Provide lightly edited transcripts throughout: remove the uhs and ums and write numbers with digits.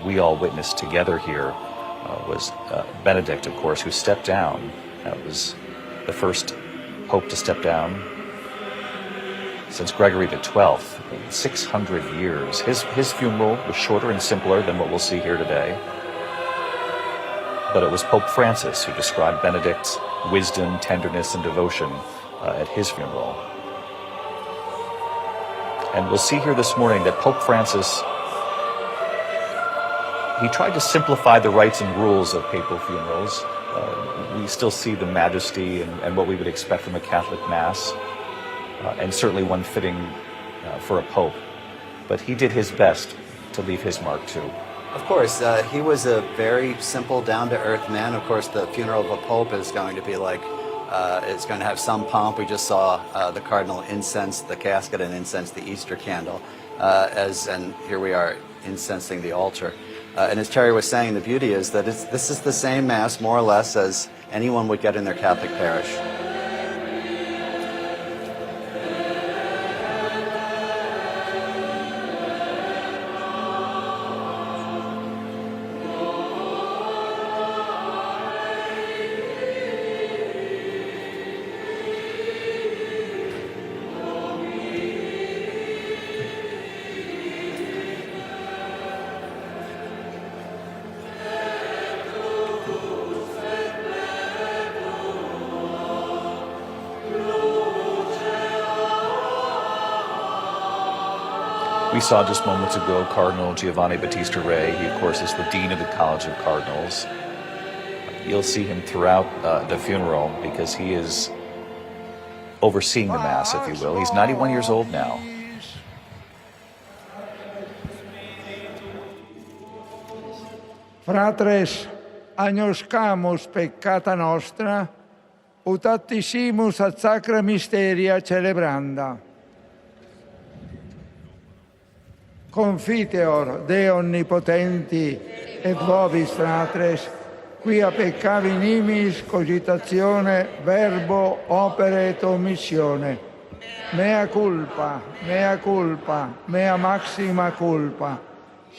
we all witnessed together here was Benedict, of course, who stepped down. That was the first pope to step down since Gregory XII, 600 years. His funeral was shorter and simpler than what we'll see here today. But it was Pope Francis who described Benedict's wisdom, tenderness, and devotion at his funeral. And we'll see here this morning that Pope Francis, he tried to simplify the rites and rules of papal funerals. We still see the majesty and what we would expect from a Catholic Mass, and certainly one fitting for a pope. But he did his best to leave his mark too. Of course, he was a very simple, down-to-earth man. Of course, the funeral of a pope is going to be like, it's going to have some pomp. We just saw the cardinal incense the casket and incense the Easter candle, and here we are incensing the altar. And as Terry was saying, the beauty is that this is the same Mass, more or less, as anyone would get in their Catholic parish. We saw just moments ago Cardinal Giovanni Battista Re. He, of course, is the Dean of the College of Cardinals. You'll see him throughout the funeral because he is overseeing the Mass, if you will. He's 91 years old now. Fratres, agnoscamus peccata nostra, ut attissimus ad sacra mysteria celebranda. Confiteor De Onnipotenti et vobis fratres, quia peccavi nimis cogitatione, verbo, opere et omissione. Mea culpa, mea maxima culpa.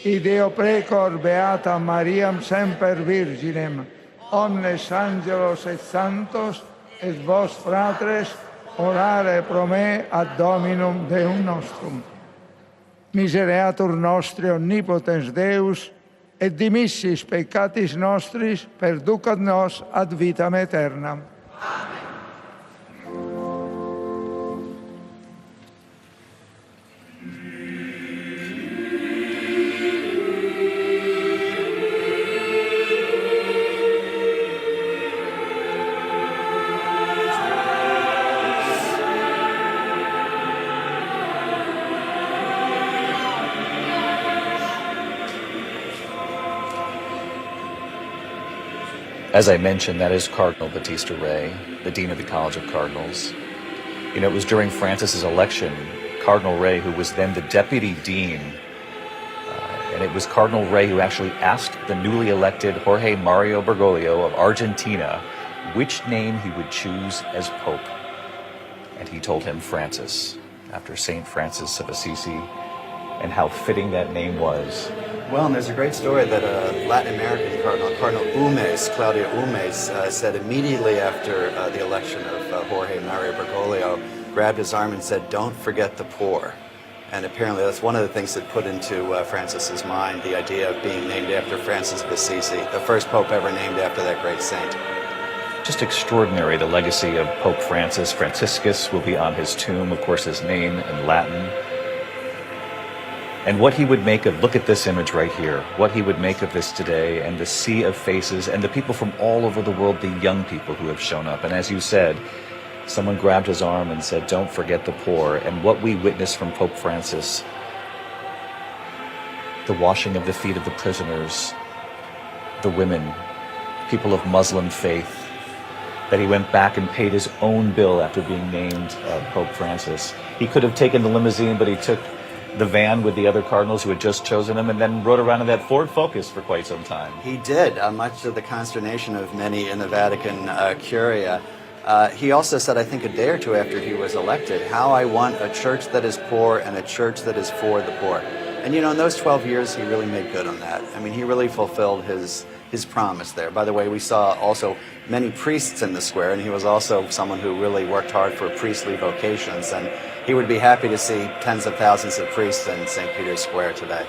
Ideo precor beata Mariam semper virginem, omnes angelos et santos, et vos fratres, orare pro me ad Dominum Deum nostrum. Misereatur nostri omnipotens Deus, et dimissis peccatis nostris, perducat nos ad vitam aeternam. Amen. As I mentioned, that is Cardinal Battista Re, the Dean of the College of Cardinals. You know, it was during Francis's election, Cardinal Re, who was then the Deputy Dean, and it was Cardinal Re who actually asked the newly elected Jorge Mario Bergoglio of Argentina which name he would choose as Pope. And he told him Francis, after St. Francis of Assisi, and how fitting that name was. Well, and there's a great story that a Latin American cardinal, Cardinal Umes, Claudio Umes, said immediately after the election of Jorge Mario Bergoglio, grabbed his arm and said, "Don't forget the poor." And apparently that's one of the things that put into Francis's mind the idea of being named after Francis of Assisi, the first pope ever named after that great saint. Just extraordinary, the legacy of Pope Francis. Franciscus will be on his tomb, of course, his name in Latin. And what he would make of, look at this image right here, what he would make of this today, and the sea of faces, and the people from all over the world, the young people who have shown up. And as you said, someone grabbed his arm and said, "Don't forget the poor." And what we witnessed from Pope Francis, the washing of the feet of the prisoners, the women, people of Muslim faith, that he went back and paid his own bill after being named Pope Francis. He could have taken the limousine, but he took the van with the other cardinals who had just chosen him, and then rode around in that Ford Focus for quite some time. He did, much to the consternation of many in the Vatican Curia. He also said, I think a day or two after he was elected, how I want a church that is poor and a church that is for the poor. And in those 12 years, he really made good on that. I mean, he really fulfilled his promise there. By the way, we saw also many priests in the square, and he was also someone who really worked hard for priestly vocations, and he would be happy to see tens of thousands of priests in St. Peter's Square today.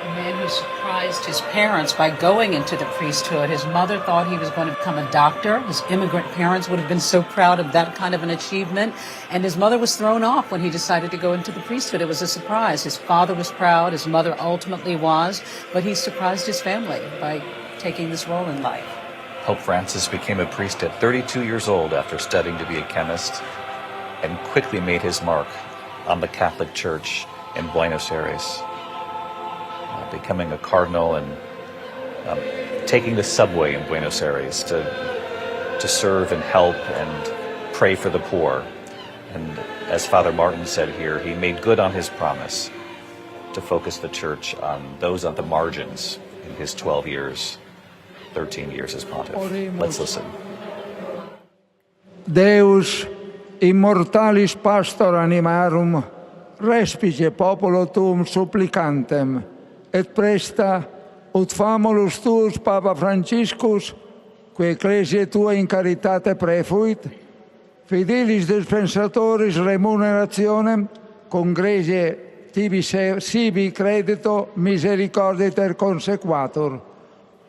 A man who surprised his parents by going into the priesthood. His mother thought he was going to become a doctor. His immigrant parents would have been so proud of that kind of an achievement. And his mother was thrown off when he decided to go into the priesthood. It was a surprise. His father was proud. His mother ultimately was. But he surprised his family by taking this role in life. Pope Francis became a priest at 32 years old after studying to be a chemist, and quickly made his mark on the Catholic Church in Buenos Aires. Becoming a cardinal and taking the subway in Buenos Aires to serve and help and pray for the poor. And as Father Martin said here, he made good on his promise to focus the church on those on the margins in his 12 years, 13 years as pontiff. Let's listen. Deus immortalis pastor animarum respice populo tuum supplicantem, et presta ut famulus tuus Papa Franciscus, qui ecclesiae tua in caritate prefuit, fidelis dispensatoris remunerationem, congregie tibi sibi credito misericorditer consequatur.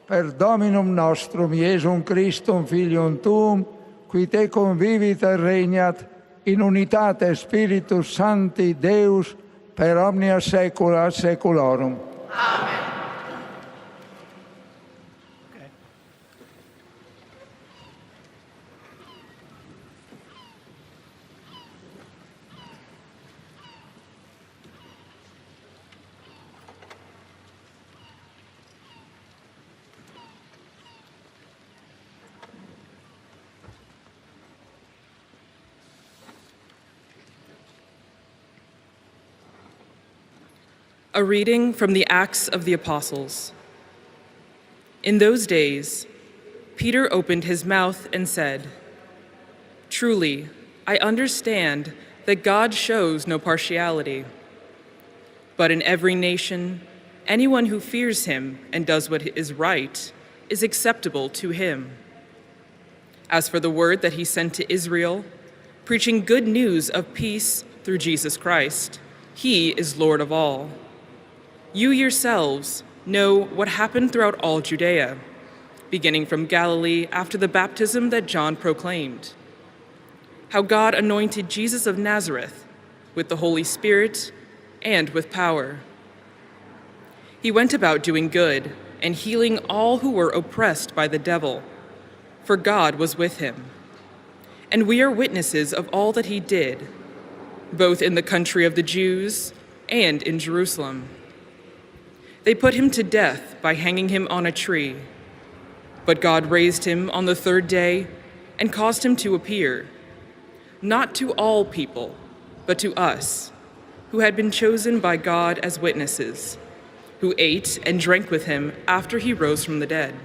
Per Dominum nostrum Iesum Christum Filium tuum, qui te convivit et regnat in unitate Spiritus Sancti Deus per omnia saecula saeculorum. Amen. A reading from the Acts of the Apostles. In those days, Peter opened his mouth and said, "Truly, I understand that God shows no partiality. But in every nation, anyone who fears him and does what is right is acceptable to him. As for the word that he sent to Israel, preaching good news of peace through Jesus Christ, he is Lord of all. You yourselves know what happened throughout all Judea, beginning from Galilee after the baptism that John proclaimed, how God anointed Jesus of Nazareth with the Holy Spirit and with power. He went about doing good and healing all who were oppressed by the devil, for God was with him. And we are witnesses of all that he did, both in the country of the Jews and in Jerusalem. They put him to death by hanging him on a tree, but God raised him on the third day and caused him to appear, not to all people, but to us, who had been chosen by God as witnesses, who ate and drank with him after he rose from the dead.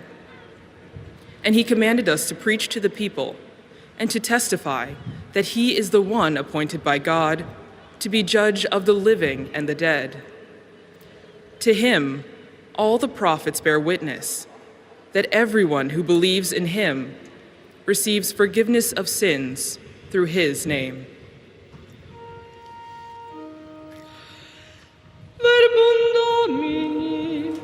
And he commanded us to preach to the people and to testify that he is the one appointed by God to be judge of the living and the dead. To him, all the prophets bear witness that everyone who believes in him receives forgiveness of sins through his name." Verbum Domini.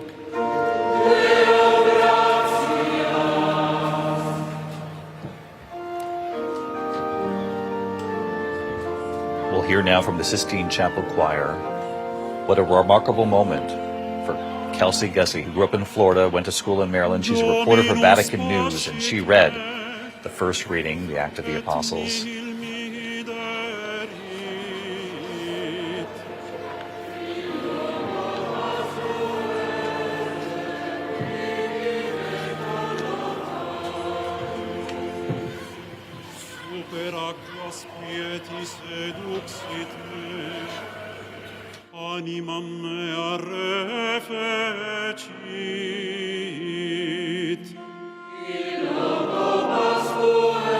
We'll hear now from the Sistine Chapel Choir. What a remarkable moment for Kelsey Gussie, who grew up in Florida, went to school in Maryland. She's a reporter for Vatican News, and she read the first reading, the Act of the Apostles. Super aquas pietis eduxit me, animam mea refecit. In loco pasquale,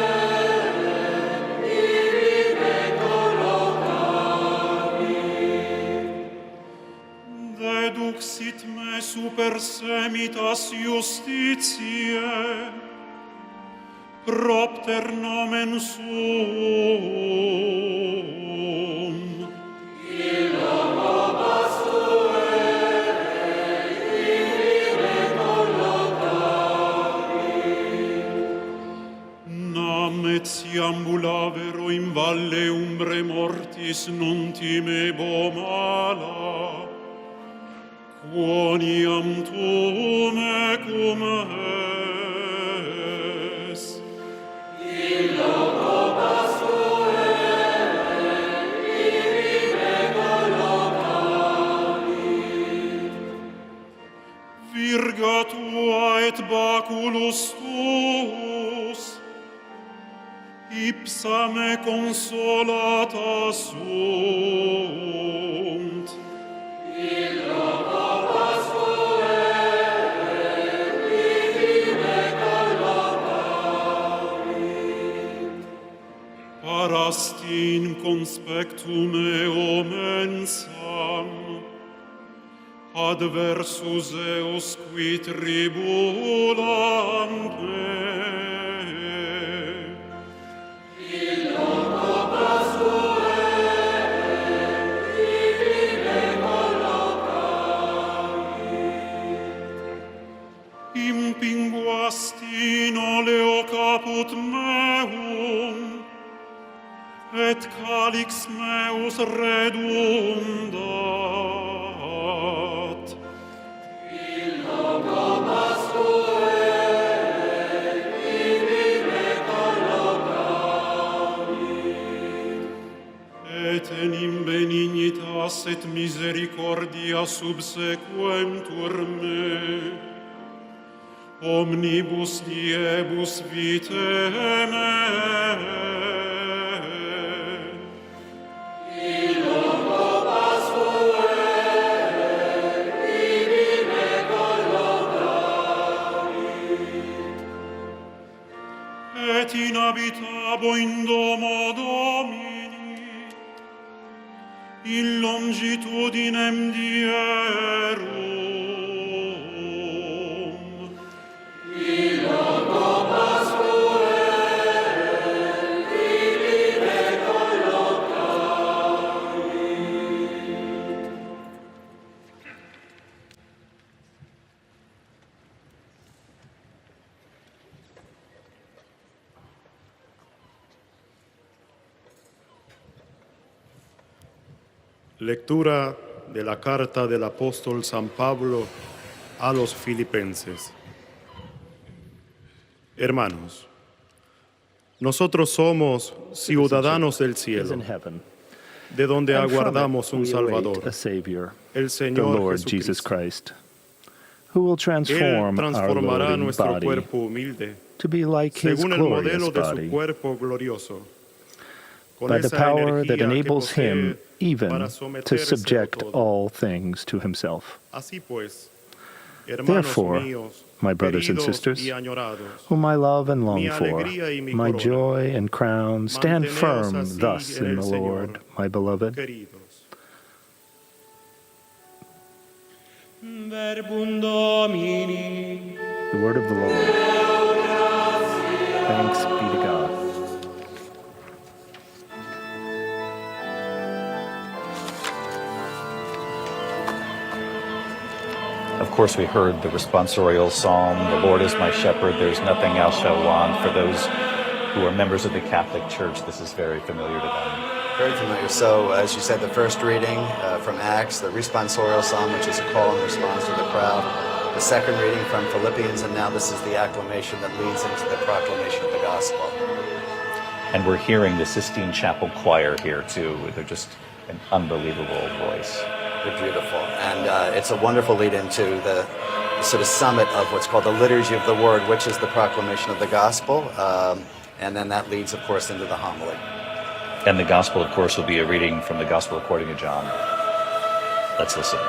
ibi me collocavit. me super semitas justitiae, propter nomen suum. Nam et si ambulavero in valle umbre mortis non timebo mala, quoniam tu mecum es. Virga tua et baculus tuus, ipsa me consolata sunt. Parasti in conspectum eo mensam, adversus eos qui tribulant me. Impinguasti in oleo caput meum, et calix meus redundat. Et enim benignitas et misericordia subsequentur me, omnibus diebus vitae meae. Et inhabitabo in domo Domini, in longitudinem dierum. Lectura de la carta del apóstol San Pablo a los Filipenses. Hermanos, nosotros somos ciudadanos del cielo, de donde aguardamos un Salvador, el Señor Jesucristo. Who will Él transform our transformará lowly nuestro body cuerpo humilde to be like his según el glorious modelo de su body, cuerpo glorioso, con by the esa power that energía que enables him posee even para to someterse a subject todo. all things to himself. Así pues, hermanos Therefore, míos, my brothers and queridos sisters, y añorados, whom I love and long mi for, alegría y mi my corona, joy and crown, stand manteneos firm así thus en in el the Señor, Lord, my beloved. queridos. Verbum Domini. The word of the Lord. Thanks be to God. Of course, we heard the responsorial psalm, "The Lord is my shepherd, there's nothing else shall want." For those who are members of the Catholic Church, this is very familiar to them. Very familiar. So, as you said, the first reading from Acts, the responsorial psalm, which is a call and response to the crowd. The second reading from Philippians, and now this is the acclamation that leads into the proclamation of the gospel. And we're hearing the Sistine Chapel Choir here, too. They're just an unbelievable voice. They're beautiful. And it's a wonderful lead into the sort of summit of what's called the Liturgy of the Word, which is the proclamation of the gospel. And then that leads, of course, into the homily. And the gospel, of course, will be a reading from the Gospel according to John. Let's listen.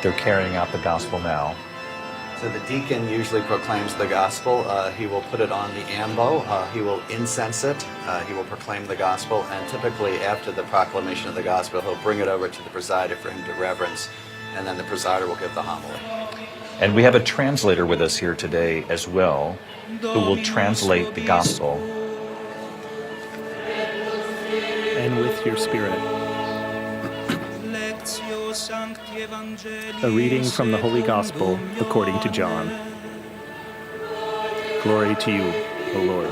They're carrying out the gospel now. So the deacon usually proclaims the gospel. He will put it on the ambo. He will incense it. He will proclaim the gospel. And typically after the proclamation of the gospel, he'll bring it over to the presider for him to reverence. And then the presider will give the homily. And we have a translator with us here today as well, who will translate the gospel. And with your spirit. A reading from the Holy Gospel according to John. Glory to you, O Lord.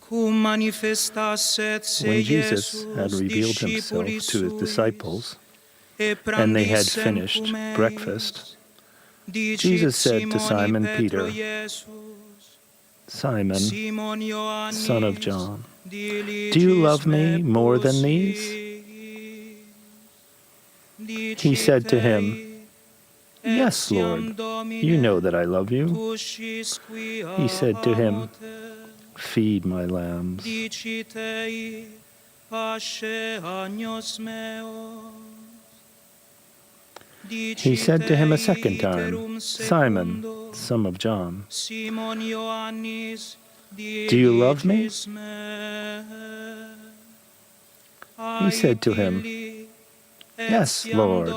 When Jesus had revealed himself to his disciples, And they had finished breakfast, Jesus said to Simon Peter, Simon, son of John, do you love me more than these? He said to him, Yes, Lord, you know that I love you. He said to him, Feed my lambs. He said to him a second time, Simon, son of John, do you love me? He said to him, Yes, Lord,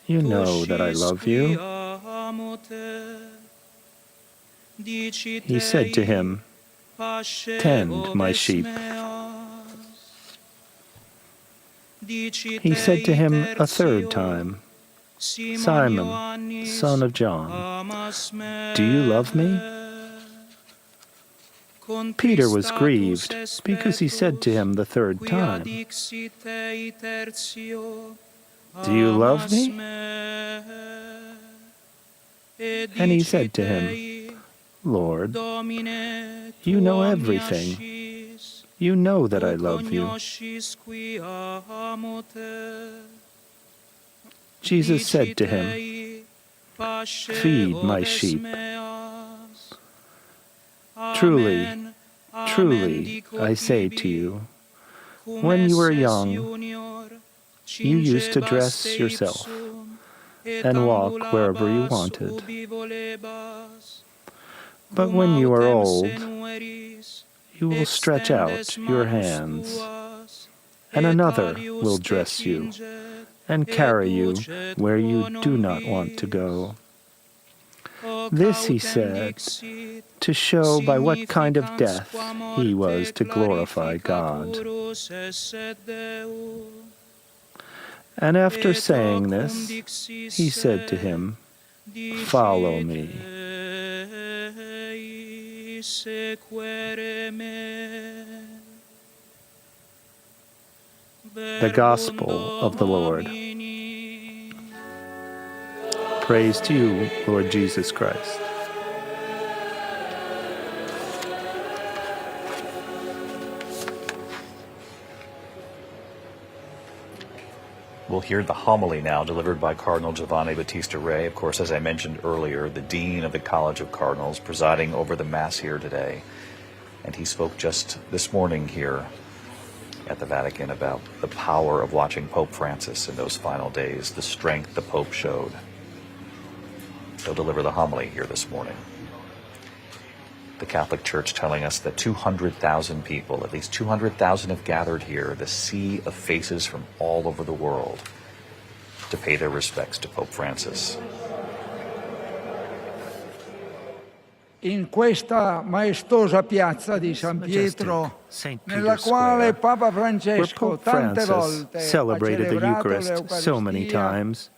you know that I love you. He said to him, Tend my sheep. He said to him a third time, Simon, son of John, do you love me? Peter was grieved because he said to him the third time, Do you love me? And he said to him, Lord, you know everything. You know that I love you. Jesus said to him, Feed my sheep. Truly, truly, I say to you, when you were young, you used to dress yourself and walk wherever you wanted. But when you are old, you will stretch out your hands, and another will dress you and carry you where you do not want to go. This he said to show by what kind of death he was to glorify God. And after saying this, he said to him, Follow me. The Gospel of the Lord. Praise to you, Lord Jesus Christ. We'll hear the homily now delivered by Cardinal Giovanni Battista Re. Of course, as I mentioned earlier, the Dean of the College of Cardinals presiding over the Mass here today. And he spoke just this morning here at the Vatican about the power of watching Pope Francis in those final days, the strength the Pope showed. He'll deliver the homily here this morning. The Catholic Church telling us that 200,000 people, at least 200,000 have gathered here, the sea of faces from all over the world, to pay their respects to Pope Francis. In questa maestosa piazza di San Pietro, nella quale Papa where Francesco Pope tante Francis volte celebrated ha the celebrato Eucharist so many l'Eucaristia, times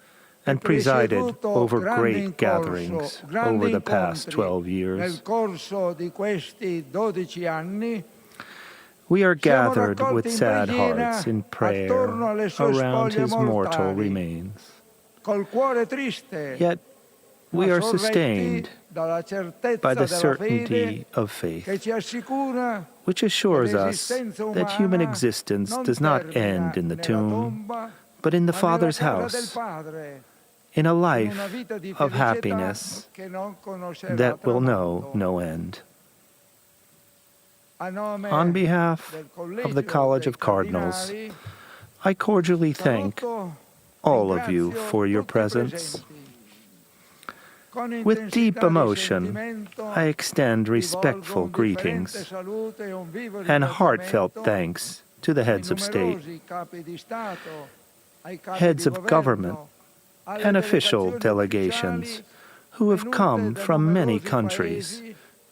and presided over great gatherings over the past 12 years. Nel corso di questi 12 anni, We are siamo gathered raccolti with in sad preghiera hearts in prayer attorno alle sue around spoglie his mortal mortali, remains. col cuore triste, Yet we ma are sorretti sustained by the certainty of faith, which assures us that human existence does not end in the tomb, but in the Father's house, in a life of happiness that will know no end. On behalf of the College of Cardinals, I cordially thank all of you for your presence. With deep emotion, I extend respectful greetings and heartfelt thanks to the heads of state, heads of government, and official delegations who have come from many countries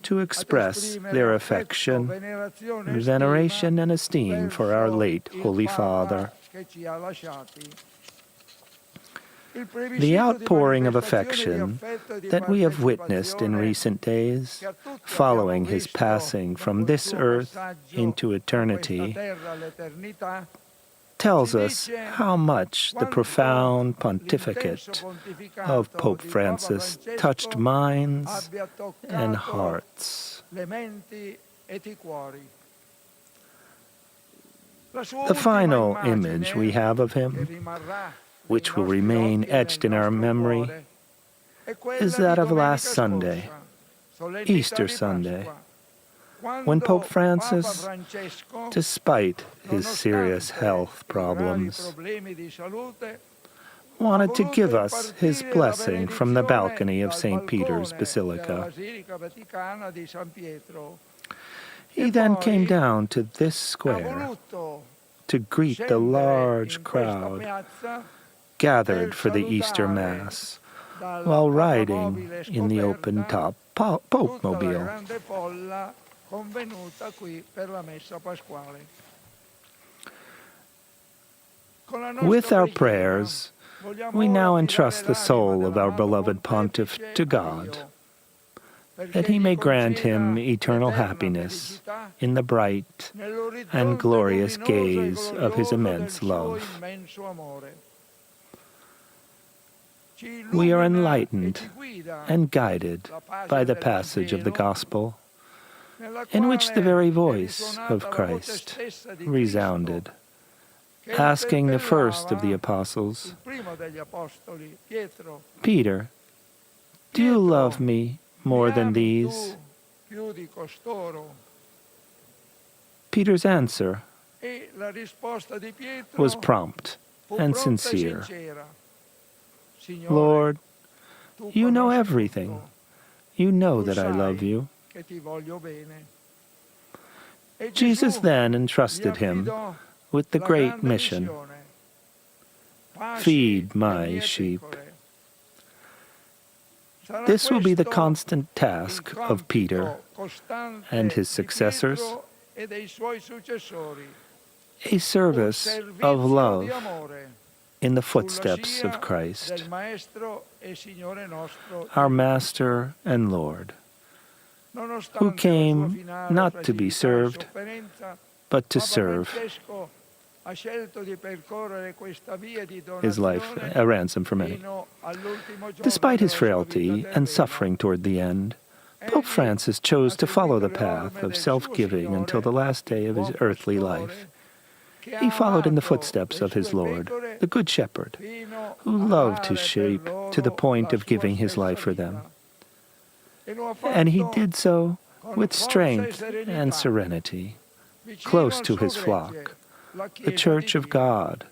to express their affection, veneration, and esteem for our late Holy Father. The outpouring of affection that we have witnessed in recent days, following his passing from this earth into eternity, tells us how much the profound pontificate of Pope Francis touched minds and hearts. The final image we have of him, which will remain etched in our memory, is that of last Sunday, Easter Sunday, when Pope Francis, despite his serious health problems, wanted to give us his blessing from the balcony of St. Peter's Basilica. He then came down to this square to greet the large crowd gathered for the Easter Mass while riding in the open-top Pope-mobile. With our prayers, we now entrust the soul of our beloved Pontiff to God, that he may grant him eternal happiness in the bright and glorious gaze of his immense love. We are enlightened and guided by the passage of the Gospel, in which the very voice of Christ resounded, asking the first of the apostles, Peter, do you love me more than these? Peter's answer was prompt and sincere. Lord, you know everything. You know that I love you. Jesus then entrusted him with the great mission, feed my sheep. This will be the constant task of Peter and his successors, a service of love in the footsteps of Christ, our Master and Lord, who came not to be served, but to serve, his life a ransom for many. Despite his frailty and suffering toward the end, Pope Francis chose to follow the path of self-giving until the last day of his earthly life. He followed in the footsteps of his Lord, the Good Shepherd, who loved his sheep to the point of giving his life for them. And he did so with strength and serenity, close to his flock, the Church of God,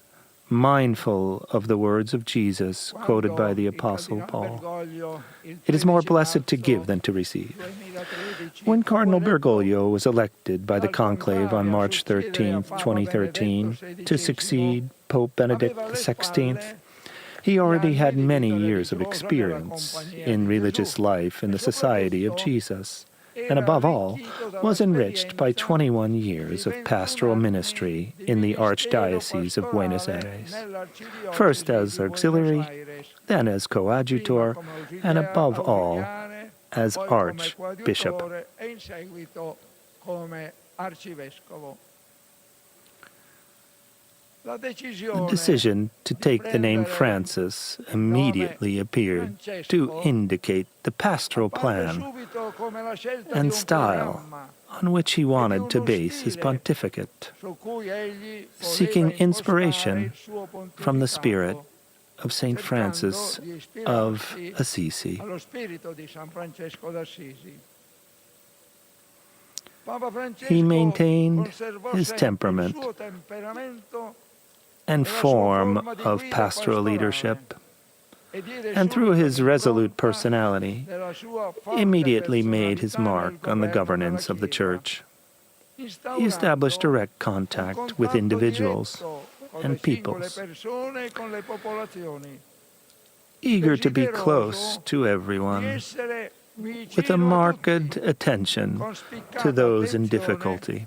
mindful of the words of Jesus quoted by the Apostle Paul. It is more blessed to give than to receive. When Cardinal Bergoglio was elected by the conclave on March 13, 2013, to succeed Pope Benedict XVI, he already had many years of experience in religious life in the Society of Jesus, and above all, was enriched by 21 years of pastoral ministry in the Archdiocese of Buenos Aires, first as auxiliary, then as coadjutor, and above all, as Archbishop. The decision to take the name Francis immediately appeared to indicate the pastoral plan and style on which he wanted to base his pontificate, seeking inspiration from the spirit of St. Francis of Assisi. He maintained his temperament and form of pastoral leadership, and through his resolute personality, immediately made his mark on the governance of the Church. He established direct contact with individuals and peoples, eager to be close to everyone, with a marked attention to those in difficulty,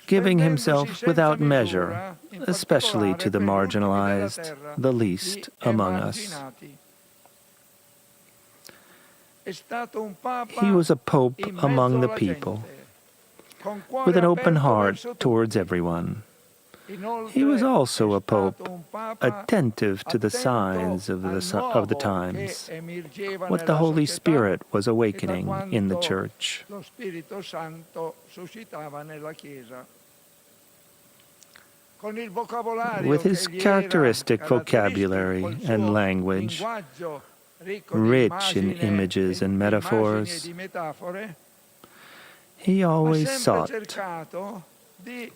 giving himself without measure, especially to the marginalized, the least among us. He was a pope among the people, with an open heart towards everyone. He was also a pope, attentive to the signs of the times, what the Holy Spirit was awakening in the Church. With his characteristic vocabulary and language, rich in images and metaphors, he always sought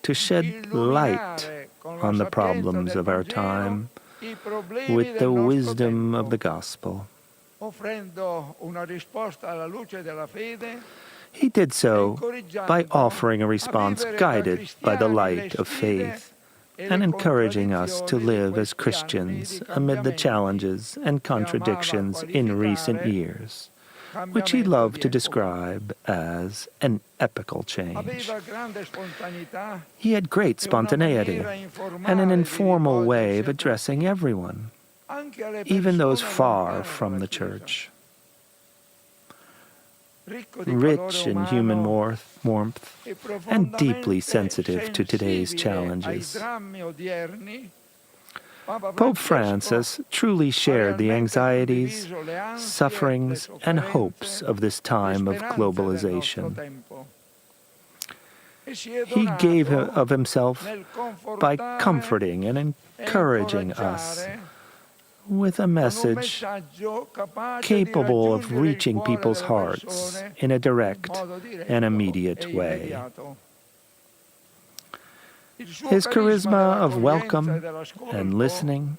to shed light on the problems of our time with the wisdom of the gospel. He did so by offering a response guided by the light of faith and encouraging us to live as Christians amid the challenges and contradictions in recent years, which he loved to describe as an epochal change. He had great spontaneity and an informal way of addressing everyone, even those far from the Church. Rich in human warmth and deeply sensitive to today's challenges, Pope Francis truly shared the anxieties, sufferings, and hopes of this time of globalization. He gave of himself by comforting and encouraging us with a message capable of reaching people's hearts in a direct and immediate way. His charisma of welcome and listening,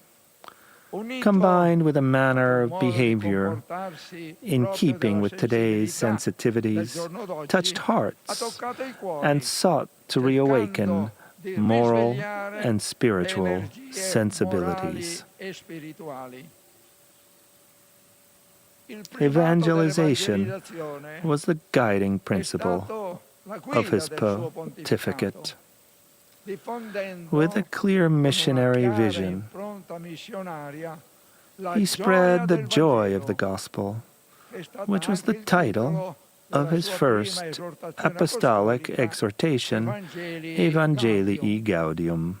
combined with a manner of behavior in keeping with today's sensitivities, touched hearts and sought to reawaken moral and spiritual sensibilities. Evangelization was the guiding principle of his pontificate. With a clear missionary vision, he spread the joy of the gospel, which was the title of his first apostolic exhortation, Evangelii Gaudium.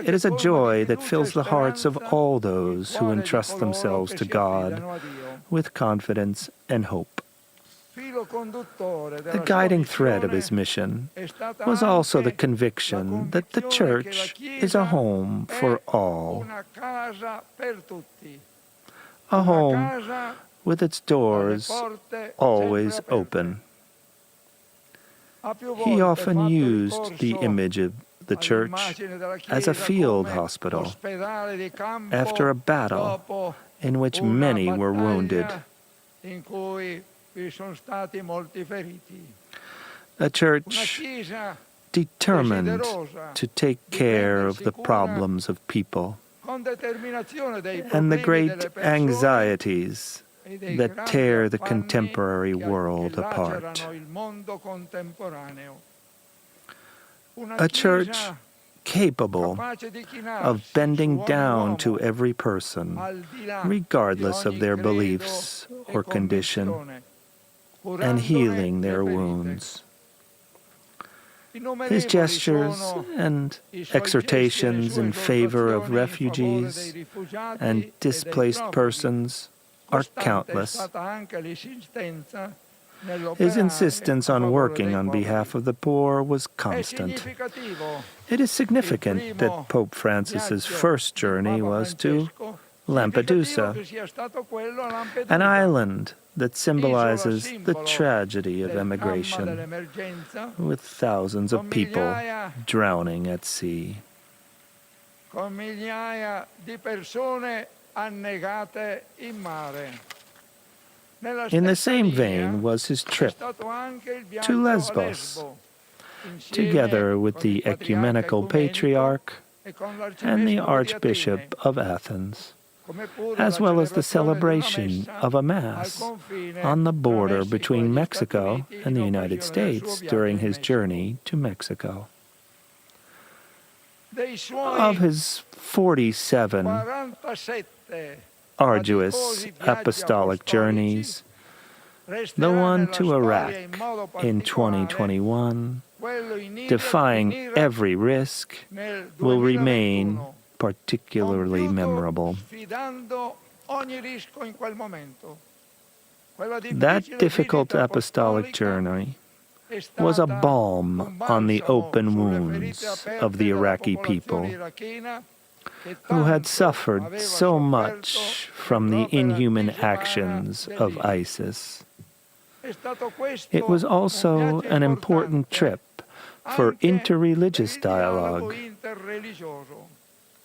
It is a joy that fills the hearts of all those who entrust themselves to God with confidence and hope. The guiding thread of his mission was also the conviction that the Church is a home for all, a home with its doors always open. He often used the image of the Church as a field hospital after a battle in which many were wounded. A Church determined to take care of the problems of people and the great anxieties that tear the contemporary world apart. A Church capable of bending down to every person, regardless of their beliefs or condition, and healing their wounds. His gestures and exhortations in favor of refugees and displaced persons are countless. His insistence on working on behalf of the poor was constant. It is significant that Pope Francis's first journey was to Lampedusa, an island that symbolizes the tragedy of emigration, with thousands of people drowning at sea. In the same vein was his trip to Lesbos, together with the ecumenical patriarch and the Archbishop of Athens, as well as the celebration of a Mass on the border between Mexico and the United States during his journey to Mexico. Of his 47 arduous apostolic journeys, the one to Iraq in 2021, defying every risk, will remain particularly memorable. That difficult apostolic journey was a balm on the open wounds of the Iraqi people, who had suffered so much from the inhuman actions of ISIS. It was also an important trip for interreligious dialogue,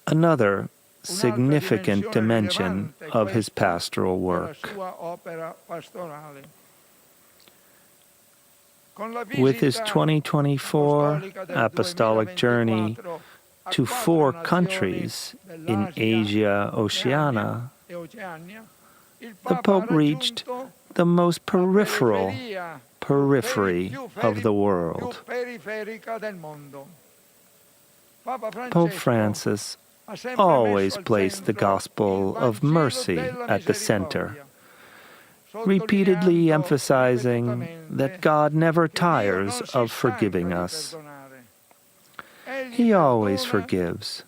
another significant dimension of his pastoral work. With his 2024 apostolic journey to 4 countries in Asia Oceania, the Pope reached the most periphery of the world. Pope Francis always placed the gospel of mercy at the center, repeatedly emphasizing that God never tires of forgiving us. He always forgives,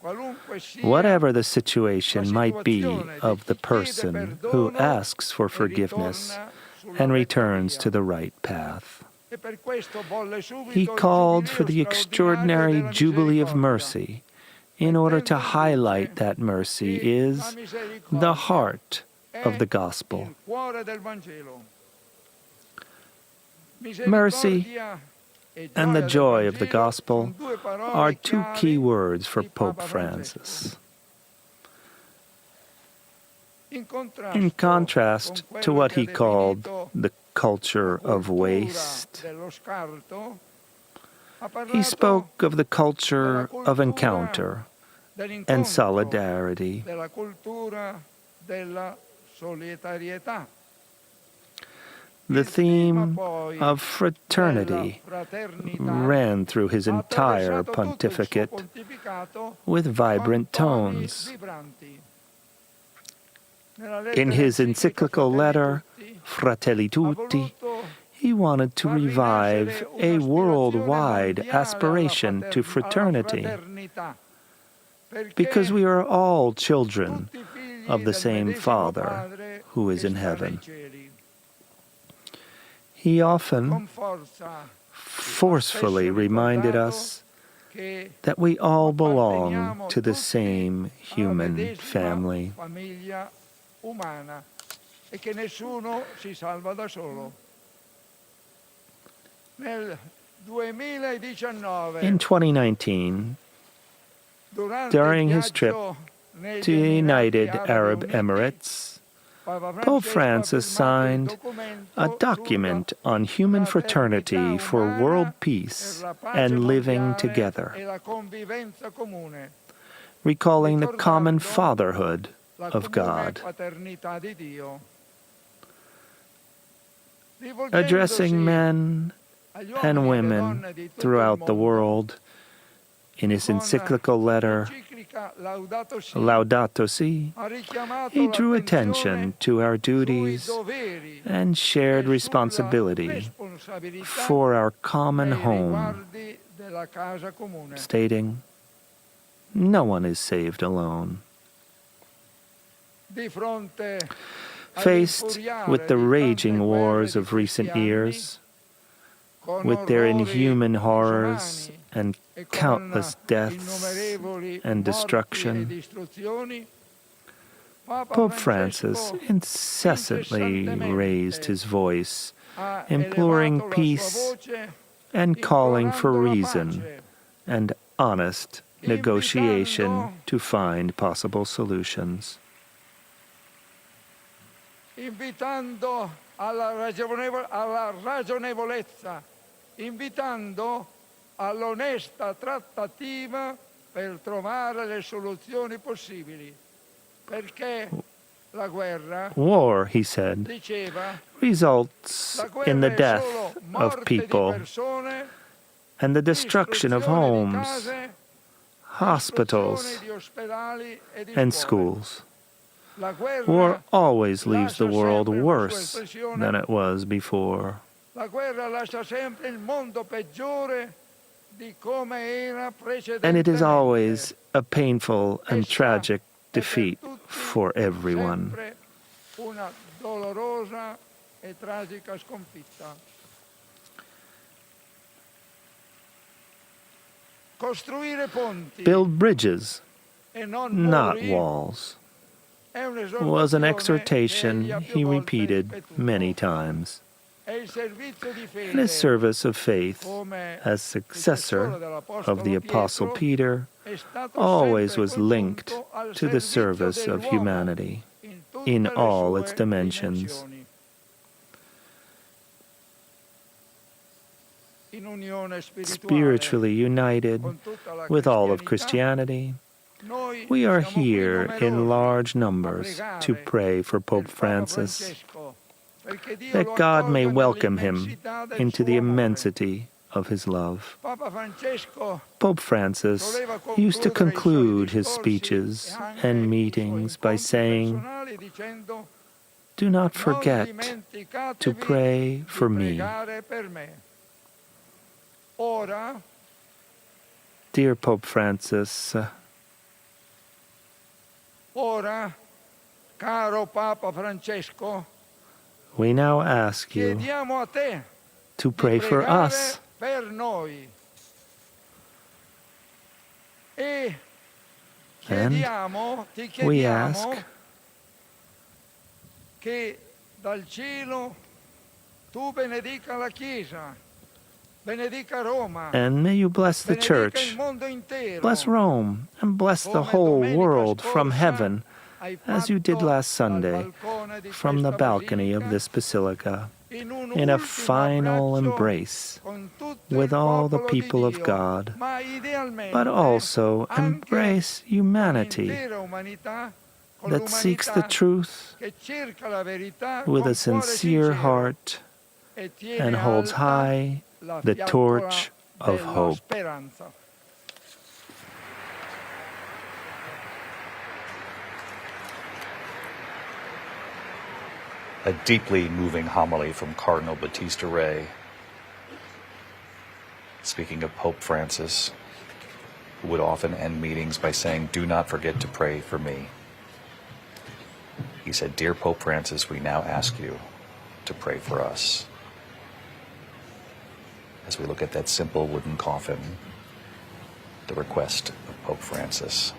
whatever the situation might be of the person who asks for forgiveness and returns to the right path. He called for the extraordinary Jubilee of Mercy in order to highlight that mercy is the heart of the gospel. Mercy and the joy of the gospel are 2 key words for Pope Francis. In contrast to what he called the culture of waste, he spoke of the culture of encounter and solidarity. The theme of fraternity ran through his entire pontificate with vibrant tones. In his encyclical letter, Fratelli Tutti, he wanted to revive a worldwide aspiration to fraternity, because we are all children of the same Father who is in heaven. He often forcefully reminded us that we all belong to the same human family. In 2019, during his trip to the United Arab Emirates, Pope Francis signed a document on human fraternity for world peace and living together, recalling the common fatherhood of God. Addressing men and women throughout the world, in his encyclical letter, Laudato Si, he drew attention to our duties and shared responsibility for our common home nella casa comune. stating, "No one is saved alone." Di fronte Faced with the raging wars of recent years, with their inhuman horrors and countless deaths and destruction, Pope Francis incessantly raised his voice, imploring peace and calling for reason and honest negotiation to find possible solutions. Invitando alla ragionevolezza, invitando all'onesta trattativa per trovare le soluzioni possibili. Perché la guerra, War, he said, diceva, results in the death of people and the destruction of homes, hospitals, and schools. War always leaves the world worse than it was before. And it is always a painful and tragic defeat for everyone. Una dolorosa e tragica sconfitta. Costruire ponti, Build bridges, e non not muri, walls, è was an un'esortazione exhortation degli he più volte repeated ripetuto. many times. È il servizio di fede, And his service of faith come as successor of the Apostle Peter è stato always sempre was linked congiunto al to the servizio service of dell'uomo humanity in tutte in le all sue its dimensions. dimensioni. In unione Spiritually united con tutta la with all of cristianità, Christianity, noi we are siamo qui here in numerosi large a numbers to pregare pray for Pope per Papa Francis, Francesco, perché Dio that lo God may accolga welcome him nell'immensità del into suo the amore. immensity of his love. Papa Francesco Pope Francis soleva used to conclude concludere i suoi his discorsi speeches e anche and i suoi meetings by incontri saying, personali dicendo, "Do not "Non forget to dimenticatevi pray for di me." pregare per me." Ora, Dear Pope Francis, ora, caro Papa Francesco, we now ask you chiediamo a te to di pray for pregare us, per noi. E chiediamo, ti we chiediamo ask che dal cielo tu benedica la Chiesa, benedica Roma, and may you bless the benedica il Church, mondo intero, bless Rome, and bless the whole world from heaven, as you did last Sunday from the balcony of this basilica, in a final embrace with all the people of God, but also embrace humanity that seeks the truth with a sincere heart and holds high the torch of hope. A deeply moving homily from Cardinal Battista Re, speaking of Pope Francis, who would often end meetings by saying, "Do not forget to pray for me." He said, "Dear Pope Francis, we now ask you to pray for us." As we look at that simple wooden coffin, the request of Pope Francis.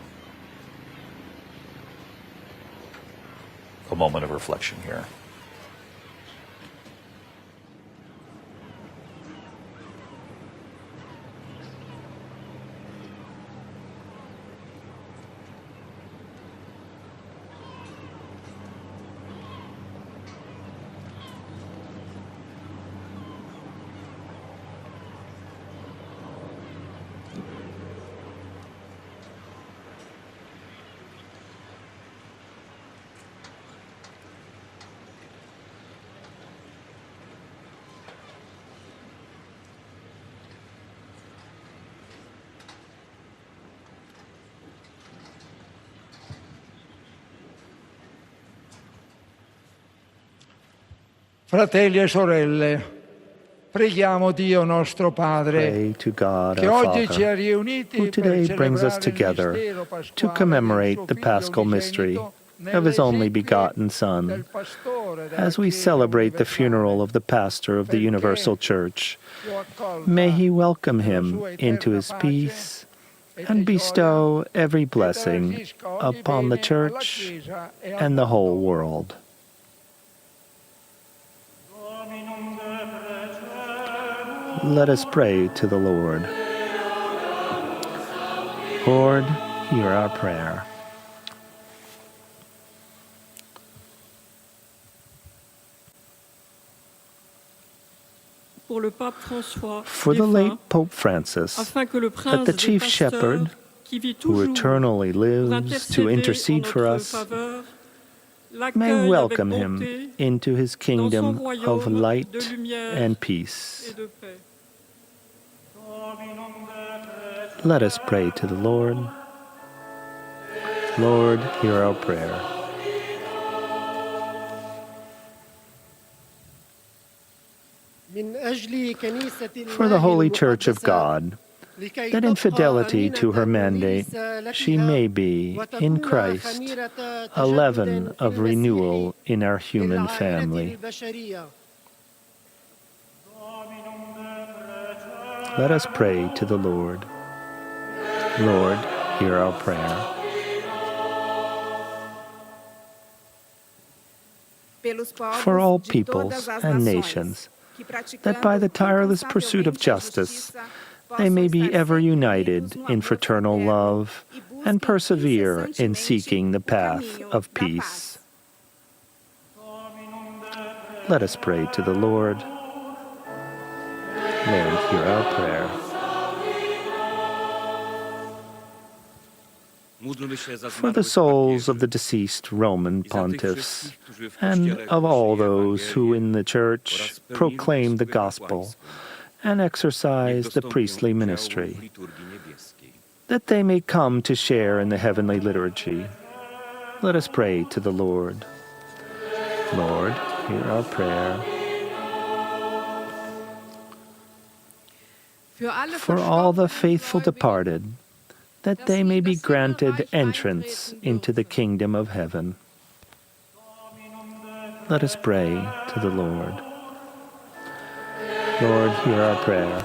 A moment of reflection here. Fratelli e sorelle, Preghiamo Dio nostro Padre, Pray to God che our oggi ci ha Father, riuniti who per today brings us celebrare il together mistero to pasquale del commemorate suo the Figlio Paschal mystery unigenito of His only nelle begotten esequie Son, del pastore della as we Chiesa celebrate the universale, funeral of the pastor of the perché Universal Church. lo accolga May He welcome nella him sua into eterna His pace peace e and di bestow gioia, every ed blessing arricchisca ogni upon the bene alla Church Chiesa e al and the whole mondo. world. Let us pray to the Lord. Lord, hear our prayer. For the late Pope Francis, that the chief shepherd, who eternally lives to intercede for us, may welcome him into his kingdom of light and peace. Let us pray to the Lord. Lord, hear our prayer. For the Holy Church of God, that in fidelity to her mandate she may be, in Christ, a leaven of renewal in our human family. Let us pray to the Lord. Lord, hear our prayer. For all peoples and nations, that by the tireless pursuit of justice they may be ever united in fraternal love and persevere in seeking the path of peace. Let us pray to the Lord. Lord, hear our prayer. For the souls of the deceased Roman pontiffs and of all those who in the Church proclaim the gospel and exercise the priestly ministry, that they may come to share in the heavenly liturgy, let us pray to the Lord. Lord, hear our prayer. For all the faithful departed, that they may be granted entrance into the kingdom of heaven. Let us pray to the Lord. Lord, hear our prayer.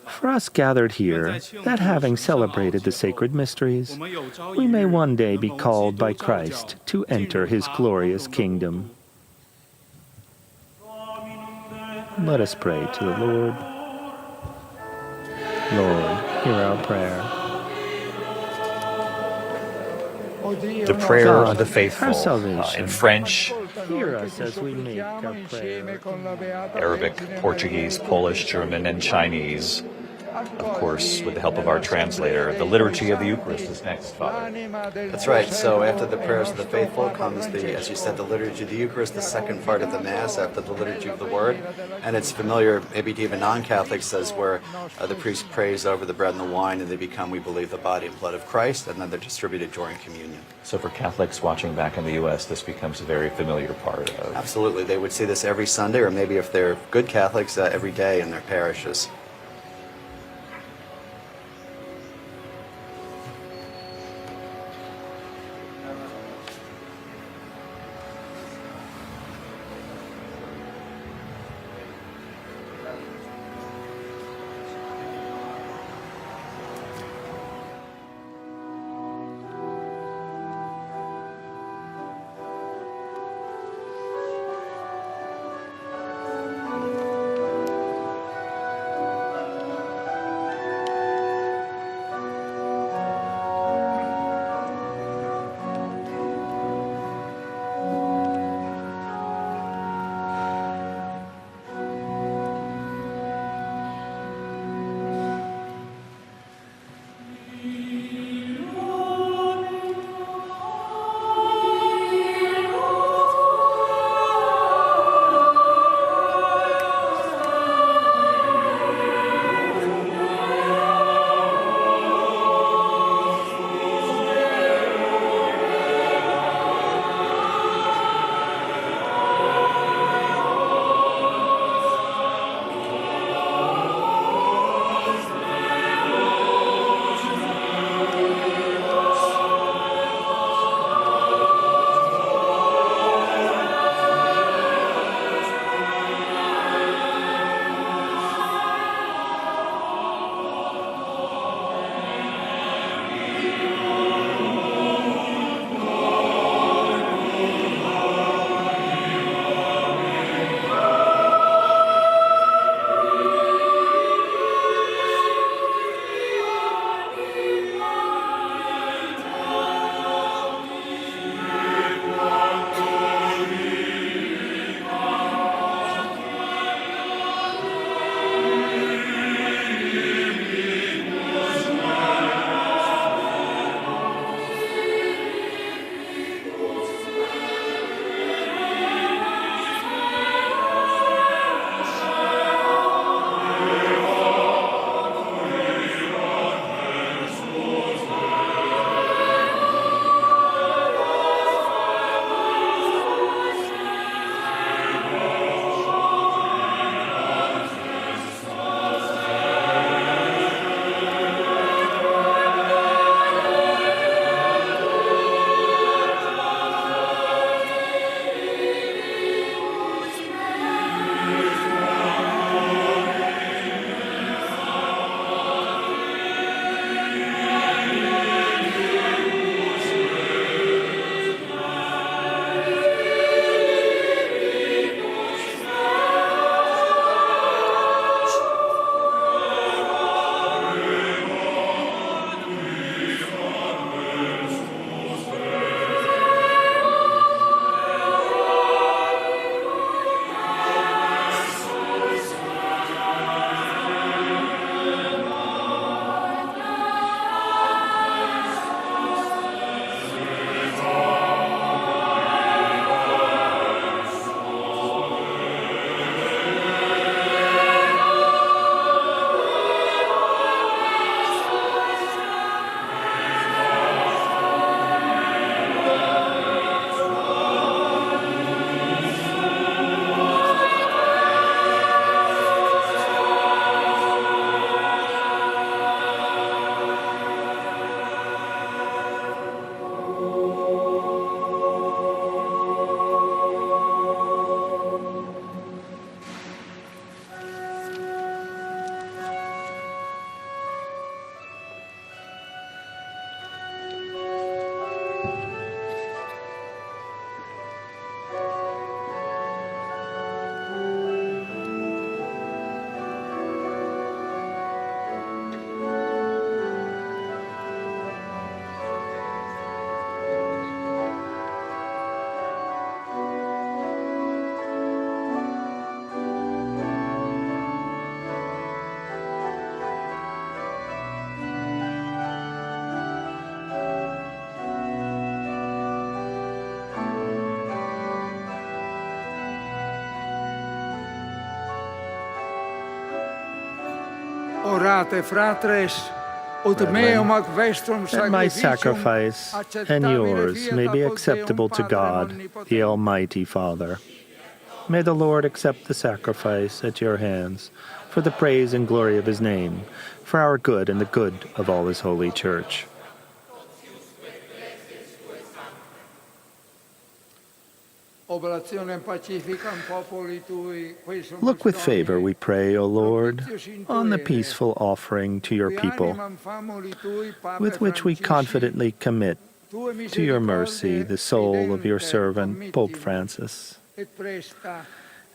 For us gathered here, that having celebrated the sacred mysteries, we may one day be called by Christ to enter His glorious kingdom. Let us pray to the Lord. Lord, hear our prayer. The prayer God, of the our faithful salvation. in French, Hear us as we make our prayer. Arabic, Portuguese, Polish, German, and Chinese. Of course, with the help of our translator. The liturgy of the Eucharist is next, Father. That's right. So after the prayers of the faithful comes as you said, the liturgy of the Eucharist, the second part of the Mass after the liturgy of the Word. And it's familiar, maybe to even non-Catholics, as where the priest prays over the bread and the wine and they become, we believe, the body and blood of Christ, and then they're distributed during communion. So for Catholics watching back in the U.S., this becomes a very familiar part of... Absolutely. They would see this every Sunday, or maybe if they're good Catholics, every day in their parishes. Orate fratres, ut meum ac vestrum that my sacrificium sacrifice and acceptabile yours fiat may be aut acceptable Deum to Patrem God, omnipotent. the Almighty Father. May the Lord accept the sacrifice at your hands for the praise and glory of his name, for our good and the good of all his holy church. Oblationem pacificam populi tui, qui sumus Look with Domini, favor, we pray, O Lord, propitius in on the tuere, peaceful offering to your qui people, animam famuli tui, Pape with which we Francisci, confidently commit tue to your mercy the soul of your fidelium servant, Pope committimus, Francis. et presta,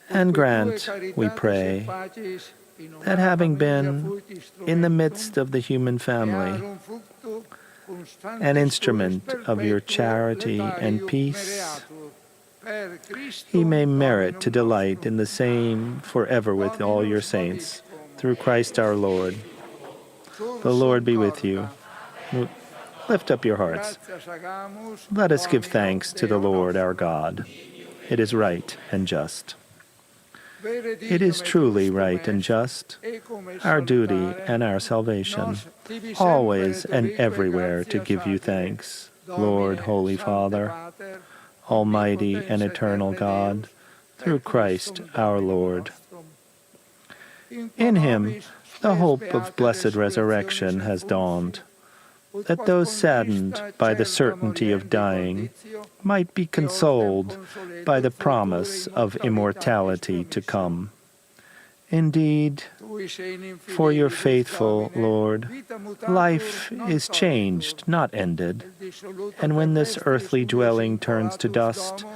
And ut grant, tue we caritatis pray, et pacis in that una having familia been fuit in the instrumentum, midst of the human family, earum fructu constantis an instrument tuis of your perpetuo charity and letarium peace, mereatur, per Christum he may merit to Dominum delight nostrum. in the same forever with all your saints, through Christ our Lord. The Lord be with you. Lift up your hearts. Gratias agamus, Let us give Domino thanks to the Deo Lord our nostrum. God. It is right and just. Vere It is dignum et truly justum right and est, just, ecum est our duty salutare, and our salvation, nos tibi always semper et and ubique everywhere to gratias give you agere. thanks, Domine, Lord, Holy Sancte Father, Pater, Almighty and omnipotens eternal eterne God, Deus, through per Christ Christum our Dominum Lord. nostrum. In In quo him, nobis the spes hope beate of blessed resurrection resurrectionis has infunsi, dawned, ut that quod those saddened consista by the certa certainty of moriendi dying conditio, might be eodem consoled by the consoletur promise future of immortality to promissio. come. Indeed, Tui sei in for your infidelibus, faithful Domine, Lord, vita mutatur life non is solitur, changed, not ended. et dissoluta And when this terrestris earthly uius dwelling turns to incolatus dust, domo,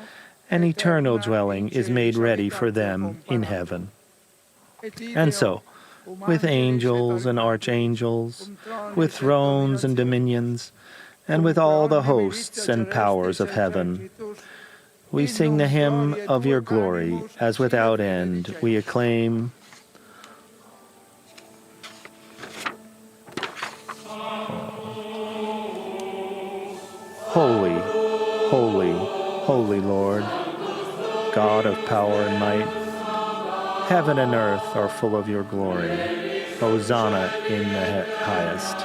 an eternal eterna dwelling in is made celis ready for habitatio them in comparatur. heaven. Et And ideo, so, cum with angelis et angels and archangelis, archangels, cum tronis with et thrones and dominationis, dominions, and cum with all the omni hosts militia and powers celestis of heaven, exercitus, we sing the innum hymn gloriae of your tue glory, canimus, as sie without fide end dicens. we acclaim, Holy, holy, holy Lord, God of power and might. Heaven and earth are full of your glory. Hosanna in the highest.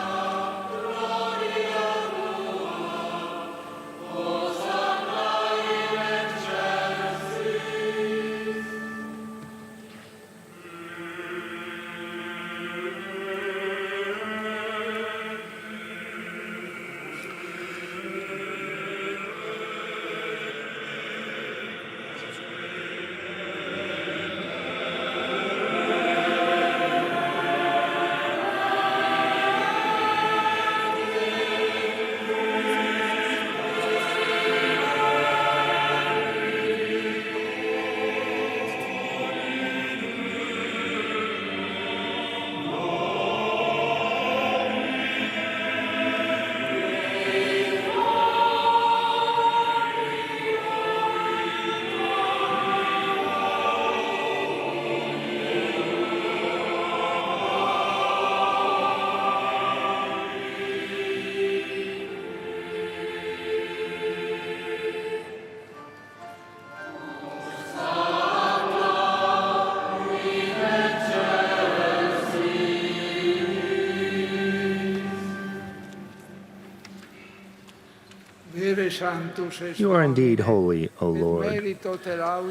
You are indeed holy, O Lord,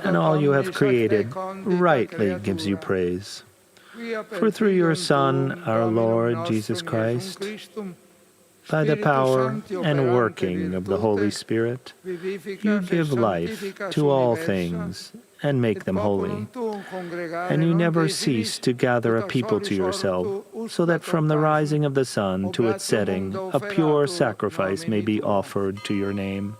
and all you have created rightly gives you praise. For through your Son, our Lord Jesus Christ, by the power and working of the Holy Spirit, you give life to all things and make them holy. And you never cease to gather a people to yourself, so that from the rising of the sun to its setting, a pure sacrifice may be offered to your name.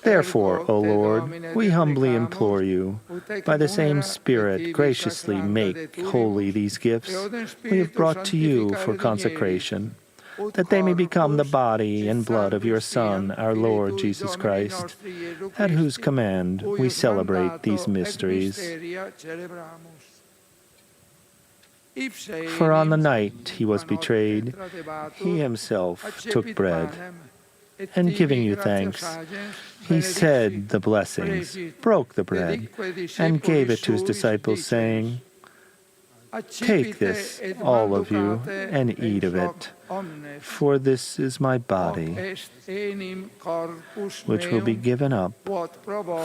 Therefore, O Lord, we humbly implore you, by the same Spirit graciously make holy these gifts we have brought to you for consecration, that they may become the body and blood of your Son, our Lord Jesus Christ, at whose command we celebrate these mysteries. For on the night he was betrayed, he himself took bread, and giving you thanks, he said the blessings, broke the bread, and gave it to his disciples, saying, Take this, all of you, and eat of it, for this is my body, which will be given up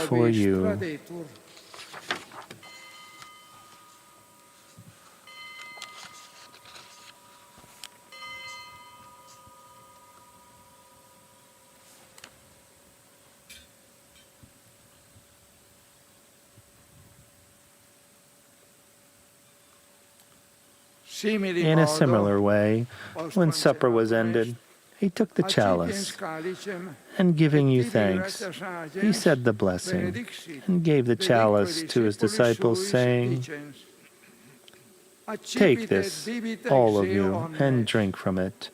for you. In a similar way, when supper was ended, he took the chalice, and giving you thanks, he said the blessing, and gave the chalice to his disciples, saying, Take this, all of you, and drink from it,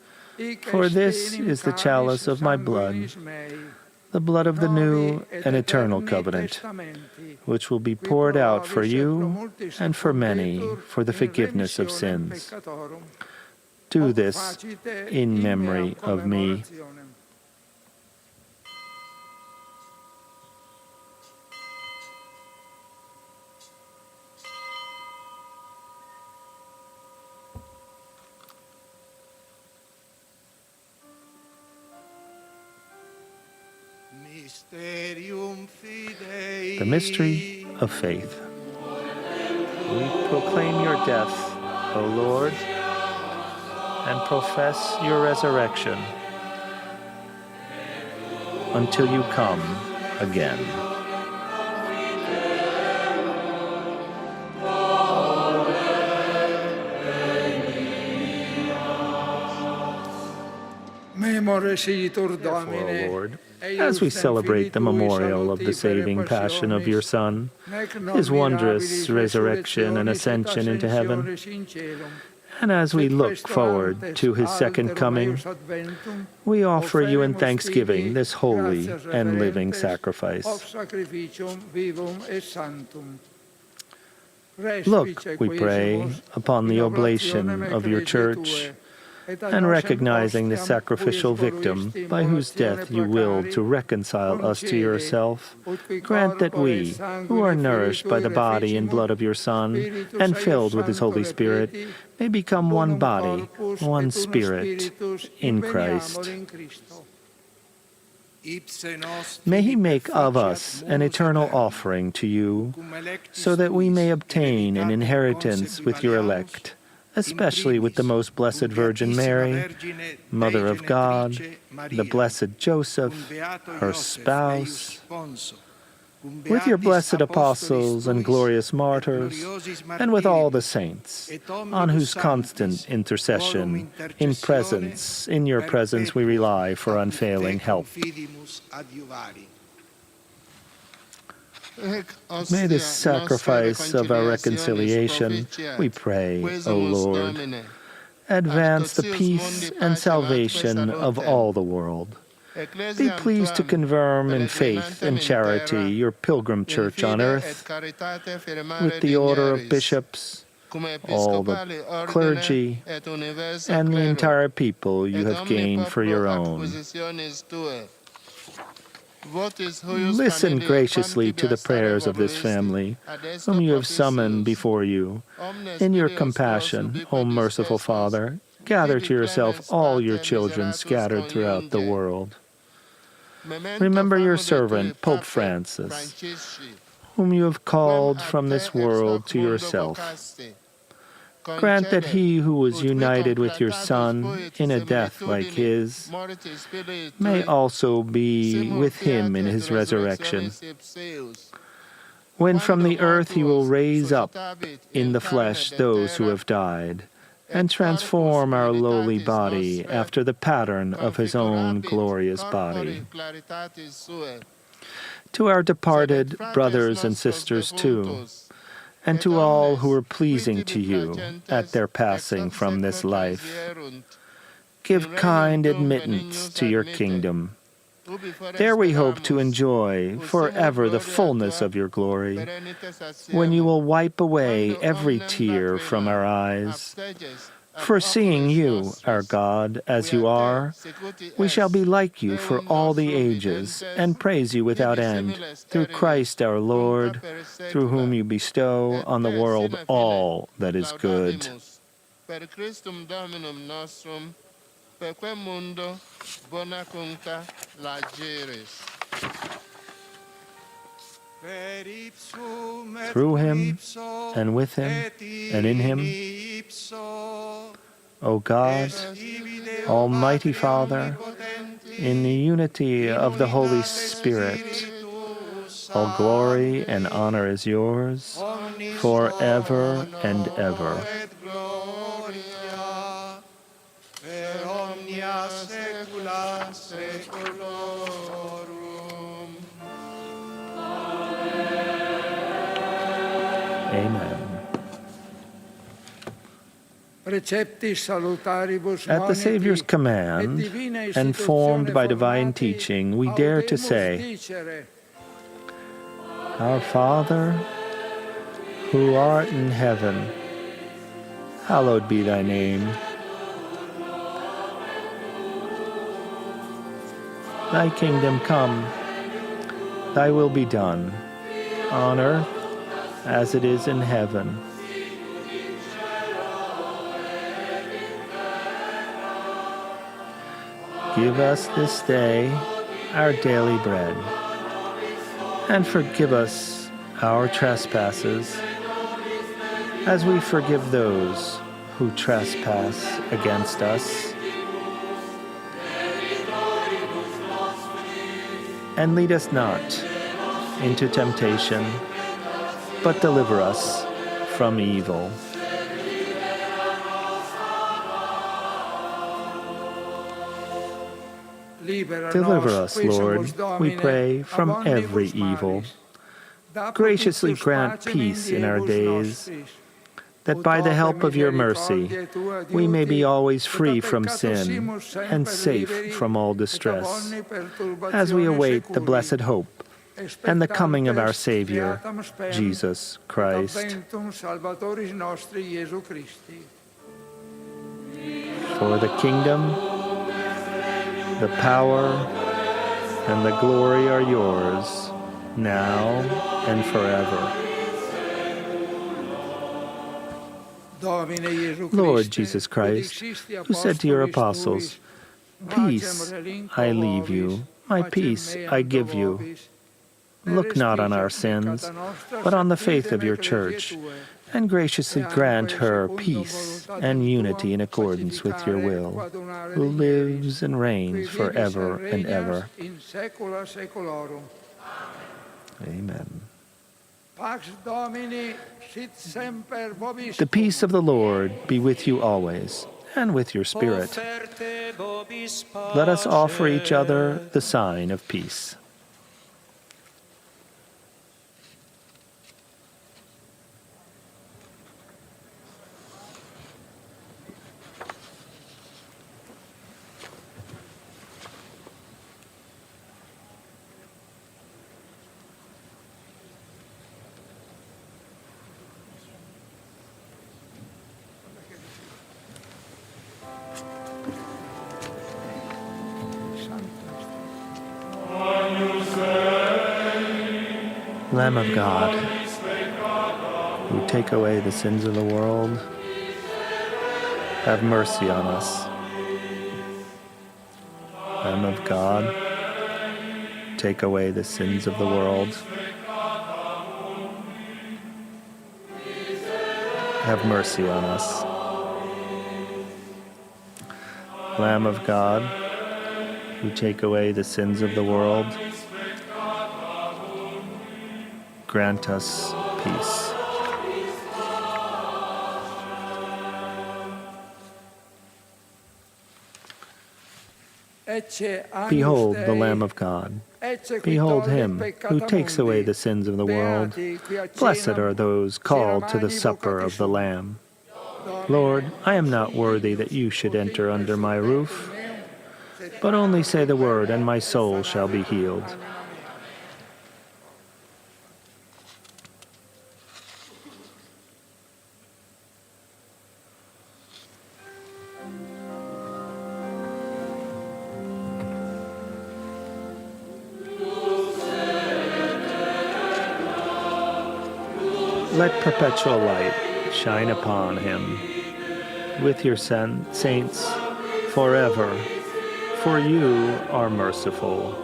for this is the chalice of my blood, the blood of the new and eternal covenant, which will be poured out for you and for many for the forgiveness of sins. Do this in memory of me. The mystery of faith. We proclaim your death, O Lord, and profess your resurrection until you come again. Therefore, O Lord, as we celebrate the memorial of the saving passion of your Son, his wondrous resurrection and ascension into heaven, and as we look forward to his second coming, we offer you in thanksgiving this holy and living sacrifice. Look, we pray, upon the oblation of your Church, and recognizing the sacrificial victim by whose death you willed to reconcile us to yourself, grant that we, who are nourished by the body and blood of your Son, and filled with his Holy Spirit, may become one body, one Spirit, in Christ. May he make of us an eternal offering to you, so that we may obtain an inheritance with your elect, especially with the most blessed Virgin Mary, Mother of God, the blessed Joseph, her spouse, with your blessed apostles and glorious martyrs, and with all the saints, on whose constant intercession, in your presence we rely for unfailing help. May this sacrifice of our reconciliation, we pray, O Lord, advance the peace and salvation of all the world. Be pleased to confirm in faith and charity your pilgrim church on earth, with the order of bishops, all the clergy, and the entire people you have gained for your own. Listen graciously to the prayers of this family, whom you have summoned before you. In your compassion, O merciful Father, gather to yourself all your children scattered throughout the world. Remember your servant, Pope Francis, whom you have called from this world to yourself. Grant that he who was united with your Son in a death like his may also be with him in his resurrection, when from the earth he will raise up in the flesh those who have died, and transform our lowly body after the pattern of his own glorious body. To our departed brothers and sisters too, and to all who are pleasing to you at their passing from this life, give kind admittance to your kingdom. There we hope to enjoy forever the fullness of your glory, when you will wipe away every tear from our eyes, For seeing you, our God, as you are, we shall be like you for all the ages, and praise you without end, through Christ our Lord, through whom you bestow on the world all that is good. Per Christum Dominum nostrum, perque mundo bona cuncta lageris. Through him, and with him, and in him, O God, Almighty Father, in the unity of the Holy Spirit, all glory and honor is yours, forever and ever. Amen. At the Savior's command, and formed by divine teaching, we dare to say, Our Father, who art in heaven, hallowed be thy name. Thy kingdom come, thy will be done, on earth as it is in heaven. Give us this day our daily bread, and forgive us our trespasses, as we forgive those who trespass against us. And lead us not into temptation, but deliver us from evil. Deliver us, Lord, we pray, from every evil. Graciously grant peace in our days, that by the help of your mercy we may be always free from sin and safe from all distress, as we await the blessed hope and the coming of our Savior, Jesus Christ. For the kingdom, the power, and the glory are yours, now and forever. Lord Jesus Christ, who said to your apostles, Peace I leave you, my peace I give you. Look not on our sins, but on the faith of your church, and graciously grant her peace and unity in accordance with your will, who lives and reigns forever and ever. Amen. The peace of the Lord be with you always, and with your spirit. Let us offer each other the sign of peace. Lamb of God, who take away the sins of the world, have mercy on us. Lamb of God, take away the sins of the world, have mercy on us. Lamb of God, who take away the sins of the world, grant us peace. Behold the Lamb of God. Behold him who takes away the sins of the world. Blessed are those called to the supper of the Lamb. Lord, I am not worthy that you should enter under my roof, but only say the word, and my soul shall be healed. Let perpetual light shine upon him with your saints forever, for you are merciful.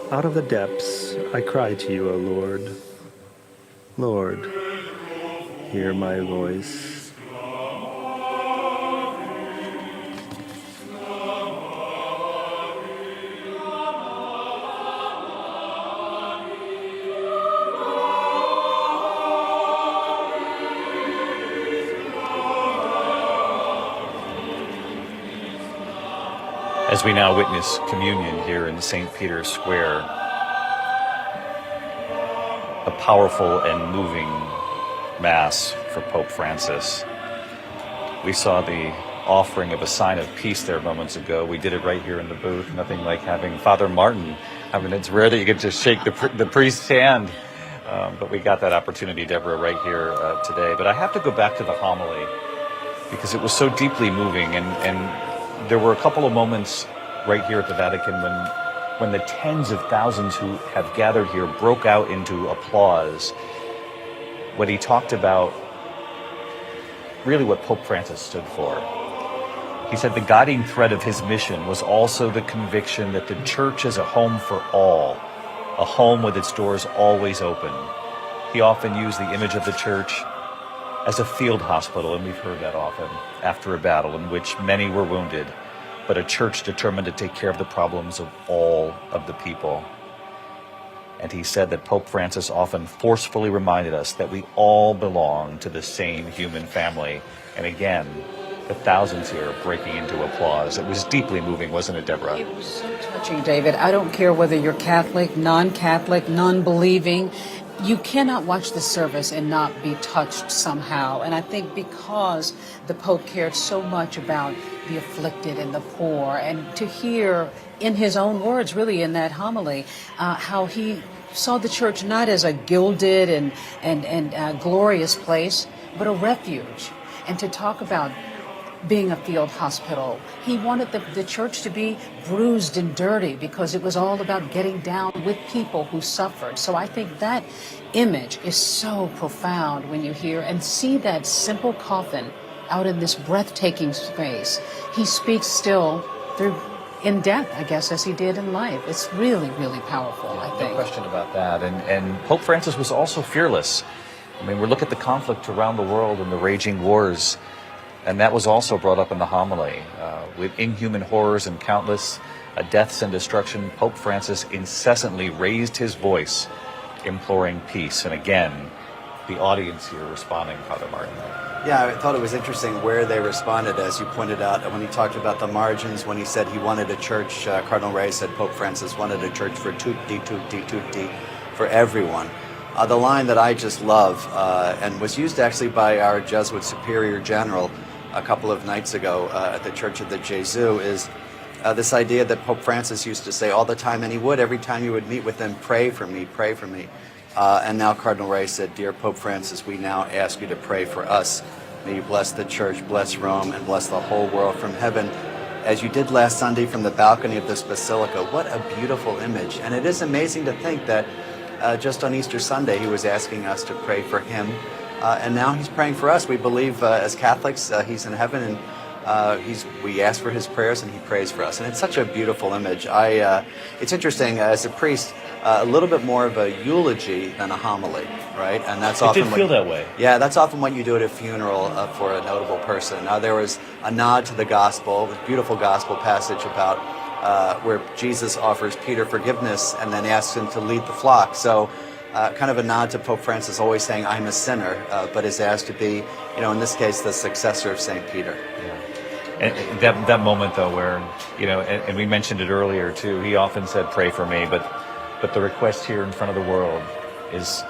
Out of the depths I cry to you, O Lord. Lord, hear my voice. As we now witness communion here in St. Peter's Square, a powerful and moving Mass for Pope Francis. We saw the offering of a sign of peace there moments ago. We did it right here in the booth. Nothing like having Father Martin. I mean, it's rare that you get to shake the priest's hand, but we got that opportunity, Deborah, right here today. But I have to go back to the homily because it was so deeply moving, and there were a couple of moments right here at the Vatican when the tens of thousands who have gathered here broke out into applause when he talked about really what Pope Francis stood for. He said the guiding thread of his mission was also the conviction that the church is a home for all, a home with its doors always open. He often used the image of the church as a field hospital, and we've heard that often, after a battle in which many were wounded, but a church determined to take care of the problems of all of the people. And he said that Pope Francis often forcefully reminded us that we all belong to the same human family. And again, the thousands here breaking into applause. It was deeply moving, wasn't it, Deborah? It was so touching, David. I don't care whether you're Catholic, non-Catholic, non-believing. You cannot watch the service and not be touched somehow. And I think because the Pope cared so much about the afflicted and the poor, and to hear in his own words, really in that homily, how he saw the church not as a gilded and glorious place, but a refuge. And to talk about being a field hospital, he wanted the church to be bruised and dirty because it was all about getting down with people who suffered. So I think that image is so profound when you hear and see that simple coffin out in this breathtaking space. He speaks still through in death, I guess, as he did in life. It's really, really powerful, I think. No question about that. And Pope Francis was also fearless. I mean, we look at the conflict around the world and the raging wars, and that was also brought up in the homily. With inhuman horrors and countless deaths and destruction, Pope Francis incessantly raised his voice, imploring peace. And again, the audience here responding, Father Martin. Yeah, I thought it was interesting where they responded, as you pointed out, when he talked about the margins, when he said he wanted a church, Cardinal Ray said Pope Francis wanted a church for tutti, tutti, tutti, for everyone. The line that I just love, and was used actually by our Jesuit Superior General a couple of nights ago at the Church of the Jesu, is this idea that Pope Francis used to say all the time, and he would every time you would meet with him, pray for me, pray for me. And now Cardinal Ray said, dear Pope Francis, we now ask you to pray for us. May you bless the church, bless Rome, and bless the whole world from heaven, as you did last Sunday from the balcony of this basilica. What a beautiful image. And it is amazing to think that just on Easter Sunday, he was asking us to pray for him. And now he's praying for us. We believe as Catholics, he's in heaven, and we ask for his prayers, and he prays for us. And it's such a beautiful image. It's interesting, as a priest, a little bit more of a eulogy than a homily, right? And that's often it did feel that way. Yeah, that's often what you do at a funeral for a notable person. Now, there was a nod to the gospel, a beautiful gospel passage about where Jesus offers Peter forgiveness and then asks him to lead the flock. So kind of a nod to Pope Francis, always saying, I'm a sinner, but is asked to be, in this case, the successor of St. Peter. Yeah. And that moment, though, where, and we mentioned it earlier, too, he often said, pray for me, but the request here in front of the world is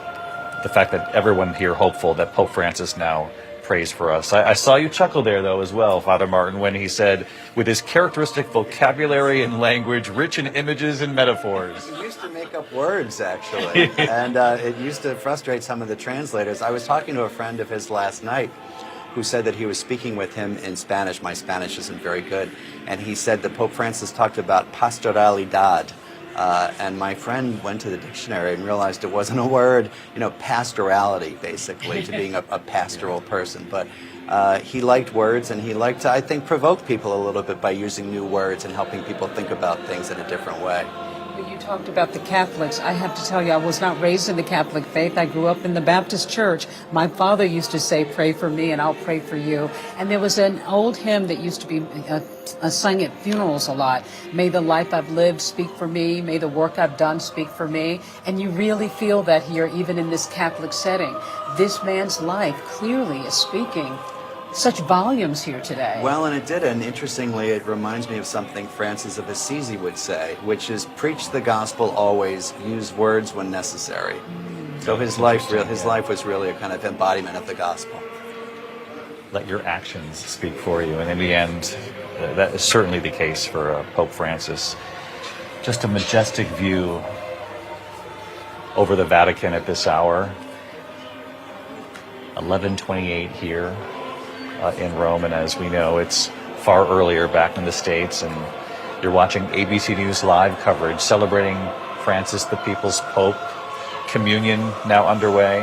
the fact that everyone here hopeful that Pope Francis now prays for us. I saw you chuckle there, though, as well, Father Martin, when he said, with his characteristic vocabulary and language, rich in images and metaphors. He used to make up words, actually, and it used to frustrate some of the translators. I was talking to a friend of his last night who said that he was speaking with him in Spanish. My Spanish isn't very good. And he said that Pope Francis talked about pastoralidad. And my friend went to the dictionary and realized it wasn't a word, pastorality, basically, to being a pastoral person. But he liked words, and he liked to, I think, provoke people a little bit by using new words and helping people think about things in a different way. You talked about the Catholics. I have to tell you, I was not raised in the Catholic faith. I grew up in the Baptist church. My father used to say, pray for me and I'll pray for you. And there was an old hymn that used to be sung at funerals a lot. May the life I've lived speak for me. May the work I've done speak for me. And you really feel that here, even in this Catholic setting. This man's life clearly is speaking such volumes here today. Well, and it did, and interestingly, it reminds me of something Francis of Assisi would say, which is preach the gospel always, use words when necessary. So his life was really a kind of embodiment of the gospel. Let your actions speak for you, and in the end, that is certainly the case for Pope Francis. Just a majestic view over the Vatican at this hour. 11:28 here. In Rome, and as we know, it's far earlier back in the States, and you're watching ABC News Live coverage celebrating Francis, the People's Pope. Communion now underway.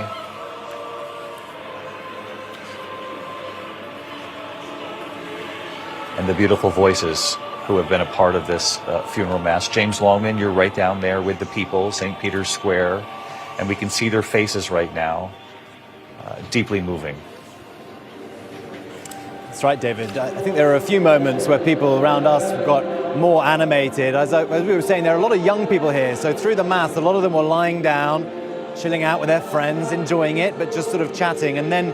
And the beautiful voices who have been a part of this funeral mass. James Longman, you're right down there with the people, St. Peter's Square, and we can see their faces right now. Deeply moving. That's right, David. I think there are a few moments where people around us got more animated. As we were saying, there are a lot of young people here. So through the Mass, a lot of them were lying down, chilling out with their friends, enjoying it, but just sort of chatting. And then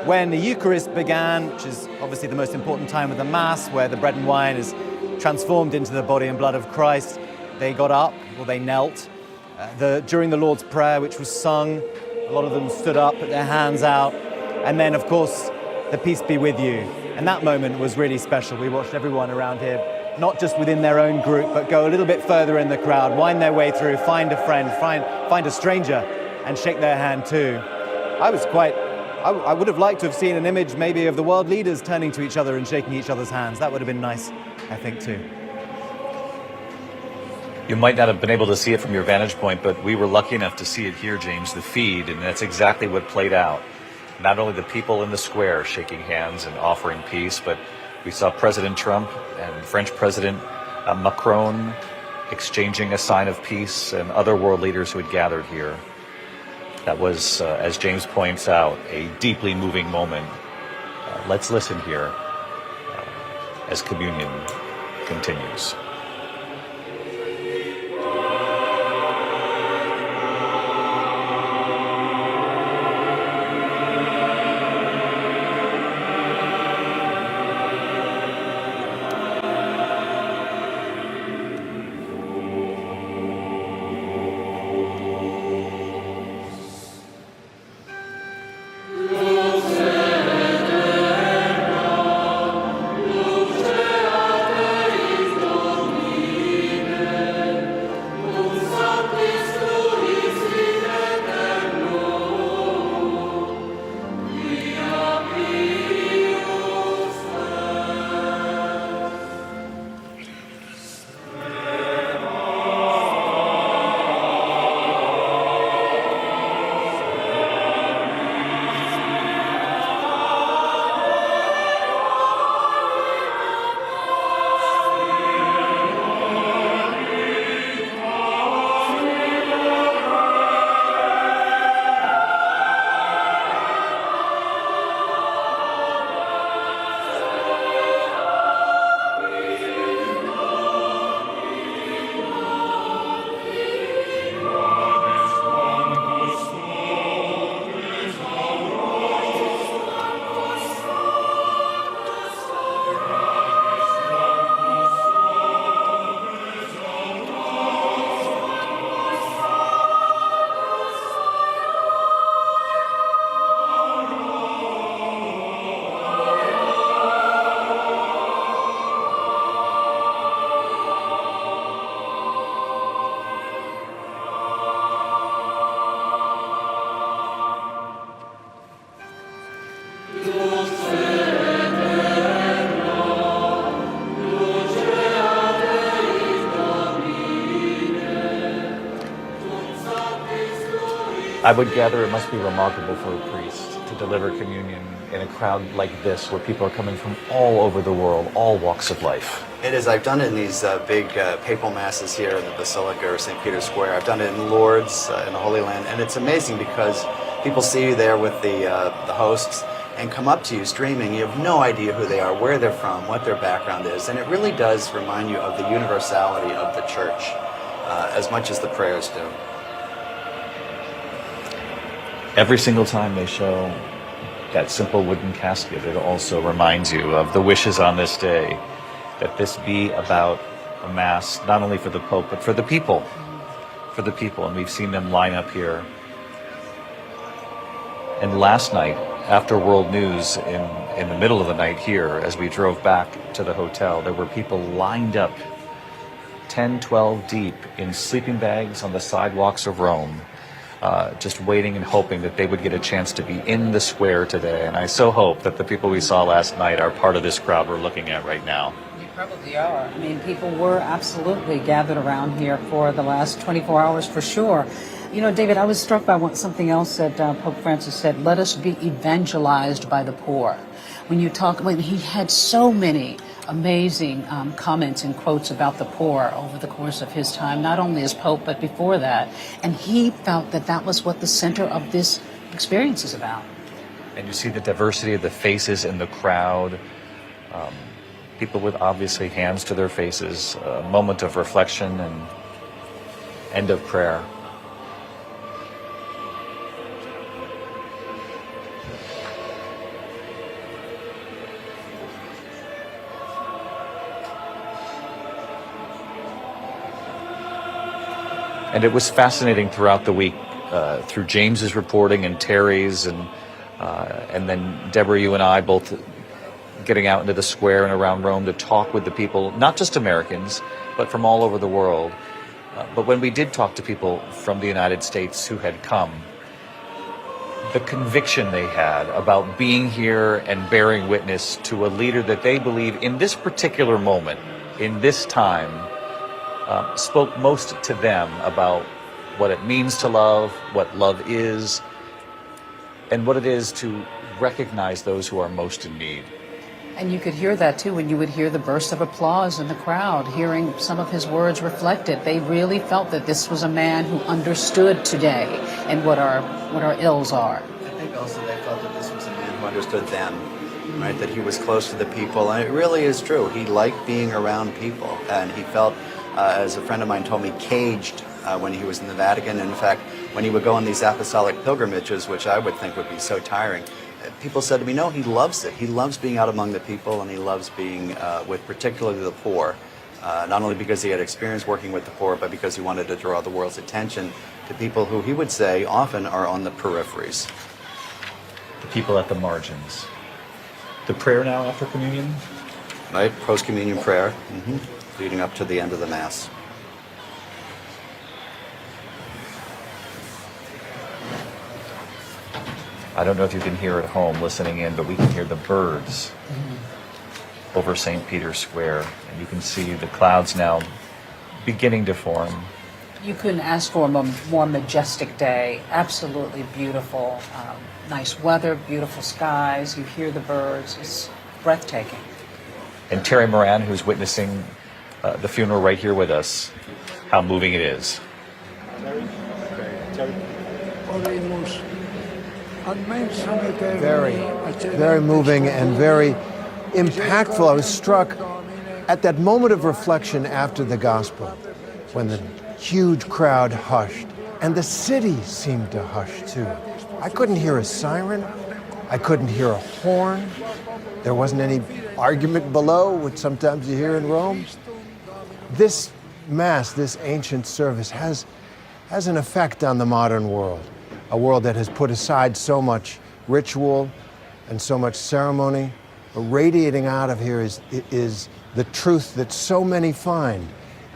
when the Eucharist began, which is obviously the most important time of the Mass, where the bread and wine is transformed into the body and blood of Christ, they got up, or they knelt. During the Lord's Prayer, which was sung, a lot of them stood up, put their hands out. And then, of course, the peace be with you. And that moment was really special. We watched everyone around here, not just within their own group, but go a little bit further in the crowd, wind their way through, find a friend, find a stranger, and shake their hand too. I would have liked to have seen an image maybe of the world leaders turning to each other and shaking each other's hands. That would have been nice, I think, too. You might not have been able to see it from your vantage point, but we were lucky enough to see it here, James, the feed, and that's exactly what played out. Not only the people in the square shaking hands and offering peace, but we saw President Trump and French President Macron exchanging a sign of peace, and other world leaders who had gathered here. That was, as James points out, a deeply moving moment. Let's listen here as communion continues. I would gather it must be remarkable for a priest to deliver communion in a crowd like this, where people are coming from all over the world, all walks of life. It is. I've done it in these big papal masses here in the Basilica or St. Peter's Square. I've done it in Lourdes, in the Holy Land, and it's amazing because people see you there with the hosts and come up to you streaming. You have no idea who they are, where they're from, what their background is, and it really does remind you of the universality of the church as much as the prayers do. Every single time they show that simple wooden casket, it also reminds you of the wishes on this day, that this be about a mass not only for the Pope, but for the people. For the people. And we've seen them line up here. And last night, after World News, in the middle of the night here, as we drove back to the hotel, there were people lined up 10, 12 deep in sleeping bags on the sidewalks of Rome, just waiting and hoping that they would get a chance to be in the square today. And I so hope that the people we saw last night are part of this crowd we're looking at right now. You probably are. I mean, people were absolutely gathered around here for the last 24 hours for sure. You know, David, I was struck by something else that Pope Francis said: let us be evangelized by the poor. When he had so many amazing comments and quotes about the poor over the course of his time, not only as Pope, but before that. And he felt that that was what the center of this experience is about. And you see the diversity of the faces in the crowd. People with obviously hands to their faces, a moment of reflection and end of prayer. And it was fascinating throughout the week, through James's reporting and Terry's, and then Deborah, you and I both getting out into the square and around Rome to talk with the people, not just Americans, but from all over the world. But when we did talk to people from the United States who had come, the conviction they had about being here and bearing witness to a leader that they believe in this particular moment, in this time, spoke most to them about what it means to love, what love is, and what it is to recognize those who are most in need. And you could hear that too when you would hear the burst of applause in the crowd, hearing some of his words reflected. They really felt that this was a man who understood today and what our ills are. I think also they felt that this was a man who understood them, right? That he was close to the people, and it really is true. He liked being around people, and he felt, as a friend of mine told me, caged when he was in the Vatican. And in fact, when he would go on these apostolic pilgrimages, which I would think would be so tiring, people said to me, no, he loves it. He loves being out among the people, and he loves being with particularly the poor, not only because he had experience working with the poor, but because he wanted to draw the world's attention to people who he would say often are on the peripheries. The people at the margins. The prayer now after communion? Right, post-communion prayer, leading up to the end of the Mass. I don't know if you can hear at home listening in, but we can hear the birds over St. Peter's Square. And you can see the clouds now beginning to form. You couldn't ask for a more majestic day. Absolutely beautiful. Nice weather, beautiful skies. You hear the birds. It's breathtaking. And Terry Moran, who's witnessing the funeral right here with us, how moving it is. Very, very moving and very impactful. I was struck at that moment of reflection after the gospel, when the huge crowd hushed, and the city seemed to hush too. I couldn't hear a siren. I couldn't hear a horn. There wasn't any argument below, which sometimes you hear in Rome. This Mass, this ancient service, has an effect on the modern world. A world that has put aside so much ritual and so much ceremony. Radiating out of here is the truth that so many find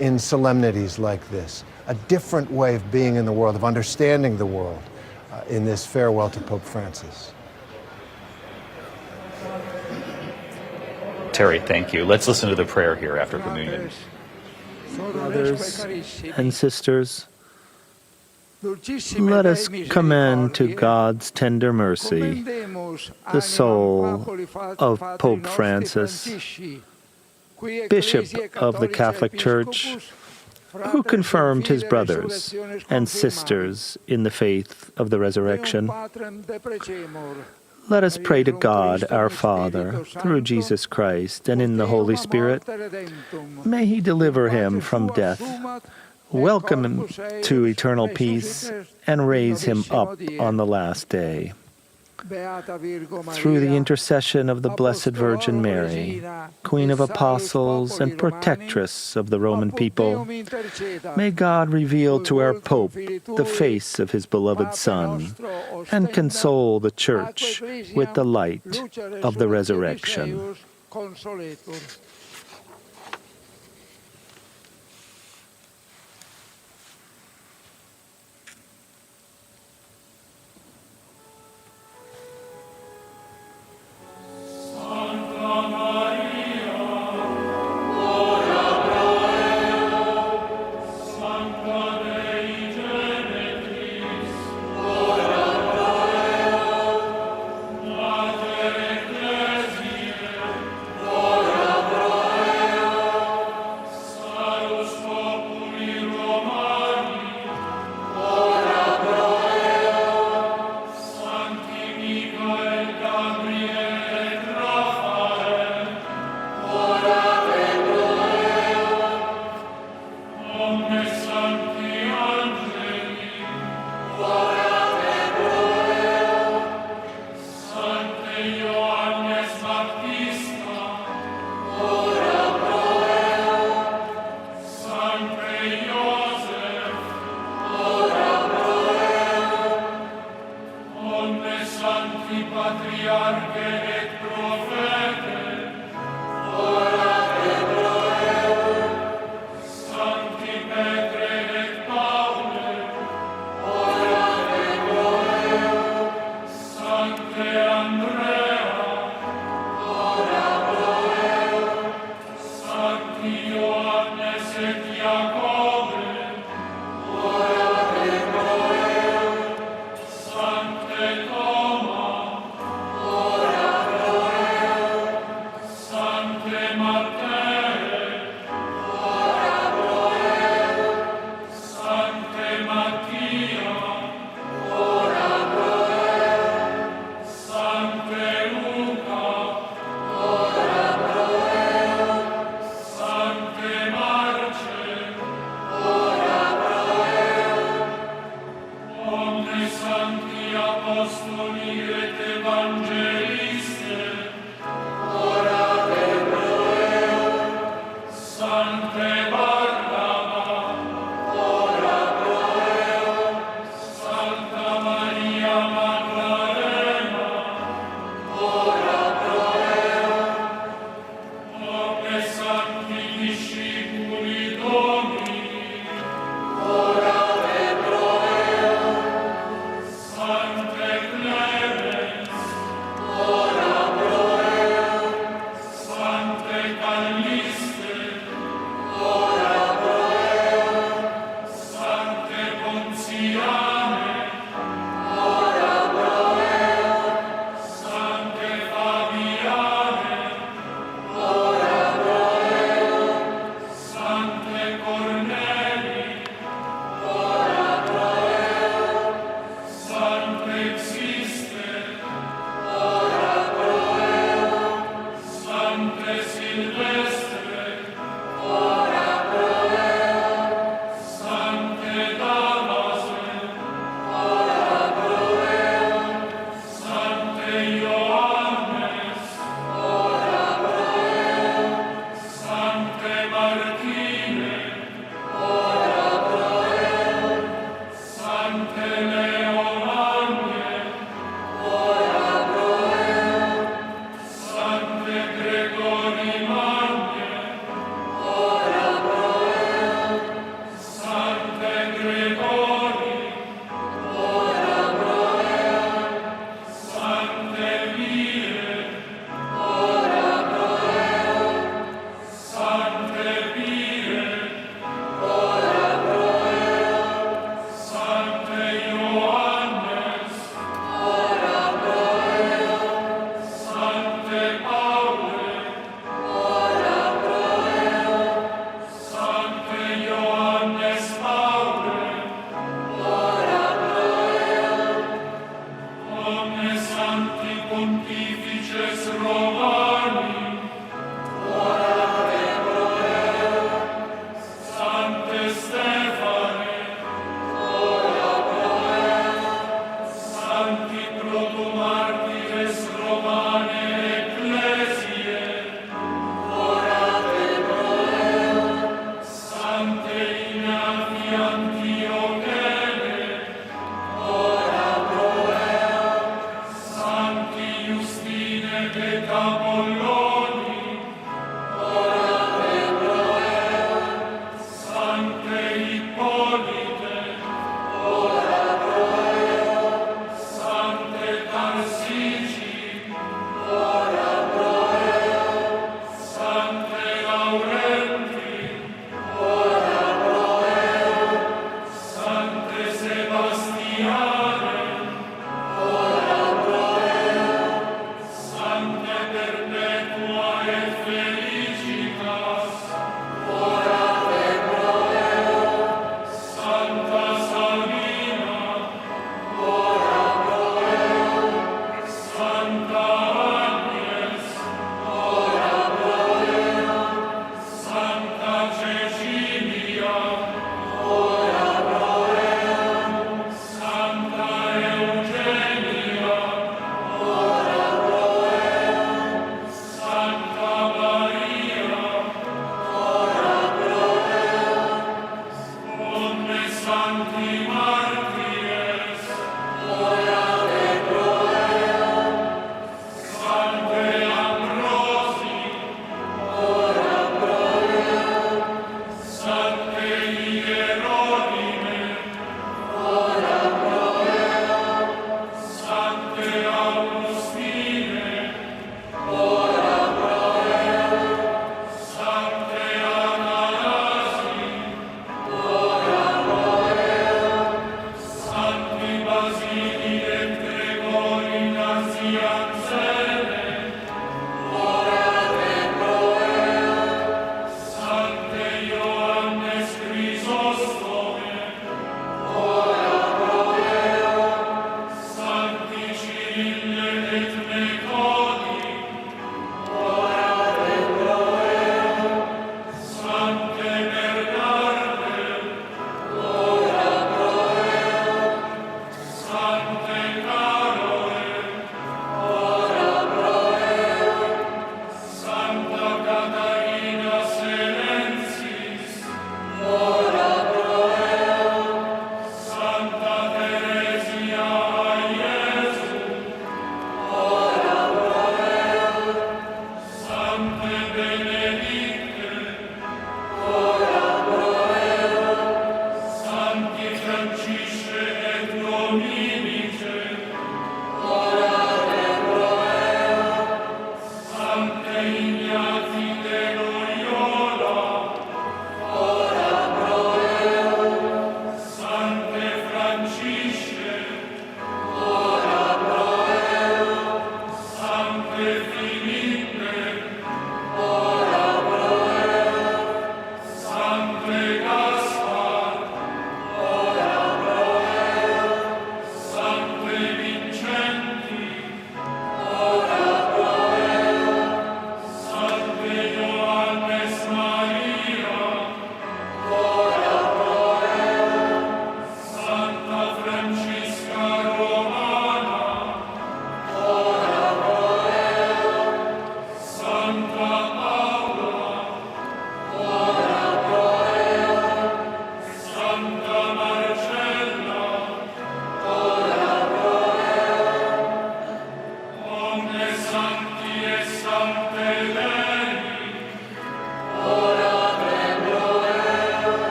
in solemnities like this. A different way of being in the world, of understanding the world in this farewell to Pope Francis. Terry, thank you. Let's listen to the prayer here after communion. Brothers and sisters, Let us commend to God's tender mercy the soul of Pope Francis, Bishop of the Catholic Church, who confirmed his brothers and sisters in the faith of the resurrection. Let us pray to God, our Father, through Jesus Christ and in the Holy Spirit. May he deliver him from death, welcome him to eternal peace, and raise him up on the last day. Through the intercession of the Blessed Virgin Mary, Queen of Apostles and Protectress of the Roman people, may God reveal to our Pope the face of his beloved Son and console the Church with the light of the resurrection.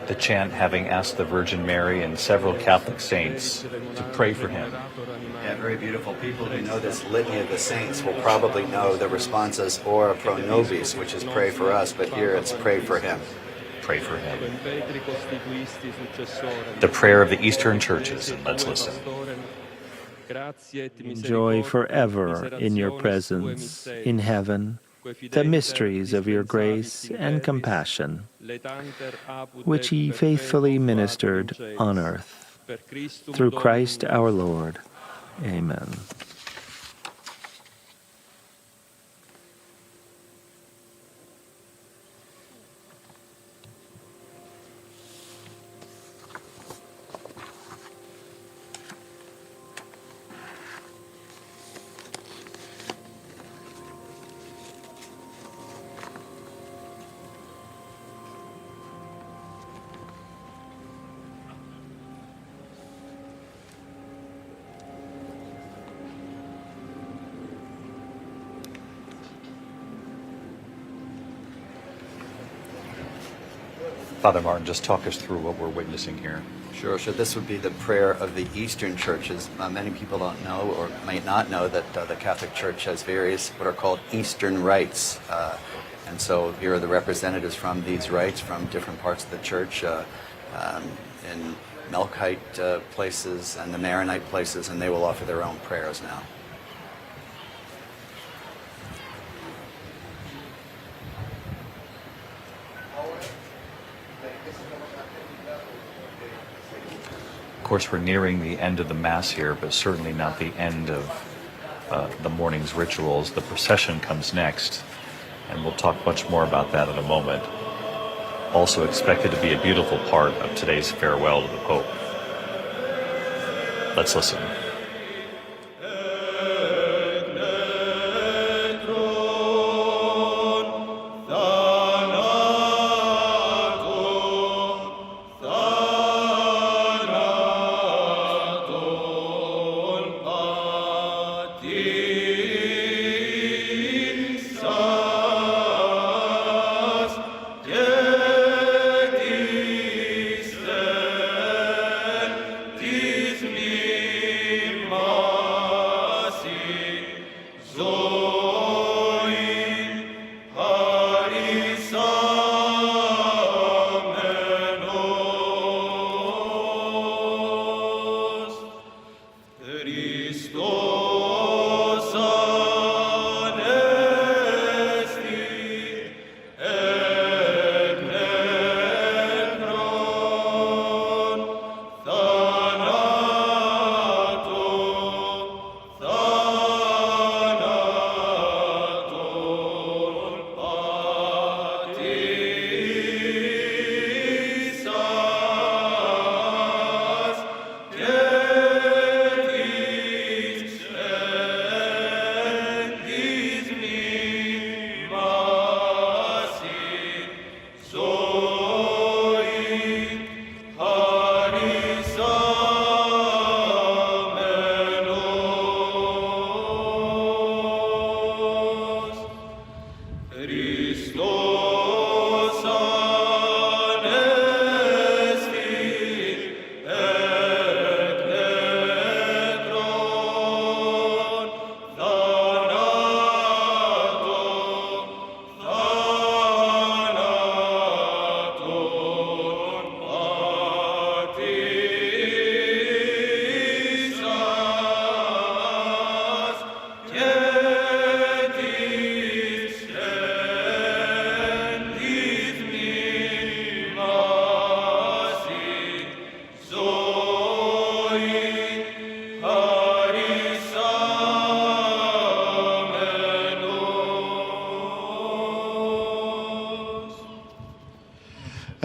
The chant having asked the Virgin Mary and several Catholic saints to pray for him. Yeah, very beautiful. People who know this litany of the saints will probably know the responses Ora pro nobis, which is pray for us, but here it's pray for him. Pray for him. The prayer of the Eastern churches, and let's listen. Enjoy forever in your presence in heaven the mysteries of your grace and compassion, which he faithfully ministered on earth. Through Christ our Lord. Amen. Father Martin, just talk us through what we're witnessing here. Sure. So this would be the prayer of the Eastern churches. Many people don't know or might not know that the Catholic Church has various what are called Eastern rites. And so here are the representatives from these rites from different parts of the church in Melkite places and the Maronite places, and they will offer their own prayers now. Of course, we're nearing the end of the Mass here, but certainly not the end of the morning's rituals. The procession comes next, and we'll talk much more about that in a moment. Also expected to be a beautiful part of today's farewell to the Pope. Let's listen.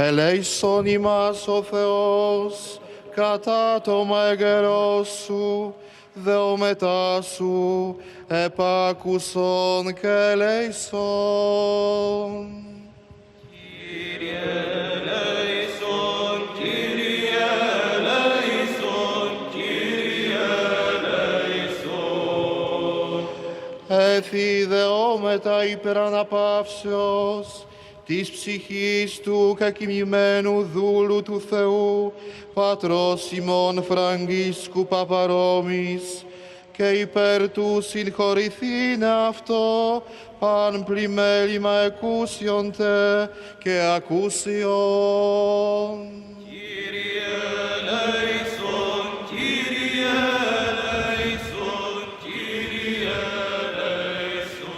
Ελέησον ημάς ο Θεός, κατά το μέγερός σου, δεόμετά σου, επάκουσον και ελέησον. Κύριε ελέησον, Κύριε ελέησον, Κύριε ελέησον. Εφη δεόμετα υπερ αναπαύσεως, της ψυχής του κακοιμημένου δούλου του Θεού, Πατρός ημών Φραγκίσκου Παπαρόμης, και υπέρ του συγχωρηθήνε αυτό, παν πλημέλημα εκούσιον τε και ακούσιον. Κύριε ελέησον, Κύριε ελέησον, Κύριε ελέησον.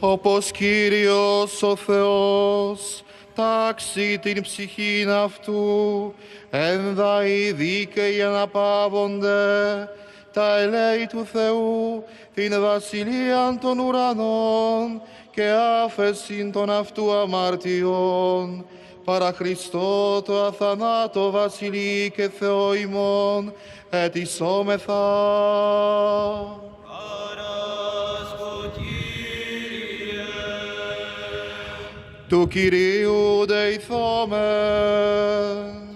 Όπως Κύριος ο Θεός τάξει την ψυχήν αυτού, ένδα οι δίκαιοι αναπαύονται, τα ελέη του Θεού, την βασιλείαν των ουρανών και άφεσιν των αυτού αμαρτιών, παρά Χριστό το αθανάτο βασιλεί και Θεό ημών, ετισόμεθα. Του Κυρίου δεηθόμεν.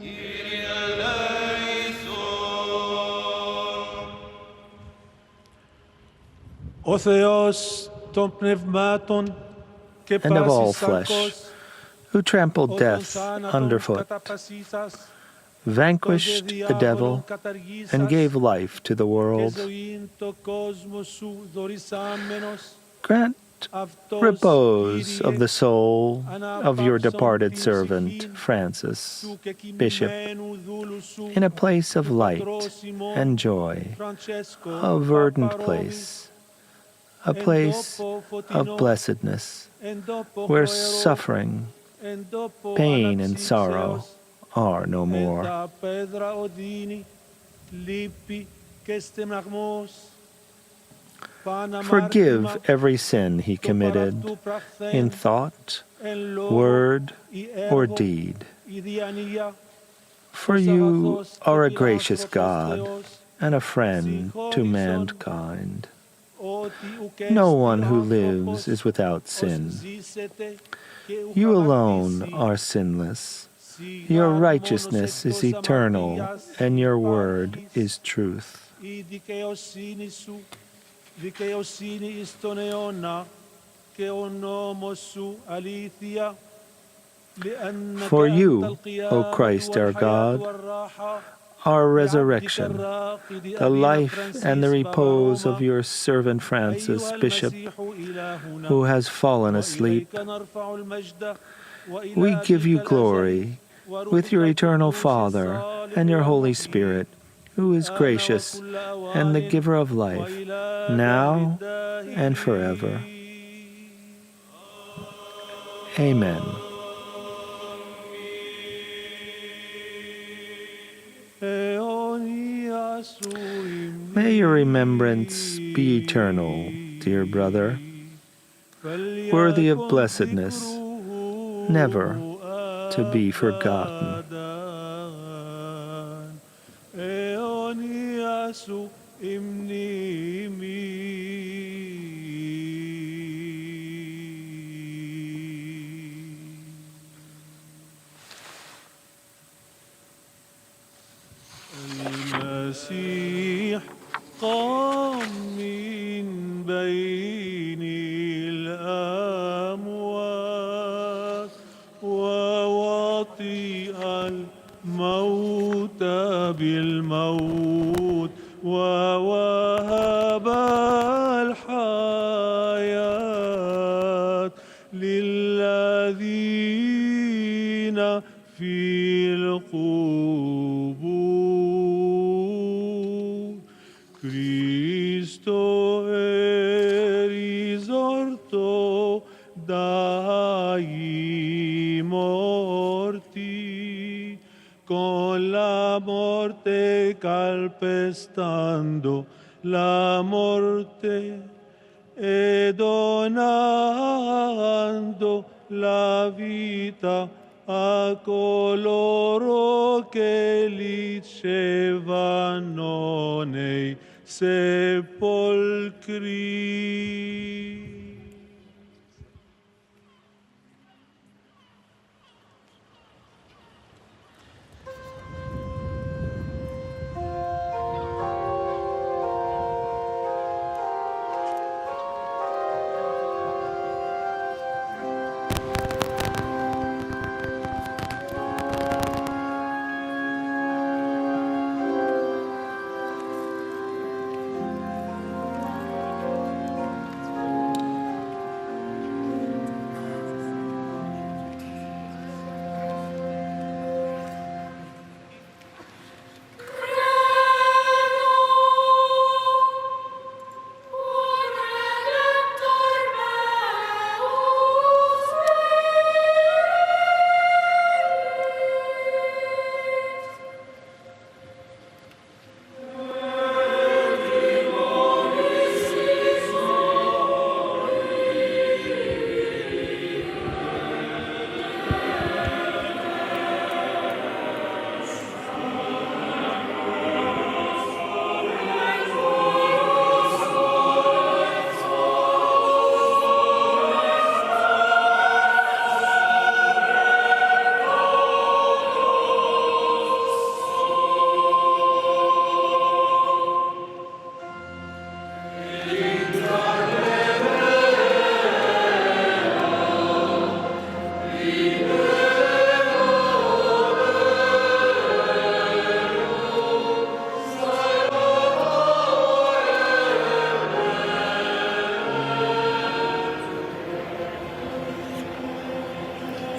Κύριε ελέησον. Ο Θεός των πνευμάτων και and of all πάσης flesh, σαρκός, who trampled death underfoot, vanquished the devil, and gave life to the world, grant repose of the soul of your departed servant, Francis, Bishop, in a place of light and joy, a verdant place, a place of blessedness, where suffering, pain, and sorrow are no more. Forgive every sin he committed in thought, word, or deed. For you are a gracious God and a friend to mankind. No one who lives is without sin. You alone are sinless. Your righteousness is eternal, and your word is truth. For you, O Christ our God, our resurrection, the life and the repose of your servant Francis, Bishop, who has fallen asleep, we give you glory with your eternal Father and your Holy Spirit, who is gracious and the giver of life, now and forever. Amen. May your remembrance be eternal, dear brother, worthy of blessedness, never to be forgotten. المسيح قام من بين الأموات ووطئ الموت بالموت ووهب الحياة للذين في القبور. Cristo è risorto dai morti, con la morte calpestando la morte e donando la vita a coloro che licevano nei sepolcri.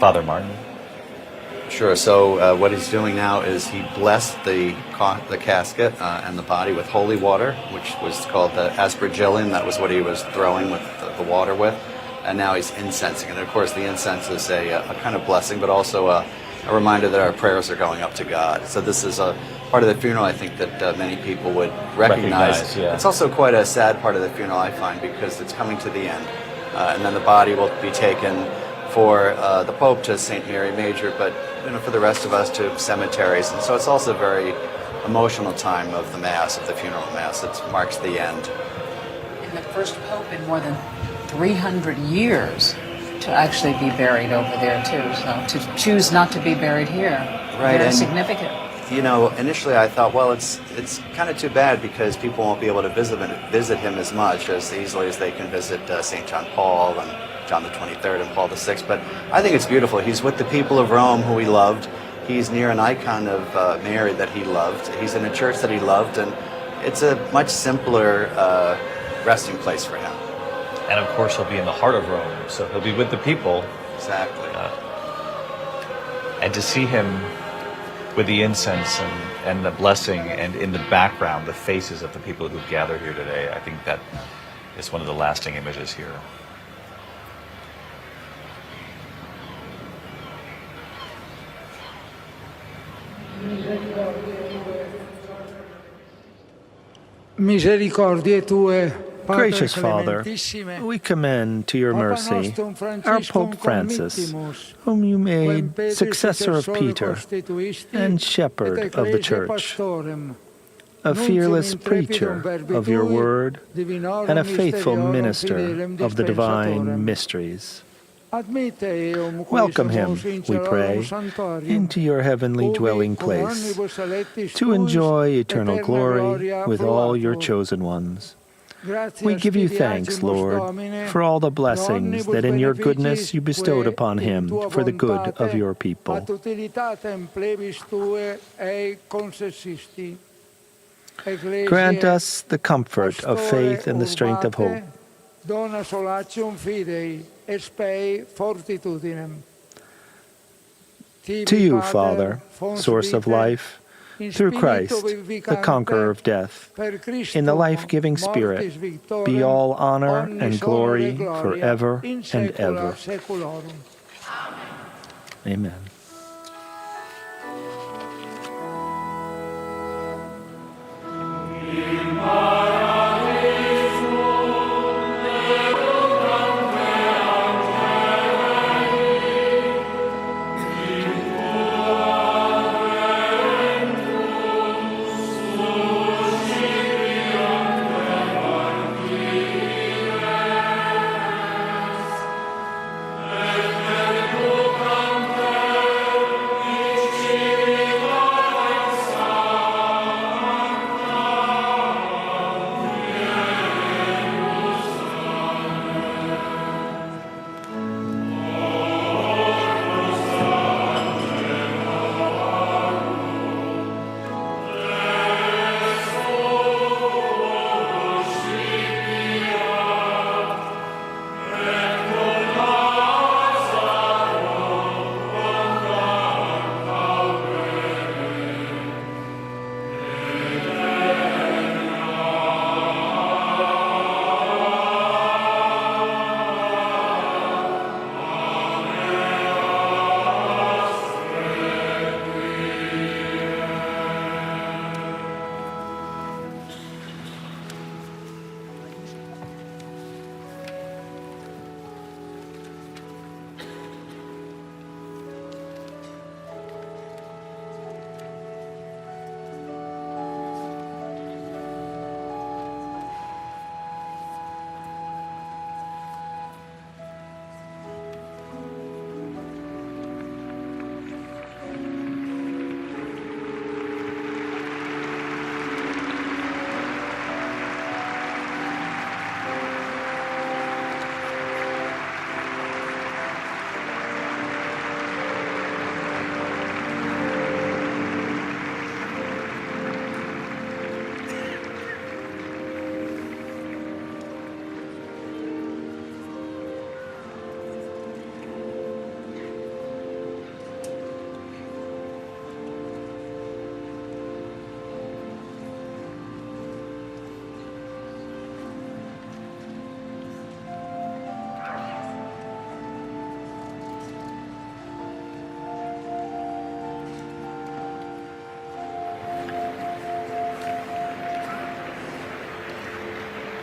Father Martin. Sure. So what he's doing now is he blessed the casket and the body with holy water, which was called the aspergillium. That was what he was throwing with the water with. And now he's incensing. And of course, the incense is a kind of blessing, but also a reminder that our prayers are going up to God. So this is a part of the funeral, I think, that many people would recognize. Yeah. It's also quite a sad part of the funeral, I find, because it's coming to the end. And then the body will be taken for the Pope to St. Mary Major, but for the rest of us to cemeteries. And so it's also a very emotional time of the Mass, of the funeral Mass. It marks the end. And the first Pope in more than 300 years to actually be buried over there, too. So to choose not to be buried here, right, very and significant. Initially I thought, well, it's kind of too bad because people won't be able to visit him as much as easily as they can visit St. John Paul and John the 23rd and Paul the 6th. But I think it's beautiful. He's with the people of Rome who he loved. He's near an icon of Mary that he loved. He's in a church that he loved, and it's a much simpler resting place for him. And of course, he'll be in the heart of Rome, so he'll be with the people. Exactly. And to see him with the incense and the blessing, and in the background, the faces of the people who gather here today, I think that is one of the lasting images here. Misericordiae tue, Gracious Father, we commend to your mercy our Pope Francis, whom you made successor of Peter and shepherd of the Church, a fearless preacher of your word, and a faithful minister of the divine mysteries. Welcome him, we pray, into your heavenly dwelling place, to enjoy eternal glory with all your chosen ones. We give you thanks, Lord, for all the blessings that in your goodness you bestowed upon him for the good of your people. Grant us the comfort of faith and the strength of hope. To you, Father, source of life, through Christ, the conqueror of death, in the life-giving Spirit, be all honor and glory forever and ever. Amen.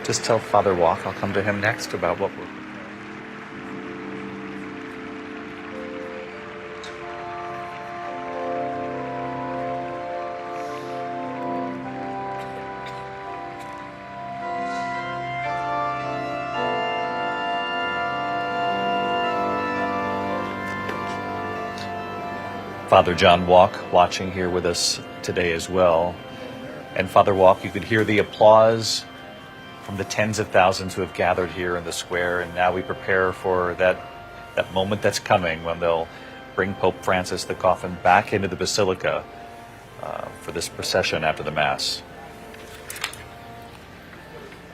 just tell Father Walk, I'll come to him next, about what we're... Father John Walk watching here with us today as well. And Father Walk, you could hear the applause from the tens of thousands who have gathered here in the square, and now we prepare for that moment that's coming when they'll bring Pope Francis the coffin back into the Basilica for this procession after the Mass.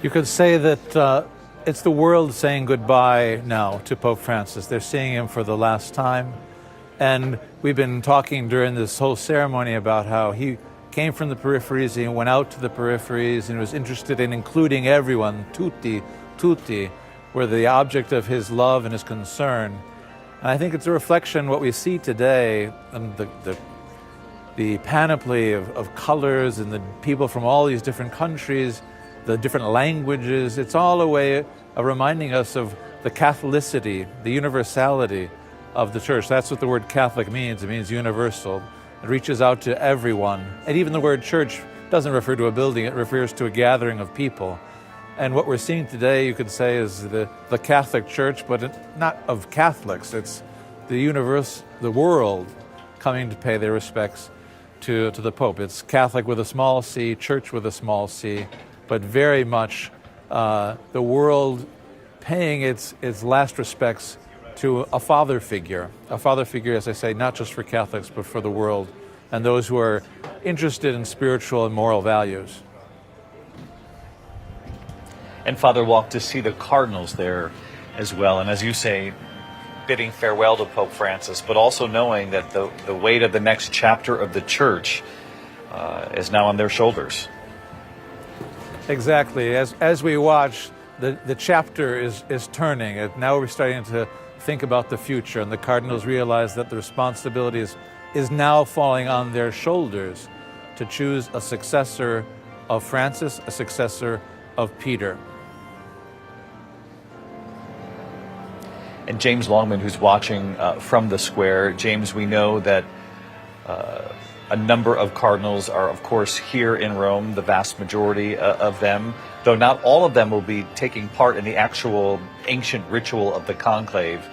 You could say that it's the world saying goodbye now to Pope Francis. They're seeing him for the last time. And we've been talking during this whole ceremony about how he came from the peripheries, he went out to the peripheries, and was interested in including everyone, tutti, were the object of his love and his concern. And I think it's a reflection what we see today, and the panoply of colors and the people from all these different countries, the different languages. It's all a way of reminding us of the Catholicity, the universality of the Church. That's what the word Catholic means. It means universal. It reaches out to everyone. And even the word church doesn't refer to a building, it refers to a gathering of people. And what we're seeing today, you could say, is the Catholic Church, but not of Catholics. It's the universe, the world, coming to pay their respects to the Pope. It's Catholic with a small c, Church with a small c, but very much the world paying its last respects to a father figure, as I say, not just for Catholics, but for the world, and those who are interested in spiritual and moral values. And Father Walk, to see the cardinals there as well, and as you say, bidding farewell to Pope Francis, but also knowing that the weight of the next chapter of the Church is now on their shoulders. Exactly. As we watch, the chapter is turning. Now we're starting to think about the future, and the cardinals realize that the responsibility is now falling on their shoulders to choose a successor of Francis, a successor of Peter. And James Longman, who's watching from the square. James, we know that a number of cardinals are, of course, here in Rome, the vast majority of them, though not all of them will be taking part in the actual ancient ritual of the conclave,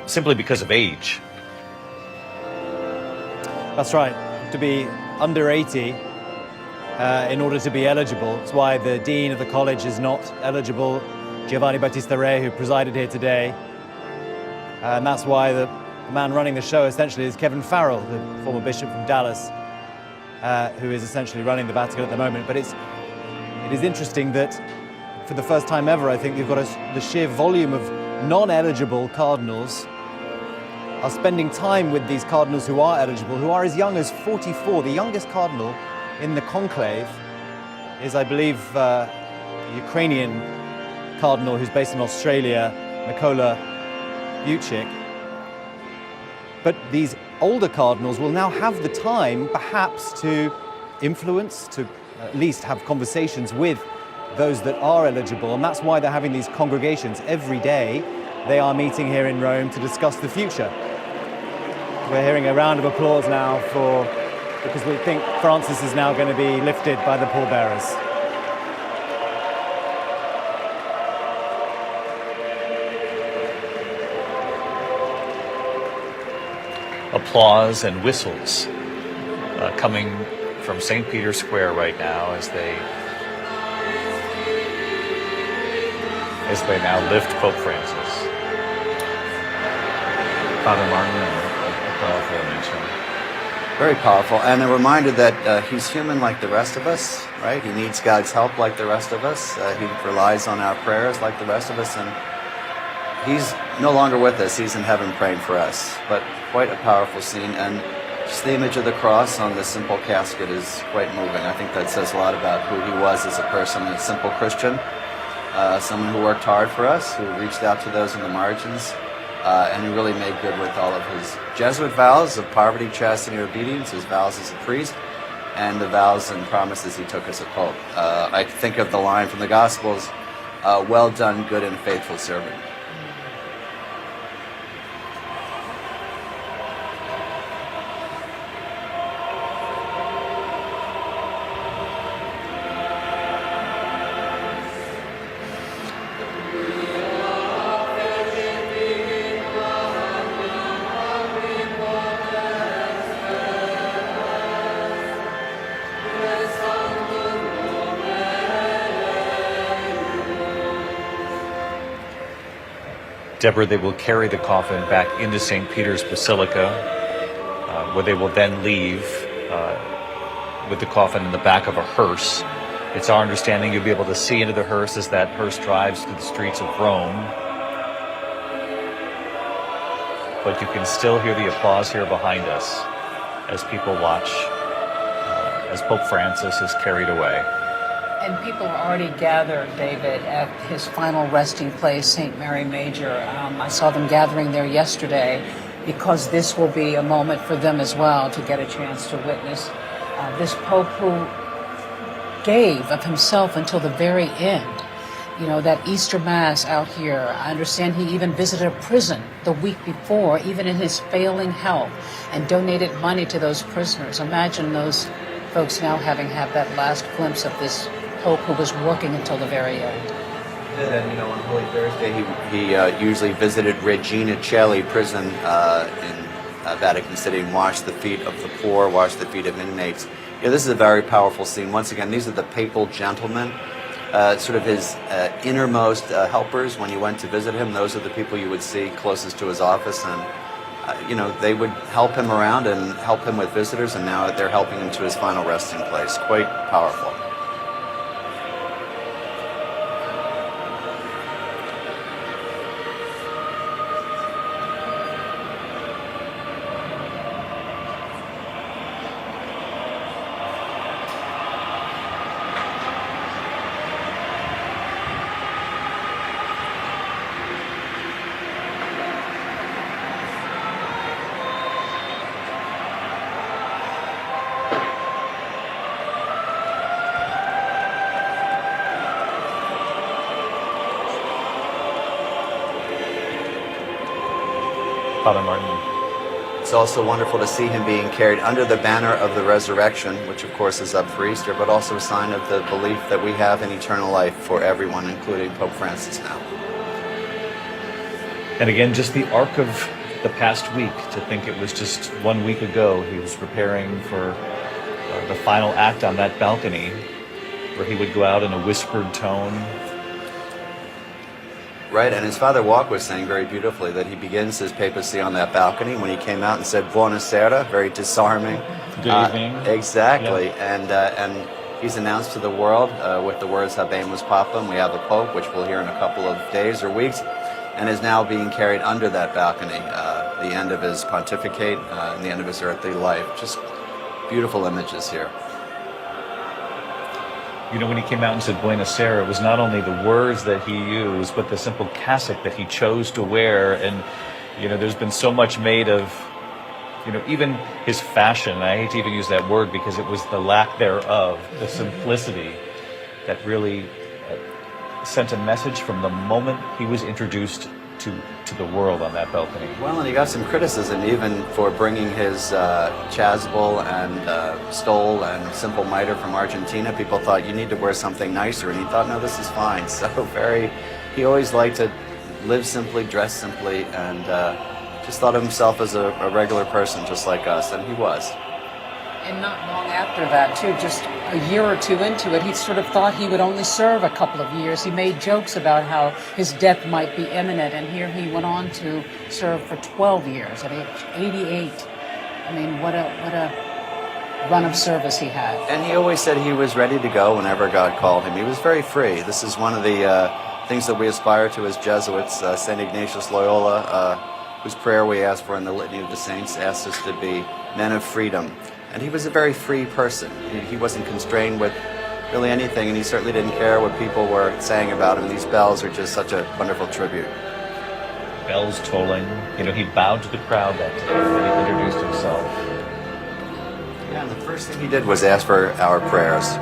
simply because of age. That's right. To be under 80 in order to be eligible. That's why the Dean of the College is not eligible, Giovanni Battista Re, who presided here today. And that's why the man running the show essentially is Kevin Farrell, the former bishop from Dallas, who is essentially running the Vatican at the moment. But it is interesting that for the first time ever, I think you've got the sheer volume of non-eligible cardinals are spending time with these cardinals who are eligible, who are as young as 44. The youngest cardinal in the conclave is, I believe, a Ukrainian cardinal who's based in Australia, Mykola Vucic. But these older cardinals will now have the time, perhaps, to influence, to at least have conversations with those that are eligible, and that's why they're having these congregations every day. They are meeting here in Rome to discuss the future. We're hearing a round of applause now because we think Francis is now going to be lifted by the pallbearers. Applause and whistles coming from St. Peter's Square right now as they now lift Pope Francis. Father Martin, a powerful mention. Very powerful, and a reminder that he's human like the rest of us, right? He needs God's help like the rest of us. He relies on our prayers like the rest of us, and he's no longer with us. He's in heaven praying for us. But quite a powerful scene, and just the image of the cross on the simple casket is quite moving. I think that says a lot about who he was as a person, a simple Christian, someone who worked hard for us, who reached out to those in the margins, and who really made good with all of his Jesuit vows of poverty, chastity, and obedience, his vows as a priest, and the vows and promises he took as a pope. I think of the line from the Gospels, well done, good and faithful servant. Deborah, they will carry the coffin back into St. Peter's Basilica, where they will then leave with the coffin in the back of a hearse. It's our understanding you'll be able to see into the hearse as that hearse drives through the streets of Rome. But you can still hear the applause here behind us as people watch as Pope Francis is carried away. And people are already gathered, David, at his final resting place, St. Mary Major. I saw them gathering there yesterday because this will be a moment for them as well to get a chance to witness this Pope who gave of himself until the very end. You know, that Easter Mass out here, I understand he even visited a prison the week before, even in his failing health, and donated money to those prisoners. Imagine those folks now having had that last glimpse of this Pope who was working until the very end. And, you know, on Holy Thursday, he usually visited Regina Coeli prison in Vatican City and washed the feet of the poor, washed the feet of inmates. You know, this is a very powerful scene. Once again, these are the papal gentlemen, sort of his innermost helpers. When you went to visit him, those are the people you would see closest to his office. And, you know, they would help him around and help him with visitors, and now they're helping him to his final resting place. Quite powerful. Father Martin. It's also wonderful to see him being carried under the banner of the resurrection, which of course is up for Easter, but also a sign of the belief that we have in eternal life for everyone, including Pope Francis now. And again, just the arc of the past week, to think it was just 1 week ago he was preparing for the final act on that balcony, where he would go out in a whispered tone. Right, and his Father Walk was saying very beautifully that he begins his papacy on that balcony when he came out and said "Buonasera," very disarming. Good evening. Exactly, Yeah. and he's announced to the world with the words "Habemus Papam," we have a Pope, which we'll hear in a couple of days or weeks, and is now being carried under that balcony, the end of his pontificate and the end of his earthly life. Just beautiful images here. You know, when he came out and said "Buonasera," it was not only the words that he used, but the simple cassock that he chose to wear. And, you know, there's been so much made of, you know, even his fashion. I hate to even use that word because it was the lack thereof, the simplicity that really sent a message from the moment he was introduced to the world on that balcony. Well, and he got some criticism even for bringing his chasuble and stole and simple mitre from Argentina. People thought you need to wear something nicer, and he thought, no, this is fine. So he always liked to live simply, dress simply, and just thought of himself as a regular person just like us, and he was. And not long after that, too, just a year or two into it, he sort of thought he would only serve a couple of years. He made jokes about how his death might be imminent, and here he went on to serve for 12 years at age 88. I mean, what a run of service he had. And he always said he was ready to go whenever God called him. He was very free. This is one of the things that we aspire to as Jesuits. St. Ignatius Loyola, whose prayer we ask for in the Litany of the Saints, asked us to be men of freedom. And he was a very free person. He wasn't constrained with really anything, and he certainly didn't care what people were saying about him. These bells are just such a wonderful tribute. Bells tolling. You know, he bowed to the crowd that day when he introduced himself. Yeah, and the first First thing he did was ask for our prayers.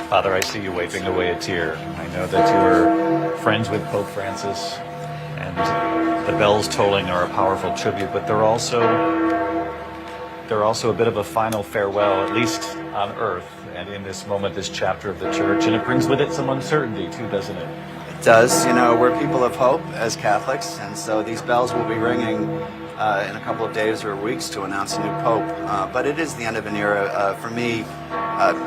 Father, I see you wiping away a tear. I know that you're friends with Pope Francis, and the bells tolling are a powerful tribute, but they're also a bit of a final farewell, at least on earth, and in this moment, this chapter of the church, and it brings with it some uncertainty too, doesn't it? It does. You know, we're people of hope as Catholics, and so these bells will be ringing in a couple of days or weeks to announce a new pope. But it is the end of an era. For me,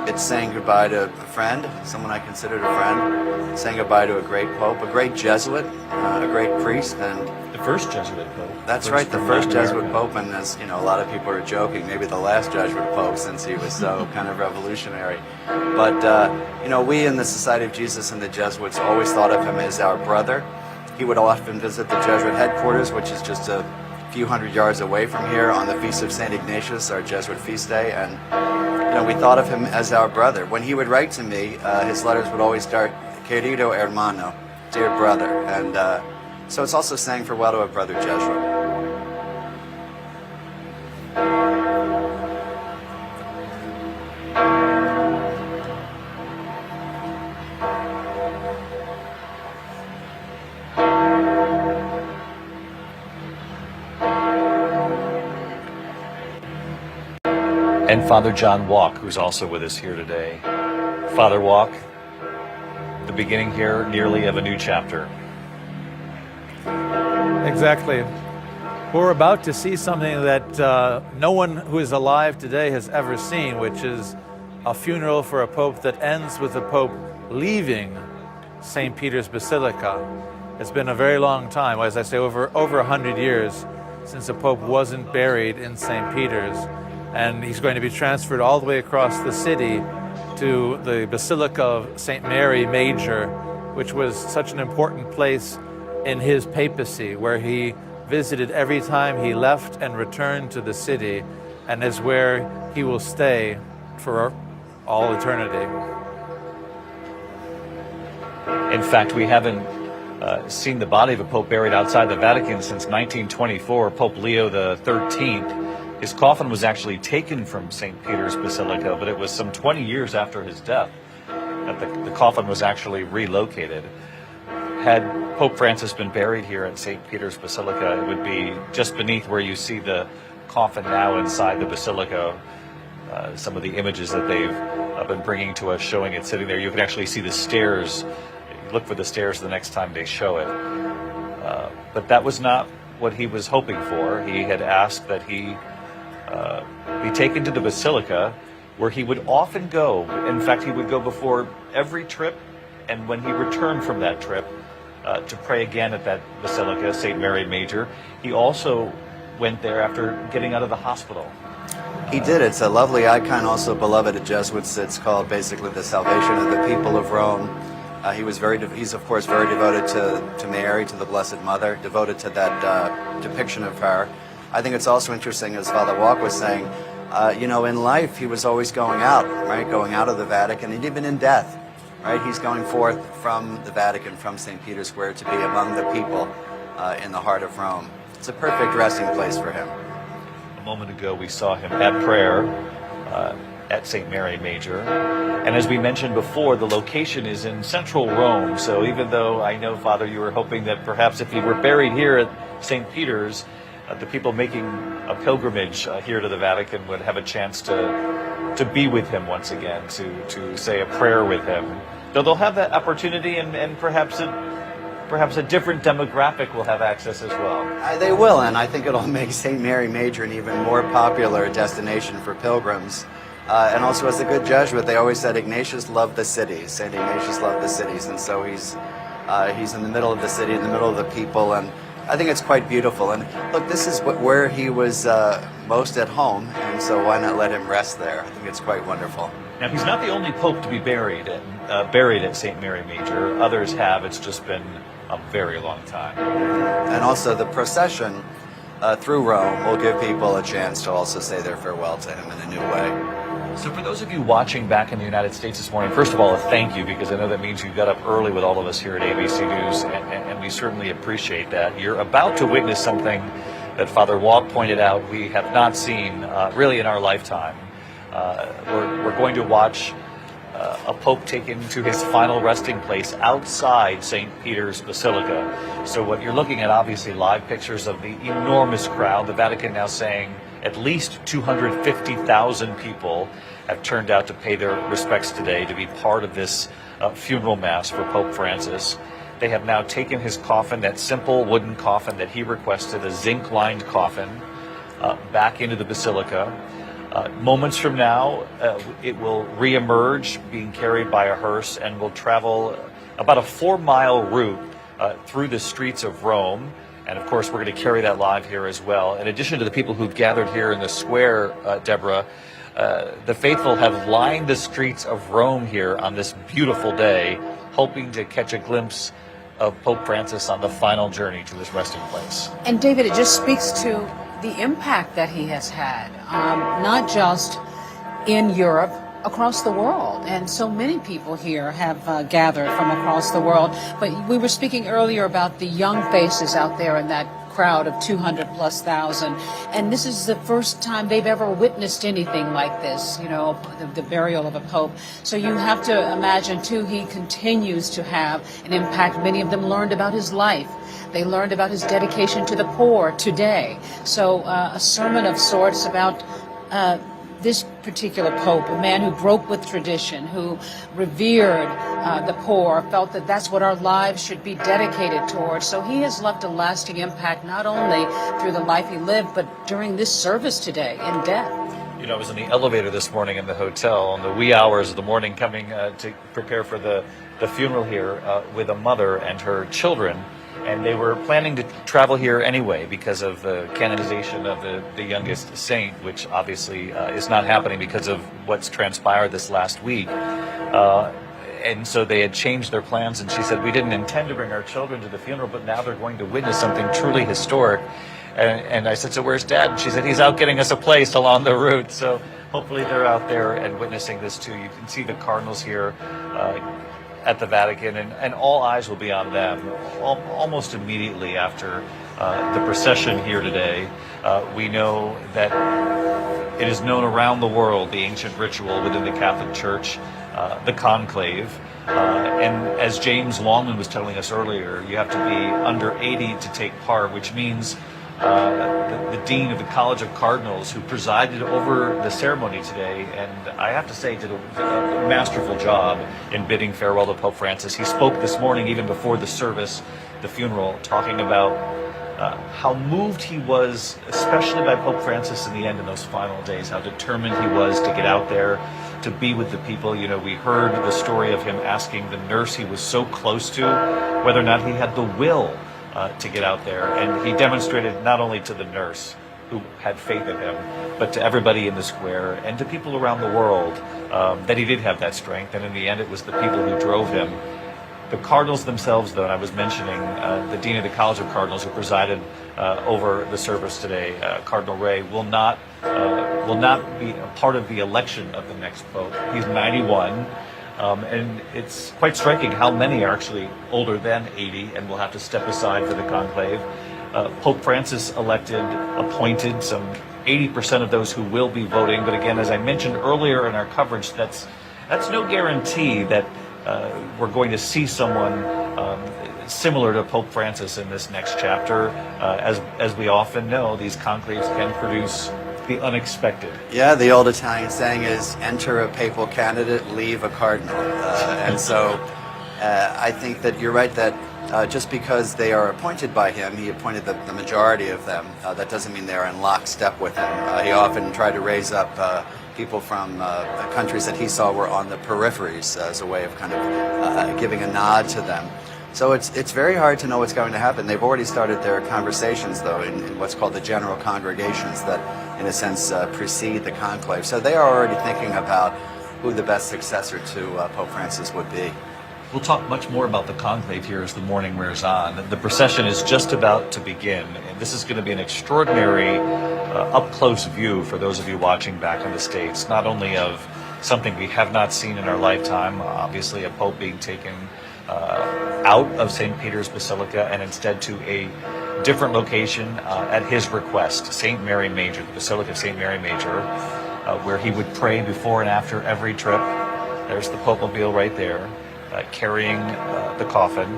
it's saying goodbye to a friend, someone I considered a friend, saying goodbye to a great pope, a great Jesuit, a great priest, and the first Jesuit pope. That's right, the first Jesuit pope, and as you know, a lot of people are joking, maybe the last Jesuit pope, since he was so kind of revolutionary. But you know, we in the Society of Jesus and the Jesuits always thought of him as our brother. He would often visit the Jesuit headquarters, which is just a few hundred yards away from here, on the Feast of St. Ignatius, our Jesuit feast day, and you know, we thought of him as our brother. When he would write to me, his letters would always start, "Querido hermano," dear brother, and so it's also saying farewell to a brother Jesuit. And Father John Walk, who's also with us here today. Father Walk, the beginning here nearly of a new chapter. Exactly. We're about to see something that no one who is alive today has ever seen, which is a funeral for a pope that ends with the pope leaving St. Peter's Basilica. It's been a very long time, as I say, over 100 years, since the Pope wasn't buried in St. Peter's. And he's going to be transferred all the way across the city to the Basilica of St. Mary Major, which was such an important place in his papacy, where he visited every time he left and returned to the city, and is where he will stay for all eternity. In fact, we haven't seen the body of a pope buried outside the Vatican since 1924. Pope Leo XIII. His coffin was actually taken from St. Peter's Basilica, but it was some 20 years after his death that the coffin was actually relocated. Had Pope Francis been buried here at St. Peter's Basilica, it would be just beneath where you see the coffin now inside the Basilica. Some of the images that they've been bringing to us showing it sitting there. You can actually see the stairs. Look for the stairs the next time they show it. But that was not what he was hoping for. He had asked that he be taken to the Basilica, where he would often go. In fact, he would go before every trip, and when he returned from that trip to pray again at that Basilica, St. Mary Major, he also went there after getting out of the hospital. He did. It's a lovely icon, also beloved of Jesuits. It's called basically the salvation of the people of Rome. He's of course very devoted to Mary, to the Blessed Mother, devoted to that depiction of her. I think it's also interesting, as Father Walk was saying, in life he was always going out, right? Going out of the Vatican, and even in death, right? He's going forth from the Vatican, from St. Peter's Square, to be among the people in the heart of Rome. It's a perfect resting place for him. A moment ago we saw him at prayer at St. Mary Major. And as we mentioned before, the location is in central Rome. So even though I know, Father, you were hoping that perhaps if he were buried here at St. Peter's, the people making a pilgrimage here to the Vatican would have a chance to be with him once again, to say a prayer with him. Though they'll have that opportunity, and perhaps a different demographic will have access as well. They will, and I think it'll make St. Mary Major an even more popular destination for pilgrims. And also, as a good Jesuit, they always said Ignatius loved the cities. St. Ignatius loved the cities, and so he's in the middle of the city, in the middle of the people, and I think it's quite beautiful. And look, this is where he was most at home, and so why not let him rest there? I think it's quite wonderful. Now, he's not the only pope to be buried at St. Mary Major. Others have. It's just been a very long time. And also, the procession through Rome will give people a chance to also say their farewell to him in a new way. So for those of you watching back in the United States this morning, first of all, a thank you, because I know that means you got up early with all of us here at ABC News, and we certainly appreciate that. You're about to witness something that Father Walk pointed out we have not seen really in our lifetime. We're going to watch a pope taken to his final resting place outside St. Peter's Basilica. So what you're looking at, obviously, live pictures of the enormous crowd. The Vatican now saying at least 250,000 people have turned out to pay their respects today, to be part of this funeral mass for Pope Francis. They have now taken his coffin, that simple wooden coffin that he requested, a zinc-lined coffin, back into the Basilica. Moments from now, it will reemerge, being carried by a hearse, and will travel about a 4-mile route through the streets of Rome. And of course, we're going to carry that live here as well. In addition to the people who've gathered here in the square, Deborah, the faithful have lined the streets of Rome here on this beautiful day, hoping to catch a glimpse of Pope Francis on the final journey to his resting place. And David, it just speaks to the impact that he has had, not just in Europe, across the world. And so many people here have gathered from across the world. But we were speaking earlier about the young faces out there in that crowd of 200,000+. And this is the first time they've ever witnessed anything like this, the burial of a pope. So you have to imagine, too, he continues to have an impact. Many of them learned about his life. They learned about his dedication to the poor today. So a sermon of sorts about this particular pope, a man who broke with tradition, who revered the poor, felt that that's what our lives should be dedicated towards. So he has left a lasting impact, not only through the life he lived, but during this service today in death. I was in the elevator this morning in the hotel in the wee hours of the morning, coming to prepare for the funeral here with a mother and her children. And they were planning to travel here anyway because of the canonization of the youngest saint, which obviously is not happening because of what's transpired this last week. And so they had changed their plans, and she said, we didn't intend to bring our children to the funeral, but now they're going to witness something truly historic. And I said, so where's Dad? And she said, he's out getting us a place along the route. So hopefully they're out there and witnessing this too. You can see the cardinals here at the Vatican, and all eyes will be on them almost immediately after the procession here today. We know that it is known around the world, the ancient ritual within the Catholic Church, the conclave. And as James Longman was telling us earlier, you have to be under 80 to take part, which means the Dean of the College of Cardinals, who presided over the ceremony today, and I have to say did a masterful job in bidding farewell to Pope Francis. He spoke this morning, even before the service, the funeral, talking about how moved he was, especially by Pope Francis in the end in those final days, how determined he was to get out there, to be with the people. You know, we heard the story of him asking the nurse he was so close to whether or not he had the will to get out there. And he demonstrated not only to the nurse who had faith in him, but to everybody in the square and to people around the world that he did have that strength. And in the end, it was the people who drove him. The cardinals themselves, though, and I was mentioning the Dean of the College of Cardinals who presided over the service today, Cardinal Ray, will not be a part of the election of the next pope. He's 91. And it's quite striking how many are actually older than 80 and will have to step aside for the conclave. Pope Francis appointed some 80% of those who will be voting. But again, as I mentioned earlier in our coverage, that's no guarantee that we're going to see someone similar to Pope Francis in this next chapter. As we often know, these conclaves can produce the unexpected. Yeah, the old Italian saying is, enter a papal candidate, leave a cardinal. And so I think that you're right that just because they are appointed by him, he appointed the majority of them, that doesn't mean they're in lockstep with him. He often tried to raise up people from countries that he saw were on the peripheries as a way of kind of giving a nod to them. So it's very hard to know what's going to happen. They've already started their conversations, though, in what's called the general congregations that, in a sense, precede the conclave. So they are already thinking about who the best successor to Pope Francis would be. We'll talk much more about the conclave here as the morning wears on. The procession is just about to begin, and this is going to be an extraordinary up-close view for those of you watching back in the States, not only of something we have not seen in our lifetime, obviously a pope being taken out of St. Peter's Basilica and instead to a different location at his request, St. Mary Major, the Basilica of St. Mary Major, where he would pray before and after every trip. There's the Pope-mobile right there, carrying the coffin.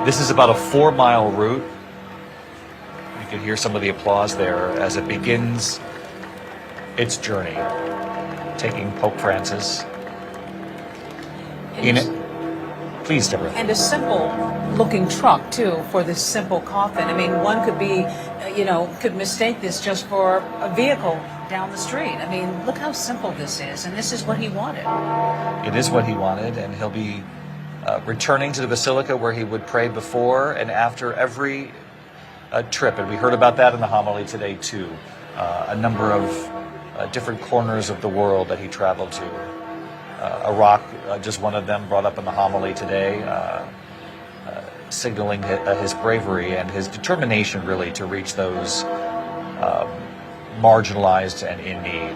This is about a 4-mile route. You can hear some of the applause there as it begins its journey, taking Pope Francis. Please, Deborah. And a simple-looking truck, too, for this simple coffin. I mean, one could be, could mistake this just for a vehicle down the street. I mean, look how simple this is, and this is what he wanted. It is what he wanted, and he'll be returning to the Basilica where he would pray before and after every trip. And we heard about that in the homily today, too. A number of different corners of the world that he traveled to. Iraq, just one of them, brought up in the homily today, signaling his bravery and his determination, really, to reach those marginalized and in need.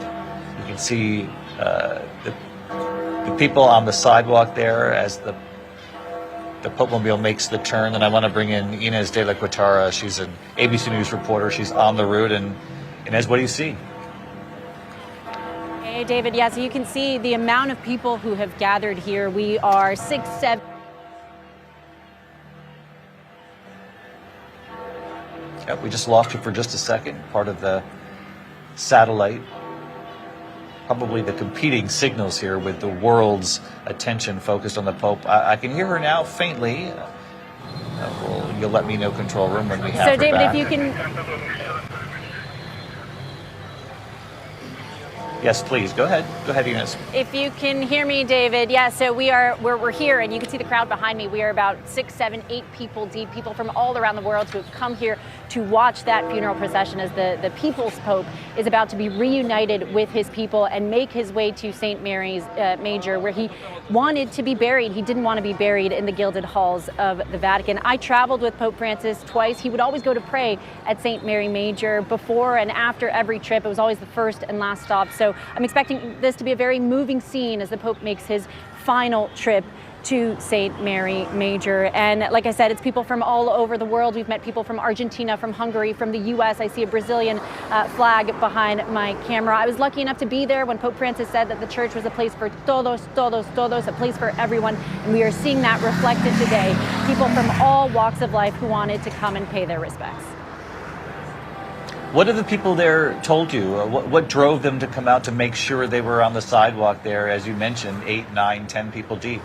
You can see the people on the sidewalk there as the Pope-mobile makes the turn. And I want to bring in Inez de la Guitara. She's an ABC News reporter. She's on the route. And Inez, what do you see? Hey, David, yes, you can see the amount of people who have gathered here. We are 6, 7. Yeah, we just lost you for just a second. Part of the satellite, probably the competing signals here with the world's attention focused on the Pope. I can hear her now faintly. You'll let me know, control room, when we have her David, back. if you can... Yes, please. Go ahead. Go ahead, Eunice. If you can hear me, David, yeah, so we're here, and you can see the crowd behind me. We are about 6, 7, 8 people deep, people from all around the world who have come here to watch that funeral procession as the People's Pope is about to be reunited with his people and make his way to St. Mary's Major, where he wanted to be buried. He didn't want to be buried in the gilded halls of the Vatican. I traveled with Pope Francis twice. He would always go to pray at St. Mary Major before and after every trip. It was always the first and last stop. So I'm expecting this to be a very moving scene as the Pope makes his final trip to St. Mary Major. And like I said, it's people from all over the world. We've met people from Argentina, from Hungary, from the US. I see a Brazilian flag behind my camera. I was lucky enough to be there when Pope Francis said that the church was a place for todos, todos, todos, a place for everyone. And we are seeing that reflected today. People from all walks of life who wanted to come and pay their respects. What have the people there told you? What drove them to come out to make sure they were on the sidewalk there, as you mentioned, 8, 9, 10 people deep?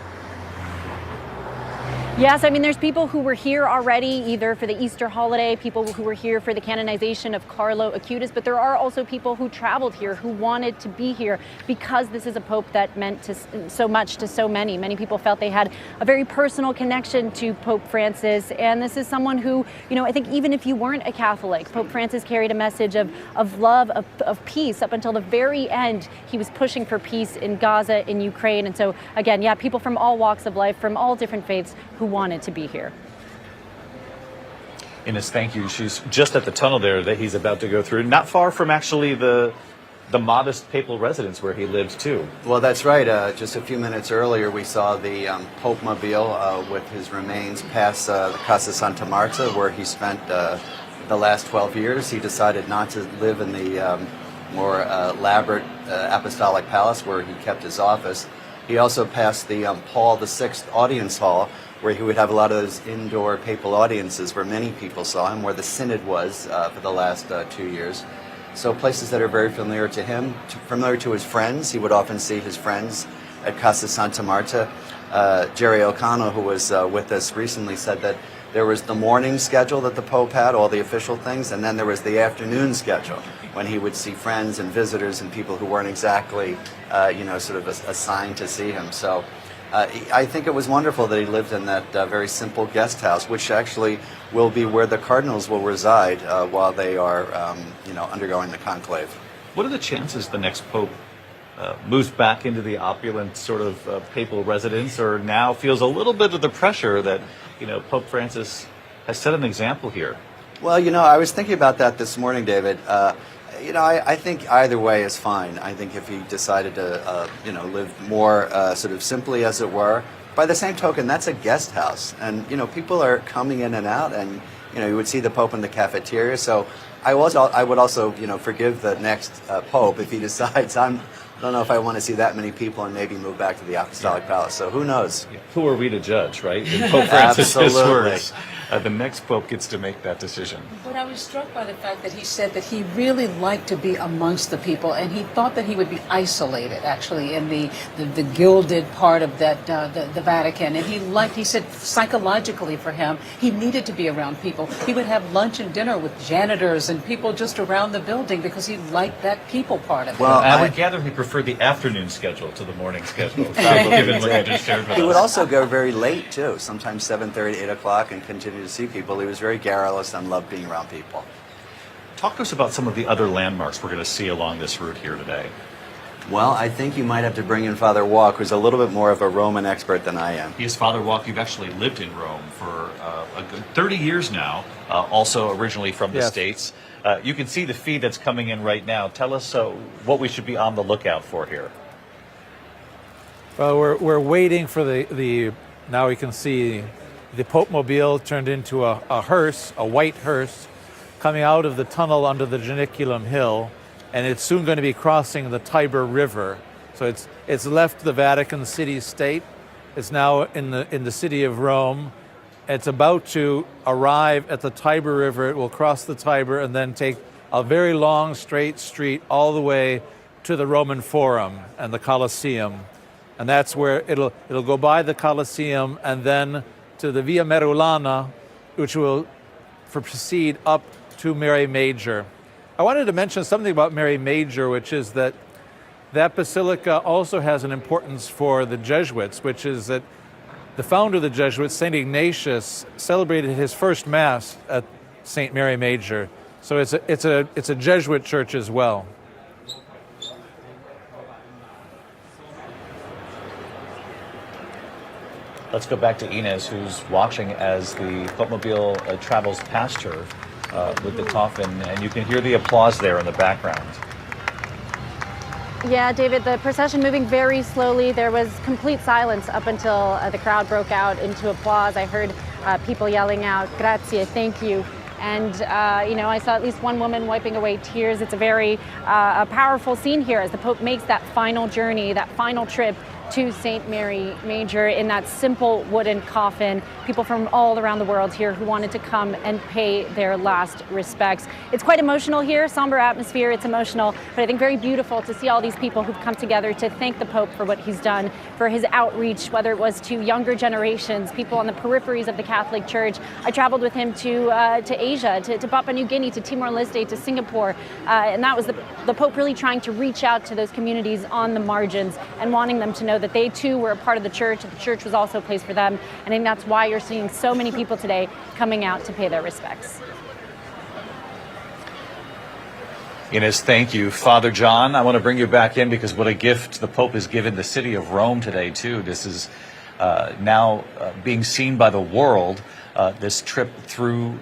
Yes, I mean, there's people who were here already, either for the Easter holiday, people who were here for the canonization of Carlo Acutis, but there are also people who traveled here, who wanted to be here because this is a pope that meant so much to so many. Many people felt they had a very personal connection to Pope Francis, and this is someone who, you know, I think even if you weren't a Catholic, Pope Francis carried a message of love, of peace. Up until the very end, he was pushing for peace in Gaza, in Ukraine, and so, again, yeah, people from all walks of life, from all different faiths, who wanted to be here. Ines, thank you. She's just at the tunnel there that he's about to go through, not far from actually the modest papal residence where he lives too. Well, that's right. Just a few minutes earlier, we saw the Pope Mobile with his remains pass the Casa Santa Marta, where he spent the last 12 years. He decided not to live in the more elaborate apostolic palace where he kept his office. He also passed the Paul VI audience hall, where he would have a lot of those indoor papal audiences where many people saw him, where the synod was for the last 2 years. So places that are very familiar to him, familiar to his friends. He would often see his friends at Casa Santa Marta. Jerry O'Connell, who was with us recently, said that there was the morning schedule that the Pope had, all the official things, and then there was the afternoon schedule when he would see friends and visitors and people who weren't exactly, sort of assigned to see him. So I think it was wonderful that he lived in that very simple guest house, which actually will be where the cardinals will reside while they are, undergoing the conclave. What are the chances the next pope moves back into the opulent sort of papal residence, or now feels a little bit of the pressure that, Pope Francis has set an example here? Well, I was thinking about that this morning, David. I think either way is fine. I think if he decided to, live more sort of simply, as it were. By the same token, that's a guest house, and people are coming in and out, and you would see the Pope in the cafeteria. So I would also forgive the next Pope if he decides I don't know if I want to see that many people and maybe move back to the Apostolic Palace. So who knows? Who are we to judge, right? In Pope Francis' words, the next Pope gets to make that decision. But I was struck by the fact that he said that he really liked to be amongst the people, and he thought that he would be isolated, actually, in the gilded part of that the Vatican. And he said psychologically for him, he needed to be around people. He would have lunch and dinner with janitors and people just around the building because he liked that people part of it. Well, I would gather he preferred the afternoon schedule to the morning schedule, given what you just shared with us. He would also go very late, too, sometimes 7:30, 8 o'clock, and continue to see people. He was very garrulous and loved being around people. Talk to us about some of the other landmarks we're going to see along this route here today. Well, I think you might have to bring in Father Walk, who's a little bit more of a Roman expert than I am. He is Father Walk. You've actually lived in Rome for a good 30 years now, also originally from the States. You can see the feed that's coming in right now. Tell us what we should be on the lookout for here. Well, we're waiting for the now we can see the Pope Mobile turned into a hearse, a white hearse, coming out of the tunnel under the Janiculum Hill, and it's soon going to be crossing the Tiber River. So it's left the Vatican city-state. It's now in the city of Rome. It's about to arrive at the Tiber River. It will cross the Tiber and then take a very long straight street all the way to the Roman Forum and the Colosseum. And that's where it'll go by the Colosseum and then to the Via Merulana, which will proceed up to Mary Major. I wanted to mention something about Mary Major, which is that that basilica also has an importance for the Jesuits, which is that the founder of the Jesuits, St. Ignatius, celebrated his first Mass at St. Mary Major. So it's a Jesuit church as well. Let's go back to Inez, who's watching as the Popemobile travels past her with the coffin, and you can hear the applause there in the background. Yeah, David, the procession moving very slowly. There was complete silence up until the crowd broke out into applause. I heard people yelling out, "Grazie, thank you." And, I saw at least one woman wiping away tears. It's a very a powerful scene here as the Pope makes that final journey, that final trip to St. Mary Major in that simple wooden coffin. People from all around the world here who wanted to come and pay their last respects. It's quite emotional here, somber atmosphere, it's emotional, but I think very beautiful to see all these people who've come together to thank the Pope for what he's done, for his outreach, whether it was to younger generations, people on the peripheries of the Catholic Church. I traveled with him to Asia, to Papua New Guinea, to Timor-Leste, to Singapore, and that was the Pope really trying to reach out to those communities on the margins and wanting them to know that they too were a part of the church was also a place for them. And I think that's why you're seeing so many people today coming out to pay their respects. Inez, thank you. Father John, I want to bring you back in because what a gift the Pope has given the city of Rome today, too. This is now being seen by the world, this trip through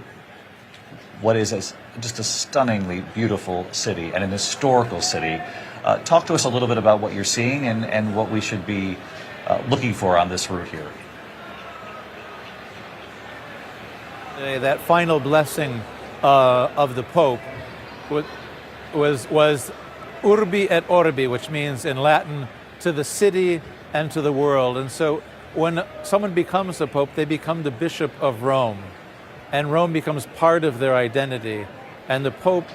what is just a stunningly beautiful city and an historical city. Talk to us a little bit about what you're seeing and what we should be looking for on this route here. That final blessing of the Pope was urbi et orbi, which means in Latin, to the city and to the world. And so when someone becomes a Pope, they become the Bishop of Rome. And Rome becomes part of their identity. And the Pope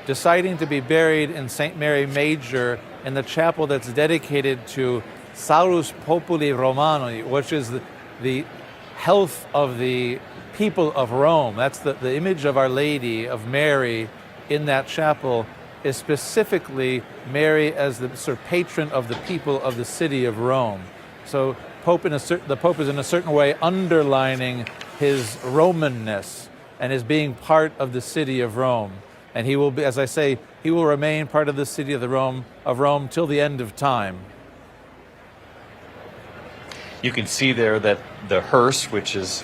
deciding to be buried in St. Mary Major in the chapel that's dedicated to Salus Populi Romani, which is the health of the people of Rome. That's the image of Our Lady, of Mary in that chapel, is specifically Mary as the sort of patron of the people of the city of Rome. So the Pope is in a certain way underlining his Romanness and his being part of the city of Rome. And he will be, as I say, he will remain part of the city of Rome till the end of time. You can see there that the hearse, which is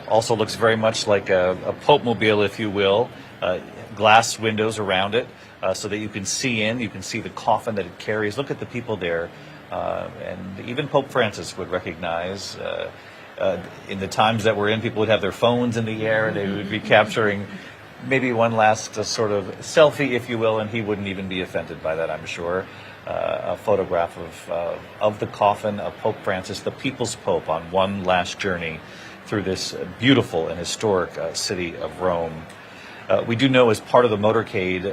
also looks very much like a Popemobile, if you will, glass windows around it so that you can see in, you can see the coffin that it carries. Look at the people there. And even Pope Francis would recognize in the times that we're in, people would have their phones in the air. They would be capturing maybe one last sort of selfie, if you will, and he wouldn't even be offended by that, I'm sure. A photograph of the coffin of Pope Francis, the People's Pope, on one last journey through this beautiful and historic city of Rome. We do know as part of the motorcade,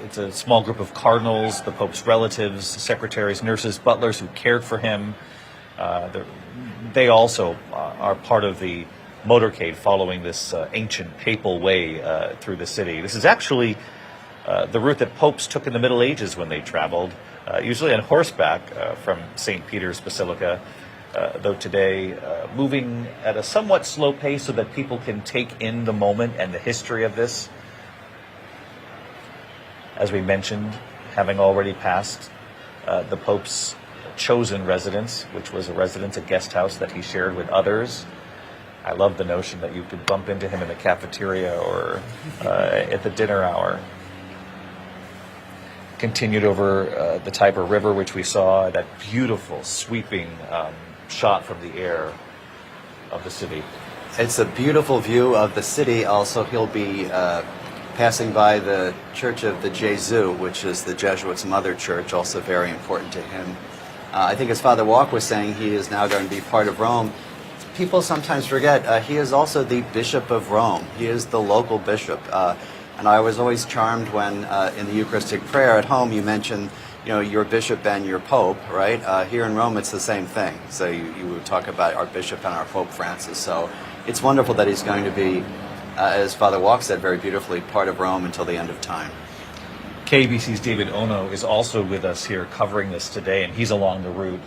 it's a small group of cardinals, the Pope's relatives, secretaries, nurses, butlers who cared for him. They also are part of the motorcade following this ancient papal way through the city. This is actually the route that popes took in the Middle Ages when they traveled, usually on horseback from St. Peter's Basilica, though today moving at a somewhat slow pace so that people can take in the moment and the history of this. As we mentioned, having already passed the Pope's chosen residence, which was a guest house that he shared with others. I love the notion that you could bump into him in the cafeteria or at the dinner hour. Continued over the Tiber River, which we saw, that beautiful sweeping shot from the air of the city. It's a beautiful view of the city. Also, he'll be passing by the Church of the Jesu, which is the Jesuits' mother church, also very important to him. I think as Father Walk was saying, he is now going to be part of Rome. People sometimes forget he is also the Bishop of Rome. He is the local bishop. And I was always charmed when in the Eucharistic prayer at home you mention, your bishop and your pope, right? Here in Rome it's the same thing. So you would talk about our bishop and our Pope Francis. So it's wonderful that he's going to be, as Father Walk said very beautifully, part of Rome until the end of time. KBC's David Ono is also with us here covering this today, and he's along the route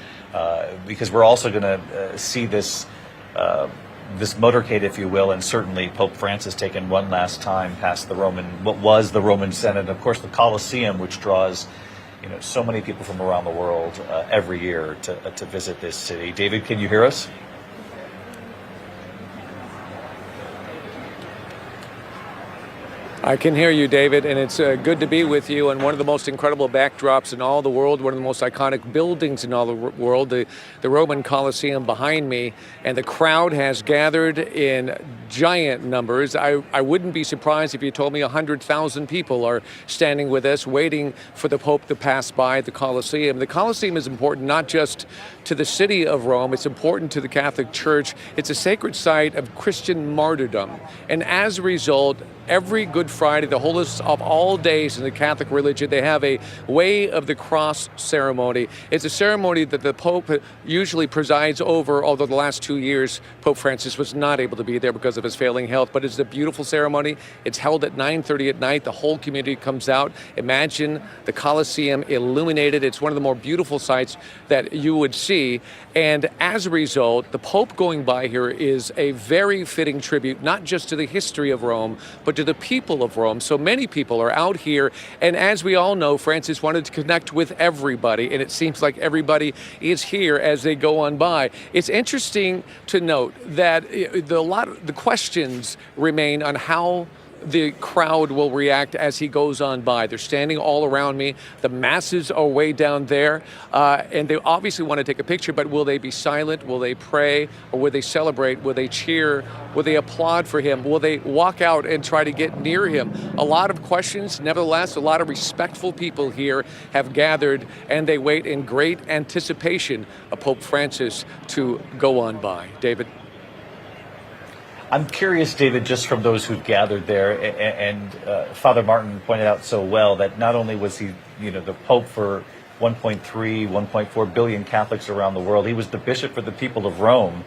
because we're also going to see this this motorcade, if you will, and certainly Pope Francis taking one last time past what was the Roman Senate, and of course the Colosseum, which draws so many people from around the world every year to visit this city. David, can you hear us? I can hear you, David, and it's good to be with you on one of the most incredible backdrops in all the world, one of the most iconic buildings in all the world, the Roman Colosseum behind me, and the crowd has gathered in giant numbers. I wouldn't be surprised if you told me 100,000 people are standing with us, waiting for the Pope to pass by the Colosseum. The Colosseum is important not just to the city of Rome, it's important to the Catholic Church. It's a sacred site of Christian martyrdom, and as a result, every Good Friday, the holiest of all days in the Catholic religion, they have a Way of the Cross ceremony. It's a ceremony that the Pope usually presides over, although the last 2 years Pope Francis was not able to be there because of his failing health. But it's a beautiful ceremony. It's held at 9:30 at night. The whole community comes out. Imagine the Colosseum illuminated. It's one of the more beautiful sights that you would see. And as a result, the Pope going by here is a very fitting tribute, not just to the history of Rome, but to the people of Rome. So many people are out here, and as we all know, Francis wanted to connect with everybody, and it seems like everybody is here as they go on by. It's interesting to note that the questions remain on how the crowd will react as he goes on by. They're standing all around me. The masses are way down there, and they obviously want to take a picture, but will they be silent? Will they pray? Or will they celebrate? Will they cheer? Will they applaud for him? Will they walk out and try to get near him? A lot of questions. Nevertheless, a lot of respectful people here have gathered, and they wait in great anticipation of Pope Francis to go on by. David? I'm curious, David, just from those who've gathered there, and Father Martin pointed out so well that not only was he, the Pope for 1.3, 1.4 billion Catholics around the world, he was the bishop for the people of Rome.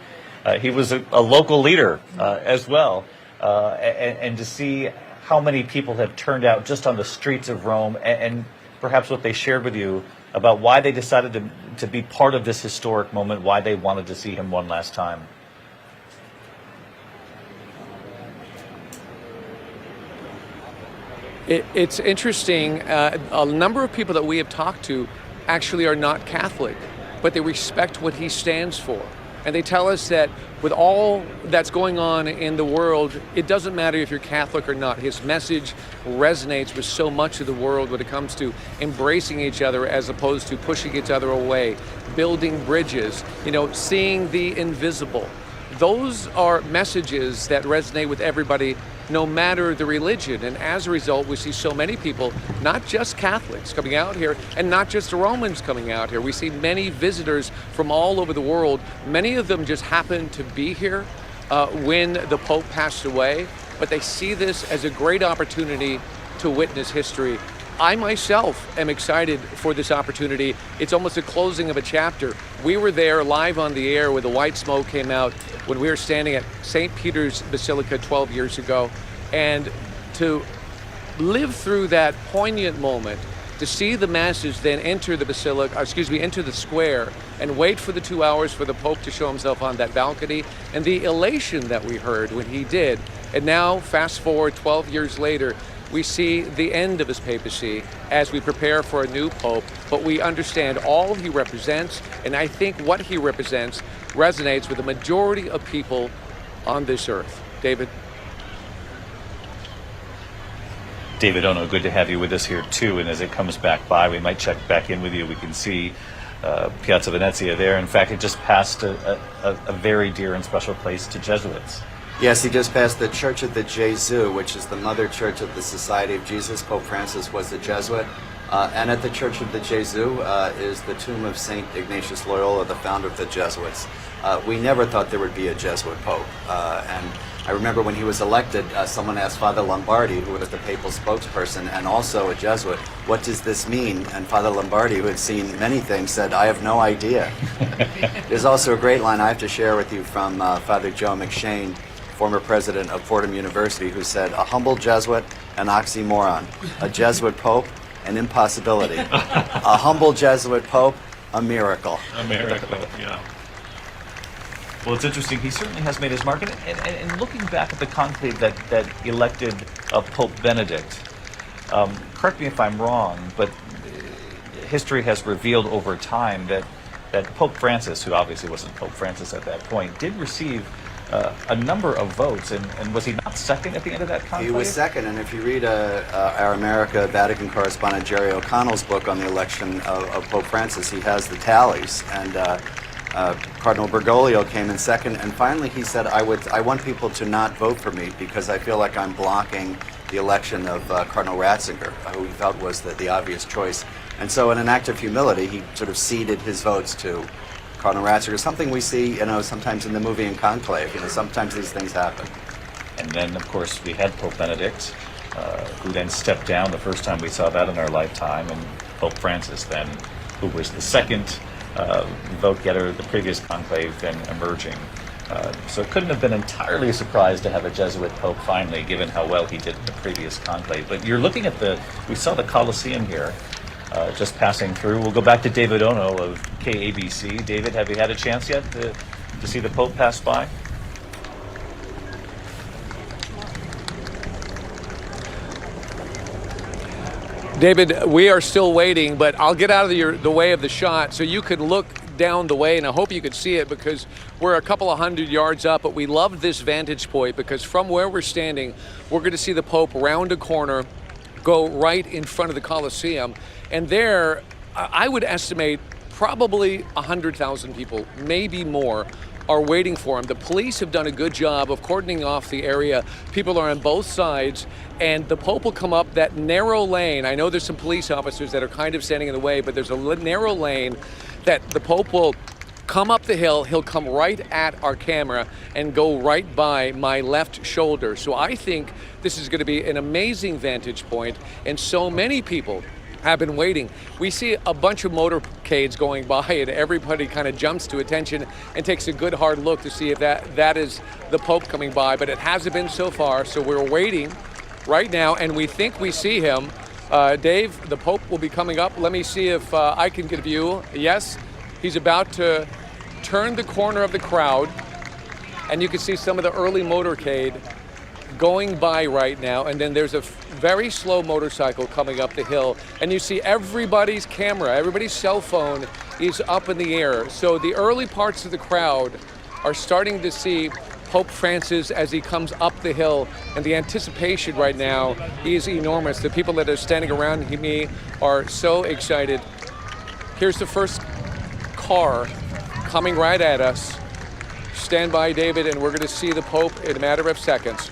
He was a local leader as well. And to see how many people have turned out just on the streets of Rome, and perhaps what they shared with you about why they decided to be part of this historic moment, why they wanted to see him one last time. It's interesting. A number of people that we have talked to actually are not Catholic, but they respect what he stands for. And they tell us that with all that's going on in the world, it doesn't matter if you're Catholic or not. His message resonates with so much of the world when it comes to embracing each other as opposed to pushing each other away, building bridges, seeing the invisible. Those are messages that resonate with everybody, no matter the religion. And as a result, we see so many people, not just Catholics, coming out here, and not just Romans coming out here. We see many visitors from all over the world. Many of them just happened to be here when the Pope passed away, but they see this as a great opportunity to witness history. I myself am excited for this opportunity. It's almost a closing of a chapter. We were there live on the air when the white smoke came out when we were standing at St. Peter's Basilica 12 years ago. And to live through that poignant moment, to see the masses then enter the enter the square and wait for the 2 hours for the Pope to show himself on that balcony, and the elation that we heard when he did. And now, fast forward 12 years later, we see the end of his papacy as we prepare for a new Pope, but we understand all he represents, and I think what he represents resonates with the majority of people on this earth. David? David Ono, good to have you with us here too, and as it comes back by, we might check back in with you. We can see Piazza Venezia there. In fact, it just passed a very dear and special place to Jesuits. Yes, he just passed the Church of the Jesu, which is the mother church of the Society of Jesus. Pope Francis was a Jesuit. And at the Church of the Jesu is the tomb of St. Ignatius Loyola, the founder of the Jesuits. We never thought there would be a Jesuit Pope. And I remember when he was elected, someone asked Father Lombardi, who was the papal spokesperson and also a Jesuit, what does this mean? And Father Lombardi, who had seen many things, said, I have no idea. There's also a great line I have to share with you from Father Joe McShane, former president of Fordham University, who said, a humble Jesuit, an oxymoron, a Jesuit Pope, an impossibility. A humble Jesuit pope, a miracle. A miracle, yeah. Well, it's interesting. He certainly has made his mark. And looking back at the conclave that elected Pope Benedict, correct me if I'm wrong, but history has revealed over time that Pope Francis, who obviously wasn't Pope Francis at that point, did receive a number of votes. And was he not second at the end of that conclave? He was second. And if you read our America Vatican correspondent Jerry O'Connell's book on the election of Pope Francis, he has the tallies. And Cardinal Bergoglio came in second. And finally he said, I want people to not vote for me because I feel like I'm blocking the election of Cardinal Ratzinger, who he felt was the obvious choice. And so in an act of humility, he sort of ceded his votes to Cardinal Ratzinger, something we see, sometimes in the movie in Conclave. Sometimes these things happen. And then, of course, we had Pope Benedict, who then stepped down the first time we saw that in our lifetime, and Pope Francis then, who was the second vote getter, the previous conclave, then emerging. So it couldn't have been entirely a surprise to have a Jesuit pope finally, given how well he did in the previous conclave. But you're looking at we saw the Colosseum here, just passing through. We'll go back to David Ono of KABC. David, have you had a chance yet to see the Pope pass by? David, we are still waiting, but I'll get out of the way of the shot so you can look down the way, and I hope you could see it because we're a couple of 100 yards up, but we love this vantage point because from where we're standing, we're going to see the Pope round a corner, go right in front of the Colosseum, and there, I would estimate probably 100,000 people, maybe more, are waiting for him. The police have done a good job of cordoning off the area. People are on both sides, and the Pope will come up that narrow lane. I know there's some police officers that are kind of standing in the way, but there's a narrow lane that the Pope will come up the hill. He'll come right at our camera and go right by my left shoulder. So I think this is going to be an amazing vantage point, and so many people have been waiting. We see a bunch of motorcades going by, and everybody kind of jumps to attention and takes a good hard look to see if that is the Pope coming by, but it hasn't been so far. So we're waiting right now, and we think we see him. Dave, the Pope will be coming up. Let me see if I can get a view. Yes, he's about to turn the corner of the crowd, and you can see some of the early motorcade going by right now, and then there's a very slow motorcycle coming up the hill, and you see everybody's camera, everybody's cell phone is up in the air. So the early parts of the crowd are starting to see Pope Francis as he comes up the hill, and the anticipation right now is enormous. The people that are standing around me are so excited. Here's the first car coming right at us. Stand by, David, and we're going to see the Pope in a matter of seconds.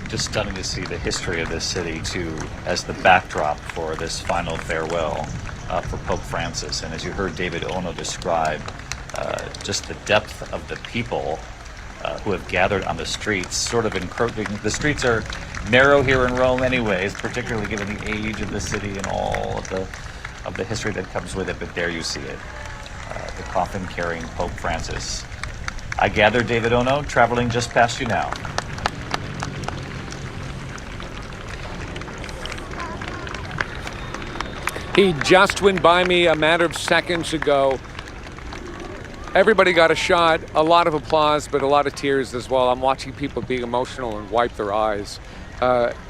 Just stunning to see the history of this city, too, as the backdrop for this final farewell for Pope Francis. And as you heard David Ono describe, just the depth of the people who have gathered on the streets, sort of encroaching. The streets are narrow here in Rome anyways, particularly given the age of the city and all of the history that comes with it. But there you see it, the coffin carrying Pope Francis. I gather, David Ono, traveling just past you now. He just went by me a matter of seconds ago. Everybody got a shot, a lot of applause, but a lot of tears as well. I'm watching people being emotional and wipe their eyes.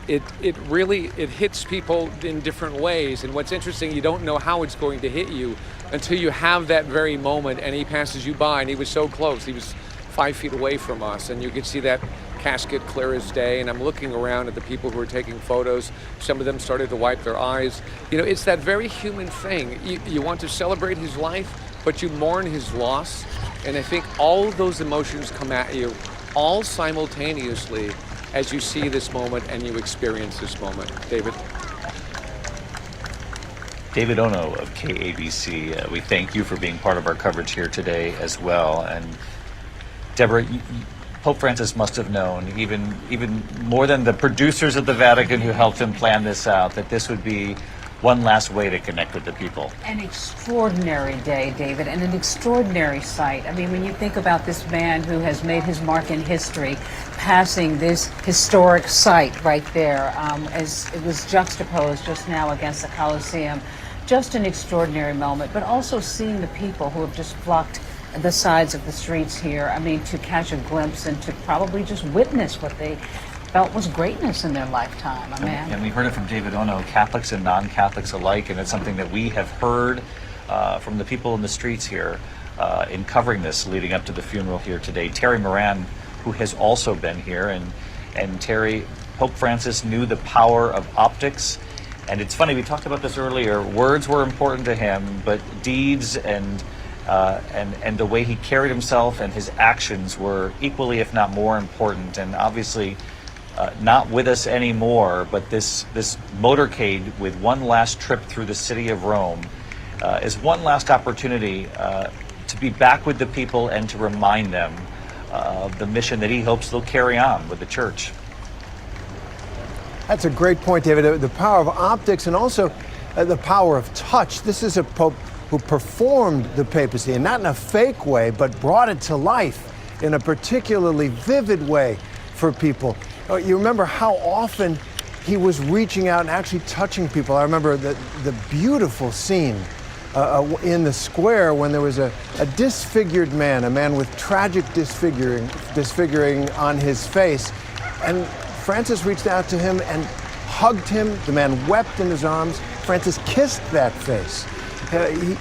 It really hits people in different ways. And what's interesting, you don't know how it's going to hit you until you have that very moment and he passes you by, and he was so close. He was 5 feet away from us, and you could see that casket clear as day. And I'm looking around at the people who are taking photos. Some of them started to wipe their eyes. You know, it's that very human thing. You want to celebrate his life, but you mourn his loss. And I think all of those emotions come at you all simultaneously as you see this moment and you experience this moment. David? David Ono of KABC, we thank you for being part of our coverage here today as well. And Deborah, Pope Francis must have known, even more than the producers of the Vatican who helped him plan this out, that this would be one last way to connect with the people. An extraordinary day, David, and an extraordinary sight. I mean, when you think about this man who has made his mark in history, passing this historic site right there, as it was juxtaposed just now against the Colosseum, just an extraordinary moment, but also seeing the people who have just flocked the sides of the streets here, I mean, to catch a glimpse and to probably just witness what they felt was greatness in their lifetime. And we heard it from David Ono, Catholics and non-Catholics alike, and it's something that we have heard from the people in the streets here in covering this leading up to the funeral here today. Terry Moran, who has also been here, and Terry, Pope Francis knew the power of optics. And it's funny, we talked about this earlier, words were important to him, but deeds and the way he carried himself and his actions were equally, if not more important. And obviously, not with us anymore, but this motorcade with one last trip through the city of Rome is one last opportunity to be back with the people and to remind them of the mission that he hopes they'll carry on with the church. That's a great point, David. The power of optics and also the power of touch. This is a pope who performed the papacy, and not in a fake way, but brought it to life in a particularly vivid way for people. You remember how often he was reaching out and actually touching people. I remember the beautiful scene in the square when there was a disfigured man, a man with tragic disfiguring on his face. And Francis reached out to him and hugged him. The man wept in his arms. Francis kissed that face.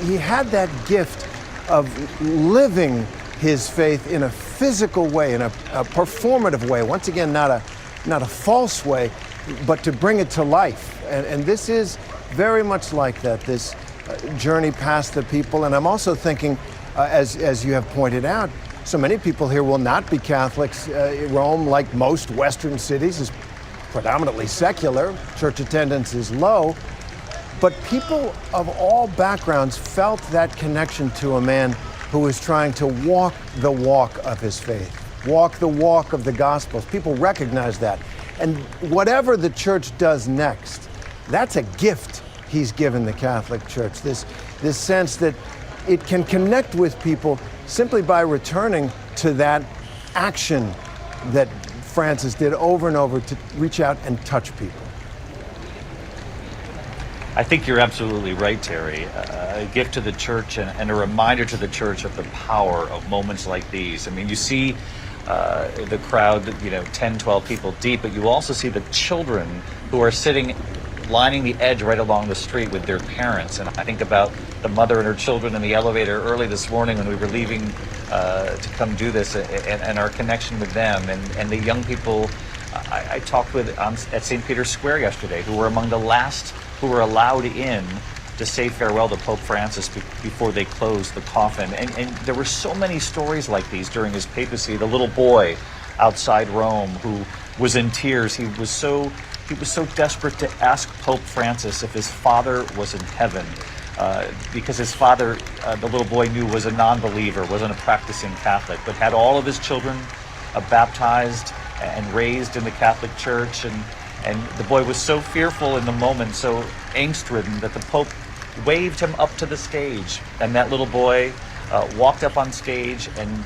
He had that gift of living his faith in a physical way, in a performative way. Once again, not a false way, but to bring it to life. And this is very much like that, this journey past the people. And I'm also thinking, as you have pointed out, so many people here will not be Catholics. Rome, like most Western cities, is predominantly secular. Church attendance is low. But people of all backgrounds felt that connection to a man who was trying to walk the walk of his faith, walk the walk of the Gospels. People recognize that. And whatever the church does next, that's a gift he's given the Catholic Church, this sense that it can connect with people simply by returning to that action that Francis did over and over to reach out and touch people. I think you're absolutely right, Terry. A gift to the church and a reminder to the church of the power of moments like these. I mean, you see the crowd, 10, 12 people deep, but you also see the children who are sitting, lining the edge right along the street with their parents. And I think about the mother and her children in the elevator early this morning when we were leaving to come do this, and our connection with them, and the young people I talked with at St. Peter's Square yesterday, who were among the last who were allowed in to say farewell to Pope Francis before they closed the coffin. And there were so many stories like these during his papacy. The little boy outside Rome who was in tears. He was so desperate to ask Pope Francis if his father was in heaven, because his father, the little boy knew, was a non-believer, wasn't a practicing Catholic, but had all of his children baptized and raised in the Catholic Church. And the boy was so fearful in the moment, so angst-ridden, that the Pope waved him up to the stage. And that little boy walked up on stage, and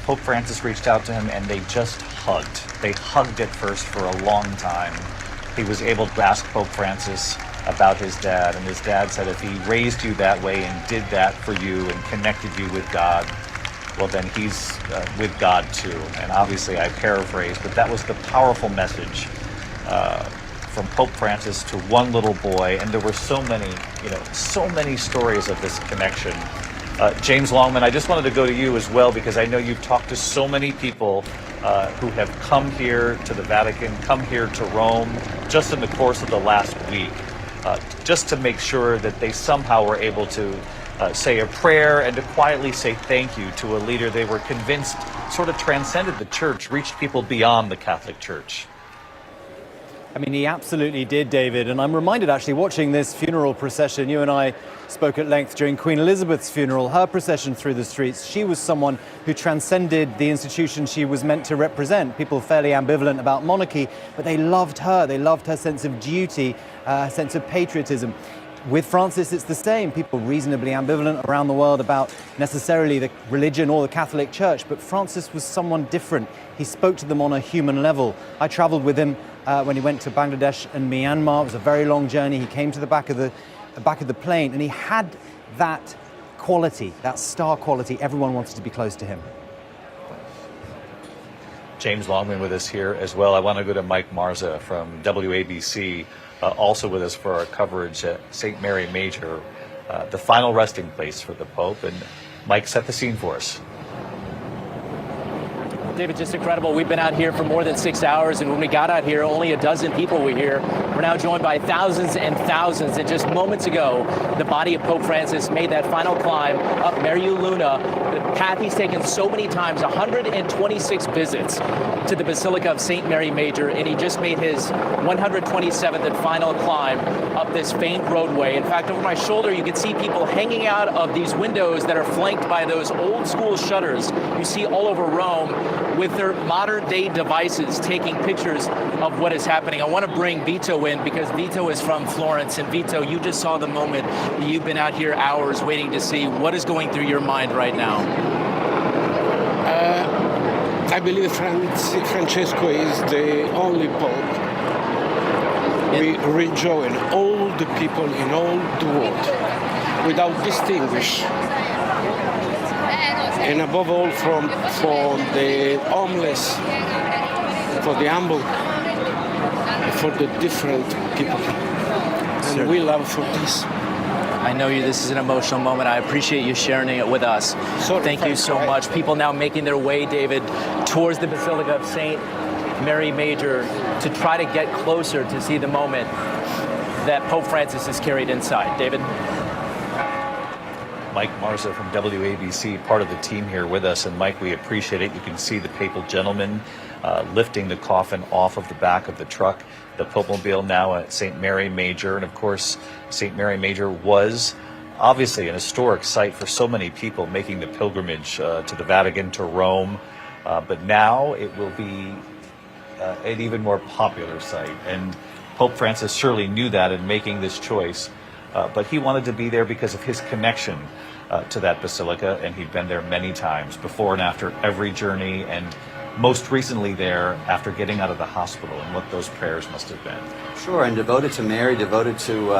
Pope Francis reached out to him, and they just hugged. They hugged at first for a long time. He was able to ask Pope Francis about his dad, and his dad said if he raised you that way and did that for you and connected you with God, well, then he's with God too. And obviously I paraphrase, but that was the powerful message from Pope Francis to one little boy. And there were so many stories of this connection. James Longman, I just wanted to go to you as well, because I know you've talked to so many people who have come here to the Vatican, come here to Rome, just in the course of the last week, just to make sure that they somehow were able to say a prayer and to quietly say thank you to a leader they were convinced sort of transcended the church, reached people beyond the Catholic Church. I mean, he absolutely did, David. And I'm reminded, actually, watching this funeral procession, you and I spoke at length during Queen Elizabeth's funeral, her procession through the streets. She was someone who transcended the institution she was meant to represent. People fairly ambivalent about monarchy, but they loved her. They loved her sense of duty, sense of patriotism. With Francis, it's the same. People reasonably ambivalent around the world about necessarily the religion or the Catholic Church, but Francis was someone different. He spoke to them on a human level. I traveled with him when he went to Bangladesh and Myanmar. It was a very long journey. He came to the back of the plane, and he had that quality, that star quality. Everyone wanted to be close to him. James Longman with us here as well. I want to go to Mike Marza from WABC, also with us for our coverage at St. Mary Major, the final resting place for the Pope. And Mike, set the scene for us. David, just incredible. We've been out here for more than 6 hours, and when we got out here, only a dozen people were here. We're now joined by thousands and thousands, and just moments ago, the body of Pope Francis made that final climb up Meriu Luna, the path he's taken so many times, 126 visits to the Basilica of St. Mary Major, and he just made his 127th and final climb up this famed roadway. In fact, over my shoulder, you can see people hanging out of these windows that are flanked by those old school shutters you see all over Rome, with their modern day devices taking pictures of what is happening. I want to bring Vito in because Vito is from Florence. And Vito, you just saw the moment. You've been out here hours waiting to see. What is going through your mind right now? I believe Francesco is the only Pope. We rejoin all the people in all the world without distinguish. And above all, for the homeless, for the humble, for the different people. And we love for this. I know this is an emotional moment. I appreciate you sharing it with us. Thank you so much. People now making their way, David, towards the Basilica of St. Mary Major to try to get closer to see the moment that Pope Francis is carried inside. David? Mike Marza from WABC, part of the team here with us. And Mike, we appreciate it. You can see the papal gentleman lifting the coffin off of the back of the truck. The Popemobile now at St. Mary Major. And of course, St. Mary Major was obviously an historic site for so many people making the pilgrimage to the Vatican, to Rome. But now it will be an even more popular site. And Pope Francis surely knew that in making this choice. But he wanted to be there because of his connection to that basilica, and he'd been there many times, before and after every journey, and most recently there after getting out of the hospital, and what those prayers must have been. Sure, and devoted to Mary, devoted to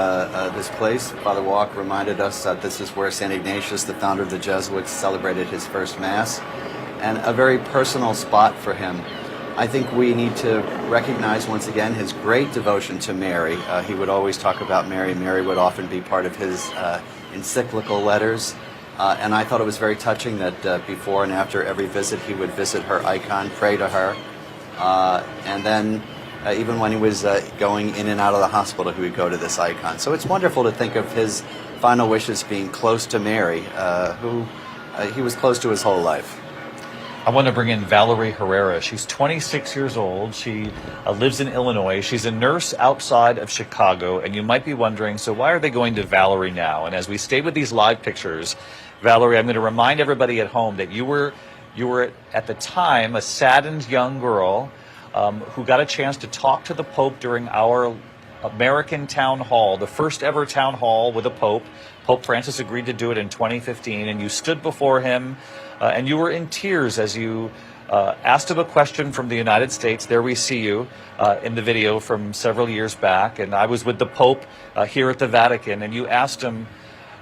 this place. Father Walk reminded us that this is where St. Ignatius, the founder of the Jesuits, celebrated his first Mass, and a very personal spot for him. I think we need to recognize once again his great devotion to Mary. He would always talk about Mary. Mary would often be part of his encyclical letters. And I thought it was very touching that before and after every visit, he would visit her icon, pray to her. And then even when he was going in and out of the hospital, he would go to this icon. So it's wonderful to think of his final wishes being close to Mary, who he was close to his whole life. I want to bring in Valerie Herrera. She's 26 years old. She lives in Illinois. She's a nurse outside of Chicago. And you might be wondering, so why are they going to Valerie now? And as we stay with these live pictures, Valerie, I'm going to remind everybody at home that you were at the time a saddened young girl who got a chance to talk to the Pope during our American town hall, the first ever town hall with a Pope. Pope Francis agreed to do it in 2015, and you stood before him and you were in tears as you asked him a question from the United States. There we see you in the video from several years back, and I was with the Pope here at the Vatican, and you asked him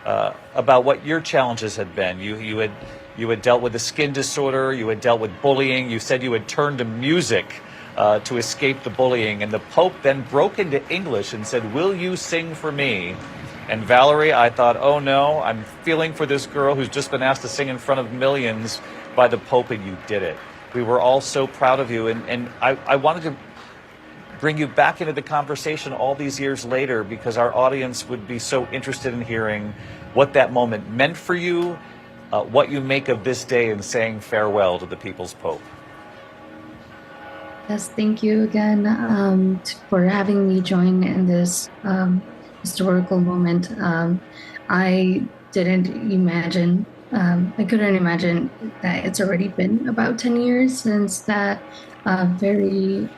about what your challenges had been. You had dealt with a skin disorder, you had dealt with bullying, you said you had turned to music to escape the bullying, and the Pope then broke into English and said, "Will you sing for me?" And Valerie, I thought, oh no, I'm feeling for this girl who's just been asked to sing in front of millions by the Pope, and you did it. We were all so proud of you, and I wanted to bring you back into the conversation all these years later, because our audience would be so interested in hearing what that moment meant for you, what you make of this day and saying farewell to the people's Pope. Yes, thank you again for having me join in this historical moment. I didn't imagine, I couldn't imagine that it's already been about 10 years since that very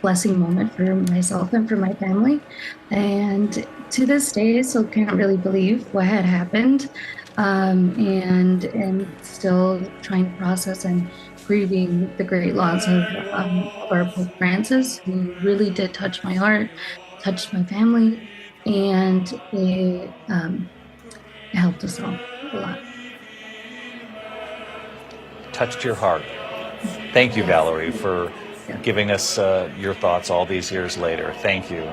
blessing moment for myself and for my family. And to this day, I still can't really believe what had happened, and still trying to process and grieving the great loss of our Pope Francis, who really did touch my heart, touched my family, and it helped us all a lot. Touched your heart. Thank you, Valerie, for giving us your thoughts all these years later. Thank you.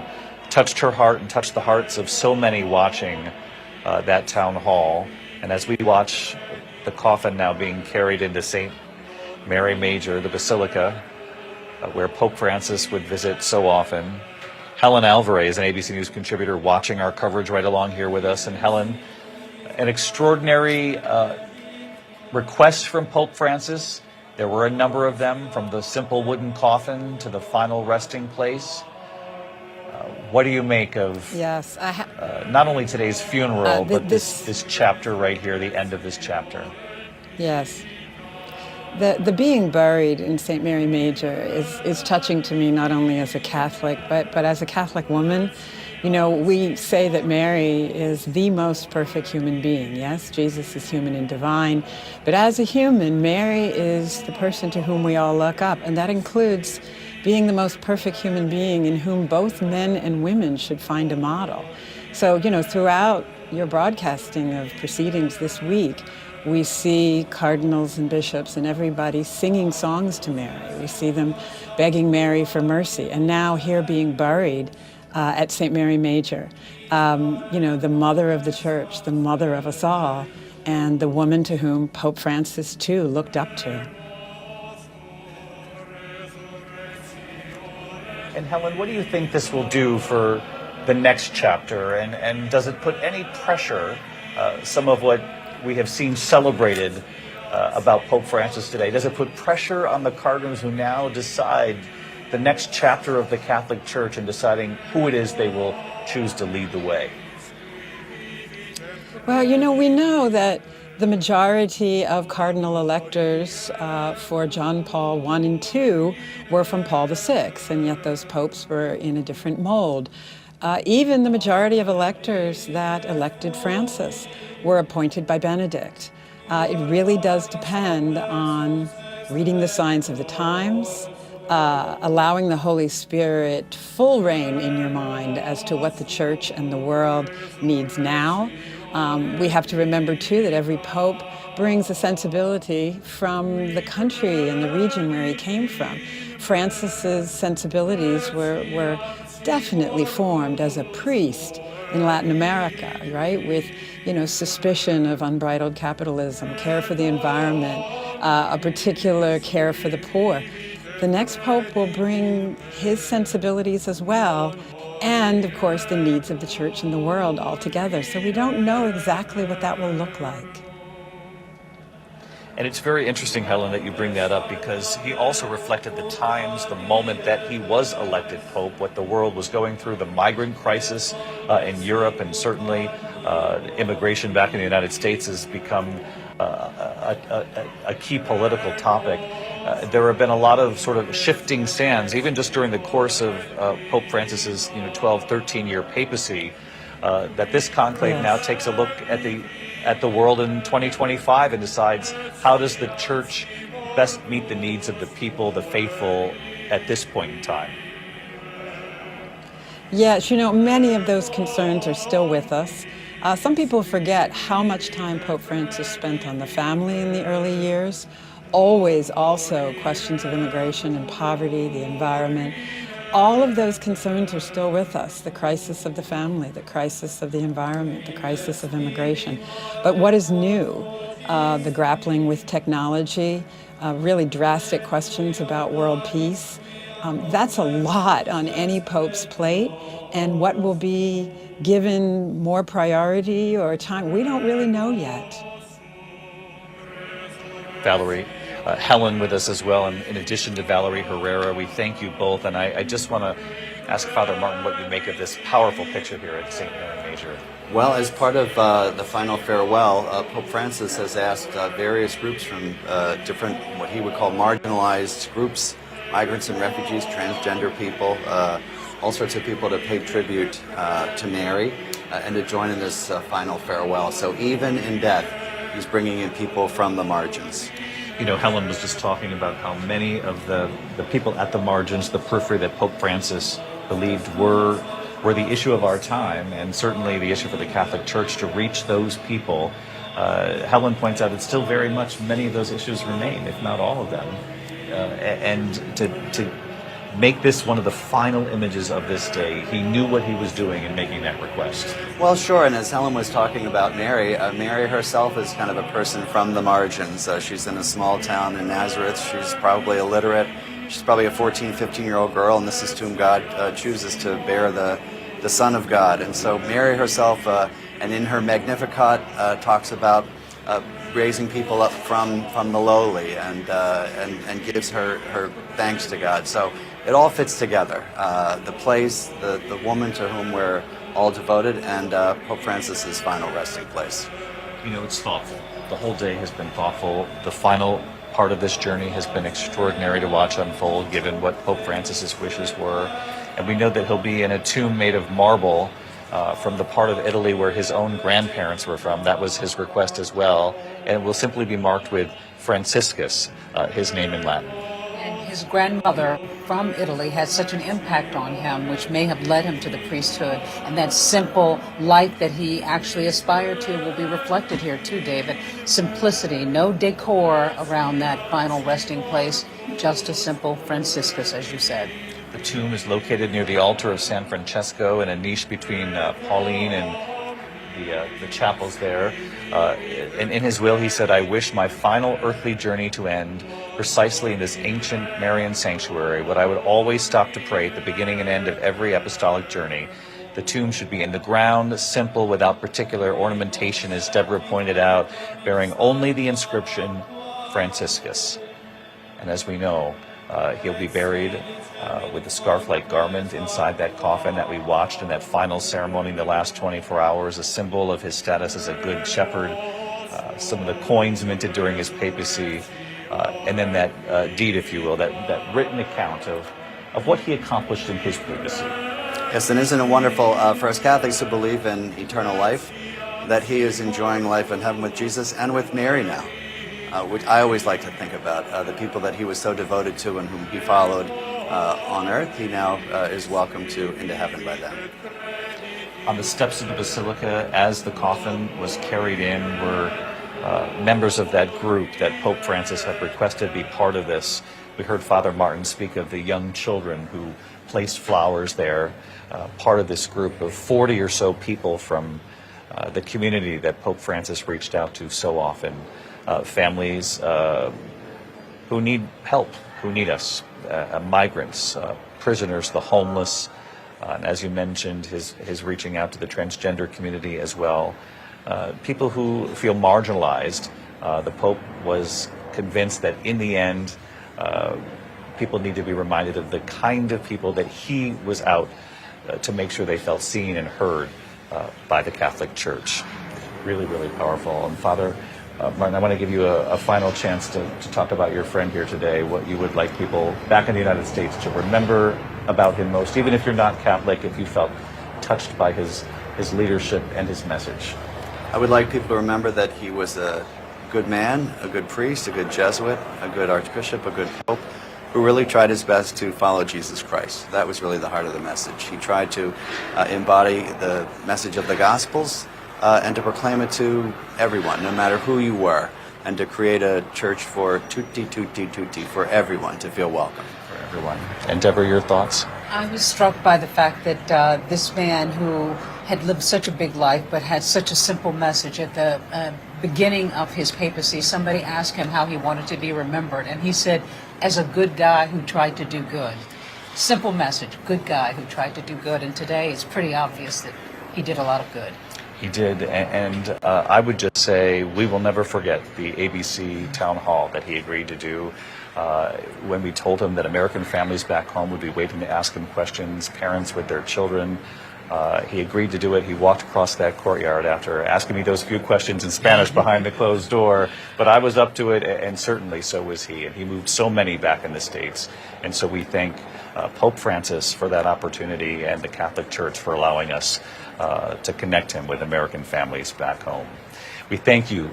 Touched her heart and touched the hearts of so many watching that town hall. And as we watch the coffin now being carried into St. Mary Major, the Basilica, where Pope Francis would visit so often. Helen Alvarez, an ABC News contributor, watching our coverage right along here with us. And Helen, an extraordinary request from Pope Francis. There were a number of them, from the simple wooden coffin to the final resting place. What do you make of not only today's funeral, but this chapter right here, the end of this chapter? Yes. The being buried in St. Mary Major is touching to me, not only as a Catholic, but as a Catholic woman. You know, we say that Mary is the most perfect human being. Yes, Jesus is human and divine. But as a human, Mary is the person to whom we all look up. And that includes being the most perfect human being in whom both men and women should find a model. So, you know, throughout your broadcasting of proceedings this week, we see cardinals and bishops and everybody singing songs to Mary. We see them begging Mary for mercy. And now here being buried at St. Mary Major, you know, the mother of the church, the mother of us all, and the woman to whom Pope Francis, too, looked up to. And Helen, what do you think this will do for the next chapter? And does it put any pressure, some of what we have seen celebrated about Pope Francis today, does it put pressure on the cardinals who now decide the next chapter of the Catholic Church and deciding who it is they will choose to lead the way? Well, you know, we know that the majority of cardinal electors for John Paul I and II were from Paul VI, and yet those popes were in a different mold. Even the majority of electors that elected Francis were appointed by Benedict. It really does depend on reading the signs of the times, allowing the Holy Spirit full reign in your mind as to what the church and the world needs now. We have to remember, too, that every pope brings a sensibility from the country and the region where he came from. Francis's sensibilities were definitely formed as a priest in Latin America, right? With, you know, suspicion of unbridled capitalism, care for the environment, a particular care for the poor. The next pope will bring his sensibilities as well, and of course the needs of the church and the world all together. So we don't know exactly what that will look like. And it's very interesting, Helen, that you bring that up, because he also reflected the times, the moment that he was elected Pope, what the world was going through, the migrant crisis in Europe, and certainly immigration back in the United States has become a key political topic. There have been a lot of sort of shifting sands, even just during the course of Pope Francis's 12, 13-year papacy, that this conclave now takes a look at the world in 2025 and decides how does the church best meet the needs of the people, the faithful, at this point in time. Yes, you know, many of those concerns are still with us. Some people forget how much time Pope Francis spent on the family in the early years. Always also questions of immigration and poverty, the environment. All of those concerns are still with us. The crisis of the family, the crisis of the environment, the crisis of immigration. But what is new? The grappling with technology, really drastic questions about world peace. That's a lot on any pope's plate. And what will be given more priority or time, we don't really know yet. Valerie, Helen with us as well, and in addition to Valerie Herrera. We thank you both, and I just want to ask Father Martin what you make of this powerful picture here at St. Mary Major. Well, as part of the final farewell, Pope Francis has asked various groups from different, what he would call marginalized groups, migrants and refugees, transgender people, all sorts of people to pay tribute to Mary and to join in this final farewell. So even in death, he's bringing in people from the margins. You know, Helen was just talking about how many of the people at the margins, the periphery that Pope Francis believed were the issue of our time, and certainly the issue for the Catholic Church to reach those people. Helen points out that still very much many of those issues remain, if not all of them. And to make this one of the final images of this day, he knew what he was doing in making that request. Well, sure, and as Helen was talking about Mary, Mary herself is kind of a person from the margins. She's in a small town in Nazareth. She's probably illiterate. She's probably a 14, 15-year-old girl, and this is to whom God chooses to bear the Son of God. And so Mary herself, and in her Magnificat, talks about raising people up from the lowly, and gives her thanks to God. So it all fits together. The place, the woman to whom we're all devoted, and Pope Francis's final resting place. You know, it's thoughtful. The whole day has been thoughtful. The final part of this journey has been extraordinary to watch unfold, given what Pope Francis's wishes were. And we know that he'll be in a tomb made of marble from the part of Italy where his own grandparents were from. That was his request as well. And it will simply be marked with Franciscus, his name in Latin. And his grandmother from Italy had such an impact on him, which may have led him to the priesthood. And that simple life that he actually aspired to will be reflected here too, David. Simplicity, no decor around that final resting place, just a simple Franciscus, as you said. The tomb is located near the altar of San Francesco in a niche between Pauline and the chapels there. And in his will, he said, "I wish my final earthly journey to end precisely in this ancient Marian sanctuary, what I would always stop to pray at the beginning and end of every apostolic journey. The tomb should be in the ground, simple, without particular ornamentation," as Deborah pointed out, bearing only the inscription, Franciscus. And as we know, he'll be buried with the scarf-like garment inside that coffin that we watched in that final ceremony in the last 24 hours, a symbol of his status as a good shepherd, some of the coins minted during his papacy, and then that deed, if you will, that written account of what he accomplished in his papacy. Yes, and isn't it wonderful for us Catholics who believe in eternal life that he is enjoying life in heaven with Jesus and with Mary now? Which I always like to think about, the people that he was so devoted to and whom he followed on earth. He now is welcomed into heaven by them. On the steps of the Basilica, as the coffin was carried in, were members of that group that Pope Francis had requested be part of this. We heard Father Martin speak of the young children who placed flowers there, part of this group of 40 or so people from the community that Pope Francis reached out to so often. Families who need help, who need us, migrants, prisoners, the homeless, and as you mentioned, his reaching out to the transgender community as well. People who feel marginalized. The Pope was convinced that in the end, people need to be reminded of the kind of people that he was out to make sure they felt seen and heard by the Catholic Church. Really, really powerful. And Father Martin, I want to give you a final chance to talk about your friend here today, what you would like people back in the United States to remember about him most, even if you're not Catholic, if you felt touched by his leadership and his message. I would like people to remember that he was a good man, a good priest, a good Jesuit, a good archbishop, a good pope, who really tried his best to follow Jesus Christ. That was really the heart of the message. He tried to embody the message of the Gospels, and to proclaim it to everyone, no matter who you were, and to create a church for tutti, for everyone to feel welcome. For everyone. And Deborah, your thoughts? I was struck by the fact that this man who had lived such a big life but had such a simple message at the beginning of his papacy, somebody asked him how he wanted to be remembered, and he said, as a good guy who tried to do good. Simple message, good guy who tried to do good, and today it's pretty obvious that he did a lot of good. He did, and I would just say we will never forget the ABC town hall that he agreed to do when we told him that American families back home would be waiting to ask him questions, parents with their children. He agreed to do it. He walked across that courtyard after asking me those few questions in Spanish behind the closed door, but I was up to it, and certainly so was he, and he moved so many back in the States, and so we thank Pope Francis for that opportunity and the Catholic Church for allowing us to connect him with American families back home. We thank you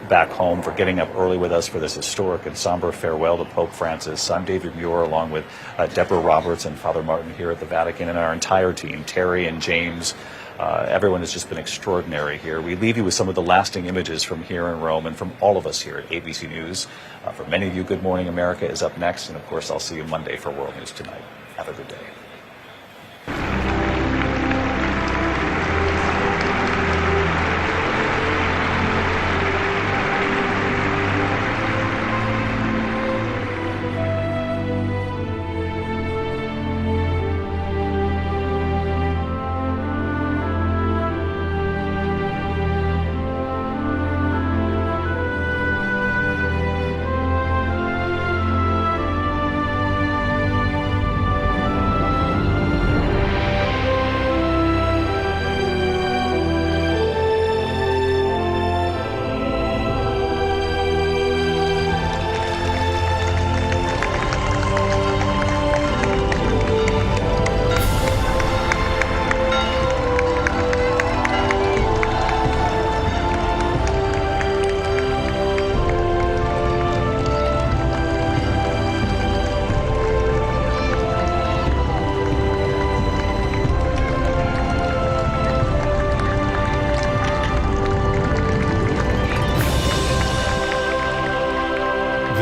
back home for getting up early with us for this historic and somber farewell to Pope Francis. I'm David Muir, along with Deborah Roberts and Father Martin here at the Vatican, and our entire team, Terry and James. Everyone has just been extraordinary here. We leave you with some of the lasting images from here in Rome and from all of us here at ABC News. For many of you, Good Morning America is up next, and of course I'll see you Monday for World News Tonight. Have a good day.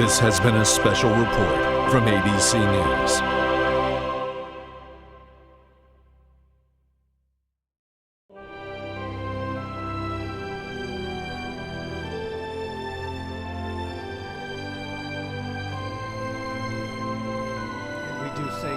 This has been a special report from ABC News.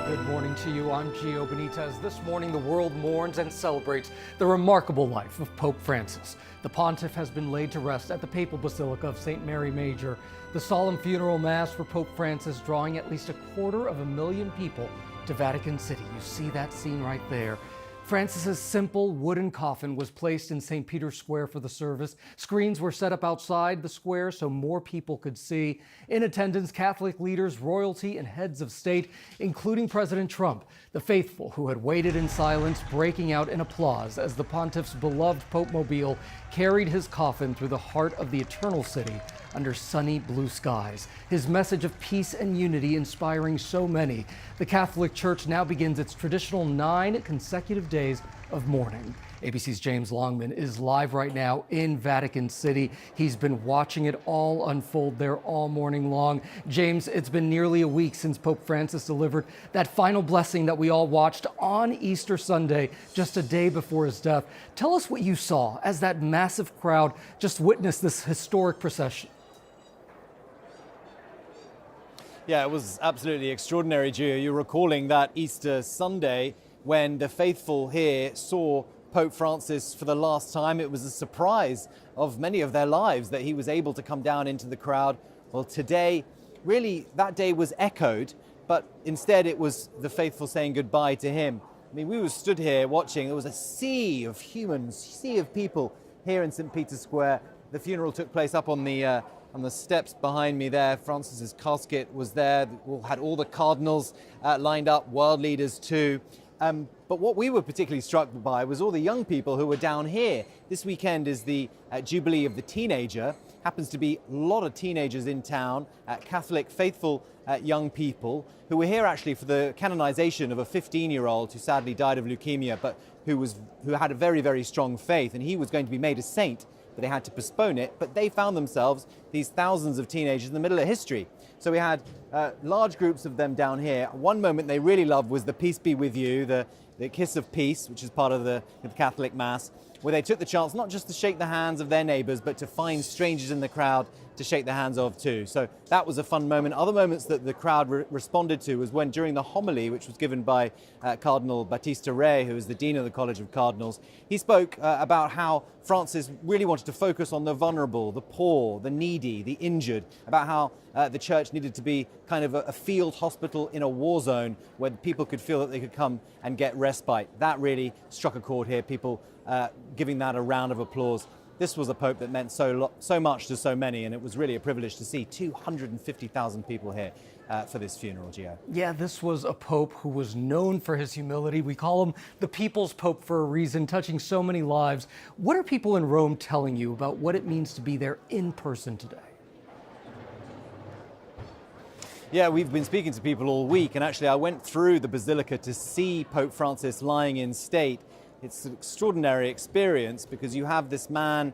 Good morning to you. I'm Gio Benitez. This morning, the world mourns and celebrates the remarkable life of Pope Francis. The pontiff has been laid to rest at the Papal Basilica of St. Mary Major. The solemn funeral mass for Pope Francis drawing at least 250,000 people to Vatican City. You see that scene right there. Francis's simple wooden coffin was placed in St. Peter's Square for the service. Screens were set up outside the square so more people could see. In attendance, Catholic leaders, royalty, and heads of state, including President Trump. The faithful who had waited in silence, breaking out in applause as the pontiff's beloved Pope Mobile carried his coffin through the heart of the Eternal City under sunny blue skies. His message of peace and unity inspiring so many. The Catholic Church now begins its traditional 9 consecutive days of mourning. ABC's James Longman is live right now in Vatican City. He's been watching it all unfold there all morning long. James, it's been nearly a week since Pope Francis delivered that final blessing that we all watched on Easter Sunday, just a day before his death. Tell us what you saw as that massive crowd just witnessed this historic procession. Yeah, it was absolutely extraordinary, Gio. You're recalling that Easter Sunday when the faithful here saw Pope Francis for the last time. It was a surprise of many of their lives that he was able to come down into the crowd. Well, today, really, that day was echoed, but instead it was the faithful saying goodbye to him. I mean, we were stood here watching. There was a sea of humans, sea of people here in St. Peter's Square. The funeral took place up on the steps behind me there. Francis's casket was there. We had all the cardinals lined up, world leaders too. But what we were particularly struck by was all the young people who were down here. This weekend is the Jubilee of the Teenager. Happens to be a lot of teenagers in town, Catholic faithful young people who were here actually for the canonization of a 15-year-old who sadly died of leukemia, but who had a very, very strong faith, and he was going to be made a saint, but they had to postpone it. But they found themselves, these thousands of teenagers, in the middle of history. So we had large groups of them down here. One moment they really loved was the Peace Be With You, the the kiss of peace, which is part of the Catholic Mass, where they took the chance not just to shake the hands of their neighbors, but to find strangers in the crowd to shake the hands of too. So that was a fun moment. Other moments that the crowd responded to was when, during the homily, which was given by Cardinal Battista Re, who is the Dean of the College of Cardinals, he spoke about how Francis really wanted to focus on the vulnerable, the poor, the needy, the injured, about how the church needed to be kind of a field hospital in a war zone where people could feel that they could come and get respite. That really struck a chord here, people giving that a round of applause. This was a pope that meant so much to so many, and it was really a privilege to see 250,000 people here for this funeral, Gio. Yeah, this was a pope who was known for his humility. We call him the people's pope for a reason, touching so many lives. What are people in Rome telling you about what it means to be there in person today? Yeah, we've been speaking to people all week, and actually I went through the Basilica to see Pope Francis lying in state. It's an extraordinary experience because you have this man,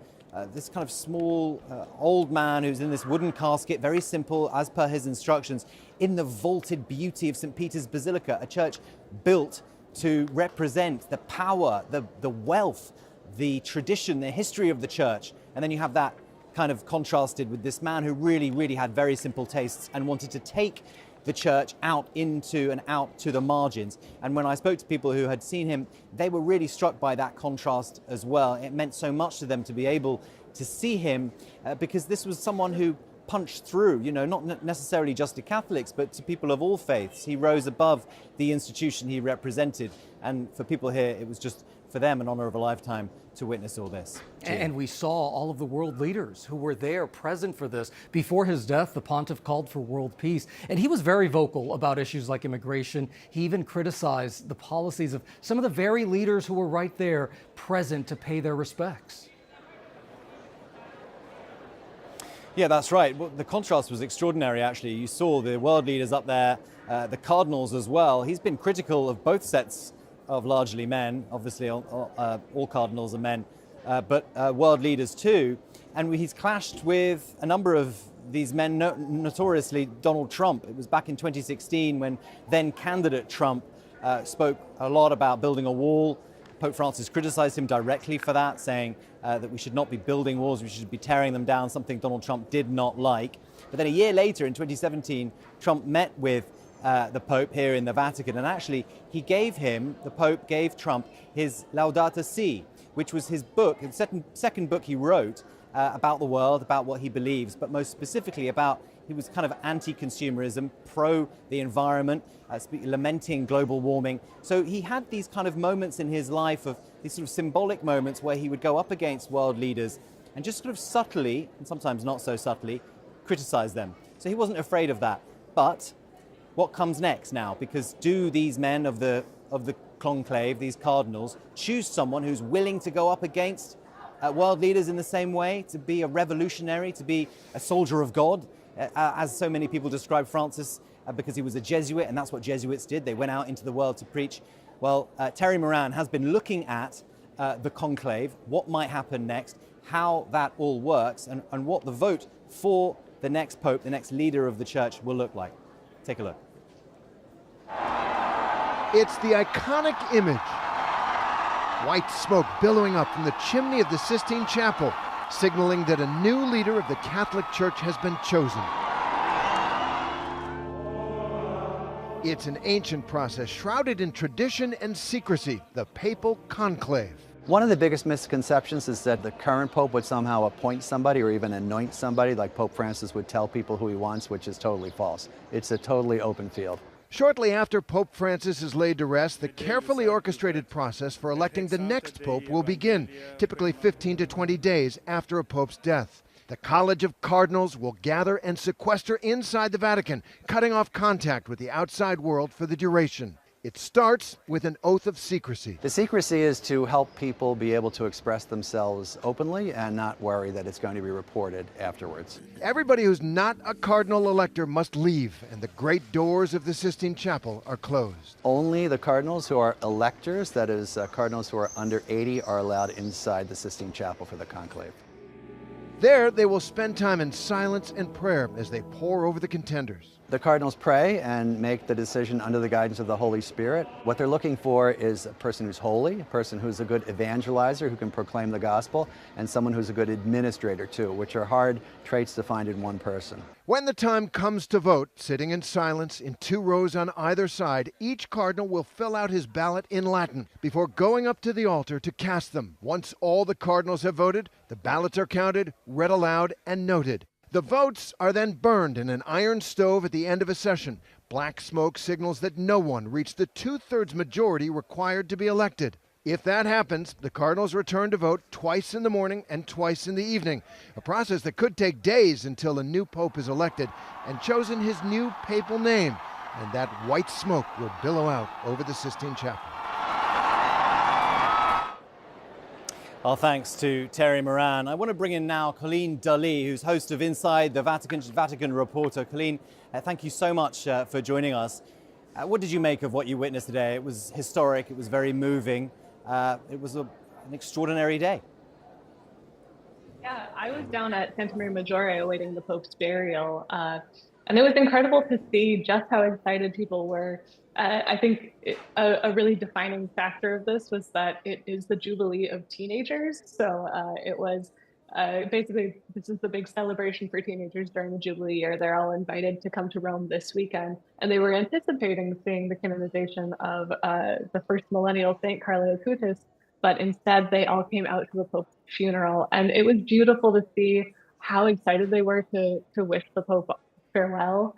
this kind of small, old man who's in this wooden casket, very simple, as per his instructions, in the vaulted beauty of St. Peter's Basilica, a church built to represent the power, the wealth, the tradition, the history of the church. And then you have that kind of contrasted with this man who really had very simple tastes and wanted to take the church out into and out to the margins. And when I spoke to people who had seen him, they were really struck by that contrast as well. It meant so much to them to be able to see him because this was someone who punched through, not necessarily just to Catholics, but to people of all faiths. He rose above the institution he represented. And for people here, it was just, for them, an honor of a lifetime to witness all this. And we saw all of the world leaders who were there present for this. Before his death, the pontiff called for world peace, and he was very vocal about issues like immigration. He even criticized the policies of some of the very leaders who were right there present to pay their respects. Yeah, that's right. Well, the contrast was extraordinary, actually. You saw the world leaders up there, the cardinals as well. He's been critical of both sets of largely men, obviously all cardinals are men, but world leaders too. And he's clashed with a number of these men, notoriously Donald Trump. It was back in 2016 when then candidate Trump spoke a lot about building a wall. Pope Francis criticized him directly for that, saying that we should not be building walls, we should be tearing them down, something Donald Trump did not like. But then a year later, in 2017, Trump met with the Pope here in the Vatican, and actually the Pope gave Trump his Laudato Si, which was his book, the second book he wrote about the world, about what he believes, but most specifically he was kind of anti-consumerism, pro the environment, lamenting global warming. So he had these kind of moments in his life of these sort of symbolic moments where he would go up against world leaders and just sort of subtly, and sometimes not so subtly, criticize them. So he wasn't afraid of that. But what comes next now? Because do these men of the conclave, these cardinals, choose someone who's willing to go up against world leaders in the same way, to be a revolutionary, to be a soldier of God, as so many people describe Francis, because he was a Jesuit, and that's what Jesuits did. They went out into the world to preach. Well, Terry Moran has been looking at the conclave, what might happen next, how that all works, and what the vote for the next pope, the next leader of the church will look like. Take a look. It's the iconic image. White smoke billowing up from the chimney of the Sistine Chapel, signaling that a new leader of the Catholic Church has been chosen. It's an ancient process shrouded in tradition and secrecy, the papal conclave. One of the biggest misconceptions is that the current pope would somehow appoint somebody or even anoint somebody, like Pope Francis would tell people who he wants, which is totally false. It's a totally open field. Shortly after Pope Francis is laid to rest, the carefully orchestrated process for electing the next pope will begin, typically 15 to 20 days after a pope's death. The College of Cardinals will gather and sequester inside the Vatican, cutting off contact with the outside world for the duration. It starts with an oath of secrecy. The secrecy is to help people be able to express themselves openly and not worry that it's going to be reported afterwards. Everybody who's not a cardinal elector must leave, and the great doors of the Sistine Chapel are closed. Only the cardinals who are electors, that is, cardinals who are under 80, are allowed inside the Sistine Chapel for the conclave. There, they will spend time in silence and prayer as they pore over the contenders. The cardinals pray and make the decision under the guidance of the Holy Spirit. What they're looking for is a person who's holy, a person who's a good evangelizer who can proclaim the gospel, and someone who's a good administrator too, which are hard traits to find in one person. When the time comes to vote, sitting in silence in 2 rows on either side, each cardinal will fill out his ballot in Latin before going up to the altar to cast them. Once all the cardinals have voted, the ballots are counted, read aloud, and noted. The votes are then burned in an iron stove at the end of a session. Black smoke signals that no one reached the 2/3 majority required to be elected. If that happens, the cardinals return to vote twice in the morning and twice in the evening, a process that could take days until a new pope is elected and chosen his new papal name, and that white smoke will billow out over the Sistine Chapel. Our thanks to Terry Moran. I want to bring in now Colleen Dully, who's host of Inside the Vatican Reporter. Colleen, thank you so much for joining us. What did you make of what you witnessed today? It was historic, it was very moving. It was an extraordinary day. Yeah, I was down at Santa Maria Maggiore awaiting the Pope's burial, and it was incredible to see just how excited people were. I think a really defining factor of this was that it is the Jubilee of teenagers. So it was basically, this is the big celebration for teenagers during the Jubilee year. They're all invited to come to Rome this weekend, and they were anticipating seeing the canonization of the first millennial Saint Carlo Acutis, but instead they all came out to the Pope's funeral. And it was beautiful to see how excited they were to wish the Pope farewell.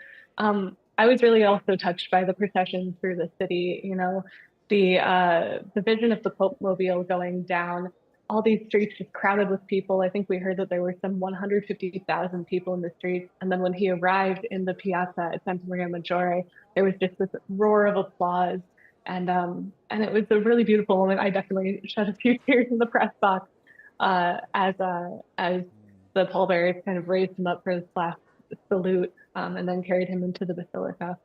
I was really also touched by the procession through the city. You know, the vision of the Pope Mobile going down, all these streets just crowded with people. I think we heard that there were some 150,000 people in the streets. And then when he arrived in the piazza at Santa Maria Maggiore, there was just this roar of applause. And it was a really beautiful moment. I definitely shed a few tears in the press box as the pallbearers kind of raised him up for his last salute, and then carried him into the basilica.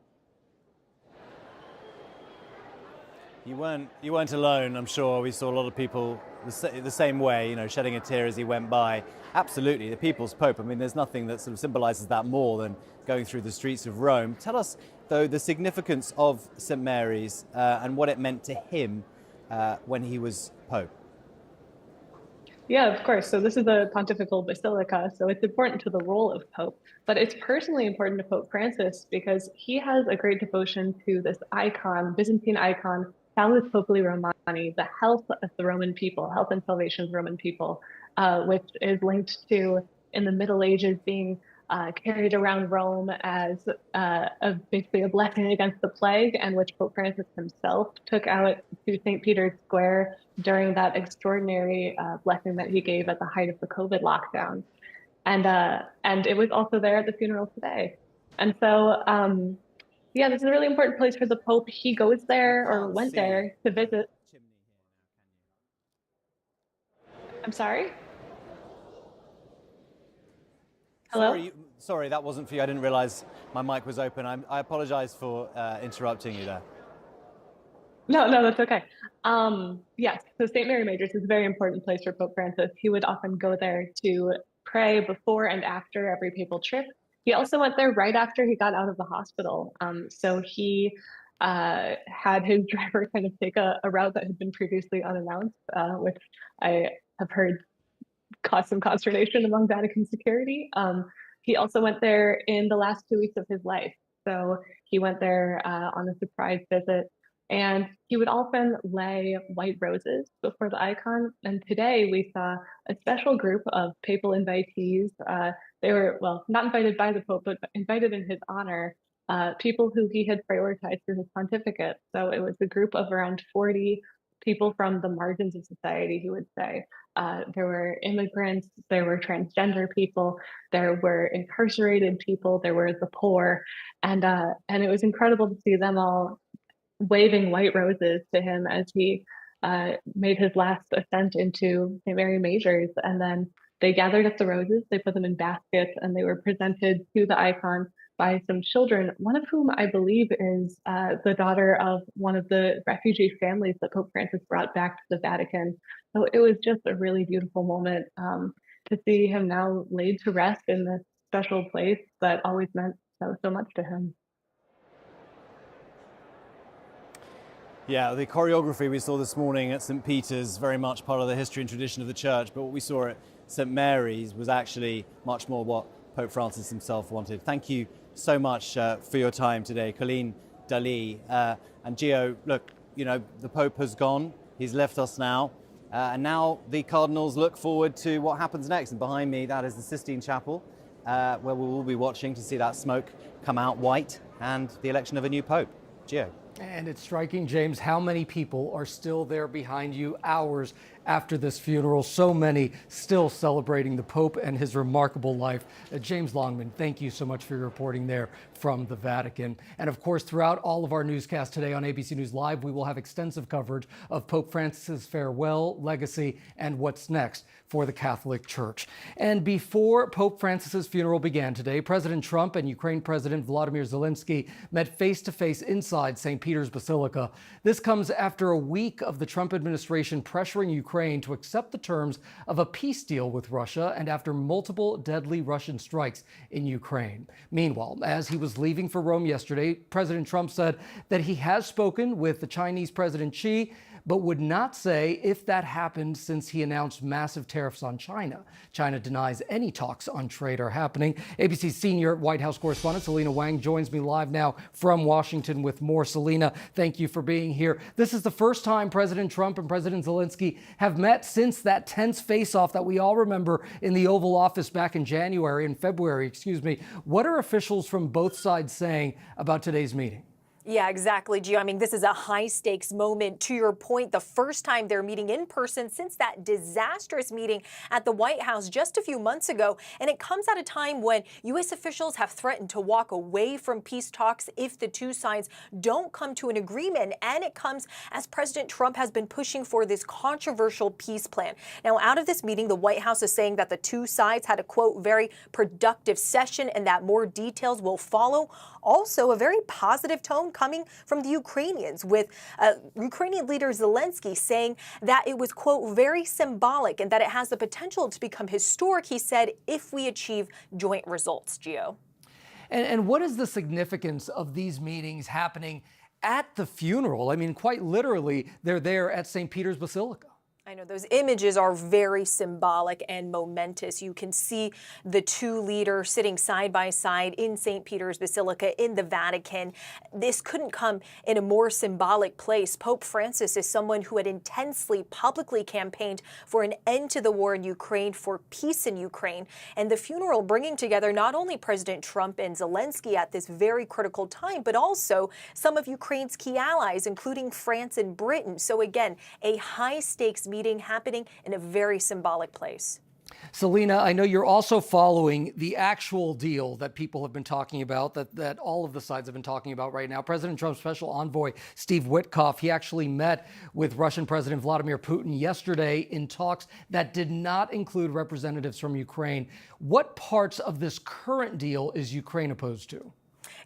You weren't alone, I'm sure. We saw a lot of people the same way, you know, shedding a tear as he went by. Absolutely, the people's pope. I mean, there's nothing that sort of symbolizes that more than going through the streets of Rome. Tell us, though, the significance of St. Mary's and what it meant to him when he was pope. Yeah, of course. So this is a pontifical basilica, so it's important to the role of Pope, but it's personally important to Pope Francis because he has a great devotion to this icon, Byzantine icon, Salus Populi Romani, the health of the Roman people, health and salvation of the Roman people, which is linked to, in the Middle Ages, being carried around Rome as basically a blessing against the plague, and which Pope Francis himself took out to St. Peter's Square during that extraordinary blessing that he gave at the height of the COVID lockdown. And it was also there at the funeral today. And so, yeah, this is a really important place for the Pope. He goes there or went there to visit. I'm sorry? Hello? Sorry, that wasn't for you. I didn't realize my mic was open. I apologize for interrupting you there. No, that's okay. Yes, so St. Mary Majors is a very important place for Pope Francis. He would often go there to pray before and after every papal trip. He also went there right after he got out of the hospital. So he had his driver kind of take a route that had been previously unannounced, which I have heard caused some consternation among Vatican security. He also went there in the last 2 weeks of his life. So he went there on a surprise visit, and he would often lay white roses before the icon. And today we saw a special group of papal invitees. They were, well, not invited by the Pope, but invited in his honor, people who he had prioritized through his pontificate. So it was a group of around 40 people from the margins of society, he would say. There were immigrants, there were transgender people, there were incarcerated people, there were the poor, and it was incredible to see them all waving white roses to him as he made his last ascent into St. Mary Majors. And then they gathered up the roses, they put them in baskets, and they were presented to the icon by some children, one of whom I believe is the daughter of one of the refugee families that Pope Francis brought back to the Vatican. So it was just a really beautiful moment to see him now laid to rest in this special place that always meant so much to him. Yeah, the choreography we saw this morning at St. Peter's, very much part of the history and tradition of the church, but what we saw at St. Mary's was actually much more what Pope Francis himself wanted. Thank you so much for your time today, Colleen Daly. And Gio, look, you know, the Pope has gone, he's left us now, and now the Cardinals look forward to what happens next. And behind me, that is the Sistine Chapel, where we will be watching to see that smoke come out white and the election of a new Pope. Gio. And it's striking, James, how many people are still there behind you hours after this funeral. So many still celebrating the Pope and his remarkable life. James Longman, thank you so much for your reporting there from the Vatican. And of course, throughout all of our newscasts today on ABC News Live, we will have extensive coverage of Pope Francis's farewell, legacy, and what's next for the Catholic Church. And before Pope Francis's funeral began today, President Trump and Ukraine President Volodymyr Zelensky met face-to-face inside St. Peter's Basilica. This comes after a week of the Trump administration pressuring Ukraine to accept the terms of a peace deal with Russia and after multiple deadly Russian strikes in Ukraine. Meanwhile, as he was leaving for Rome yesterday, President Trump said that he has spoken with the Chinese President Xi, but would not say if that happened since he announced massive tariffs on China. China denies any talks on trade are happening. ABC's senior White House correspondent Selena Wang joins me live now from Washington with more. Selena, thank you for being here. This is the first time President Trump and President Zelensky have met since that tense face-off that we all remember in the Oval Office back in February. What are officials from both sides saying about today's meeting? Yeah, exactly, Gio. I mean, this is a high-stakes moment. To your point, the first time they're meeting in person since that disastrous meeting at the White House just a few months ago. And it comes at a time when U.S. officials have threatened to walk away from peace talks if the two sides don't come to an agreement. And it comes as President Trump has been pushing for this controversial peace plan. Now, out of this meeting, the White House is saying that the two sides had a, quote, very productive session and that more details will follow. Also, a very positive tone coming from the Ukrainians, with Ukrainian leader Zelensky saying that it was, quote, very symbolic and that it has the potential to become historic, he said, if we achieve joint results, Gio. And what is the significance of these meetings happening at the funeral? I mean, quite literally, they're there at St. Peter's Basilica. I know those images are very symbolic and momentous. You can see the two leaders sitting side by side in St. Peter's Basilica in the Vatican. This couldn't come in a more symbolic place. Pope Francis is someone who had intensely publicly campaigned for an end to the war in Ukraine, for peace in Ukraine. And the funeral bringing together not only President Trump and Zelensky at this very critical time, but also some of Ukraine's key allies, including France and Britain. So again, a high-stakes meeting happening in a very symbolic place. Selena, I know you're also following the actual deal that people have been talking about, that all of the sides have been talking about right now. President Trump's special envoy, Steve Witkoff, he actually met with Russian President Vladimir Putin yesterday in talks that did not include representatives from Ukraine. What parts of this current deal is Ukraine opposed to?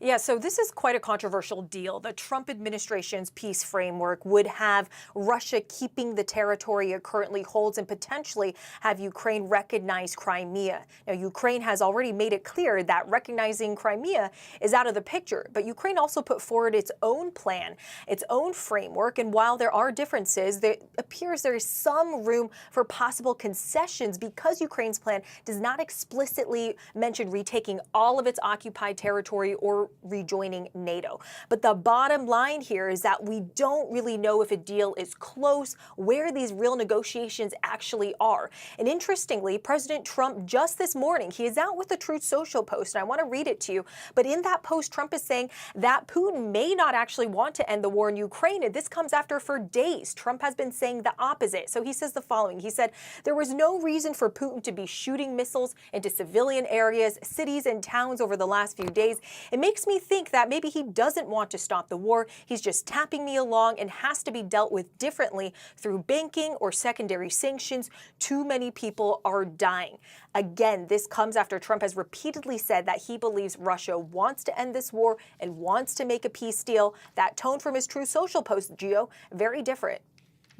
Yeah, so this is quite a controversial deal. The Trump administration's peace framework would have Russia keeping the territory it currently holds and potentially have Ukraine recognize Crimea. Now, Ukraine has already made it clear that recognizing Crimea is out of the picture, but Ukraine also put forward its own plan, its own framework, and while there are differences, there appears there is some room for possible concessions because Ukraine's plan does not explicitly mention retaking all of its occupied territory or rejoining NATO. But the bottom line here is that we don't really know if a deal is close, where these real negotiations actually are. And interestingly, President Trump just this morning, he is out with a Truth Social post, and I want to read it to you. But in that post, Trump is saying that Putin may not actually want to end the war in Ukraine. And this comes after for days, Trump has been saying the opposite. So he says the following. He said, there was no reason for Putin to be shooting missiles into civilian areas, cities and towns over the last few days. It makes me think that maybe he doesn't want to stop the war. He's just tapping me along and has to be dealt with differently through banking or secondary sanctions. Too many people are dying. Again, this comes after Trump has repeatedly said that he believes Russia wants to end this war and wants to make a peace deal. That tone from his Truth Social post, Gio, very different.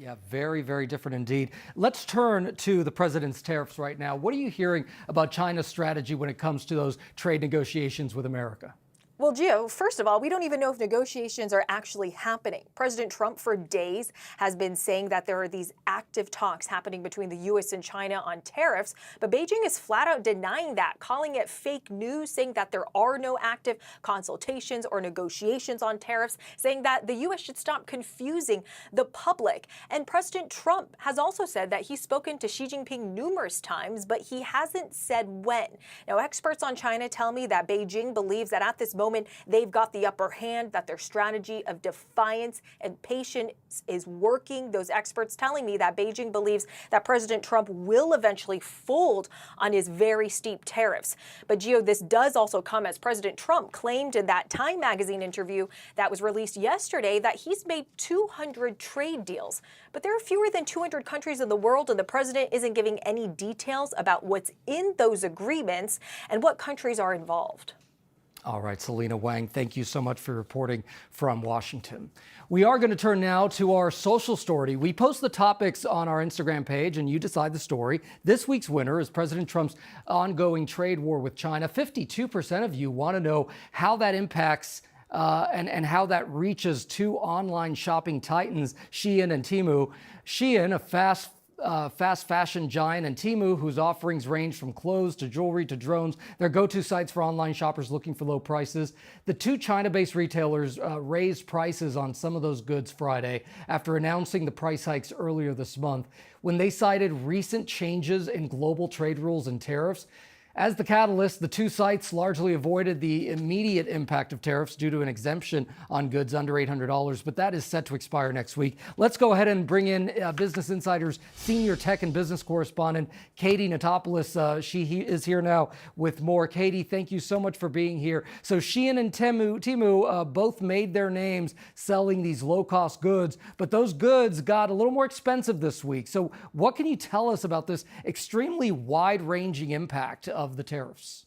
Yeah, very, very different indeed. Let's turn to the president's tariffs right now. What are you hearing about China's strategy when it comes to those trade negotiations with America? Well, Gio, first of all, we don't even know if negotiations are actually happening. President Trump for days has been saying that there are these active talks happening between the U.S. and China on tariffs, but Beijing is flat out denying that, calling it fake news, saying that there are no active consultations or negotiations on tariffs, saying that the U.S. should stop confusing the public. And President Trump has also said that he's spoken to Xi Jinping numerous times, but he hasn't said when. Now, experts on China tell me that Beijing believes that at this moment, they've got the upper hand, that their strategy of defiance and patience is working. Those experts telling me that Beijing believes that President Trump will eventually fold on his very steep tariffs. But Gio, this does also come as President Trump claimed in that Time magazine interview that was released yesterday that he's made 200 trade deals. But there are fewer than 200 countries in the world, and the president isn't giving any details about what's in those agreements and what countries are involved. All right, Selena Wang, thank you so much for reporting from Washington. We are going to turn now to our social story. We post the topics on our Instagram page and you decide the story. This week's winner is President Trump's ongoing trade war with China. 52% of you want to know how that impacts and how that reaches two online shopping titans, Shein and Temu. Shein, a fast fashion giant, and Temu, whose offerings range from clothes to jewelry to drones. They're go-to sites for online shoppers looking for low prices. The two China-based retailers raised prices on some of those goods Friday after announcing the price hikes earlier this month when they cited recent changes in global trade rules and tariffs. As the catalyst, the two sites largely avoided the immediate impact of tariffs due to an exemption on goods under $800, but that is set to expire next week. Let's go ahead and bring in Business Insider's senior tech and business correspondent, Katie Natopoulos. She is here now with more. Katie, thank you so much for being here. So Shein and Temu both made their names selling these low-cost goods, but those goods got a little more expensive this week. So what can you tell us about this extremely wide-ranging impact of the tariffs?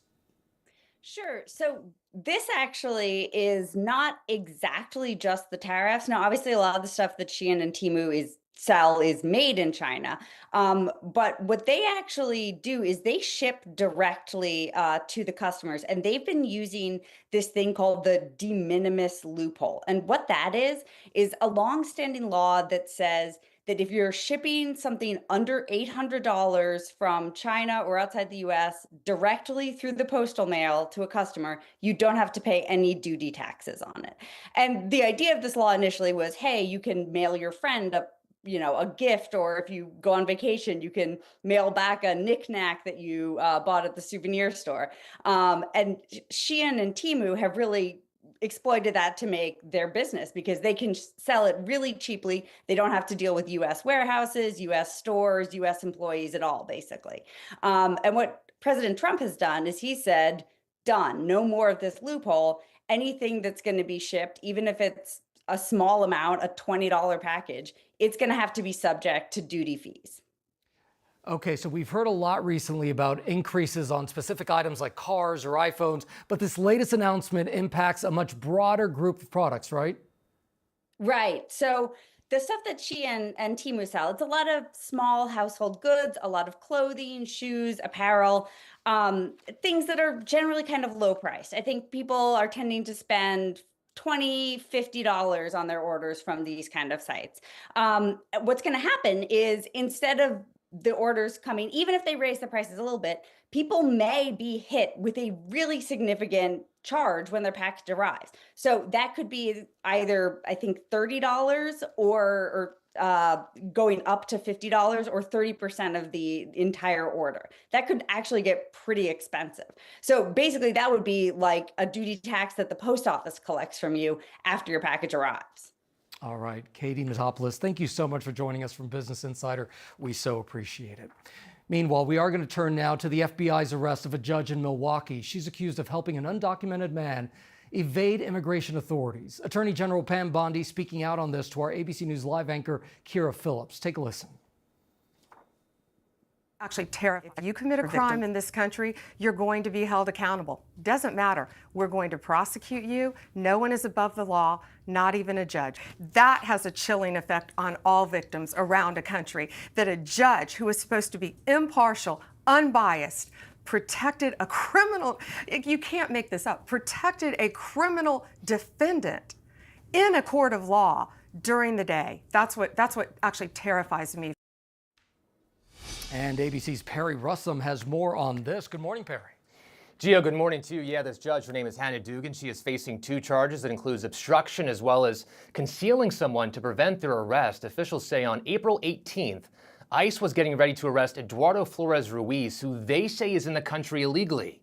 Sure. So this actually is not exactly just the tariffs. Now, obviously, a lot of the stuff that Shein and Temu sell is made in China. But what they actually do is they ship directly to the customers. And they've been using this thing called the de minimis loophole. And what that is a longstanding law that says that if you're shipping something under $800 from China or outside the US directly through the postal mail to a customer, you don't have to pay any duty taxes on it. And the idea of this law initially was, hey, you can mail your friend a gift, or if you go on vacation, you can mail back a knickknack that you bought at the souvenir store. And Shein and Temu have really exploited that to make their business because they can sell it really cheaply. They don't have to deal with US warehouses, US stores, US employees at all, basically. And what President Trump has done is he said, done, no more of this loophole. Anything that's going to be shipped, even if it's a small amount, a $20 package, it's going to have to be subject to duty fees. Okay, so we've heard a lot recently about increases on specific items like cars or iPhones, but this latest announcement impacts a much broader group of products, right? Right. So the stuff that Shein and Temu sell, it's a lot of small household goods, a lot of clothing, shoes, apparel, things that are generally kind of low priced. I think people are tending to spend $20, $50 on their orders from these kind of sites. What's going to happen is instead of the orders coming, even if they raise the prices a little bit, people may be hit with a really significant charge when their package arrives. So that could be either, I think, $30 or going up to $50 or 30% of the entire order. That could actually get pretty expensive. So basically that would be like a duty tax that the post office collects from you after your package arrives. All right, Katie Natopoulos, thank you so much for joining us from Business Insider. We so appreciate it. Meanwhile, we are going to turn now to the FBI's arrest of a judge in Milwaukee. She's accused of helping an undocumented man evade immigration authorities. Attorney General Pam Bondi speaking out on this to our ABC News Live anchor, Kira Phillips. Take a listen. Actually terrified. If you commit a crime in this country, you're going to be held accountable. Doesn't matter. We're going to prosecute you. No one is above the law, not even a judge. That has a chilling effect on all victims around a country, that a judge who is supposed to be impartial, unbiased, protected a criminal, you can't make this up, protected a criminal defendant in a court of law during the day. That's what actually terrifies me. And ABC's Perry Russum has more on this. Good morning, Perry. Gio, good morning to you. Yeah, this judge, her name is Hannah Dugan. She is facing 2 charges that includes obstruction as well as concealing someone to prevent their arrest. Officials say on April 18th, ICE was getting ready to arrest Eduardo Flores Ruiz, who they say is in the country illegally.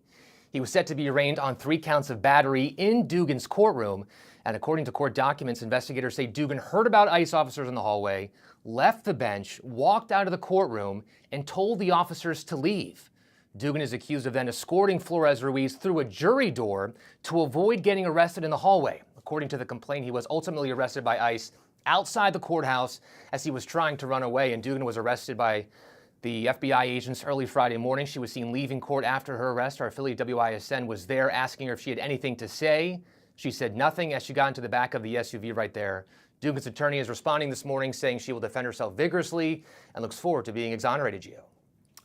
He was set to be arraigned on 3 counts of battery in Dugan's courtroom. And according to court documents, investigators say Dugan heard about ICE officers in the hallway, left the bench, walked out of the courtroom, and told the officers to leave. Dugan is accused of then escorting Flores Ruiz through a jury door to avoid getting arrested in the hallway. According to the complaint, he was ultimately arrested by ICE outside the courthouse as he was trying to run away, and Dugan was arrested by the FBI agents early Friday morning. She was seen leaving court after her arrest. Our affiliate WISN was there asking her if she had anything to say. She said nothing as she got into the back of the SUV right there. Dugan's attorney is responding this morning, saying she will defend herself vigorously and looks forward to being exonerated, Gio.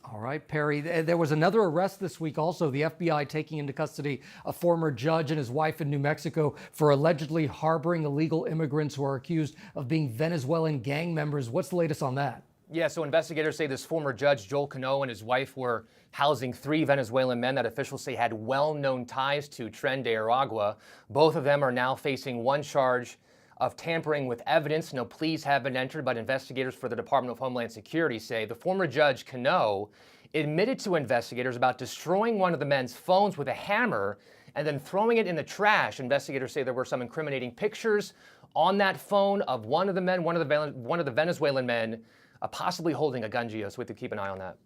All right, Perry. There was another arrest this week also. The FBI taking into custody a former judge and his wife in New Mexico for allegedly harboring illegal immigrants who are accused of being Venezuelan gang members. What's the latest on that? Yeah, so investigators say this former judge, Joel Cano, and his wife were housing 3 Venezuelan men that officials say had well-known ties to Tren de Aragua. Both of them are now facing 1 charge of tampering with evidence. No pleas have been entered, but investigators for the Department of Homeland Security say the former judge, Cano, admitted to investigators about destroying one of the men's phones with a hammer and then throwing it in the trash. Investigators say there were some incriminating pictures on that phone of one of the men, one of the Venezuelan men, possibly holding a gun, Gio, so we have to keep an eye on that.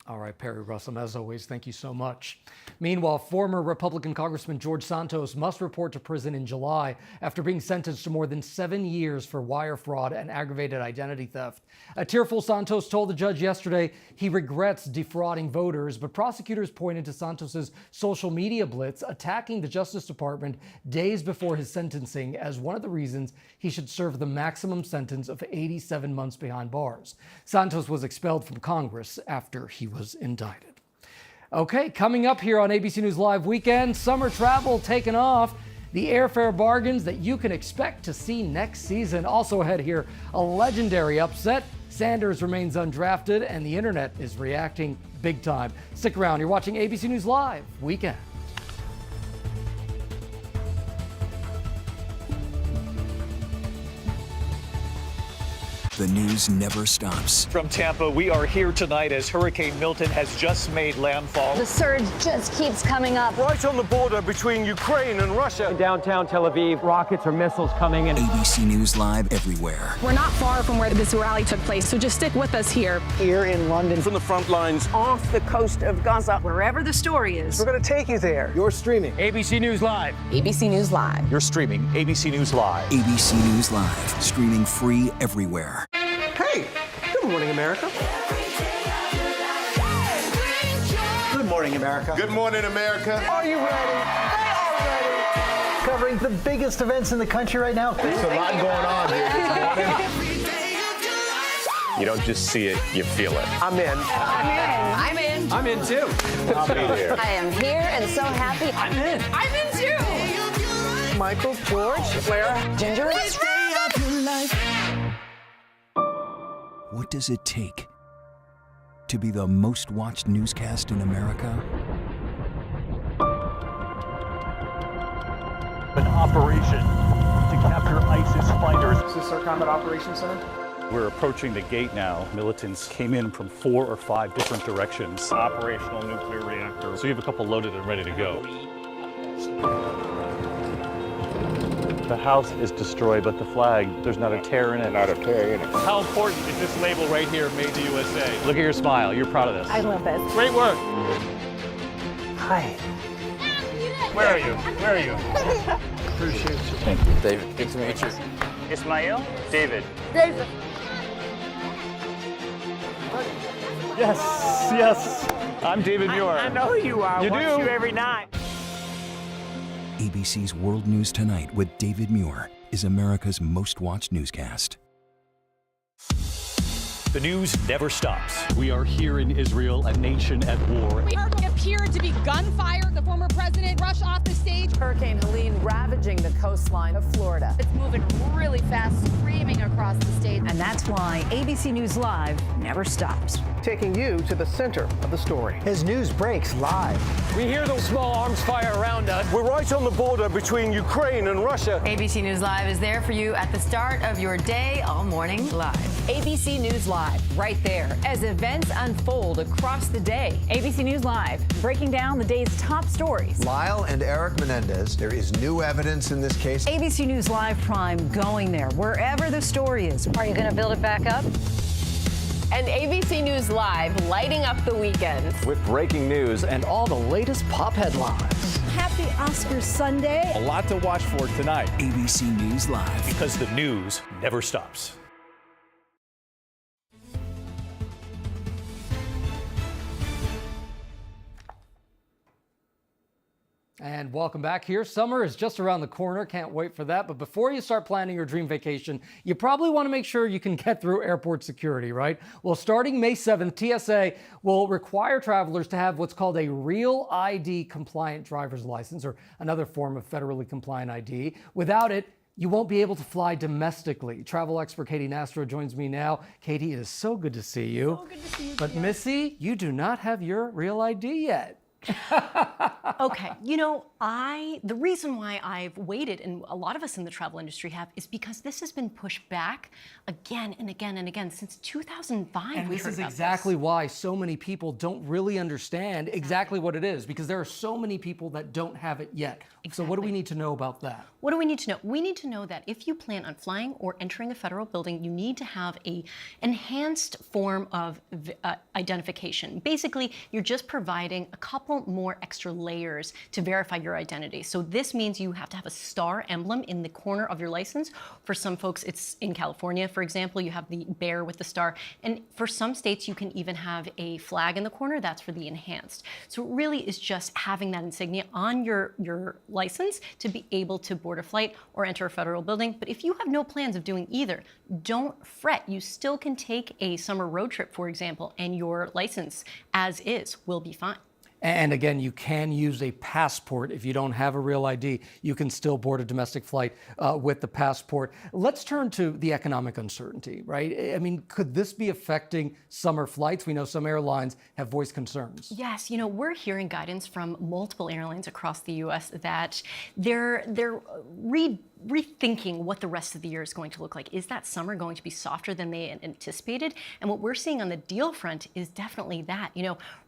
All right, Perry Russum, as always, thank you so much. Meanwhile, former Republican Congressman George Santos must report to prison in July after being sentenced to more than 7 years for wire fraud and aggravated identity theft. A tearful Santos told the judge yesterday he regrets defrauding voters, but prosecutors pointed to Santos's social media blitz attacking the Justice Department days before his sentencing as one of the reasons he should serve the maximum sentence of 87 months behind bars. Santos was expelled from Congress after he was indicted. Okay, coming up here on ABC News Live Weekend, summer travel taking off. The airfare bargains that you can expect to see next season. Also ahead here, a legendary upset. Sanders remains undrafted and the internet is reacting big time. Stick around, you're watching ABC News Live Weekend. The news never stops. From Tampa, we are here tonight as Hurricane Milton has just made landfall. The surge just keeps coming up. Right on the border between Ukraine and Russia. In downtown Tel Aviv, rockets or missiles coming in. ABC News Live everywhere. We're not far from where this rally took place, so just stick with us here. Here in London. From the front lines. Off the coast of Gaza. Wherever the story is. We're going to take you there. You're streaming. ABC News Live. ABC News Live. You're streaming ABC News Live. ABC News Live. Streaming free everywhere. Hey, good morning, America. Good morning, America. Good morning, America. Are you ready? They are ready. Covering the biggest events in the country right now. There's a lot going on here this morning. You don't just see it, you feel it. I'm in. I'm in. I'm in too. I'll be here. I am here and so happy. I'm in. I'm in too. Michael, George, Clara, Ginger. What does it take to be the most watched newscast in America? An operation to capture ISIS fighters. Is this our combat operations center? We're approaching the gate now. Militants came in from 4 or 5 different directions. Operational nuclear reactor. So you have a couple loaded and ready to go. The house is destroyed, but the flag, there's not a tear in it. Not a tear in it. How important is this label right here, Made in the USA? Look at your smile. You're proud of this. I love this. Great work. Hi. Where are you? Where are you? Appreciate you. Thank you. David, good to meet you. Ismail? David. David. Yes. I'm David Muir. I know who you are. You Watch do? you every night. ABC's World News Tonight with David Muir is America's most watched newscast. The news never stops. We are here in Israel, a nation at war. We appeared to be gunfire. The former president rushed off the stage. Hurricane Helene ravaging the coastline of Florida. It's moving really fast, screaming across the state. And that's why ABC News Live never stops. Taking you to the center of the story. His news breaks live. We hear the small arms fire around us. We're right on the border between Ukraine and Russia. ABC News Live is there for you at the start of your day, all morning live. ABC News Live, right there, as events unfold across the day. ABC News Live, breaking down the day's top stories. Lyle and Eric Menendez, there is new evidence in this case. ABC News Live Prime going there, wherever the story is. Are you going to build it back up? And ABC News Live, lighting up the weekends. With breaking news and all the latest pop headlines. Happy Oscars Sunday. A lot to watch for tonight. ABC News Live. Because the news never stops. And welcome back here. Summer is just around the corner. Can't wait for that. But before you start planning your dream vacation, you probably want to make sure you can get through airport security, right? Well, starting May 7th, TSA will require travelers to have what's called a Real ID compliant driver's license, or another form of federally compliant ID. Without it, you won't be able to fly domestically. Travel expert Katie Nastro joins me now. Katie, it is so good to see you. So good to see you. But Missy, you do not have your Real ID yet. Okay, the reason why I've waited, and a lot of us in the travel industry have, is because this has been pushed back again and again and again since 2005. And this is exactly why so many people don't really understand exactly what it is, because there are so many people that don't have it yet. So what do we need to know about that? What do we need to know? We need to know that if you plan on flying or entering a federal building, you need to have a enhanced form of identification. Basically, you're just providing a couple more extra layers to verify your identity. So this means you have to have a star emblem in the corner of your license. For some folks, it's in California, for example, you have the bear with the star. And for some states, you can even have a flag in the corner. That's for the enhanced. So it really is just having that insignia on your license to be able to board a flight or enter a federal building. But if you have no plans of doing either, don't fret. You still can take a summer road trip, for example, and your license as is will be fine. And again, you can use a passport. If you don't have a Real ID, you can still board a domestic flight with the passport. Let's turn to the economic uncertainty, right? I mean, could this be affecting summer flights? We know some airlines have voiced concerns. Yes, we're hearing guidance from multiple airlines across the U.S. that they're rethinking what the rest of the year is going to look like. Is that summer going to be softer than they anticipated? And what we're seeing on the deal front is definitely that.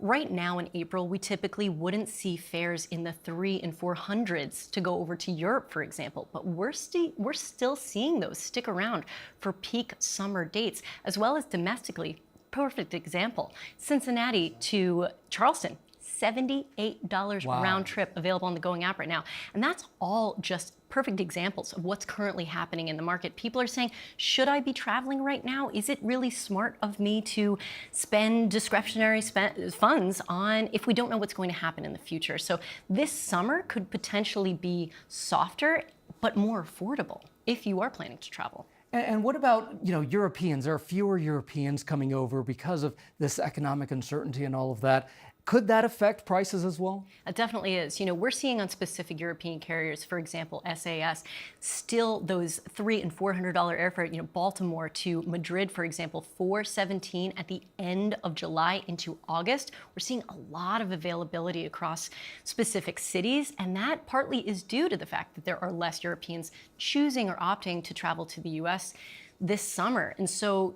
Right now in April, we typically wouldn't see fares in the 300s and 400s to go over to Europe, for example. But we're still seeing those stick around for peak summer dates, as well as domestically. Perfect example, Cincinnati to Charleston. $78 round trip available on the Going app right now. And that's all just perfect examples of what's currently happening in the market. People are saying, should I be traveling right now? Is it really smart of me to spend discretionary funds on if we don't know what's going to happen in the future? So this summer could potentially be softer, but more affordable if you are planning to travel. And what about, Europeans? There are fewer Europeans coming over because of this economic uncertainty and all of that. Could that affect prices as well? It definitely is. We're seeing on specific European carriers, for example, SAS, still those $300 and $400 airfare, Baltimore to Madrid, for example, $417 at the end of July into August. We're seeing a lot of availability across specific cities, and that partly is due to the fact that there are less Europeans choosing or opting to travel to the U.S. this summer. And so,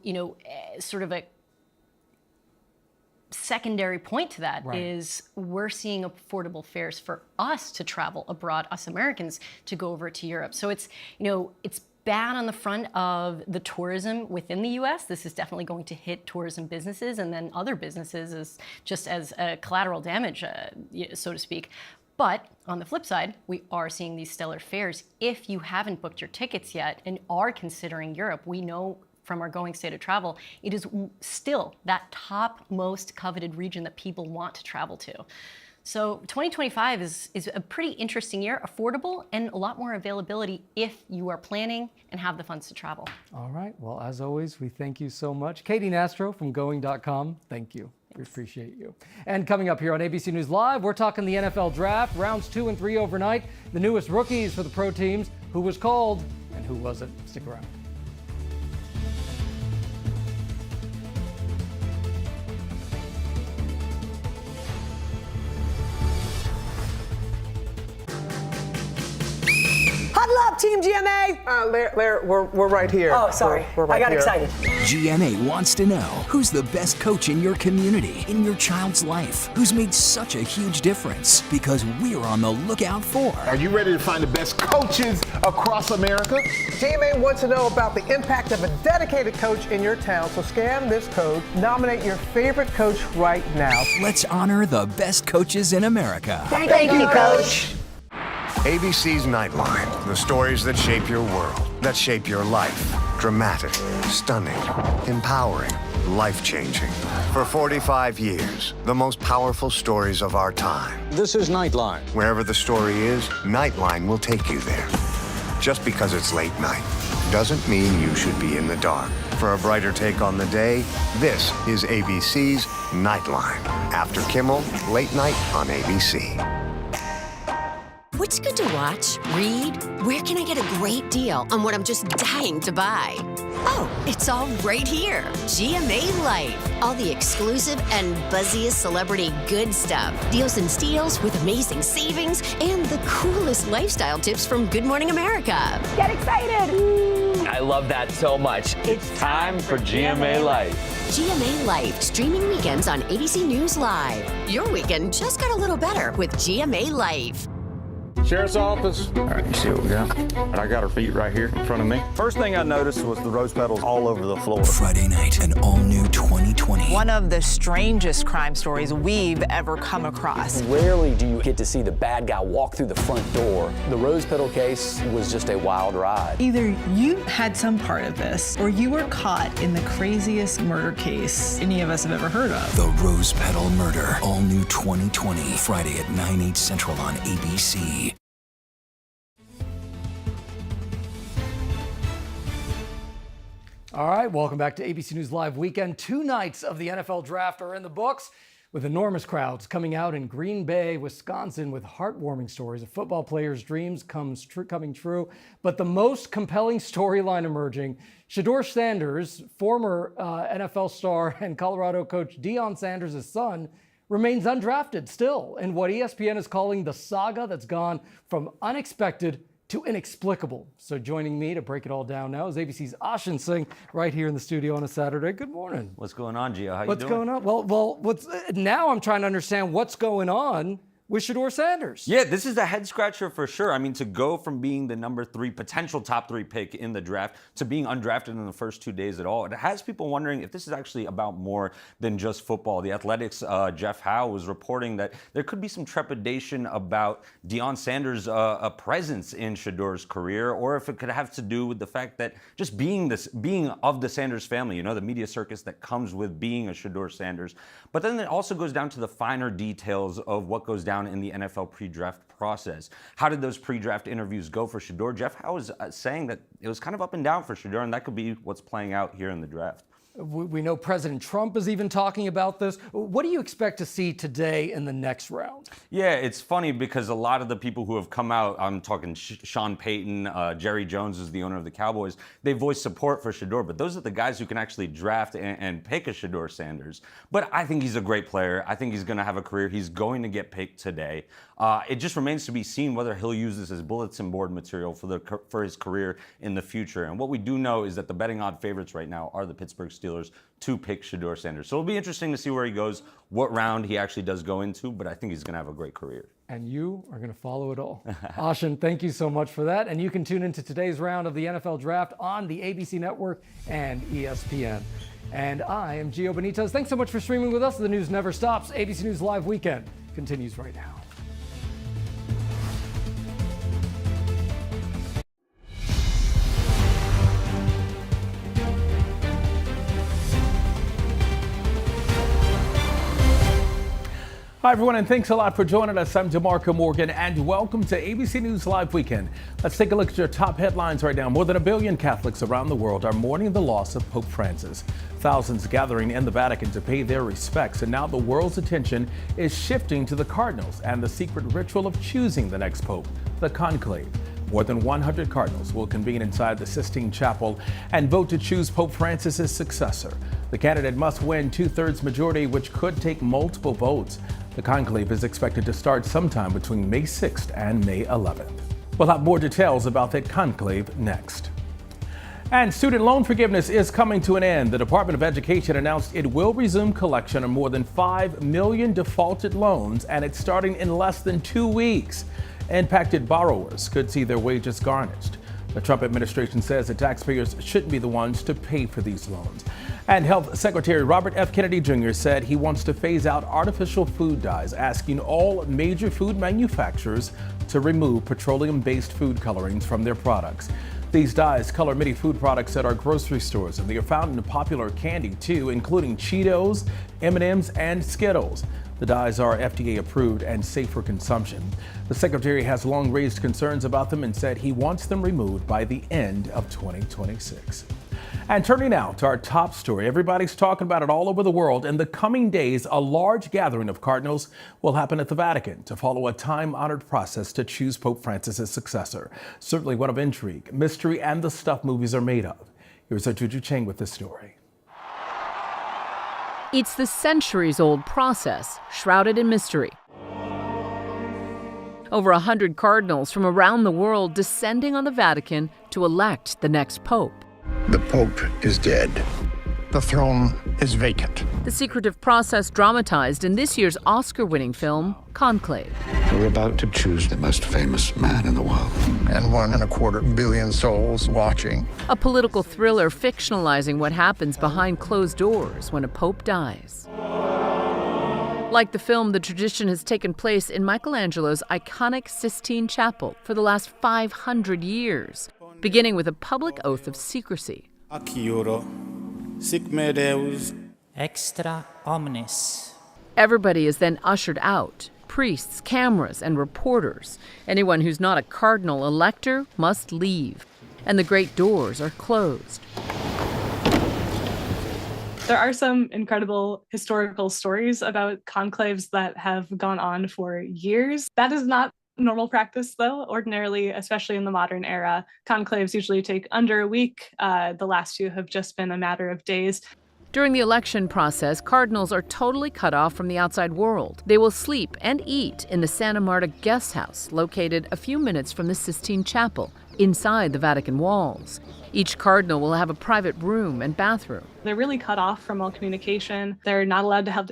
sort of a secondary point to that is we're seeing affordable fares for us to travel abroad, us Americans, to go over to Europe. So it's bad on the front of the tourism within the U.S. This is definitely going to hit tourism businesses and then other businesses as just as collateral damage, so to speak. But on the flip side, we are seeing these stellar fares. If you haven't booked your tickets yet and are considering Europe, we know from our going state of travel, it is still that top most coveted region that people want to travel to. So 2025 is a pretty interesting year, affordable, and a lot more availability if you are planning and have the funds to travel. All right. Well, as always, we thank you so much. Katie Nastro from Going.com, thank you. We appreciate you. And coming up here on ABC News Live, we're talking the NFL Draft, rounds 2 and 3 overnight, the newest rookies for the pro teams, who was called and who wasn't. Stick around. Huddle up, Team GMA! Larry, we're right here. Oh, sorry. We're right I got here. excited. GMA wants to know who's the best coach in your community, in your child's life, who's made such a huge difference, because we're on the lookout for. Are you ready to find the best coaches across America? GMA wants to know about the impact of a dedicated coach in your town, so scan this code, nominate your favorite coach right now. Let's honor the best coaches in America. Thank you, Coach. ABC's Nightline, the stories that shape your world, that shape your life. Dramatic, stunning, empowering, life-changing. For 45 years, the most powerful stories of our time. This is Nightline. Wherever the story is, Nightline will take you there. Just because it's late night doesn't mean you should be in the dark. For a brighter take on the day, this is ABC's Nightline. After Kimmel, late night on ABC. What's good to watch, read? Where can I get a great deal on what I'm just dying to buy? Oh, it's all right here. GMA Life. All the exclusive and buzziest celebrity good stuff. Deals and steals with amazing savings and the coolest lifestyle tips from Good Morning America. Get excited! I love that so much. It's time for GMA Life. GMA Life, streaming weekends on ABC News Live. Your weekend just got a little better with GMA Life. Sheriff's office. All right, you see what we got? I got her feet right here in front of me. First thing I noticed was the rose petals all over the floor. Friday night, an all-new 2020. One of the strangest crime stories we've ever come across. Rarely do you get to see the bad guy walk through the front door. The rose petal case was just a wild ride. Either you had some part of this, or you were caught in the craziest murder case any of us have ever heard of. The Rose Petal Murder, all new 2020, Friday at 9, 8 Central on ABC. All right, welcome back to ABC News Live Weekend. 2 nights of the NFL Draft are in the books, with enormous crowds coming out in Green Bay, Wisconsin, with heartwarming stories of football players' dreams coming true. But the most compelling storyline emerging, Shedeur Sanders, former NFL star and Colorado coach Deion Sanders' son, remains undrafted still in what ESPN is calling the saga that's gone from unexpected to inexplicable. So joining me to break it all down now is ABC's Ashin Singh right here in the studio on a Saturday. Good morning. What's going on, Gio? How you doing? What's going on? Well, now I'm trying to understand what's going on with Shedeur Sanders. Yeah, this is a head scratcher for sure. I mean, to go from being the number 3 potential top 3 pick in the draft to being undrafted in the first 2 days at all, it has people wondering if this is actually about more than just football. The Athletic's Jeff Howe was reporting that there could be some trepidation about Deion Sanders' presence in Shedeur's career, or if it could have to do with the fact that just being of the Sanders family, you know, the media circus that comes with being a Shedeur Sanders. But then it also goes down to the finer details of what goes down in the NFL pre-draft process. How did those pre-draft interviews go for Shedeur? Jeff Howe was saying that it was kind of up and down for Shedeur, and that could be what's playing out here in the draft. We know President Trump is even talking about this. What do you expect to see today in the next round? Yeah, it's funny because a lot of the people who have come out, I'm talking Sean Payton, Jerry Jones is the owner of the Cowboys, they voiced support for Shedeur, but those are the guys who can actually draft and pick a Shedeur Sanders. But I think he's a great player. I think he's going to have a career. He's going to get picked today. It just remains to be seen whether he'll use this as bulletin board material for his career in the future. And what we do know is that the betting odd favorites right now are the Pittsburgh Steelers to pick Shedeur Sanders. So it'll be interesting to see where he goes, what round he actually does go into, but I think he's going to have a great career. And you are going to follow it all. Ashin, thank you so much for that. And you can tune into today's round of the NFL Draft on the ABC Network and ESPN. And I am Gio Benitez. Thanks so much for streaming with us. The news never stops. ABC News Live Weekend continues right now. Hi, everyone, and thanks a lot for joining us. I'm DeMarco Morgan, and welcome to ABC News Live Weekend. Let's take a look at your top headlines right now. More than 1 billion Catholics around the world are mourning the loss of Pope Francis. Thousands gathering in the Vatican to pay their respects, and now the world's attention is shifting to the cardinals and the secret ritual of choosing the next pope, the conclave. More than 100 cardinals will convene inside the Sistine Chapel and vote to choose Pope Francis' successor. The candidate must win 2/3 majority, which could take multiple votes. The conclave is expected to start sometime between May 6th and May 11th. We'll have more details about that conclave next. And student loan forgiveness is coming to an end. The Department of Education announced it will resume collection on more than 5 million defaulted loans, and it's starting in less than 2 weeks. Impacted borrowers could see their wages garnished. The Trump administration says that taxpayers shouldn't be the ones to pay for these loans. And Health Secretary Robert F. Kennedy Jr. said he wants to phase out artificial food dyes, asking all major food manufacturers to remove petroleum-based food colorings from their products. These dyes color many food products at our grocery stores, and they are found in popular candy too, including Cheetos, M&Ms, and Skittles. The dyes are FDA approved and safe for consumption. The secretary has long raised concerns about them and said he wants them removed by the end of 2026. And turning now to our top story, everybody's talking about it all over the world. In the coming days, a large gathering of cardinals will happen at the Vatican to follow a time-honored process to choose Pope Francis' successor. Certainly one of intrigue, mystery, and the stuff movies are made of. Here's our Juju Chang with this story. It's the centuries-old process, shrouded in mystery. Over 100 cardinals from around the world descending on the Vatican to elect the next pope. The Pope is dead. The throne is vacant. The secretive process dramatized in this year's Oscar-winning film, Conclave. We're about to choose the most famous man in the world. And 1.25 billion souls watching. A political thriller fictionalizing what happens behind closed doors when a pope dies. Like the film, the tradition has taken place in Michelangelo's iconic Sistine Chapel for the last 500 years, beginning with a public oath of secrecy. Extra omnes. Everybody is then ushered out. Priests, cameras, and reporters. Anyone who's not a cardinal elector must leave. And the great doors are closed. There are some incredible historical stories about conclaves that have gone on for years. That is not normal practice, though. Ordinarily, especially in the modern era, conclaves usually take under a week. The last few have just been a matter of days. During the election process, cardinals are totally cut off from the outside world. They will sleep and eat in the Santa Marta guest house, located a few minutes from the Sistine Chapel, inside the Vatican walls. Each cardinal will have a private room and bathroom. They're really cut off from all communication. They're not allowed to have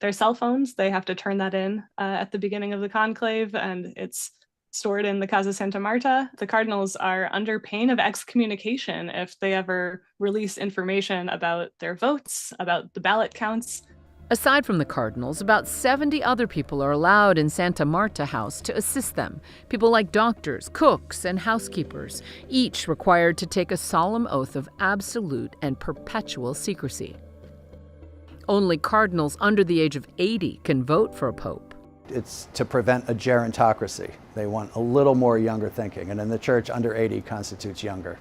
their cell phones. They have to turn that in at the beginning of the conclave, and it's stored in the Casa Santa Marta. The cardinals are under pain of excommunication if they ever release information about their votes, about the ballot counts. Aside from the cardinals, about 70 other people are allowed in Santa Marta House to assist them. People like doctors, cooks, and housekeepers, each required to take a solemn oath of absolute and perpetual secrecy. Only cardinals under the age of 80 can vote for a pope. It's to prevent a gerontocracy. They want a little more younger thinking, and in the church, under 80 constitutes younger.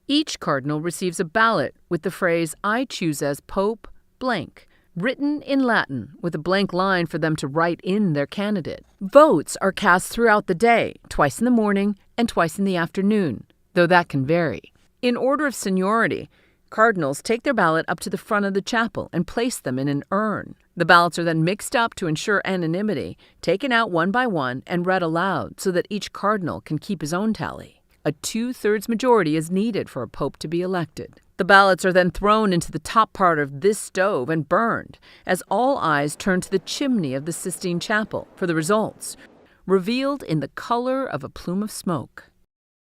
Each cardinal receives a ballot with the phrase, "I choose as Pope blank," written in Latin with a blank line for them to write in their candidate. Votes are cast throughout the day, twice in the morning and twice in the afternoon, though that can vary. In order of seniority, cardinals take their ballot up to the front of the chapel and place them in an urn. The ballots are then mixed up to ensure anonymity, taken out one by one and read aloud so that each cardinal can keep his own tally. A 2/3 majority is needed for a pope to be elected. The ballots are then thrown into the top part of this stove and burned, as all eyes turn to the chimney of the Sistine Chapel for the results, revealed in the color of a plume of smoke.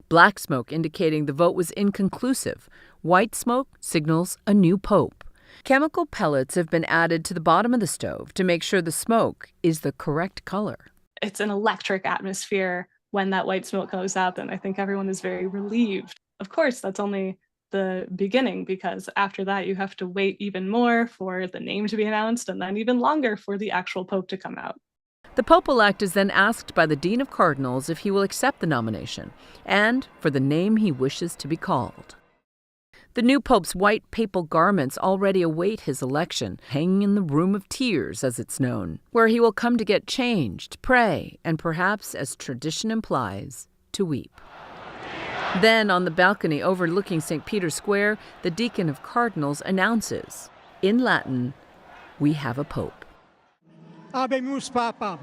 Black smoke indicating the vote was inconclusive. White smoke signals a new pope. Chemical pellets have been added to the bottom of the stove to make sure the smoke is the correct color. It's an electric atmosphere when that white smoke goes up, and I think everyone is very relieved. Of course, that's only the beginning, because after that you have to wait even more for the name to be announced and then even longer for the actual pope to come out. The Pope-elect is then asked by the Dean of Cardinals if he will accept the nomination and for the name he wishes to be called. The new Pope's white papal garments already await his election, hanging in the Room of Tears, as it's known, where he will come to get changed, pray, and perhaps, as tradition implies, to weep. Then, on the balcony overlooking St. Peter's Square, the Deacon of Cardinals announces, in Latin, "We have a Pope." Habemus Papam.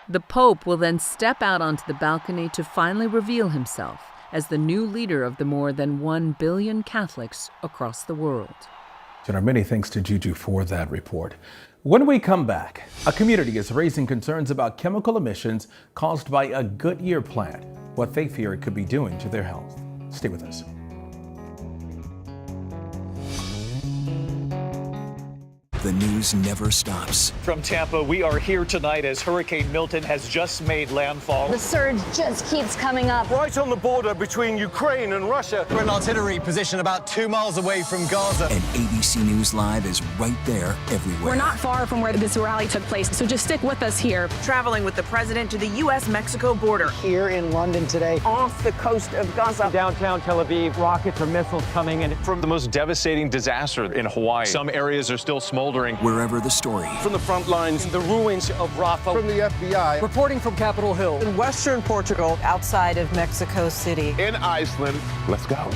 The Pope will then step out onto the balcony to finally reveal himself as the new leader of the more than 1 billion Catholics across the world. And our many thanks to Juju for that report. When we come back, a community is raising concerns about chemical emissions caused by a Goodyear plant, what they fear it could be doing to their health. Stay with us. The news never stops. From Tampa, we are here tonight as Hurricane Milton has just made landfall. The surge just keeps coming up. Right on the border between Ukraine and Russia. We're in an artillery position about 2 miles away from Gaza. And ABC News Live is right there everywhere. We're not far from where this rally took place, so just stick with us here. Traveling with the president to the U.S.-Mexico border. Here in London today, off the coast of Gaza. Downtown Tel Aviv, rockets or missiles coming in. From the most devastating disaster in Hawaii. Some areas are still smoldering. Wherever the story. From the front lines, the ruins of Rafah. From the FBI. Reporting from Capitol Hill. In western Portugal. Outside of Mexico City. In Iceland. Let's go.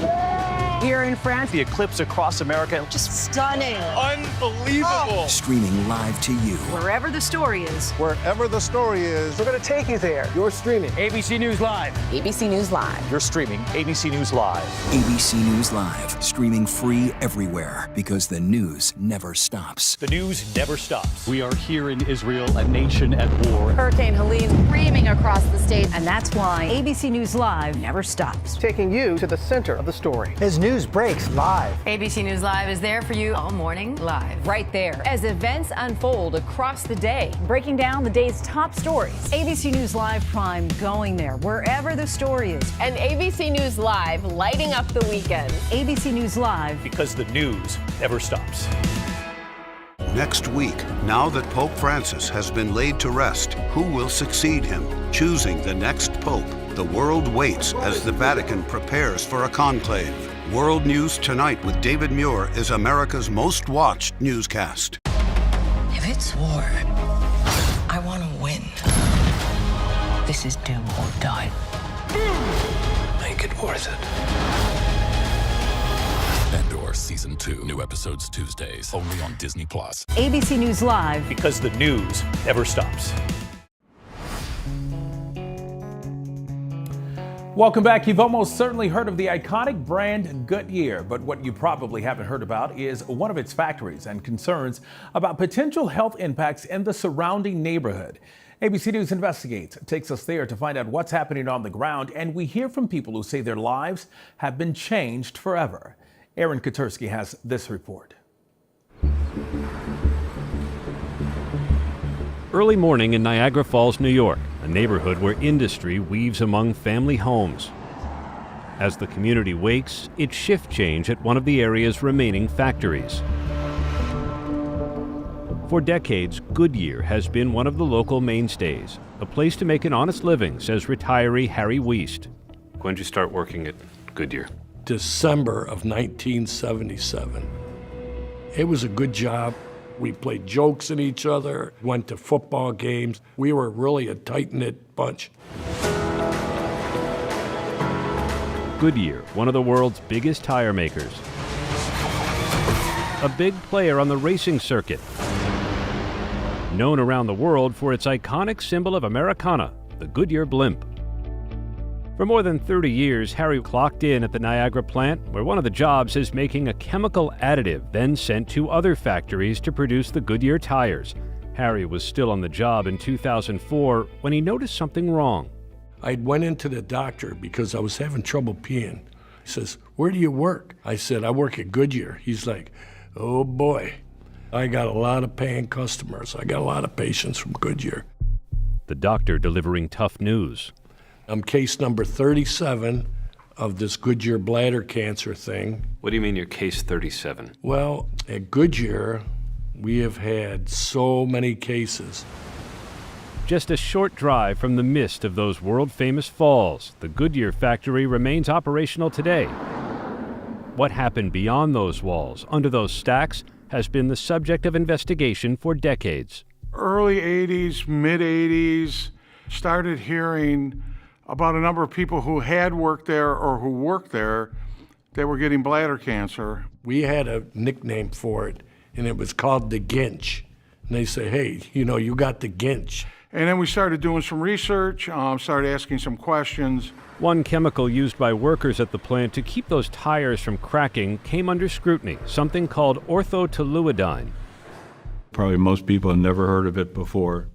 Here in France. The eclipse across America. Just stunning. Unbelievable. Streaming live to you. Wherever the story is. Wherever the story is. We're going to take you there. You're streaming. ABC News Live. ABC News Live. You're streaming ABC News Live. ABC News Live. Streaming free everywhere because the news never stops. The news never stops. We are here in Israel, a nation at war. Hurricane Helene screaming across the state, and that's why ABC News Live never stops. Taking you to the center of the story. As news breaks live. ABC News Live is there for you all morning live. Right there. As events unfold across the day, breaking down the day's top stories. ABC News Live Prime going there wherever the story is. And ABC News Live lighting up the weekend. ABC News Live. Because the news never stops. Next week, now that Pope Francis has been laid to rest, who will succeed him? Choosing the next pope. The world waits as the Vatican prepares for a conclave. World News Tonight with David Muir is America's most watched newscast. If it's war, I want to win. This is do or die. Make it worth it. Andor Season 2. New episodes Tuesdays. Only on Disney+. ABC News Live. Because the news never stops. Welcome back. You've almost certainly heard of the iconic brand Goodyear, but what you probably haven't heard about is one of its factories and concerns about potential health impacts in the surrounding neighborhood. ABC News Investigates takes us there to find out what's happening on the ground, and we hear from people who say their lives have been changed forever. Aaron Katursky has this report. Early morning in Niagara Falls, New York, a neighborhood where industry weaves among family homes. As the community wakes, it's shift change at one of the area's remaining factories. For decades, Goodyear has been one of the local mainstays, a place to make an honest living, says retiree Harry Wiest. When did you start working at Goodyear? December of 1977. It was a good job. We played jokes at each other, went to football games. We were really a tight-knit bunch. Goodyear, one of the world's biggest tire makers. A big player on the racing circuit. Known around the world for its iconic symbol of Americana, the Goodyear blimp. For more than 30 years, Harry clocked in at the Niagara plant, where one of the jobs is making a chemical additive then sent to other factories to produce the Goodyear tires. Harry was still on the job in 2004 when he noticed something wrong. I went into the doctor because I was having trouble peeing. He says, "Where do you work?" I said, "I work at Goodyear." He's like, "Oh boy, I got a lot of paying customers. I got a lot of patients from Goodyear." The doctor delivering tough news. I'm case number 37 of this Goodyear bladder cancer thing. What do you mean you're case 37? Well, at Goodyear, We have had so many cases. Just a short drive from the midst of those world-famous falls, the Goodyear factory remains operational today. What happened beyond those walls, under those stacks, has been the subject of investigation for decades. Early 80s, mid 80s, started hearing about a number of people who had worked there or who worked there that were getting bladder cancer. We had a nickname for it, and it was called the Ginch. And they say, hey, you got the Ginch. And then we started doing some research, started asking some questions. One chemical used by workers at the plant to keep those tires from cracking came under scrutiny, something called orthotoluidine. Probably most people have never heard of it before.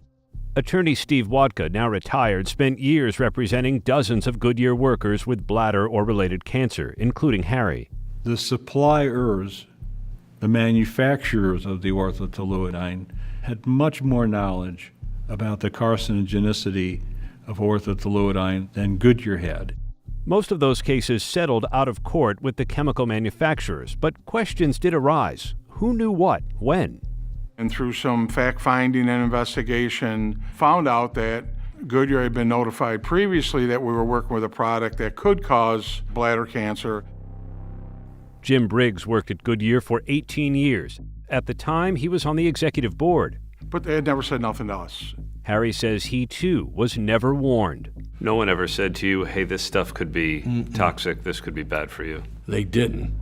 Attorney Steve Wodka, now retired, spent years representing dozens of Goodyear workers with bladder or related cancer, including Harry. The suppliers, the manufacturers of the orthotoluidine, had much more knowledge about the carcinogenicity of orthotoluidine than Goodyear had. Most of those cases settled out of court with the chemical manufacturers, but questions did arise. Who knew what, when? And through some fact-finding and investigation, found out that Goodyear had been notified previously that we were working with a product that could cause bladder cancer. Jim Briggs worked at Goodyear for 18 years. At the time, he was on the executive board. But they had never said nothing to us. Harry says he, too, was never warned. No one ever said to you, hey, this stuff could be toxic, this could be bad for you. They didn't.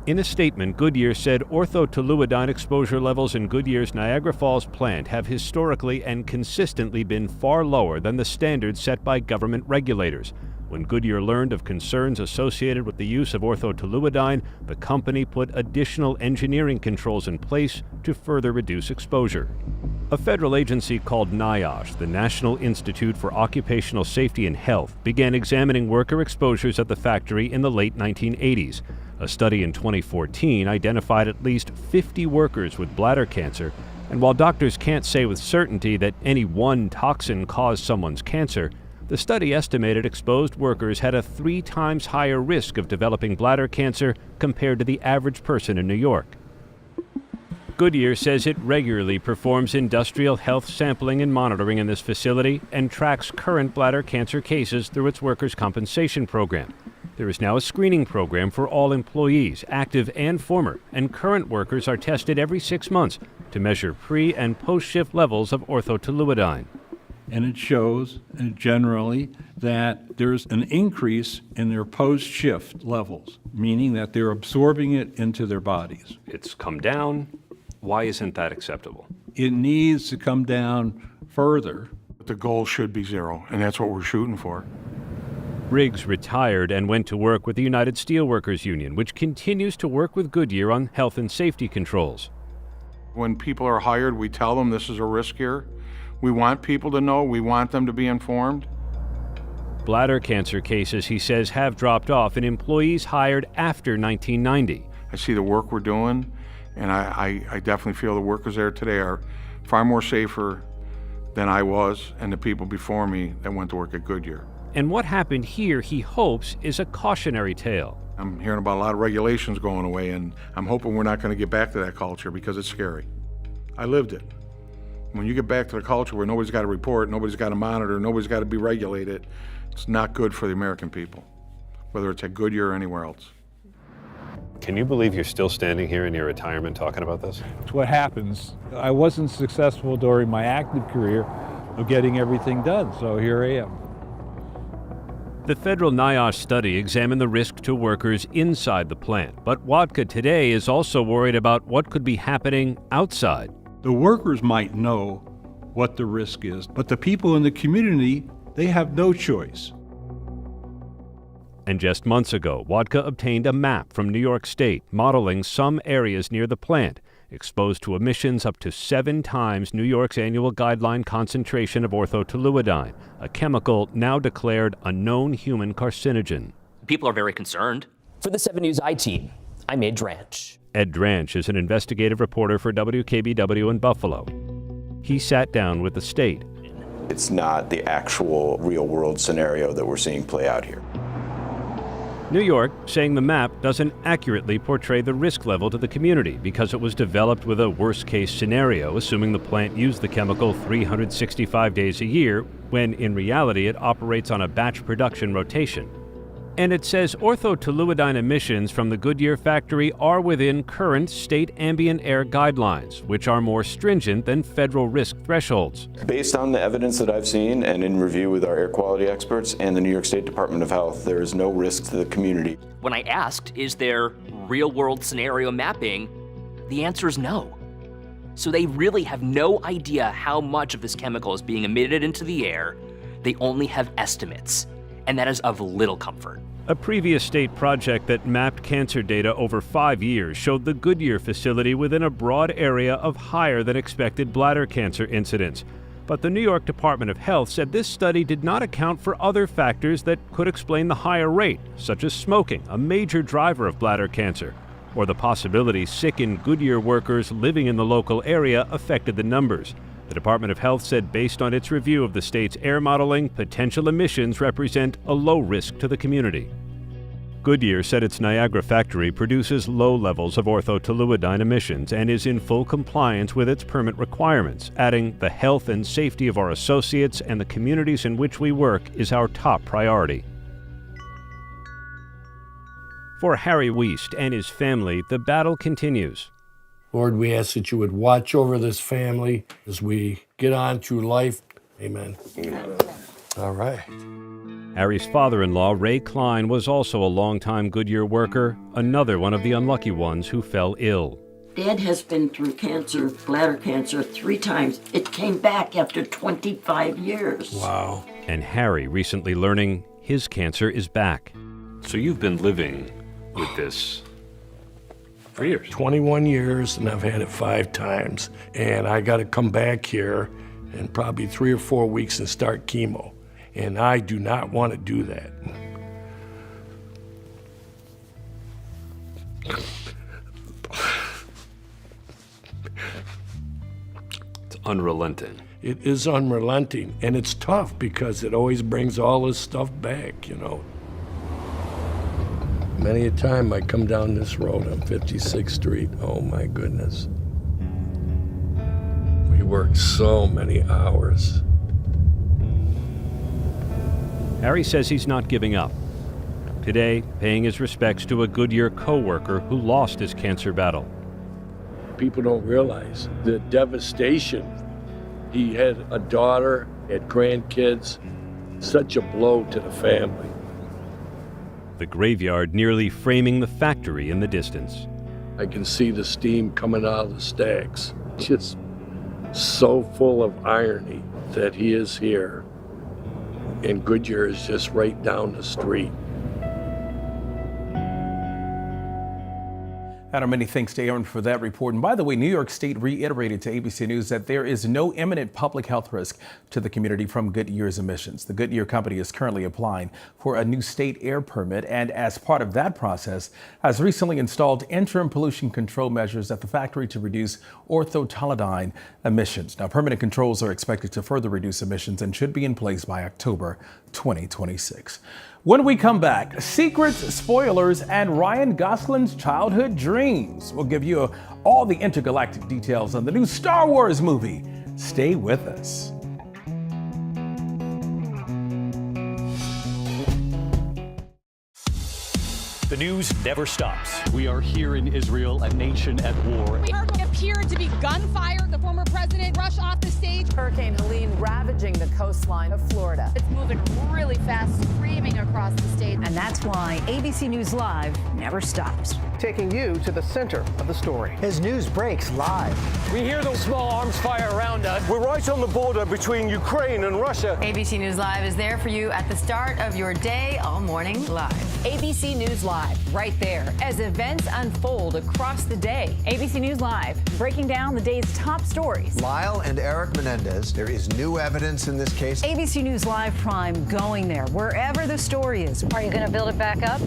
In a statement, Goodyear said orthotoluidine exposure levels in Goodyear's Niagara Falls plant have historically and consistently been far lower than the standards set by government regulators. When Goodyear learned of concerns associated with the use of orthotoluidine, the company put additional engineering controls in place to further reduce exposure. A federal agency called NIOSH, the National Institute for Occupational Safety and Health, began examining worker exposures at the factory in the late 1980s. A study in 2014 identified at least 50 workers with bladder cancer, and while doctors can't say with certainty that any one toxin caused someone's cancer, the study estimated exposed workers had a 3 times higher risk of developing bladder cancer compared to the average person in New York. Goodyear says it regularly performs industrial health sampling and monitoring in this facility and tracks current bladder cancer cases through its workers' compensation program. There is now a screening program for all employees, active and former, and current workers are tested every 6 months to measure pre- and post-shift levels of orthotoluidine. And it shows generally that there's an increase in their post-shift levels, meaning that they're absorbing it into their bodies. It's come down. Why isn't that acceptable? It needs to come down further. The goal should be 0, and that's what we're shooting for. Briggs retired and went to work with the United Steelworkers Union, which continues to work with Goodyear on health and safety controls. When people are hired, we tell them this is a risk here. We want people to know. We want them to be informed. Bladder cancer cases, he says, have dropped off in employees hired after 1990. I see the work we're doing, and I definitely feel the workers there today are far more safer than I was and the people before me that went to work at Goodyear. And what happened here, he hopes, is a cautionary tale. I'm hearing about a lot of regulations going away, and I'm hoping we're not going to get back to that culture because it's scary. I lived it. When you get back to the culture where nobody's got to report, nobody's got to monitor, nobody's got to be regulated, it's not good for the American people, whether it's at Goodyear or anywhere else. Can you believe you're still standing here in your retirement talking about this? It's what happens. I wasn't successful during my active career of getting everything done, so here I am. The federal NIOSH study examined the risk to workers inside the plant, but Wodka today is also worried about what could be happening outside. The workers might know what the risk is, but the people in the community, they have no choice. And just months ago, Wodka obtained a map from New York State modeling some areas near the plant exposed to emissions up to 7 times New York's annual guideline concentration of orthotoluidine, a chemical now declared a known human carcinogen. People are very concerned. For the 7 News I-Team, I'm Ed Dranch. Ed Dranch is an investigative reporter for WKBW in Buffalo. He sat down with the state. It's not the actual real-world scenario that we're seeing play out here. New York saying the map doesn't accurately portray the risk level to the community because it was developed with a worst-case scenario, assuming the plant used the chemical 365 days a year, when in reality it operates on a batch production rotation. And it says orthotoluidine emissions from the Goodyear factory are within current state ambient air guidelines, which are more stringent than federal risk thresholds. Based on the evidence that I've seen and in review with our air quality experts and the New York State Department of Health, there is no risk to the community. When I asked, is there real-world scenario mapping, the answer is no. So they really have no idea how much of this chemical is being emitted into the air. They only have estimates, and that is of little comfort. A previous state project that mapped cancer data over 5 years showed the Goodyear facility within a broad area of higher than expected bladder cancer incidence. But the New York Department of Health said this study did not account for other factors that could explain the higher rate, such as smoking, a major driver of bladder cancer, or the possibility sickened Goodyear workers living in the local area affected the numbers. The Department of Health said based on its review of the state's air modeling, potential emissions represent a low risk to the community. Goodyear said its Niagara factory produces low levels of orthotoluidine emissions and is in full compliance with its permit requirements, adding, "The health and safety of our associates and the communities in which we work is our top priority." For Harry Wiest and his family, the battle continues. Lord, we ask that you would watch over this family as we get on through life. Amen. All right. Harry's father-in-law, Ray Klein, was also a longtime Goodyear worker, another one of the unlucky ones who fell ill. Dad has been through cancer, bladder cancer, 3 times. It came back after 25 years. Wow. And Harry recently learning his cancer is back. So you've been living with this for years. 21 years, and I've had it 5 times. And I got to come back here in probably 3 or 4 weeks and start chemo. And I do not want to do that. It's unrelenting. It is unrelenting, and it's tough because it always brings all this stuff back, you know. Many a time I come down this road on 56th Street, oh my goodness. We work so many hours. Harry says he's not giving up. Today, paying his respects to a Goodyear co-worker who lost his cancer battle. People don't realize the devastation. He had a daughter, had grandkids, such a blow to the family. The graveyard nearly framing the factory in the distance. I can see the steam coming out of the stacks. Just so full of irony that he is here, and Goodyear is just right down the street. Adam, many thanks to Aaron for that report. And by the way, New York State reiterated to ABC News that there is no imminent public health risk to the community from Goodyear's emissions. The Goodyear company is currently applying for a new state air permit, and as part of that process, has recently installed interim pollution control measures at the factory to reduce orthotoluidine emissions. Now, permanent controls are expected to further reduce emissions and should be in place by October 2026. When we come back, secrets, spoilers, and Ryan Gosling's childhood dreams. We'll give you all the intergalactic details on the new Star Wars movie. Stay with us. The news never stops. We are here in Israel, a nation at war. We appeared to be gunfire. The former president rushed off the stage. Hurricane Helene ravaging the coastline of Florida. It's moving really fast, screaming across the state. And that's why ABC News Live never stops. Taking you to the center of the story. His news breaks live. We hear the small arms fire around us. We're right on the border between Ukraine and Russia. ABC News Live is there for you at the start of your day, all morning live. ABC News Live, right there, as events unfold across the day. ABC News Live, breaking down the day's top stories. Lyle and Eric Menendez, there is new evidence in this case. ABC News Live Prime going there, wherever the story is. Are you going to build it back up?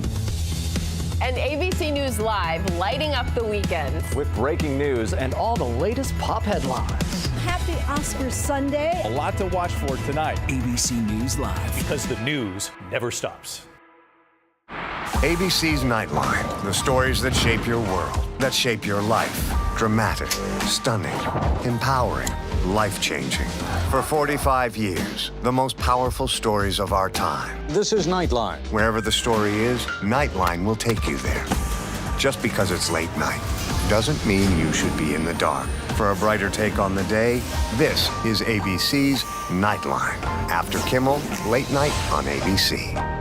And ABC News Live, lighting up the weekend. With breaking news and all the latest pop headlines. Happy Oscars Sunday. A lot to watch for tonight ABC News Live. because the news never stops. ABC's Nightline, the stories that shape your world, that shape your life. Dramatic, stunning, empowering, life-changing. For 45 years, the most powerful stories of our time. This is Nightline. Wherever the story is, Nightline will take you there. Just because it's late night doesn't mean you should be in the dark. For a brighter take on the day, this is ABC's Nightline. After Kimmel, late night on ABC.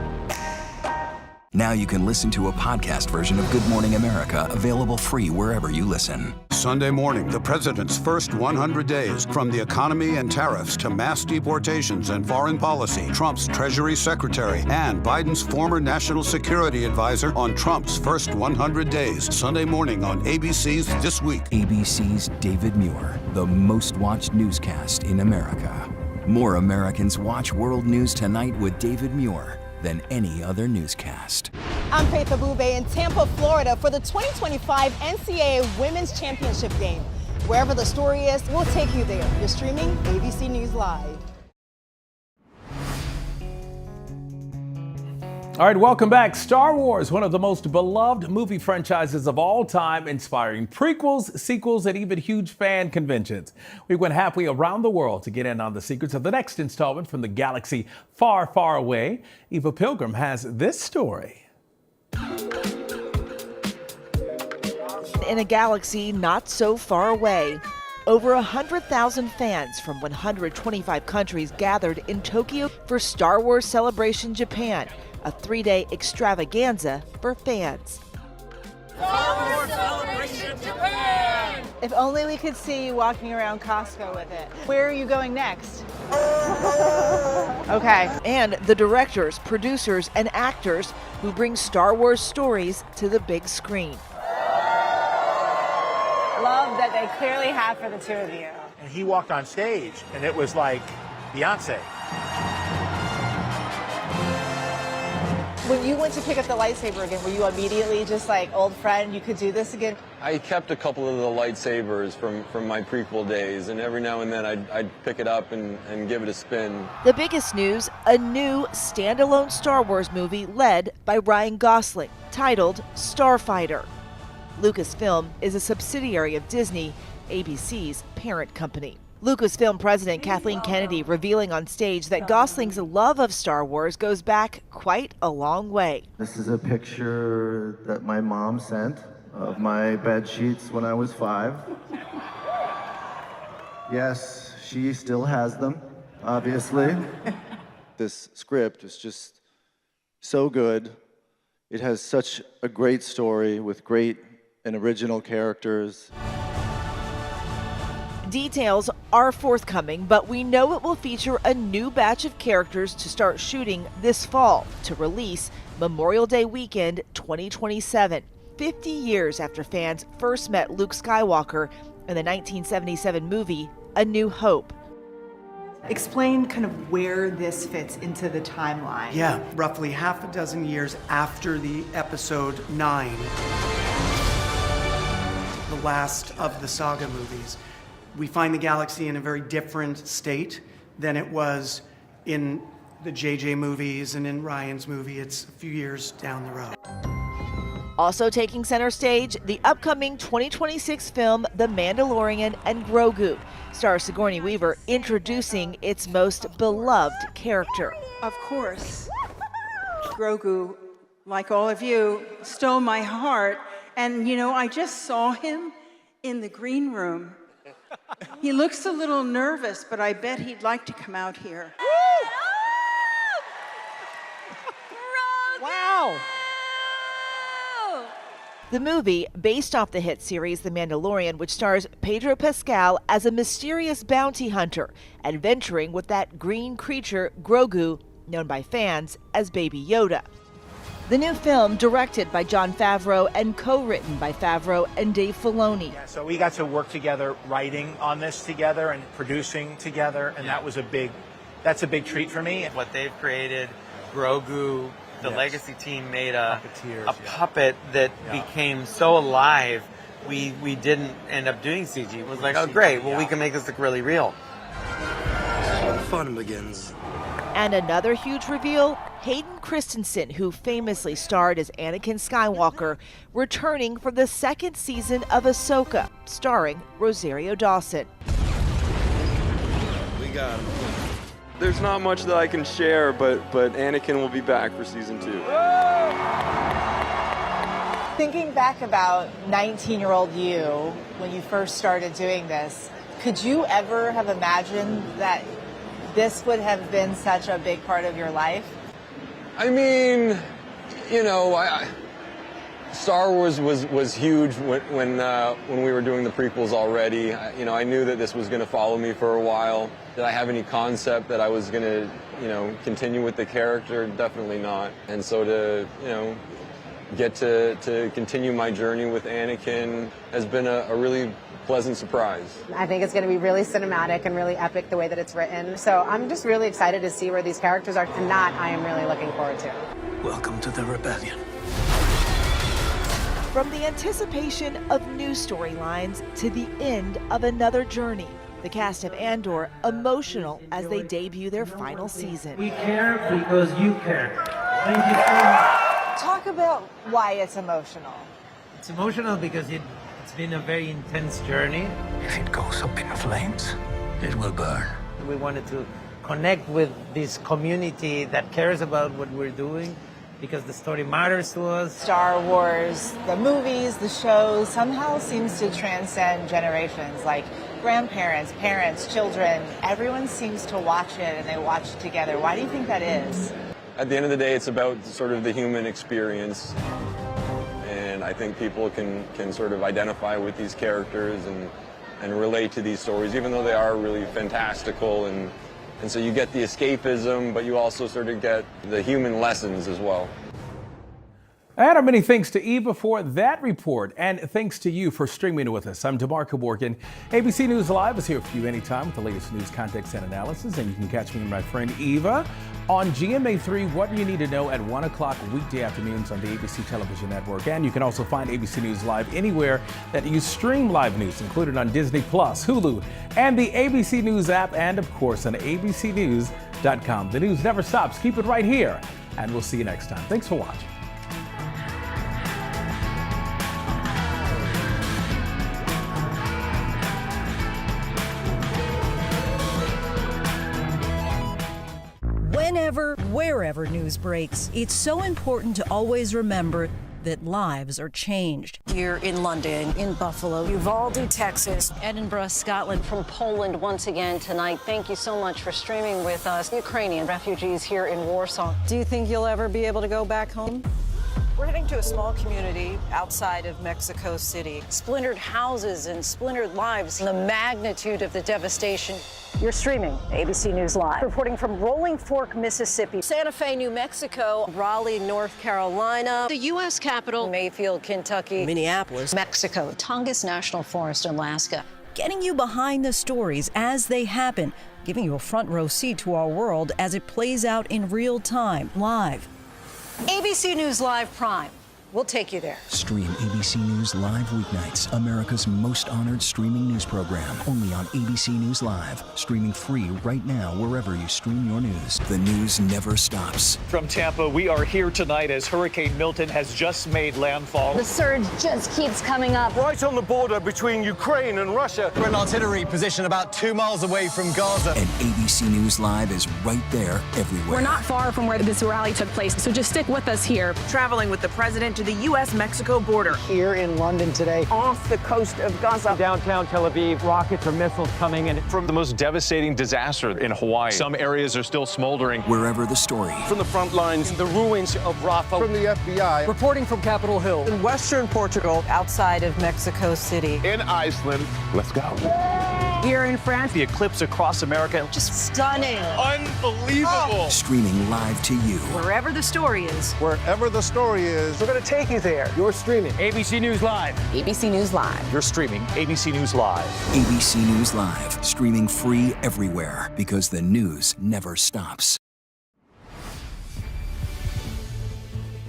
Now you can listen to a podcast version of Good Morning America, available free wherever you listen. Sunday morning, the president's first 100 days. From the economy and tariffs to mass deportations and foreign policy, Trump's Treasury Secretary and Biden's former national security advisor on Trump's first 100 days. Sunday morning on ABC's This Week. ABC's David Muir, the most watched newscast in America. More Americans watch World News Tonight with David Muir than any other newscast. I'm Faith Abube in Tampa, Florida for the 2025 NCAA Women's Championship game. Wherever the story is, we'll take you there. You're streaming ABC News Live. All right, welcome back. Star Wars, one of the most beloved movie franchises of all time, inspiring prequels, sequels, and even huge fan conventions. We went halfway around the world to get in on the secrets of the next installment from the galaxy far, far away. Eva Pilgrim has this story. In a galaxy not so far away, over 100,000 fans from 125 countries gathered in Tokyo for Star Wars Celebration Japan, a 3-day extravaganza for fans. Star Wars Celebration Japan! If only we could see you walking around Costco with it. Where are you going next? Okay. And the directors, producers, and actors who bring Star Wars stories to the big screen. Love that they clearly have for the two of you. And he walked on stage, and it was like Beyonce. When you went to pick up the lightsaber again, were you immediately just like, old friend, you could do this again? I kept a couple of the lightsabers from my prequel days, and every now and then I'd pick it up and give it a spin. The biggest news, a new standalone Star Wars movie led by Ryan Gosling, titled Starfighter. Lucasfilm is a subsidiary of Disney, ABC's parent company. Lucasfilm president Kathleen Kennedy revealing on stage that Gosling's love of Star Wars goes back quite a long way. This is a picture that my mom sent of my bed sheets when I was 5. Yes, she still has them, obviously. This script is just so good. It has such a great story with great and original characters. Details are forthcoming, but we know it will feature a new batch of characters to start shooting this fall to release Memorial Day weekend 2027, 50 years after fans first met Luke Skywalker in the 1977 movie A New Hope. Explain kind of where this fits into the timeline. Yeah, roughly half a dozen years after the episode 9, the last of the saga movies. We find the galaxy in a very different state than it was in the JJ movies and in Ryan's movie. It's a few years down the road. Also taking center stage, the upcoming 2026 film The Mandalorian and Grogu. Star Sigourney Weaver introducing its most beloved character. Of course, Grogu, like all of you, stole my heart. And, you know, I just saw him in the green room. He looks a little nervous, but I bet he'd like to come out here. Wow! The movie, based off the hit series The Mandalorian, which stars Pedro Pascal as a mysterious bounty hunter, adventuring with that green creature, Grogu, known by fans as Baby Yoda. The new film, directed by Jon Favreau and co-written by Favreau and Dave Filoni. Yeah, so we got to work together, writing on this together and producing together, and that's a big treat for me. What they've created, Grogu, the Legacy team made a puppet that became so alive, we didn't end up doing CG. It was like, oh great, well we can make this look really real. This is where the fun begins. And another huge reveal, Hayden Christensen, who famously starred as Anakin Skywalker, returning for the second season of Ahsoka, starring Rosario Dawson. We got him. There's not much that I can share, but Anakin will be back for season 2. Thinking back about 19-year-old you, when you first started doing this, could you ever have imagined that this would have been such a big part of your life? I mean, you know, Star Wars was huge when we were doing the prequels already. I knew that this was going to follow me for a while. Did I have any concept that I was going to, continue with the character? Definitely not. And so to, get to continue my journey with Anakin has been a really pleasant surprise. I think it's going to be really cinematic and really epic the way that it's written. So I'm just really excited to see where these characters are, and that I am really looking forward to. Welcome to the rebellion. From the anticipation of new storylines to the end of another journey, the cast of Andor emotional as they debut their final season. We care because you care. Thank you so much. Talk about why it's emotional. It's emotional because it's been a very intense journey. If it goes up in flames, it will burn. We wanted to connect with this community that cares about what we're doing because the story matters to us. Star Wars, the movies, the shows, somehow seems to transcend generations, like grandparents, parents, children. Everyone seems to watch it and they watch it together. Why do you think that is? At the end of the day, it's about sort of the human experience. And I think people can sort of identify with these characters and relate to these stories, even though they are really fantastical. And so you get the escapism, but you also sort of get the human lessons as well. And our many thanks to Eva for that report, and thanks to you for streaming with us. I'm DeMarco Morgan. ABC News Live is here for you anytime with the latest news, context, and analysis. And you can catch me and my friend Eva on GMA3, What You Need to Know at 1 o'clock weekday afternoons on the ABC Television Network. And you can also find ABC News Live anywhere that you stream live news, included on Disney+, Hulu, and the ABC News app, and of course on abcnews.com. The news never stops. Keep it right here, and we'll see you next time. Thanks for watching. Whenever, wherever news breaks, it's so important to always remember that lives are changed. Here in London, in Buffalo, Uvalde, Texas, Edinburgh, Scotland. from Poland once again tonight. Thank you so much for streaming with us. Ukrainian refugees here in Warsaw. Do you think you'll ever be able to go back home? We're heading to a small community outside of Mexico City. Splintered houses and splintered lives. The magnitude of the devastation. You're streaming ABC News Live. Reporting from Rolling Fork, Mississippi. Santa Fe, New Mexico. Raleigh, North Carolina. The U.S. Capitol. Mayfield, Kentucky. Minneapolis. Mexico. Tongass National Forest, Alaska. Getting you behind the stories as they happen, giving you a front row seat to our world as it plays out in real time, live. ABC News Live Prime. We'll take you there. Stream ABC News Live weeknights, America's most honored streaming news program, only on ABC News Live. Streaming free right now wherever you stream your news. The news never stops. From Tampa, we are here tonight as Hurricane Milton has just made landfall. The surge just keeps coming up. Right on the border between Ukraine and Russia. We're in artillery position about 2 miles away from Gaza. And ABC News Live is right there everywhere. We're not far from where this rally took place, so just stick with us here. Traveling with the president to the U.S.-Mexico border. Here in London today. Off the coast of Gaza. Downtown Tel Aviv, rockets or missiles coming in. From the most devastating disaster in Hawaii. Some areas are still smoldering. Wherever the story. From the front lines. In the ruins of Rafah. From the FBI. Reporting from Capitol Hill. In western Portugal. Outside of Mexico City. In Iceland. Let's go. Here in France. The eclipse across America. Just stunning. Unbelievable. Streaming live to you. Wherever the story is. Wherever the story is. We're going to take you there. You're streaming ABC News Live. ABC News Live. You're streaming ABC News Live. ABC News Live. Streaming free everywhere because the news never stops.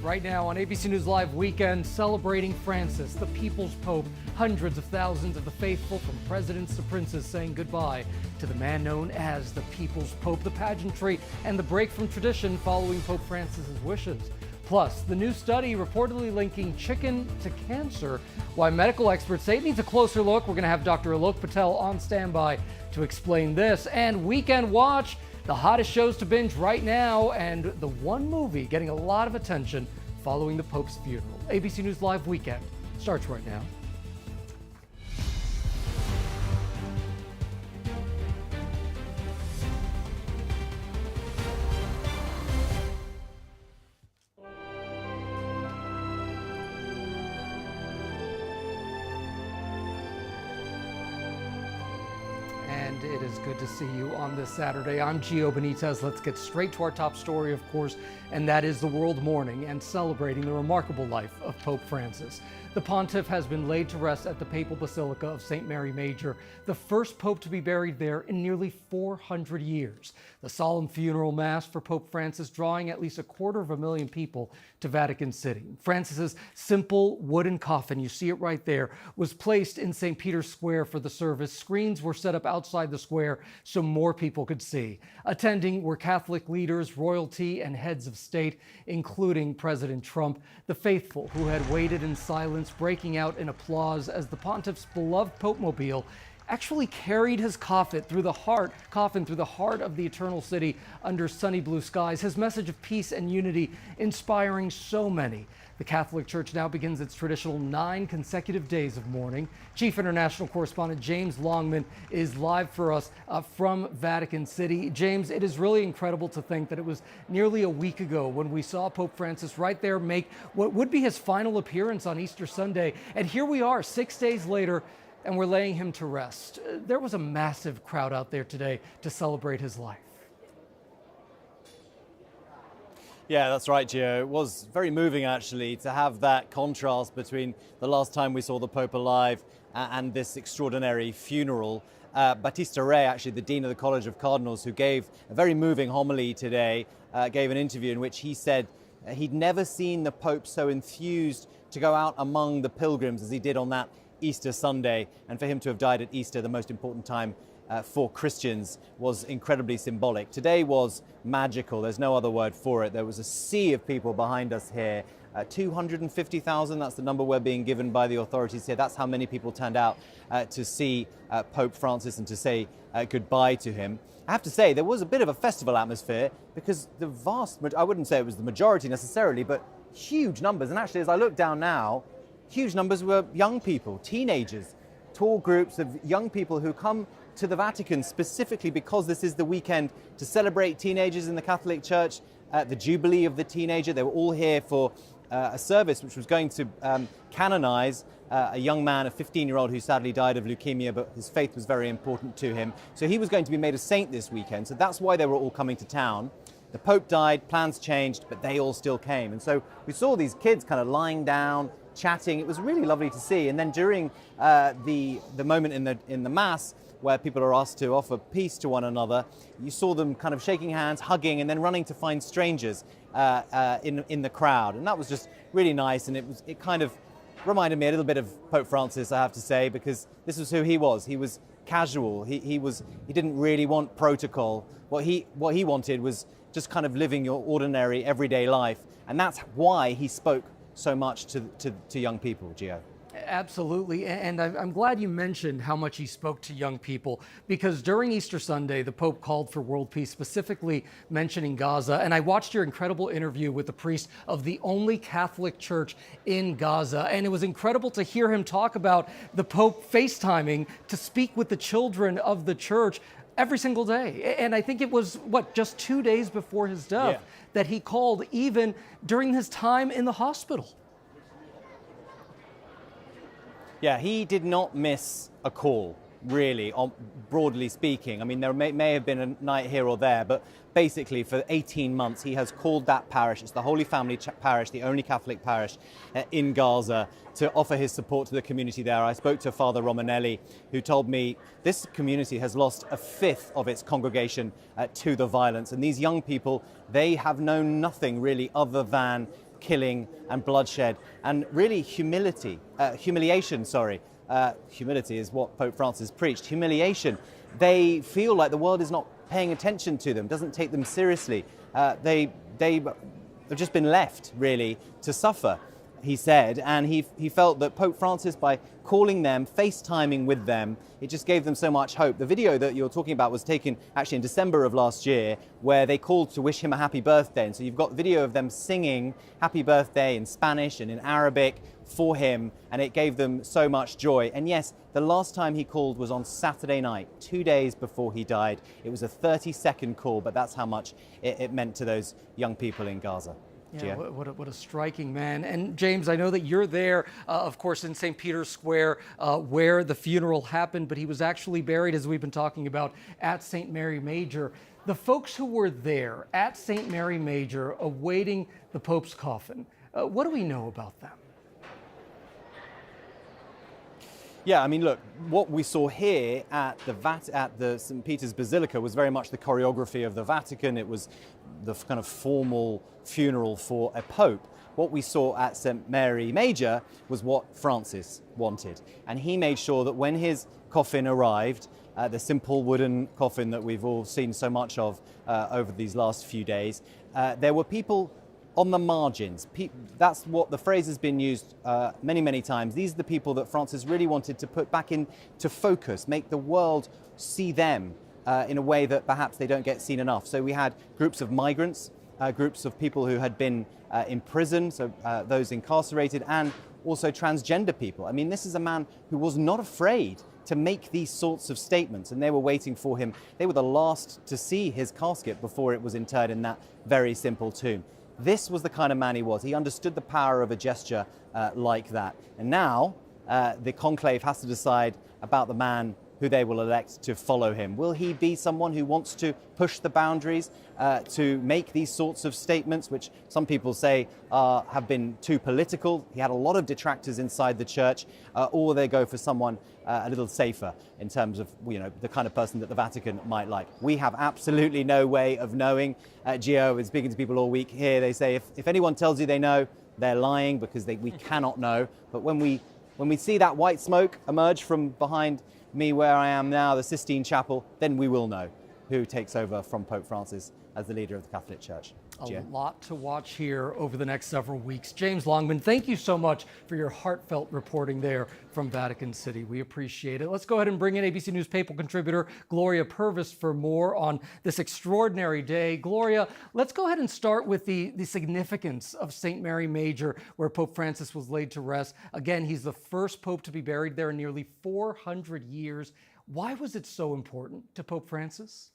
Right now on ABC News Live Weekend, celebrating Francis, the People's Pope. Hundreds of thousands of the faithful, from presidents to princes, saying goodbye to the man known as the People's Pope. The pageantry and the break from tradition following Pope Francis's wishes. Plus, the new study reportedly linking chicken to cancer. Why medical experts say it needs a closer look. We're going to have Dr. Alok Patel on standby to explain this. And Weekend Watch, the hottest shows to binge right now, and the one movie getting a lot of attention following the Pope's funeral. ABC News Live Weekend starts right now. And it is good to see you on this Saturday. I'm Gio Benitez. Let's get straight to our top story, of course, and that is the world mourning and celebrating the remarkable life of Pope Francis. The pontiff has been laid to rest at the Papal Basilica of St. Mary Major, the first pope to be buried there in nearly 400 years. The solemn funeral mass for Pope Francis drawing at least 250,000 people to Vatican City. Francis's simple wooden coffin, you see it right there, was placed in St. Peter's Square for the service. Screens were set up outside the square so more people could see. Attending were Catholic leaders, royalty, and heads of state, including President Trump. The faithful, who had waited in silence, breaking out in applause as the pontiff's beloved Pope-mobile actually carried his coffin through the heart of the eternal city under sunny blue skies. His message of peace and unity inspiring so many. The Catholic Church now begins its traditional 9 consecutive days of mourning. Chief International Correspondent James Longman is live for us from Vatican City. James, it is really incredible to think that it was nearly a week ago when we saw Pope Francis right there make what would be his final appearance on Easter Sunday. And here we are 6 days later, and we're laying him to rest. There was a massive crowd out there today to celebrate his life. Yeah, that's right, Gio. It was very moving, actually, to have that contrast between the last time we saw the Pope alive and this extraordinary funeral. Battista Re, actually the Dean of the College of Cardinals, who gave a very moving homily today, gave an interview in which he said he'd never seen the Pope so enthused to go out among the pilgrims as he did on that Easter Sunday, and for him to have died at Easter, the most important time for Christians, was incredibly symbolic. Today was magical. There's no other word for it. There was a sea of people behind us here. 250,000, that's the number we're being given by the authorities here. That's how many people turned out to see Pope Francis and to say goodbye to him. I have to say, there was a bit of a festival atmosphere because the I wouldn't say it was the majority necessarily, but huge numbers. And actually, as I look down now, huge numbers were young people, teenagers, tall groups of young people who come to the Vatican specifically because this is the weekend to celebrate teenagers in the Catholic Church, the Jubilee of the Teenager. They were all here for a service which was going to canonize a young man, a 15-year-old who sadly died of leukemia, but his faith was very important to him. So he was going to be made a saint this weekend. So that's why they were all coming to town. The Pope died, plans changed, but they all still came. And so we saw these kids kind of lying down, chatting. It was really lovely to see. And then during the moment in the Mass, where people are asked to offer peace to one another, you saw them kind of shaking hands, hugging, and then running to find strangers in the crowd. And that was just really nice. And it kind of reminded me a little bit of Pope Francis, I have to say, because this was who he was. He was casual. He didn't really want protocol. What he wanted was just kind of living your ordinary everyday life. And that's why he spoke so much to young people, Gio. Absolutely, and I'm glad you mentioned how much he spoke to young people, because during Easter Sunday, the Pope called for world peace, specifically mentioning Gaza. And I watched your incredible interview with the priest of the only Catholic church in Gaza, and it was incredible to hear him talk about the Pope FaceTiming to speak with the children of the church every single day. And I think it was, just 2 days before his death that he called, even during his time in the hospital. Yeah, he did not miss a call, really, broadly speaking. I mean, there may have been a night here or there, but basically for 18 months he has called that parish, it's the Holy Family Parish, the only Catholic parish in Gaza, to offer his support to the community there. I spoke to Father Romanelli, who told me this community has lost a fifth of its congregation to the violence. And these young people, they have known nothing really other than killing and bloodshed and really humiliation, humility is what Pope Francis preached, humiliation. They feel like the world is not paying attention to them, doesn't take them seriously. They have just been left, really, to suffer, he said, and he felt that Pope Francis, by calling them, FaceTiming with them, it just gave them so much hope. The video that you're talking about was taken actually in December of last year, where they called to wish him a happy birthday. And so you've got video of them singing happy birthday in Spanish and in Arabic for him, and it gave them so much joy. And yes, the last time he called was on Saturday night, 2 days before he died. It was a 30-second call, but that's how much it meant to those young people in Gaza. Yeah, what a striking man. And James, I know that you're there, of course, in St. Peter's Square, where the funeral happened, but he was actually buried, as we've been talking about, at St. Mary Major. The folks who were there at St. Mary Major awaiting the Pope's coffin, what do we know about them? Yeah, I mean, look, what we saw here at the St. Peter's Basilica was very much the choreography of the Vatican. It was the kind of formal funeral for a pope. What we saw at St. Mary Major was what Francis wanted. And he made sure that when his coffin arrived, the simple wooden coffin that we've all seen so much of over these last few days, there were people on the margins. That's what the phrase has been used many, many times. These are the people that Francis really wanted to put back into focus, make the world see them in a way that perhaps they don't get seen enough. So we had groups of migrants, groups of people who had been in prison, so those incarcerated, and also transgender people. I mean, this is a man who was not afraid to make these sorts of statements, and they were waiting for him. They were the last to see his casket before it was interred in that very simple tomb. This was the kind of man he was. He understood the power of a gesture like that. And now the conclave has to decide about the man who they will elect to follow him. Will he be someone who wants to push the boundaries, to make these sorts of statements, which some people say have been too political? He had a lot of detractors inside the church. Or will they go for someone a little safer in terms of, you know, the kind of person that the Vatican might like? We have absolutely no way of knowing. Gio is speaking to people all week here. They say if anyone tells you they know, they're lying, because we cannot know. But when we see that white smoke emerge from behind me where I am now, the Sistine Chapel, then we will know who takes over from Pope Francis as the leader of the Catholic Church. A lot to watch here over the next several weeks. James Longman, thank you so much for your heartfelt reporting there from Vatican City. We appreciate it. Let's go ahead and bring in ABC News Papal contributor Gloria Purvis for more on this extraordinary day. Gloria, let's go ahead and start with the significance of St. Mary Major, where Pope Francis was laid to rest. Again, he's the first pope to be buried there in nearly 400 years. Why was it so important to Pope Francis?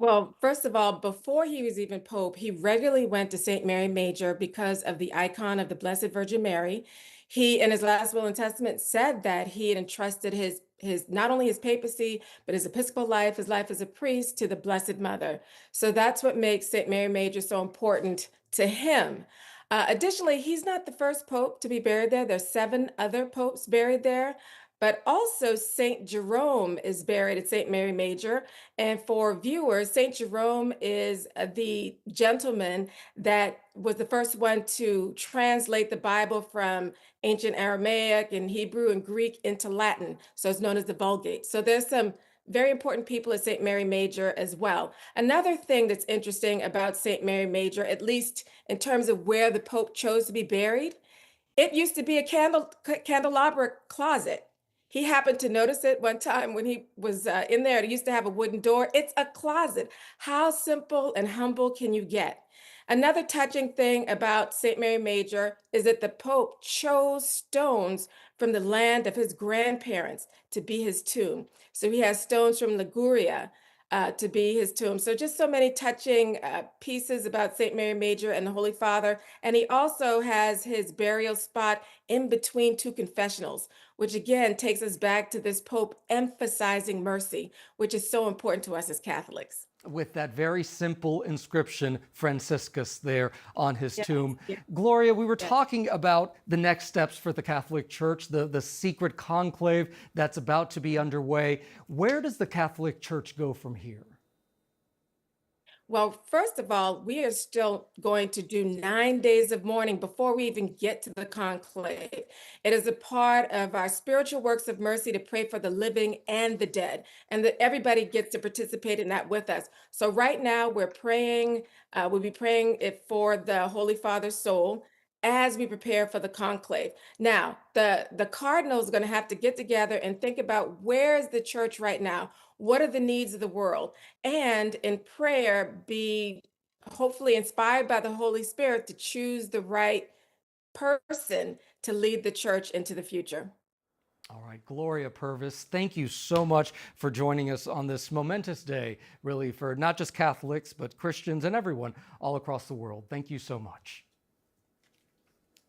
Well, first of all, before he was even Pope, he regularly went to St. Mary Major because of the icon of the Blessed Virgin Mary. He, in his last will and testament, said that he had entrusted his not only his papacy, but his episcopal life, his life as a priest, to the Blessed Mother. So that's what makes St. Mary Major so important to him. Additionally, he's not the first pope to be buried there. There's 7 other popes buried there. But also St. Jerome is buried at St. Mary Major. And for viewers, St. Jerome is the gentleman that was the first one to translate the Bible from ancient Aramaic and Hebrew and Greek into Latin. So it's known as the Vulgate. So there's some very important people at St. Mary Major as well. Another thing that's interesting about St. Mary Major, at least in terms of where the Pope chose to be buried, it used to be a candelabra closet. He happened to notice it one time when he was in there. It used to have a wooden door. It's a closet. How simple and humble can you get? Another touching thing about St. Mary Major is that the Pope chose stones from the land of his grandparents to be his tomb. So he has stones from Liguria to be his tomb. So just so many touching pieces about St. Mary Major and the Holy Father. And he also has his burial spot in between 2 confessionals, which again takes us back to this Pope emphasizing mercy, which is so important to us as Catholics. With that very simple inscription, Franciscus, there on his tomb. Yeah. Gloria, we were talking about the next steps for the Catholic Church, the secret conclave that's about to be underway. Where does the Catholic Church go from here? Well, first of all, we are still going to do 9 days of mourning before we even get to the conclave. It is a part of our spiritual works of mercy to pray for the living and the dead, and that everybody gets to participate in that with us. So right now we're praying, we'll be praying it for the Holy Father's soul as we prepare for the conclave. Now, the cardinals are going to have to get together and think about where is the church right now? What are the needs of the world? And in prayer, be hopefully inspired by the Holy Spirit to choose the right person to lead the church into the future. All right, Gloria Purvis, thank you so much for joining us on this momentous day, really, for not just Catholics, but Christians and everyone all across the world. Thank you so much.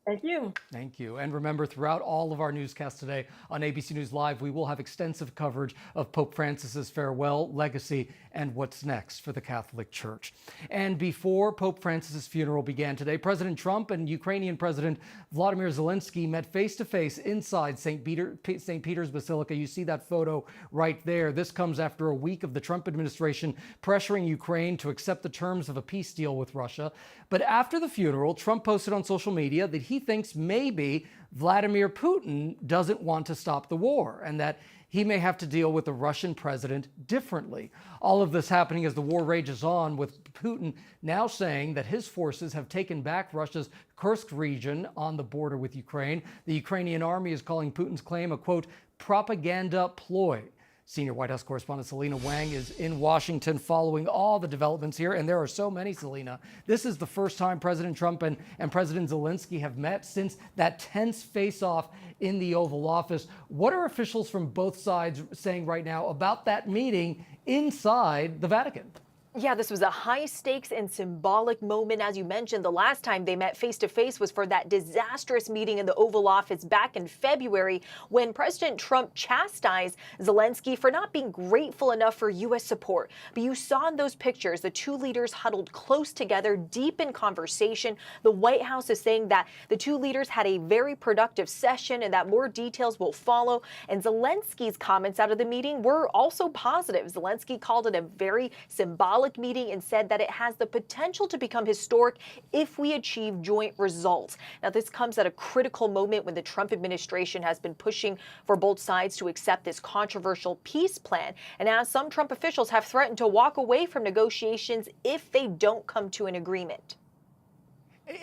Thank you. Thank you. And remember, throughout all of our newscasts today on ABC News Live, we will have extensive coverage of Pope Francis's farewell, legacy, and what's next for the Catholic Church. And before Pope Francis's funeral began today, President Trump and Ukrainian President Vladimir Zelensky met face-to-face inside St. Peter's Basilica. You see that photo right there. This comes after a week of the Trump administration pressuring Ukraine to accept the terms of a peace deal with Russia. But after the funeral, Trump posted on social media that he thinks maybe Vladimir Putin doesn't want to stop the war and that he may have to deal with the Russian president differently. All of this happening as the war rages on, with Putin now saying that his forces have taken back Russia's Kursk region on the border with Ukraine. The Ukrainian army is calling Putin's claim a, quote, propaganda ploy. Senior White House correspondent Selena Wang is in Washington following all the developments here, and there are so many, Selena. This is the first time President Trump and President Zelensky have met since that tense face-off in the Oval Office. What are officials from both sides saying right now about that meeting inside the Vatican? Yeah, this was a high stakes and symbolic moment. As you mentioned, the last time they met face to face was for that disastrous meeting in the Oval Office back in February, when President Trump chastised Zelensky for not being grateful enough for U.S. support. But you saw in those pictures, the two leaders huddled close together, deep in conversation. The White House is saying that the two leaders had a very productive session and that more details will follow. And Zelensky's comments out of the meeting were also positive. Zelensky called it a very symbolic meeting and said that it has the potential to become historic if we achieve joint results. Now, this comes at a critical moment when the Trump administration has been pushing for both sides to accept this controversial peace plan. And as some Trump officials have threatened to walk away from negotiations if they don't come to an agreement.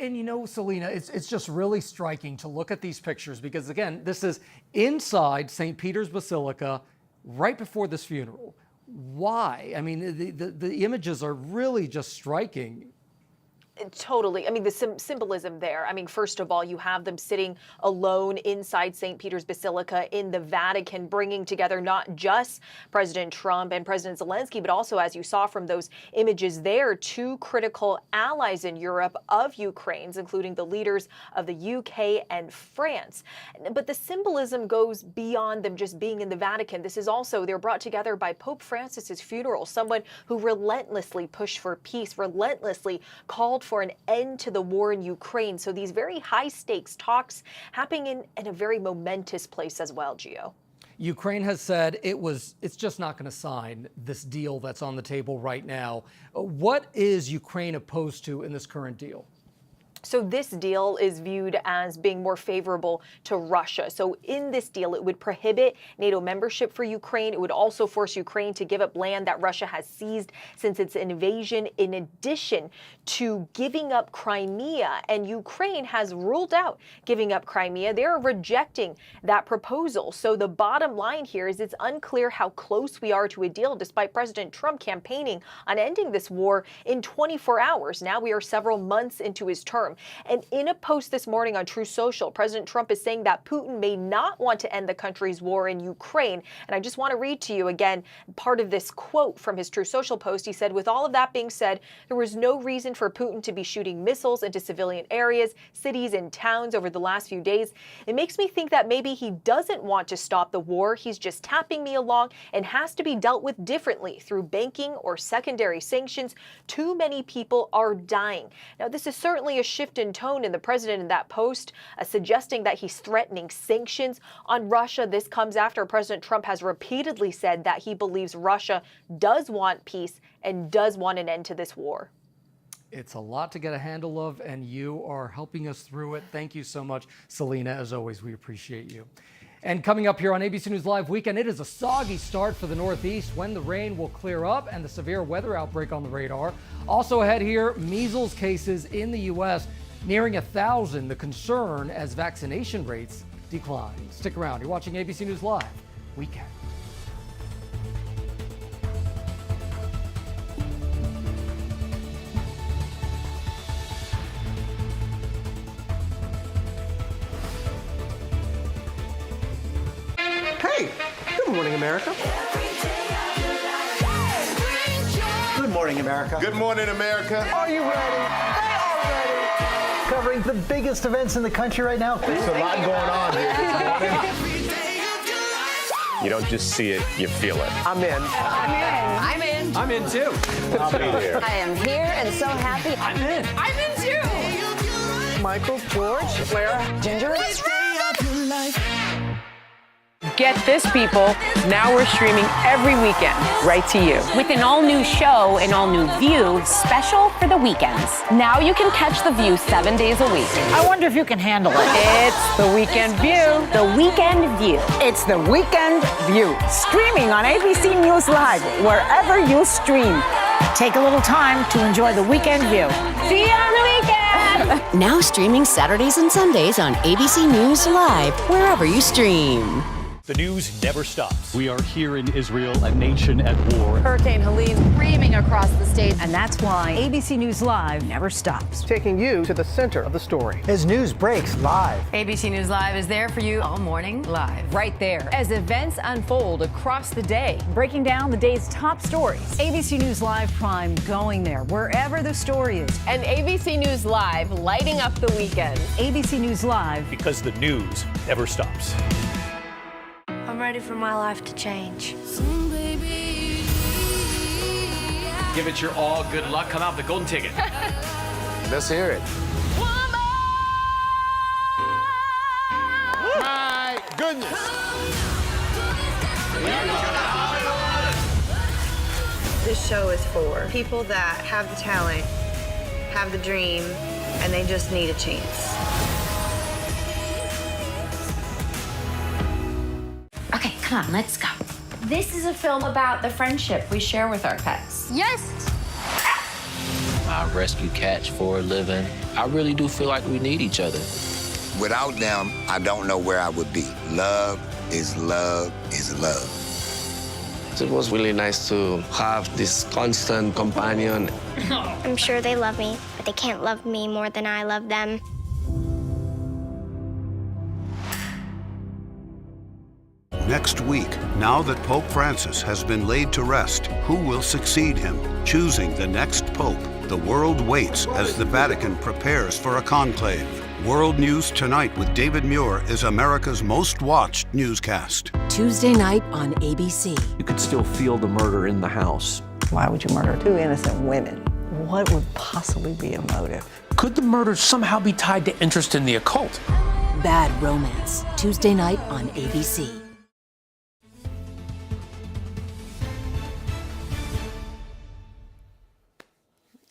And you know, Selena, it's just really striking to look at these pictures because, again, this is inside St. Peter's Basilica right before this funeral. Why? I mean, the images are really just striking. Totally. I mean, the symbolism there. I mean, first of all, you have them sitting alone inside St. Peter's Basilica in the Vatican, bringing together not just President Trump and President Zelensky, but also, as you saw from those images there, two critical allies in Europe of Ukraine's, including the leaders of the UK and France. But the symbolism goes beyond them just being in the Vatican. This is also, they're brought together by Pope Francis's funeral, someone who relentlessly pushed for peace, relentlessly called for an end to the war in Ukraine. So these very high stakes talks happening in a very momentous place as well, Gio. Ukraine has said it's just not going to sign this deal that's on the table right now. What is Ukraine opposed to in this current deal? So this deal is viewed as being more favorable to Russia. So in this deal, it would prohibit NATO membership for Ukraine. It would also force Ukraine to give up land that Russia has seized since its invasion, in addition to giving up Crimea. And Ukraine has ruled out giving up Crimea. They're rejecting that proposal. So the bottom line here is it's unclear how close we are to a deal, despite President Trump campaigning on ending this war in 24 hours. Now we are several months into his term. And in a post this morning on Truth Social, President Trump is saying that Putin may not want to end the country's war in Ukraine. And I just want to read to you again part of this quote from his Truth Social post. He said, with all of that being said, there was no reason for Putin to be shooting missiles into civilian areas, cities, and towns over the last few days. It makes me think that maybe he doesn't want to stop the war. He's just tapping me along and has to be dealt with differently through banking or secondary sanctions. Too many people are dying. Now, this is certainly a shift in tone in the president in that post, suggesting that he's threatening sanctions on Russia. This comes after President Trump has repeatedly said that he believes Russia does want peace and does want an end to this war. It's a lot to get a handle of, and you are helping us through it. Thank you so much, Selena. As always, we appreciate you. And coming up here on ABC News Live Weekend, it is a soggy start for the Northeast when the rain will clear up and the severe weather outbreak on the radar. Also ahead here, measles cases in the U.S. nearing 1,000, the concern as vaccination rates decline. Stick around. You're watching ABC News Live Weekend. Hey, good morning, America. Good morning, America. Good morning, America. Are you ready? They are ready. Covering the biggest events in the country right now. There's a lot going on here this morning. You don't just see it, you feel it. I'm in. I'm in. I'm in too. I'll be there. I am here and so happy. I'm in. I'm in too. Michael, George, Clara, Ginger. Get this, people. Now we're streaming every weekend right to you. With an all-new show, an all-new view, special for the weekends. Now you can catch The View 7 days a week. I wonder if you can handle it. It's the Weekend View. The Weekend View. It's the Weekend View. Streaming on ABC News Live, wherever you stream. Take a little time to enjoy the Weekend View. See you on the weekend! Now streaming Saturdays and Sundays on ABC News Live, wherever you stream. The news never stops. We are here in Israel, a nation at war. Hurricane Helene screaming across the state, and that's why ABC News Live never stops. taking you to the center of the story. As news breaks live. ABC News Live is there for you all morning live. Right there. As events unfold across the day, breaking down the day's top stories. ABC News Live Prime going there, wherever the story is. And ABC News Live lighting up the weekend. ABC News Live. Because the news never stops. I'm ready for my life to change. Give it your all. Good luck. Come out with the golden ticket. Let's hear it. My goodness. This show is for people that have the talent, have the dream, and they just need a chance. Okay, come on, let's go. This is a film about the friendship we share with our pets. Yes! I rescue cats for a living. I really do feel like we need each other. Without them, I don't know where I would be. Love is love is love. It was really nice to have this constant companion. I'm sure they love me, but they can't love me more than I love them. Next week, now that Pope Francis has been laid to rest, who will succeed him? Choosing the next pope, the world waits as the Vatican prepares for a conclave. World News Tonight with David Muir is America's most watched newscast. Tuesday night on ABC. You could still feel the murder in the house. Why would you murder two innocent women? What would possibly be a motive? Could the murder somehow be tied to interest in the occult? Bad Romance. Tuesday night on ABC.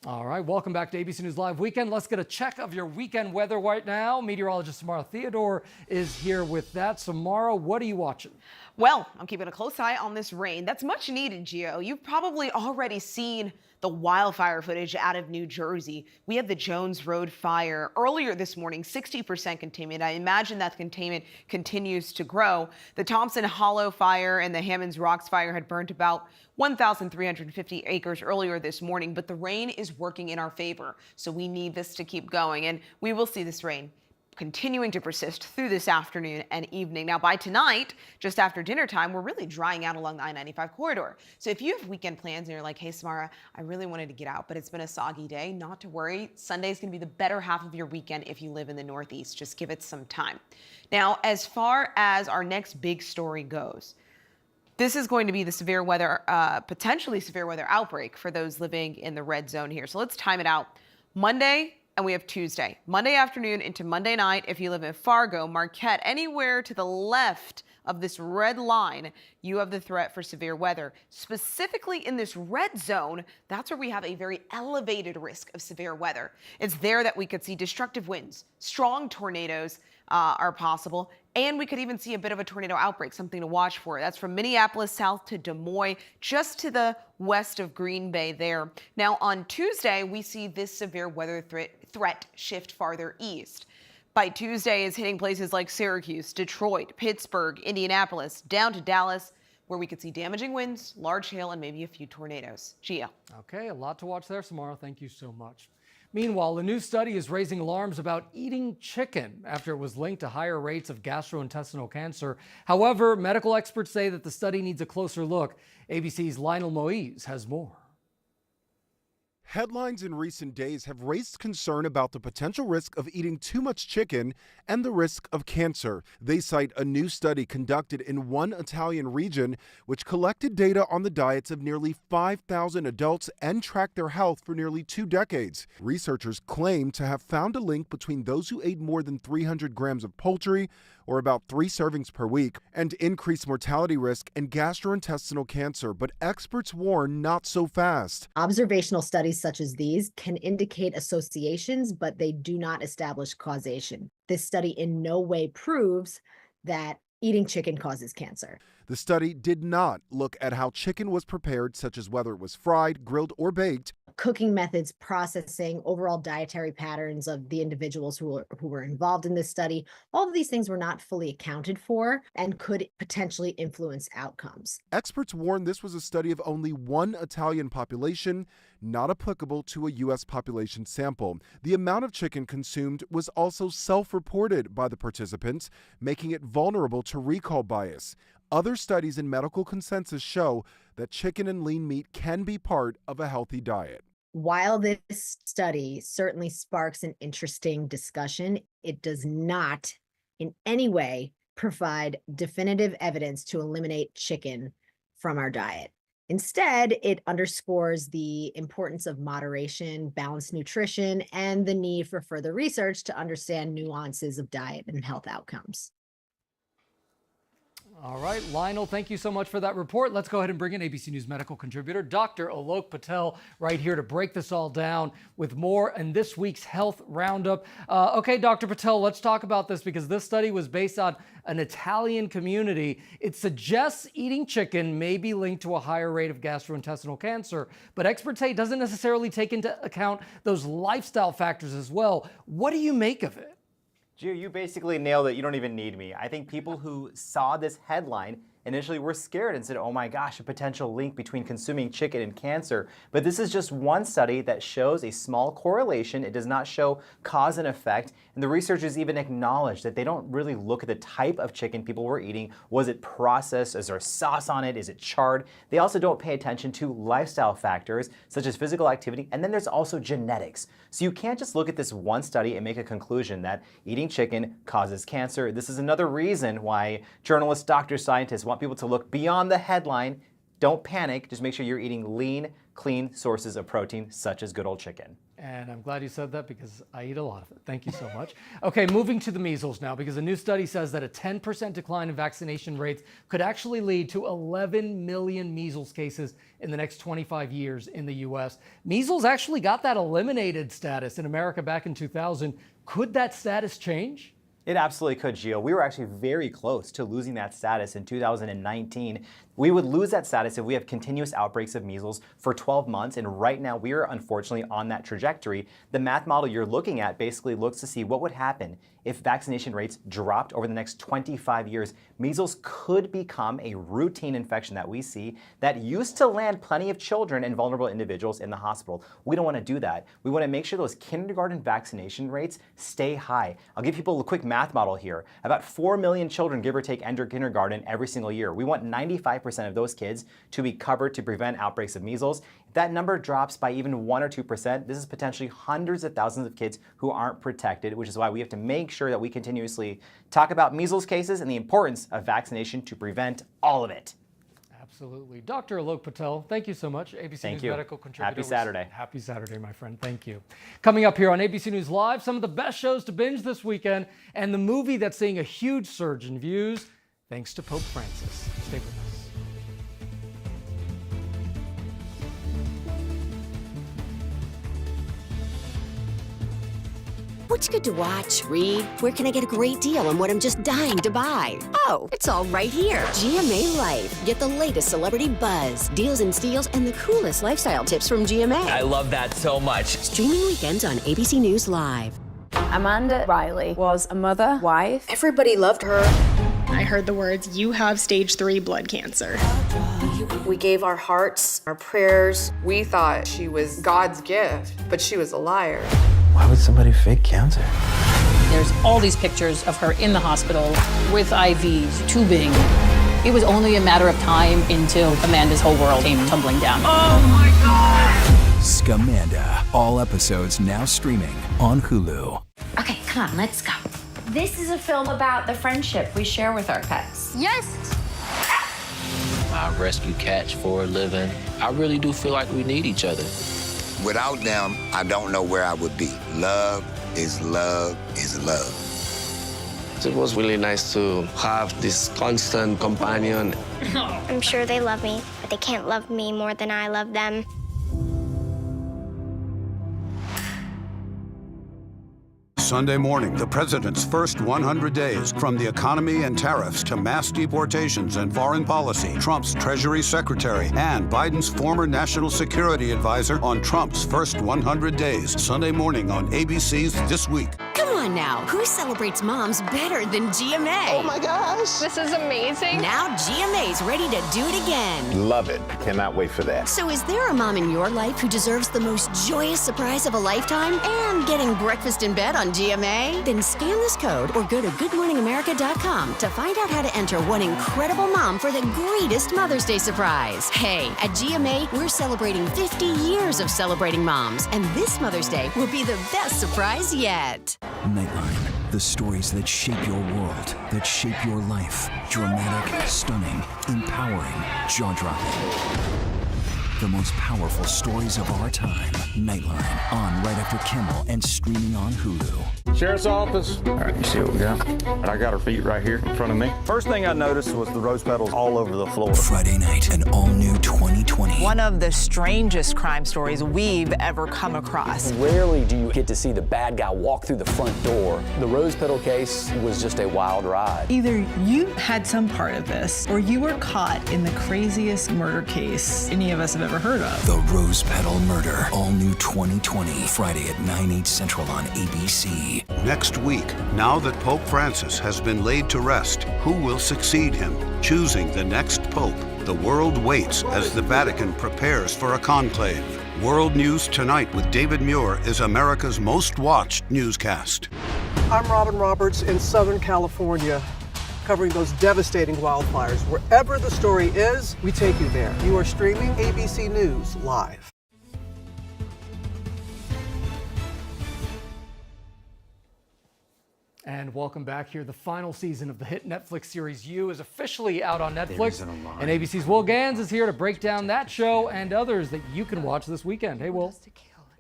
All right, welcome back to ABC News Live Weekend. Let's get a check of your weekend weather right now. Meteorologist Samara Theodore is here with that. Samara, what are you watching? Well, I'm keeping a close eye on this rain. That's much needed, Gio. You've probably already seen the wildfire footage out of New Jersey. We had the Jones Road fire earlier this morning, 60% containment. I imagine that containment continues to grow. The Thompson Hollow fire and the Hammonds Rocks fire had burned about 1,350 acres earlier this morning, but the rain is working in our favor. So we need this to keep going, and we will see this rain continuing to persist through this afternoon and evening. Now, by tonight, just after dinner time, we're really drying out along the I-95 corridor. So if you have weekend plans and you're like, hey, Samara, I really wanted to get out, but it's been a soggy day, not to worry. Sunday's going to be the better half of your weekend if you live in the Northeast. Just give it some time. Now, as far as our next big story goes, this is going to be the severe weather, potentially severe weather outbreak for those living in the red zone here. So let's time it out. Monday, And we have Tuesday, Monday afternoon into Monday night. If you live in Fargo, Marquette, anywhere to the left of this red line, you have the threat for severe weather. Specifically in this red zone, that's where we have a very elevated risk of severe weather. It's there that we could see destructive winds, strong tornadoes are possible, and we could even see a bit of a tornado outbreak, something to watch for. That's from Minneapolis south to Des Moines, just to the west of Green Bay there. Now on Tuesday, we see this severe weather threat shift farther east. By Tuesday, it's hitting places like Syracuse, Detroit, Pittsburgh, Indianapolis, down to Dallas, where we could see damaging winds, large hail, and maybe a few tornadoes. Gia. Okay, a lot to watch there, Samara. Thank you so much. Meanwhile, a new study is raising alarms about eating chicken after it was linked to higher rates of gastrointestinal cancer. However, medical experts say that the study needs a closer look. ABC's Lionel Moise has more. Headlines in recent days have raised concern about the potential risk of eating too much chicken and the risk of cancer. They cite a new study conducted in one Italian region, which collected data on the diets of nearly 5,000 adults and tracked their health for nearly 2 decades. Researchers claim to have found a link between those who ate more than 300 grams of poultry, or about 3 servings per week, and increased mortality risk and gastrointestinal cancer, but experts warn not so fast. Observational studies such as these can indicate associations, but they do not establish causation. This study in no way proves that eating chicken causes cancer. The study did not look at how chicken was prepared, such as whether it was fried, grilled, or baked. Cooking methods, processing, overall dietary patterns of the individuals who were involved in this study, all of these things were not fully accounted for and could potentially influence outcomes. Experts warn this was a study of only one Italian population, not applicable to a U.S. population sample. The amount of chicken consumed was also self-reported by the participants, making it vulnerable to recall bias. Other studies and medical consensus show that chicken and lean meat can be part of a healthy diet. While this study certainly sparks an interesting discussion, it does not in any way provide definitive evidence to eliminate chicken from our diet. Instead, it underscores the importance of moderation, balanced nutrition, and the need for further research to understand nuances of diet and health outcomes. All right, Lionel, thank you so much for that report. Let's go ahead and bring in ABC News medical contributor, Dr. Alok Patel, right here to break this all down with more in this week's Health Roundup. Okay, Dr. Patel, let's talk about this because this study was based on an Italian community. It suggests eating chicken may be linked to a higher rate of gastrointestinal cancer, but experts say it doesn't necessarily take into account those lifestyle factors as well. What do you make of it? Gio, you basically nailed it. You don't even need me. I think people who saw this headline initially were scared and said, oh my gosh, a potential link between consuming chicken and cancer. But this is just one study that shows a small correlation. It does not show cause and effect. And the researchers even acknowledge that they don't really look at the type of chicken people were eating. Was it processed? Is there sauce on it? Is it charred? They also don't pay attention to lifestyle factors such as physical activity. And then there's also genetics. So you can't just look at this one study and make a conclusion that eating chicken causes cancer. This is another reason why journalists, doctors, scientists want people to look beyond the headline. Don't panic. Just make sure you're eating lean, clean sources of protein, such as good old chicken. And I'm glad you said that because I eat a lot of it. Thank you so much. Okay, moving to the measles now, because a new study says that a 10% decline in vaccination rates could actually lead to 11 million measles cases in the next 25 years in the U.S. Measles actually got that eliminated status in America back in 2000. Could that status change? It absolutely could, Gio. We were actually very close to losing that status in 2019. We would lose that status if we have continuous outbreaks of measles for 12 months, and right now we are unfortunately on that trajectory. The math model you're looking at basically looks to see what would happen if vaccination rates dropped over the next 25 years. Measles could become a routine infection that we see that used to land plenty of children and vulnerable individuals in the hospital. We don't want to do that. We want to make sure those kindergarten vaccination rates stay high. I'll give people a quick math model here. About 4 million children, give or take, enter kindergarten every single year. We want 95% of those kids to be covered to prevent outbreaks of measles. If that number drops by even 1 or 2%, this is potentially hundreds of thousands of kids who aren't protected, which is why we have to make sure that we continuously talk about measles cases and the importance of vaccination to prevent all of it. Absolutely. Dr. Alok Patel, thank you so much. ABC News medical contributor. Happy Saturday. Happy Saturday, my friend. Thank you. Coming up here on ABC News Live, some of the best shows to binge this weekend and the movie that's seeing a huge surge in views thanks to Pope Francis. Stay with us. What's good to watch, read? Where can I get a great deal on what I'm just dying to buy? Oh, it's all right here. GMA Life. Get the latest celebrity buzz, deals and steals, and the coolest lifestyle tips from GMA. I love that so much. Streaming weekends on ABC News Live. Amanda Riley was a mother, wife. Everybody loved her. I heard the words, "You have stage 3 blood cancer." We gave our hearts, our prayers. We thought she was God's gift, but she was a liar. Why would somebody fake cancer? There's all these pictures of her in the hospital with IVs, tubing. It was only a matter of time until Amanda's whole world came tumbling down. Oh my God! Scamanda. All episodes now streaming on Hulu. Okay, come on, let's go. This is a film about the friendship we share with our pets. Yes! I rescue cats for a living. I really do feel like we need each other. Without them, I don't know where I would be. Love is love is love. It was really nice to have this constant companion. I'm sure they love me, but they can't love me more than I love them. Sunday morning, the president's first 100 days. From the economy and tariffs to mass deportations and foreign policy, Trump's Treasury Secretary and Biden's former national security advisor on Trump's first 100 days. Sunday morning on ABC's This Week. Come on now, who celebrates moms better than GMA? Oh my gosh, this is amazing. Now GMA's ready to do it again. Love it. Cannot wait for that. So is there a mom in your life who deserves the most joyous surprise of a lifetime and getting breakfast in bed on GMA? Then scan this code or go to goodmorningamerica.com to find out how to enter one incredible mom for the greatest Mother's Day surprise. Hey, at GMA, we're celebrating 50 years of celebrating moms, and this Mother's Day will be the best surprise yet. Nightline. The stories that shape your world, that shape your life. Dramatic, stunning, empowering, jaw-dropping. The most powerful stories of our time. Nightline. On right after Kimmel and streaming on Hulu. Sheriff's Office. All right, you see what we got? And I got her feet right here in front of me. First thing I noticed was the rose petals all over the floor. Friday night, an all-new 2020. One of the strangest crime stories we've ever come across. Rarely do you get to see the bad guy walk through the front door. The rose petal case was just a wild ride. Either you had some part of this, or you were caught in the craziest murder case any of us have ever heard of. The Rose Petal Murder, all new 2020, Friday at 9/8 Central on ABC. Next week, now that Pope Francis has been laid to rest, who will succeed him? Choosing the next pope. The world waits as the Vatican prepares for a conclave. World News Tonight with David Muir is America's most watched newscast. I'm Robin Roberts in Southern California, covering those devastating wildfires. Wherever the story is, we take you there. You are streaming ABC News Live. And welcome back here. The final season of the hit Netflix series You is officially out on Netflix. And ABC's Will Gans is here to break down that show and others that you can watch this weekend. Hey, Will.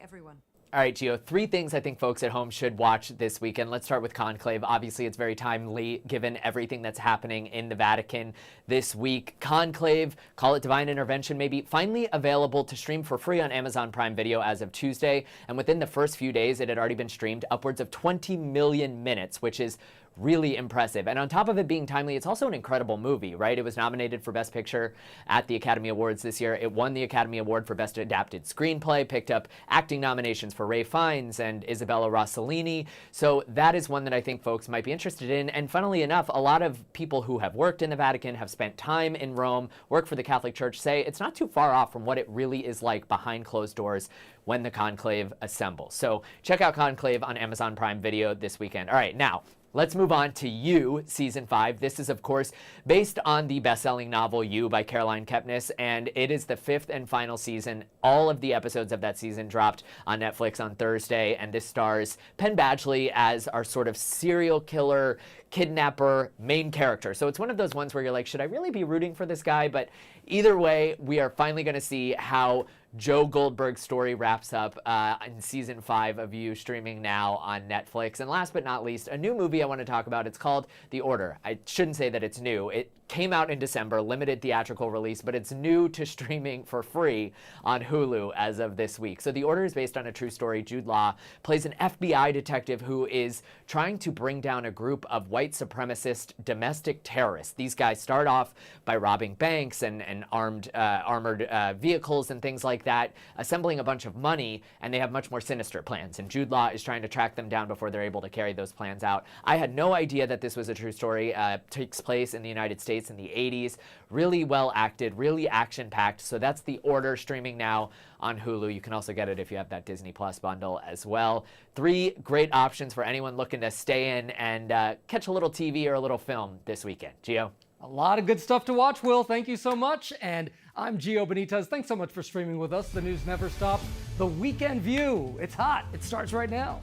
Everyone. All right, Gio, 3 things I think folks at home should watch this weekend. Let's start with Conclave. Obviously, it's very timely given everything that's happening in the Vatican this week. Conclave, call it divine intervention, maybe finally available to stream for free on Amazon Prime Video as of Tuesday. And within the first few days, it had already been streamed upwards of 20 million minutes, which is really impressive. And on top of it being timely, it's also an incredible movie, right? It was nominated for Best Picture at the Academy Awards this year. It won the Academy Award for Best Adapted Screenplay, picked up acting nominations for Ralph Fiennes and Isabella Rossellini. So that is one that I think folks might be interested in. And funnily enough, a lot of people who have worked in the Vatican, have spent time in Rome, work for the Catholic Church, say it's not too far off from what it really is like behind closed doors when the Conclave assembles. So check out Conclave on Amazon Prime Video this weekend. All right, now, Let's move on to You, Season 5. This is, of course, based on the best-selling novel You by Caroline Kepnes, and it is the 5th and final season. All of the episodes of that season dropped on Netflix on Thursday, and this stars Penn Badgley as our sort of serial killer, kidnapper main character. So it's one of those ones where you're like, should I really be rooting for this guy? But either way, we are finally going to see how Joe Goldberg's story wraps up in Season 5 of You, streaming now on Netflix. And last but not least, a new movie I want to talk about. It's called The Order. I shouldn't say that it's new. It came out in December, limited theatrical release, but it's new to streaming for free on Hulu as of this week. So The Order is based on a true story. Jude Law plays an FBI detective who is trying to bring down a group of white supremacist domestic terrorists. These guys start off by robbing banks and armored vehicles and things like that, assembling a bunch of money, and they have much more sinister plans. And Jude Law is trying to track them down before they're able to carry those plans out. I had no idea that this was a true story. Takes place in the United States in the 80s. Really well acted, really action-packed. So that's The Order, streaming now on Hulu. You can also get it if you have that Disney Plus bundle as well. 3 great options for anyone looking to stay in and catch a little TV or a little film this weekend. Gio? A lot of good stuff to watch, Will. Thank you so much. And I'm Gio Benitez. Thanks so much for streaming with us. The news never stops. The Weekend View. It's hot. It starts right now.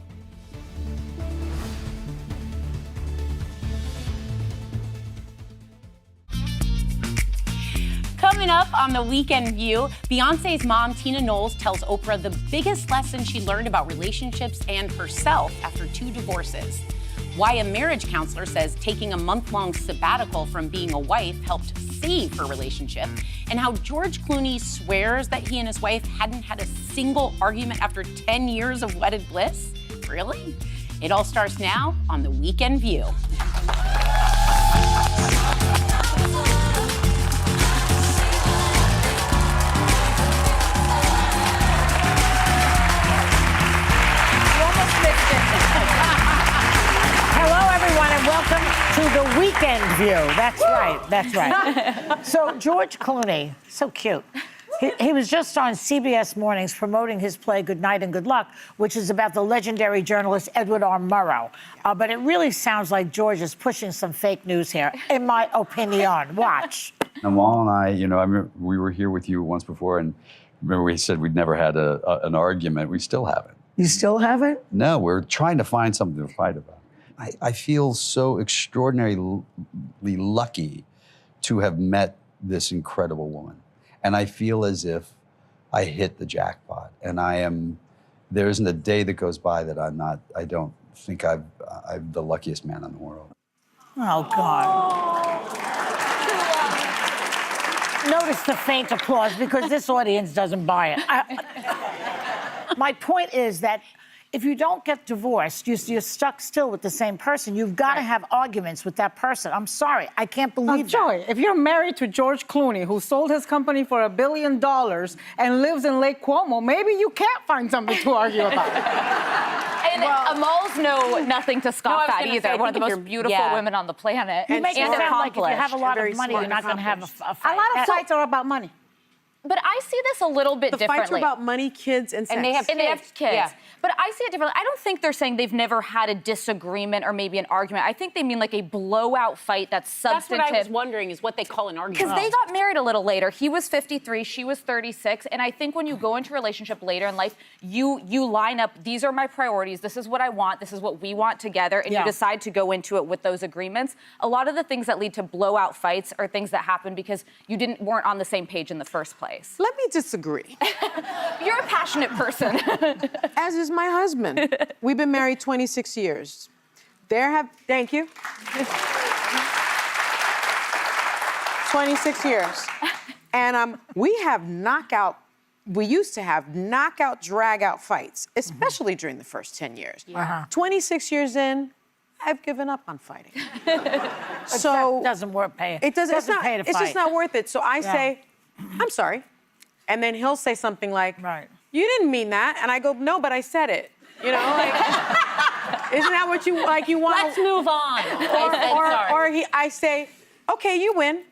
Coming up on The Weekend View, Beyonce's mom, Tina Knowles, tells Oprah the biggest lesson she learned about relationships and herself after 2 divorces. Why a marriage counselor says taking a month-long sabbatical from being a wife helped save her relationship, and how George Clooney swears that he and his wife hadn't had a single argument after 10 years of wedded bliss. Really? It all starts now on The Weekend View. Welcome to The Weekend View. That's right, that's right. So George Clooney, so cute. He was just on CBS Mornings promoting his play Good Night and Good Luck, which is about the legendary journalist Edward R. Murrow. But it really sounds like George is pushing some fake news here, in my opinion. Watch. Amal and I remember we were here with you once before, and remember we said we'd never had an argument. We still haven't. You still haven't? No, we're trying to find something to fight about. I feel so extraordinarily lucky to have met this incredible woman. And I feel as if I hit the jackpot. And there isn't a day that goes by that I don't think I'm the luckiest man in the world. Oh, God. Notice the faint applause because this audience doesn't buy it. My point is that if you don't get divorced, you're stuck still with the same person. You've got to have arguments with that person. I'm sorry, I can't believe that. Joy, if you're married to George Clooney, who sold his company for $1 billion and lives in Lake Como, maybe you can't find something to argue about. And Amal's nothing to scoff at either. One of the most beautiful women on the planet. You make it sound like if you have a lot of money, you're not going to have a fight. A lot of fights are about money. But I see this a little bit differently. The fights are about money, kids, and sex. And they have kids. Yeah. But I see it differently. I don't think they're saying they've never had a disagreement or maybe an argument. I think they mean like a blowout fight that's substantive. That's what I was wondering, is what they call an argument. Because they got married a little later. He was 53, she was 36. And I think when you go into a relationship later in life, you line up, these are my priorities, this is what I want, this is what we want together, and you decide to go into it with those agreements. A lot of the things that lead to blowout fights are things that happen because you weren't on the same page in the first place. Let me disagree. You're a passionate person. As is my husband. We've been married 26 years. Thank you. 26 years. And we used to have knockout, drag-out fights, especially during the first 10 years. 26 years in, I've given up on fighting. So it doesn't work. It's just not worth it. So I say, I'm sorry. And then he'll say something like, you didn't mean that. And I go, no, but I said it. Isn't that what you want? Let's move on. I say, okay, you win.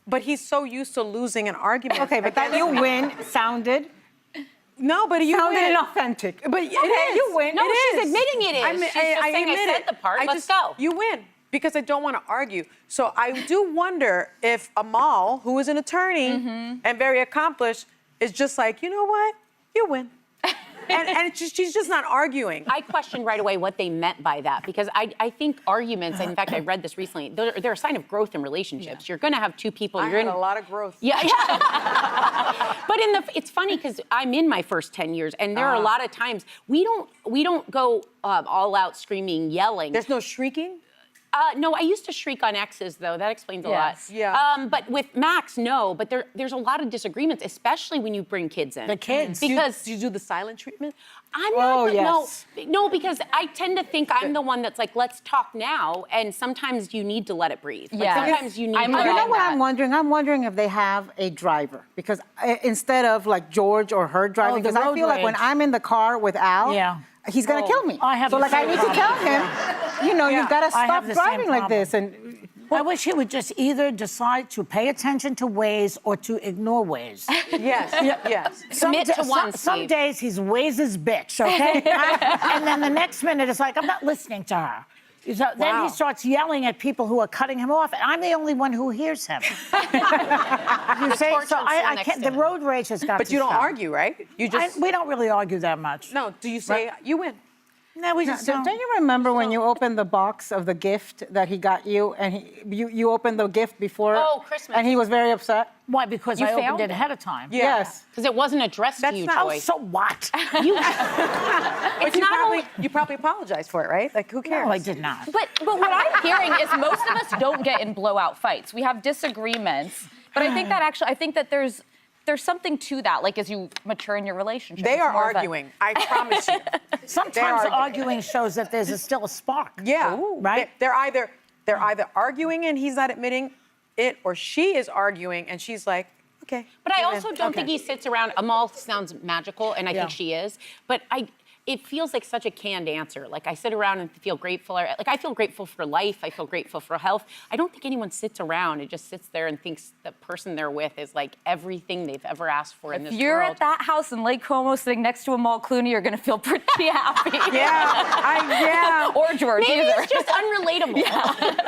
But he's so used to losing an argument. Okay, but that you win sounded No, but you sounded win. inauthentic. But it Okay, is. you win. No, It she's is. admitting it is. I She's just saying I said the part. Let's go. You win because I don't want to argue. So I do wonder if Amal, who is an attorney and very accomplished, is just like, you know what? You win. and she's just not arguing. I questioned right away what they meant by that because I think arguments, in fact, I read this recently, they're a sign of growth in relationships. You're going to have two people. I had a lot of growth. Yeah. But it's funny because I'm in my first 10 years, and there are a lot of times we don't go all out screaming, yelling. There's no shrieking? No, I used to shriek on exes, though. That explains a lot. Yeah. But with Max, no. But there's a lot of disagreements, especially when you bring kids in. The kids. Because do you do the silent treatment? I'm not. No, because I tend to think I'm the one that's like, let's talk now. And sometimes you need to let it breathe. Like, sometimes you need to You know what I'm wondering? I'm wondering if they have a driver. Because instead of like George or her driving, because I feel like when I'm in the car with Al, he's going to kill me. I have so the like I same need to tell problem. him, you know, you've got to I have stop the same driving like problem. this. And I wish he would just either decide to pay attention to Waze or to ignore Waze. Yes. Commit to one, Some Steve. days he's Waze's bitch, okay? And then the next minute it's like, I'm not listening to her. So then he starts yelling at people who are cutting him off, and I'm the only one who hears him. You say, so I can't. The road rage has got But to you don't stop. argue, right? You just we don't really argue that much. No. Do you say you win? No, we just don't you remember when you opened the box of the gift that he got you, and you opened the gift before? Oh, Christmas. And he was very upset? Why? Because You I opened failed? it ahead of time. Yes. Because it wasn't addressed to you, Oh, Joy. so what? But you probably apologized for it, right? Like who cares? No, I did not. But what I'm hearing is most of us don't get in blowout fights. We have disagreements. But I think that there's something to that, like as you mature in your relationship. They it's are more of a- arguing. I promise you. Sometimes arguing shows that there's still a spark. Yeah. Right? They're either arguing and he's not admitting it, or she is arguing and she's like, okay. But I also don't think he sits around. Amal sounds magical, and I think she is. But it feels like such a canned answer. Like I sit around and feel grateful. Like I feel grateful for life. I feel grateful for health. I don't think anyone sits around and just sits there and thinks the person they're with is like everything they've ever asked for in this If you're world. at that house in Lake Como sitting next to Amal Clooney, you're going to feel pretty happy. Yeah. Or George Maybe either. it's just unrelatable.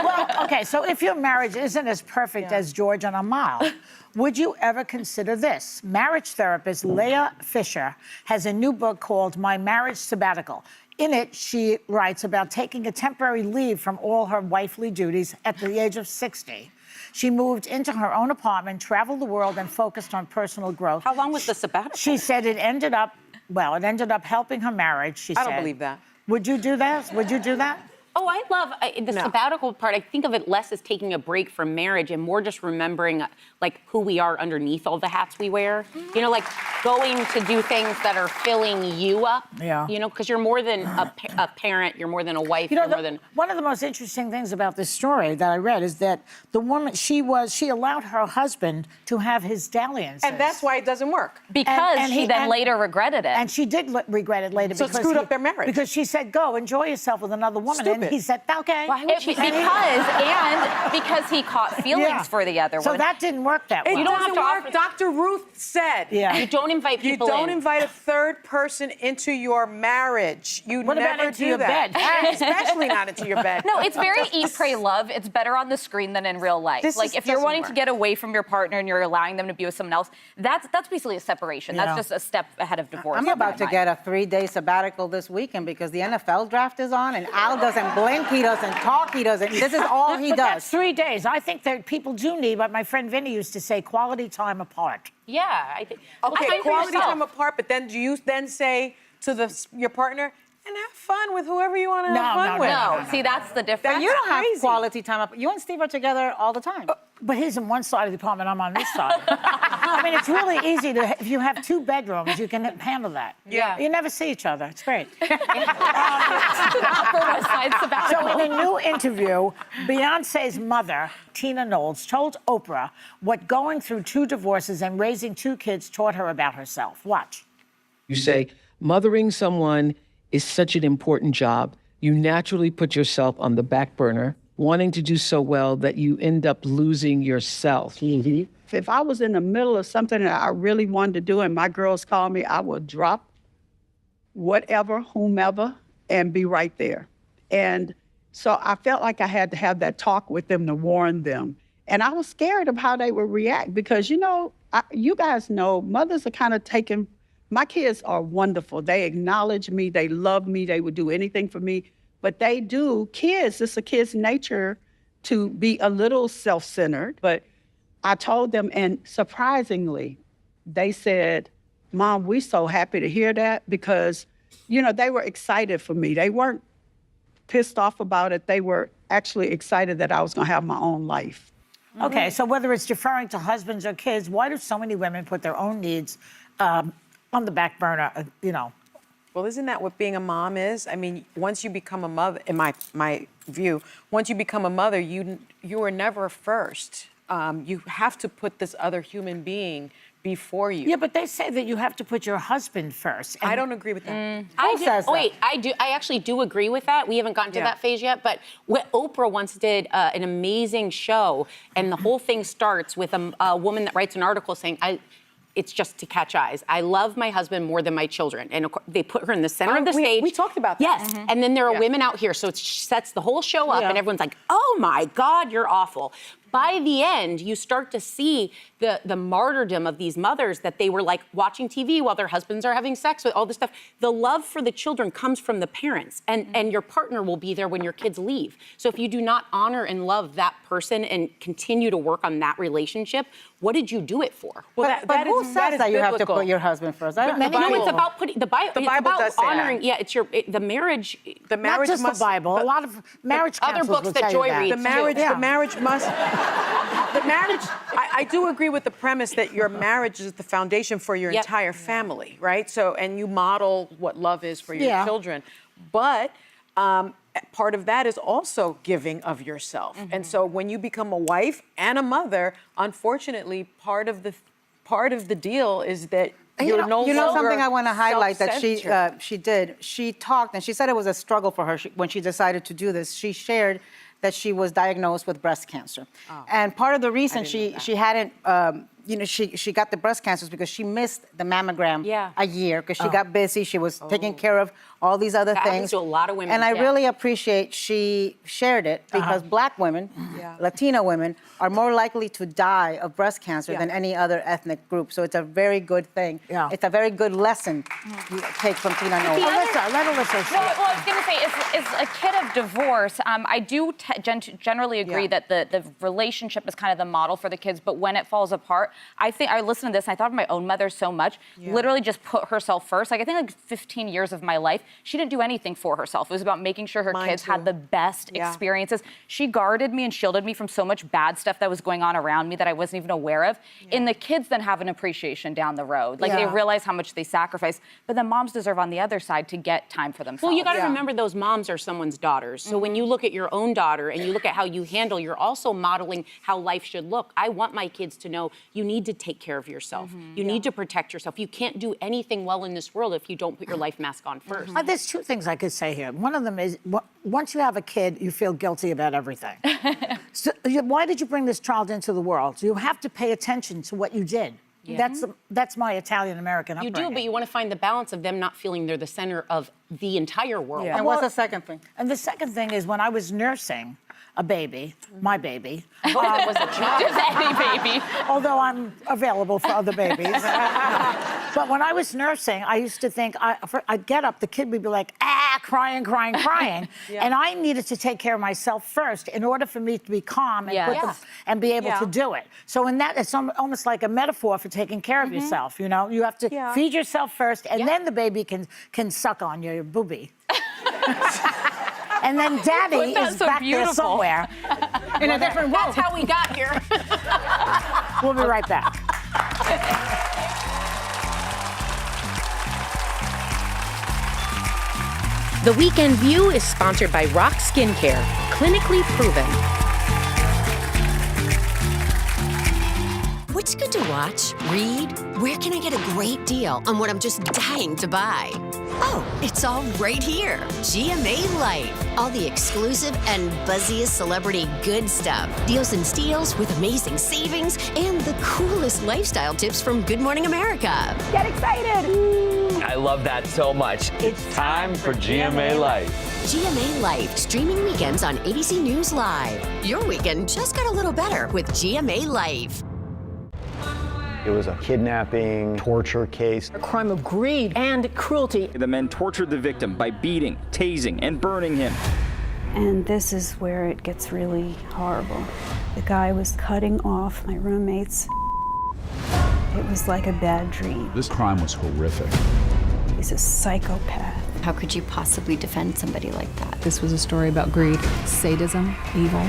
Well, okay, so if your marriage isn't as perfect as George and Amal, would you ever consider this? Marriage therapist Leah Fisher has a new book called My Marriage Sabbatical. In it, she writes about taking a temporary leave from all her wifely duties at the age of 60. She moved into her own apartment, traveled the world, and focused on personal growth. How long was the sabbatical? She said it ended up helping her marriage, she said. I don't believe that. Would you do that? Would you do that? Oh, I love the sabbatical part. I think of it less as taking a break from marriage and more just remembering like who we are underneath all the hats we wear. You know, like going to do things that are filling you up. Yeah. You know, because you're more than a parent, you're more than a wife, You know, you're more than... one of the most interesting things about this story that I read is that the woman, she allowed her husband to have his dalliances. And that's why it doesn't work. Because she then later regretted it. And she did regret it later. So it because screwed up their marriage. Because she said, go, enjoy yourself with another woman. Stupid. And he said, okay. Because he caught feelings for the other So one. that didn't work that well. It doesn't work. Dr. Ruth said. Yeah. You don't invite people You don't in. invite a third person into your marriage. You What never about into do your that. bed? Especially not into your bed. No, it's very eat, pray, love. It's better on the screen than in real life. If you're wanting to get away from your partner and you're allowing them to be with someone else, that's basically a separation. Yeah. That's just a step ahead of divorce. I'm about to get a 3-day sabbatical this weekend because the NFL draft is on, and Al doesn't blink, he doesn't talk, he doesn't. This is all he But does. that's 3 days. I think that people do need, what my friend Vinny used to say, quality time apart. Yeah, I think... Okay, quality time apart, but then do you then say to your partner, and have fun with whoever you want to have fun with? No, see, that's the difference. You don't have quality time up. You and Steve are together all the time. But he's on one side of the apartment, I'm on this side. I mean, it's really easy if you have 2 bedrooms, you can handle that. Yeah. You never see each other. It's great. Upper West Side sabbatical. So in a new interview, Beyonce's mother, Tina Knowles, told Oprah what going through 2 divorces and raising 2 kids taught her about herself. Watch. You say, mothering someone is such an important job. You naturally put yourself on the back burner, wanting to do so well that you end up losing yourself. If I was in the middle of something that I really wanted to do and my girls called me, I would drop whatever, whomever, and be right there. And so I felt like I had to have that talk with them to warn them. And I was scared of how they would react because, you know, you guys know, mothers are kind of taking, my kids are wonderful. They acknowledge me, they love me, they would do anything for me. But they do, it's a kid's nature to be a little self-centered. But I told them, and surprisingly, they said, Mom, we're so happy to hear that because, you know, they were excited for me. They weren't pissed off about it. They were actually excited that I was going to have my own life. Okay, so whether it's deferring to husbands or kids, why do so many women put their own needs on the back burner, you know? Well, isn't that what being a mom is? I mean, once you become a mother, in my view, once you become a mother, you are never first. You have to put this other human being before you. Yeah, but they say that you have to put your husband first. I don't agree with that. I do. I actually do agree with that. We haven't gotten to that phase yet, but Oprah once did an amazing show, and the whole thing starts with a woman that writes an article saying, it's just to catch eyes. I love my husband more than my children. And they put her in the center of the stage. We talked about that. Yes, and then there are women out here, so it sets the whole show up, and everyone's like, oh my God, you're awful. By the end, you start to see the martyrdom of these mothers that they were like watching TV while their husbands are having sex with all this stuff. The love for the children comes from the parents, and your partner will be there when your kids leave. So if you do not honor and love that person and continue to work on that relationship, what did you do it for? Well, but who says that you have to put your husband first? It's about putting the Bible does say honoring. that. Yeah, it's the marriage. The marriage Not just must, the Bible. A lot of marriage other counselors books will that tell Joy you that. reads. The marriage must. The marriage. I do agree with the premise that your marriage is the foundation for your entire family, right? So, and you model what love is for your children, but. Part of that is also giving of yourself. And so when you become a wife and a mother, unfortunately, part of the deal is that you're no longer. You know something I want to highlight that self-centered. she did? She talked, and she said it was a struggle for her when she decided to do this. She shared that she was diagnosed with breast cancer. And part of the reason she hadn't, she got the breast cancer is because she missed the mammogram a year because she got busy. She was taking care of all these other things. Happens to a lot of women. And I really appreciate she shared it because Black women, Latina women, are more likely to die of breast cancer than any other ethnic group. So it's a very good thing. It's a very good lesson you take from Tina Knowles. Let Alyssa say. Well, I was going to say, as a kid of divorce, I do generally agree that the relationship is kind of the model for the kids, but when it falls apart, I think I listened to this and I thought of my own mother so much. Literally just put herself first. Like I think 15 years of my life, she didn't do anything for herself. It was about making sure her kids had the best experiences. She guarded me and shielded me from so much bad stuff that was going on around me that I wasn't even aware of. And the kids then have an appreciation down the road. Like they realize how much they sacrifice. But then moms deserve on the other side to get time for themselves. Well, you got to remember those moms are someone's daughters. So when you look at your own daughter and you look at how you handle, you're also modeling how life should look. I want my kids to know you need to take care of yourself. You need to protect yourself. You can't do anything well in this world if you don't put your life mask on first. There's two things I could say here. One of them is, once you have a kid, you feel guilty about everything. So, why did you bring this child into the world? You have to pay attention to what you did. That's my Italian-American upbringing. You do, but you want to find the balance of them not feeling they're the center of the entire world. And what's the second thing? And the second thing is when I was nursing a baby, my baby. It was a child. Just any baby. Although I'm available for other babies. But when I was nursing, I used to think, I'd get up, the kid would be like, crying. And I needed to take care of myself first in order for me to be calm and be able to do it. So in that, it's almost like a metaphor for taking care of yourself, you know? You have to feed yourself first, and then the baby can suck on your boobie. And then daddy is back there somewhere. In a different world. That's how we got here. We'll be right back. The Weekend View is sponsored by Rock Skincare, clinically proven. What's good to watch? Read? Where can I get a great deal on what I'm just dying to buy? Oh, it's all right here. GMA Life. All the exclusive and buzziest celebrity good stuff. Deals and steals with amazing savings and the coolest lifestyle tips from Good Morning America. Get excited! I love that so much. It's time for GMA Life. GMA Life, streaming weekends on ABC News Live. Your weekend just got a little better with GMA Life. It was a kidnapping, torture case. A crime of greed and cruelty. The men tortured the victim by beating, tasing, and burning him. And this is where it gets really horrible. The guy was cutting off my roommates. It was like a bad dream. This crime was horrific. He's a psychopath. How could you possibly defend somebody like that? This was a story about greed, sadism, evil.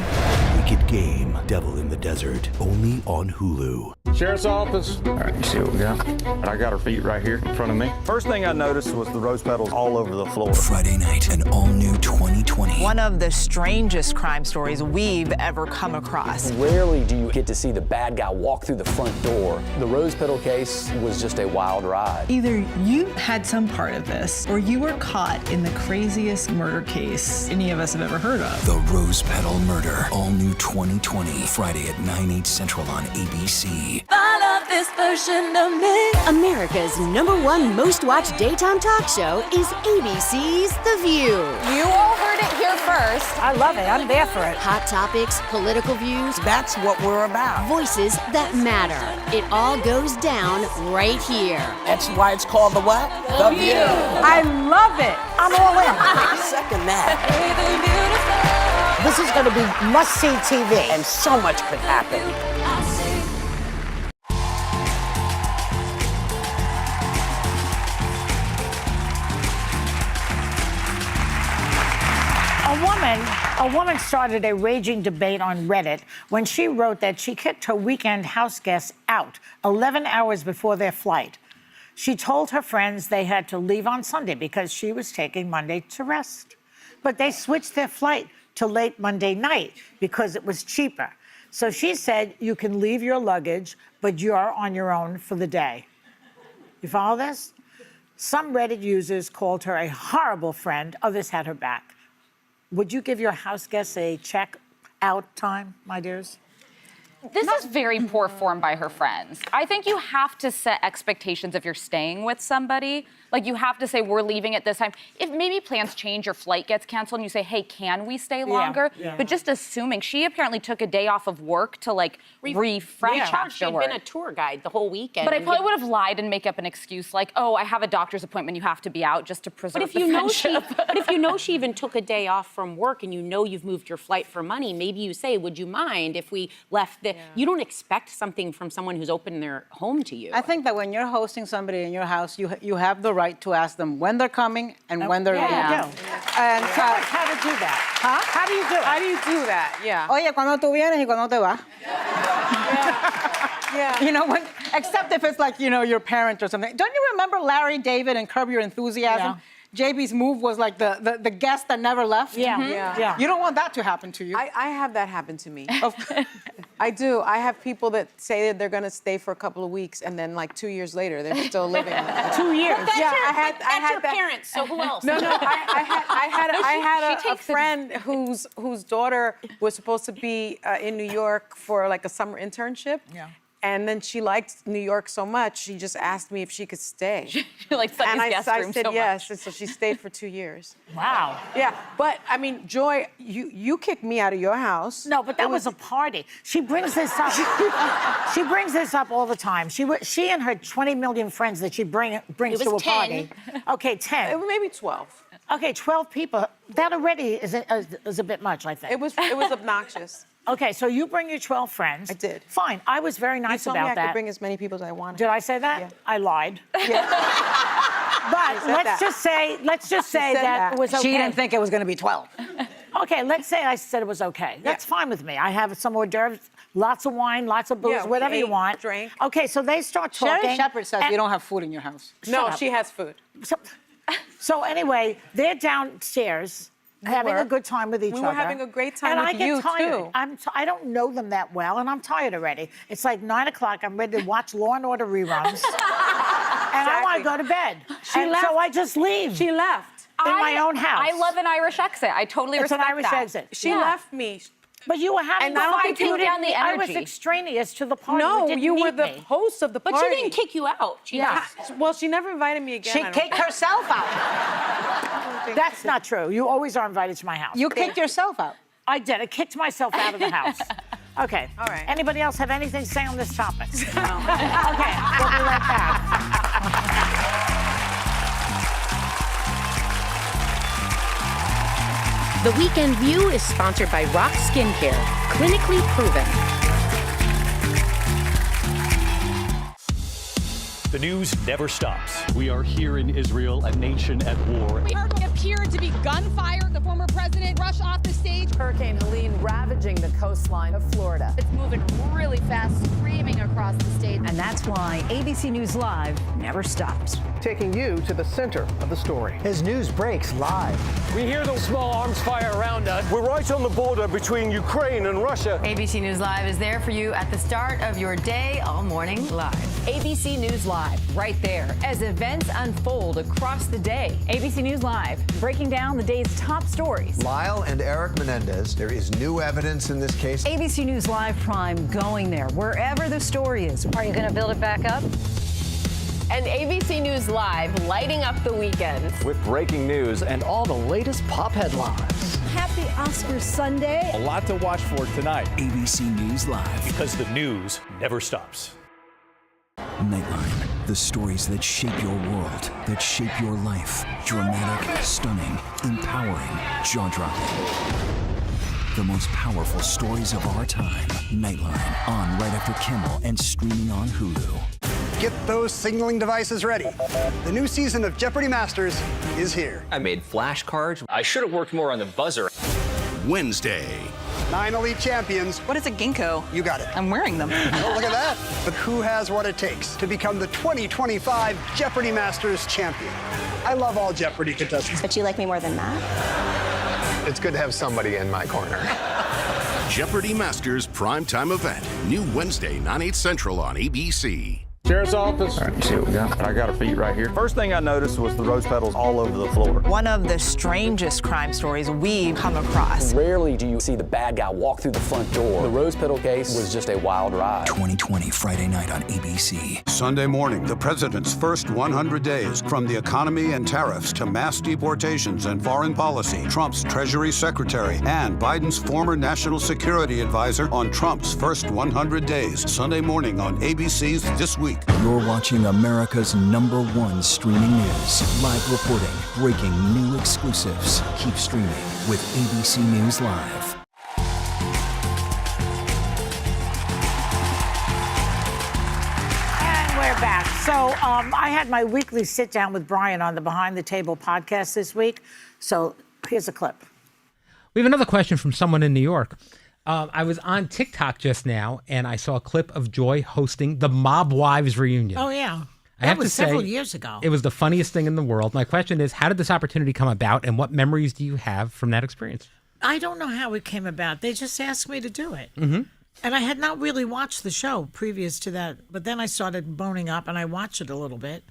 Wicked Game, Devil in the Desert, only on Hulu. Sheriff's office. All right, you see what we got? I got her feet right here in front of me. First thing I noticed was the rose petals all over the floor. Friday night, an all-new 2020. One of the strangest crime stories we've ever come across. Rarely do you get to see the bad guy walk through the front door. The rose petal case was just a wild ride. Either you had some part of this, or you were caught in the craziest murder case any of us have ever heard of. The Rose Petal Murder, all-new 2020, Friday at 9/8 Central on ABC. I love this version of me. America's #1 most watched daytime talk show is ABC's The View. You all heard it here first. I love it. I'm there for it. Hot topics, political views. That's what we're about. Voices that matter. It all goes down right here. That's why it's called the what? The View. I love it. I'm all in. Second that. This is going to be must-see TV, and so much could happen. A woman started a raging debate on Reddit when she wrote that she kicked her weekend house guests out 11 hours before their flight. She told her friends they had to leave on Sunday because she was taking Monday to rest. But they switched their flight to late Monday night because it was cheaper. So she said, you can leave your luggage, but you're on your own for the day. You follow this? Some Reddit users called her a horrible friend. Others had her back. Would you give your house guests a check-out time, my dears? This is very poor form by her friends. I think you have to set expectations if you're staying with somebody. Like, you have to say, we're leaving at this time. If maybe plans change, your flight gets canceled, and you say, hey, can we stay longer? Yeah. But just assuming, she apparently took a day off of work to, like, refresh She'd afterward. been a tour guide the whole weekend. But I probably would have lied and make up an excuse like, oh, I have a doctor's appointment, you have to be out, just to preserve But if the you know friendship. but if you know she even took a day off from work and you know you've moved your flight for money, maybe you say, would you mind if we left the... You don't expect something from someone who's opened their home to you. I think that when you're hosting somebody in your house, you have the right to ask them when they're coming and when they're leaving. And Tell us how to do that. Huh? How do you do it? How do you do that? Yeah. Oye, cuando tú vienes y cuando te vas. Yeah. You know, except if it's like, you know, your parent or something. Don't you remember Larry David and Curb Your Enthusiasm? Yeah. JB's move was like the guest that never left. Yeah. You don't want that to happen to you. I have that happen to me. I do. I have people that say that they're going to stay for a couple of weeks, and then like 2 years later, they're still living. 2 years. But that's I had your parents, so who else? No, I had a friend whose daughter was supposed to be in New York for like a summer internship. Yeah. And then she liked New York so much, she just asked me if she could stay. She likes and Sunny's guest I room said so yes, much. and so she stayed for 2 years. Wow. Yeah, but I mean, Joy, you kicked me out of your house. No, but that was a party. She brings this up. She brings this up all the time. She and her 20 million friends that she brings to a 10. party. Okay, 10. Maybe 12. Okay, 12 people. That already is a bit much, I think. It was obnoxious. Okay, so you bring your 12 friends. I did. Fine. I was very nice you told about me I that. could bring as many people as I wanted. Did I say that? Yeah. I lied. Yeah. But let's just say that it was okay. She didn't think it was going to be 12. Okay, let's say I said it was okay. That's fine with me. I have some hors d'oeuvres, lots of wine, lots of booze, Yeah, we whatever you ate, want. drank. Okay, so they start talking. Sherry Shepherd says and- you don't have food in your house. No, Shut up. she has food. So anyway, they're downstairs having a good time with each other. We were having a great time and with I get you, tired. too. I don't know them that well, and I'm tired already. It's like 9 o'clock. I'm ready to watch Law and Order reruns. And I want to go to bed. So I just leave. She left. In my own house. I love an Irish exit. I totally respect that. It's an Irish exit. She left me. But you were having And I don't think you take down the I was energy. extraneous to the party. No, didn't you were need the me. host of the But party. she didn't kick you out. Well, she never invited me again. She I don't kicked think. herself out. That's not true. You always are invited to my house. You kicked yourself out. I did. I kicked myself out of the house. Okay. All right. Anybody else have anything to say on this topic? No. Okay. We'll be right back. The Weekend View is sponsored by Rock Skincare, clinically proven. The news never stops. We are here in Israel, a nation at war. We heard what appeared to be gunfire. The former president rushed off the stage. Hurricane Helene ravaging the coastline of Florida. It's moving really fast, screaming across the state. And that's why ABC News Live never stops. Taking you to the center of the story. As news breaks live. We hear the small arms fire around us. We're right on the border between Ukraine and Russia. ABC News Live is there for you at the start of your day all morning live. ABC News Live, right there, as events unfold across the day. ABC News Live, breaking down the day's top stories. Lyle and Eric Menendez, there is new evidence in this case. ABC News Live Prime going there, wherever the story is. Are you going to build it back up? And ABC News Live lighting up the weekend. With breaking news and all the latest pop headlines. Happy Oscars Sunday. A lot to watch for tonight. ABC News Live. Because the news never stops. Nightline. The stories that shape your world, that shape your life. Dramatic, stunning, empowering, jaw-dropping. The most powerful stories of our time. Nightline. On right after Kimmel and streaming on Hulu. Get those signaling devices ready. The new season of Jeopardy Masters is here. I made flashcards. I should have worked more on the buzzer. Wednesday. 9 elite champions. What is a ginkgo? You got it. I'm wearing them. Oh, look at that. But who has what it takes to become the 2025 Jeopardy Masters champion? I love all Jeopardy contestants. But you like me more than Matt? It's good to have somebody in my corner. Jeopardy Masters primetime event. New Wednesday, 9/8 Central on ABC. Sheriff's office. All right, you see what we got? I got her feet right here. First thing I noticed was the rose petals all over the floor. One of the strangest crime stories we've come across. Rarely do you see the bad guy walk through the front door. The rose petal case was just a wild ride. 2020, Friday night on ABC. Sunday morning, the president's first 100 days. From the economy and tariffs to mass deportations and foreign policy, Trump's Treasury Secretary and Biden's former national security advisor on Trump's first 100 days. Sunday morning on ABC's This Week. You're watching America's #1 streaming news. Live reporting, breaking new exclusives. Keep streaming with ABC News Live. And we're back. So I had my weekly sit down with Brian on the Behind the Table podcast this week. So here's a clip. We have another question from someone in New York. I was on TikTok just now, and I saw a clip of Joy hosting the Mob Wives reunion. Oh, yeah. I have That was to say, several years ago. It was the funniest thing in the world. My question is, how did this opportunity come about, and what memories do you have from that experience? I don't know how it came about. They just asked me to do it. Mm-hmm. And I had not really watched the show previous to that. But then I started boning up, and I watched it a little bit.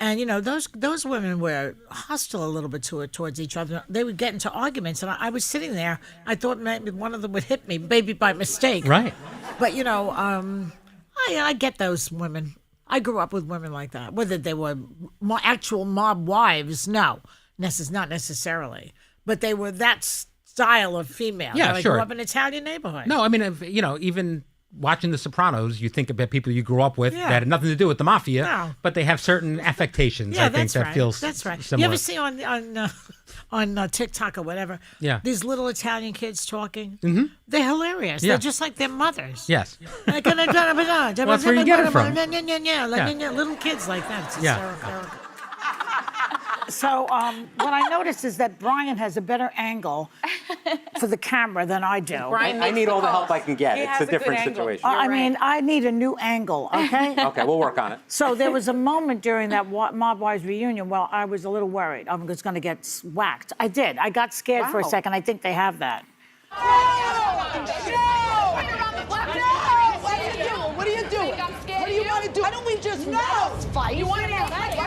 And, you know, those women were hostile a little bit towards each other. They would get into arguments, and I was sitting there. I thought maybe one of them would hit me, maybe by mistake. Right. But, you know, I get those women. I grew up with women like that. Whether they were actual mob wives, no, not necessarily. But they were that style of female. Yeah, I sure. grew up in an Italian neighborhood. No, I mean, you know, even watching The Sopranos, you think about people you grew up with Yeah. that had nothing to do with the mafia, No. but they have certain affectations. Yeah, I think that's that right. feels That's right. similar. You ever see on TikTok or whatever? Yeah. These little Italian kids talking. Mhm. They're hilarious. Yeah. They're just like their mothers. Yes. Well, that's where you get it from. Little kids like that. It's Yeah. hysterical. So what I noticed is that Brian has a better angle for the camera than I do. I need all the help I can get. It's a different situation. I mean, I need a new angle, okay? Okay, we'll work on it. So there was a moment during that Mob Wives reunion where I was a little worried I was going to get whacked. I did. I got scared for a second. I think they have that. What are you doing? What do you want to do? Why don't we just fight? You want to fight?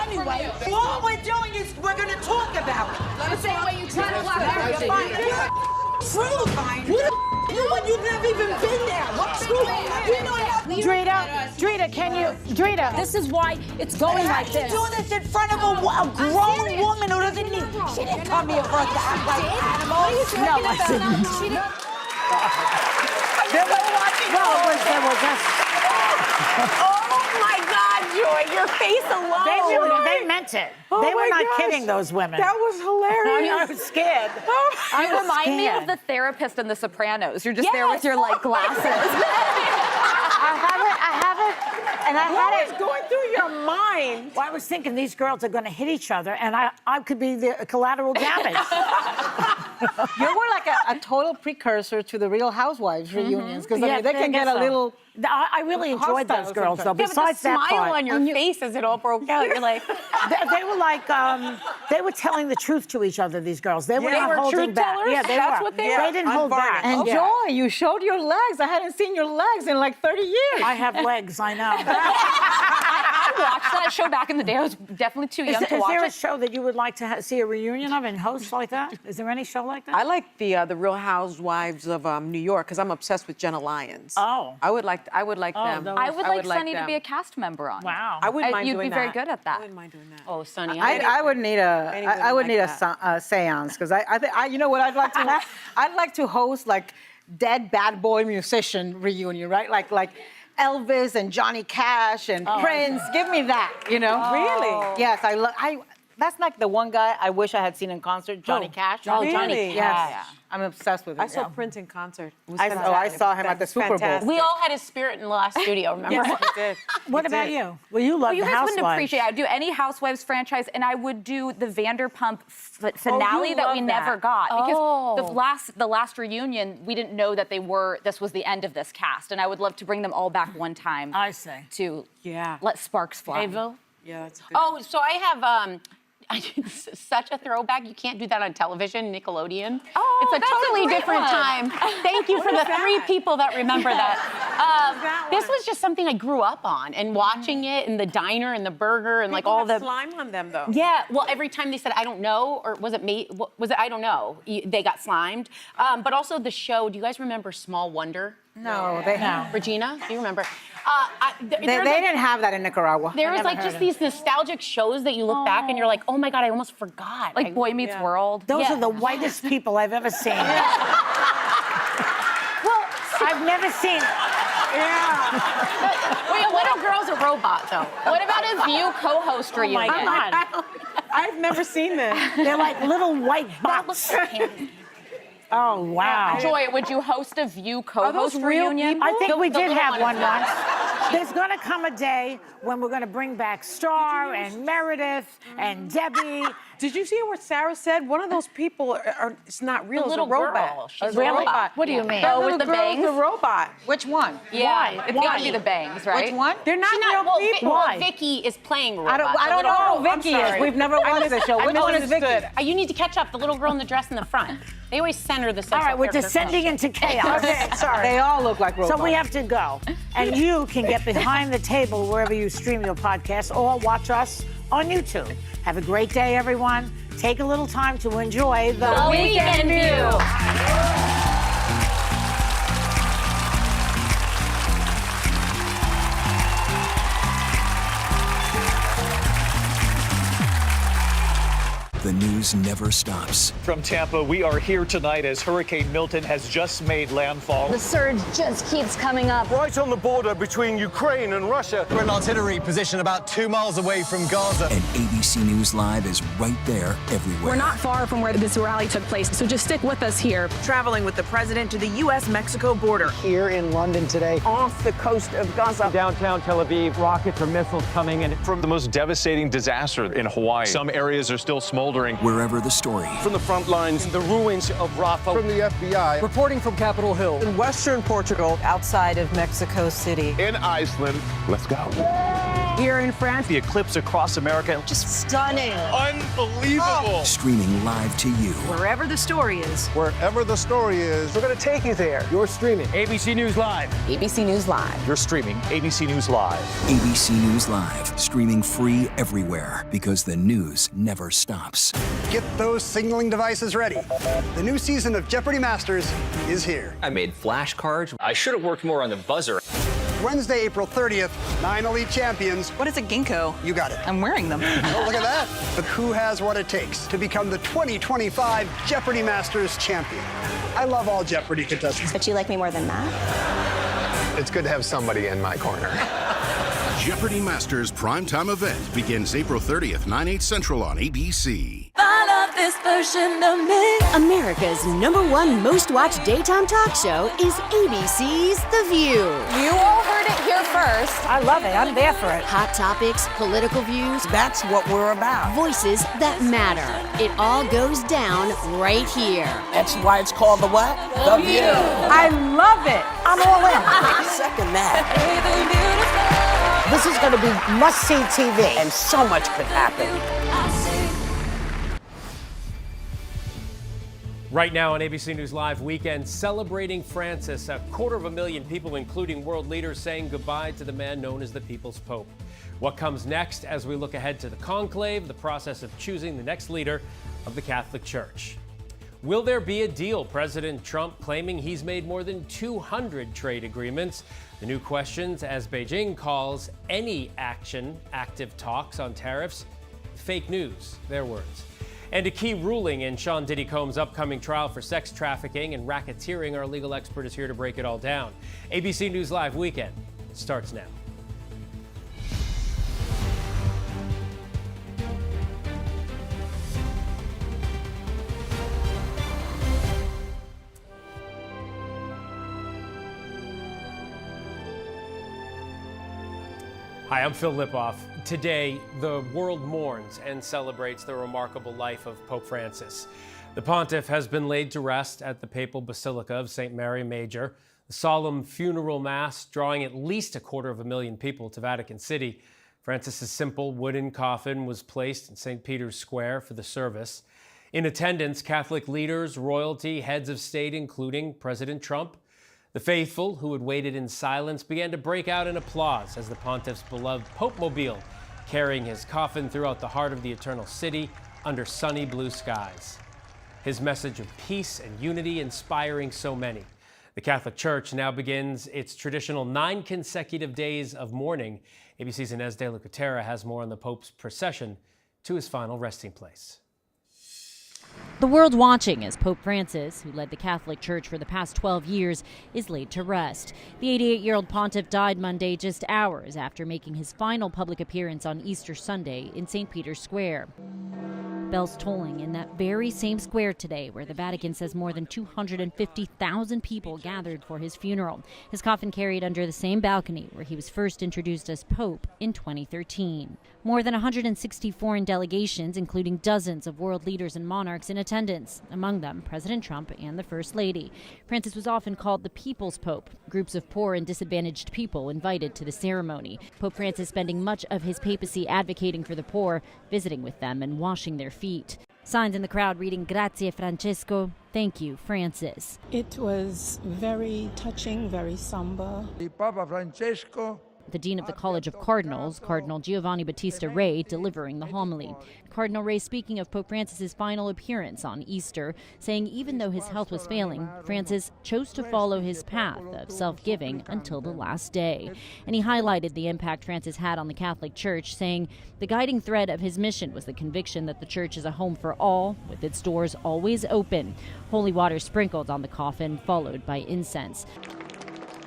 Anyway, all we're doing is we're going to talk about it. The same way you try to block everything. True, fine. What you've never even been there. What's true? Drita, can you? Drita. This is why it's going like this. You do this in front of a grown woman who doesn't need. She didn't come here for us to act like animals. No, I didn't. There was just. Oh my God, Joy, your face alone. They meant it. They were not kidding, those women. That was hilarious. I was scared. You remind me of the therapist in The Sopranos. You're just there with your glasses. I have it. And I had it going through your mind. Well, I was thinking these girls are going to hit each other, and I could be the collateral damage. You were like a total precursor to the Real Housewives reunions, because I mean, they can get a little. I really enjoyed those girls, though. Besides that part, smile on your face as it all broke out, you're like. They were like, they were telling the truth to each other. These girls, they were not were holding truth back. tellers? Yeah, That's what they were. They didn't hold back. And Joy, you showed your legs. I hadn't seen your legs in like 30 years. I have legs. I know. I watched that show back in the day. I was definitely too young to watch Is there it. a show that you would like to see a reunion of and host like that? Is there any show like that? I like the Real Housewives of New York because I'm obsessed with Jenna Lyons. Oh. I would like them. I would like Sunny to be a cast member on. Wow. I wouldn't mind You'd doing be very that. good at that. I wouldn't mind doing that. Oh, Sunny. I would need a seance, because I you know what I'd like to I'd like to host like dead bad boy musician reunion, right? Like Elvis and Johnny Cash and Prince. Give me that, you know? Really? Yes, that's like the one guy I wish I had seen in concert, Johnny Cash. Johnny Cash. Yes. I'm obsessed with him. I saw Prince in concert. It was I saw him at the Super Bowl. fantastic. We all had his spirit in the last studio, remember? Yes, we did. What about you? Well, you love You the guys Housewives. wouldn't appreciate it. I'd do any Housewives franchise, and I would do the Vanderpump finale that we never got. Because the last reunion, we didn't know that this was the end of this cast, and I would love to bring them all back one time. I see. To let sparks fly. Ava? Yeah, that's good. Oh, so I have such a throwback. You can't do that on television, Nickelodeon. Oh, it's a that's totally a great different one. time. Thank you for the 3 people that remember that. This was just something I grew up on and watching it in the diner and the burger and like all the slime on them though. Yeah, well, every time they said I don't know, or was it me? Was it I don't know? They got slimed. But also the show. Do you guys remember Small Wonder? No, Regina, do you remember? They didn't have that in Nicaragua. There was like just these nostalgic shows that you look back and you're like, oh my God, I almost forgot. Like Boy Meets World. Those are the whitest people I've ever seen. Well, I've never seen. Wait, Little Girl's a robot, though. What about his View co-host reunion? Come on. I've never seen this. They're like little white box. Oh, wow. Joy, would you host a View co-host real reunion? people? I think we did little have one one once. There's going to come a day when we're going to bring back Star and Meredith and Debbie. Did you see what Sarah said? One of those people it's not real. The little it's a robot. girl. She's Really? a robot. What do you mean? That Oh, with little the girl's bangs? a robot. Which one? Yeah, it's got to be the bangs, right? Which one? They're not She's real not, people. well, Vicky is playing robot. I don't know who Vicky is. We've never watched the show. Which one is Vicky? You need to catch up. The little girl in the dress in the front. They always center the sexual All right, we're character descending first. into chaos. Okay, sorry. They all look like robots. So we have to go. And you can get behind the table wherever you stream your podcast or watch us on YouTube. Have a great day, everyone. Take a little time to enjoy the Weekend View. The news never stops. From Tampa, we are here tonight as Hurricane Milton has just made landfall. The surge just keeps coming up. Right on the border between Ukraine and Russia. We're in artillery position about 2 miles away from Gaza. And ABC News Live is right there everywhere. We're not far from where this rally took place, so just stick with us here. Traveling with the president to the U.S.-Mexico border. Here in London today. Off the coast of Gaza. Downtown Tel Aviv, rockets or missiles coming in. From the most devastating disaster in Hawaii. Some areas are still smoldering. We're wherever the story. From the front lines, the ruins of Rafah. From the FBI. Reporting from Capitol Hill. In Western Portugal. Outside of Mexico City. In Iceland. Let's go. Here in France. The eclipse across America. Just stunning. Unbelievable. Streaming live to you. Wherever the story is. Wherever the story is, We're going to take you there. you're streaming. ABC News Live. ABC News Live. You're streaming ABC News Live. ABC News Live, streaming free everywhere because the news never stops. Get those signaling devices ready. The new season of Jeopardy Masters is here. I made flashcards. I should have worked more on the buzzer. Wednesday, April 30th, 9 elite champions. What is a ginkgo? You got it. I'm wearing them. Oh, look at that. But who has what it takes to become the 2025 Jeopardy Masters champion? I love all Jeopardy contestants. But you like me more than Matt? It's good to have somebody in my corner. Jeopardy Masters primetime event begins April 30th, 9/8 Central on ABC. I love this version of me. America's #1 most watched daytime talk show is ABC's The View. You all heard it here first. I love it. I'm there for it. Hot topics, political views, That's what we're about. voices that matter. It all goes down right here. That's why it's called the what? The View. I love it. I'm all in. Second that. This is going to be must-see TV. And so much could happen. Right now on ABC News Live Weekend, celebrating Francis, 250,000 people, including world leaders, saying goodbye to the man known as the People's Pope. What comes next as we look ahead to the conclave, the process of choosing the next leader of the Catholic Church? Will there be a deal? President Trump claiming he's made more than 200 trade agreements. The new questions as Beijing calls any active talks on tariffs, fake news, their words. And a key ruling in Sean Diddy Combs' upcoming trial for sex trafficking and racketeering. Our legal expert is here to break it all down. ABC News Live Weekend starts now. Hi, I'm Phil Lipoff. Today, the world mourns and celebrates the remarkable life of Pope Francis. The pontiff has been laid to rest at the Papal Basilica of St. Mary Major. The solemn funeral mass drawing at least 250,000 people to Vatican City. Francis's simple wooden coffin was placed in St. Peter's Square for the service. In attendance, Catholic leaders, royalty, heads of state, including President Trump. The faithful, who had waited in silence, began to break out in applause as the pontiff's beloved Pope-mobile, carrying his coffin throughout the heart of the Eternal City under sunny blue skies. His message of peace and unity inspiring so many. The Catholic Church now begins its traditional 9 consecutive days of mourning. ABC's Inez de la Cutera has more on the Pope's procession to his final resting place. The world watching as Pope Francis, who led the Catholic Church for the past 12 years, is laid to rest. The 88-year-old pontiff died Monday just hours after making his final public appearance on Easter Sunday in St. Peter's Square. Bells tolling in that very same square today, where the Vatican says more than 250,000 people gathered for his funeral. His coffin carried under the same balcony where he was first introduced as Pope in 2013. More than 160 foreign delegations, including dozens of world leaders and monarchs in attendance, among them President Trump and the First Lady. Francis was often called the People's Pope. Groups of poor and disadvantaged people invited to the ceremony. Pope Francis spending much of his papacy advocating for the poor, visiting with them and washing their feet. Signs in the crowd reading Grazie Francesco, thank you Francis. It was very touching, very somber. Papa Francesco. The Dean of the College of Cardinals, Cardinal Giovanni Battista Re, delivering the homily. Cardinal Re speaking of Pope Francis's final appearance on Easter, saying even though his health was failing, Francis chose to follow his path of self-giving until the last day. And he highlighted the impact Francis had on the Catholic Church, saying the guiding thread of his mission was the conviction that the church is a home for all, with its doors always open. Holy water sprinkled on the coffin, followed by incense.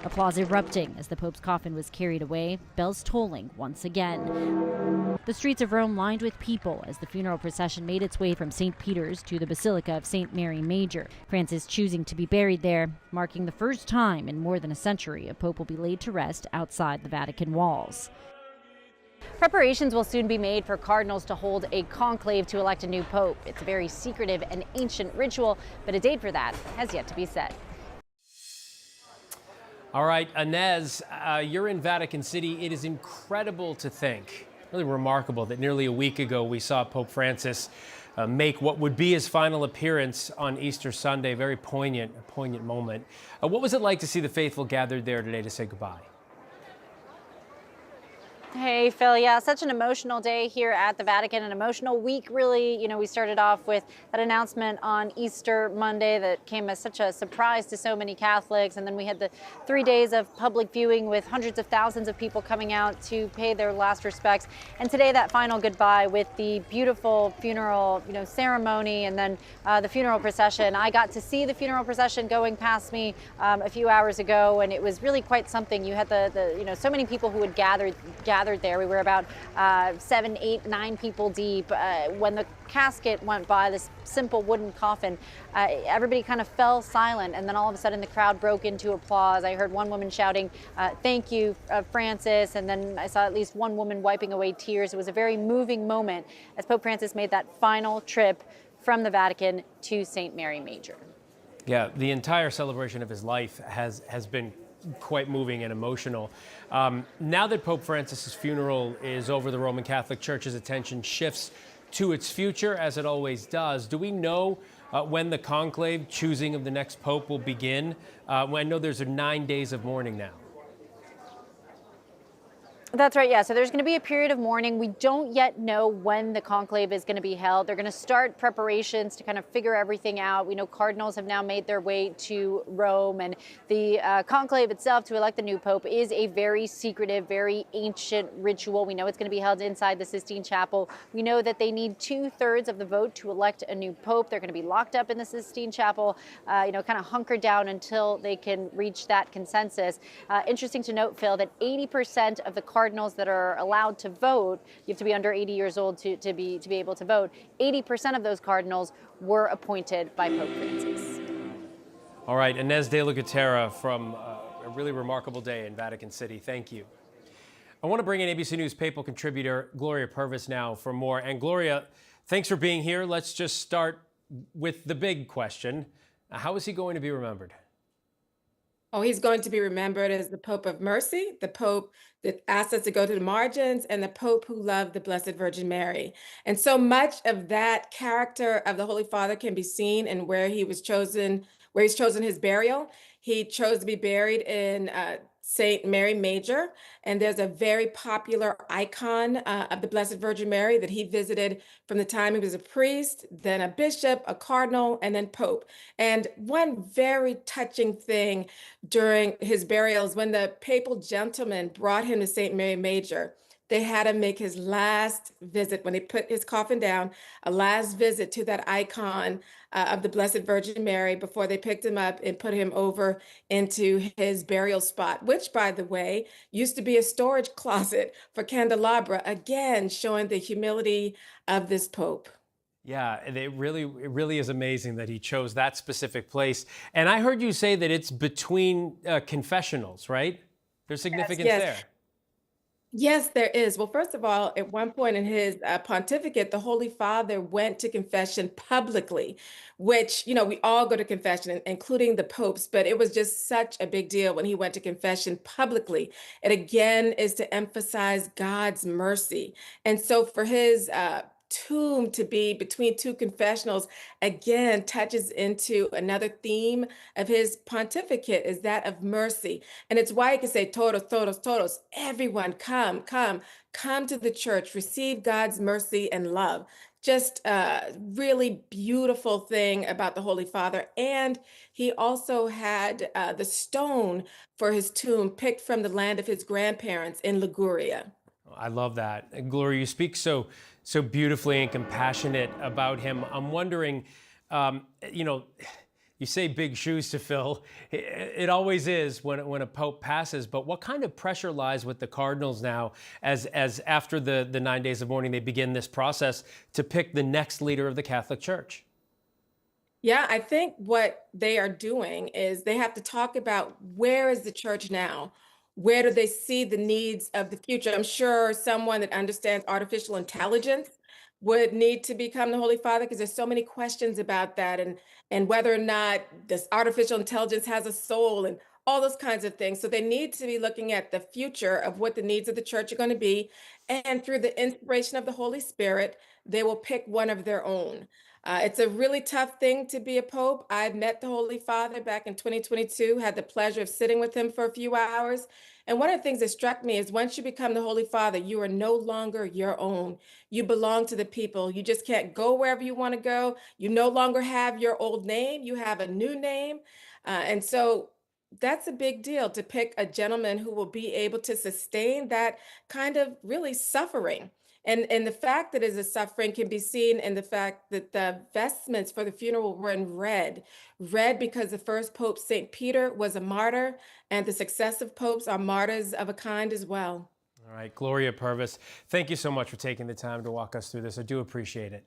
Applause erupting as the Pope's coffin was carried away, bells tolling once again. The streets of Rome lined with people as the funeral procession made its way from St. Peter's to the Basilica of St. Mary Major. Francis choosing to be buried there, marking the first time in more than a century a Pope will be laid to rest outside the Vatican walls. Preparations will soon be made for cardinals to hold a conclave to elect a new pope. It's a very secretive and ancient ritual, but a date for that has yet to be set. All right, Inez, you're in Vatican City. It is incredible to think, really remarkable, that nearly a week ago we saw Pope Francis make what would be his final appearance on Easter Sunday. Very poignant, a poignant moment. What was it like to see the faithful gathered there today to say goodbye? Hey, Phil. Yeah, such an emotional day here at the Vatican, an emotional week, really. You know, we started off with that announcement on Easter Monday that came as such a surprise to so many Catholics. And then we had the 3 days of public viewing with hundreds of thousands of people coming out to pay their last respects. And today, that final goodbye with the beautiful funeral, ceremony and then the funeral procession. I got to see the funeral procession going past me a few hours ago, and it was really quite something. You had so many people who had gathered there. We were about 7, 8, 9 people deep. When the casket went by, this simple wooden coffin, everybody kind of fell silent, and then all of a sudden the crowd broke into applause. I heard one woman shouting, "Thank you, Francis," and then I saw at least one woman wiping away tears. It was a very moving moment as Pope Francis made that final trip from the Vatican to St. Mary Major. Yeah, the entire celebration of his life has been quite moving and emotional. Now that Pope Francis's funeral is over, the Roman Catholic Church's attention shifts to its future, as it always does. Do we know when the conclave choosing of the next pope will begin? I know there's 9 days of mourning now. That's right, yeah. So there's going to be a period of mourning. We don't yet know when the conclave is going to be held. They're going to start preparations to kind of figure everything out. We know cardinals have now made their way to Rome, and the conclave itself to elect the new pope is a very secretive, very ancient ritual. We know it's going to be held inside the Sistine Chapel. We know that they need 2/3 of the vote to elect a new pope. They're going to be locked up in the Sistine Chapel, kind of hunkered down until they can reach that consensus. Interesting to note, Phil, that 80% of the cardinals that are allowed to vote, you have to be under 80 years old to be able to vote, 80% of those cardinals were appointed by Pope Francis. All right, Inez de la Gutera from a really remarkable day in Vatican City. Thank you. I want to bring in ABC News Papal contributor Gloria Purvis now for more. And Gloria, thanks for being here. Let's just start with the big question. How is he going to be remembered? Oh, he's going to be remembered as the Pope of Mercy, the Pope that asked us to go to the margins, and the Pope who loved the Blessed Virgin Mary. And so much of that character of the Holy Father can be seen in where he's chosen his burial. He chose to be buried in St. Mary Major, and there's a very popular icon of the Blessed Virgin Mary that he visited from the time he was a priest, then a bishop, a cardinal, and then pope. And one very touching thing during his burial is when the papal gentlemen brought him to St. Mary Major, they had him make his last visit, when they put his coffin down, a last visit to that icon of the Blessed Virgin Mary before they picked him up and put him over into his burial spot, which, by the way, used to be a storage closet for candelabra, again, showing the humility of this Pope. Yeah, it really is amazing that he chose that specific place. And I heard you say that it's between confessionals, right? There's significance there. Yes, there is. Well, first of all, at one point in his pontificate, the Holy Father went to confession publicly, which, we all go to confession, including the popes, but it was just such a big deal when he went to confession publicly. It again is to emphasize God's mercy. And so for his tomb to be between two confessionals again touches into another theme of his pontificate, is that of mercy. And it's why he can say todos, todos, todos, everyone come to the church, receive God's mercy and love. Just a really beautiful thing about the Holy Father. And he also had the stone for his tomb picked from the land of his grandparents in Liguria. I love that. And Gloria, you speak so beautifully and compassionate about him. I'm wondering, you say big shoes to fill. It always is when a pope passes, but what kind of pressure lies with the cardinals now as after the 9 days of mourning, they begin this process to pick the next leader of the Catholic Church? Yeah, I think what they are doing is they have to talk about, where is the church now? where do they see the needs of the future? I'm sure someone that understands artificial intelligence would need to become the Holy Father, because there's so many questions about that, and whether or not this artificial intelligence has a soul and all those kinds of things. So they need to be looking at the future of what the needs of the church are going to be. And through the inspiration of the Holy Spirit, they will pick one of their own. It's a really tough thing to be a pope. I met the Holy Father back in 2022, had the pleasure of sitting with him for a few hours. And one of the things that struck me is once you become the Holy Father, you are no longer your own. You belong to the people. You just can't go wherever you want to go. You no longer have your old name. You have a new name. And so that's a big deal, to pick a gentleman who will be able to sustain that kind of really suffering. And the fact that it is a suffering can be seen in the fact that the vestments for the funeral were in red. Red because the first Pope, St. Peter, was a martyr, and the successive popes are martyrs of a kind as well. All right, Gloria Purvis, thank you so much for taking the time to walk us through this. I do appreciate it.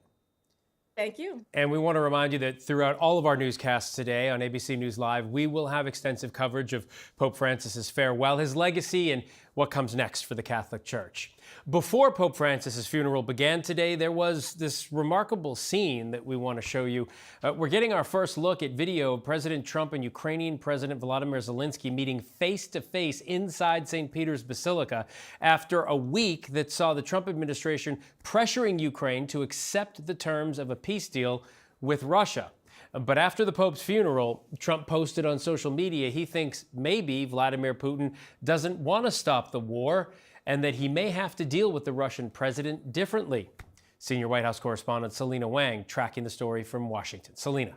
Thank you. And we want to remind you that throughout all of our newscasts today on ABC News Live, we will have extensive coverage of Pope Francis's farewell, his legacy, and what comes next for the Catholic Church. Before Pope Francis's funeral began today, there was this remarkable scene that we want to show you. We're getting our first look at video of President Trump and Ukrainian President Volodymyr Zelensky meeting face-to-face inside St. Peter's Basilica after a week that saw the Trump administration pressuring Ukraine to accept the terms of a peace deal with Russia. But after the Pope's funeral, Trump posted on social media he thinks maybe Vladimir Putin doesn't want to stop the war and that he may have to deal with the Russian president differently. Senior White House correspondent Selena Wang tracking the story from Washington. Selena.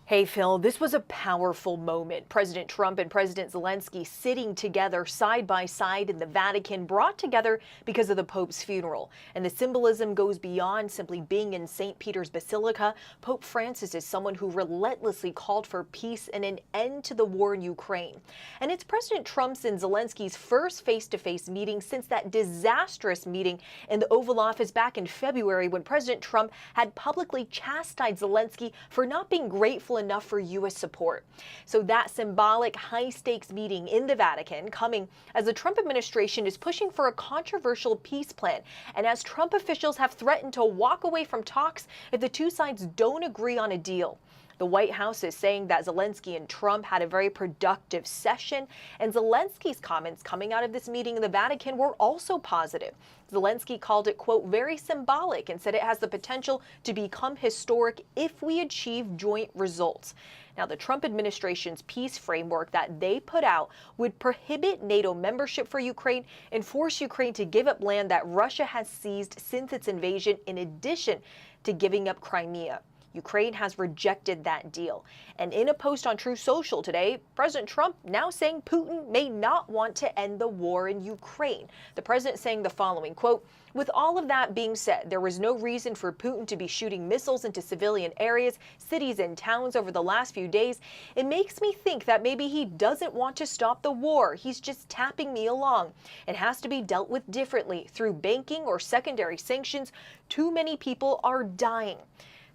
Hey, Phil, this was a powerful moment. President Trump and President Zelensky sitting together side by side in the Vatican, brought together because of the Pope's funeral. And the symbolism goes beyond simply being in St. Peter's Basilica. Pope Francis is someone who relentlessly called for peace and an end to the war in Ukraine. And it's President Trump's and Zelensky's first face-to-face meeting since that disastrous meeting in the Oval Office back in February, when President Trump had publicly chastised Zelensky for not being grateful enough for U.S. support. So that symbolic high-stakes meeting in the Vatican coming as the Trump administration is pushing for a controversial peace plan, and as Trump officials have threatened to walk away from talks if the two sides don't agree on a deal. The White House is saying that Zelensky and Trump had a very productive session, and Zelensky's comments coming out of this meeting in the Vatican were also positive. Zelensky called it, quote, very symbolic, and said it has the potential to become historic if we achieve joint results. Now, the Trump administration's peace framework that they put out would prohibit NATO membership for Ukraine and force Ukraine to give up land that Russia has seized since its invasion, in addition to giving up Crimea. Ukraine has rejected that deal. And in a post on Truth Social today, President Trump now saying Putin may not want to end the war in Ukraine. The president saying the following, quote, with all of that being said, there was no reason for Putin to be shooting missiles into civilian areas, cities and towns over the last few days. It makes me think that maybe he doesn't want to stop the war. He's just tapping me along. It has to be dealt with differently through banking or secondary sanctions. Too many people are dying.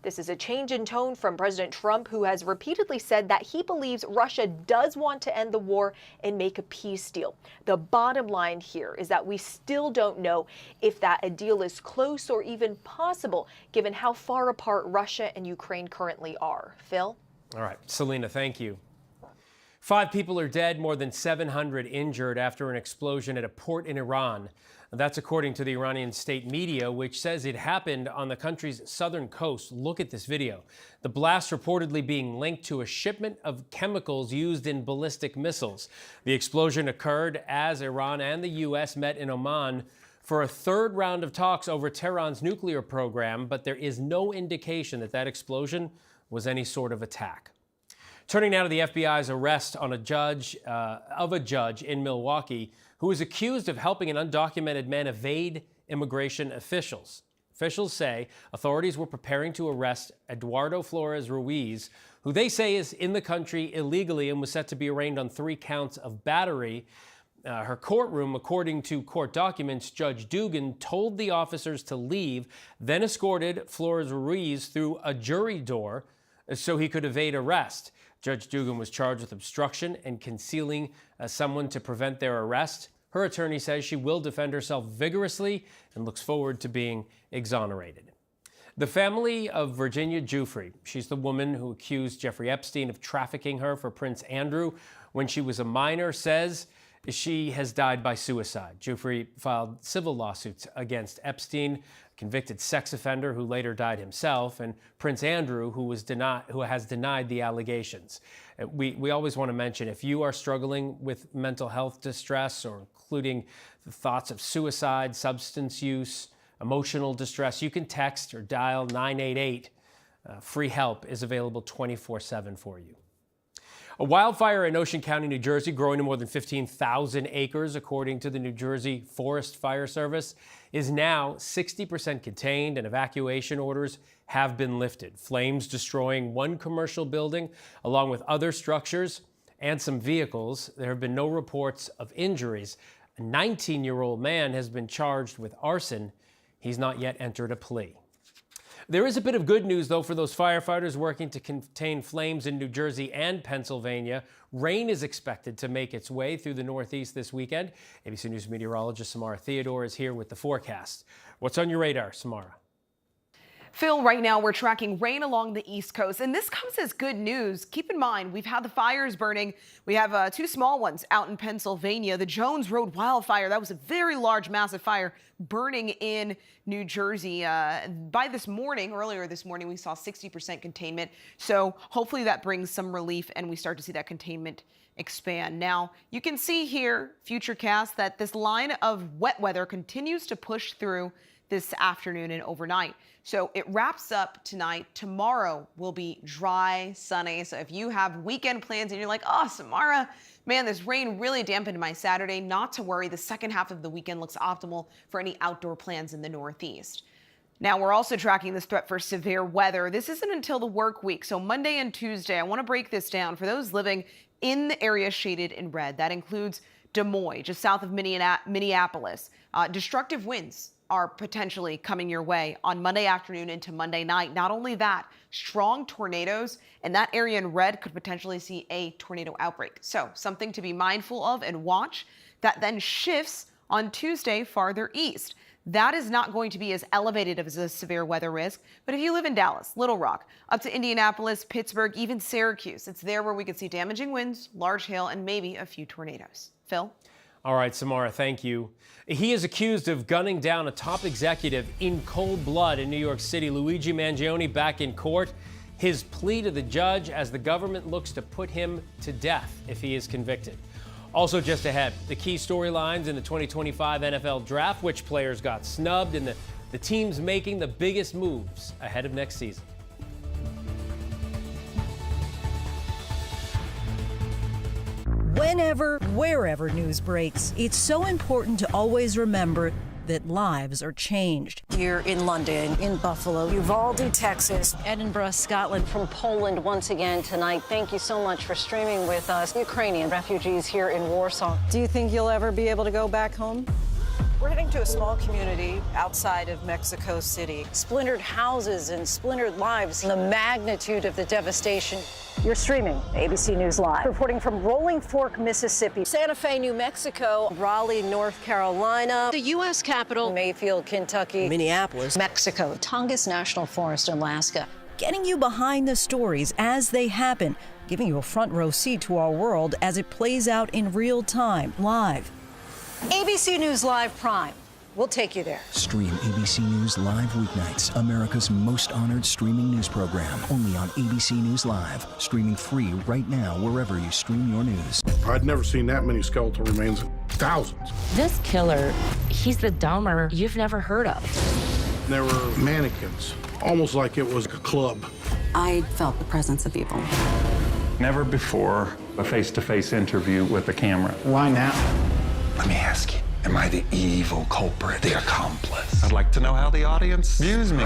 This is a change in tone from President Trump, who has repeatedly said that he believes Russia does want to end the war and make a peace deal. The bottom line here is that we still don't know if that a deal is close or even possible, given how far apart Russia and Ukraine currently are. Phil? All right, Selena, thank you. 5 people are dead, more than 700 injured after an explosion at a port in Iran. That's according to the Iranian state media, which says it happened on the country's southern coast. Look at this video. The blast reportedly being linked to a shipment of chemicals used in ballistic missiles. The explosion occurred as Iran and the U.S. met in Oman for a third round of talks over Tehran's nuclear program, but there is no indication that that explosion was any sort of attack. Turning now to the FBI's arrest on a judge in Milwaukee who is accused of helping an undocumented man evade immigration officials. Officials say authorities were preparing to arrest Eduardo Flores Ruiz, who they say is in the country illegally and was set to be arraigned on 3 counts of battery. Her courtroom, according to court documents, Judge Dugan told the officers to leave, then escorted Flores Ruiz through a jury door so he could evade arrest. Judge Dugan was charged with obstruction and concealing someone to prevent their arrest. Her attorney says she will defend herself vigorously and looks forward to being exonerated. The family of Virginia Giuffre, she's the woman who accused Jeffrey Epstein of trafficking her for Prince Andrew when she was a minor, says she has died by suicide. Giuffre filed civil lawsuits against Epstein, a convicted sex offender who later died himself, and Prince Andrew, who has denied the allegations. We always want to mention, if you are struggling with mental health distress, or including the thoughts of suicide, substance use, emotional distress, you can text or dial 988. Free help is available 24/7 for you. A wildfire in Ocean County, New Jersey, growing to more than 15,000 acres, according to the New Jersey Forest Fire Service, is now 60% contained, and evacuation orders have been lifted. Flames destroying one commercial building, along with other structures and some vehicles. There have been no reports of injuries. A 19-year-old man has been charged with arson. He's not yet entered a plea. There is a bit of good news, though, for those firefighters working to contain flames in New Jersey and Pennsylvania. Rain is expected to make its way through the Northeast this weekend. ABC News meteorologist Samara Theodore is here with the forecast. What's on your radar, Samara? Phil, right now we're tracking rain along the East Coast, and this comes as good news. Keep in mind, we've had the fires burning. We have two small ones out in Pennsylvania. The Jones Road wildfire, that was a very large, massive fire burning in New Jersey. By this morning, earlier this morning, we saw 60% containment. So hopefully that brings some relief and we start to see that containment expand. Now, you can see here, Futurecast, that this line of wet weather continues to push through this afternoon and overnight. So it wraps up tonight. Tomorrow will be dry, sunny. So if you have weekend plans and you're like, oh, Samara, man, this rain really dampened my Saturday, not to worry. The second half of the weekend looks optimal for any outdoor plans in the Northeast. Now, we're also tracking this threat for severe weather. This isn't until the work week. So Monday and Tuesday, I want to break this down for those living in the area shaded in red. That includes Des Moines, just south of Minneapolis. Destructive winds are potentially coming your way on Monday afternoon into Monday night. Not only that, strong tornadoes, and that area in red could potentially see a tornado outbreak. So something to be mindful of and watch. That then shifts on Tuesday farther east. That is not going to be as elevated as a severe weather risk, but if you live in Dallas, Little Rock, up to Indianapolis, Pittsburgh, even Syracuse, it's there where we could see damaging winds, large hail, and maybe a few tornadoes. Phil? All right, Samara, thank you. He is accused of gunning down a top executive in cold blood in New York City. Luigi Mangione back in court. His plea to the judge as the government looks to put him to death if he is convicted. Also just ahead, the key storylines in the 2025 NFL Draft, which players got snubbed, and the teams making the biggest moves ahead of next season. Whenever, wherever news breaks, it's so important to always remember that lives are changed. Here in London, in Buffalo, Uvalde, Texas, Edinburgh, Scotland, from Poland once again tonight. Thank you so much for streaming with us. Ukrainian refugees here in Warsaw. Do you think you'll ever be able to go back home? We're heading to a small community outside of Mexico City. Splintered houses and splintered lives. The magnitude of the devastation. You're streaming ABC News Live. Reporting from Rolling Fork, Mississippi. Santa Fe, New Mexico. Raleigh, North Carolina. The U.S. Capitol. Mayfield, Kentucky. Minneapolis. Mexico. Tongass National Forest, Alaska. Getting you behind the stories as they happen, giving you a front row seat to our world as it plays out in real time, live. ABC News Live Prime. We'll take you there. Stream ABC News Live weeknights, America's most honored streaming news program, only on ABC News Live. Streaming free right now wherever you stream your news. I'd never seen that many skeletal remains. Thousands. This killer, he's the dumber you've never heard of. There were mannequins, almost like it was a club. I felt the presence of evil. Never before a face-to-face interview with a camera. Why now? Let me ask you, am I the evil culprit, the accomplice? I'd like to know how the audience views me.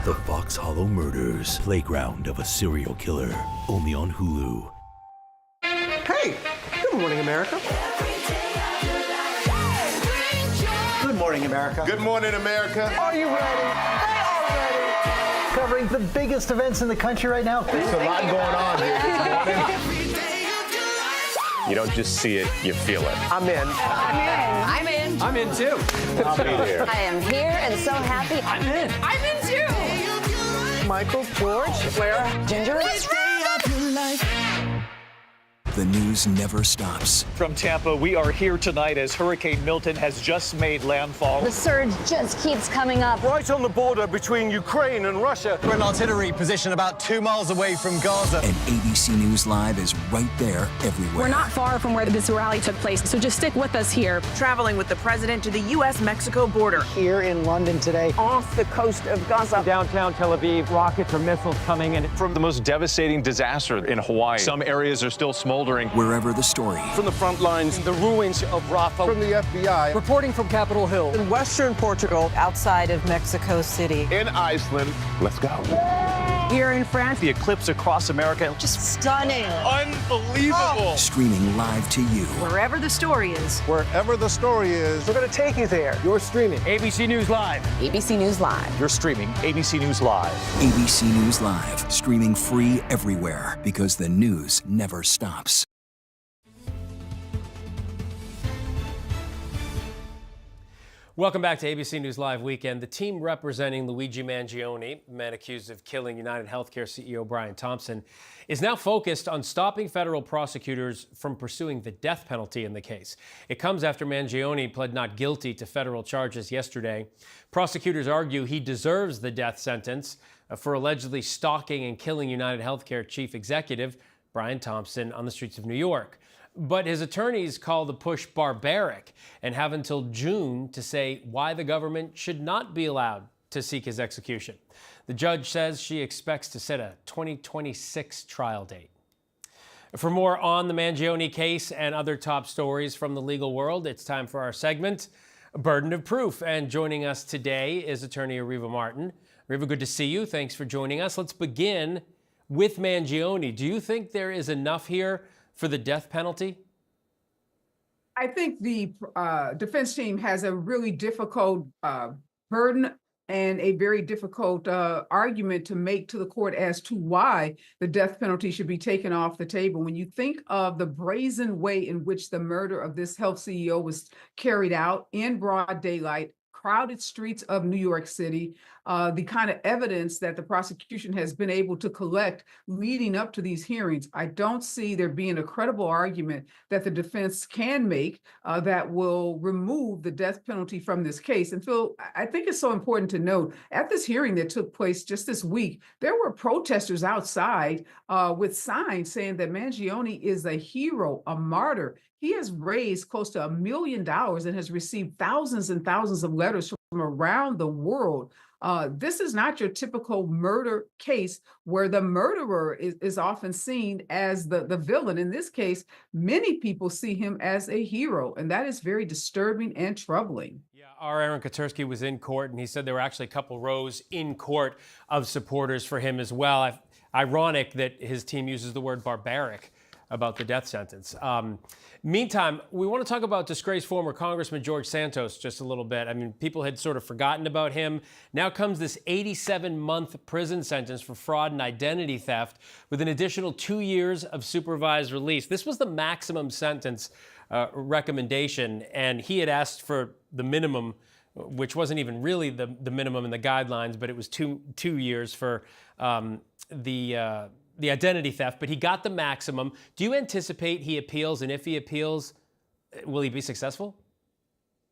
The Fox Hollow Murders, Playground of a Serial Killer, only on Hulu. Hey, good morning, America. Good morning, America. Good morning, America. Are you ready? They are ready. covering the biggest events in the country right now. There's a lot going on here this morning. You don't just see it, you feel it. I'm in. I'm in. I'm in too. I'll be here. I am here and so happy. I'm in. I'm in too. Michael, George, Clara, Ginger. The news never stops. From Tampa, we are here tonight as Hurricane Milton has just made landfall. The surge just keeps coming up. Right on the border between Ukraine and Russia. We're in artillery position about 2 miles away from Gaza. And ABC News Live is right there everywhere. We're not far from where this rally took place, so just stick with us here. Traveling with the president to the U.S.-Mexico border. Here in London today. Off the coast of Gaza. Downtown Tel Aviv, rockets or missiles coming in. From the most devastating disaster in Hawaii. Some areas are still smoldering. Wherever the story. From the front lines, the ruins of Rafah. From the FBI. Reporting from Capitol Hill. In western Portugal, outside of Mexico City. In Iceland. Let's go. Here in France. The eclipse across America. Just stunning. Unbelievable. Streaming live to you. Wherever the story is. Wherever the story is. We're going to take you there. You're streaming. ABC News Live. ABC News Live. You're streaming ABC News Live. ABC News Live. Streaming free everywhere because the news never stops. Welcome back to ABC News Live Weekend. The team representing Luigi Mangione, the man accused of killing United Healthcare CEO Brian Thompson, is now focused on stopping federal prosecutors from pursuing the death penalty in the case. It comes after Mangione pled not guilty to federal charges yesterday. Prosecutors argue he deserves the death sentence for allegedly stalking and killing United Healthcare chief executive Brian Thompson on the streets of New York. But his attorneys call the push barbaric and have until June to say why the government should not be allowed to seek his execution. The judge says she expects to set a 2026 trial date. For more on the Mangione case and other top stories from the legal world, it's time for our segment, Burden of Proof. And joining us today is attorney Ariva Martin. Ariva, good to see you. Thanks for joining us. Let's begin with Mangione. Do you think there is enough here for the death penalty? I think the defense team has a really difficult burden and a very difficult argument to make to the court as to why the death penalty should be taken off the table. When you think of the brazen way in which the murder of this health CEO was carried out in broad daylight, crowded streets of New York City, the kind of evidence that the prosecution has been able to collect leading up to these hearings, I don't see there being a credible argument that the defense can make that will remove the death penalty from this case. And Phil, I think it's so important to note, at this hearing that took place just this week, there were protesters outside with signs saying that Mangione is a hero, a martyr. He has raised close to $1 million and has received thousands and thousands of letters from around the world. This is not your typical murder case where the murderer is often seen as the villain. In this case, many people see him as a hero, and that is very disturbing and troubling. Yeah, our Aaron Katersky was in court, and he said there were actually a couple rows in court of supporters for him as well. Ironic that his team uses the word barbaric about the death sentence. Meantime, we want to talk about disgraced former Congressman George Santos just a little bit. I mean, people had sort of forgotten about him. Now comes this 87-month prison sentence for fraud and identity theft with an additional 2 years of supervised release. This was the maximum sentence recommendation, and he had asked for the minimum, which wasn't even really the minimum in the guidelines, but it was two years for the identity theft, but he got the maximum. Do you anticipate he appeals? And if he appeals, will he be successful?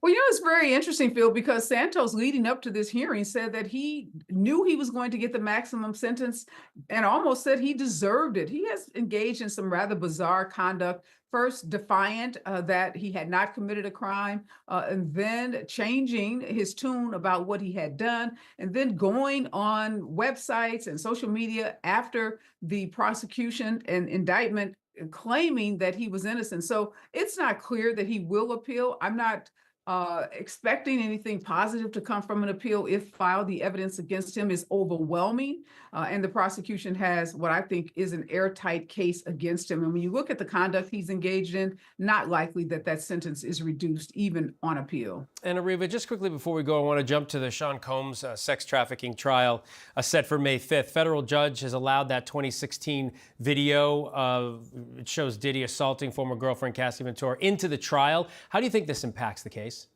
Well, you know, it's very interesting, Phil, because Santos, leading up to this hearing, said that he knew he was going to get the maximum sentence and almost said he deserved it. He has engaged in some rather bizarre conduct. First, defiant that he had not committed a crime, and then changing his tune about what he had done, and then going on websites and social media after the prosecution and indictment claiming that he was innocent. So it's not clear that he will appeal. I'm not expecting anything positive to come from an appeal if filed. The evidence against him is overwhelming, and the prosecution has what I think is an airtight case against him. And when you look at the conduct he's engaged in, not likely that that sentence is reduced even on appeal. And Ariva, just quickly before we go, I want to jump to the Sean Combs sex trafficking trial set for May 5th. Federal judge has allowed that 2016 video. It shows Diddy assaulting former girlfriend Cassie Ventura into the trial. How do you think this impacts the case?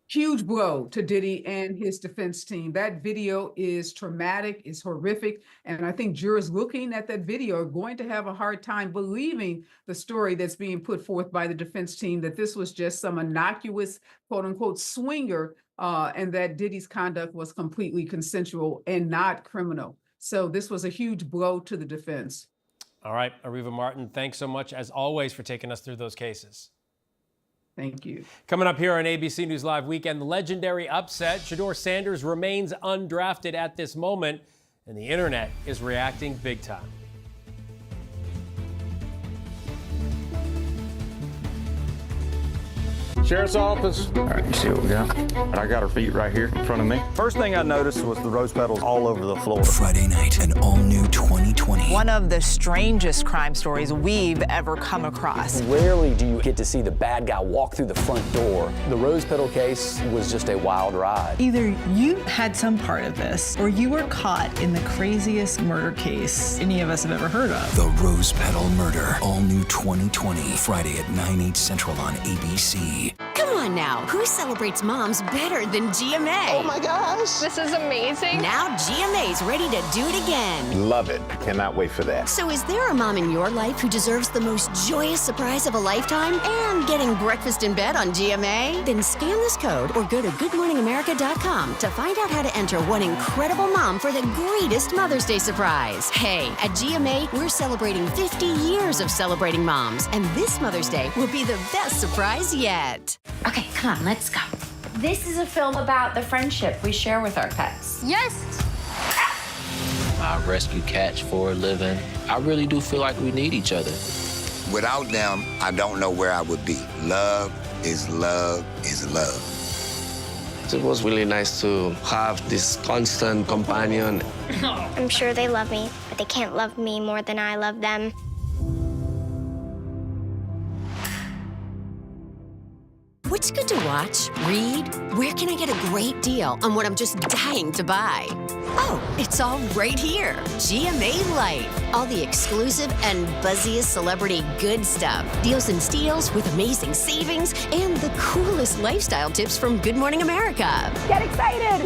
Huge blow to Diddy and his defense team. That video is traumatic, is horrific, and I think jurors looking at that video are going to have a hard time believing the story that's being put forth by the defense team, that this was just some innocuous, quote unquote, swinger, and that Diddy's conduct was completely consensual and not criminal. So this was a huge blow to the defense. All right, Ariva Martin, thanks so much, as always, for taking us through those cases. Thank you. Coming up here on ABC News Live Weekend, the legendary upset. Shedeur Sanders remains undrafted at this moment, and the internet is reacting big time. Sheriff's office. All right, you see what we got? I got her feet right here in front of me. First thing I noticed was the rose petals all over the floor. Friday night, an all-new 2020. One of the strangest crime stories we've ever come across. Rarely do you get to see the bad guy walk through the front door. The rose petal case was just a wild ride. Either you had some part of this, or you were caught in the craziest murder case any of us have ever heard of. The Rose Petal Murder, all-new 2020. Friday at 9/8 Central on ABC. Come on now, who celebrates moms better than GMA? Oh my gosh. This is amazing. Now GMA's ready to do it again. Love it. Cannot wait for that. So is there a mom in your life who deserves the most joyous surprise of a lifetime and getting breakfast in bed on GMA? Then scan this code or go to goodmorningamerica.com to find out how to enter one incredible mom for the greatest Mother's Day surprise. Hey, at GMA, we're celebrating 50 years of celebrating moms, and this Mother's Day will be the best surprise yet. Okay, come on, let's go. This is a film about the friendship we share with our pets. Yes! I rescue cats for a living. I really do feel like we need each other. Without them, I don't know where I would be. Love is love is love. It was really nice to have this constant companion. I'm sure they love me, but they can't love me more than I love them. What's good to watch, read? Where can I get a great deal on what I'm just dying to buy? Oh, it's all right here. GMA Life. All the exclusive and buzziest celebrity good stuff. Deals and steals with amazing savings and the coolest lifestyle tips from Good Morning America. Get excited!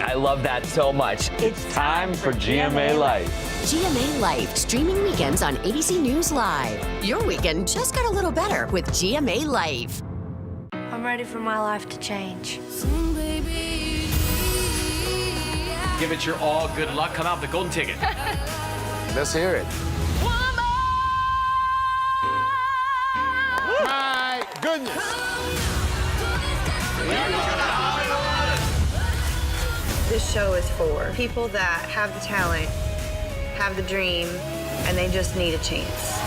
I love that so much. It's time for GMA Life. GMA Life, streaming weekends on ABC News Live. Your weekend just got a little better with GMA Life. I'm ready for my life to change. Give it your all. Good luck. Come out the golden ticket. Let's hear it. My goodness. This show is for people that have the talent, have the dream, and they just need a chance.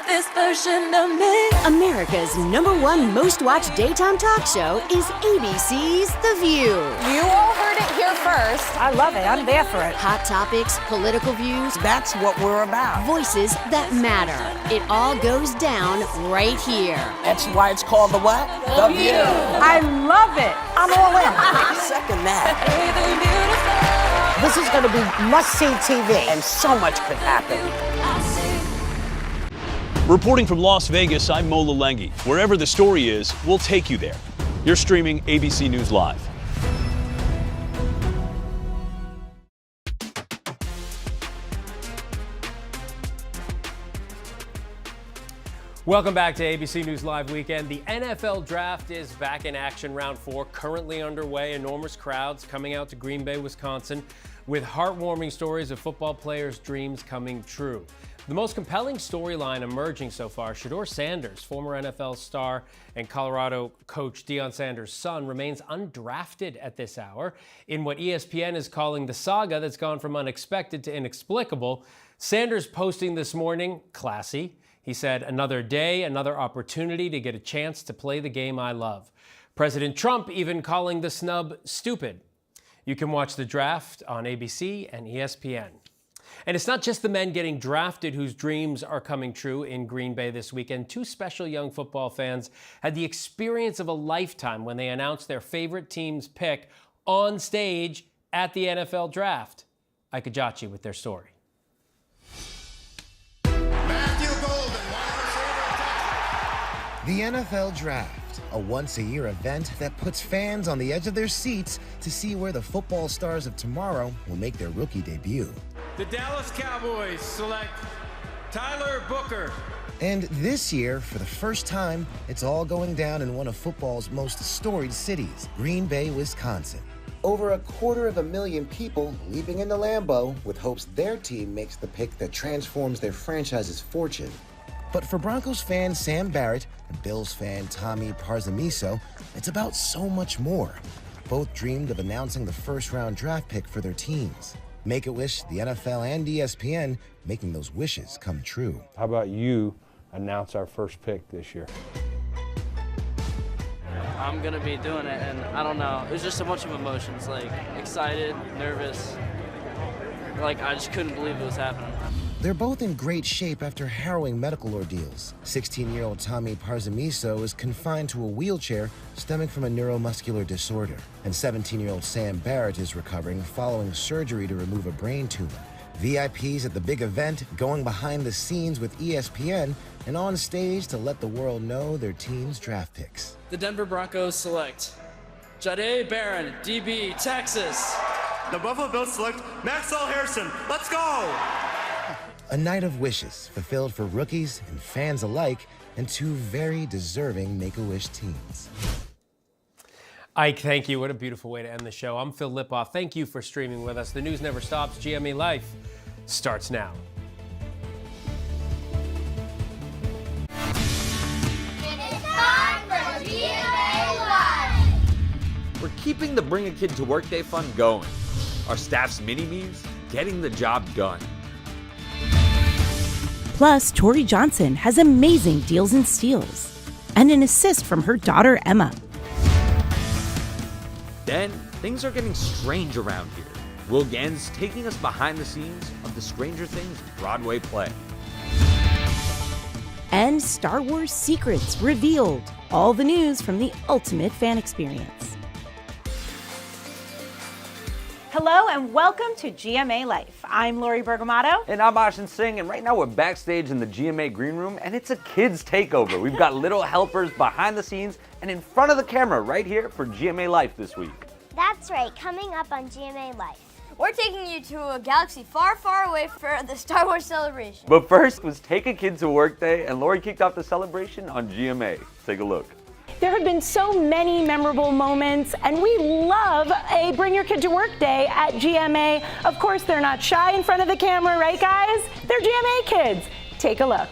This version of me. America's #1 most watched daytime talk show is ABC's The View. You all heard it here first. I love it. I'm there for it. Hot topics, political views. That's what we're about. Voices that matter. It all goes down right here. That's why it's called the what? The View. I love it. I'm all in. Second that. This is going to be must-see TV, and so much could happen. Reporting from Las Vegas, I'm Mo Lalengi. Wherever the story is, we'll take you there. You're streaming ABC News Live. Welcome back to ABC News Live Weekend. The NFL Draft is back in action. Round 4 currently underway. Enormous crowds coming out to Green Bay, Wisconsin, with heartwarming stories of football players' dreams coming true. The most compelling storyline emerging so far, Shedeur Sanders, former NFL star and Colorado coach Deion Sanders' son, remains undrafted at this hour in what ESPN is calling the saga that's gone from unexpected to inexplicable. Sanders posting this morning, classy, He said, "Another day, another opportunity to get a chance to play the game I love." President Trump even calling the snub stupid. You can watch the draft on ABC and ESPN. And it's not just the men getting drafted whose dreams are coming true in Green Bay this weekend. Two special young football fans had the experience of a lifetime when they announced their favorite team's pick on stage at the NFL draft. Ike Ajachi with their story. The NFL Draft, a once-a-year event that puts fans on the edge of their seats to see where the football stars of tomorrow will make their rookie debut. The Dallas Cowboys select Tyler Booker. And this year, for the first time, it's all going down in one of football's most storied cities, Green Bay, Wisconsin. Over 250,000 people leaping into Lambeau with hopes their team makes the pick that transforms their franchise's fortune. But for Broncos fan Sam Barrett and Bills fan Tommy Parzamiso, it's about so much more. Both dreamed of announcing the first-round draft pick for their teams. Make-A-Wish, the NFL, and ESPN making those wishes come true. How about you announce our first pick this year? I'm going to be doing it, and I don't know. It was just a bunch of emotions, like excited, nervous. Like, I just couldn't believe it was happening. They're both in great shape after harrowing medical ordeals. 16-year-old Tommy Parzamiso is confined to a wheelchair stemming from a neuromuscular disorder. And 17-year-old Sam Barrett is recovering following surgery to remove a brain tumor. VIPs at the big event going behind the scenes with ESPN and on stage to let the world know their team's draft picks. The Denver Broncos select Jahdae Barron, DB, Texas. The Buffalo Bills select Maxwell Harrison. Let's go! A night of wishes fulfilled for rookies and fans alike and two very deserving Make-A-Wish teams. Ike, thank you. What a beautiful way to end the show. I'm Phil Lipoff. Thank you for streaming with us. The news never stops. GMA Life starts now. It's time for GMA Life! We're keeping the Bring a Kid to Work Day fun going. Our staff's mini-me's getting the job done. Plus, Tori Johnson has amazing deals and steals, and an assist from her daughter Emma. Then, things are getting strange around here. Will Gann's taking us behind the scenes of the Stranger Things Broadway play. And Star Wars secrets revealed. All the news from the ultimate fan experience. Hello and welcome to GMA Life. I'm Lori Bergamato. And I'm Ashin Singh, and right now we're backstage in the GMA Green Room, and it's a kids takeover. We've got little helpers behind the scenes and in front of the camera right here for GMA Life this week. That's right, coming up on GMA Life. We're taking you to a galaxy far, far away for the Star Wars celebration. But first was Take a Kid to Work Day, and Lori kicked off the celebration on GMA. Take a look. There have been so many memorable moments, and we love a Bring Your Kid to Work Day at GMA. Of course, they're not shy in front of the camera, right, guys? They're GMA kids. Take a look.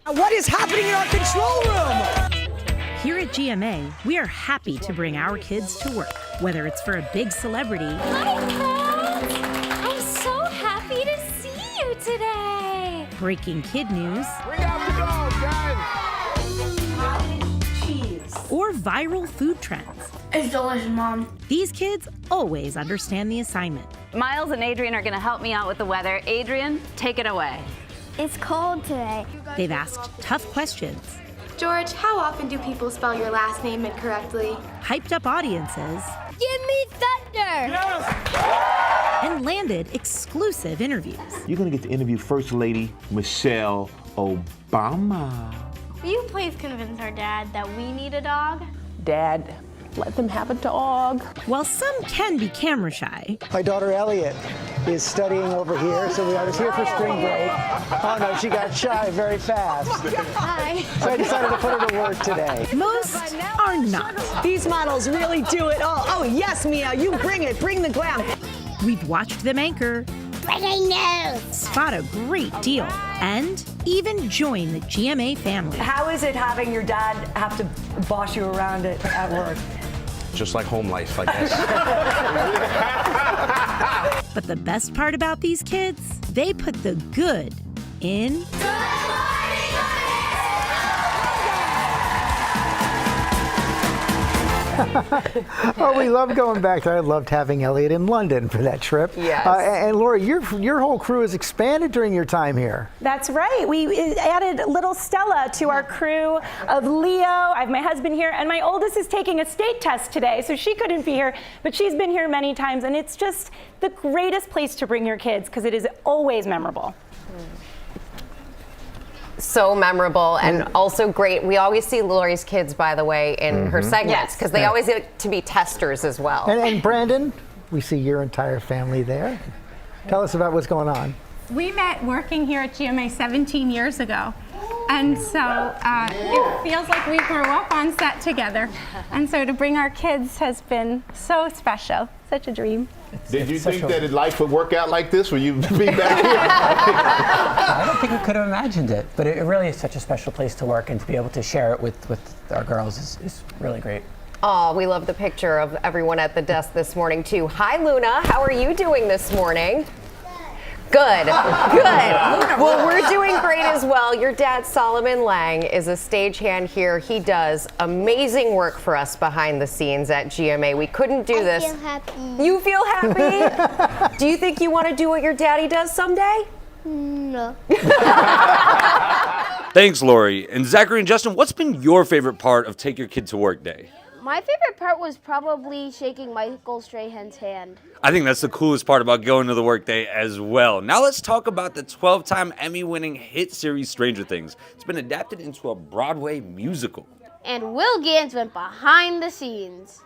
What is happening in our control room? Here at GMA, we are happy to bring our kids to work, whether it's for a big celebrity. Hi, Pets! I'm so happy to see you today. Breaking kid news. Bring out the dog, guys! Or viral food trends. It's delicious, Mom. These kids always understand the assignment. Miles and Adrian are going to help me out with the weather. Adrian, take it away. It's cold today. They've asked tough questions. George, how often do people spell your last name incorrectly? Hyped up audiences. Give me thunder! Yes! And landed exclusive interviews. You're going to get to interview First Lady Michelle Obama. Will you please convince our dad that we need a dog? Dad, let them have a dog. While some can be camera shy. My daughter Elliot is studying over here, so I was here for spring break. Oh no, she got shy very fast. Hi. So I decided to put her to work today. Most are not. These models really do it all. Oh yes, Mia, you bring it, bring the glam. We've watched them anchor, Breaking news! spot a great deal, and even join the GMA family. How is it having your dad have to boss you around at work? Just like home life, I guess. But the best part about these kids, they put the good in. Good morning, Oh, we love going back there. I loved having Elliot in London for that trip. Yes. And Lori, your whole crew has expanded during your time here. That's right. We added little Stella to our crew of Leo. I have my husband here, and my oldest is taking a state test today, so she couldn't be here, but she's been here many times, and it's just the greatest place to bring your kids because it is always memorable. So memorable and also great. We always see Lori's kids, by the way, in her segments because they always get to be testers as well. And Brandon, we see your entire family there. Tell us about what's going on. We met working here at GMA 17 years ago. And so it feels like we grew up on set together. And so to bring our kids has been so special, such a dream. Did you think that life would work out like this when you be back here? I don't think we could have imagined it, but it really is such a special place to work, and to be able to share it with our girls is really great. Oh, we love the picture of everyone at the desk this morning, too. Hi, Luna. How are you doing this morning? Good. Good. Well, we're doing great as well. Your dad, Solomon Lang, is a stagehand here. He does amazing work for us behind the scenes at GMA. We couldn't do this. I feel happy. You feel happy? Do you think you want to do what your daddy does someday? No. Thanks, Lori. And Zachary and Justin, what's been your favorite part of Take Your Kid to Work Day? My favorite part was probably shaking Michael Strahan's hand. I think that's the coolest part about going to the workday as well. Now let's talk about the 12-time Emmy-winning hit series Stranger Things. It's been adapted into a Broadway musical. And Will Gans went behind the scenes.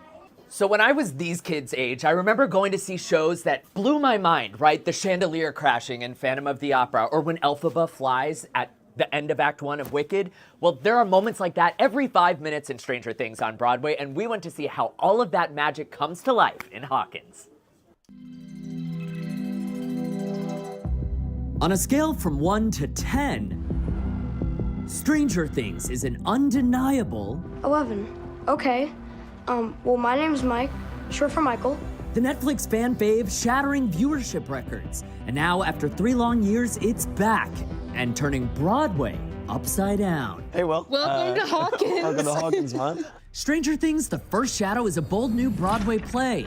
So when I was these kids' age, I remember going to see shows that blew my mind, right? The chandelier crashing in Phantom of the Opera, or when Elphaba flies at the end of Act 1 of Wicked. Well, there are moments like that every 5 minutes in Stranger Things on Broadway, and we went to see how all of that magic comes to life in Hawkins. On a scale from 1 to 10, Stranger Things is an undeniable 11. Okay. Well, my name's Mike, short for Michael. The Netflix fan fave shattering viewership records. And now, after 3 long years, it's back and turning Broadway upside down. Hey, Will. Welcome to Hawkins. Welcome to Hawkins, man. Stranger Things: The First Shadow is a bold new Broadway play.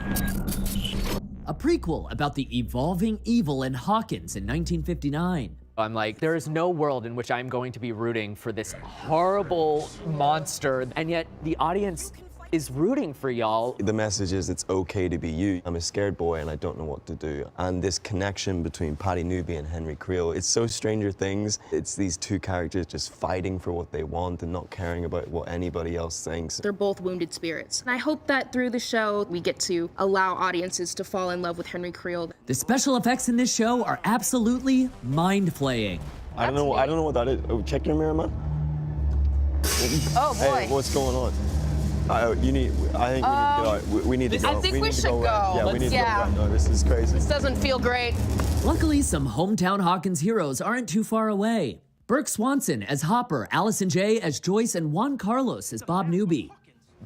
A prequel about the evolving evil in Hawkins in 1959. I'm like, there is no world in which I'm going to be rooting for this horrible monster, and yet the audience is rooting for y'all. The message is it's okay to be you. I'm a scared boy and I don't know what to do. And this connection between Patty Newby and Henry Creel, it's so Stranger Things. It's these two characters just fighting for what they want and not caring about what anybody else thinks. They're both wounded spirits. And I hope that through the show, we get to allow audiences to fall in love with Henry Creel. The special effects in this show are absolutely mind-flaying. I don't know what that is. Oh, check your mirror, man. Oh, boy. Hey, what's going on? I think we need to get out. We need to go. I think we should go. Yeah, we need to go right now. This is crazy. This doesn't feel great. Luckily, some hometown Hawkins heroes aren't too far away. Burke Swanson as Hopper, Allison Jay as Joyce, and Juan Carlos as Bob Newby.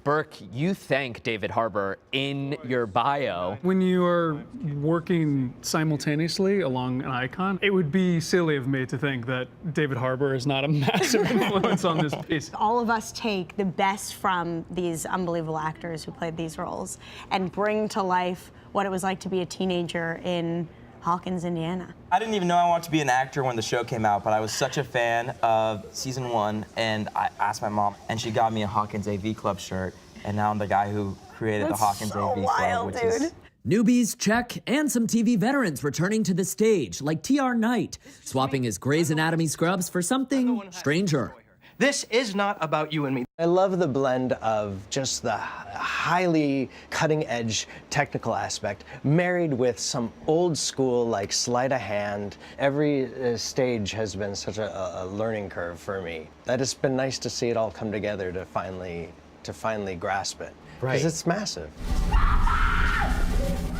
Burke, you thank David Harbour in your bio. When you are working simultaneously along an icon, it would be silly of me to think that David Harbour is not a massive influence on this piece. All of us take the best from these unbelievable actors who played these roles and bring to life what it was like to be a teenager in Hawkins, Indiana. I didn't even know I wanted to be an actor when the show came out, but I was such a fan of season 1, and I asked my mom, and she got me a Hawkins AV Club shirt, and now I'm the guy who created the Hawkins AV Club, which is... Newbies, check, and some TV veterans returning to the stage, like T.R. Knight, swapping his Grey's Anatomy scrubs for something stranger. This is not about you and me. I love the blend of just the highly cutting-edge technical aspect married with some old school like sleight of hand. Every stage has been such a learning curve for me. That it's been nice to see it all come together to finally grasp it. Right. Because it's massive.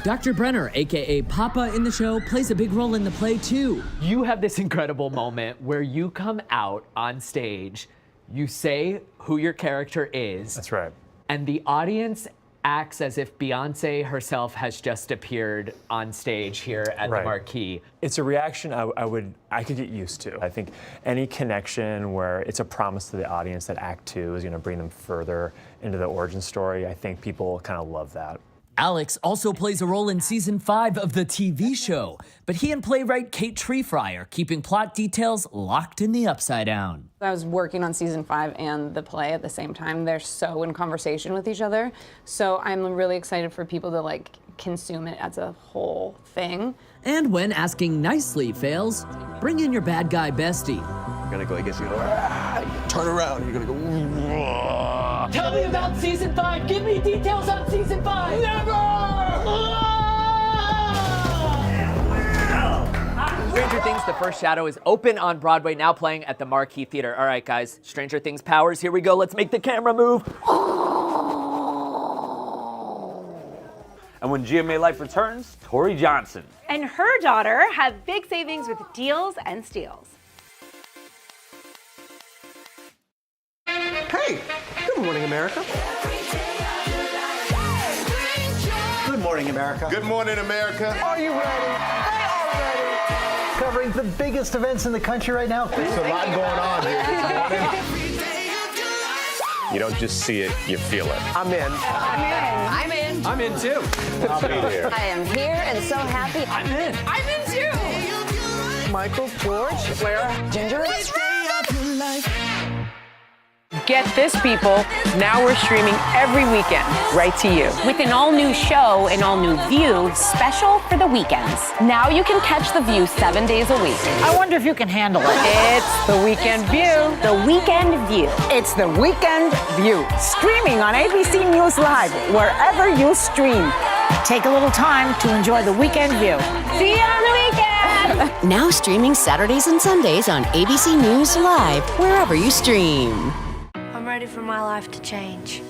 Dr. Brenner, aka Papa in the show, plays a big role in the play too. You have this incredible moment where you come out on stage, you say who your character is. That's right. And the audience acts as if Beyonce herself has just appeared on stage here at the Marquee. It's a reaction I could get used to. I think any connection where it's a promise to the audience that Act 2 is going to bring them further into the origin story, I think people kind of love that. Alex also plays a role in season 5 of the TV show, but he and playwright Kate Treefry are keeping plot details locked in the Upside Down. I was working on season 5 and the play at the same time. They're so in conversation with each other. So I'm really excited for people to consume it as a whole thing. And when asking nicely fails, bring in your bad guy bestie. You're gonna go, I guess you go, turn around, you're gonna go, Tell me about season 5. Give me details on season 5. Stranger Things, The First Shadow is open on Broadway, now playing at the Marquee Theater. All right, guys, Stranger Things powers, here we go. Let's make the camera move. And when GMA Life returns, Tori Johnson and her daughter have big savings with deals and steals. Hey, good morning, America. Good morning, America. Good morning, America. Are you ready? They are ready. Covering the biggest events in the country right now. There's a lot going on here this morning. You don't just see it, you feel it. I'm in. I'm in. I'm in too. I'll be there. I am here and so happy. I'm in. I'm in too. Michael, George, Clara, Ginger. Get this, people. Now we're streaming every weekend right to you. With an all-new show, an all-new view, special for the weekends. Now you can catch The View 7 days a week. I wonder if you can handle it. It's The Weekend View. The Weekend View. It's The Weekend View. Streaming on ABC News Live, wherever you stream. Take a little time to enjoy The Weekend View. See you on the weekend! Now streaming Saturdays and Sundays on ABC News Live, wherever you stream. I'm ready for my life to change.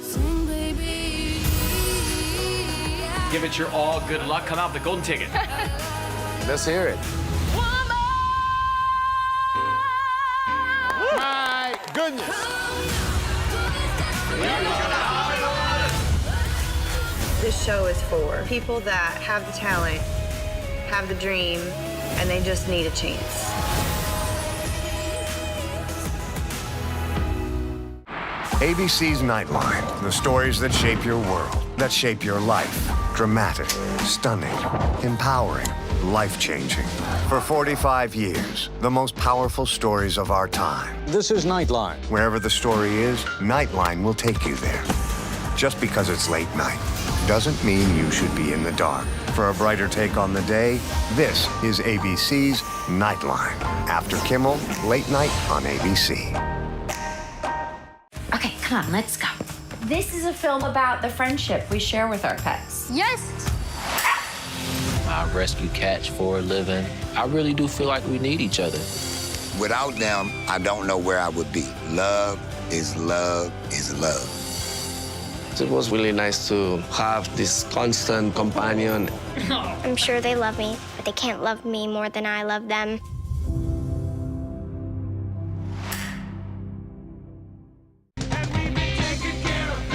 Give it your all. Good luck. Come out with the golden ticket. Let's hear it. My goodness. This show is for people that have the talent, have the dream, and they just need a chance. ABC's Nightline, the stories that shape your world, that shape your life. Dramatic, stunning, empowering, life-changing. For 45 years, the most powerful stories of our time. This is Nightline. Wherever the story is, Nightline will take you there. Just because it's late night doesn't mean you should be in the dark. For a brighter take on the day, this is ABC's Nightline. After Kimmel, late night on ABC. Okay, come on, let's go. This is a film about the friendship we share with our pets. Yes. I rescue cats for a living. I really do feel like we need each other. Without them, I don't know where I would be. Love is love is love. It was really nice to have this constant companion. I'm sure they love me, but they can't love me more than I love them.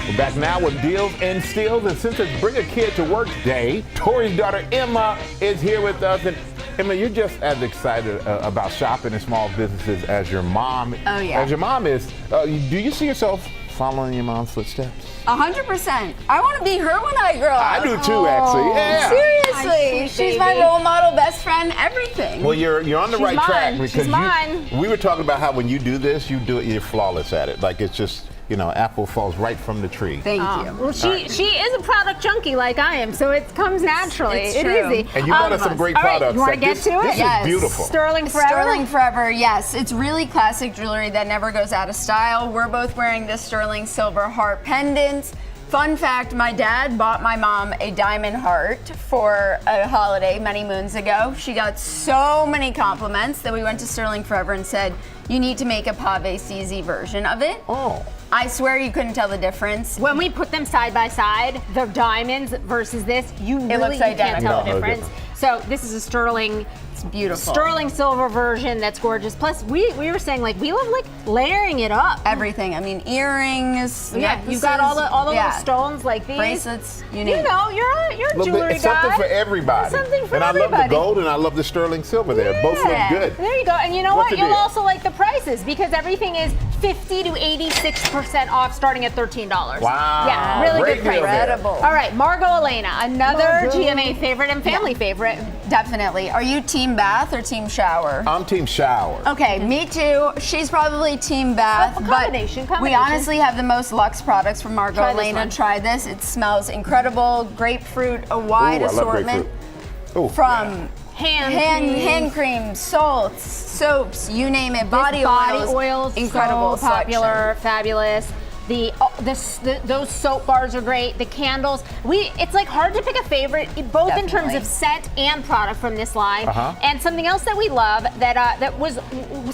We're back now with Deals and Steals, and since it's Bring a Kid to Work Day, Tori's daughter Emma is here with us. And Emma, you're just as excited about shopping and small businesses as your mom. Oh, yeah. As your mom is. Do you see yourself following your mom's footsteps? 100%. I want to be her when I grow up. I do too, actually. Yeah. Seriously, she's my role model, best friend, everything. Well, you're on the right track because She's mine. We were talking about how when you do this, you're flawless at it. Like it's just, apple falls right from the tree. Thank you. Well, she is a product junkie like I am, so it comes naturally. It's it's true. easy. And you bought us some great products. Right, you want to get to it? This is beautiful. Sterling Forever? Sterling Forever, yes. It's really classic jewelry that never goes out of style. We're both wearing this sterling silver heart pendant. Fun fact, my dad bought my mom a diamond heart for a holiday many moons ago. She got so many compliments that we went to Sterling Forever and said, you need to make a pave CZ version of it. Oh. I swear you couldn't tell the difference. When we put them side by side, the diamonds versus this, you really looks can't identical. tell the difference. So this is a sterling It's beautiful. Sterling silver version that's gorgeous. Plus, we were saying like we love like layering it up. Everything. I mean, earrings. Yeah, you've got all the little stones like these. Bracelets. You know, you're a jewelry it's guy. something for everybody. Something for and everybody. I love the gold and I love the sterling silver there. Both look good. There you go. And you know What's what? the You'll deal? also like the prices because everything is 50 to 86% off, starting at $13. Wow. Yeah, really Great good deal price. there. All right, Margot Elena, another GMA favorite and family favorite. Definitely. Are you team bath or team shower? I'm team shower. Okay, me too. She's probably team bath, combination. We honestly have the most luxe products from Margot Try this Elena. one. Try this. It smells incredible. Grapefruit, a wide Ooh, I love assortment grapefruit. Ooh, from hand creams, salts, soaps, you name it. Body oils, incredible so popular, selection. fabulous. Those soap bars are great. The candles, it's like hard to pick a favorite, both in terms of scent and product from this line. And something else that we love that was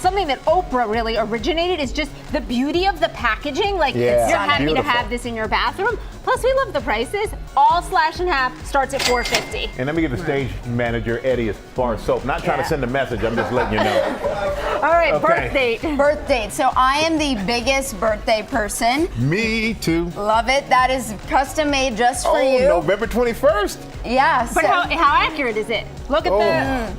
something that Oprah really originated is just the beauty of the packaging. Like you're happy to have this in your bathroom. Plus, we love the prices. All slash and half starts at $4.50. And let me give the stage manager Eddie as far as soap. Not trying to send a message. I'm just letting you know. All right, Okay. birth date. So I am the biggest birthday person. Me too. Love it. That is custom made just for you. November 21st. Yeah. But how accurate is it? Look at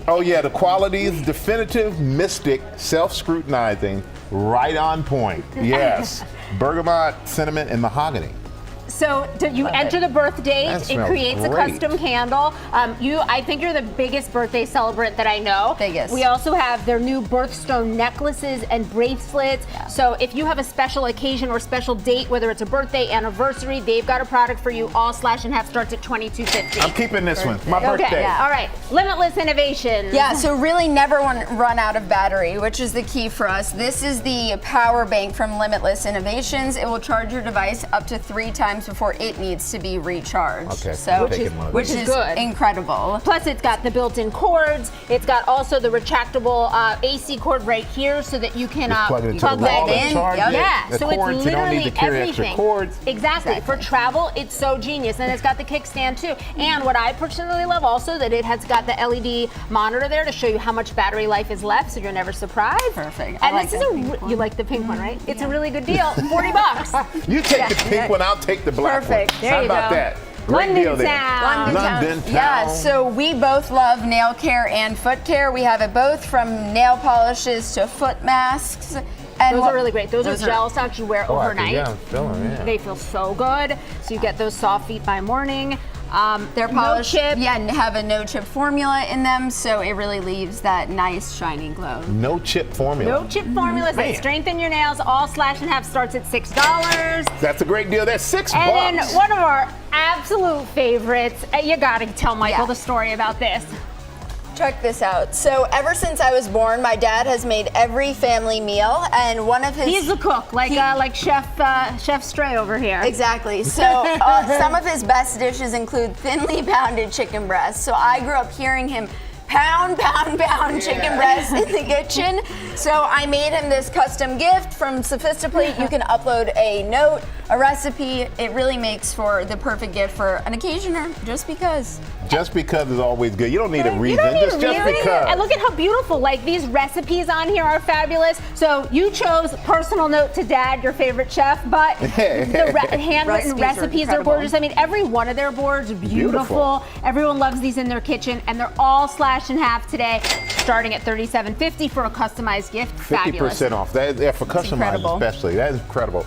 Oh yeah, the quality is definitive, mystic, self-scrutinizing, right on point. Yes. Bergamot, cinnamon, and mahogany. So you enter the birth date, That it smells creates a great. custom candle. I think you're the biggest birthday celebrant that I know. Biggest. We also have their new birthstone necklaces and bracelets. Yeah. So if you have a special occasion or special date, whether it's a birthday, anniversary, they've got a product for you. All slash and half starts at $22.50. I'm keeping this one. My birthday. Okay. Yeah. All right. Limitless innovations. Yeah, so really never run out of battery, which is the key for us. This is the power bank from Limitless Innovations. It will charge your device up to 3 times before it needs to be recharged. Okay, So, which is good. Incredible. Plus, it's got the built-in cords. It's got also the retractable AC cord right here, so that you can Just plug it into plug the wall that and in. charge it. Yeah, The so cords, it's you don't literally need to carry extra everything. cords. Exactly. For travel, it's so genius, and it's got the kickstand too. And what I personally love also that it has got the LED monitor there to show you how much battery life is left, so you're never surprised. Perfect. And this is you like the pink one, right? It's a really good deal. $40. You take the pink one, I'll take the black Perfect. one. There How you about go. that? Great deal there. London Town. Yeah, so we both love nail care and foot care. We have it both from nail polishes to foot masks. And Those are really great. Those are gel socks you wear overnight. Yeah, I'm feeling it. They feel so good. So you get those soft feet by morning. They're polished, and have a no chip formula in them, so it really leaves that nice shining glow. No chip formula. No chip formulas that strengthen your nails. All slash and half starts at $6. That's a great deal. That's $6. And then one of our absolute favorites. You gotta tell Michael the story about this. Check this out. So ever since I was born, my dad has made every family meal, and one of his— He's the cook, like Chef Stray over here. Exactly. So some of his best dishes include thinly pounded chicken breast. So I grew up hearing him pound chicken breast in the kitchen. So I made him this custom gift from Sophistiplate. You can upload a note, a recipe. It really makes for the perfect gift for an occasion or just because. Just because is always good. You don't need a reason. Just because. And look at how beautiful. Like these recipes on here are fabulous. So you chose personal note to dad, your favorite chef, but the handwritten recipes are gorgeous. I mean, every one of their boards are beautiful. Everyone loves these in their kitchen, and they're all slash and half today, starting at $37.50 for a customized gift. 50% off. That for customized especially. That is incredible.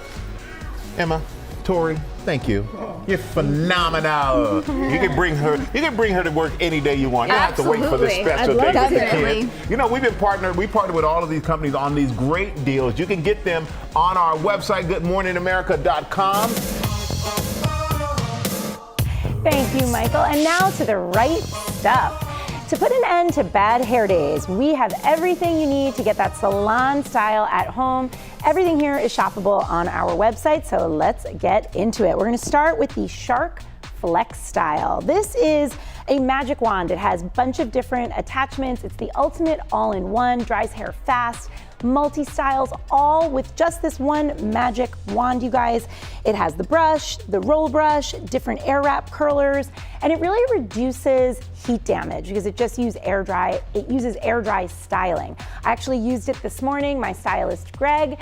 Emma, Tori, thank you. You're phenomenal. You can bring her to work any day you want. You don't have to wait for this special day with the kids. You know, we partner with all of these companies on these great deals. You can get them on our website, goodmorningamerica.com. Thank you, Michael. And now to the right stuff. To put an end to bad hair days, we have everything you need to get that salon style at home. Everything here is shoppable on our website, so let's get into it. We're gonna start with the Shark Flex Style. This is a magic wand. It has a bunch of different attachments. It's the ultimate all-in-one, dries hair fast, multi-styles, all with just this one magic wand, you guys. It has the brush, the roll brush, different air wrap curlers, and it really reduces heat damage because it just uses air dry styling. I actually used it this morning. My stylist Greg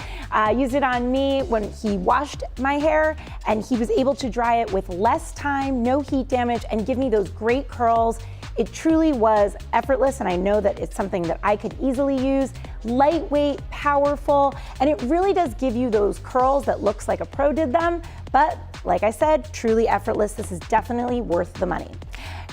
used it on me when he washed my hair, and he was able to dry it with less time, no heat damage, and give me those great curls. It truly was effortless, and I know that it's something that I could easily use. Lightweight, powerful, and it really does give you those curls that looks like a pro did them, but like I said, truly effortless. This is definitely worth the money.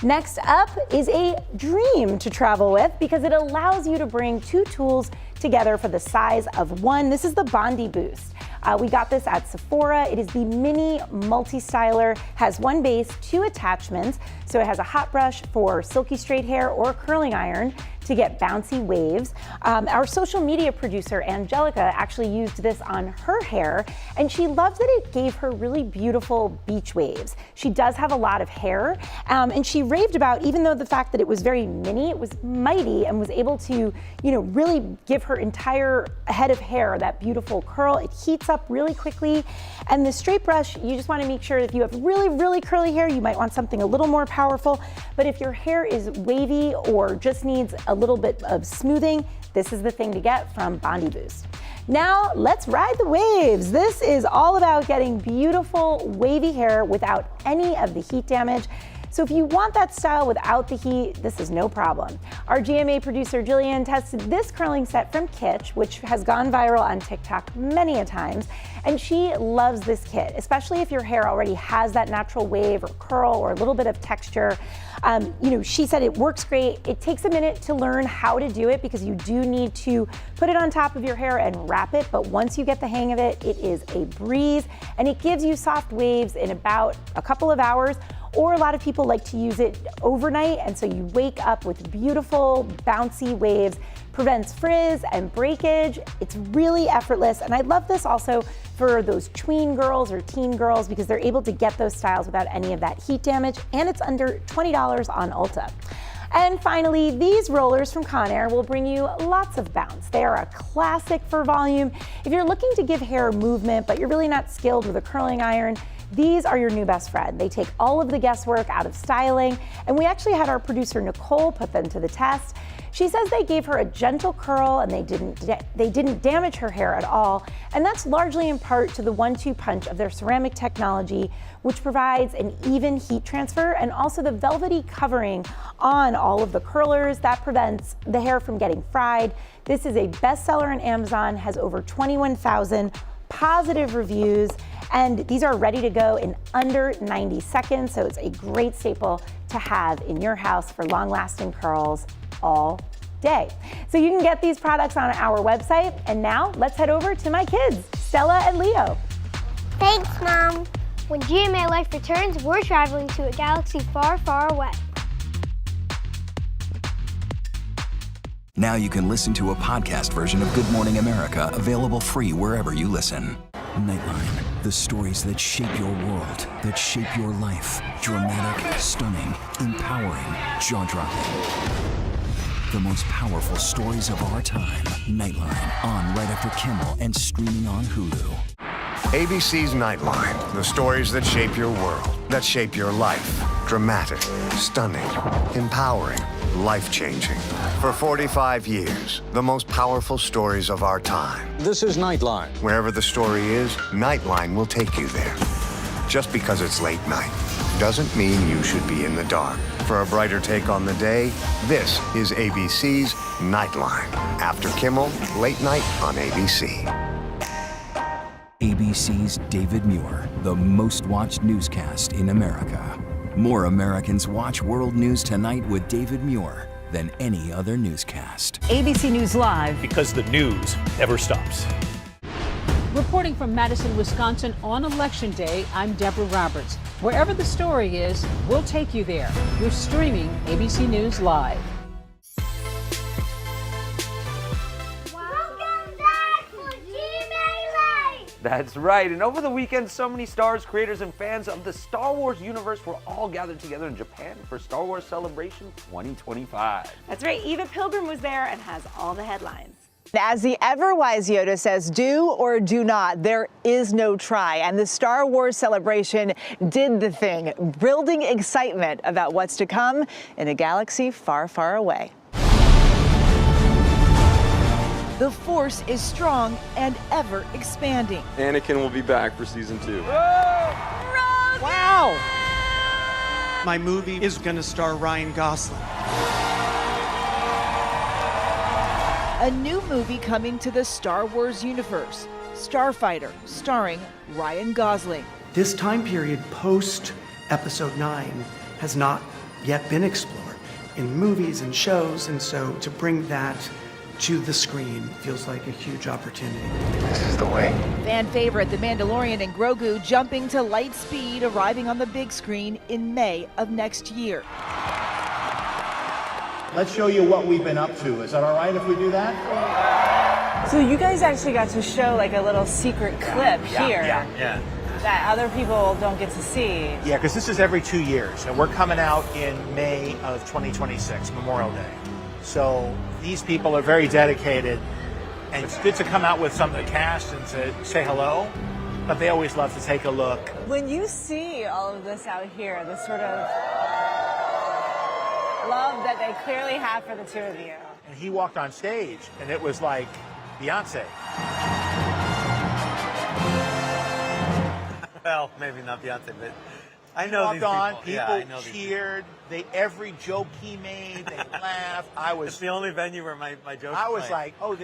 Next up is a dream to travel with because it allows you to bring two tools together for the size of one. This is the Bondi Boost. We got this at Sephora. It is the mini multi-styler, has one base, two attachments. So it has a hot brush for silky straight hair or a curling iron to get bouncy waves. Our social media producer, Angelica, actually used this on her hair, and she loved that it gave her really beautiful beach waves. She does have a lot of hair, and she raved about, even though the fact that it was very mini, it was mighty and was able to, really give her entire head of hair that beautiful curl. It heats up really quickly. And the straight brush, you just want to make sure if you have really, really curly hair, you might want something a little more powerful. But if your hair is wavy or just needs a little bit of smoothing, this is the thing to get from Bondi Boost. Now let's ride the waves. This is all about getting beautiful wavy hair without any of the heat damage. So if you want that style without the heat, this is no problem. Our GMA producer Jillian tested this curling set from Kitsch, which has gone viral on TikTok many a times, and she loves this kit, especially if your hair already has that natural wave or curl or a little bit of texture. She said it works great. It takes a minute to learn how to do it because you do need to put it on top of your hair and wrap it, but once you get the hang of it, it is a breeze, and it gives you soft waves in about a couple of hours. Or a lot of people like to use it overnight, and so you wake up with beautiful, bouncy waves, prevents frizz and breakage. It's really effortless, and I love this also for those tween girls or teen girls because they're able to get those styles without any of that heat damage, and it's under $20 on Ulta. And finally, these rollers from Conair will bring you lots of bounce. They are a classic for volume. If you're looking to give hair movement, but you're really not skilled with a curling iron, these are your new best friend. They take all of the guesswork out of styling, and we actually had our producer Nicole put them to the test. She says they gave her a gentle curl and they didn't damage her hair at all, and that's largely in part to the 1-2 punch of their ceramic technology, which provides an even heat transfer and also the velvety covering on all of the curlers that prevents the hair from getting fried. This is a bestseller on Amazon, has over 21,000 positive reviews, and these are ready to go in under 90 seconds, so it's a great staple to have in your house for long-lasting curls all day. So you can get these products on our website, and now let's head over to my kids, Stella and Leo. Thanks, Mom. When GMA Life returns, we're traveling to a galaxy far, far away. Now you can listen to a podcast version of Good Morning America, available free wherever you listen. Nightline, the stories that shape your world, that shape your life. Dramatic, stunning, empowering, jaw-dropping. The most powerful stories of our time. Nightline, on right after Kimmel and streaming on Hulu. ABC's Nightline, the stories that shape your world, that shape your life. Dramatic, stunning, empowering, life-changing. For 45 years, the most powerful stories of our time. This is Nightline. Wherever the story is, Nightline will take you there. Just because it's late night doesn't mean you should be in the dark. For a brighter take on the day, this is ABC's Nightline. After Kimmel, late night on ABC. ABC's David Muir, the most watched newscast in America. More Americans watch World News Tonight with David Muir than any other newscast. ABC News Live. Because the news never stops. Reporting from Madison, Wisconsin on Election Day, I'm Deborah Roberts. Wherever the story is, we'll take you there. You're streaming ABC News Live. That's right, and over the weekend, so many stars, creators, and fans of the Star Wars universe were all gathered together in Japan for Star Wars Celebration 2025. That's right, Eva Pilgrim was there and has all the headlines. As the ever-wise Yoda says, do or do not. There is no try. And the Star Wars celebration did the thing, building excitement about what's to come in a galaxy far, far away. The Force is strong and ever expanding. Anakin will be back for season 2. Wow! My movie is going to star Ryan Gosling. A new movie coming to the Star Wars universe, Starfighter, starring Ryan Gosling. This time period post Episode 9 has not yet been explored in movies and shows, and so to bring that to the screen feels like a huge opportunity. This is the way. Fan favorite The Mandalorian and Grogu jumping to light speed, arriving on the big screen in May of next year. Let's show you what we've been up to. Is that all right if we do that? So you guys actually got to show like a little secret clip here that other people don't get to see. Yeah, because this is every 2 years, and we're coming out in May of 2026, Memorial Day. So these people are very dedicated, and it's good to come out with some of the cast and to say hello, but they always love to take a look. When you see all of this out here, the sort of love that they clearly have for the two of you. And he walked on stage, and it was like Beyonce. Well, maybe not Beyonce, but I He know walked these on, people. Yeah, I know these cheered. Every joke he made, they laughed. It's the only venue where my jokes I was play. like, oh,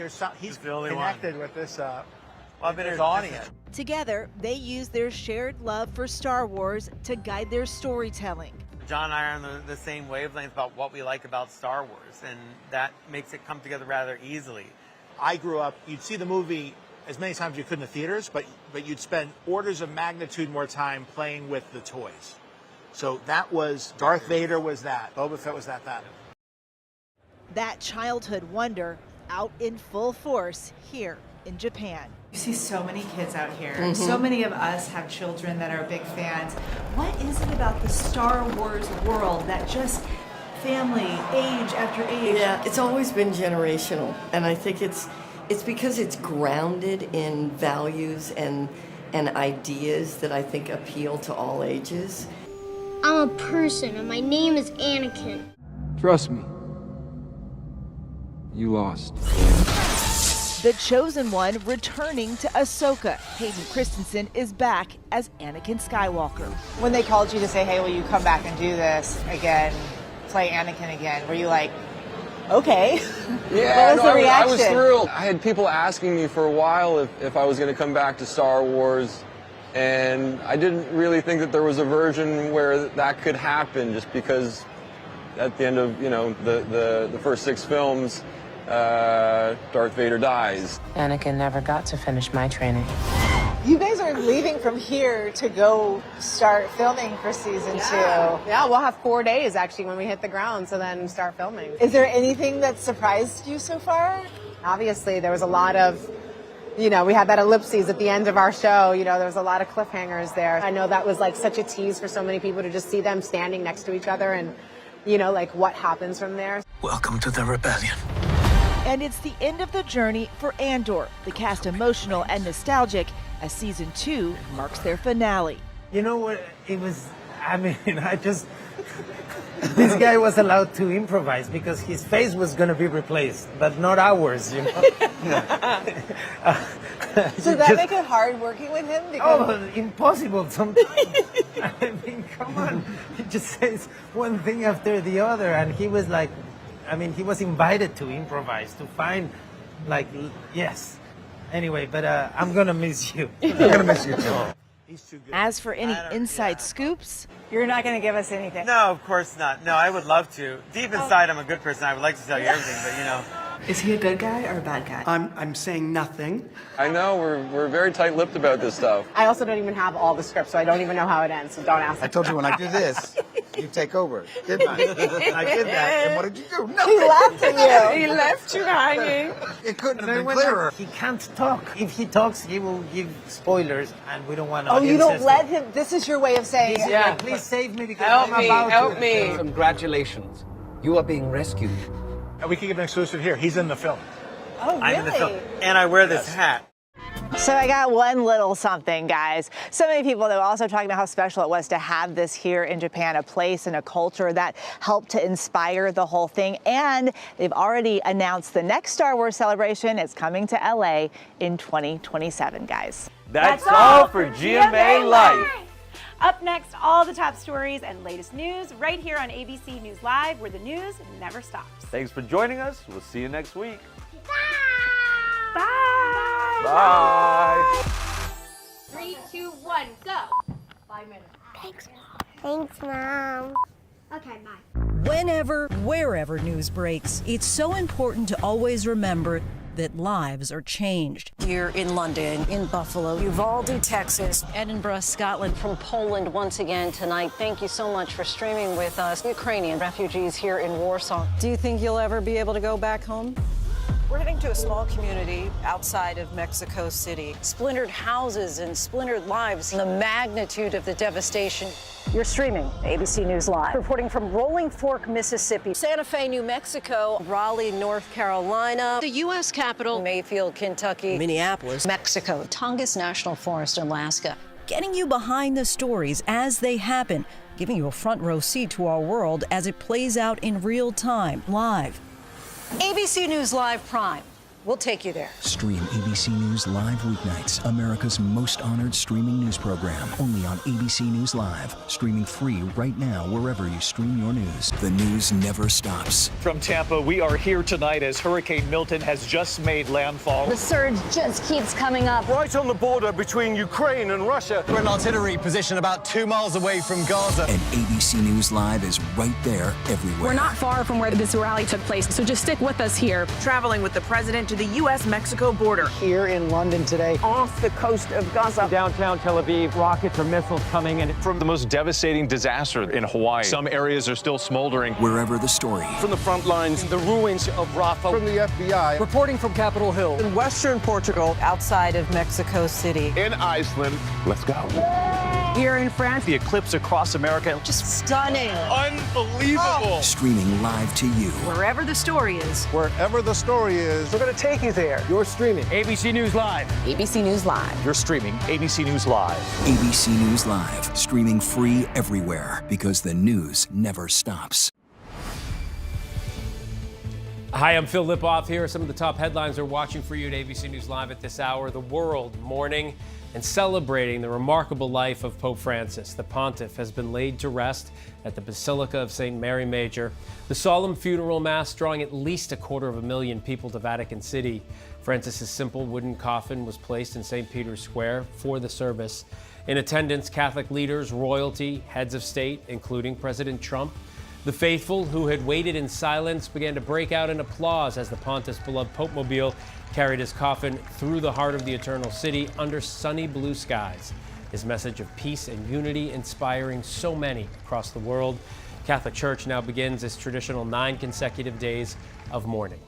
he's the only connected with this I've been his here- audience. Together, they use their shared love for Star Wars to guide their storytelling. John and I are on the same wavelength about what we like about Star Wars, and that makes it come together rather easily. I grew up, you'd see the movie as many times as you could in the theaters, but you'd spend orders of magnitude more time playing with the toys. So that was, Darth Vader was that, Boba Fett was that. That childhood wonder out in full force here in Japan. You see so many kids out here. Mhm. So many of us have children that are big fans. What is it about the Star Wars world that just family, age after age? Yeah, it's always been generational, and I think it's because it's grounded in values and ideas that I think appeal to all ages. I'm a person and my name is Anakin. Trust me. You lost. The Chosen One returning to Ahsoka. Hayden Christensen is back as Anakin Skywalker. When they called you to say, hey, will you come back and do this again, play Anakin again, were you like, okay? Yeah, What was the reaction? I was thrilled. I had people asking me for a while if I was going to come back to Star Wars, and I didn't really think that there was a version where that could happen, just because at the end of the first 6 films, Darth Vader dies. Anakin never got to finish my training. You guys are leaving from here to go start filming for season 2. Yeah, we'll have 4 days actually when we hit the ground, so then start filming. Is there anything that surprised you so far? Obviously, there was a lot of, we had that ellipses at the end of our show. There was a lot of cliffhangers there. I know that was like such a tease for so many people to just see them standing next to each other and, like what happens from there. Welcome to the rebellion. And it's the end of the journey for Andor, the cast emotional and nostalgic as season 2 marks their finale. You know what? This guy was allowed to improvise because his face was going to be replaced, but not ours, So that make it hard working with him? Oh, impossible sometimes. I mean, come on. He just says one thing after the other, and he was like, he was invited to improvise, to find, yes. Anyway, but I'm going to miss you. I'm going to miss you too. As for any inside scoops, you're not going to give us anything. No, of course not. No, I would love to. Deep inside, I'm a good person. I would like to tell you everything, but Is he a good guy or a bad guy? I'm saying nothing. I know, we're very tight-lipped about this stuff. I also don't even have all the scripts, so I don't even know how it ends, so don't ask. I told you when I do this, you take over, didn't I? I did that, and what did you do? Nothing. He laughed at you. He left you hanging. It couldn't have been clearer. He can't talk. If he talks, he will give spoilers, and we don't want to. Oh, you don't let him? This is your way of saying, please save me because Help I'm me, about help to. me. Congratulations. You are being rescued. We can give an exclusive here. He's in the film. Oh, really? I'm in the film, and I wear this hat. So I got one little something, guys. So many people, though, also talking about how special it was to have this here in Japan, a place and a culture that helped to inspire the whole thing. And they've already announced the next Star Wars celebration. It's coming to LA in 2027, guys. That's all for GMA Life. Up next, all the top stories and latest news right here on ABC News Live, where the news never stops. Thanks for joining us. We'll see you next week. Bye. Bye. 3, 2, 1, go. 5 minutes. Thanks, Mom. Thanks, Mom. Okay, bye. Whenever, wherever news breaks, it's so important to always remember that lives are changed. Here in London, in Buffalo, Uvalde, Texas, Edinburgh, Scotland, from Poland once again tonight. Thank you so much for streaming with us. Ukrainian refugees here in Warsaw. Do you think you'll ever be able to go back home? We're heading to a small community outside of Mexico City. Splintered houses and splintered lives. The magnitude of the devastation. You're streaming ABC News Live. Reporting from Rolling Fork, Mississippi, Santa Fe, New Mexico, Raleigh, North Carolina, the U.S. Capitol, Mayfield, Kentucky, Minneapolis, Mexico, Tongass National Forest, Alaska. Getting you behind the stories as they happen, giving you a front row seat to our world as it plays out in real time, live. ABC News Live Prime. We'll take you there. Stream ABC News Live weeknights, America's most honored streaming news program. Only on ABC News Live. Streaming free right now wherever you stream your news. The news never stops. From Tampa, we are here tonight as Hurricane Milton has just made landfall. The surge just keeps coming up. Right on the border between Ukraine and Russia. We're in artillery position about 2 miles away from Gaza. And ABC News Live is right there everywhere. We're not far from where this rally took place, so just stick with us here. Traveling with the president to the U.S.-Mexico border. Here in London today. Off the coast of Gaza. Downtown Tel Aviv, rockets or missiles coming in. From the most devastating disaster in Hawaii. Some areas are still smoldering. Wherever the story. From the front lines, the ruins of Rafah. From the FBI. Reporting from Capitol Hill. In western Portugal, outside of Mexico City. In Iceland. Let's go. Here in France. The eclipse across America. Just stunning. Unbelievable. Streaming live to you. Wherever the story is. Wherever the story is. We're going to take you there. You're streaming ABC News Live. ABC News Live. You're streaming ABC News Live. ABC News Live. Streaming free everywhere because the news never stops. Hi, I'm Phil Lipoff. Here are some of the top headlines we're watching for you at ABC News Live at this hour. The world mourning and celebrating the remarkable life of Pope Francis. The pontiff has been laid to rest at the Basilica of St. Mary Major. The solemn funeral mass drawing at least 250,000 people to Vatican City. Francis's simple wooden coffin was placed in St. Peter's Square for the service. In attendance, Catholic leaders, royalty, heads of state, including President Trump. The faithful, who had waited in silence, began to break out in applause as the pontiff's beloved Pope-mobile carried his coffin through the heart of the Eternal City under sunny blue skies. His message of peace and unity inspiring so many across the world. Catholic Church now begins its traditional 9 consecutive days of mourning.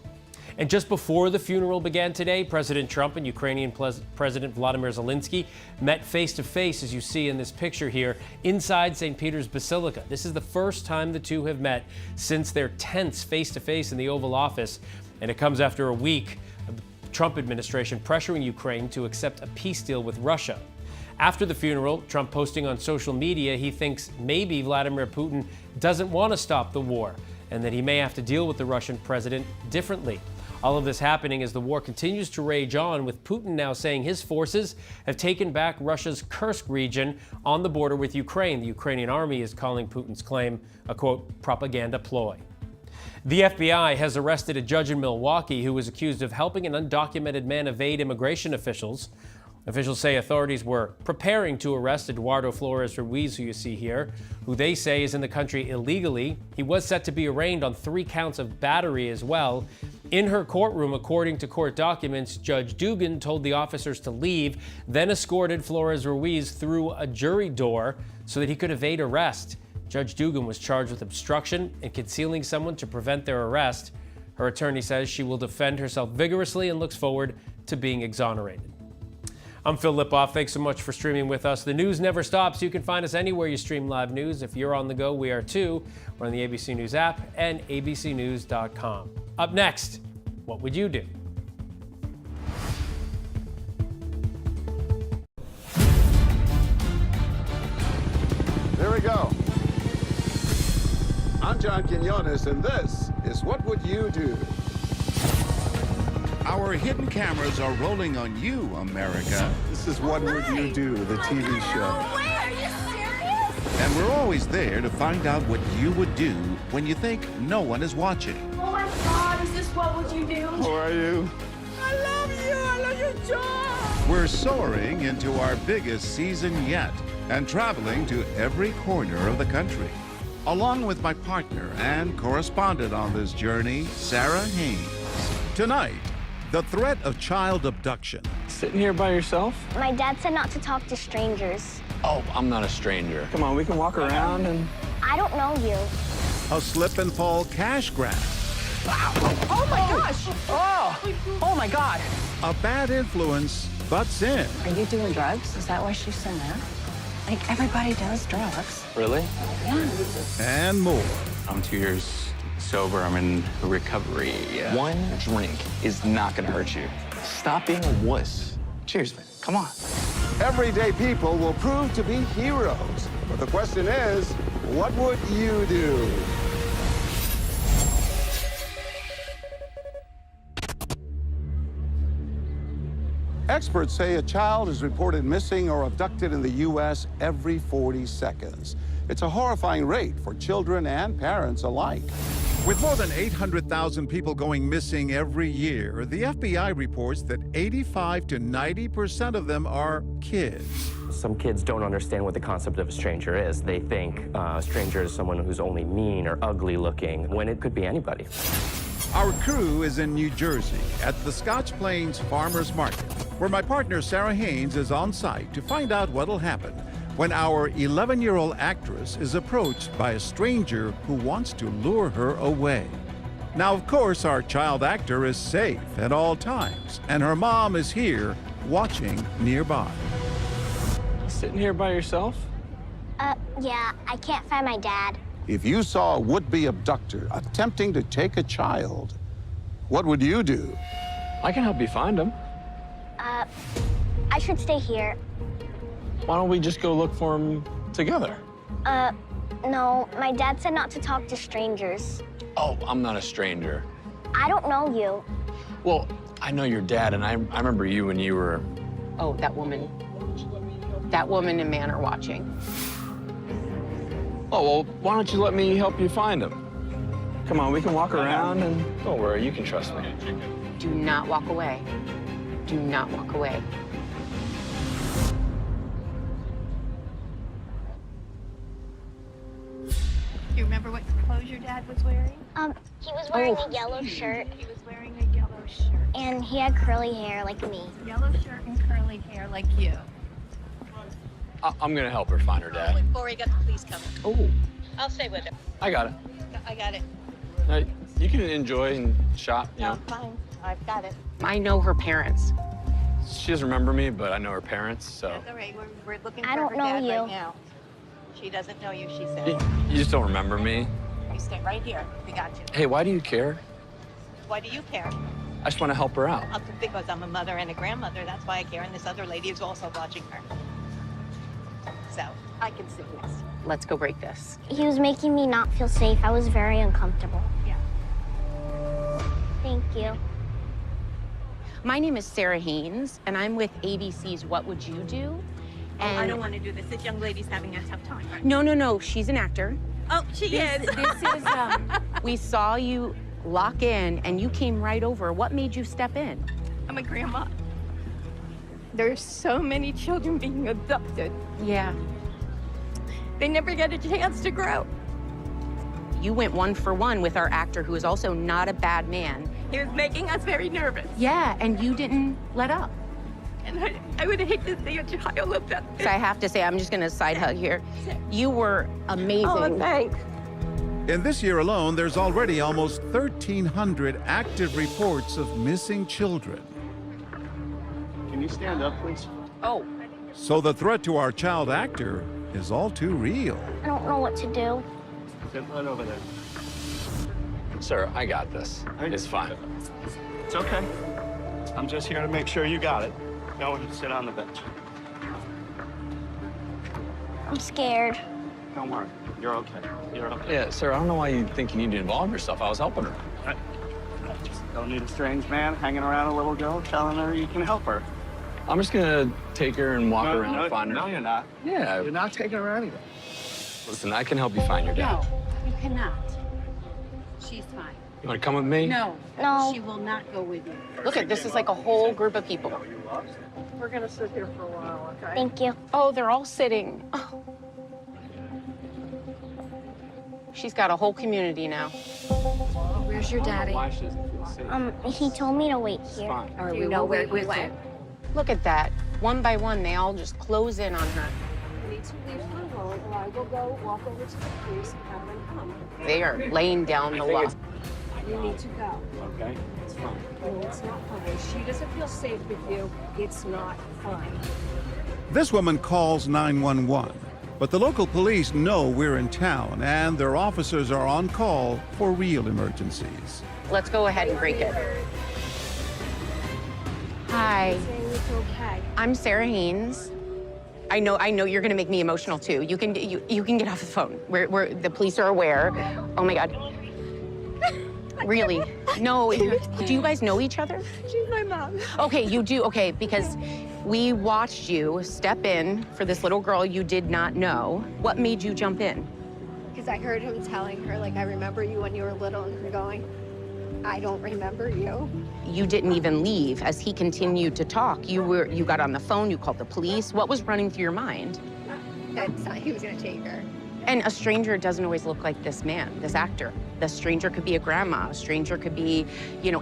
And just before the funeral began today, President Trump and Ukrainian President Vladimir Zelensky met face-to-face, as you see in this picture here, inside St. Peter's Basilica. This is the first time the two have met since their tense face-to-face in the Oval Office, and it comes after a week of the Trump administration pressuring Ukraine to accept a peace deal with Russia. After the funeral, Trump posting on social media he thinks maybe Vladimir Putin doesn't want to stop the war and that he may have to deal with the Russian president differently. All of this happening as the war continues to rage on, with Putin now saying his forces have taken back Russia's Kursk region on the border with Ukraine. The Ukrainian army is calling Putin's claim a, quote, propaganda ploy. The FBI has arrested a judge in Milwaukee who was accused of helping an undocumented man evade immigration officials. Officials say authorities were preparing to arrest Eduardo Flores Ruiz, who you see here, who they say is in the country illegally. He was set to be arraigned on 3 counts of battery as well. In her courtroom, according to court documents, Judge Dugan told the officers to leave, then escorted Flores Ruiz through a jury door so that he could evade arrest. Judge Dugan was charged with obstruction and concealing someone to prevent their arrest. Her attorney says she will defend herself vigorously and looks forward to being exonerated. I'm Phil Lipoff. Thanks so much for streaming with us. The news never stops. You can find us anywhere you stream live news. If you're on the go, we are too. We're on the ABC News app and abcnews.com. Up next, what would you do? Here we go. I'm John Quinones, and this is What Would You Do? Our hidden cameras are rolling on you, America. This is What Would You Do, the TV show. Wait, are you serious? And we're always there to find out what you would do when you think no one is watching. Oh my God, is this What Would You Do? How are you? I love you. I love your job. We're soaring into our biggest season yet and traveling to every corner of the country. Along with my partner and correspondent on this journey, Sarah Haynes. Tonight, the threat of child abduction. Sitting here by yourself? My dad said not to talk to strangers. Oh, I'm not a stranger. Come on, we can walk around and... I don't know you. A slip and fall cash grab. Oh my gosh! Oh my God! A bad influence butts in. Are you doing drugs? Is that why she's so mad? Like, everybody does drugs. Really? Yeah. And more. I'm 2 years sober. I'm in recovery. One drink is not gonna hurt you. Stop being a wuss. Cheers, man. Come on. Everyday people will prove to be heroes. But the question is, what would you do? Experts say a child is reported missing or abducted in the U.S. every 40 seconds. It's a horrifying rate for children and parents alike. With more than 800,000 people going missing every year, the FBI reports that 85 to 90% of them are kids. Some kids don't understand what the concept of a stranger is. They think a stranger is someone who's only mean or ugly looking, when it could be anybody. Our crew is in New Jersey at the Scotch Plains Farmers Market, where my partner Sarah Haynes is on site to find out what'll happen when our 11-year-old actress is approached by a stranger who wants to lure her away. Now, of course, our child actor is safe at all times, and her mom is here watching nearby. Sitting here by yourself? Yeah, I can't find my dad. If you saw a would-be abductor attempting to take a child, what would you do? I can help you find him. I should stay here. Why don't we just go look for him together? No, my dad said not to talk to strangers. Oh, I'm not a stranger. I don't know you. Well, I know your dad, and I remember you when you were... Oh, that woman. That woman and man are watching. Oh, well, why don't you let me help you find him? Come on, we can walk around, and don't worry, you can trust me. Do not walk away. Do not walk away. Do you remember what clothes your dad was wearing? He was wearing a yellow shirt. He was wearing a yellow shirt. And he had curly hair like me. Yellow shirt and curly hair like you. I'm gonna help her find her dad. Before we got the police coming. Oh. I'll stay with her. I got it. I got it. You can enjoy and shop, you know. Fine. I've got it. I know her parents. She doesn't remember me, but I know her parents, so... That's all right. We're looking I for don't her know dad you. right now. She doesn't know you, she said. You just don't remember me? You stay right here. We got you. Hey, why do you care? Why do you care? I just want to help her out. Because I'm a mother and a grandmother. That's why I care. And this other lady is also watching her. So I can sit next. Let's go break this. He was making me not feel safe. I was very uncomfortable. Yeah. Thank you. My name is Sarah Haynes, and I'm with ABC's What Would You Do? And I don't want to do this. This young lady's having a tough time. Right? No. She's an actor. Oh, she is. This is, we saw you lock in, and you came right over. What made you step in? I'm a grandma. There's so many children being abducted. Yeah. They never get a chance to grow. You went 1 for 1 with our actor, who is also not a bad man. He was making us very nervous. Yeah, and you didn't let up. And I would hate to see a child abducted. So I have to say, I'm just gonna side hug here. You were amazing. Oh, thanks. In this year alone, there's already almost 1,300 active reports of missing children. Can you stand up, please? Oh. So the threat to our child actor is all too real. I don't know what to do. Sit right over there. Sir, I got this. It's fine. It's okay. I'm just here to make sure you got it. Go and sit on the bench. I'm scared. Don't worry. You're okay. You're okay. Yeah, sir, I don't know why you think you need to involve yourself. I was helping her. I just don't need a strange man hanging around a little girl telling her you can help her. I'm just gonna take her and walk around and find her. No, you're not. Yeah. You're not taking her anywhere. Listen, I can help you find your dad. No, you cannot. She's fine. You wanna come with me? No. No. She will not go with you. Look at this is like a whole group of people. We're gonna sit here for a while, okay? Thank you. Oh, they're all sitting. Oh. She's got a whole community now. Where's your daddy? Why she doesn't feel safe. He told me to wait here. Fine. All right, we know where you went. Look at that. One by one, they all just close in on her. You need to leave for a moment, or I will go walk over to the police and have them come. They are laying down the law. You need to go. Okay, it's fine. No, it's not fun. If she doesn't feel safe with you, it's not fun. This woman calls 911, but the local police know we're in town and their officers are on call for real emergencies. Let's go ahead and break it. Hi, It's okay. I'm Sarah Haynes. I know you're gonna make me emotional too. You can get off the phone. The police are aware. Oh my God. Really? No, do you guys know each other? She's my mom. Okay, you do, okay, because we watched you step in for this little girl you did not know. What made you jump in? Because I heard him telling her, like, I remember you when you were little, and her going, I don't remember you. You didn't even leave as he continued to talk. You got on the phone, you called the police. What was running through your mind? That he was going to take her. And a stranger doesn't always look like this man, this actor. The stranger could be a grandma. A stranger could be,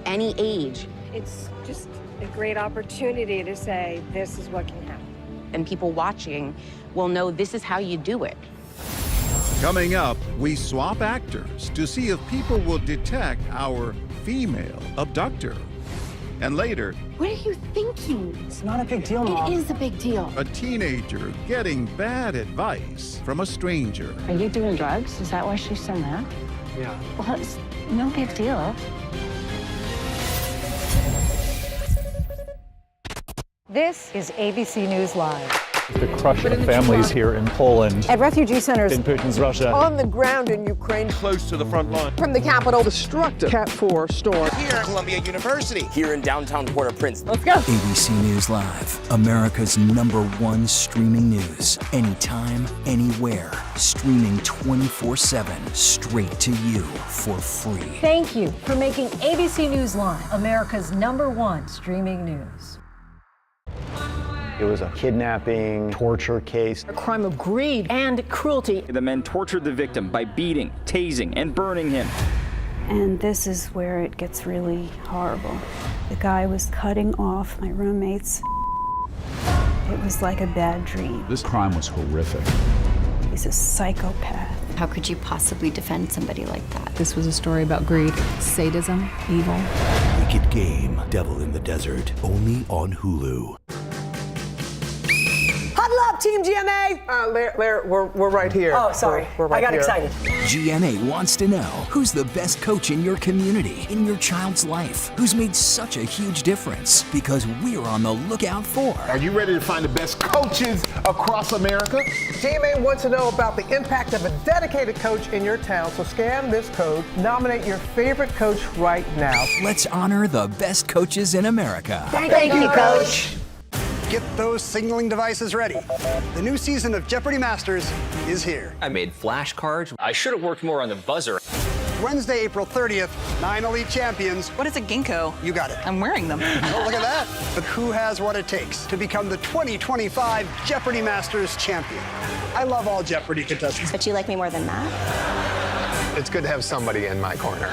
any age. It's just a great opportunity to say, this is what can happen. And people watching will know this is how you do it. Coming up, we swap actors to see if people will detect our female abductor. And later, What are you thinking? It's not a big deal, Mom. It is a big deal. a teenager getting bad advice from a stranger. Are you doing drugs? Is that why she's so mad? Yeah. Well, it's no big deal. This is ABC News Live. The crush of families here in Poland. At refugee centers In Putin's Russia. On the ground in Ukraine. Close to the front line. From the capital. Destructive Cat 4 storm. Here at Columbia University. Here in downtown Port-au-Prince. Let's go. ABC News Live, America's #1 streaming news. Anytime, anywhere. Streaming 24/7, straight to you for free. Thank you for making ABC News Live America's #1 streaming news. It was a kidnapping, torture case. A crime of greed and cruelty. The men tortured the victim by beating, tasing, and burning him. And this is where it gets really horrible. The guy was cutting off my roommates. It was like a bad dream. This crime was horrific. He's a psychopath. How could you possibly defend somebody like that? This was a story about greed, sadism, evil. Wicked Game, Devil in the Desert, only on Hulu. Huddle up, Team GMA! Larry, we're right here. Oh, sorry. We're right I got here. excited. GMA wants to know who's the best coach in your community, in your child's life, who's made such a huge difference, because we're on the lookout for. Are you ready to find the best coaches across America? GMA wants to know about the impact of a dedicated coach in your town, so scan this code, nominate your favorite coach right now. Let's honor the best coaches in America. Thank you, Coach. Get those signaling devices ready. The new season of Jeopardy Masters is here. I made flashcards. I should have worked more on the buzzer. Wednesday, April 30th, 9 elite champions. What is a ginkgo? You got it. I'm wearing them. Oh, look at that. But who has what it takes to become the 2025 Jeopardy Masters champion? I love all Jeopardy contestants. But you like me more than Matt? It's good to have somebody in my corner.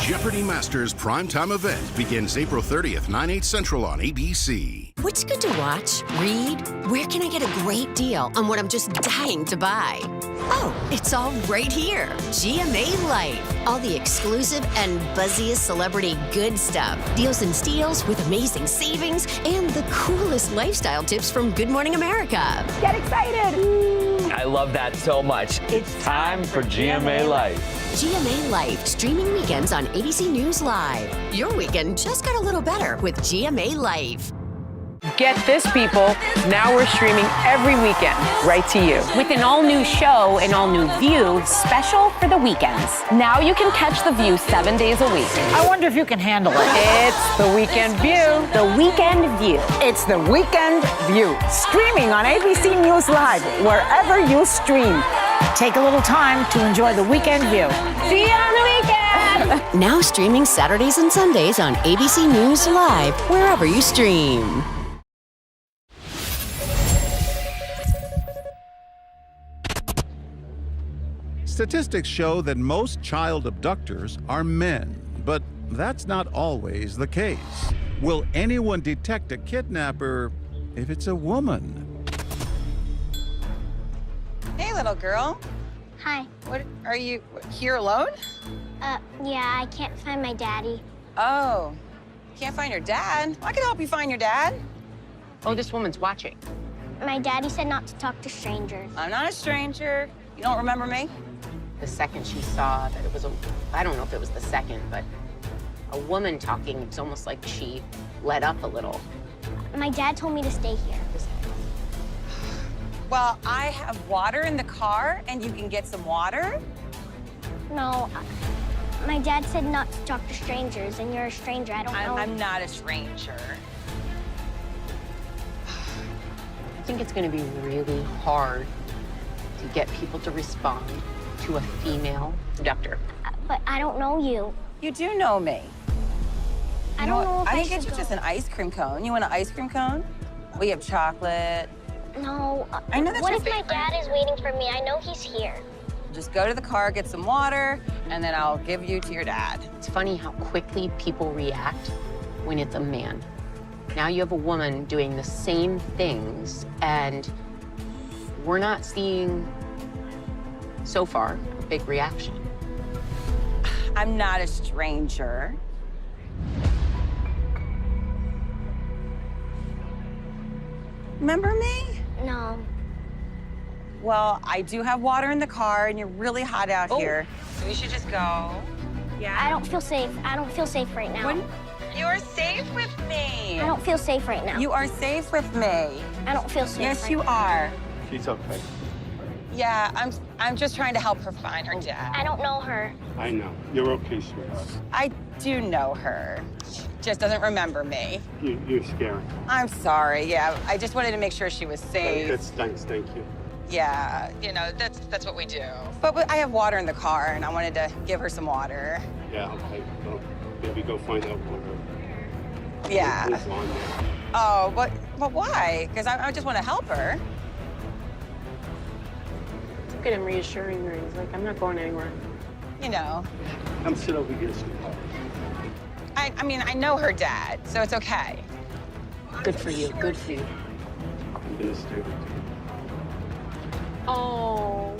Jeopardy Masters primetime event begins April 30th, 9/8 Central on ABC. What's good to watch? Read? Where can I get a great deal on what I'm just dying to buy? Oh, it's all right here. GMA Life. All the exclusive and buzziest celebrity good stuff. Deals and steals with amazing savings and the coolest lifestyle tips from Good Morning America. Get excited! I love that so much. It's time for GMA Life. GMA Life, streaming weekends on ABC News Live. Your weekend just got a little better with GMA Life. Get this, people. Now we're streaming every weekend, right to you. With an all-new show, an all-new View, special for the weekends. Now you can catch The View 7 days a week. I wonder if you can handle it. It's The Weekend View. The Weekend View. It's The Weekend View. Streaming on ABC News Live, wherever you stream. Take a little time to enjoy The Weekend View. See you on the weekend! Now streaming Saturdays and Sundays on ABC News Live, wherever you stream. Statistics show that most child abductors are men, but that's not always the case. Will anyone detect a kidnapper if it's a woman? Hey, little girl. Hi. What, are you here alone? Yeah, I can't find my daddy. Oh, can't find your dad? I can help you find your dad. Oh, this woman's watching. My daddy said not to talk to strangers. I'm not a stranger. You don't remember me? The second she saw that it was I don't know if it was the second, but a woman talking, it's almost like she let up a little. My dad told me to stay here. Well, I have water in the car, and you can get some water. No, my dad said not to talk to strangers, and you're a stranger. I don't know. I'm not a stranger. I think it's going to be really hard to get people to respond to a female abductor. But I don't know you. You do know me. I don't know if I I can get should you just go. an ice cream cone. You want an ice cream cone? We have chocolate. No. I know that's what your if my dad is waiting for me? I know he's here. Just go to the car, get some water, and then I'll give you to your dad. It's funny how quickly people react when it's a man. Now you have a woman doing the same things, and we're not seeing, so far, a big reaction. I'm not a stranger. Remember me? No. Well, I do have water in the car, and you're really hot out here. So we should just go. Yeah? I don't feel safe. I don't feel safe right now. You're safe with me. I don't feel safe right now. You are safe with me. I don't feel safe. Yes, right you now. are. She's okay. Yeah, I'm just trying to help her find her dad. I don't know her. I know. You're okay, sweetheart. I do know her. She just doesn't remember me. You're scary. I'm sorry. Yeah, I just wanted to make sure she was safe. That's thanks. Thank you. Yeah, you know, that's what we do. But I have water in the car, and I wanted to give her some water. Yeah, okay. Well, maybe go find out what Yeah. is on there. Oh, but why? Because I just want to help her. Look at him reassuring her. He's like, I'm not going anywhere. You know, Come sit over here, sweetheart. I mean, I know her dad, so it's okay. Good for you. Good for you. I'm gonna stay with you. Oh.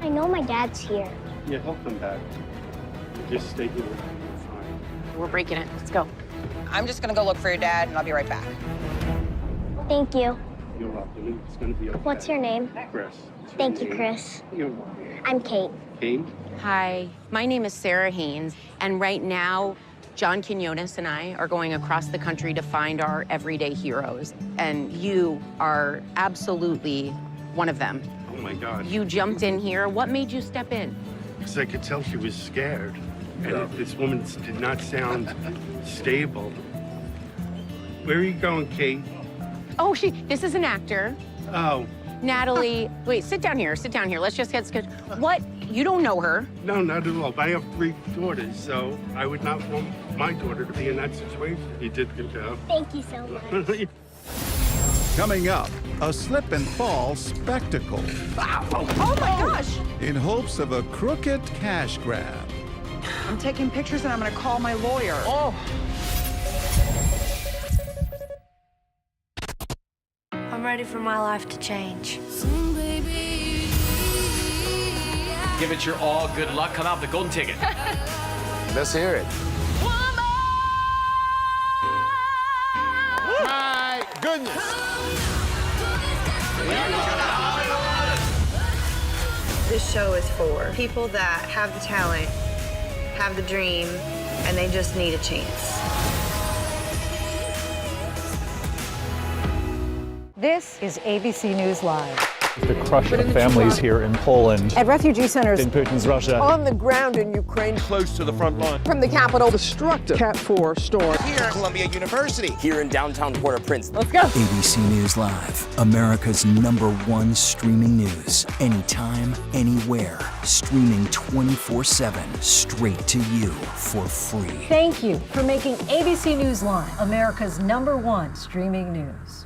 I know my dad's here. Yeah, he'll come back. Just stay here. You're fine. We're breaking it. Let's go. I'm just gonna go look for your dad, and I'll be right back. Thank you. You're welcome. It's gonna be okay. What's your name? Chris. Thank you, Chris. You're welcome. I'm Kate. Kate? Hi, my name is Sarah Haynes, and right now, John Quinones and I are going across the country to find our everyday heroes, and you are absolutely one of them. Oh my God. You jumped in here. What made you step in? Because I could tell she was scared. And this woman did not sound stable. Where are you going, Kate? Oh, this is an actor. Oh. Natalie, wait, sit down here. Sit down here. Let's just get scheduled. What? You don't know her? No, not at all. But I have 3 daughters, so I would not want my daughter to be in that situation. You did a good job. Thank you so much. Coming up, a slip and fall spectacle Oh my gosh! in hopes of a crooked cash grab. I'm taking pictures, and I'm gonna call my lawyer. Oh. I'm ready for my life to change. Give it your all. Good luck. Come out with the golden ticket. Let's hear it. My goodness. This show is for people that have the talent, have the dream, and they just need a chance. This is ABC News Live. The crush of families here in Poland. At refugee centers. In Putin's Russia. On the ground in Ukraine. Close to the front line. From the capital, destructive Cat 4 storm. Here at Columbia University. Here in downtown Port-au-Prince. Let's go. ABC News Live, America's #1 streaming news. Anytime, anywhere. Streaming 24/7, straight to you for free. Thank you for making ABC News Live America's #1 streaming news.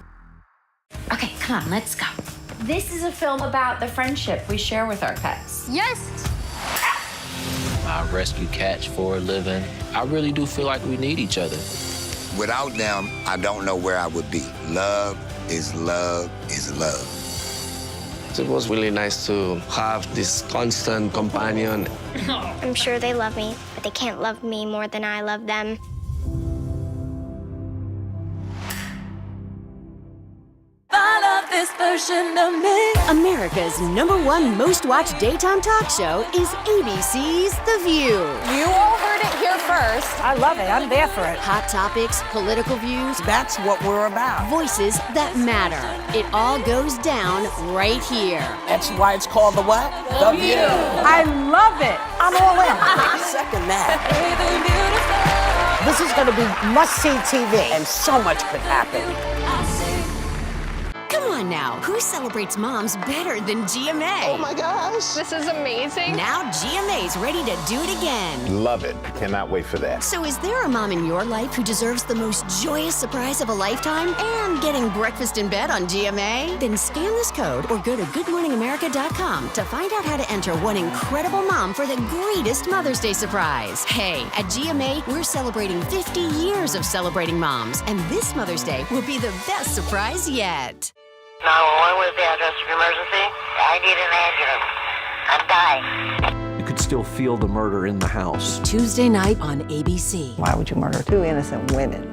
Okay, come on, let's go. This is a film about the friendship we share with our pets. Yes! I rescue cats for a living. I really do feel like we need each other. Without them, I don't know where I would be. Love is love is love. It was really nice to have this constant companion. I'm sure they love me, but they can't love me more than I love them. This version of me. America's #1 most watched daytime talk show is ABC's The View. You all heard it here first. I love it. I'm there for it. Hot topics, political views. That's what we're about. Voices that matter. It all goes down right here. That's why it's called the what? The View. I love it. I'm all in. Second that. This is going to be must-see TV. And so much could happen. Come on now, who celebrates moms better than GMA? Oh my gosh. This is amazing. Now GMA's ready to do it again. Love it. Cannot wait for that. So is there a mom in your life who deserves the most joyous surprise of a lifetime and getting breakfast in bed on GMA? Then scan this code or go to goodmorningamerica.com to find out how to enter one incredible mom for the greatest Mother's Day surprise. Hey, at GMA, we're celebrating 50 years of celebrating moms, and this Mother's Day will be the best surprise yet. 911, what is the address of emergency? I need an ambulance. I'm dying. You could still feel the murder in the house. Tuesday night on ABC. Why would you murder 2 innocent women?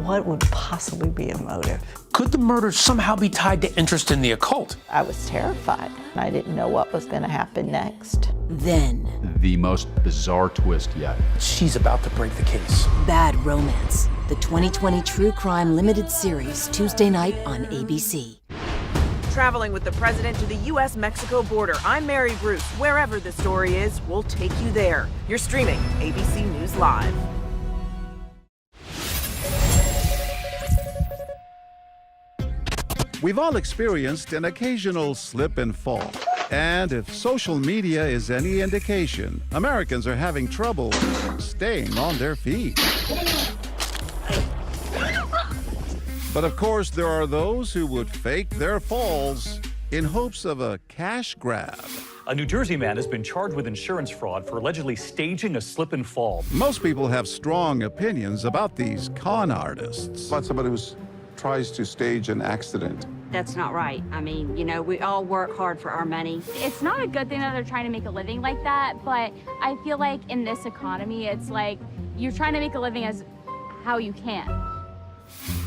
What would possibly be a motive? Could the murder somehow be tied to interest in the occult? I was terrified. I didn't know what was going to happen next. Then, the most bizarre twist yet. She's about to break the case. Bad Romance, the 2020 True Crime Limited Series, Tuesday night on ABC. Traveling with the president to the U.S.-Mexico border. I'm Mary Bruce. Wherever the story is, we'll take you there. You're streaming ABC News Live. We've all experienced an occasional slip and fall. And if social media is any indication, Americans are having trouble staying on their feet. But of course, there are those who would fake their falls in hopes of a cash grab. A New Jersey man has been charged with insurance fraud for allegedly staging a slip and fall. Most people have strong opinions about these con artists. About somebody who tries to stage an accident. That's not right. I mean, you know, we all work hard for our money. It's not a good thing that they're trying to make a living like that, but I feel like in this economy, it's like you're trying to make a living as how you can.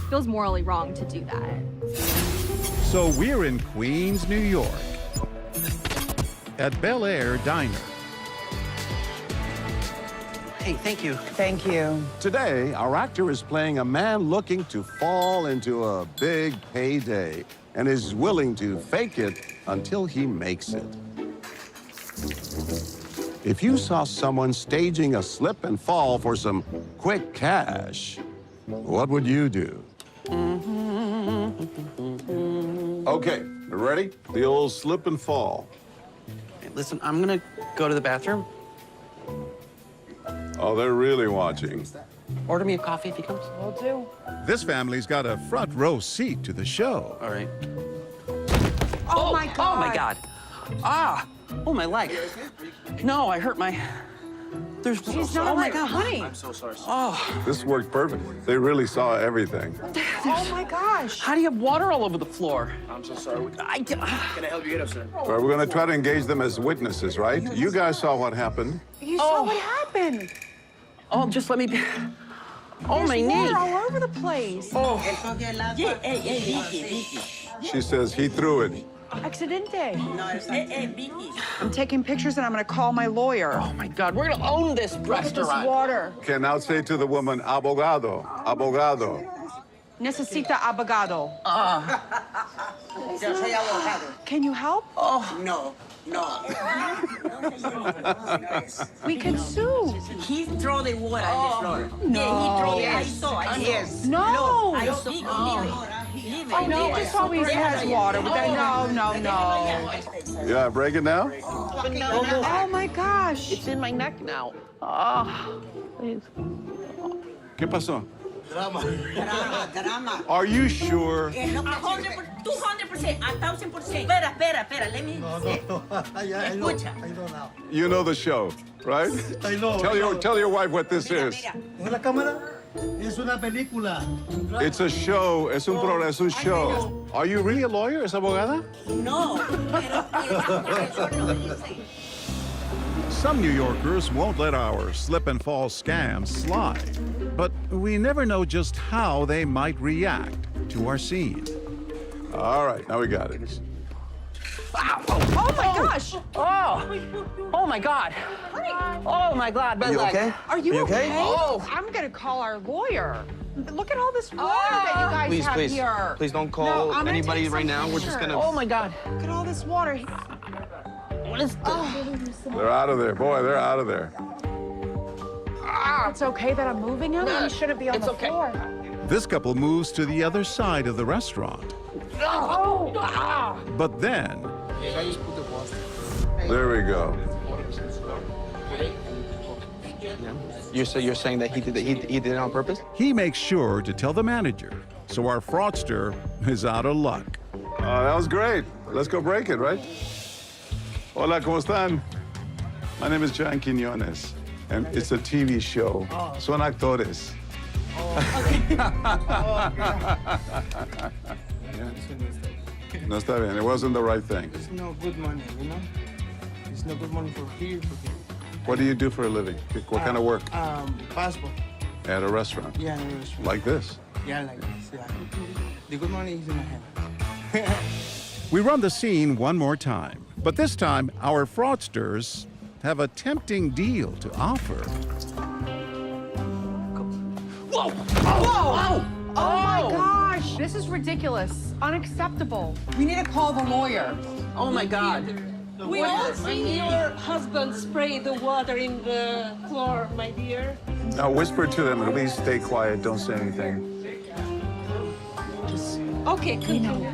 It feels morally wrong to do that. So we're in Queens, New York, at Bel Air Diner. Hey, thank you. Thank you. Today, our actor is playing a man looking to fall into a big payday and is willing to fake it until he makes it. If you saw someone staging a slip and fall for some quick cash, what would you do? Okay, ready? The old slip and fall. Hey, listen, I'm gonna go to the bathroom. Oh, they're really watching. Order me a coffee if he comes. Will do. This family's got a front row seat to the show. All right. Oh my God. Oh my God. Ah! Oh, my leg. No, I hurt my... There's... She's not oh my right, God. honey. I'm so sorry. Oh. This worked perfect. They really saw everything. Oh my gosh. How do you have water all over the floor? I'm so sorry. Can I help you get up, sir? All right, we're going to try to engage them as witnesses, right? You guys saw what happened. You saw what happened. Oh, just let me be... Oh, There's my knee. water all over the place. Oh. She says he threw it. Accidente. I'm taking pictures and I'm going to call my lawyer. Oh, my God. We're going to own this restaurant. This water. Okay, now say to the woman, abogado, abogado. Necesita abogado. Can you help? Oh, no. We can sue. He threw the water on the floor. No. Yeah, he threw it. I saw. Yes. Look, No. I saw. Leave it. Oh, he just always has water. But no. Yeah, break it now? Oh, my gosh. It's in my neck now. Oh, please. ¿Qué pasó? Drama. Are you sure? 200%, 1,000%. Espera. Let me say. Escucha. You know the show, right? I know. Tell your wife what this is. ¿La cámara? Es una película. It's a show. Es un show. Are you really a lawyer? ¿Es abogada? No. Some New Yorkers won't let our slip and fall scams slide, but we never know just how they might react to our scene. All right, now we got it. Oh, my gosh. Oh my God. Oh my God. You okay? Are you okay? Oh. I'm going to call our lawyer. Look at all this water that you guys have here. Please don't No, call I'm gonna anybody take right some now. We're just pictures. gonna. Oh my God. Look at all this water. What is this? They're out of there. Boy, they're out of there. It's okay that I'm moving him? He shouldn't be on the floor. This couple moves to the other side of the restaurant. But then, There we go. You're saying that he did it on purpose? he makes sure to tell the manager, so our fraudster is out of luck. That was great. Let's go break it, right? Hola, ¿cómo están? My name is John Quiñones, and it's a TV show. Son actores. No está bien. It wasn't the right thing. It's no good money, you know? It's no good money for here. What do you do for a living? What kind of work? Passport. At a restaurant. Yeah, in a restaurant. Like this. Yeah, like this, yeah. The good money is in my hand. We run the scene one more time, but this time our fraudsters have a tempting deal to offer. Whoa! Whoa! Oh my gosh, this is ridiculous. Unacceptable. We need to call the lawyer. Oh my God. We all see your husband spray the water in the floor, my dear. Now whisper to them, at least stay quiet, don't say anything. Okay, continue.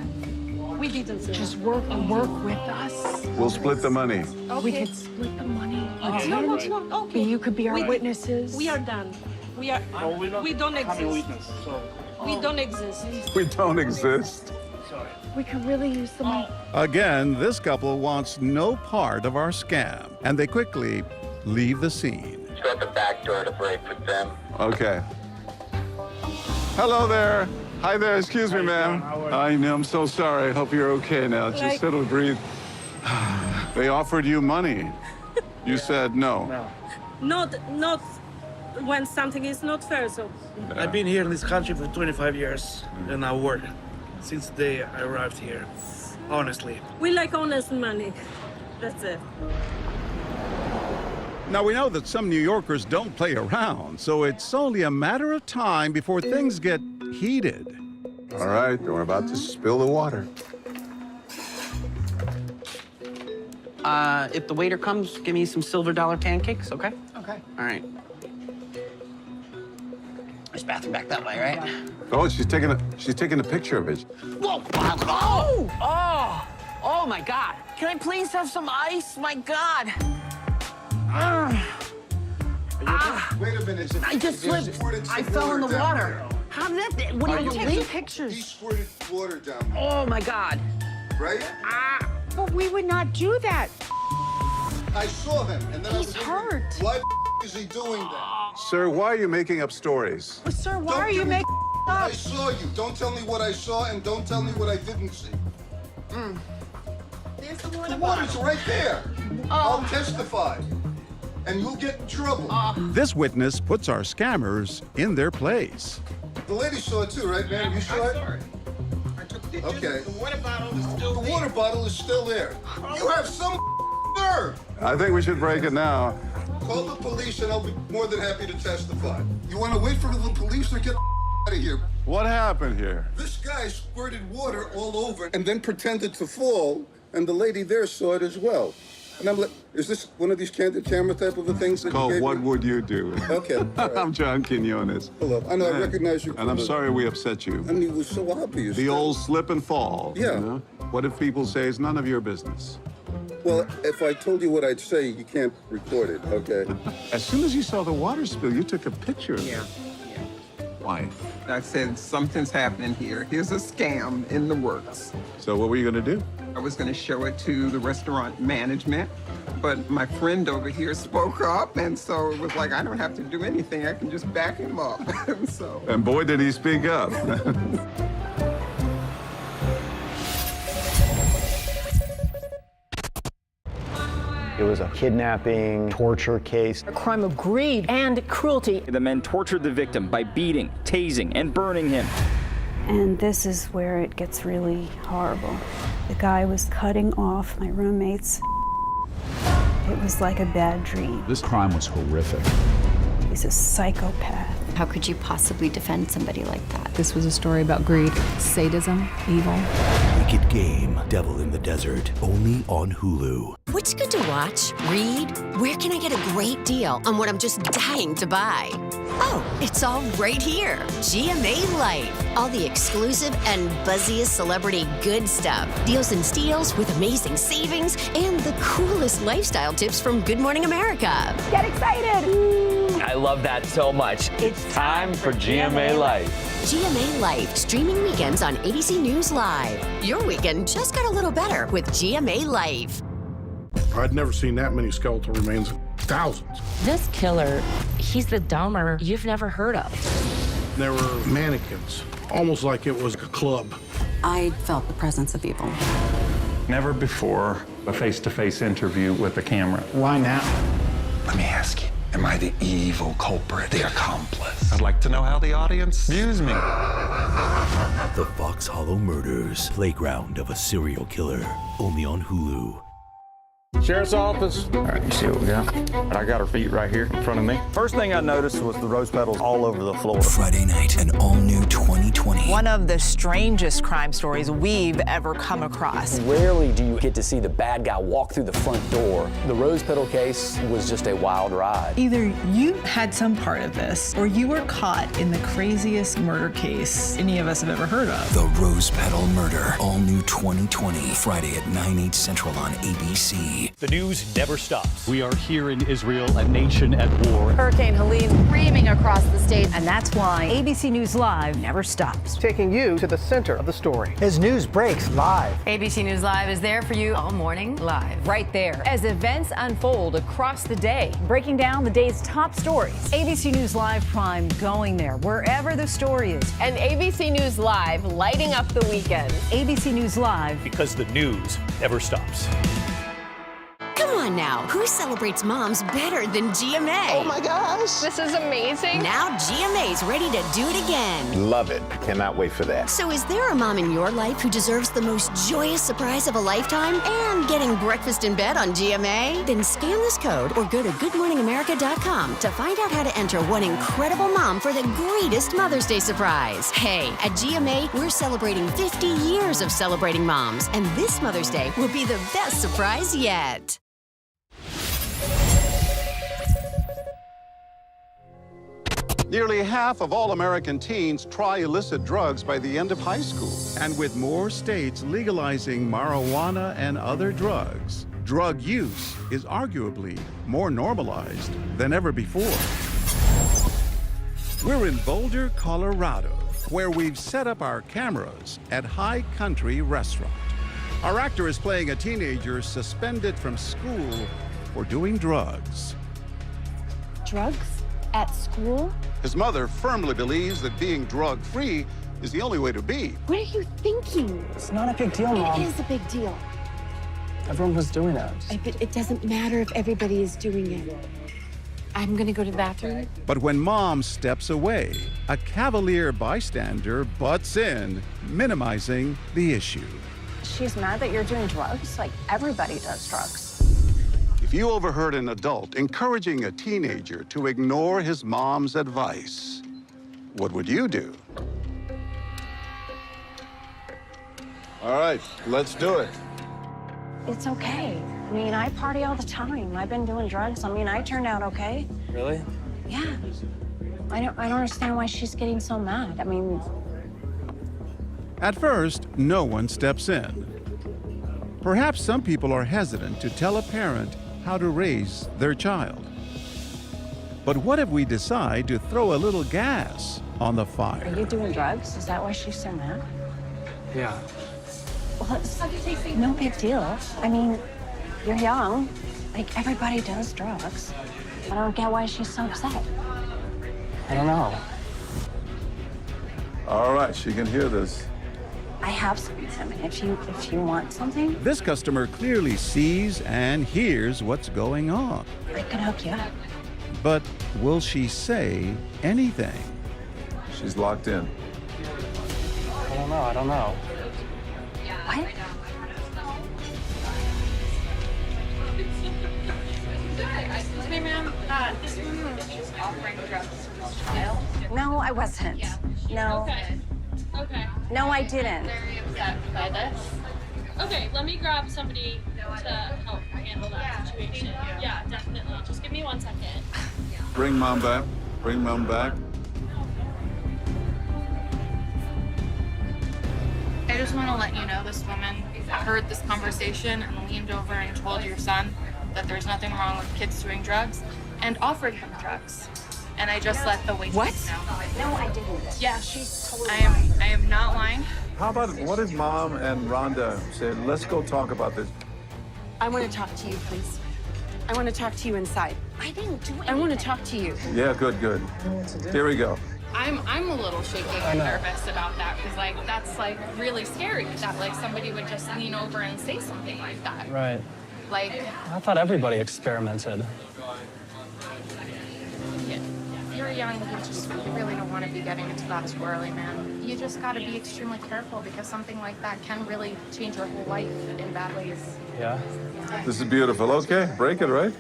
We didn't say. Just work with us. We'll split the money. We could split the money. No. Okay. You could be our witnesses. We are done. We don't exist. We don't exist. We don't exist. We could really use the money. Again, this couple wants no part of our scam, and they quickly leave the scene. Shut the back door to break with them. Okay. Hello there. Hi there. Excuse me, ma'am. I know. I'm so sorry. I hope you're okay now. Just settle, breathe. They offered you money. You said no. Not when something is not fair. So I've been here in this country for 25 years, and I work since the day I arrived here, honestly. we like honest money. That's it. Now, we know that some New Yorkers don't play around, so it's only a matter of time before things get heated. All right, we're about to spill the water. If the waiter comes, give me some silver dollar pancakes, okay? Okay. All right. There's bathroom back that way, right? Oh, she's taking a picture of it. Whoa! Oh my God! Can I please have some ice? My God! Wait a minute. I just slipped. I fell in the water. How did that? What do you Take think? pictures. He squirted water down. Oh my God! Right? But we would not do that. I saw him, and then He's hurt. Why is he doing that? Sir, why are you making up stories? Well, sir, why are you making up? I saw you. Don't tell me what I saw, and don't tell me what I didn't see. There's the The water's right there. I'll testify, and you'll get in trouble. This witness puts our scammers in their place. The lady saw it too, right, ma'am? You saw it? Okay. The water bottle is still The water bottle is still there. You have some nerve. I think we should break it now. Call the police, and I'll be more than happy to testify. You want to wait for the police or get out of here. What happened here? This guy squirted water all over and then pretended to fall, and the lady there saw it as well. And I'm like, is this one of these candid camera type of things that Cole, you gave what me? would you do? Okay. All right. I'm John Quinones. Hello. I know, I recognize you. And I'm sorry we upset you. I mean, it was so obvious. The old slip and fall. Yeah. You know? What if people say it's none of your business? Well, if I told you what I'd say, you can't record it, okay? As soon as you saw the water spill, you took a picture of it. Why? I said, something's happening here. Here's a scam in the works. So what were you going to do? I was going to show it to the restaurant management, but my friend over here spoke up, and so it was like, I don't have to do anything. I can just back him up. And boy, did he speak up. It was a kidnapping, torture case. A crime of greed and cruelty. The men tortured the victim by beating, tasing, and burning him. And this is where it gets really horrible. The guy was cutting off my roommates. It was like a bad dream. This crime was horrific. He's a psychopath. How could you possibly defend somebody like that? This was a story about greed, sadism, evil. Wicked Game, Devil in the Desert, only on Hulu. What's good to watch, read? Where can I get a great deal on what I'm just dying to buy? Oh, it's all right here. GMA Life. All the exclusive and buzziest celebrity good stuff. Deals and steals with amazing savings and the coolest lifestyle tips from Good Morning America. Get excited! I love that so much. It's time for GMA Life. GMA Life, streaming weekends on ABC News Live. Your weekend just got a little better with GMA Life. I'd never seen that many skeletal remains. Thousands. This killer, he's the Dahmer you've never heard of. There were mannequins, almost like it was a club. I felt the presence of evil. Never before a face-to-face interview with the camera. Why now? Let me ask you, am I the evil culprit, the accomplice? I'd like to know how the audience views me. The Fox Hollow Murders, playground of a serial killer, only on Hulu. Sheriff's office. All right, you see what we got? I got her feet right here in front of me. First thing I noticed was the rose petals all over the floor. Friday night, an all-new 2020. One of the strangest crime stories we've ever come across. Rarely do you get to see the bad guy walk through the front door. The rose petal case was just a wild ride. Either you had some part of this, or you were caught in the craziest murder case any of us have ever heard of. The Rose Petal Murder, all-new 2020, Friday at 9/8 Central on ABC. The news never stops. We are here in Israel, a nation at war. Hurricane Helene screaming across the state, and that's why ABC News Live never stops. Taking you to the center of the story. As news breaks live. ABC News Live is there for you all morning live. Right there. As events unfold across the day, breaking down the day's top stories. ABC News Live Prime going there, wherever the story is. And ABC News Live lighting up the weekend. ABC News Live. Because the news never stops. Come on now, who celebrates moms better than GMA? Oh my gosh, this is amazing. Now GMA's ready to do it again. Love it. Cannot wait for that. So is there a mom in your life who deserves the most joyous surprise of a lifetime and getting breakfast in bed on GMA? Then scan this code or go to goodmorningamerica.com to find out how to enter one incredible mom for the greatest Mother's Day surprise. Hey, at GMA, we're celebrating 50 years of celebrating moms, and this Mother's Day will be the best surprise yet. Nearly half of all American teens try illicit drugs by the end of high school. And with more states legalizing marijuana and other drugs, drug use is arguably more normalized than ever before. We're in Boulder, Colorado, where we've set up our cameras at High Country Restaurant. Our actor is playing a teenager suspended from school for doing drugs. Drugs? At school? His mother firmly believes that being drug-free is the only way to be. What are you thinking? It's not a big deal, Mom. It is a big deal. Everyone was doing that. But it doesn't matter if everybody is doing it. I'm gonna go to the bathroom. But when Mom steps away, a cavalier bystander butts in, minimizing the issue. She's mad that you're doing drugs? Like, everybody does drugs. If you overheard an adult encouraging a teenager to ignore his mom's advice, What would you do? All right, let's do it. It's okay. I mean, I party all the time. I've been doing drugs. I mean, I turned out okay. Really? Yeah. I don't understand why she's getting so mad. I mean... At first, no one steps in. Perhaps some people are hesitant to tell a parent how to raise their child. But what if we decide to throw a little gas on the fire? Are you doing drugs? Is that why she's so mad? Yeah. Well, it's no big deal. I mean, you're young. Like, everybody does drugs. I don't get why she's so upset. I don't know. All right, she can hear this. I have something. If you want something, This customer clearly sees and hears what's going on. I can hook you up. But will she say anything? She's locked in. I don't know. What? Excuse me, ma'am. This woman is offering drugs to this child. No, I wasn't. No. Okay. No, I didn't. Very upset by this. Okay, let me grab somebody to help handle that situation. Yeah, definitely. Just give me 1 second. Bring mom back. Bring mom back. I just want to let you know this woman heard this conversation and leaned over and told your son that there's nothing wrong with kids doing drugs and offered him drugs. And I just let the waitress know. No, I didn't. Yeah, she's totally I am not lying. How about, what if mom and Rhonda said, let's go talk about this? I want to talk to you, please. I want to talk to you inside. I didn't do anything. I want to talk to you. Yeah, good. Here we go. I'm a little shaky and nervous about that because that's really scary that somebody would just lean over and say something like that. Right. I thought everybody experimented. You're young, you really don't want to be getting into that squirrely, man. You just got to be extremely careful because something like that can really change your whole life in bad ways. Yeah? This is beautiful. Okay, break it, right?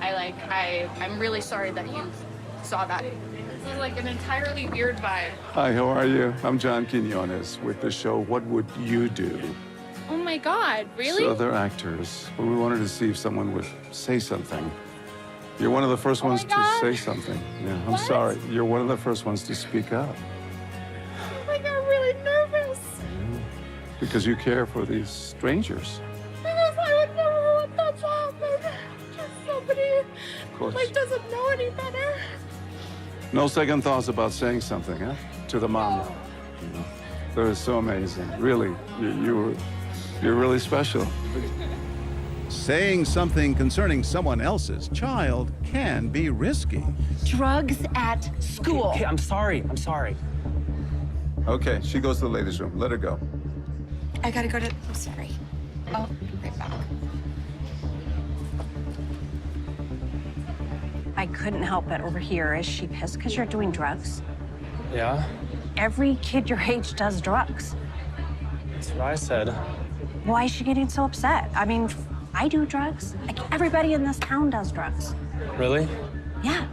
I'm really sorry that you saw that. This is an entirely weird vibe. Hi, how are you? I'm John Quinones with the show What Would You Do? Oh my God, really? So other actors. Well, we wanted to see if someone would say something. You're one of the first ones to say something. Yeah, I'm sorry. You're one of the first ones to speak up. I got really nervous. Because you care for these strangers. Because I would never want that to happen. Just somebody doesn't know any better. No second thoughts about saying something, huh? To the mom. They're so amazing. Really, you're really special. Saying something concerning someone else's child can be risky. Drugs at school. Okay, I'm sorry. Okay, she goes to the ladies' room. Let her go. I gotta go to... I'm sorry. I'll be right back. I couldn't help it over here. Is she pissed because you're doing drugs? Yeah? Every kid your age does drugs. That's what I said. Why is she getting so upset? I mean, I do drugs. Everybody in this town does drugs. Really? Yeah.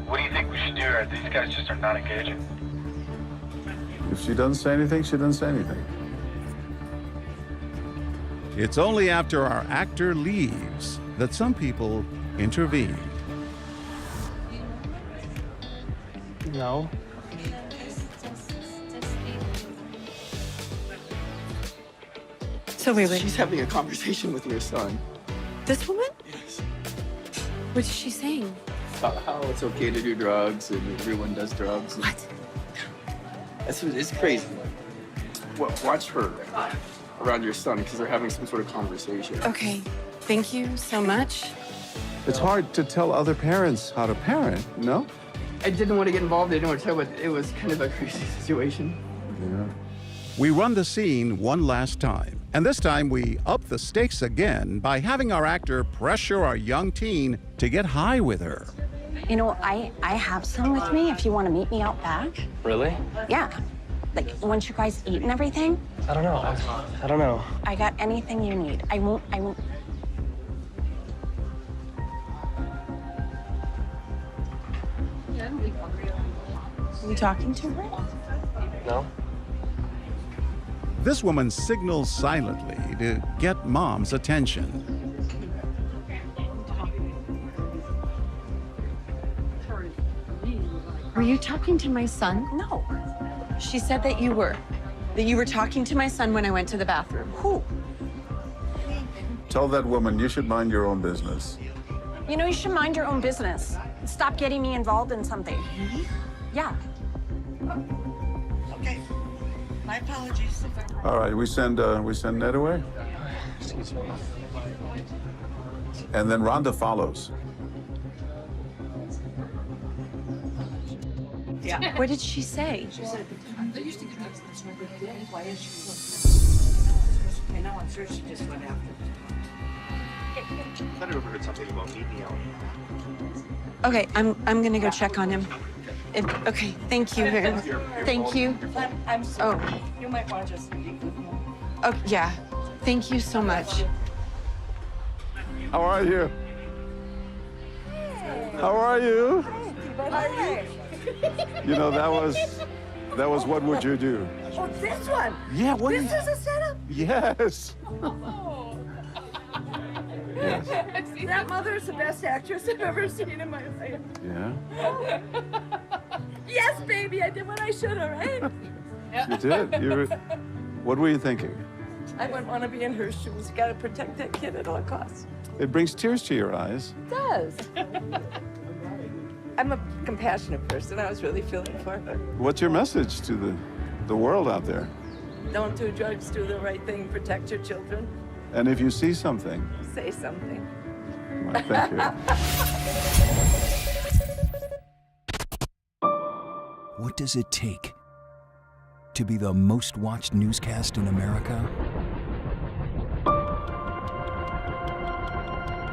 What do you think we should do? These guys just are not engaging. If she doesn't say anything, she doesn't say anything. It's only after our actor leaves that some people intervene. No. So wait. She's having a conversation with your son. This woman? Yes. What is she saying? About how it's okay to do drugs and everyone does drugs. What? It's crazy. Well, watch her around your son because they're having some sort of conversation. Okay. Thank you so much. It's hard to tell other parents how to parent, no? I didn't want to get involved. I didn't want to tell, but it was kind of a crazy situation. Yeah. We run the scene one last time, and this time we up the stakes again by having our actor pressure our young teen to get high with her. You know, I have some with me if you want to meet me out back. Really? Yeah. Once you guys eat and everything. I don't know. I don't know. I got anything you need. I won't. Are you talking to her? No. This woman signals silently to get Mom's attention. Were you talking to my son? No. She said that you were. That you were talking to my son when I went to the bathroom. Who? Tell that woman you should mind your own business. You know, you should mind your own business. Stop getting me involved in something. Yeah. Okay. My apologies. All right, we send Ned away? Excuse me. And then Rhonda follows. Yeah. What did she say? She said, they used to get this every day. Why is she? I know, I'm sure she just went after it. I thought I overheard something about meeting out. Okay, I'm gonna go check on him. Okay, thank you. Thank you. I'm sorry. Oh. You might want to just speak with me. Oh, yeah. Thank you so much. How are you? How are you? Hi. You know, that was What Would You Do? Oh, this one? Yeah, what This is a setup? Yes. Yes. That mother is the best actress I've ever seen in my life. Yeah? Yes, baby, I did what I should have, right? You did. What were you thinking? I wouldn't want to be in her shoes. You got to protect that kid at all costs. It brings tears to your eyes. It does. I'm a compassionate person. I was really feeling for her. What's your message to the world out there? Don't do drugs, do the right thing, protect your children. And if you see something, Say something. well, thank you. What does it take to be the most watched newscast in America?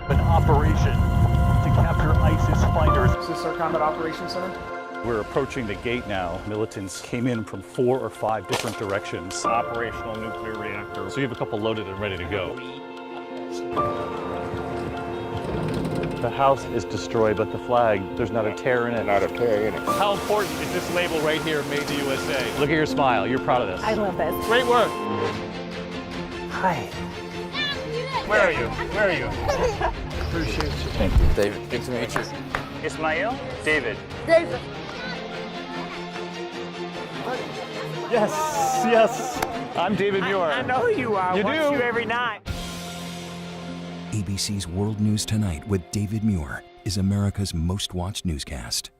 An operation to capture ISIS fighters. Is this our Combat Operations Center? We're approaching the gate now. Militants came in from 4 or 5 different directions. Operational nuclear reactor. So you have a couple loaded and ready to go. The house is destroyed, but the flag, there's not a tear in it. Not a tear in it. How important is this label right here, Made in the USA? Look at your smile. You're proud of this. I love this. Great work. Hi. Where are you? Where are you? Appreciate you. Thank you. David, good to meet you. Ismail? David. David. Yes, yes. I'm David Muir. I know who you are. You Watch do? you every night. ABC's World News Tonight with David Muir is America's most watched newscast.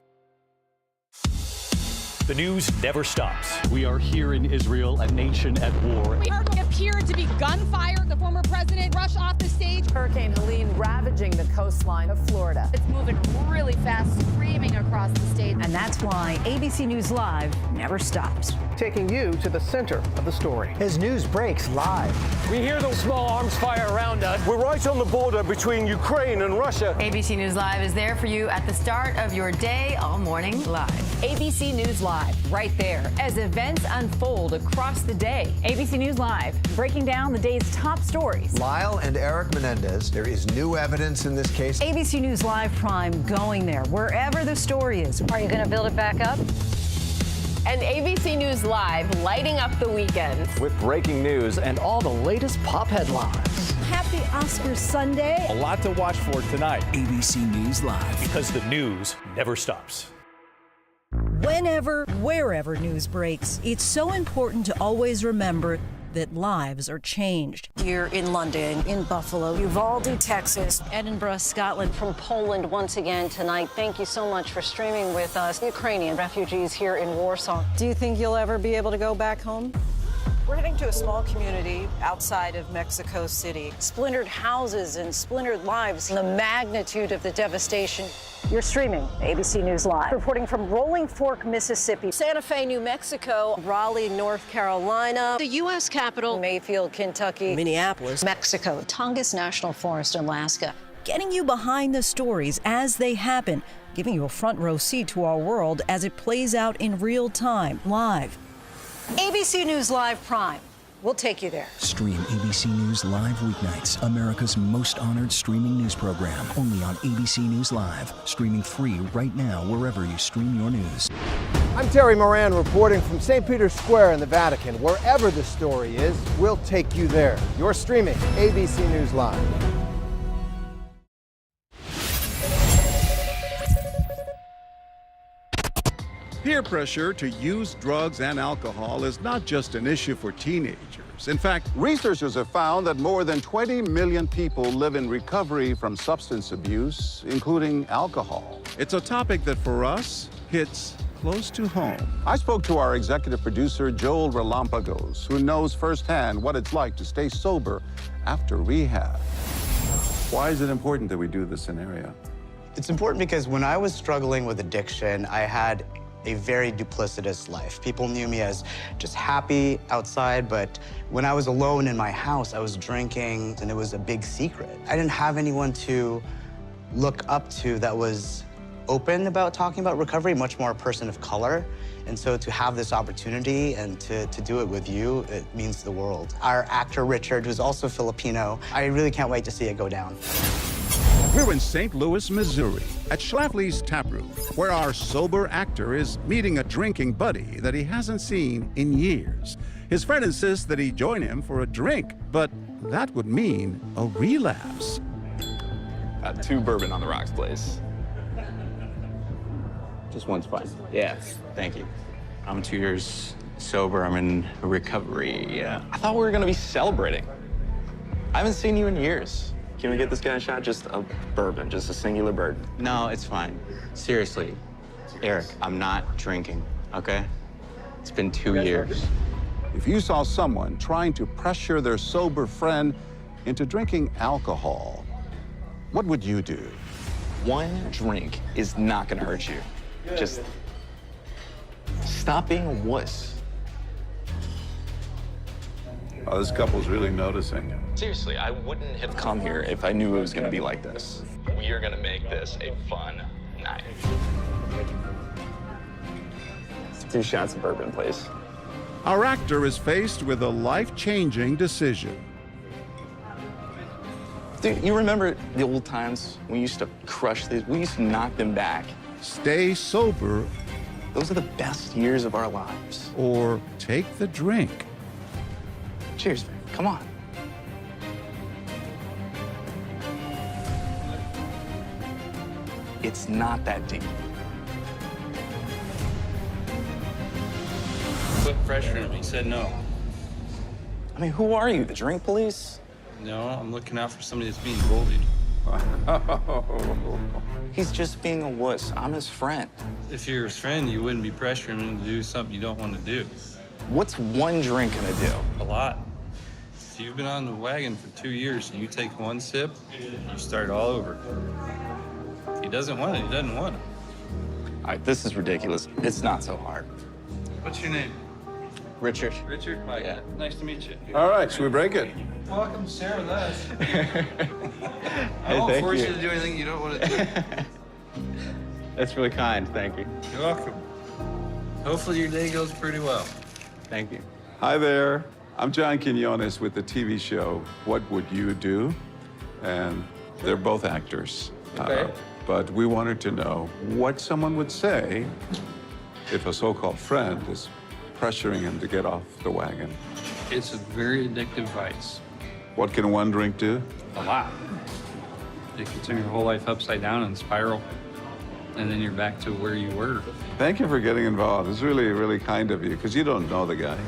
The news never stops. We are here in Israel, a nation at war. We appeared to be gunfire. The former president rushed off the stage. Hurricane Helene ravaging the coastline of Florida. It's moving really fast, screaming across the state. And that's why ABC News Live never stops. Taking you to the center of the story. As news breaks live. We hear the small arms fire around us. We're right on the border between Ukraine and Russia. ABC News Live is there for you at the start of your day, all morning live. ABC News Live, right there, as events unfold across the day. ABC News Live, breaking down the day's top stories. Lyle and Eric Menendez, there is new evidence in this case. ABC News Live Prime going there, wherever the story is. Are you going to build it back up? And ABC News Live, lighting up the weekend. With breaking news and all the latest pop headlines. Happy Oscars Sunday. A lot to watch for tonight. ABC News Live. Because the news never stops. Whenever, wherever news breaks, it's so important to always remember that lives are changed. Here in London, in Buffalo, Uvalde, Texas, Edinburgh, Scotland. from Poland once again tonight. Thank you so much for streaming with us. Ukrainian refugees here in Warsaw. Do you think you'll ever be able to go back home? We're heading to a small community outside of Mexico City. Splintered houses and splintered lives. The magnitude of the devastation. You're streaming ABC News Live. Reporting from Rolling Fork, Mississippi. Santa Fe, New Mexico. Raleigh, North Carolina. The U.S. Capitol. Mayfield, Kentucky. Minneapolis. Mexico. Tongass National Forest, Alaska. Getting you behind the stories as they happen, giving you a front row seat to our world as it plays out in real time, live. ABC News Live Prime. We'll take you there. Stream ABC News Live weeknights, America's most honored streaming news program, only on ABC News Live. Streaming free right now wherever you stream your news. I'm Terry Moran reporting from St. Peter's Square in the Vatican. Wherever the story is, we'll take you there. You're streaming ABC News Live. Peer pressure to use drugs and alcohol is not just an issue for teenagers. In fact, researchers have found that more than 20 million people live in recovery from substance abuse, including alcohol. It's a topic that for us hits close to home. I spoke to our executive producer, Joel Relampagos, who knows firsthand what it's like to stay sober after rehab. Why is it important that we do this scenario? It's important because when I was struggling with addiction, I had a very duplicitous life. People knew me as just happy outside, but when I was alone in my house, I was drinking, and it was a big secret. I didn't have anyone to look up to that was open about talking about recovery, much more a person of color. And so to have this opportunity and to do it with you, it means the world. Our actor, Richard, who's also Filipino, I really can't wait to see it go down. We're in St. Louis, Missouri, at Schlafly's Taproom, where our sober actor is meeting a drinking buddy that he hasn't seen in years. His friend insists that he join him for a drink, but that would mean a relapse. 2 bourbon on the rocks, please. Just one's fine. Yes, thank you. I'm 2 years sober. I'm in recovery. I thought we were gonna be celebrating. I haven't seen you in years. Can we get this guy a shot? Just a bourbon, just a singular bourbon. No, it's fine. Seriously, Eric, I'm not drinking, okay? It's been 2 years. If you saw someone trying to pressure their sober friend into drinking alcohol, what would you do? 1 drink is not gonna hurt you. Just stop being a wuss. Oh, this couple's really noticing. Seriously, I wouldn't have come here if I knew it was gonna be like this. We are gonna make this a fun night. 2 shots of bourbon, please. Our actor is faced with a life-changing decision. Dude, you remember the old times we used to crush these? We used to knock them back. Stay sober. Those are the best years of our lives. Or take the drink. Cheers, man. Come on. It's not that deep. Quit pressuring me. He said no. I mean, who are you, the drink police? No, I'm looking out for somebody that's being bullied. He's just being a wuss. I'm his friend. If you're his friend, you wouldn't be pressuring him to do something you don't want to do. What's 1 drink gonna do? A lot. If you've been on the wagon for 2 years and you take 1 sip, you start all over. He doesn't want it. He doesn't want it. All right, this is ridiculous. It's not so hard. What's your name? Richard. Richard? Mike. Yeah. Nice to meet you. All right, should we break it? Welcome to share with us. I Hey, won't thank force you. you to do anything you don't want to do. That's really kind. Thank you. You're welcome. Hopefully your day goes pretty well. Thank you. Hi there. I'm John Quinones with the TV show What Would You Do? And they're both actors. Okay. But we wanted to know what someone would say if a so-called friend is pressuring him to get off the wagon. It's a very addictive vice. What can 1 drink do? A lot. It can turn your whole life upside down and spiral, and then you're back to where you were. Thank you for getting involved. It's really, really kind of you, because you don't know the guy.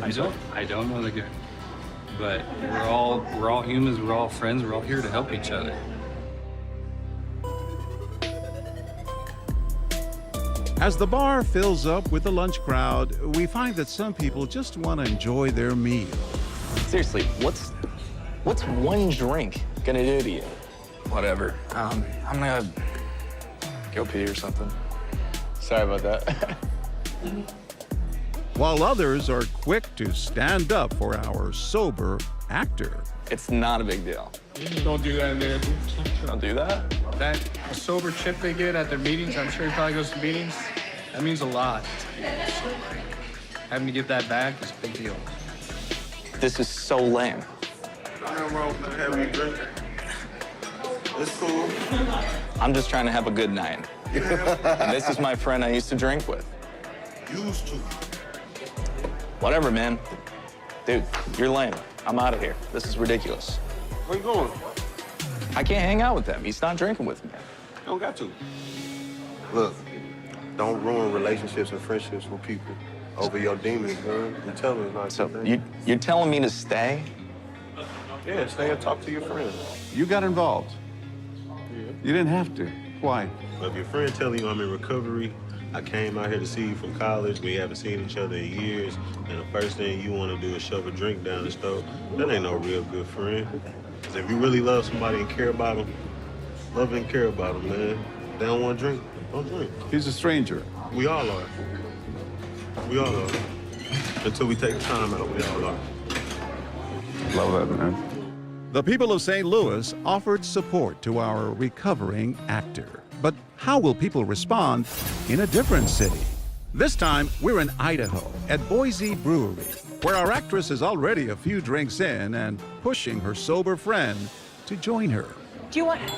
I don't know the guy. But we're all humans, we're all friends, we're all here to help each other. As the bar fills up with the lunch crowd, we find that some people just want to enjoy their meal. Seriously, what's 1 drink gonna do to you? Whatever. I'm gonna go pee or something. Sorry about that. While others are quick to stand up for our sober actor. It's not a big deal. Don't do that, man. Don't do that? That sober chip they get at their meetings, I'm sure he probably goes to meetings. That means a lot. Having to get that back is a big deal. This is so lame. It's cool. I'm just trying to have a good night. And this is my friend I used to drink with. Used to. Whatever, man. Dude, you're lame. I'm out of here. This is ridiculous. Where you going? I can't hang out with him. He's not drinking with me. You don't got to. Look, don't ruin relationships and friendships with people over your demons, man. You tell me not So to. you're telling me to stay? Yeah, stay and talk to your friends. You got involved. Yeah. You didn't have to. Why? If your friend telling you I'm in recovery, I came out here to see you from college, we haven't seen each other in years, and the first thing you want to do is shove a drink down the stove, that ain't no real good friend. Because if you really love somebody and care about them, love and care about them, man. If they don't want to drink, don't drink. He's a stranger. We all are. We all are. Until we take the time out, we all are. Love that, man. The people of St. Louis offered support to our recovering actor. But how will people respond in a different city? This time, we're in Idaho at Boise Brewery, where our actress is already a few drinks in and pushing her sober friend to join her.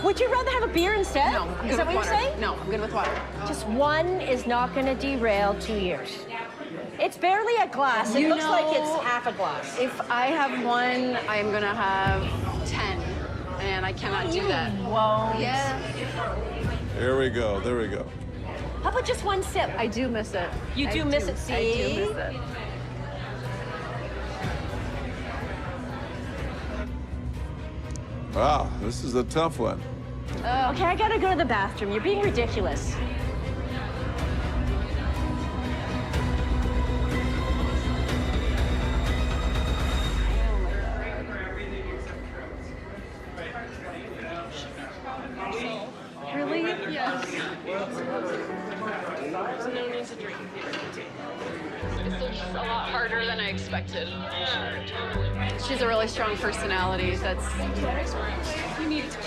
Would you rather have a beer instead? No, I'm Is good that with what water. you're saying? No, I'm good with water. Just one is not going to derail 2 years. It's barely a glass. It looks like it's half a glass. If I have one, I'm gonna have 10, and I cannot do that. Whoa. Yeah. Here we go. There we go. How about just one sip? I do miss it. You do miss it, see? I do miss it. Wow, this is a tough one. Okay, I gotta go to the bathroom. You're being ridiculous. Really? Yes. There's no need to drink. It's just a lot harder than I expected. She's a really strong personality. That's. You need to.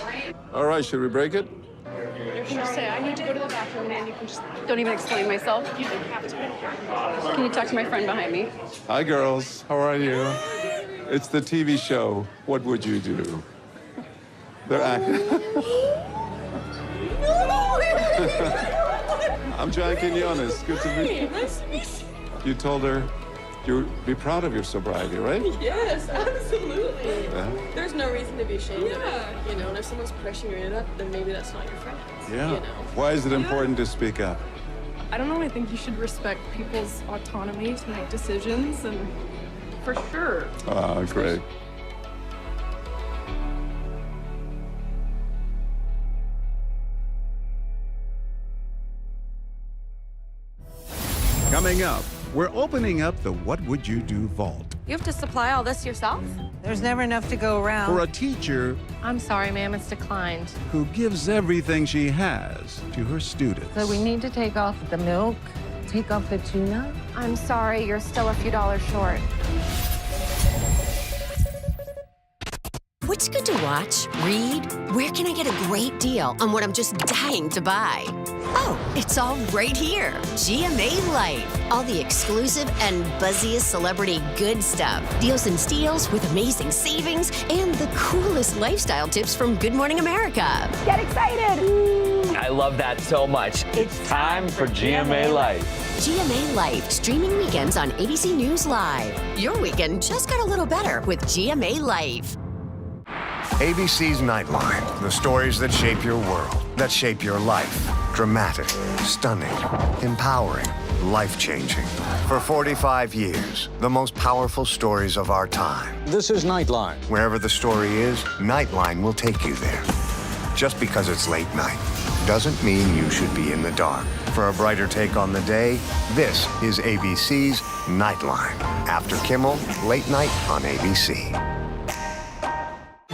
All right, should we break it? You can just say, I need to go to the bathroom, and you can just. Don't even explain myself. You don't have to. Can you talk to my friend behind me? Hi, girls. How are you? It's the TV show, What Would You Do? They're acting. I'm John Quinones. Good to meet you. Nice to meet you. You told her you'd be proud of your sobriety, right? Yes, absolutely. Yeah. There's no reason to be ashamed of it. You know, and if someone's pressuring it up, then maybe that's not your friend. Yeah. You know. Why is it important to speak up? I don't know. I think you should respect people's autonomy to make decisions, and for sure. Ah, great. Coming up, we're opening up the What Would You Do vault You have to supply all this yourself? There's never enough to go around. for a teacher I'm sorry, ma'am. It's declined. who gives everything she has to her students. So we need to take off the milk, take off the tuna. I'm sorry. You're still a few dollars short. What's good to watch, read? Where can I get a great deal on what I'm just dying to buy? Oh, it's all right here. GMA Life. All the exclusive and buzziest celebrity good stuff. Deals and steals with amazing savings and the coolest lifestyle tips from Good Morning America. Get excited! I love that so much. It's time for GMA Life. GMA Life, streaming weekends on ABC News Live. Your weekend just got a little better with GMA Life. ABC's Nightline. The stories that shape your world, that shape your life. Dramatic, stunning, empowering, life-changing. For 45 years, the most powerful stories of our time. This is Nightline. Wherever the story is, Nightline will take you there. Just because it's late night doesn't mean you should be in the dark. For a brighter take on the day, this is ABC's Nightline. After Kimmel, late night on ABC.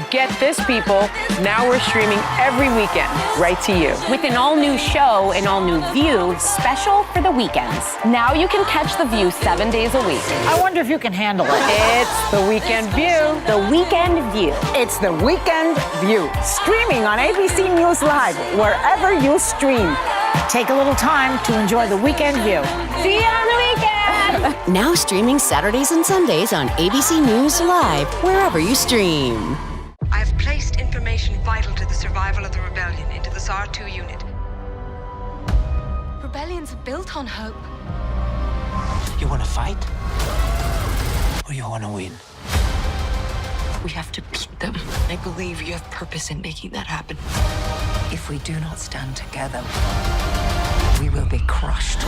Get this, people. Now we're streaming every weekend, right to you. With an all-new show and all-new View, special for the weekends. Now you can catch The View 7 days a week. I wonder if you can handle it. It's The Weekend View. The Weekend View. It's the Weekend View, streaming on ABC News Live, wherever you stream. Take a little time to enjoy the Weekend View. See you on the weekend! Now streaming Saturdays and Sundays on ABC News Live, wherever you stream. I've placed information vital to the survival of the rebellion into the SAR 2 unit. Rebellions are built on hope. fight? Or you want to win? We have to beat them. I believe you have purpose in making that happen. If we do not stand together, we will be crushed.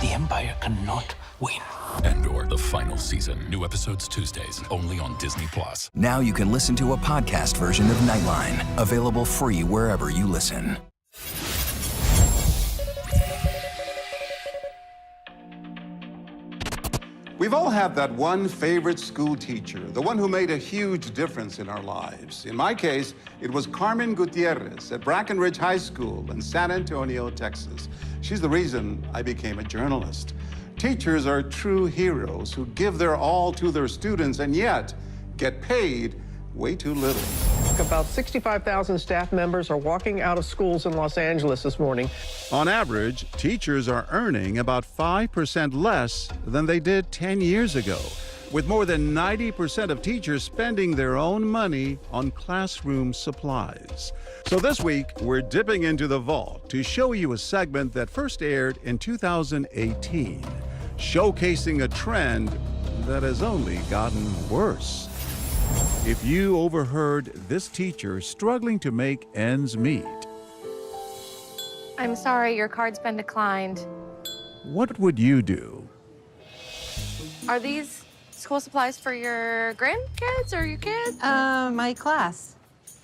The Empire cannot win. Andor, the final season. New episodes Tuesdays, only on Disney+. Now you can listen to a podcast version of Nightline, available free wherever you listen. We've all had that one favorite school teacher, the one who made a huge difference in our lives. In my case, it was Carmen Gutierrez at Brackenridge High School in San Antonio, Texas. She's the reason I became a journalist. Teachers are true heroes who give their all to their students and yet get paid way too little. About 65,000 staff members are walking out of schools in Los Angeles this morning. On average, teachers are earning about 5% less than they did 10 years ago, with more than 90% of teachers spending their own money on classroom supplies. So this week, we're dipping into the vault to show you a segment that first aired in 2018, showcasing a trend that has only gotten worse. If you overheard this teacher struggling to make ends meet, I'm sorry, your card's been declined. what would you do? Are these school supplies for your grandkids or your kids? My class.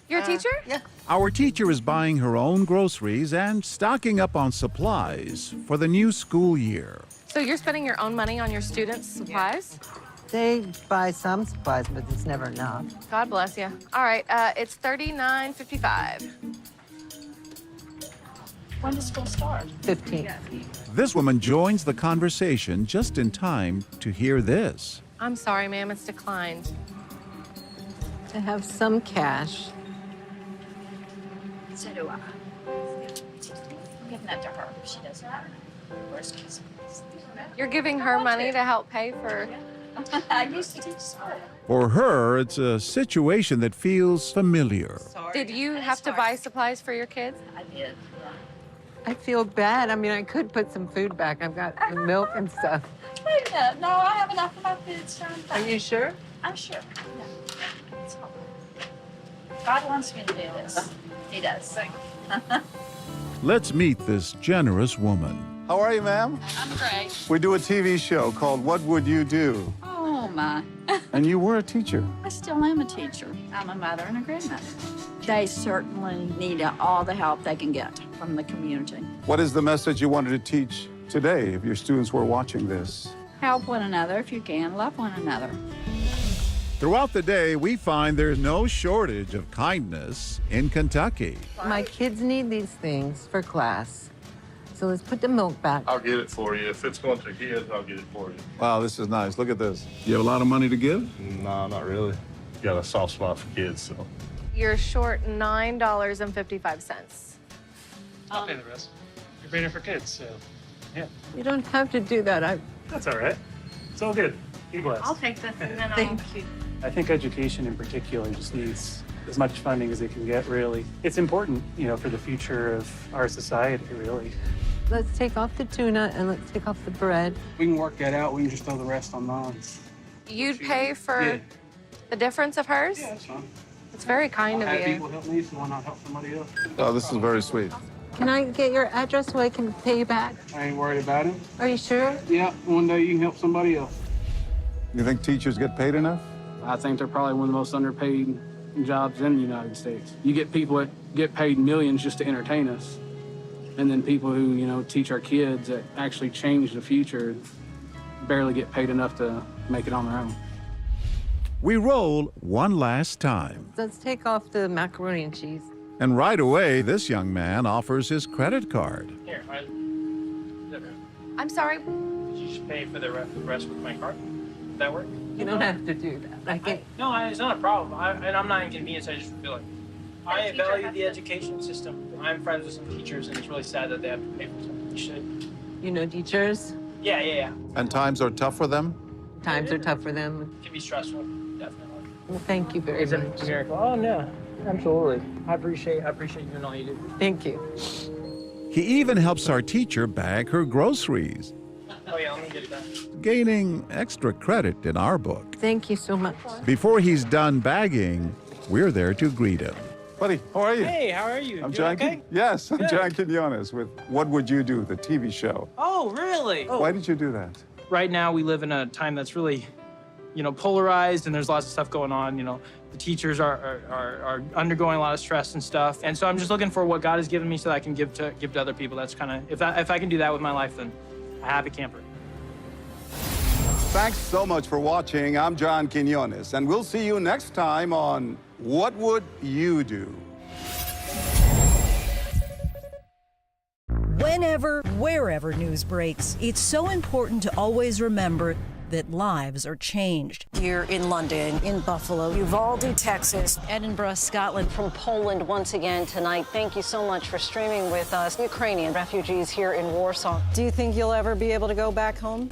You're a teacher? Yeah. Our teacher is buying her own groceries and stocking up on supplies for the new school year. So you're spending your own money on your students' supplies? They buy some supplies, but it's never enough. God bless you. All right, it's $39.55. When does school start? 15. This woman joins the conversation just in time to hear this. I'm sorry, ma'am, it's declined. To have some cash. So do I. I'm giving that to her. She doesn't have worst case. You're giving her money to help pay for... I used to teach school. For her, it's a situation that feels familiar. Did you have to buy supplies for your kids? I did. I feel bad. I mean, I could put some food back. I've got the milk and stuff. Wait a minute. No, I have enough of my food. It's fine. Are you sure? I'm sure. Yeah. It's fine. God wants me to do this. He does. Let's meet this generous woman. How are you, ma'am? I'm great. We do a TV show called What Would You Do? Oh, my. And you were a teacher. I still am a teacher. I'm a mother and a grandmother. They certainly need all the help they can get from the community. What is the message you wanted to teach today if your students were watching this? Help one another if you can. Love one another. Throughout the day, we find there's no shortage of kindness in Kentucky. My kids need these things for class. So let's put the milk back. I'll get it for you. If it's going to kids, I'll get it for you. Wow, this is nice. Look at this. You have a lot of money to give? No, not really. Got a soft spot for kids, so. You're short $9.55. I'll pay the rest. You're paying it for kids, so yeah. You don't have to do that. That's all right. It's all good. Be blessed. I'll take this and then Thank you. I think education in particular just needs as much funding as it can get, really. It's important, for the future of our society, really. Let's take off the tuna and let's take off the bread. We can work that out. We can just throw the rest on mines. You'd pay for the difference of hers? Yeah, that's fine. It's very kind I'll of have you. people help me, so why not help somebody else? Oh, this is very sweet. Can I get your address so I can pay you back? I ain't worried about it. Are you sure? Yeah, one day you can help somebody else. You think teachers get paid enough? I think they're probably one of the most underpaid jobs in the United States. You get people that get paid millions just to entertain us. And then people who, teach our kids that actually change the future barely get paid enough to make it on their own. We roll one last time. Let's take off the macaroni and cheese. And right away, this young man offers his credit card. Here, I'm sorry. you just pay for the rest with my card. Does that work? You don't have to do that. No, it's not a problem. And I'm not inconvenienced. I just feel like I value the education system. I'm friends with some teachers, and it's really sad that they have to pay for something they should. You know teachers? Yeah. And times are tough for them? Times are tough for them. It can be stressful, definitely. Well, thank you very much. Oh, no. Absolutely. I appreciate you and all you do. Thank you. He even helps our teacher bag her groceries. Oh, yeah, let me get that. Gaining extra credit in our book. Thank you so much. Before he's done bagging, we're there to greet him. Buddy, how are you? Hey, how are you? I'm You John. okay? Yes, I'm Good. John Quinones with What Would You Do, the TV show. Oh, really? Why did you do that? Right now, we live in a time that's really, polarized, and there's lots of stuff going on. The teachers are undergoing a lot of stress and stuff, and so I'm just looking for what God has given me so that I can give to other people. That's kind of if I can do that with my life, then a happy camper. Thanks so much for watching. I'm John Quinones, and we'll see you next time on What Would You Do? Whenever, wherever news breaks, it's so important to always remember that lives are changed. Here in London, in Buffalo, Uvalde, Texas, Edinburgh, Scotland. from Poland once again tonight. Thank you so much for streaming with us. Ukrainian refugees here in Warsaw. Do you think you'll ever be able to go back home?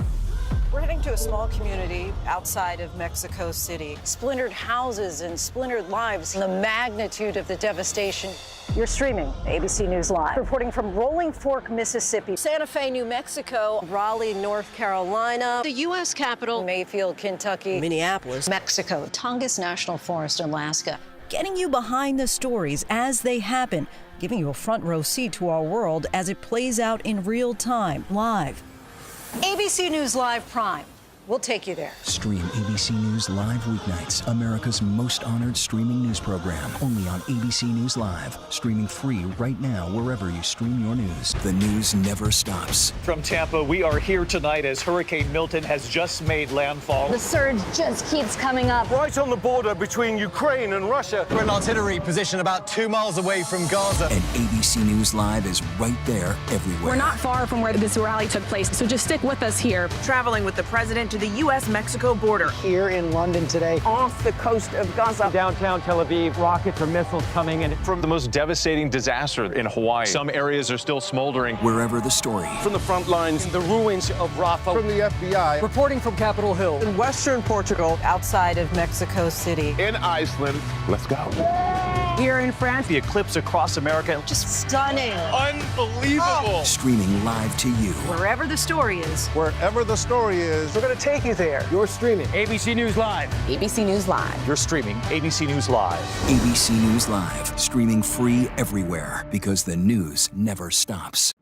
We're heading to a small community outside of Mexico City. Splintered houses and splintered lives. The magnitude of the devastation. You're streaming ABC News Live. Reporting from Rolling Fork, Mississippi, Santa Fe, New Mexico, Raleigh, North Carolina, the U.S. Capitol, Mayfield, Kentucky, Minneapolis, Mexico, Tongass National Forest, Alaska. Getting you behind the stories as they happen, giving you a front row seat to our world as it plays out in real time, live. ABC News Live Prime. We'll take you there. Stream ABC News Live weeknights, America's most honored streaming news program, only on ABC News Live. Streaming free right now wherever you stream your news. The news never stops. From Tampa, we are here tonight as Hurricane Milton has just made landfall. The surge just keeps coming up. Right on the border between Ukraine and Russia. We're in artillery position about 2 miles away from Gaza. And ABC News Live is right there everywhere. We're not far from where this rally took place, so just stick with us here. Traveling with the president to the U.S.-Mexico border. Here in London today, off the coast of Gaza. Downtown Tel Aviv, rockets or missiles coming in. From the most devastating disaster in Hawaii. Some areas are still smoldering. Wherever the story. From the front lines, the ruins of Rafah. From the FBI. Reporting from Capitol Hill. In western Portugal, outside of Mexico City. In Iceland. Let's go. Here in France. The eclipse across America. Just stunning. Unbelievable. Streaming live to you. Wherever the story is. Wherever the story is. We're going to take you there. You're streaming. ABC News Live. ABC News Live. You're streaming ABC News Live. ABC News Live. Streaming free everywhere because the news never stops.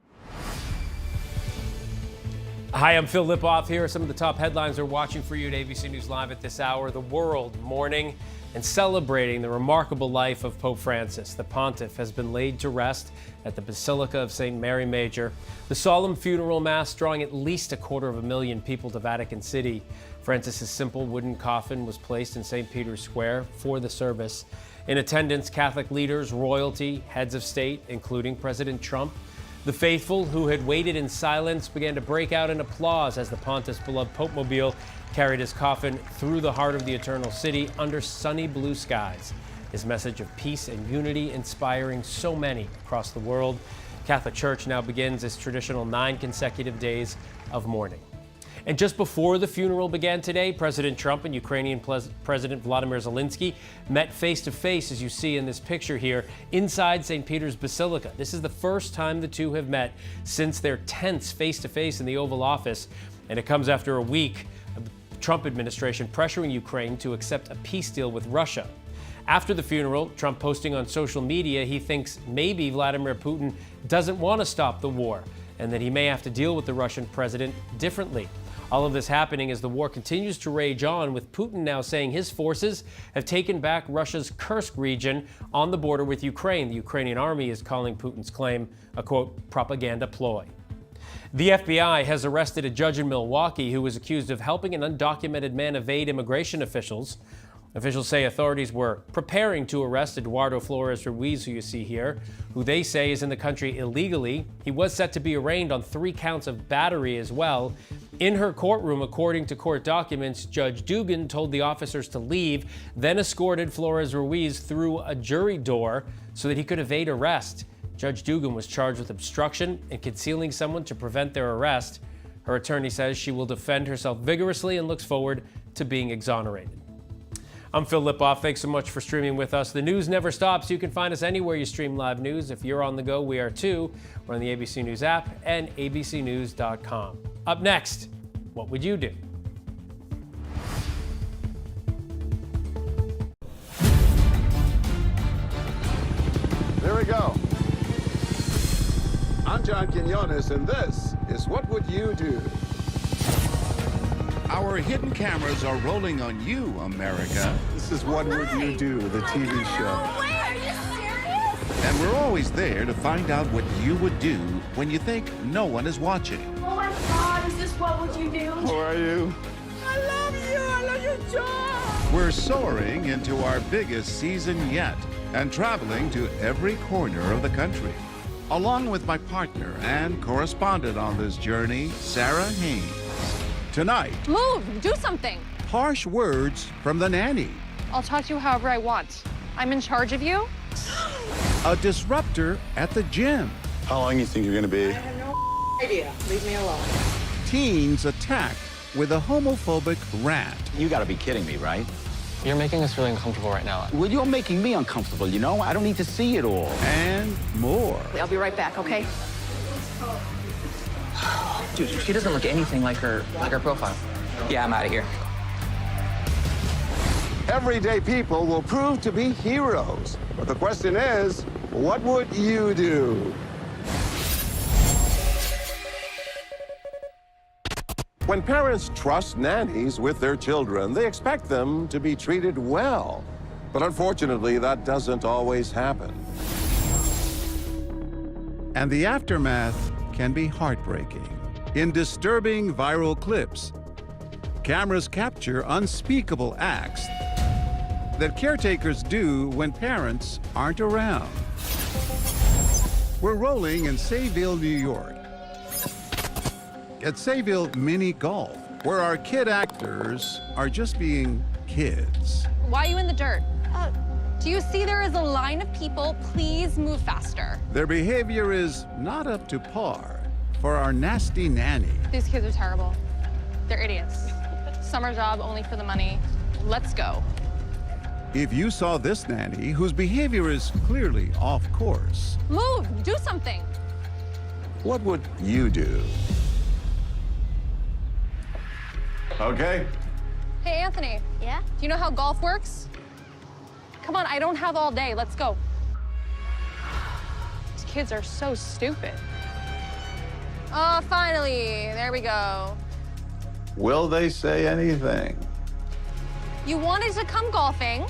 Hi, I'm Phil Lipoff here. Some of the top headlines are watching for you at ABC News Live at this hour. The world mourning and celebrating the remarkable life of Pope Francis. The pontiff has been laid to rest at the Basilica of St. Mary Major. The solemn funeral mass drawing at least 250,000 people to Vatican City. Francis's simple wooden coffin was placed in St. Peter's Square for the service. In attendance, Catholic leaders, royalty, heads of state, including President Trump. The faithful, who had waited in silence, began to break out in applause as the pontiff's beloved Pope-mobile carried his coffin through the heart of the Eternal City under sunny blue skies. His message of peace and unity inspiring so many across the world. Catholic Church now begins its traditional 9 consecutive days of mourning. And just before the funeral began today, President Trump and Ukrainian President Vladimir Zelensky met face-to-face, as you see in this picture here, inside St. Peter's Basilica. This is the first time the two have met since their tense face-to-face in the Oval Office, and it comes after a week of the Trump administration pressuring Ukraine to accept a peace deal with Russia. After the funeral, Trump posting on social media he thinks maybe Vladimir Putin doesn't want to stop the war, and that he may have to deal with the Russian president differently. All of this happening as the war continues to rage on, with Putin now saying his forces have taken back Russia's Kursk region on the border with Ukraine. The Ukrainian army is calling Putin's claim a, quote, propaganda ploy. The FBI has arrested a judge in Milwaukee who was accused of helping an undocumented man evade immigration officials. Officials say authorities were preparing to arrest Eduardo Flores Ruiz, who you see here, who they say is in the country illegally. He was set to be arraigned on 3 counts of battery as well. In her courtroom, according to court documents, Judge Dugan told the officers to leave, then escorted Flores Ruiz through a jury door so that he could evade arrest. Judge Dugan was charged with obstruction and concealing someone to prevent their arrest. Her attorney says she will defend herself vigorously and looks forward to being exonerated. I'm Phil Lipoff. Thanks so much for streaming with us. The news never stops. You can find us anywhere you stream live news. If you're on the go, we are too. We're on the ABC News app and abcnews.com. Up next, what would you do? There we go. I'm John Quinones, and this is What Would You Do? Our hidden cameras are rolling on you, America. This is What Would You Do, the TV show. Wait, are you serious? And we're always there to find out what you would do when you think no one is watching. Oh my God, is this What Would You Do? How are you? I love you. I love your job. We're soaring into our biggest season yet and traveling to every corner of the country. Along with my partner and correspondent on this journey, Sarah Haynes. Tonight, Move, do something. harsh words from the nanny. I'll talk to you however I want. I'm in charge of you. A disruptor at the gym. How long you think you're gonna be? I have no idea. Leave me alone. Teens attacked with a homophobic rant. You gotta be kidding me, right? You're making us really uncomfortable right now. Well, you're making me uncomfortable, you know? I don't need to see it all. And more. I'll be right back, okay? Dude, she doesn't look anything like her profile. Yeah, I'm out of here. Everyday people will prove to be heroes. But the question is, what would you do? When parents trust nannies with their children, they expect them to be treated well. But unfortunately, that doesn't always happen. And the aftermath can be heartbreaking. In disturbing viral clips, cameras capture unspeakable acts that caretakers do when parents aren't around. We're rolling in Sayville, New York, at Sayville Mini Golf, where our kid actors are just being kids. Why are you in the dirt? Do you see there is a line of people? Please move faster. Their behavior is not up to par for our nasty nanny. These kids are terrible. They're idiots. Summer job only for the money. Let's go. If you saw this nanny, whose behavior is clearly off course, Move, do something. What would you do? Okay. Hey, Anthony. Yeah? Do you know how golf works? Come on, I don't have all day. Let's go. These kids are so stupid. Oh, finally. There we go. Will they say anything? You wanted to come golfing.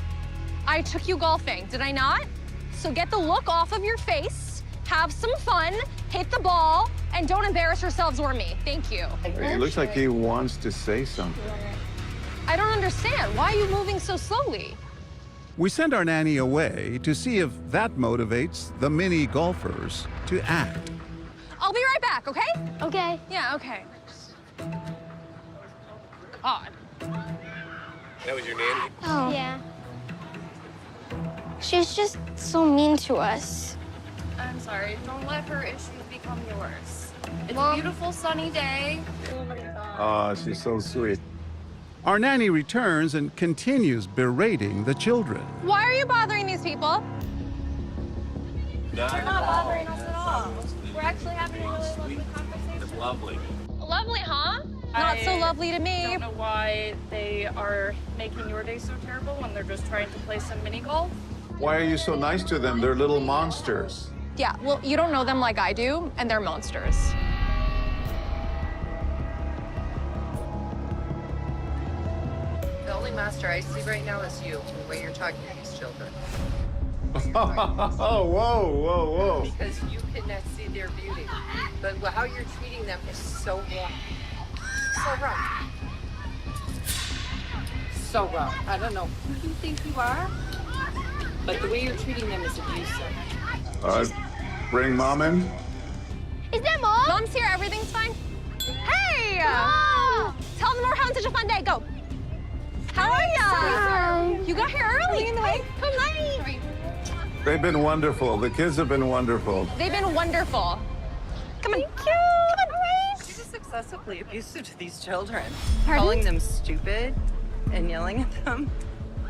I took you golfing, did I not? So get the look off of your face, have some fun, hit the ball, and don't embarrass yourselves or me. Thank you. It looks like he wants to say something. I don't understand. Why are you moving so slowly? we send our nanny away to see if that motivates the mini golfers to act. I'll be right back, okay? Okay. Yeah, okay. God. That was your nanny? Oh. Yeah. She's just so mean to us. I'm sorry. Don't let her issues become yours. It's a beautiful sunny day. Oh, she's so sweet. Our nanny returns and continues berating the children. Why are you bothering these people? You're not bothering us at all. We're actually having a really lovely conversation. It's lovely. Lovely, huh? Not so lovely to me. I don't know why they are making your day so terrible when they're just trying to play some mini golf. Why are you so nice to them? They're little monsters. Yeah, well, you don't know them like I do, and they're monsters. The only monster I see right now is you, the way you're talking to these children. Oh, whoa, whoa, whoa. Because you cannot see their beauty. But how you're treating them is so wrong. So wrong. So wrong. I don't know who you think you are, but the way you're treating them is abusive. Bring Mom in. Is that Mom? Mom's here. Everything's fine. Hey! Mom! Tell them we're having such a fun day. Go. How are ya? Hi. You got here early. Hey, come on. They've been wonderful. The kids have been wonderful. They've been wonderful. Come on. Thank you. Come on. She's just excessively abusive to these children. Pardon? Calling them stupid and yelling at them.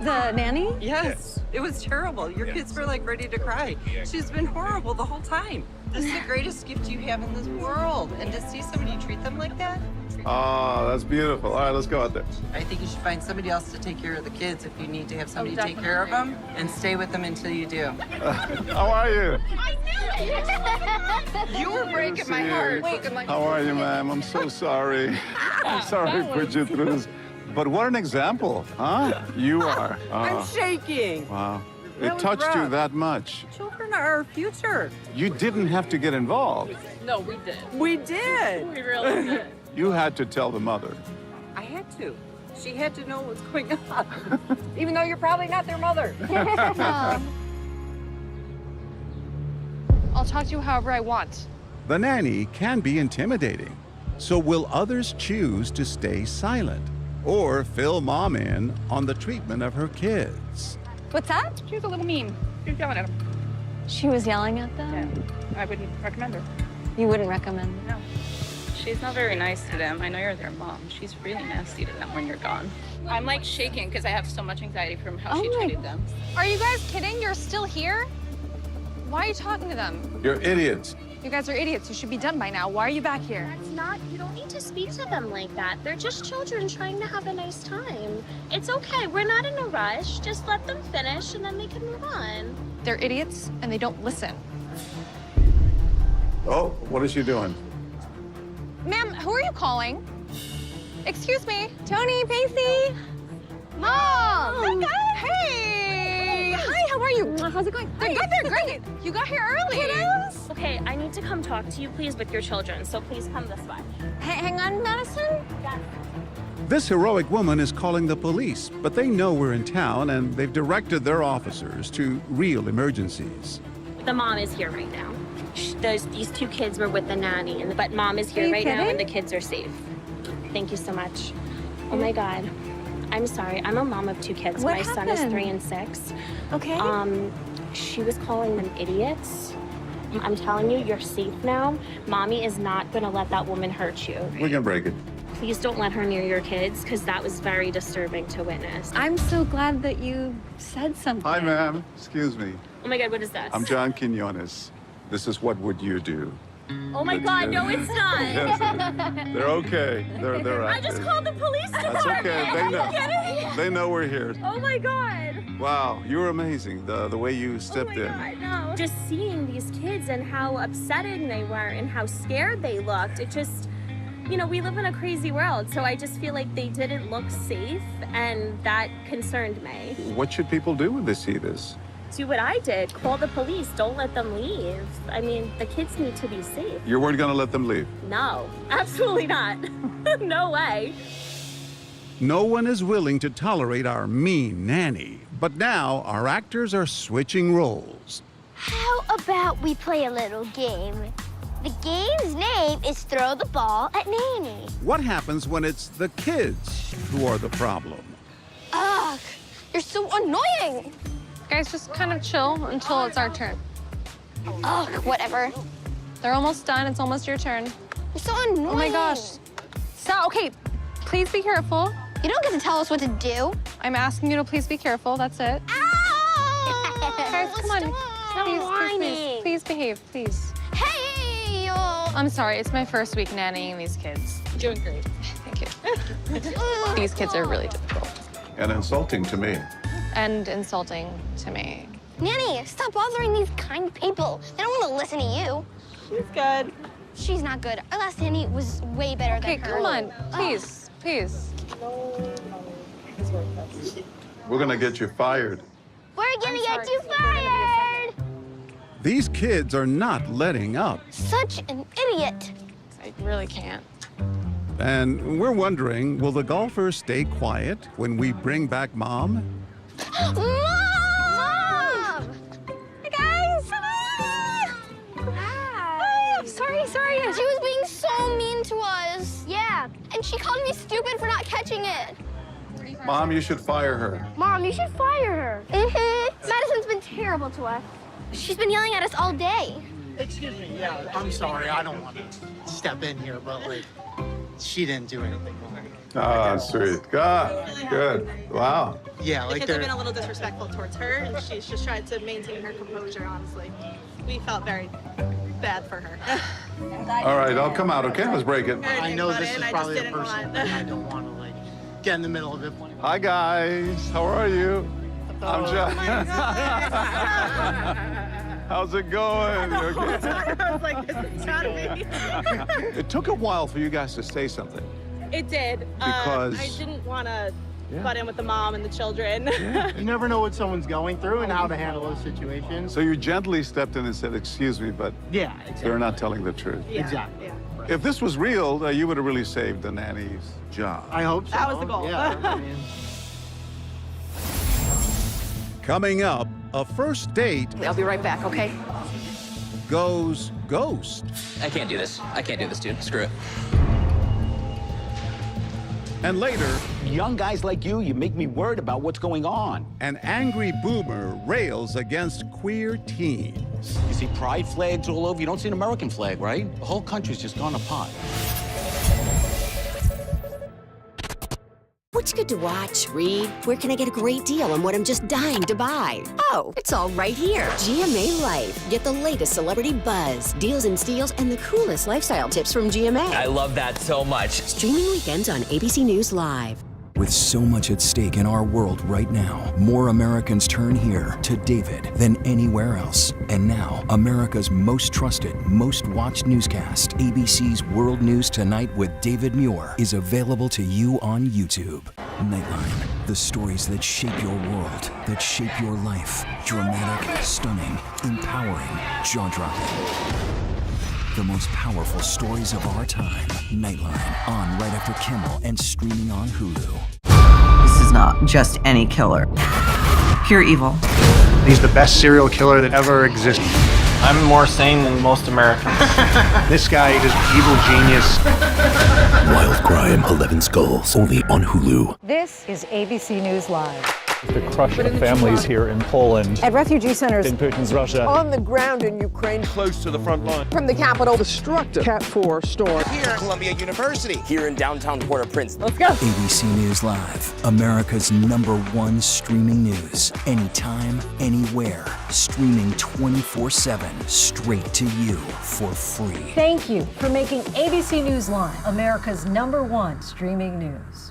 The nanny? Yes, it was terrible. Your kids were like ready to cry. She's been horrible the whole time. This is the greatest gift you have in this world. And to see somebody treat them like that? Oh, that's beautiful. All right, let's go out there. I think you should find somebody else to take care of the kids if you need to have somebody take care of them, and stay with them until you do. How are you? You were breaking my heart. How are you, ma'am? I'm so sorry. I'm sorry I put you through this. But what an example, huh? You are. I'm shaking. Wow. That It was touched you rough. that much. Children are our future. You didn't have to get involved. No, we did. We did. We really did. You had to tell the mother. I had to. She had to know what's going on. Even though you're probably not their mother. I'll talk to you however I want. The nanny can be intimidating. So will others choose to stay silent or fill mom in on the treatment of her kids? What's that? She was a little mean. She was yelling at him. She was yelling at them? Yeah, I wouldn't recommend her. You wouldn't recommend them? No. She's not very nice to them. I know you're their mom. She's really nasty to them when you're gone. I'm like shaking because I have so much anxiety from how she treated them. Are you guys kidding? You're still here? Why are you talking to them? You're idiots. You guys are idiots. You should be done by now. Why are you back here? That's not, you don't need to speak to them like that. They're just children trying to have a nice time. It's okay, we're not in a rush. Just let them finish and then they can move on. They're idiots and they don't listen. Oh, what is she doing? Ma'am, who are you calling? Excuse me. Tony, Pacey. Mom! Hey! Hi, how are you? How's it going? They're good, they're great. You got here early. Kiddos. Okay, I need to come talk to you, please, with your children, so please come this way. Hang on, Madison. Yes. This heroic woman is calling the police, but they know we're in town and they've directed their officers to real emergencies. The mom is here right now. These two kids were with the nanny, but mom is here right now and the kids are safe. Thank you so much. Oh my God. I'm sorry. I'm a mom of two kids. What My son is happened? 3 and 6. Okay. She was calling them idiots. I'm telling you, you're safe now. Mommy is not gonna let that woman hurt you. We can break it. Please don't let her near your kids, because that was very disturbing to witness. I'm so glad that you said something. Hi, ma'am. Excuse me. Oh my God, what is this? I'm John Quinones. This is what would you do? Oh my God, no, it's not. Yes, they're okay. They're out I just there. called the police department. That's okay. They Are know. you kidding? They know we're here. Oh my God. Wow, you were amazing. The way you stepped in. God, no. Just seeing these kids and how upsetting they were and how scared they looked, it just, you know, we live in a crazy world, so I just feel like they didn't look safe, and that concerned me. What should people do when they see this? Do what I did, call the police, don't let them leave. I mean, the kids need to be safe. You weren't gonna let them leave. No, absolutely not. No way. No one is willing to tolerate our mean nanny, but now our actors are switching roles. How about we play a little game? The game's name is Throw the Ball at Nanny. What happens when it's the kids who are the problem? Ugh, you're so annoying. Guys, just kind of chill until it's our turn. Ugh, whatever. They're almost done. It's almost your turn. You're so annoying. Oh my gosh. Stop. Okay, please be careful. You don't get to tell us what to do. I'm asking you to please be careful. That's it. Ow! Guys, come on. Please behave, please. Hey! I'm sorry. It's my first week nannying these kids. Doing great. Thank you. These kids are really difficult. And insulting to me. And insulting to me. Nanny, stop bothering these kind people. They don't want to listen to you. She's good. She's not good. Our last nanny was way better than her. Okay, come on. Please, please. We're gonna get you fired. We're gonna get you fired! These kids are not letting up. Such an idiot. I really can't. And we're wondering, will the golfers stay quiet when we bring back Mom? Mom! Hey, guys! Hi. I'm sorry. She was being so mean to us. Yeah, and she called me stupid for not catching it. Mom, you should fire her. Mom, you should fire her. Mm-hmm. Madison's been terrible to us. She's been yelling at us all day. Excuse me, yeah, I'm sorry, I don't want to step in here, but like, She didn't do anything wrong. Oh, sweet. Good. Wow. Yeah, like Because I've been a little disrespectful towards her, and she's just tried to maintain her composure, honestly. We felt very bad for her. All right, I'll come out, okay? Let's break it. I know this is probably a personal thing. I don't want to, like, get in the middle of it. Hi, guys. How are you? I'm John. How's it going? You okay? I was like, this is gotta be. It took a while for you guys to say something. It did. Because- I didn't want to butt in with the mom and the children. You never know what someone's going through and how to handle those situations. So you gently stepped in and said, excuse me, but Yeah, exactly. they're not telling the truth. Yeah, Exactly. yeah. If this was real, you would have really saved the nanny's job. I hope so. That was the goal. Yeah, I mean, Coming up, a first date I'll be right back, okay? goes ghost. I can't do this. I can't do this, dude. Screw it. And later, Young guys like you make me worried about what's going on. an angry boomer rails against queer teens. You see pride flags all over. You don't see an American flag, right? The whole country's just gone apart. What's good to watch, read? Where can I get a great deal on what I'm just dying to buy? Oh, it's all right here. GMA Life. Get the latest celebrity buzz, deals and steals, and the coolest lifestyle tips from GMA. I love that so much. Streaming weekends on ABC News Live. With so much at stake in our world right now, more Americans turn here to David than anywhere else. And now, America's most trusted, most watched newscast, ABC's World News Tonight with David Muir, is available to you on YouTube. Nightline, the stories that shape your world, that shape your life. Dramatic, stunning, empowering, jaw-dropping. The most powerful stories of our time. Nightline, on right after Kimmel and streaming on Hulu. This is not just any killer. Pure evil. He's the best serial killer that ever existed. I'm more sane than most Americans. This guy is evil genius. Wild Crime, 11 Skulls, only on Hulu. This is ABC News Live. The crush of families here in Poland. At refugee centers. In Putin's Russia. On the ground in Ukraine. Close to the front line. From the capital. Destructive Cat 4 storm. Here at Columbia University. Here in downtown Port-au-Prince. Let's go. ABC News Live, America's #1 streaming news. Anytime, anywhere. Streaming 24/7, straight to you for free. Thank you for making ABC News Live America's #1 streaming news.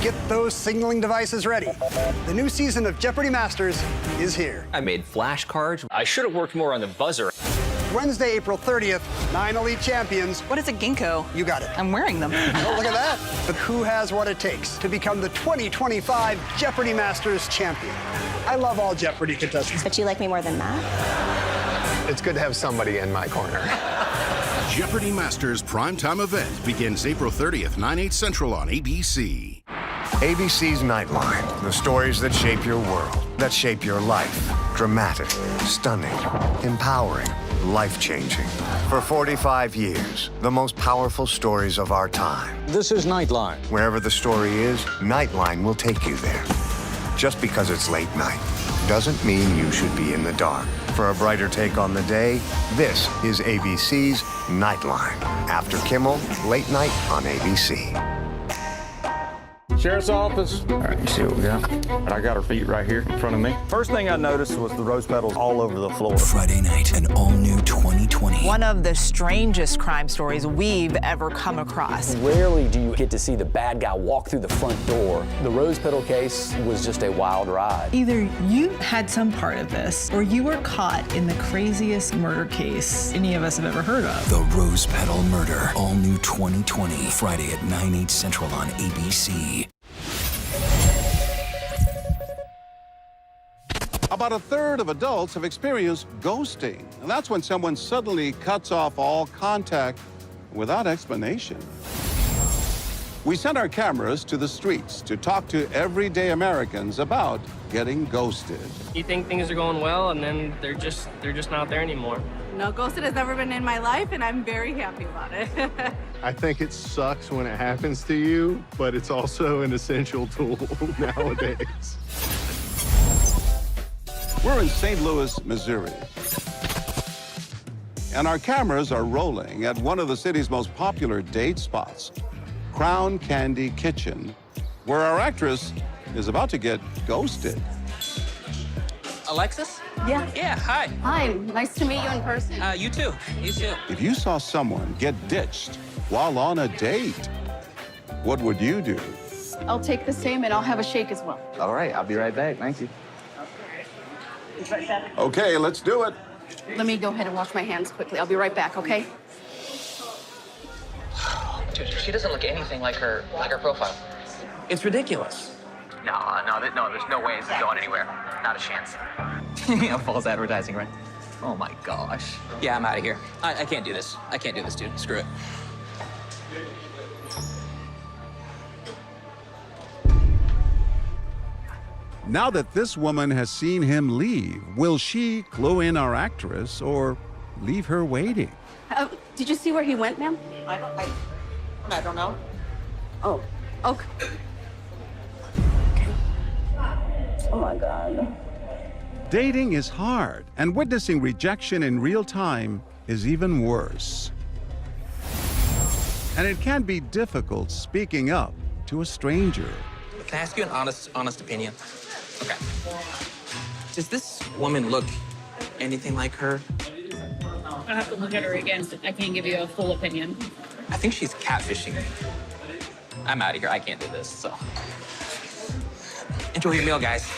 Get those signaling devices ready. The new season of Jeopardy Masters is here. I made flashcards. I should have worked more on the buzzer. Wednesday, April 30th, 9 elite champions. What is a ginkgo? You got it. I'm wearing them. Oh, look at that. But who has what it takes to become the 2025 Jeopardy Masters champion? I love all Jeopardy contestants. But you like me more than that? It's good to have somebody in my corner. Jeopardy Masters primetime event begins April 30th, 9/8 Central on ABC. ABC's Nightline, the stories that shape your world, that shape your life. Dramatic, stunning, empowering, life-changing. For 45 years, the most powerful stories of our time. This is Nightline. Wherever the story is, Nightline will take you there. Just because it's late night doesn't mean you should be in the dark. For a brighter take on the day, this is ABC's Nightline. After Kimmel, late night on ABC. Sheriff's office. All right, you see what we got? I got her feet right here in front of me. First thing I noticed was the rose petals all over the floor. Friday night, an all-new 2020. One of the strangest crime stories we've ever come across. Rarely do you get to see the bad guy walk through the front door. The rose petal case was just a wild ride. Either you had some part of this, or you were caught in the craziest murder case any of us have ever heard of. The Rose Petal Murder, all new 2020, Friday at 9/8 Central on ABC. About a third of adults have experienced ghosting, and that's when someone suddenly cuts off all contact without explanation. We sent our cameras to the streets to talk to everyday Americans about getting ghosted. You think things are going well, and then they're just not there anymore. No, ghosted has never been in my life, and I'm very happy about it. I think it sucks when it happens to you, but it's also an essential tool nowadays. We're in St. Louis, Missouri. and our cameras are rolling at one of the city's most popular date spots, Crown Candy Kitchen, where our actress is about to get ghosted. Alexis? Yeah. Yeah, hi. Hi, nice to meet you in person. You too. You too. If you saw someone get ditched while on a date, what would you do? I'll take the same and I'll have a shake as well. All right, I'll be right back. Thank you. Okay, let's do it. Let me go ahead and wash my hands quickly. I'll be right back, okay? Dude, she doesn't look anything like her profile. It's ridiculous. No, there's no way this is going anywhere. Not a chance. False advertising, right? Oh my gosh. Yeah, I'm out of here. I can't do this. I can't do this, dude. Screw it. Now that this woman has seen him leave, will she clue in our actress or leave her waiting? Did you see where he went, ma'am? I don't know. Oh, okay. Oh my God. Dating is hard, and witnessing rejection in real time is even worse. And it can be difficult speaking up to a stranger. Can I ask you an honest opinion? Okay. Does this woman look anything like her? I have to look at her again. I can't give you a full opinion. I think she's catfishing me. I'm out of here. I can't do this, so. Enjoy your meal, guys.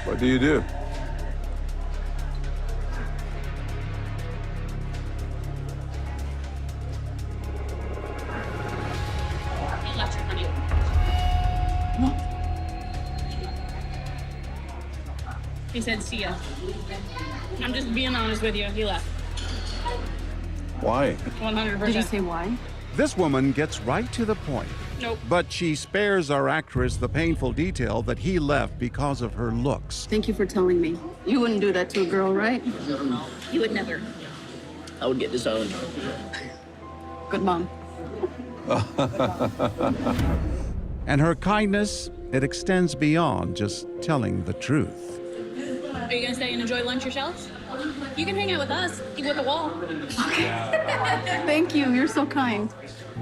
What do you do? He said, see ya. I'm just being honest with you. He left. Why? 100%. Did he say why? This woman gets right to the point. Nope. But she spares our actress the painful detail that he left because of her looks. Thank you for telling me. You wouldn't do that to a girl, right? You would never. I would get disowned. Good mom. And her kindness, it extends beyond just telling the truth. Are you gonna stay and enjoy lunch yourselves? You can hang out with us. Eat with the wall. Thank you. You're so kind.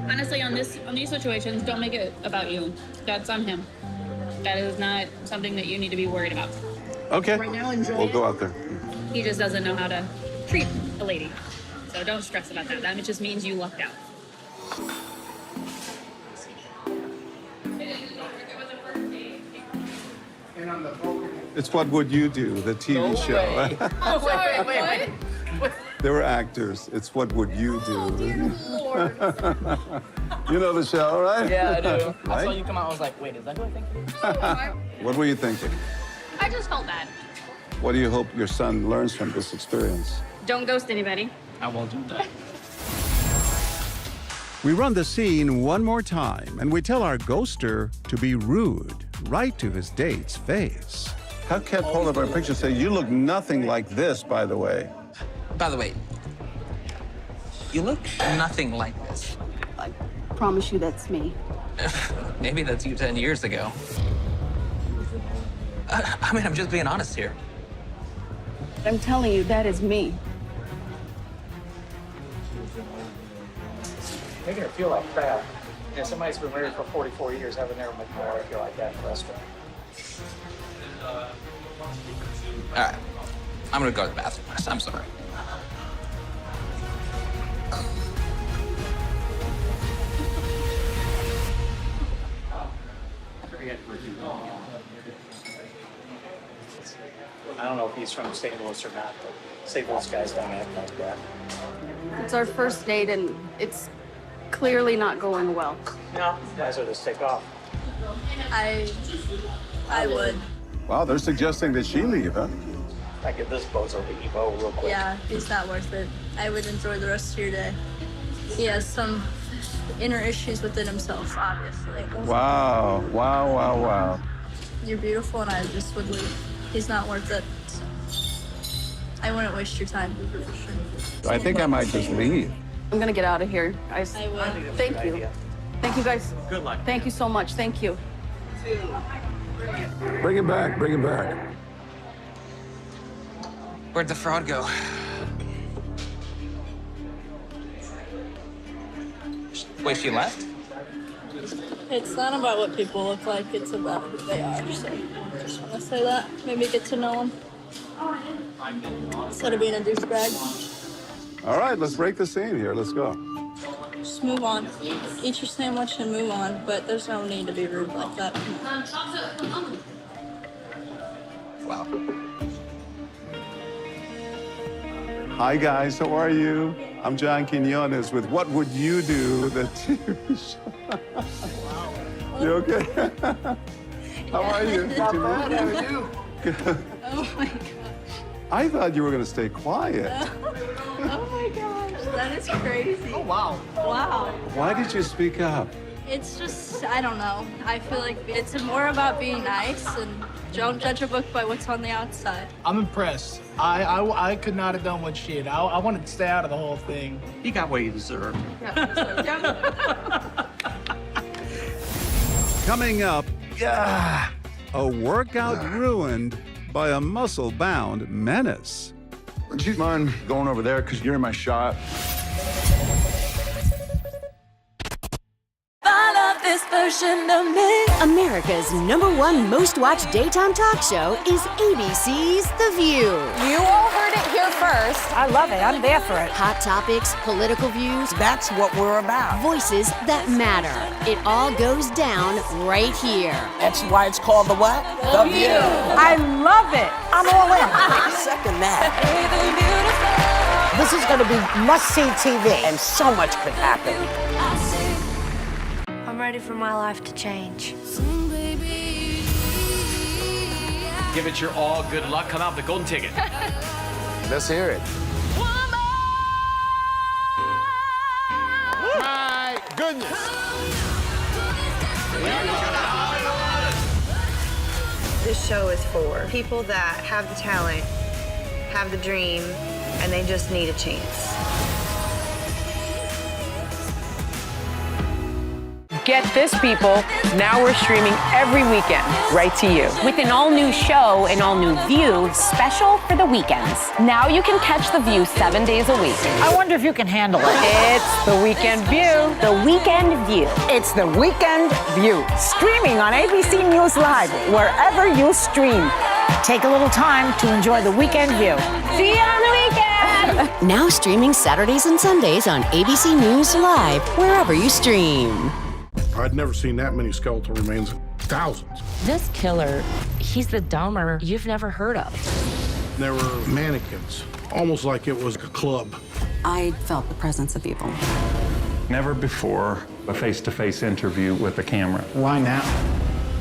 Honestly, on these situations, don't make it about you. That's on him. That is not something that you need to be worried about. Okay. Right now, enjoy We'll it. go out there. He just doesn't know how to treat a lady. So don't stress about that. That just means you lucked out. It's What Would You Do, the TV show. Oh, wait. They were actors. It's What Would You Do? Oh, dear Lord. You know the show, right? Yeah, I do. I saw Right? you come out, I was like, wait, is that who I think it is? What were you thinking? I just felt bad. What do you hope your son learns from this experience? Don't ghost anybody. I won't do that. We run the scene one more time, and we tell our ghoster to be rude right to his date's face. How can hold up our picture and say, you look nothing like this, by the way? By the way, you look nothing like this. I promise you that's me. Maybe that's you 10 years ago. I mean, I'm just being honest here. I'm telling you, that is me. Making her feel like crap. Yeah, somebody's been married for 44 years. I would never make my wife feel like that in a restaurant. All right, I'm gonna go to the bathroom. I'm sorry. I don't know if he's from St. Louis or not, but St. Louis guys don't act like that. It's our first date and it's clearly not going well. No, you guys will just take off. I would. Wow, they're suggesting that she leave, huh? I give this bozo the Evo real quick. Yeah, it's not worth it. I would enjoy the rest of your day. He has some inner issues within himself, obviously. Wow, wow, wow, wow. You're beautiful and I just would leave. He's not worth it. I wouldn't waste your time for sure. I think I might just leave. I'm gonna get out of here, guys. I will. Thank you. Thank you, guys. Good luck. Thank you so much. Thank you. Bring him back, bring him back. Where'd the fraud go? Wait, she left? It's not about what people look like, it's about who they are. So just want to say that. Maybe get to know them. Instead of being a douchebag. All right, let's break the scene here. Let's go. Just move on. Eat your sandwich and move on, but there's no need to be rude like that. Wow. Hi, guys. How are you? I'm John Quinones with What Would You Do? The TV show. You okay? How are you? Not bad. How are you? Good. Oh my god. I thought you were going to stay quiet. Oh my gosh, that is crazy. Oh, wow. Wow. Why did you speak up? It's just, I don't know. I feel like it's more about being nice and don't judge a book by what's on the outside. I'm impressed. I could not have done what she did. I wanted to stay out of the whole thing. You got what you deserve. Coming up, a workout ruined by a muscle-bound menace. Do you mind going over there, because you're in my shot? I love this version of me. America's #1 most watched daytime talk show is ABC's The View. You all heard it here first. I love it. I'm there for it. Hot topics, political views. That's what we're about. Voices that matter. It all goes down right here. That's why it's called the what? The View. I love it. I'm all in. Second that. This is going to be must-see TV, and so much could happen. I'm ready for my life to change. Give it your all. Good luck. Come out with the golden ticket. Let's hear it. My goodness. This show is for people that have the talent, have the dream, and they just need a chance. Get this, people. Now we're streaming every weekend, right to you. With an all-new show, an all-new View, special for the weekends. Now you can catch The View 7 days a week. I wonder if you can handle it. It's The Weekend View. The Weekend View. It's The Weekend View. Streaming on ABC News Live, wherever you stream. Take a little time to enjoy The Weekend View. See you on the weekend! Now streaming Saturdays and Sundays on ABC News Live, wherever you stream. I'd never seen that many skeletal remains. Thousands. This killer, he's the dumber you've never heard of. There were mannequins, almost like it was a club. I felt the presence of evil. Never before a face-to-face interview with a camera. Why now?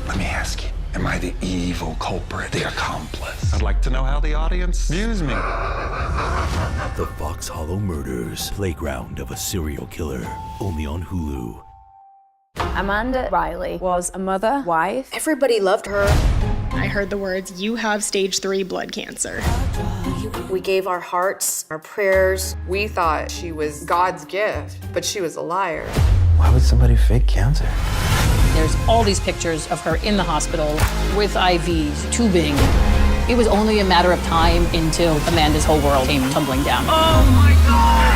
Let me ask you, am I the evil culprit, the accomplice? I'd like to know how the audience views me. The Fox Hollow Murders, Playground of a Serial Killer, only on Hulu. Amanda Riley was a mother, wife. Everybody loved her. I heard the words, "You have stage 3 blood cancer." We gave our hearts, our prayers. We thought she was God's gift, but she was a liar. Why would somebody fake cancer? There's all these pictures of her in the hospital with IVs, tubing. It was only a matter of time until Amanda's whole world came tumbling down. Oh my God!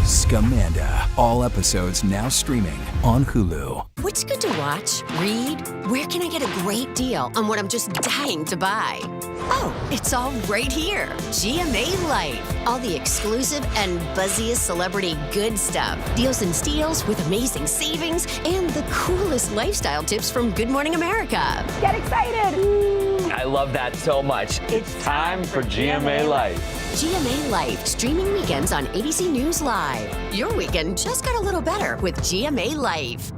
Scamanda. All episodes now streaming on Hulu. What's good to watch? Read? Where can I get a great deal on what I'm just dying to buy? Oh, it's all right here. GMA Life. All the exclusive and buzziest celebrity good stuff. Deals and steals with amazing savings and the coolest lifestyle tips from Good Morning America. Get excited! I love that so much. It's time for GMA Life. GMA Life, streaming weekends on ABC News Live. Your weekend just got a little better with GMA Life.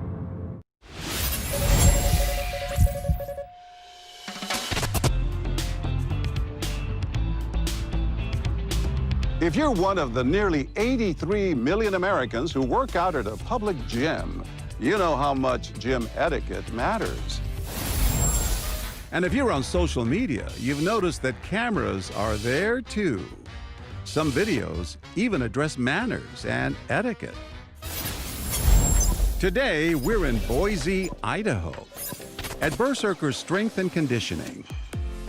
If you're one of the nearly 83 million Americans who work out at a public gym, you know how much gym etiquette matters. And if you're on social media, you've noticed that cameras are there too. Some videos even address manners and etiquette. Today, we're in Boise, Idaho, at Berserker's Strength and Conditioning,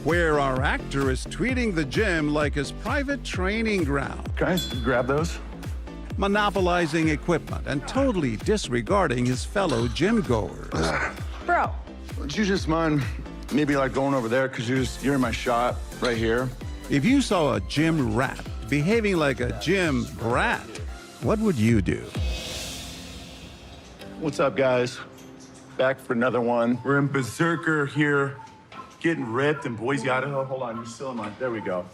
where our actor is treating the gym like his private training ground. Guys, grab those. Monopolizing equipment and totally disregarding his fellow gym goers. Bro. Would you just mind maybe like going over there because you're in my shot right here? If you saw a gym rat behaving like a gym brat, what would you do? What's up, guys? Back for another one. We're in Berserker here, getting ripped in Boise, Idaho. Hold on, you're still in my, there we go.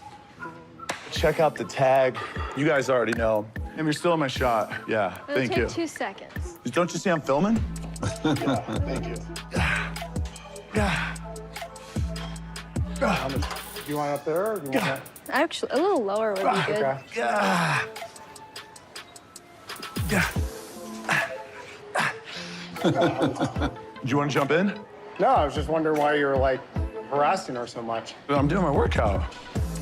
Check out the tag. You guys already know. And you're still in my shot. Yeah, thank you. It'll take 2 seconds. Don't you see I'm filming? Yeah, thank you. You want up there or do you want that? Actually, a little lower would be good. Okay. Do you want to jump in? No, I was just wondering why you were like harassing her so much. I'm doing my workout.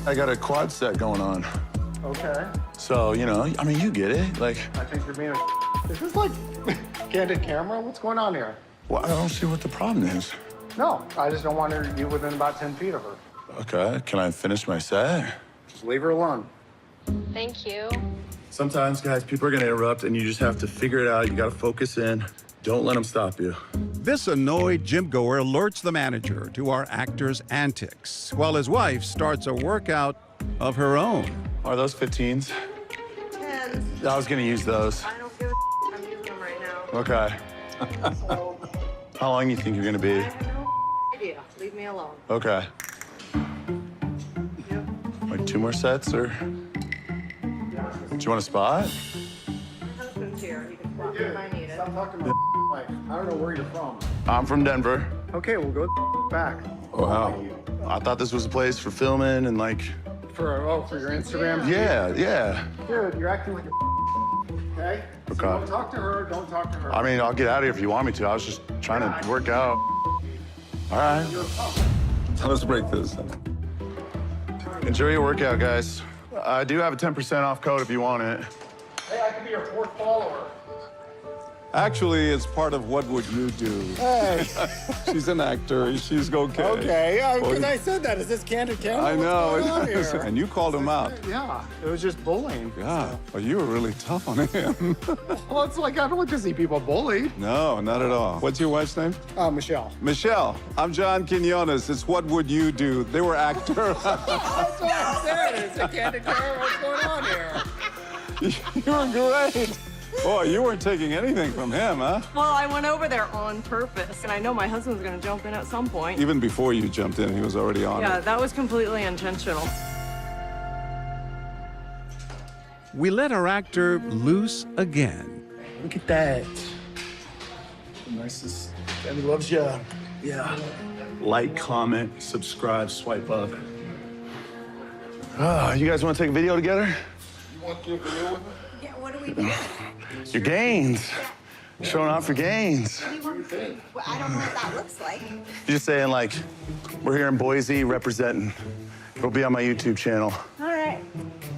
I got a quad set going on. Okay. So, you know, I mean, you get it. Like, I think you're being a Is this like candid camera? What's going on here? well, I don't see what the problem is. No, I just don't want you within about 10 feet of her. Okay, can I finish my set? Just leave her alone. Thank you. Sometimes, guys, people are gonna interrupt and you just have to figure it out. You gotta focus in. Don't let them stop you. This annoyed gym goer alerts the manager to our actor's antics, while his wife starts a workout of her own. Are those 15s? 10s. I was gonna use those. I don't give a I'm using them right now. Okay. How long you think you're gonna be? I have no idea. Leave me alone. Okay. Like 2 more sets, or? Do you want a spot? My husband's here. He can swap if I need it. Stop talking to my wife. I don't know where you're from. I'm from Denver. Okay, we'll go back. Oh, wow. I thought this was a place for filming and like... For your Instagram? Yeah. Dude, you're acting like a okay? So don't talk to her, don't talk to her. I mean, I'll get out of here if you want me to. I was just trying to work out. All right. Let's break this. Enjoy your workout, guys. I do have a 10% off code if you want it. Hey, I could be your 4th follower. Actually, it's part of What Would You Do? Hey. She's an actor. She's okay. Okay, yeah, because I said that. Is this candid camera? I know. What's going on here? And you called him out. Yeah, it was just bullying. Yeah. Well, you were really tough on him. Well, it's like I don't like to see people bullied. No, not at all. What's your wife's name? Michelle. Michelle. I'm John Quinones. It's What Would You Do? They were actors. That's what I said. It's a candid camera. What's going on here? You were great. Boy, you weren't taking anything from him, huh? Well, I went over there on purpose, and I know my husband's gonna jump in at some point. Even before you jumped in, he was already on Yeah, it. that was completely intentional. We let our actor loose again. Look at that. The nicest. Daddy loves you. Yeah. Like, comment, subscribe, swipe up. You guys want to take a video together? You want to do a video with me? Yeah, what do we do? Your gains. Showing off your gains. What do you think? Well, I don't know what that looks like. You're just saying, like, we're here in Boise representing. It'll be on my YouTube channel. All right.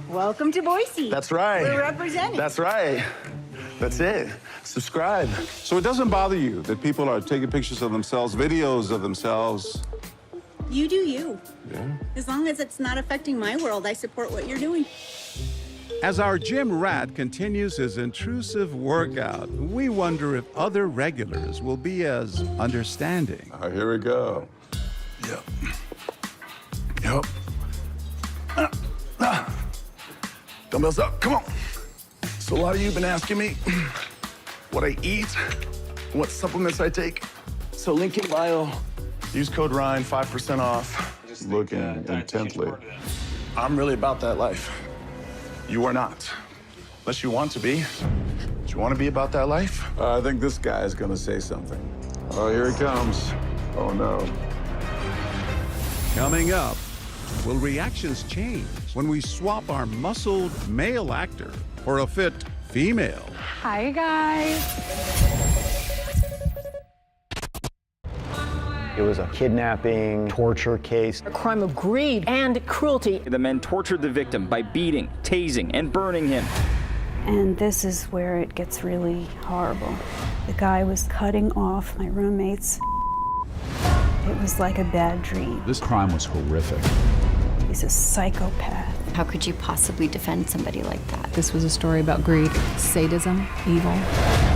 Welcome to Boise. That's right. We're representing. That's right. That's it. Subscribe. So it doesn't bother you that people are taking pictures of themselves, videos of themselves? You do you. Yeah. As long as it's not affecting my world, I support what you're doing. As our gym rat continues his intrusive workout, we wonder if other regulars will be as understanding. Here we go. Yep. Dumbbells up, come on. So a lot of you have been asking me what I eat, what supplements I take. So link in bio, use code Ryan, 5% off. Looking intently. I'm really about that life. You are not. Unless you want to be. Do you want to be about that life? I think this guy is going to say something. Oh, here he comes. Oh, no. Coming up, will reactions change when we swap our muscled male actor for a fit female? Hi, guys. It was a kidnapping, torture case. A crime of greed and cruelty. The men tortured the victim by beating, tasing, and burning him. And this is where it gets really horrible. The guy was cutting off my roommates. It was like a bad dream. This crime was horrific. He's a psychopath. How could you possibly defend somebody like that? This was a story about greed, sadism, evil.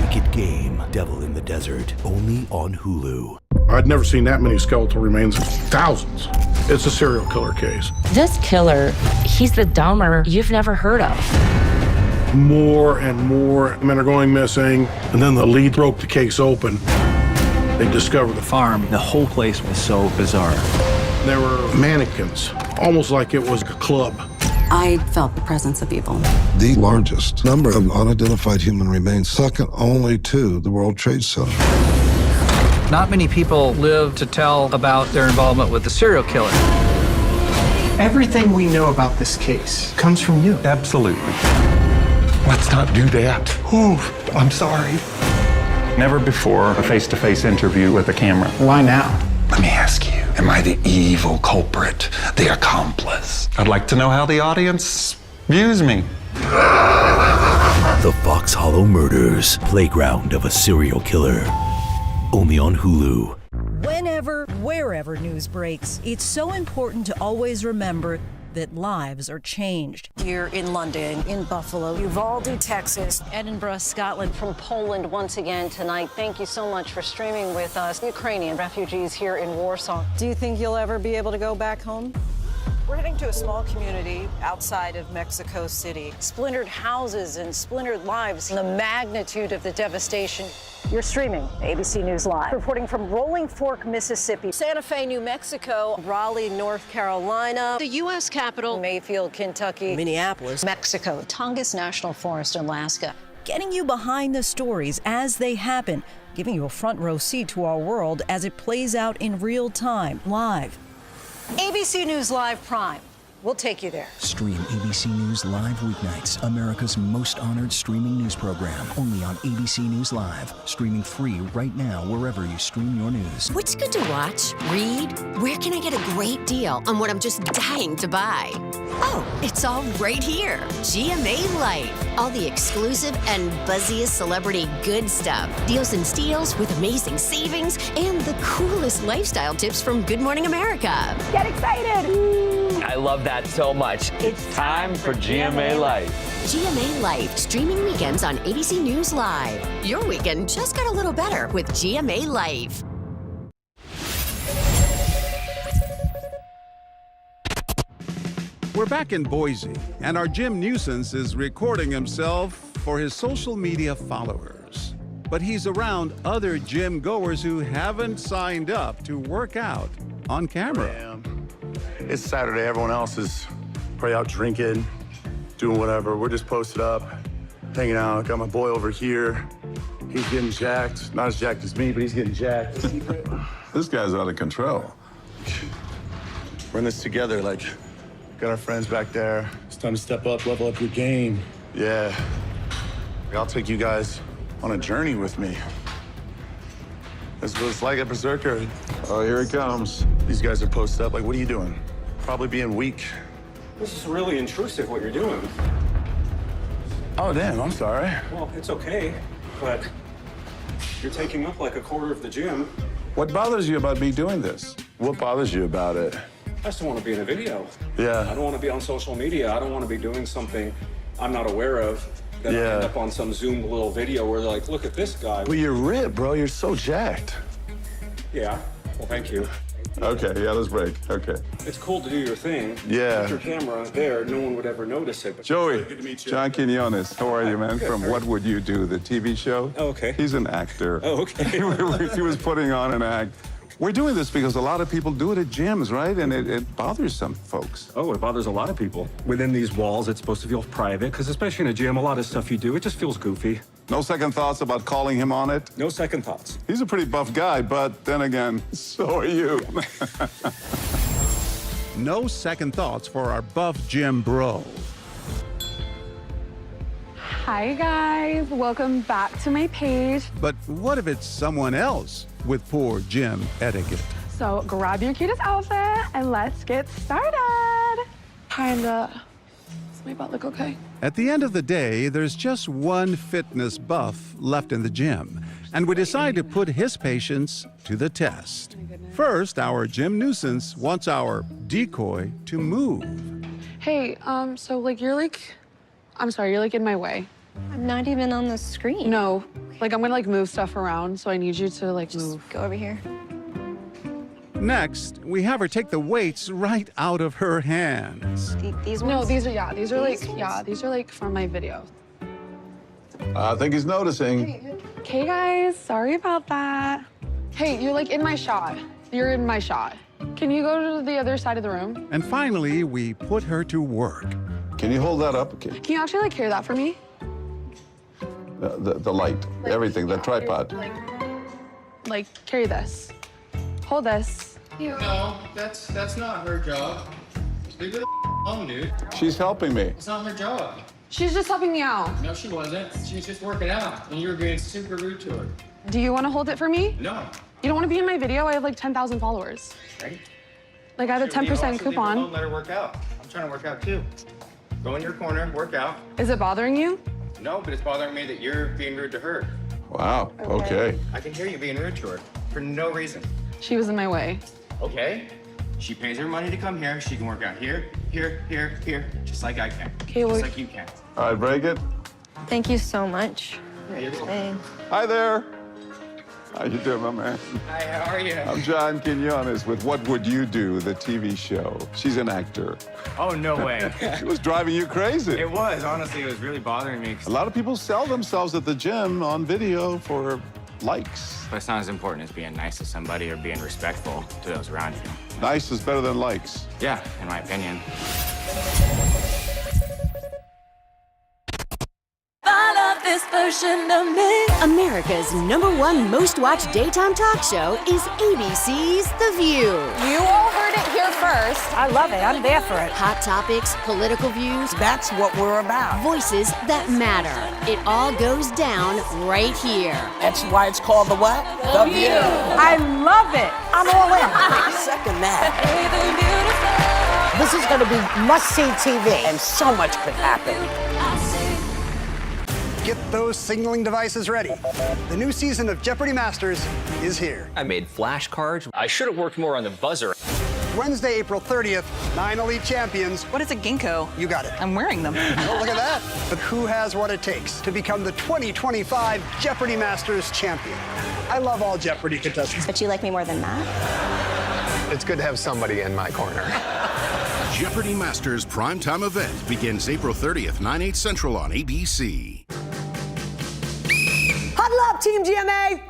Wicked Game, Devil in the Desert, only on Hulu. I'd never seen that many skeletal remains. Thousands. It's a serial killer case. This killer, he's the Dahmer you've never heard of. More and more men are going missing, and then the lead broke the case open. They discovered the farm. The whole place was so bizarre. There were mannequins, almost like it was a club. I felt the presence of evil. The largest number of unidentified human remains, second only to the World Trade Center. Not many people live to tell about their involvement with the serial killer. Everything we know about this case comes from you. Absolutely. Let's not do that. Oh, I'm sorry. Never before a face-to-face interview with a camera. Why now? Let me ask you, am I the evil culprit, the accomplice? I'd like to know how the audience views me. The Fox Hollow Murders, Playground of a Serial Killer. Only on Hulu. Whenever, wherever news breaks, it's so important to always remember that lives are changed. Here in London, in Buffalo, Uvalde, Texas, Edinburgh, Scotland, from Poland once again tonight. Thank you so much for streaming with us. Ukrainian refugees here in Warsaw. Do you think you'll ever be able to go back home? We're heading to a small community outside of Mexico City. Splintered houses and splintered lives. The magnitude of the devastation. You're streaming ABC News Live. Reporting from Rolling Fork, Mississippi. Santa Fe, New Mexico. Raleigh, North Carolina. The U.S. Capitol. Mayfield, Kentucky. Minneapolis. Mexico. Tongass National Forest, Alaska. Getting you behind the stories as they happen, giving you a front row seat to our world as it plays out in real time, live. ABC News Live Prime. We'll take you there. Stream ABC News Live weeknights, America's most honored streaming news program, only on ABC News Live. Streaming free right now wherever you stream your news. What's good to watch? Read? Where can I get a great deal on what I'm just dying to buy? Oh, it's all right here. GMA Life. All the exclusive and buzziest celebrity good stuff. Deals and steals with amazing savings and the coolest lifestyle tips from Good Morning America. Get excited! I love that so much. It's time for GMA Life. GMA Life, streaming weekends on ABC News Live. Your weekend just got a little better with GMA Life. We're back in Boise, and our Jim Nuisance is recording himself for his social media followers. But he's around other gym goers who haven't signed up to work out on camera. It's Saturday. Everyone else is probably out drinking, doing whatever. We're just posted up, hanging out. Got my boy over here. He's getting jacked. Not as jacked as me, but he's getting jacked. This guy's out of control. We're in this together. Like, got our friends back there. It's time to step up, level up your game. Yeah. I'll take you guys on a journey with me. That's what it's like at Berserker. Oh, here it comes. These guys are posted up. Like, what are you doing? Probably being weak. This is really intrusive, what you're doing. Oh, damn, I'm sorry. Well, it's okay, but you're taking up like a quarter of the gym. What bothers you about me doing this? What bothers you about it? I just want to be in a video. Yeah. I don't want to be on social media. I don't want to be doing something I'm not aware of. Then I end up on some Zoom little video where they're like, look at this guy. Well, you're ripped, bro. You're so jacked. Yeah. Well, thank you. Okay, yeah, let's break. Okay. It's cool to do your thing. Yeah. With your camera there, no one would ever notice it. But Joey, good to meet you. John Quinones, how are you, man? Good, From What Would You Do, the TV show? Oh, okay. He's an actor. Oh, okay. He was putting on an act. We're doing this because a lot of people do it at gyms, right? And it bothers some folks. Oh, it bothers a lot of people. Within these walls, it's supposed to feel private, because especially in a gym, a lot of stuff you do, it just feels goofy. No second thoughts about calling him on it? No second thoughts. He's a pretty buff guy, but then again, so are you. No second thoughts for our buff gym bro. Hi guys, welcome back to my page. But what if it's someone else with poor gym etiquette? So grab your cutest outfit and let's get started. Kinda. Does my butt look okay? At the end of the day, there's just one fitness buff left in the gym, and we decide to put his patience to the test. First, our gym nuisance wants our decoy to move. Hey, so like you're like, I'm sorry, you're like in my way. I'm not even on the screen. No, like I'm gonna like move stuff around, so I need you to like move. Go over here. Next, we have her take the weights right out of her hands. These ones? No, these are like from my video. I think he's noticing. Okay, guys, sorry about that. Hey, you're like in my shot. You're in my shot. Can you go to the other side of the room? And finally, we put her to work. Can you hold that up? Okay. Can you actually like carry that for me? The light, everything, the tripod. Like carry this. Hold this. No, that's not her job. Leave her the alone, dude. She's helping me. It's not her job. She's just helping me out. No, she wasn't. She was just working out, and you were being super rude to her. Do you want to hold it for me? No. You don't want to be in my video? I have like 10,000 followers. Right? Like I have a 10% coupon. Let her work out. I'm trying to work out too. Go in your corner, work out. Is it bothering you? No, but it's bothering me that you're being rude to her. Wow, okay. I can hear you being rude to her for no reason. She was in my way. Okay. She pays her money to come here. She can work out here, here, here, here, just like I can. Okay, well, just like you can. All right, break it. Thank you so much. Yeah, you're welcome. Thanks. Hi there. How you doing, my man? Hi, how are you? I'm John Quinones with What Would You Do, the TV show. She's an actor. Oh, no way. She was driving you crazy. It was, honestly, it was really bothering me. A lot of people sell themselves at the gym on video for likes. But it's not as important as being nice to somebody or being respectful to those around you. Nice is better than likes. Yeah, in my opinion. This version of me. America's #1 most watched daytime talk show is ABC's The View. You all heard it here first. I love it. I'm there for it. Hot topics, political views. That's what we're about. Voices that matter. It all goes down right here. That's why it's called the what? The View. I love it. I'm all in. Second that. This is going to be must-see TV, and so much could happen. Get those signaling devices ready. The new season of Jeopardy Masters is here. I made flashcards. I should have worked more on the buzzer. Wednesday, April 30th, 9 elite champions. What is a ginkgo? You got it. I'm wearing them. Oh, look at that. But who has what it takes to become the 2025 Jeopardy Masters champion? I love all Jeopardy contestants. But you like me more than that? It's good to have somebody in my corner. Jeopardy Masters primetime event begins April 30th, 9/8 Central on ABC. Huddle up, Team GMA!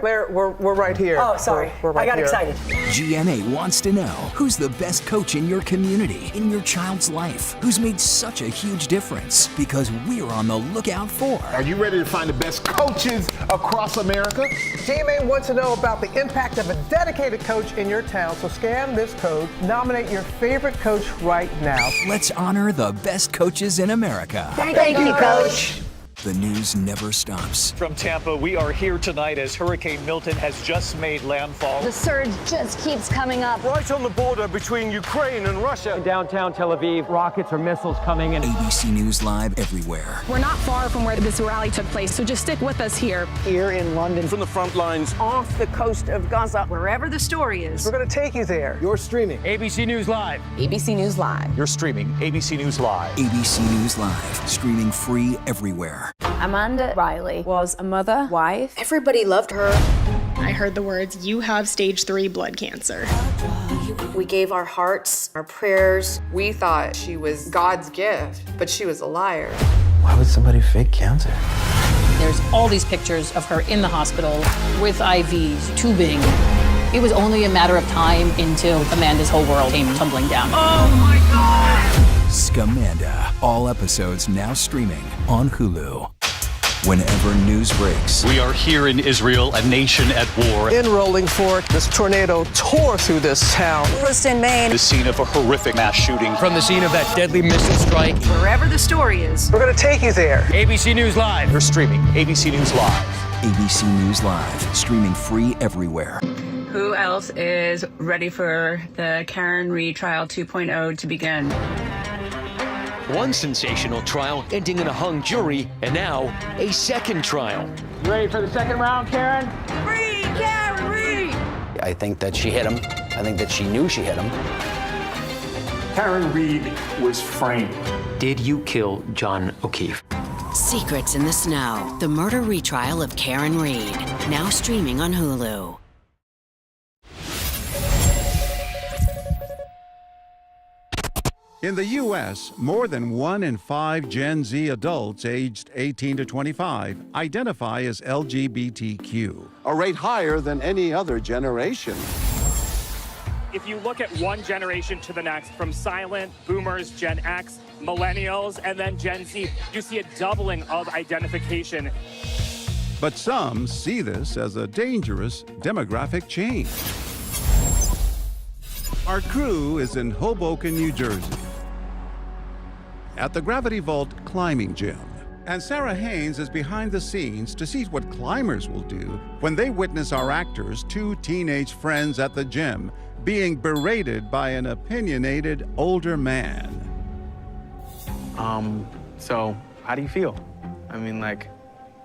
We're right here. Oh, sorry. We're right I got here. excited. GMA wants to know who's the best coach in your community, in your child's life, who's made such a huge difference, because we're on the lookout for. Are you ready to find the best coaches across America? GMA wants to know about the impact of a dedicated coach in your town, so scan this code, nominate your favorite coach right now. Let's honor the best coaches in America. Thank you, Coach. The news never stops. From Tampa, we are here tonight as Hurricane Milton has just made landfall. The surge just keeps coming up. Right on the border between Ukraine and Russia. In downtown Tel Aviv, rockets or missiles coming in. ABC News Live everywhere. We're not far from where this rally took place, so just stick with us here. Here in London. From the front lines. Off the coast of Gaza. Wherever the story is. We're going to take you there. You're streaming ABC News Live. ABC News Live. You're streaming ABC News Live. ABC News Live, streaming free everywhere. Amanda Riley was a mother, wife. Everybody loved her. I heard the words, "You have stage 3 blood cancer." We gave our hearts, our prayers. We thought she was God's gift, but she was a liar. Why would somebody fake cancer? There's all these pictures of her in the hospital with IVs, tubing. It was only a matter of time until Amanda's whole world came tumbling down. Oh my God! Scamanda. All episodes now streaming on Hulu. Whenever news breaks. We are here in Israel, a nation at war. In Rolling Fork, this tornado tore through this town. Lewiston, Maine. The scene of a horrific mass shooting. From the scene of that deadly missile strike. Wherever the story is. We're going to take you there. ABC News Live. You're streaming ABC News Live. ABC News Live, streaming free everywhere. Who else is ready for the Karen Reed trial 2.0 to begin? One sensational trial ending in a hung jury, and now a second trial. You ready for the second round, Karen? Reed, Karen Reed! I think that she hit him. I think that she knew she hit him. Karen Reed was framed. Did you kill John O'Keefe? Secrets in the Snow, the murder retrial of Karen Reed, now streaming on Hulu. In the U.S., more than 1 in 5 Gen Z adults aged 18 to 25 identify as LGBTQ. A rate higher than any other generation. If you look at one generation to the next, from silent, boomers, Gen X, millennials, and then Gen Z, you see a doubling of identification. But some see this as a dangerous demographic change. Our crew is in Hoboken, New Jersey, at the Gravity Vault climbing gym. And Sarah Haynes is behind the scenes to see what climbers will do when they witness our actors' 2 teenage friends at the gym being berated by an opinionated older man. So how do you feel? I mean, like,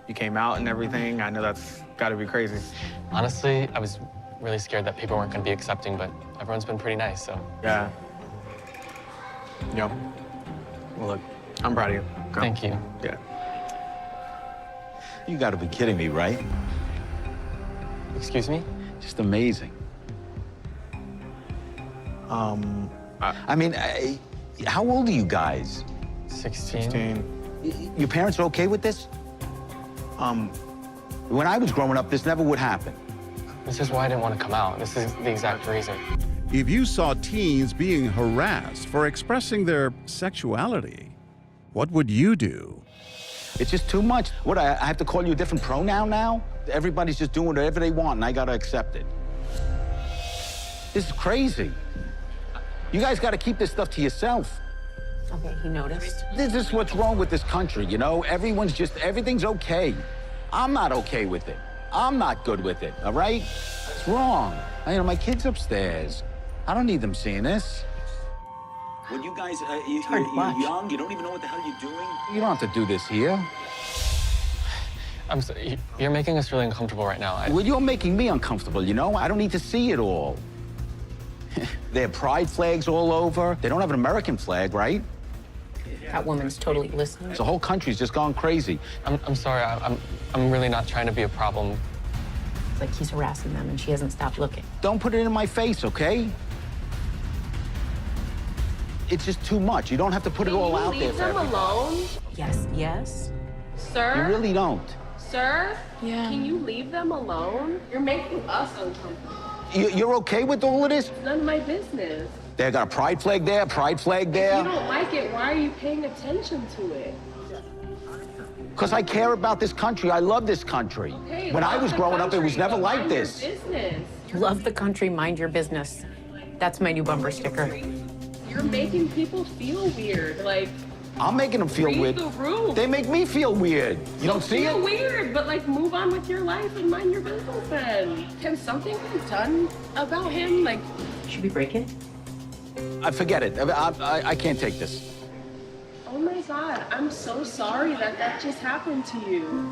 you came out and everything. I know that's gotta be crazy. Honestly, I was really scared that people weren't gonna be accepting, but everyone's been pretty nice, so. Yeah. Yo. Well, look, I'm proud of you. Go. Thank you. Yeah. You gotta be kidding me, right? Excuse me? Just amazing. I mean, how old are you guys? 16. Your parents are okay with this? When I was growing up, this never would happen. This is why I didn't want to come out. This is the exact reason. If you saw teens being harassed for expressing their sexuality, what would you do? It's just too much. What, I have to call you a different pronoun now? Everybody's just doing whatever they want, and I gotta accept it. This is crazy. You guys gotta keep this stuff to yourself. Okay, he noticed. This is what's wrong with this country, you know? Everything's okay. I'm not okay with it. I'm not good with it, all right? It's wrong. My kid's upstairs. I don't need them seeing this. When you guys, you're young, you don't even know what the hell you're doing. You don't have to do this here. I'm sorry, you're making us really uncomfortable right now. Well, you're making me uncomfortable, you know? I don't need to see it all. They have pride flags all over. They don't have an American flag, right? That woman's totally listening. The whole country's just gone crazy. I'm sorry, I'm really not trying to be a problem. It's like he's harassing them and she hasn't stopped looking. Don't put it in my face, okay? It's just too much. You don't have to put it all out there for everybody. Leave them alone? Yes, yes. Sir? You really don't. Sir? Yeah. Can you leave them alone? You're making us uncomfortable. You're okay with all of this? It's none of my business. They got a pride flag there, pride flag there. If you don't like it, why are you paying attention to it? Because I care about this country. I love this country. Okay, when I was growing up, it was never like mind this. Your business. Love the country, mind your business. That's my new bumper sticker. You're making people feel weird. Like, I'm making them feel read weird. the room. They make me feel weird. You don't see it? Feel weird, but like move on with your life and mind your business then. Can something be done about him? Like, should we break it? I forget it. I can't take this. Oh my God, I'm so sorry that just happened to you.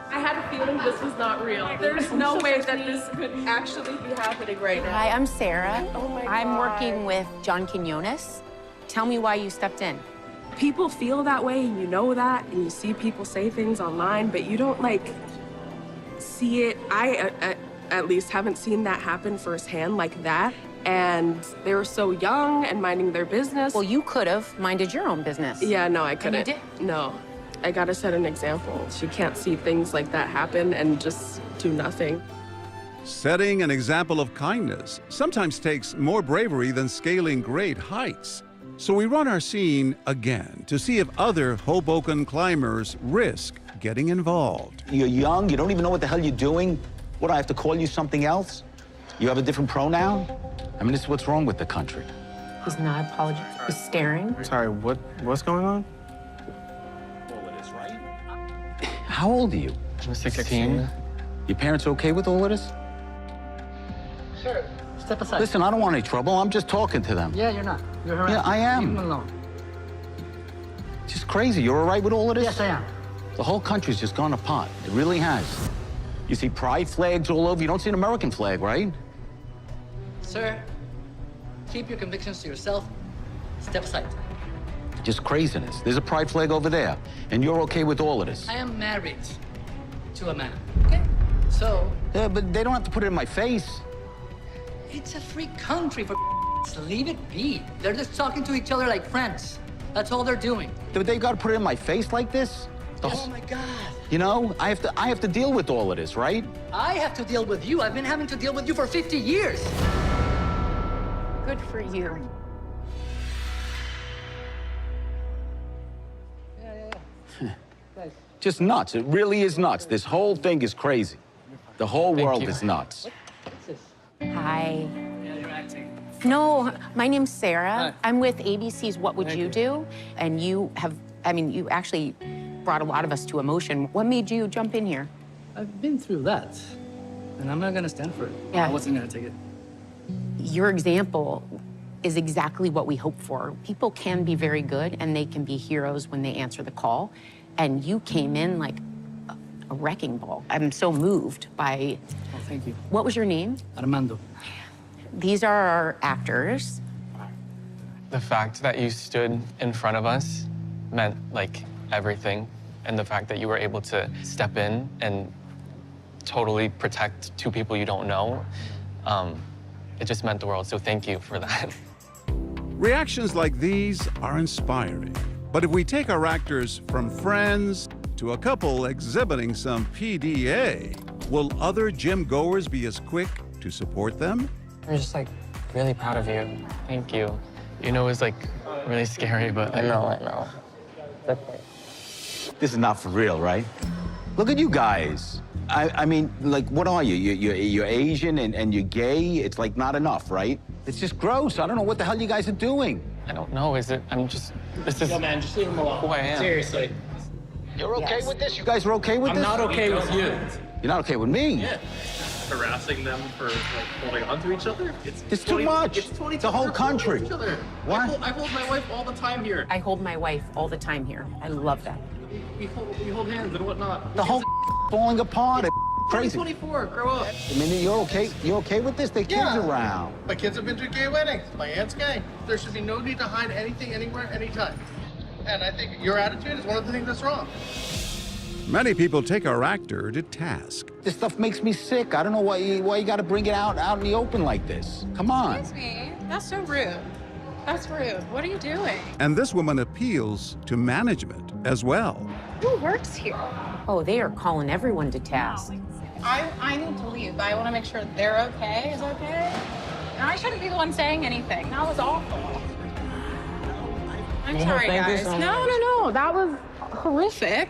I had a feeling this was not real. There's no way that this could actually be happening right now. Hi, I'm Sarah. Oh my God. I'm working with John Quinones. Tell me why you stepped in. People feel that way, and you know that, and you see people say things online, but you don't, like, see it. I, at least, haven't seen that happen firsthand like that, and they were so young and minding their business. Well, you could have minded your own business. Yeah, no, I couldn't. And you did? No. I gotta set an example. She can't see things like that happen and just do nothing. Setting an example of kindness sometimes takes more bravery than scaling great heights. So we run our scene again to see if other Hoboken climbers risk getting involved. You're young, you don't even know what the hell you're doing. What, I have to call you something else? You have a different pronoun? I mean, this is what's wrong with the country. He's not apologizing. He's staring. Sorry, what's going on? All of this, right? How old are you? I'm 16. Your parents okay with all of this? Sir, step aside. Listen, I don't want any trouble. I'm just talking to them. Yeah, you're not. You're harassing. Yeah, I am. Leave him alone. It's just crazy. You're all right with all of this? Yes, I am. The whole country's just gone apart. It really has. You see pride flags all over. You don't see an American flag, right? Sir, keep your convictions to yourself. Step aside. Just craziness. There's a pride flag over there, and you're okay with all of this. I am married to a man, okay? So... Yeah, but they don't have to put it in my face. It's a free country, for leave it be. They're just talking to each other like friends. That's all they're doing. They got to put it in my face like this? Oh, my God. You know, I have to deal with all of this, right? I have to deal with you. I've been having to deal with you for 50 years. Good for you. Just nuts. It really is nuts. This whole thing is crazy. The whole world is nuts. Hi. No, my name's Sarah. I'm with ABC's What Would You Do? And you have, you actually brought a lot of us to emotion. What made you jump in here? I've been through that, and I'm not gonna stand for it. Yeah. I wasn't gonna take it. Your example is exactly what we hope for. People can be very good, and they can be heroes when they answer the call. And you came in like a wrecking ball. I'm so moved by... Oh, thank you. What was your name? Armando. These are our actors. The fact that you stood in front of us meant, like, everything. And the fact that you were able to step in and totally protect two people you don't know, it just meant the world. So thank you for that. Reactions like these are inspiring. But if we take our actors from friends to a couple exhibiting some PDA, will other gym goers be as quick to support them? We're just, like, really proud of you. Thank you. You know, it was, like, really scary, but... I know. Okay. This is not for real, right? Look at you guys. I mean, like, what are you? You're Asian and you're gay? It's, like, not enough, right? It's just gross. I don't know what the hell you guys are doing. I don't know. This is... Yo, man, just leave him alone. Who I am. Seriously. You're okay with this? You guys are okay with this? I'm not okay with you. You're not okay with me? Yeah. Harassing them for, like, holding on to each other? It's too much. It's the whole country. What? I hold my wife all the time here. I hold my wife all the time here. I love that. We hold hands and whatnot. The whole falling apart. It's crazy. 24, grow up. I mean, you're okay? You okay with this? There are kids around. My kids have been to gay weddings. My aunt's gay. There should be no need to hide anything, anywhere, anytime. And I think your attitude is one of the things that's wrong. Many people take our actor to task. This stuff makes me sick. I don't know why you got to bring it out in the open like this. Come on. Excuse me. That's so rude. That's rude. What are you doing? And this woman appeals to management as well. Who works here? Oh, they are calling everyone to task. I need to leave, but I want to make sure they're okay. Is okay? And I shouldn't be the one saying anything. That was awful. I'm sorry, guys. No. That was horrific.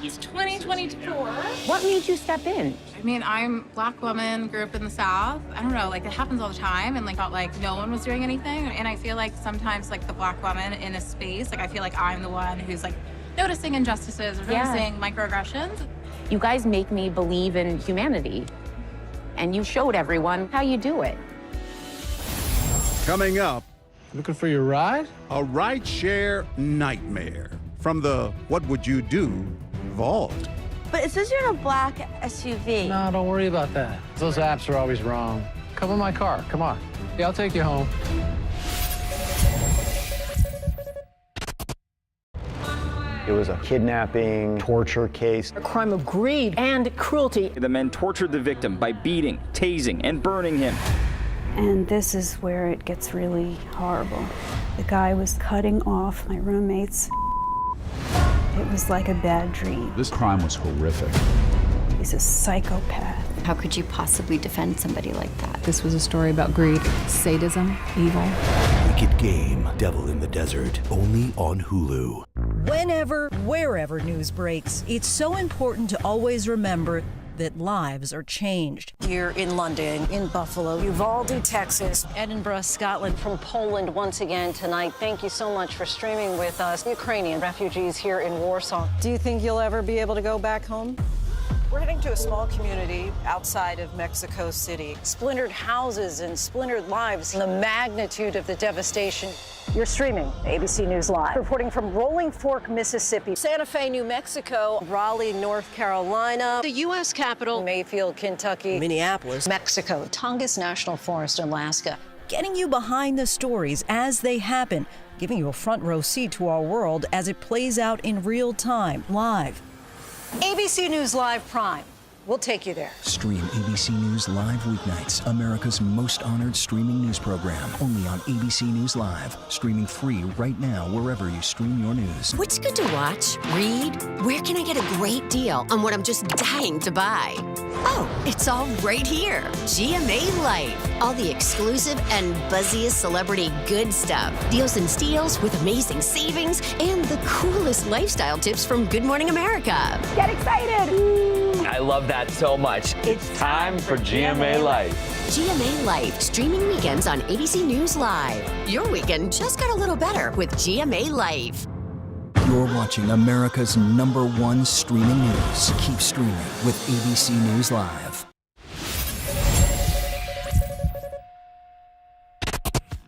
It's 2024. What made you step in? I mean, I'm a Black woman, grew up in the South. I don't know, like, it happens all the time, and, like, felt like no one was doing anything. And I feel like sometimes, like, the Black woman in a space, like, I feel like I'm the one who's, like, noticing injustices or noticing microaggressions. You guys make me believe in humanity, and you showed everyone how you do it. Coming up, looking for your ride? A ride-share nightmare from the What Would You Do vault. But it says you're in a black SUV. No, don't worry about that. Those apps are always wrong. Come in my car, come on. Yeah, I'll take you home. It was a kidnapping, torture case. A crime of greed and cruelty. The men tortured the victim by beating, tasing, and burning him. And this is where it gets really horrible. The guy was cutting off my roommates. It was like a bad dream. This crime was horrific. He's a psychopath. How could you possibly defend somebody like that? This was a story about greed, sadism, evil. Wicked Game, Devil in the Desert, only on Hulu. Whenever, wherever news breaks, it's so important to always remember that lives are changed. Here in London, in Buffalo, Uvalde, Texas, Edinburgh, Scotland. from Poland once again tonight. Thank you so much for streaming with us. Ukrainian refugees here in Warsaw. Do you think you'll ever be able to go back home? We're heading to a small community outside of Mexico City. Splintered houses and splintered lives. The magnitude of the devastation. You're streaming ABC News Live. Reporting from Rolling Fork, Mississippi. Santa Fe, New Mexico. Raleigh, North Carolina. The U.S. Capitol. Mayfield, Kentucky. Minneapolis. Mexico. Tongass National Forest, Alaska. Getting you behind the stories as they happen. Giving you a front row seat to our world as it plays out in real time, live. ABC News Live Prime. We'll take you there. Stream ABC News Live weeknights, America's most honored streaming news program, only on ABC News Live. Streaming free right now wherever you stream your news. What's good to watch? Read? Where can I get a great deal on what I'm just dying to buy? Oh, it's all right here. GMA Life. All the exclusive and buzziest celebrity good stuff. Deals and steals with amazing savings and the coolest lifestyle tips from Good Morning America. Get excited! I love that so much. It's time for GMA Life. GMA Life, streaming weekends on ABC News Live. Your weekend just got a little better with GMA Life. You're watching America's #1 streaming news. Keep streaming with ABC News Live.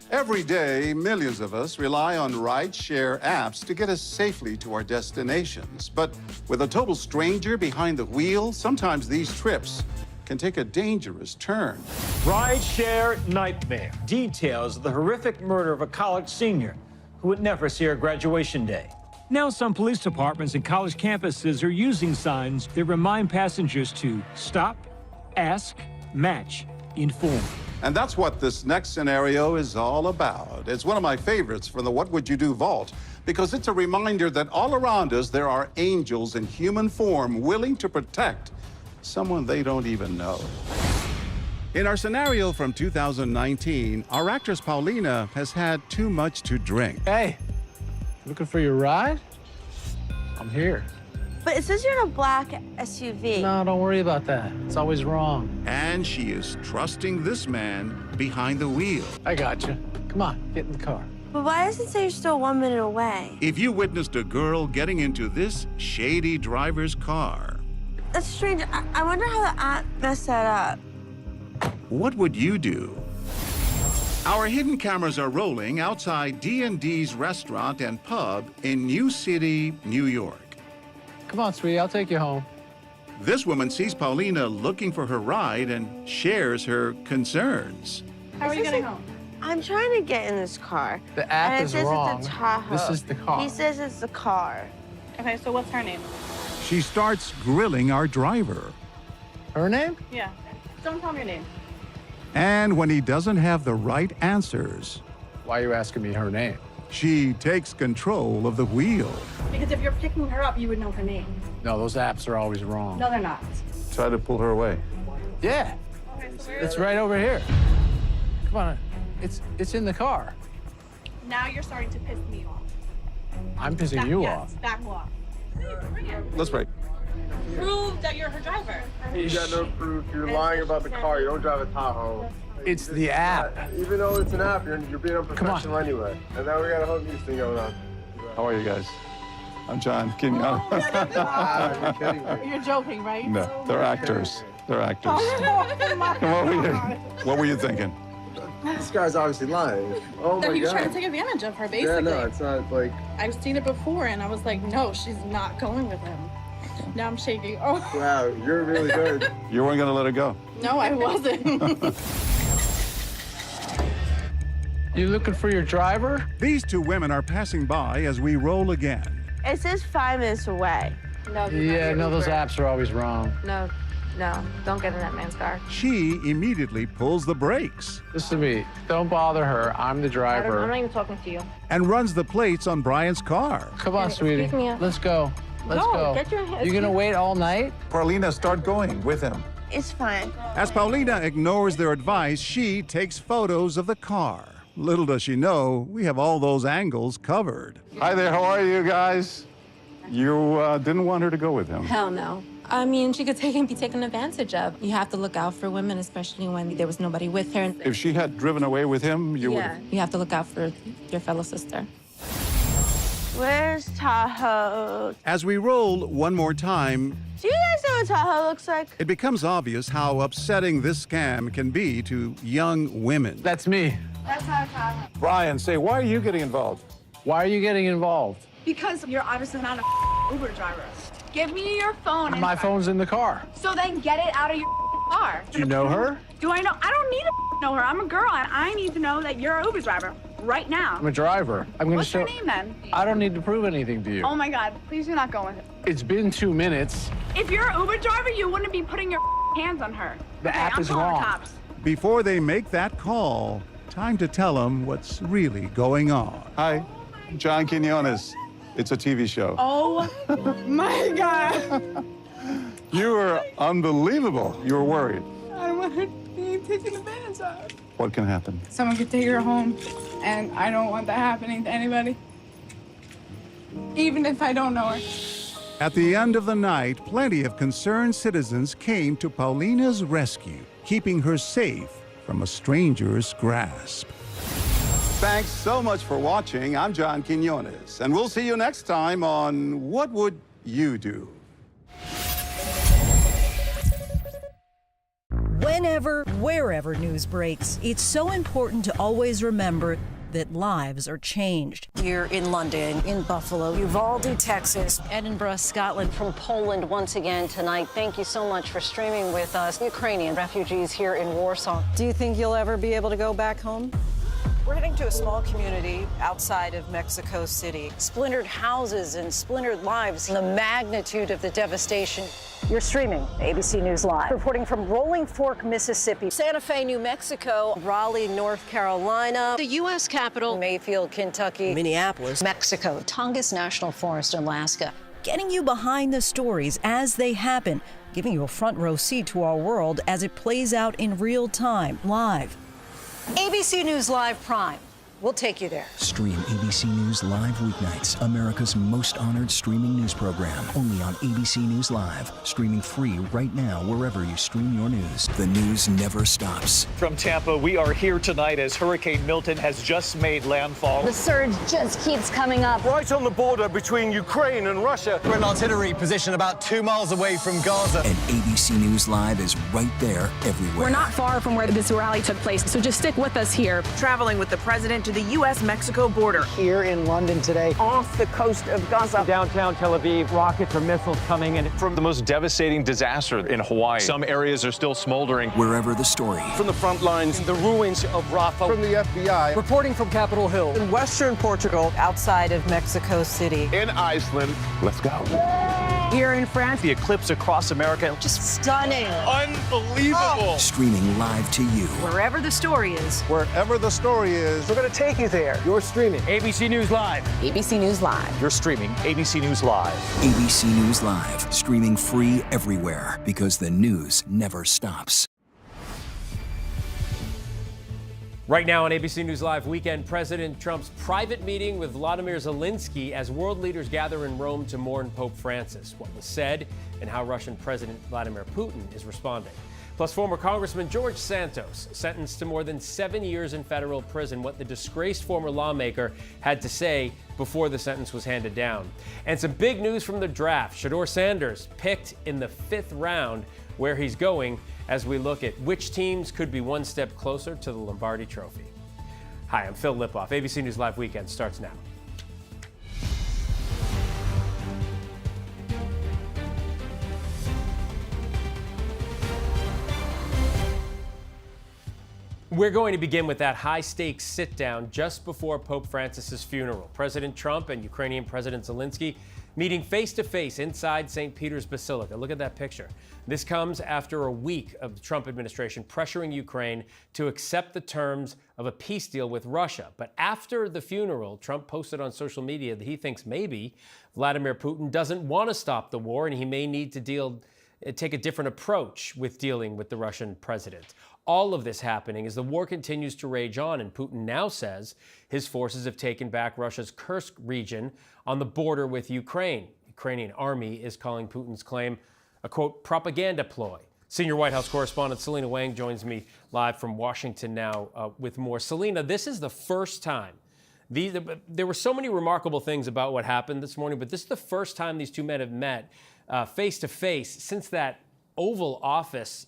Every day, millions of us rely on ride-share apps to get us safely to our destinations. But with a total stranger behind the wheel, sometimes these trips can take a dangerous turn. Ride-share nightmare details the horrific murder of a college senior who would never see her graduation day. Now some police departments and college campuses are using signs that remind passengers to stop, ask, match, inform. And that's what this next scenario is all about. It's one of my favorites from the What Would You Do vault, because it's a reminder that all around us there are angels in human form willing to protect someone they don't even know. In our scenario from 2019, our actress Paulina has had too much to drink. Hey, looking for your ride? I'm here. But it says you're in a black SUV. No, don't worry about that. It's always wrong. And she is trusting this man behind the wheel. I got you. Come on, get in the car. But why does it say you're still 1 minute away? If you witnessed a girl getting into this shady driver's car, That's strange. I wonder how the app messed that up. what would you do? Our hidden cameras are rolling outside D&D's restaurant and pub in New City, New York. Come on, sweetie, I'll take you home. This woman sees Paulina looking for her ride and shares her concerns. How are you getting home? I'm trying to get in this car. The app and is it says wrong. It's a Tahoe. This is the car. He says it's the car. Okay, so what's her name? She starts grilling our driver. Her name? Yeah. Don't tell me your name. And when he doesn't have the right answers, Why are you asking me her name? she takes control of the wheel. Because if you're picking her up, you would know her name. No, those apps are always wrong. No, they're not. Try to pull her away. Yeah, Okay, so it's right over here. Come on, it's in the car. Now you're starting to piss me off. I'm pissing you off. Back off. Let's break. Prove that you're her driver. You got no proof. You're lying about the car. You don't drive a Tahoe. It's the app. Even though it's an app, you're being unprofessional anyway. And now we got a whole news thing going on. How are you guys? I'm John. Can you? You're kidding me. You're joking, right? No, they're actors. They're actors. Oh, my God. What were you thinking? This guy's obviously lying. Oh So my he was God. trying to take advantage of her, basically. Yeah, no, it's not like. I've seen it before, and I was like, no, she's not going with him. Now I'm shaking. Oh, Wow, you're really good. You weren't going to let her go. no, I wasn't. You looking for your driver? These two women are passing by as we roll again. It says 5 minutes away. No, Yeah, no, those apps are always wrong. No, don't get in that man's car. She immediately pulls the brakes Listen to me. Don't bother her. I'm the driver. I'm not even talking to you. and runs the plates on Brian's car. Come on, sweetie. Excuse me. Let's go. Let's No, go. get your- You gonna wait all night? Paulina, start going with him. It's fine. As Paulina ignores their advice, she takes photos of the car. Little does she know, we have all those angles covered. Hi there, how are you guys? You didn't want her to go with him. Hell no. I mean, she could be taken advantage of. You have to look out for women, especially when there was nobody with her. If she had driven away with him, you would. You have to look out for your fellow sister. Where's Tahoe? As we roll one more time, Do you guys know what Tahoe looks like? it becomes obvious how upsetting this scam can be to young women. That's me. That's not Tahoe. Brian, say, why are you getting involved? Why are you getting involved? Because you're obviously not a Uber driver. Give me your phone. My phone's in the car. So then get it out of your car. Do you know her? Do I know? I don't need to know her. I'm a girl, and I need to know that you're an Uber driver right now. I'm a driver. I'm gonna What's show. your name then? I don't need to prove anything to you. Oh my God! Please do not go with it. It's been 2 minutes. If you're an Uber driver, you wouldn't be putting your hands on her. The app I'm is calling wrong. the cops. Before they make that call, time to tell them what's really going on. Hi, John Quinones. It's a TV show. Oh my God! You were unbelievable. You were worried. I don't want her being taken advantage of. What can happen? Someone could take her home, and I don't want that happening to anybody. Even if I don't know her. At the end of the night, plenty of concerned citizens came to Paulina's rescue, keeping her safe from a stranger's grasp. Thanks so much for watching. I'm John Quinones, and we'll see you next time on What Would You Do? Whenever, wherever news breaks, it's so important to always remember that lives are changed. Here in London, in Buffalo, Uvalde, Texas, Edinburgh, Scotland, from Poland once again tonight. Thank you so much for streaming with us. Ukrainian refugees here in Warsaw. Do you think you'll ever be able to go back home? We're heading to a small community outside of Mexico City. Splintered houses and splintered lives. The magnitude of the devastation. You're streaming ABC News Live. Reporting from Rolling Fork, Mississippi, Santa Fe, New Mexico, Raleigh, North Carolina, the U.S. Capitol, Mayfield, Kentucky, Minneapolis, Mexico, Tongass National Forest, Alaska. Getting you behind the stories as they happen, giving you a front row seat to our world as it plays out in real time, live. ABC News Live Prime. We'll take you there. Stream ABC News Live weeknights, America's most honored streaming news program, only on ABC News Live, streaming free right now wherever you stream your news. The news never stops. From Tampa, we are here tonight as Hurricane Milton has just made landfall. The surge just keeps coming up. Right on the border between Ukraine and Russia. We're in artillery position about 2 miles away from Gaza. And ABC News Live is right there everywhere. We're not far from where this rally took place, so just stick with us here. Traveling with the president to the U.S.-Mexico border. Here in London today. Off the coast of Gaza. Downtown Tel Aviv, rockets or missiles coming in. From the most devastating disaster in Hawaii. Some areas are still smoldering. Wherever the story. From the front lines, the ruins of Rafah. From the FBI. Reporting from Capitol Hill. In western Portugal. Outside of Mexico City. In Iceland. Let's go. Here in France. The eclipse across America. Just stunning. Unbelievable. Streaming live to you. Wherever the story is. Wherever the story is. We're going to take you there. You're streaming ABC News Live. ABC News Live. You're streaming ABC News Live. ABC News Live, streaming free everywhere because the news never stops. Right now on ABC News Live Weekend, President Trump's private meeting with Vladimir Zelensky as world leaders gather in Rome to mourn Pope Francis. What was said and how Russian President Vladimir Putin is responding. Plus, former Congressman George Santos sentenced to more than 7 years in federal prison. What the disgraced former lawmaker had to say before the sentence was handed down. And some big news from the draft. Shedeur Sanders picked in the 5th round, where he's going as we look at which teams could be one step closer to the Lombardi Trophy. Hi, I'm Phil Lipoff. ABC News Live Weekend starts now. We're going to begin with that high-stakes sit-down just before Pope Francis's funeral. President Trump and Ukrainian President Zelensky meeting face-to-face inside St. Peter's Basilica. Look at that picture. This comes after a week of the Trump administration pressuring Ukraine to accept the terms of a peace deal with Russia. But after the funeral, Trump posted on social media that he thinks maybe Vladimir Putin doesn't want to stop the war and he may need to take a different approach with dealing with the Russian president. All of this happening as the war continues to rage on, and Putin now says his forces have taken back Russia's Kursk region on the border with Ukraine. The Ukrainian army is calling Putin's claim a, quote, propaganda ploy. Senior White House correspondent Selena Wang joins me live from Washington now with more. Selena, this is the first time There were so many remarkable things about what happened this morning, but this is the first time these two men have met face to face since that Oval Office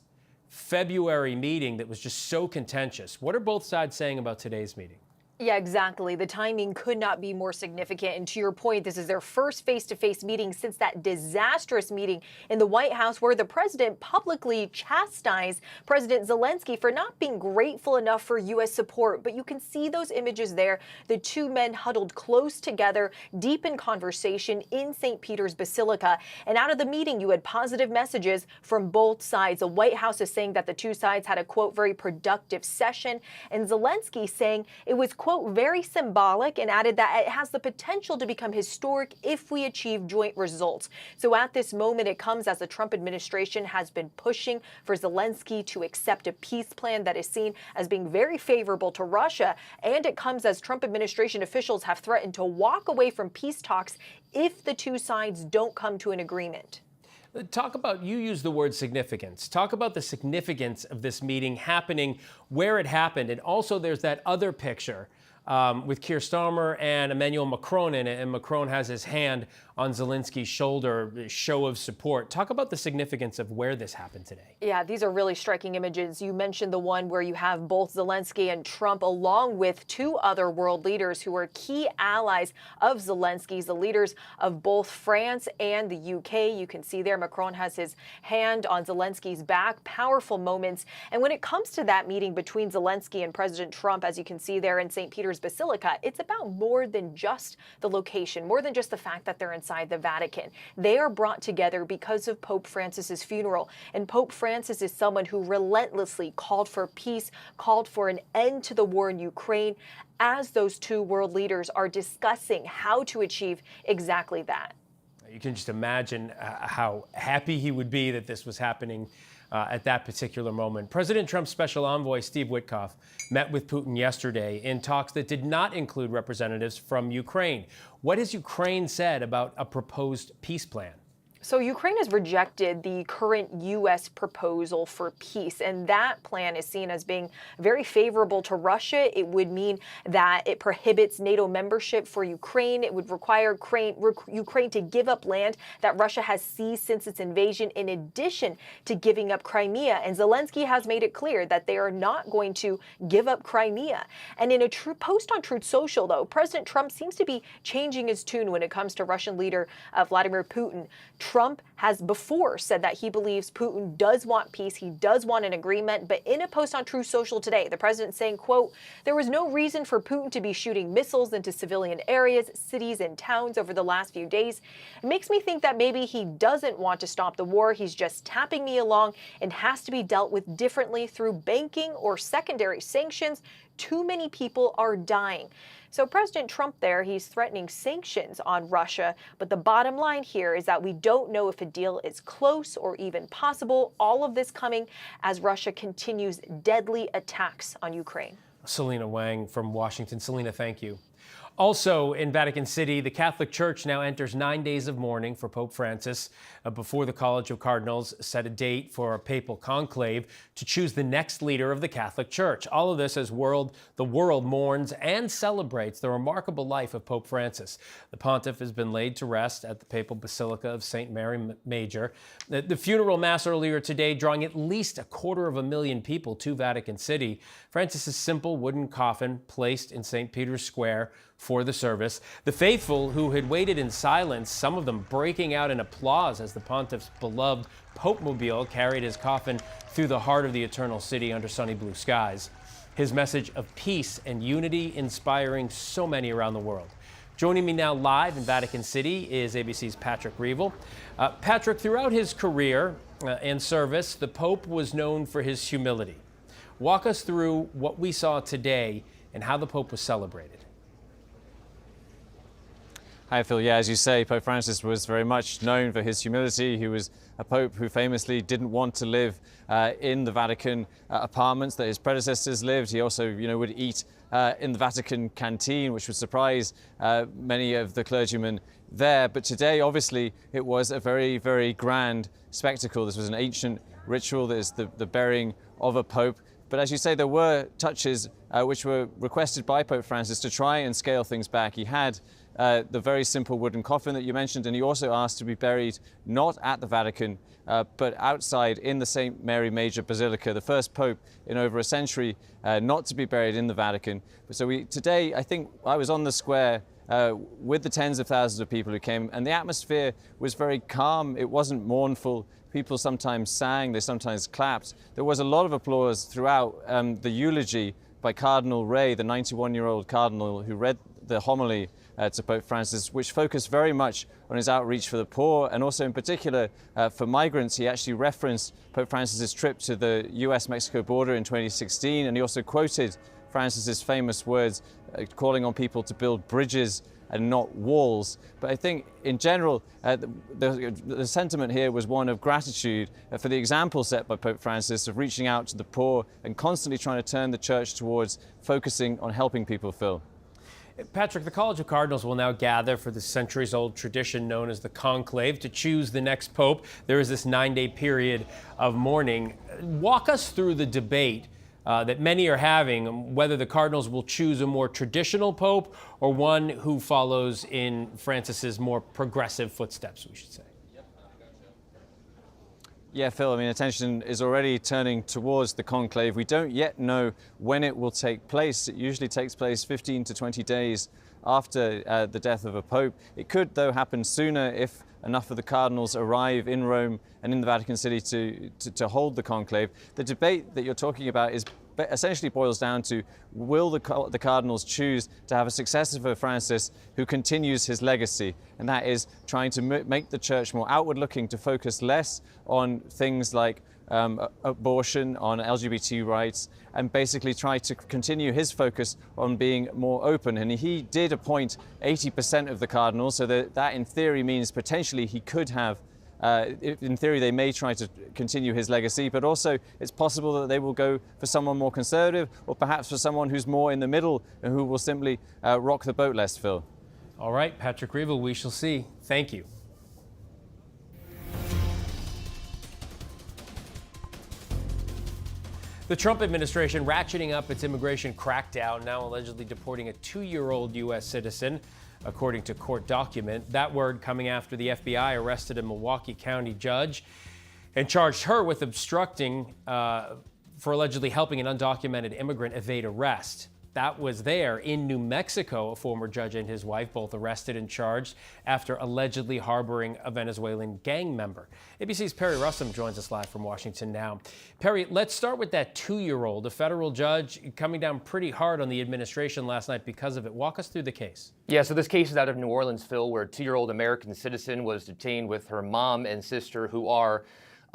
February meeting that was just so contentious. What are both sides saying about today's meeting? Yeah, exactly. The timing could not be more significant. And to your point, this is their first face-to-face meeting since that disastrous meeting in the White House where the president publicly chastised President Zelensky for not being grateful enough for U.S. support. But you can see those images there. The two men huddled close together, deep in conversation in St. Peter's Basilica. And out of the meeting, you had positive messages from both sides. The White House is saying that the two sides had a, quote, very productive session. And Zelensky saying it was, quote, very symbolic, and added that it has the potential to become historic if we achieve joint results. So at this moment, it comes as the Trump administration has been pushing for Zelensky to accept a peace plan that is seen as being very favorable to Russia. And it comes as Trump administration officials have threatened to walk away from peace talks if the two sides don't come to an agreement. Talk about, you use the word significance. Talk about the significance of this meeting happening where it happened. And also there's that other picture with Keir Starmer and Emmanuel Macron in it, and Macron has his hand on Zelensky's shoulder, a show of support. Talk about the significance of where this happened today. Yeah, these are really striking images. You mentioned the one where you have both Zelensky and Trump, along with two other world leaders who are key allies of Zelensky's, the leaders of both France and the UK. You can see there Macron has his hand on Zelensky's back. Powerful moments. And when it comes to that meeting between Zelensky and President Trump, as you can see there in St. Peter's Basilica, it's about more than just the location, more than just the fact that they're inside the Vatican. They are brought together because of Pope Francis's funeral. And Pope Francis is someone who relentlessly called for peace, called for an end to the war in Ukraine, as those two world leaders are discussing how to achieve exactly that. You can just imagine how happy he would be that this was happening at that particular moment. President Trump's special envoy, Steve Witkoff, met with Putin yesterday in talks that did not include representatives from Ukraine. What has Ukraine said about a proposed peace plan? So Ukraine has rejected the current U.S. proposal for peace, and that plan is seen as being very favorable to Russia. It would mean that it prohibits NATO membership for Ukraine. It would require Ukraine to give up land that Russia has seized since its invasion, in addition to giving up Crimea. And Zelensky has made it clear that they are not going to give up Crimea. And in a post on Truth Social, though, President Trump seems to be changing his tune when it comes to Russian leader Vladimir Putin. Trump has before said that he believes Putin does want peace. He does want an agreement. But in a post on Truth Social today, the president saying, quote, there was no reason for Putin to be shooting missiles into civilian areas, cities and towns over the last few days. It makes me think that maybe he doesn't want to stop the war. He's just tapping me along and has to be dealt with differently through banking or secondary sanctions. Too many people are dying. So President Trump there, he's threatening sanctions on Russia. But the bottom line here is that we don't know if a deal is close or even possible. All of this coming as Russia continues deadly attacks on Ukraine. Selena Wang from Washington. Selena, thank you. Also in Vatican City, the Catholic Church now enters 9 days of mourning for Pope Francis before the College of Cardinals set a date for a papal conclave to choose the next leader of the Catholic Church. All of this as the world mourns and celebrates the remarkable life of Pope Francis. The pontiff has been laid to rest at the Papal Basilica of St. Mary Major. The funeral mass earlier today drawing at least 250,000 people to Vatican City. Francis's simple wooden coffin placed in St. Peter's Square for the service. The faithful who had waited in silence, some of them breaking out in applause as the pontiff's beloved Pope-mobile carried his coffin through the heart of the Eternal City under sunny blue skies. His message of peace and unity inspiring so many around the world. Joining me now live in Vatican City is ABC's Patrick Reevell. Patrick, throughout his career and service, the Pope was known for his humility. Walk us through what we saw today and how the Pope was celebrated. Hi, Phil. Yeah, as you say, Pope Francis was very much known for his humility. He was a pope who famously didn't want to live in the Vatican apartments that his predecessors lived. He also, would eat in the Vatican canteen, which would surprise many of the clergymen there. But today, obviously, it was a very, very grand spectacle. This was an ancient ritual. There's the burying of a pope. But as you say, there were touches which were requested by Pope Francis to try and scale things back. He had the very simple wooden coffin that you mentioned, and he also asked to be buried not at the Vatican, but outside in the St. Mary Major Basilica, the first pope in over a century not to be buried in the Vatican. So today, I think I was on the square with the tens of thousands of people who came, and the atmosphere was very calm. It wasn't mournful. People sometimes sang, they sometimes clapped. There was a lot of applause throughout the eulogy by Cardinal Ray, the 91-year-old cardinal who read the homily to Pope Francis, which focused very much on his outreach for the poor and also in particular for migrants. He actually referenced Pope Francis's trip to the US-Mexico border in 2016, and he also quoted Francis's famous words calling on people to build bridges and not walls. But I think in general, the sentiment here was one of gratitude for the example set by Pope Francis of reaching out to the poor and constantly trying to turn the church towards focusing on helping people, Phil. Patrick, the College of Cardinals will now gather for the centuries-old tradition known as the conclave to choose the next pope. There is this 9-day period of mourning. Walk us through the debate that many are having, whether the Cardinals will choose a more traditional pope or one who follows in Francis's more progressive footsteps, we should say. Yeah, Phil, I mean, attention is already turning towards the conclave. We don't yet know when it will take place. It usually takes place 15 to 20 days after the death of a pope. It could, though, happen sooner if enough of the cardinals arrive in Rome and in the Vatican City to hold the conclave. The debate that you're talking about is essentially boils down to, will the cardinals choose to have a successor for Francis who continues his legacy? And that is trying to make the church more outward-looking, to focus less on things like abortion, on LGBT rights, and basically try to continue his focus on being more open. And he did appoint 80% of the cardinals, so that in theory means potentially he could have in theory, they may try to continue his legacy, but also it's possible that they will go for someone more conservative or perhaps for someone who's more in the middle and who will simply rock the boat less, Phil. All right, Patrick Reevell, we shall see. Thank you. The Trump administration ratcheting up its immigration crackdown, now allegedly deporting a 2-year-old U.S. citizen. According to court document, that word coming after the FBI arrested a Milwaukee County judge and charged her with obstructing for allegedly helping an undocumented immigrant evade arrest. That was there in New Mexico, a former judge and his wife both arrested and charged after allegedly harboring a Venezuelan gang member. ABC's Perry Russum joins us live from Washington now. Perry, let's start with that 2-year-old. A federal judge coming down pretty hard on the administration last night because of it. Walk us through the case. Yeah, so this case is out of New Orleans, Phil, where a 2-year-old American citizen was detained with her mom and sister who are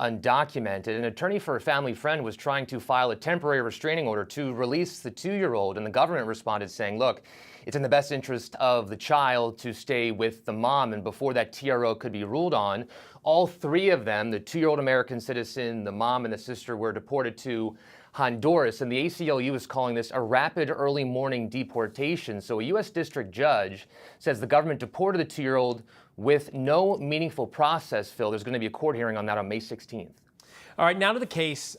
undocumented. An attorney for a family friend was trying to file a temporary restraining order to release the 2-year-old, and the government responded saying, look, it's in the best interest of the child to stay with the mom. And before that TRO could be ruled on, all 3 of them, the 2-year-old American citizen, the mom, and the sister, were deported to Honduras. And the ACLU is calling this a rapid early morning deportation. So a U.S. district judge says the government deported the 2-year-old with no meaningful process, Phil. There's going to be a court hearing on that on May 16th. All right, now to the case,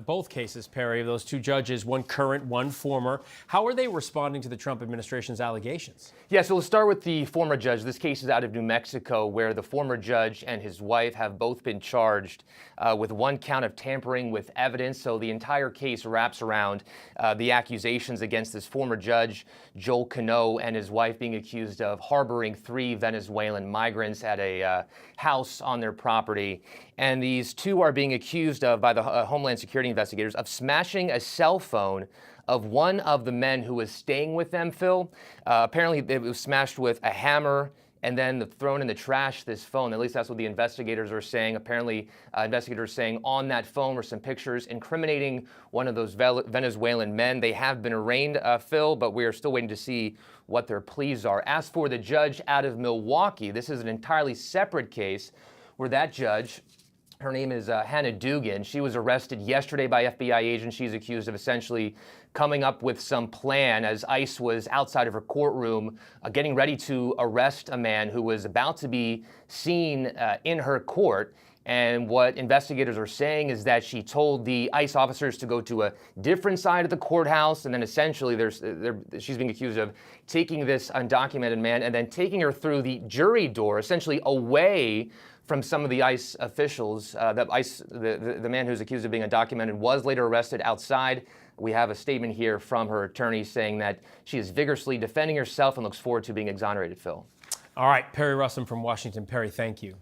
both cases, Perry, of those 2 judges, one current, one former. How are they responding to the Trump administration's allegations? Yeah, so let's start with the former judge. This case is out of New Mexico, where the former judge and his wife have both been charged with 1 count of tampering with evidence. So the entire case wraps around the accusations against this former judge, Joel Cano, and his wife being accused of harboring 3 Venezuelan migrants at a house on their property. And these 2 are being accused of, by the Homeland Security investigators, of smashing a cell phone of one of the men who was staying with them, Phil. Apparently, it was smashed with a hammer and then thrown in the trash, this phone. At least that's what the investigators are saying. Apparently, investigators are saying on that phone were some pictures incriminating one of those Venezuelan men. They have been arraigned, Phil, but we are still waiting to see what their pleas are. As for the judge out of Milwaukee, this is an entirely separate case where that judge Her name is Hannah Dugan. She was arrested yesterday by FBI agents. She's accused of essentially coming up with some plan as ICE was outside of her courtroom getting ready to arrest a man who was about to be seen in her court. And what investigators are saying is that she told the ICE officers to go to a different side of the courthouse, and then essentially she's being accused of taking this undocumented man and then taking her through the jury door, essentially away from some of the ICE officials. The man who's accused of being undocumented was later arrested outside. We have a statement here from her attorney saying that she is vigorously defending herself and looks forward to being exonerated, Phil. All right, Perry Russum from Washington. Perry, thank you.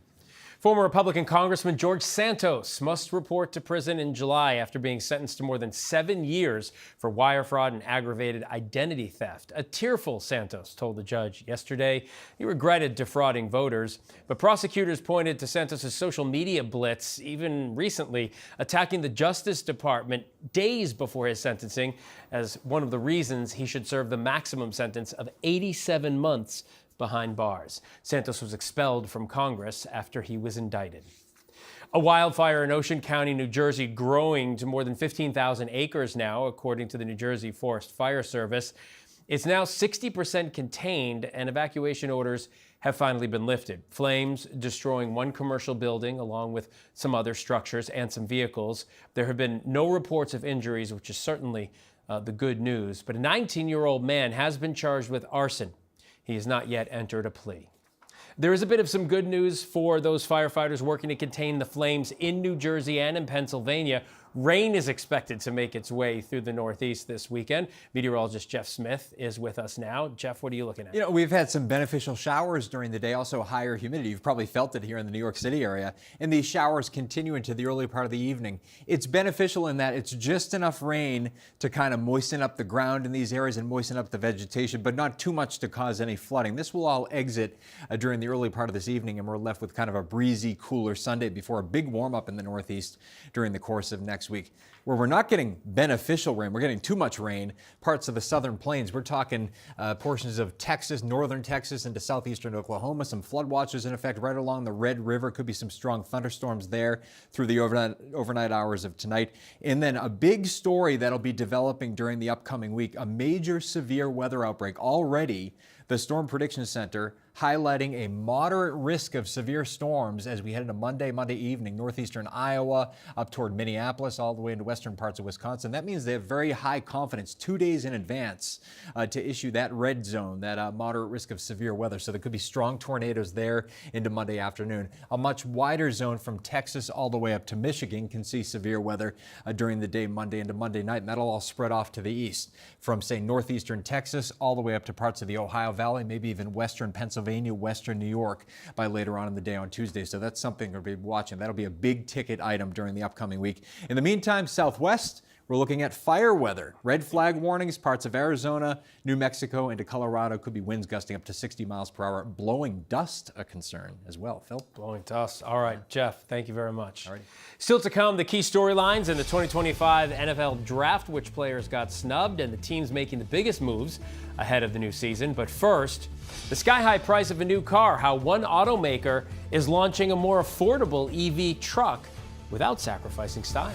Former Republican Congressman George Santos must report to prison in July after being sentenced to more than 7 years for wire fraud and aggravated identity theft. A tearful Santos told the judge yesterday he regretted defrauding voters, but prosecutors pointed to Santos' social media blitz, even recently attacking the Justice Department days before his sentencing as one of the reasons he should serve the maximum sentence of 87 months behind bars. Santos was expelled from Congress after he was indicted. A wildfire in Ocean County, New Jersey, growing to more than 15,000 acres now, according to the New Jersey Forest Fire Service. It's now 60% contained, and evacuation orders have finally been lifted. Flames destroying one commercial building along with some other structures and some vehicles. There have been no reports of injuries, which is certainly the good news. But a 19-year-old man has been charged with arson. He has not yet entered a plea. There is a bit of some good news for those firefighters working to contain the flames in New Jersey and in Pennsylvania. Rain is expected to make its way through the Northeast this weekend. Meteorologist Jeff Smith is with us now. Jeff, what are you looking at? You know, we've had some beneficial showers during the day, also higher humidity. You've probably felt it here in the New York City area. And these showers continue into the early part of the evening. It's beneficial in that it's just enough rain to kind of moisten up the ground in these areas and moisten up the vegetation, but not too much to cause any flooding. This will all exit during the early part of this evening, and we're left with kind of a breezy, cooler Sunday before a big warm up in the Northeast during the course of next week. Where we're not getting beneficial rain, we're getting too much rain, parts of the southern plains. We're talking portions of Texas, northern Texas into southeastern Oklahoma, some flood watches in effect right along the Red River. Could be some strong thunderstorms there through the overnight hours of tonight. And then a big story that'll be developing during the upcoming week, a major severe weather outbreak. Already, the Storm Prediction Center highlighting a moderate risk of severe storms as we head into Monday evening, northeastern Iowa, up toward Minneapolis, all the way into western parts of Wisconsin. That means they have very high confidence 2 days in advance to issue that red zone, that moderate risk of severe weather. So there could be strong tornadoes there into Monday afternoon. A much wider zone from Texas all the way up to Michigan can see severe weather during the day Monday into Monday night, and that'll all spread off to the east from, say, northeastern Texas all the way up to parts of the Ohio Valley, maybe even western Pennsylvania, western New York by later on in the day on Tuesday. So that's something we'll be watching. That'll be a big ticket item during the upcoming week. In the meantime, Southwest, we're looking at fire weather. Red flag warnings, parts of Arizona, New Mexico, into Colorado. Could be winds gusting up to 60 miles per hour. Blowing dust, a concern as well. Phil? Blowing dust. All right, Jeff, thank you very much. All right. Still to come, the key storylines in the 2025 NFL Draft, which players got snubbed, and the teams making the biggest moves ahead of the new season. But first, the sky-high price of a new car, how one automaker is launching a more affordable EV truck without sacrificing style.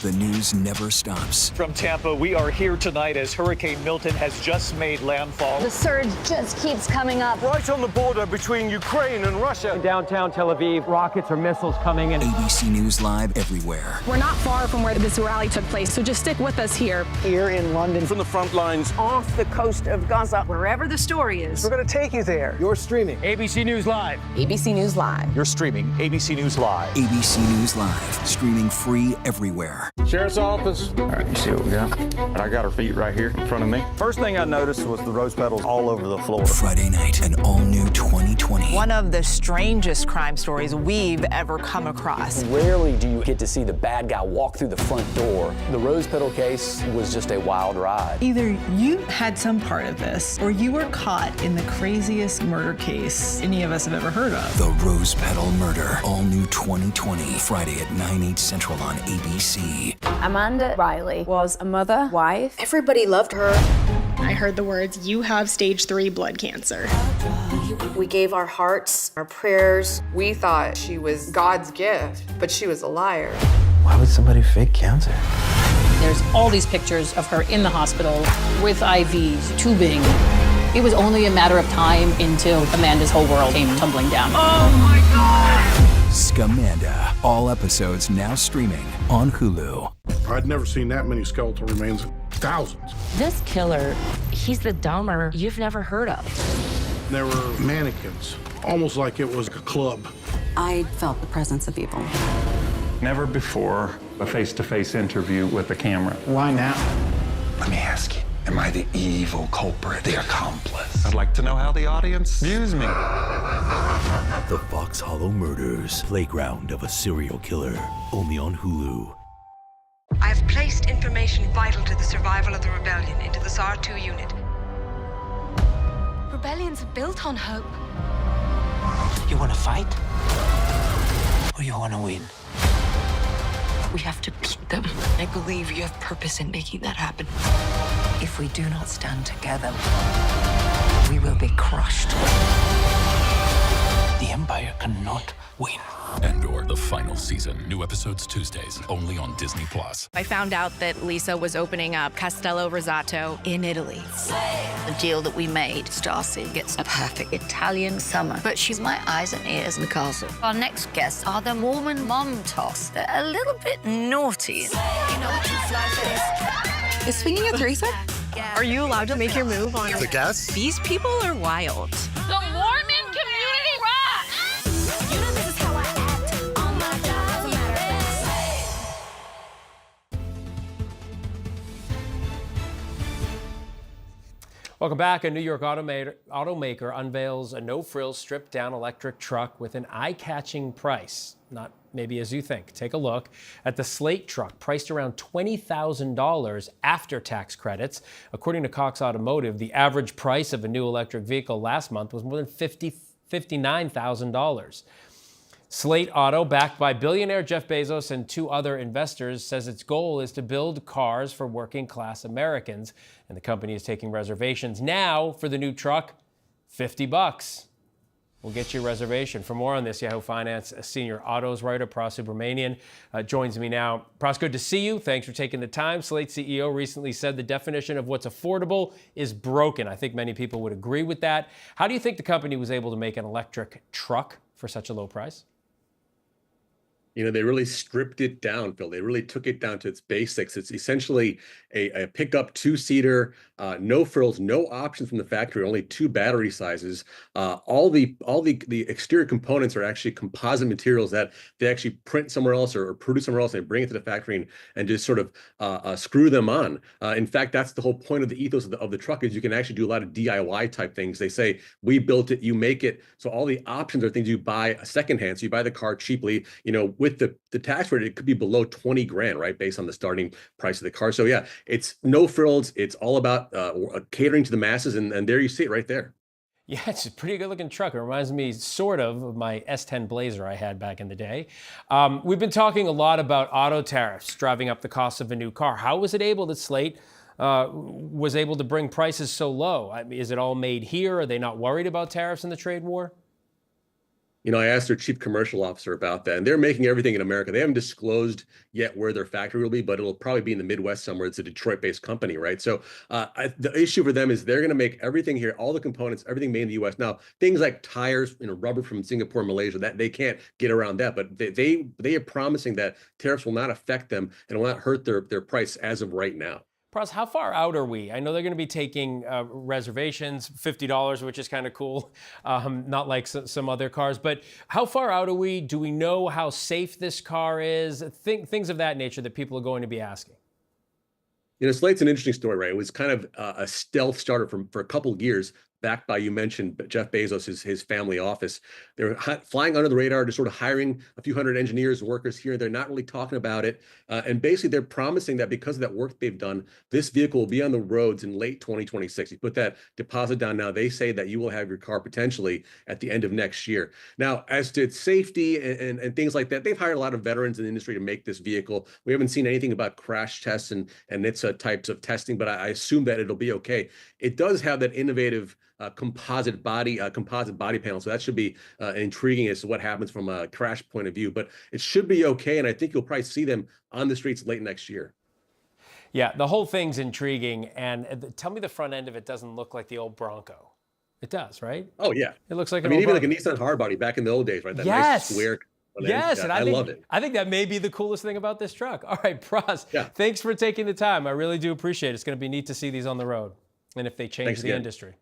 The news never stops. From Tampa, we are here tonight as Hurricane Milton has just made landfall. The surge just keeps coming up. Right on the border between Ukraine and Russia. In downtown Tel Aviv, rockets or missiles coming in. ABC News Live everywhere. We're not far from where this rally took place, so just stick with us here. Here in London. From the front lines. Off the coast of Gaza. Wherever the story is. We're going to take you there. You're streaming ABC News Live. ABC News Live. You're streaming ABC News Live. ABC News Live, streaming free everywhere. Sheriff's Office. All right, you see what we got? And I got her feet right here in front of me. First thing I noticed was the rose petals all over the floor. Friday night, an all-new 2020. One of the strangest crime stories we've ever come across. Rarely do you get to see the bad guy walk through the front door. The rose petal case was just a wild ride. Either you had some part of this, or you were caught in the craziest murder case any of us have ever heard of. The Rose Petal Murder, all new 2020, Friday at 9/8 Central on ABC. Amanda Riley was a mother, wife. Everybody loved her. I heard the words, "You have stage 3 blood cancer." We gave our hearts, our prayers. We thought she was God's gift, but she was a liar. Why would somebody fake cancer? There's all these pictures of her in the hospital with IVs, tubing. It was only a matter of time until Amanda's whole world came tumbling down. Oh my God! Scamanda. All episodes now streaming on Hulu. I'd never seen that many skeletal remains in thousands. This killer, he's the Dahmer you've never heard of. There were mannequins, almost like it was a club. I felt the presence of evil. Never before a face-to-face interview with the camera. Why now? Let me ask you, am I the evil culprit, the accomplice? I'd like to know how the audience views me. The Fox Hollow Murders, playground of a serial killer, only on Hulu. I've placed information vital to the survival of the rebellion into the SAR-2 unit. Rebellions are built on hope. You want to fight? Or you want to win? We have to beat them. I believe you have purpose in making that happen. If we do not stand together, we will be crushed. The Empire cannot win. Andor, the final season. New episodes Tuesdays, only on Disney+. I found out that Lisa was opening up Castello Rosato in Italy. The deal that we made, Stacy gets a perfect Italian summer, but she's my eyes and ears in the castle. Our next guests are the Mormon mom toss. They're a little bit naughty. You know what you fly for this? Is swinging a threesome? Are you allowed to make your move on the guests? These people are wild. The Mormon community rocks! You know this is how I act on my job. Welcome back. A New York automaker unveils a no-frills stripped-down electric truck with an eye-catching price. Not maybe as you think. Take a look at the Slate truck, priced around $20,000 after tax credits. According to Cox Automotive, the average price of a new electric vehicle last month was more than $59,000. Slate Auto, backed by billionaire Jeff Bezos and 2 other investors, says its goal is to build cars for working-class Americans, and the company is taking reservations now for the new truck, $50. We'll get you a reservation. For more on this, Yahoo Finance senior autos writer Pras Subramanian joins me now. Pras, good to see you. Thanks for taking the time. Slate CEO recently said the definition of what's affordable is broken. I think many people would agree with that. How do you think the company was able to make an electric truck for such a low price? You know, they really stripped it down, Phil. They really took it down to its basics. It's essentially a pickup 2-seater, no frills, no options from the factory, only 2 battery sizes. All the exterior components are actually composite materials that they actually print somewhere else or produce somewhere else. And they bring it to the factory and just sort of screw them on. In fact, that's the whole point of the ethos of the truck is you can actually do a lot of DIY type things. They say, we built it, you make it. So all the options are things you buy secondhand. So you buy the car cheaply, you know, with the tax rate, it could be below 20 grand, right? Based on the starting price of the car. So yeah, it's no frills. It's all about catering to the masses. And there you see it right there. Yeah, it's a pretty good looking truck. It reminds me sort of my S10 Blazer I had back in the day. We've been talking a lot about auto tariffs driving up the cost of a new car. How was it able that Slate was able to bring prices so low? I mean, is it all made here? Are they not worried about tariffs in the trade war? You know, I asked their chief commercial officer about that, and they're making everything in America. They haven't disclosed yet where their factory will be, but it'll probably be in the Midwest somewhere. It's a Detroit-based company, right? So the issue for them is they're going to make everything here, all the components, everything made in the U.S. Now, things like tires, you know, rubber from Singapore, Malaysia, that they can't get around that, but they are promising that tariffs will not affect them and will not hurt their price as of right now. Pras, how far out are we? I know they're going to be taking reservations, $50, which is kind of cool, not like some other cars. But how far out are we? Do we know how safe this car is? Things of that nature that people are going to be asking. You know, Slate's an interesting story, right? It was kind of a stealth starter for a couple of years backed by, you mentioned Jeff Bezos, his family office. They're flying under the radar, just sort of hiring a few hundred engineers, workers here. They're not really talking about it. And basically, they're promising that because of that work they've done, this vehicle will be on the roads in late 2026. You put that deposit down now. They say that you will have your car potentially at the end of next year. Now, as to safety and things like that, they've hired a lot of veterans in the industry to make this vehicle. We haven't seen anything about crash tests and its types of testing, but I assume that it'll be okay. It does have that innovative composite body panel, so that should be intriguing as to what happens from a crash point of view. But it should be okay, and I think you'll probably see them on the streets late next year. Yeah, the whole thing's intriguing, and tell me the front end of it doesn't look like the old Bronco. It does, right? Oh yeah, it looks like even like a Nissan hardbody back in the old days, right? That nice square. Yes, and I love it. I think that may be the coolest thing about this truck. All right, Pras, thanks for taking the time. I really do appreciate it. It's going to be neat to see these on the road, and if they change the industry.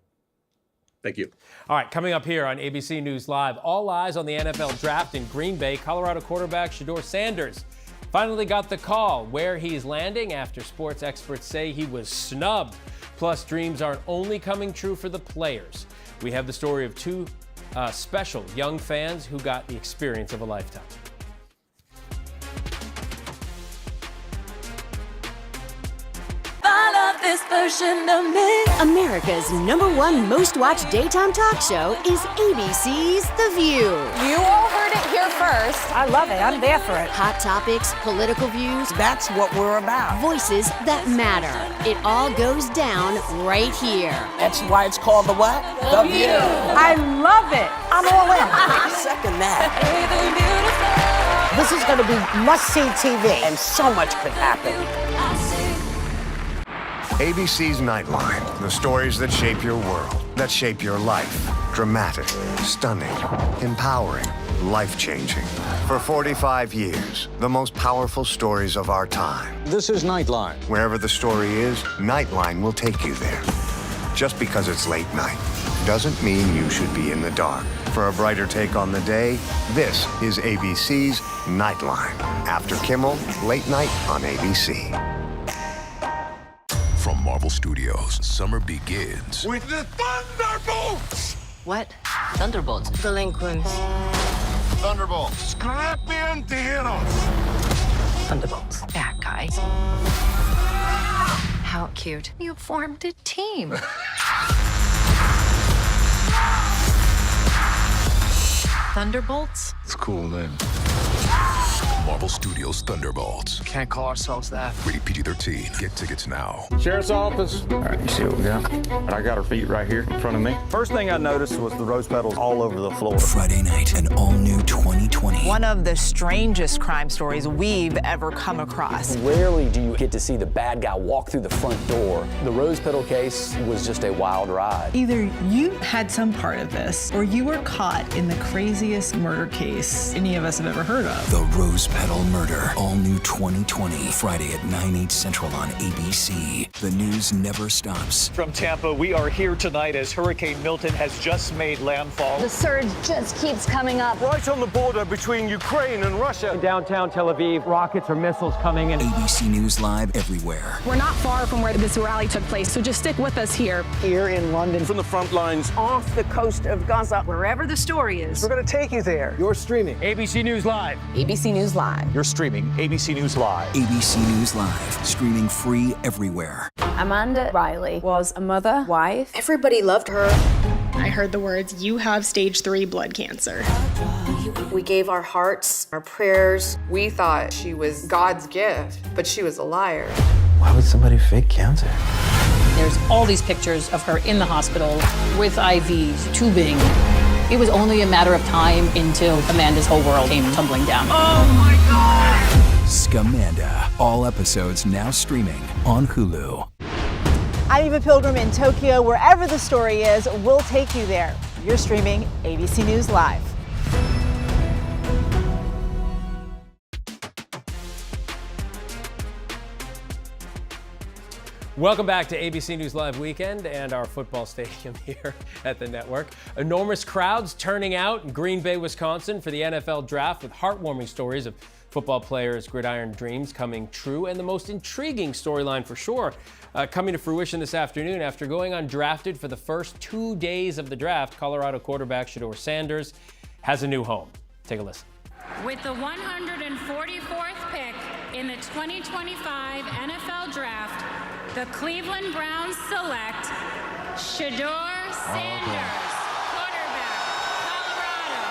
Thank you. All right, coming up here on ABC News Live, all eyes on the NFL draft in Green Bay. Colorado quarterback Shedeur Sanders finally got the call where he's landing after sports experts say he was snubbed. Plus, dreams aren't only coming true for the players. We have the story of two special young fans who got the experience of a lifetime. This version of me. America's #1 most watched daytime talk show is ABC's The View. You all heard it here first. I love it. I'm there for it. Hot topics, political views. That's what we're about. Voices that matter. It all goes down right here. That's why it's called the what? The View. I love it. I'm all in. Second that. This is going to be must-see TV, and so much could happen. ABC's Nightline, the stories that shape your world, that shape your life. Dramatic, stunning, empowering, life-changing. For 45 years, the most powerful stories of our time. This is Nightline. Wherever the story is, Nightline will take you there. Just because it's late night doesn't mean you should be in the dark. For a brighter take on the day, this is ABC's Nightline. After Kimmel, late night on ABC. From Marvel Studios, summer begins with the Thunderbolts! What? Thunderbolts. Delinquents. Thunderbolts. Scrap the anti-heroes. Thunderbolts. Bad guys. How cute. You formed a team. Thunderbolts? It's a cool name. Marvel Studios Thunderbolts. Can't call ourselves that. Rated PG-13. Get tickets now. Sheriff's office. All right, you see what we got? And I got her feet right here in front of me. First thing I noticed was the rose petals all over the floor. Friday night, an all-new 2020. One of the strangest crime stories we've ever come across. Rarely do you get to see the bad guy walk through the front door. The rose petal case was just a wild ride. Either you had some part of this, or you were caught in the craziest murder case any of us have ever heard of. The Rose Petal Murder, all new 2020, Friday at 9/8 Central on ABC. The news never stops. From Tampa, we are here tonight as Hurricane Milton has just made landfall. The surge just keeps coming up. Right on the border between Ukraine and Russia. In downtown Tel Aviv, rockets or missiles coming in. ABC News Live everywhere. We're not far from where this rally took place, so just stick with us here. Here in London. From the front lines. Off the coast of Gaza. Wherever the story is. We're going to take you there. You're streaming ABC News Live. ABC News Live. You're streaming ABC News Live. ABC News Live, streaming free everywhere. Amanda Riley was a mother, wife. Everybody loved her. I heard the words, "You have stage 3 blood cancer." We gave our hearts, our prayers. We thought she was God's gift, but she was a liar. Why would somebody fake cancer? There's all these pictures of her in the hospital with IVs, tubing. It was only a matter of time until Amanda's whole world came tumbling down. Oh my God! Scamanda. All episodes now streaming on Hulu. I'm Eva Pilgrim in Tokyo. Wherever the story is, we'll take you there. You're streaming ABC News Live. Welcome back to ABC News Live Weekend and our football stadium here at the network. Enormous crowds turning out in Green Bay, Wisconsin for the NFL draft with heartwarming stories of Football players' gridiron dreams coming true, and the most intriguing storyline for sure coming to fruition this afternoon. After going undrafted for the first 2 days of the draft, Colorado quarterback Shedeur Sanders has a new home. Take a listen. With the 144th pick in the 2025 NFL Draft, the Cleveland Browns select Shedeur Sanders, quarterback, Colorado.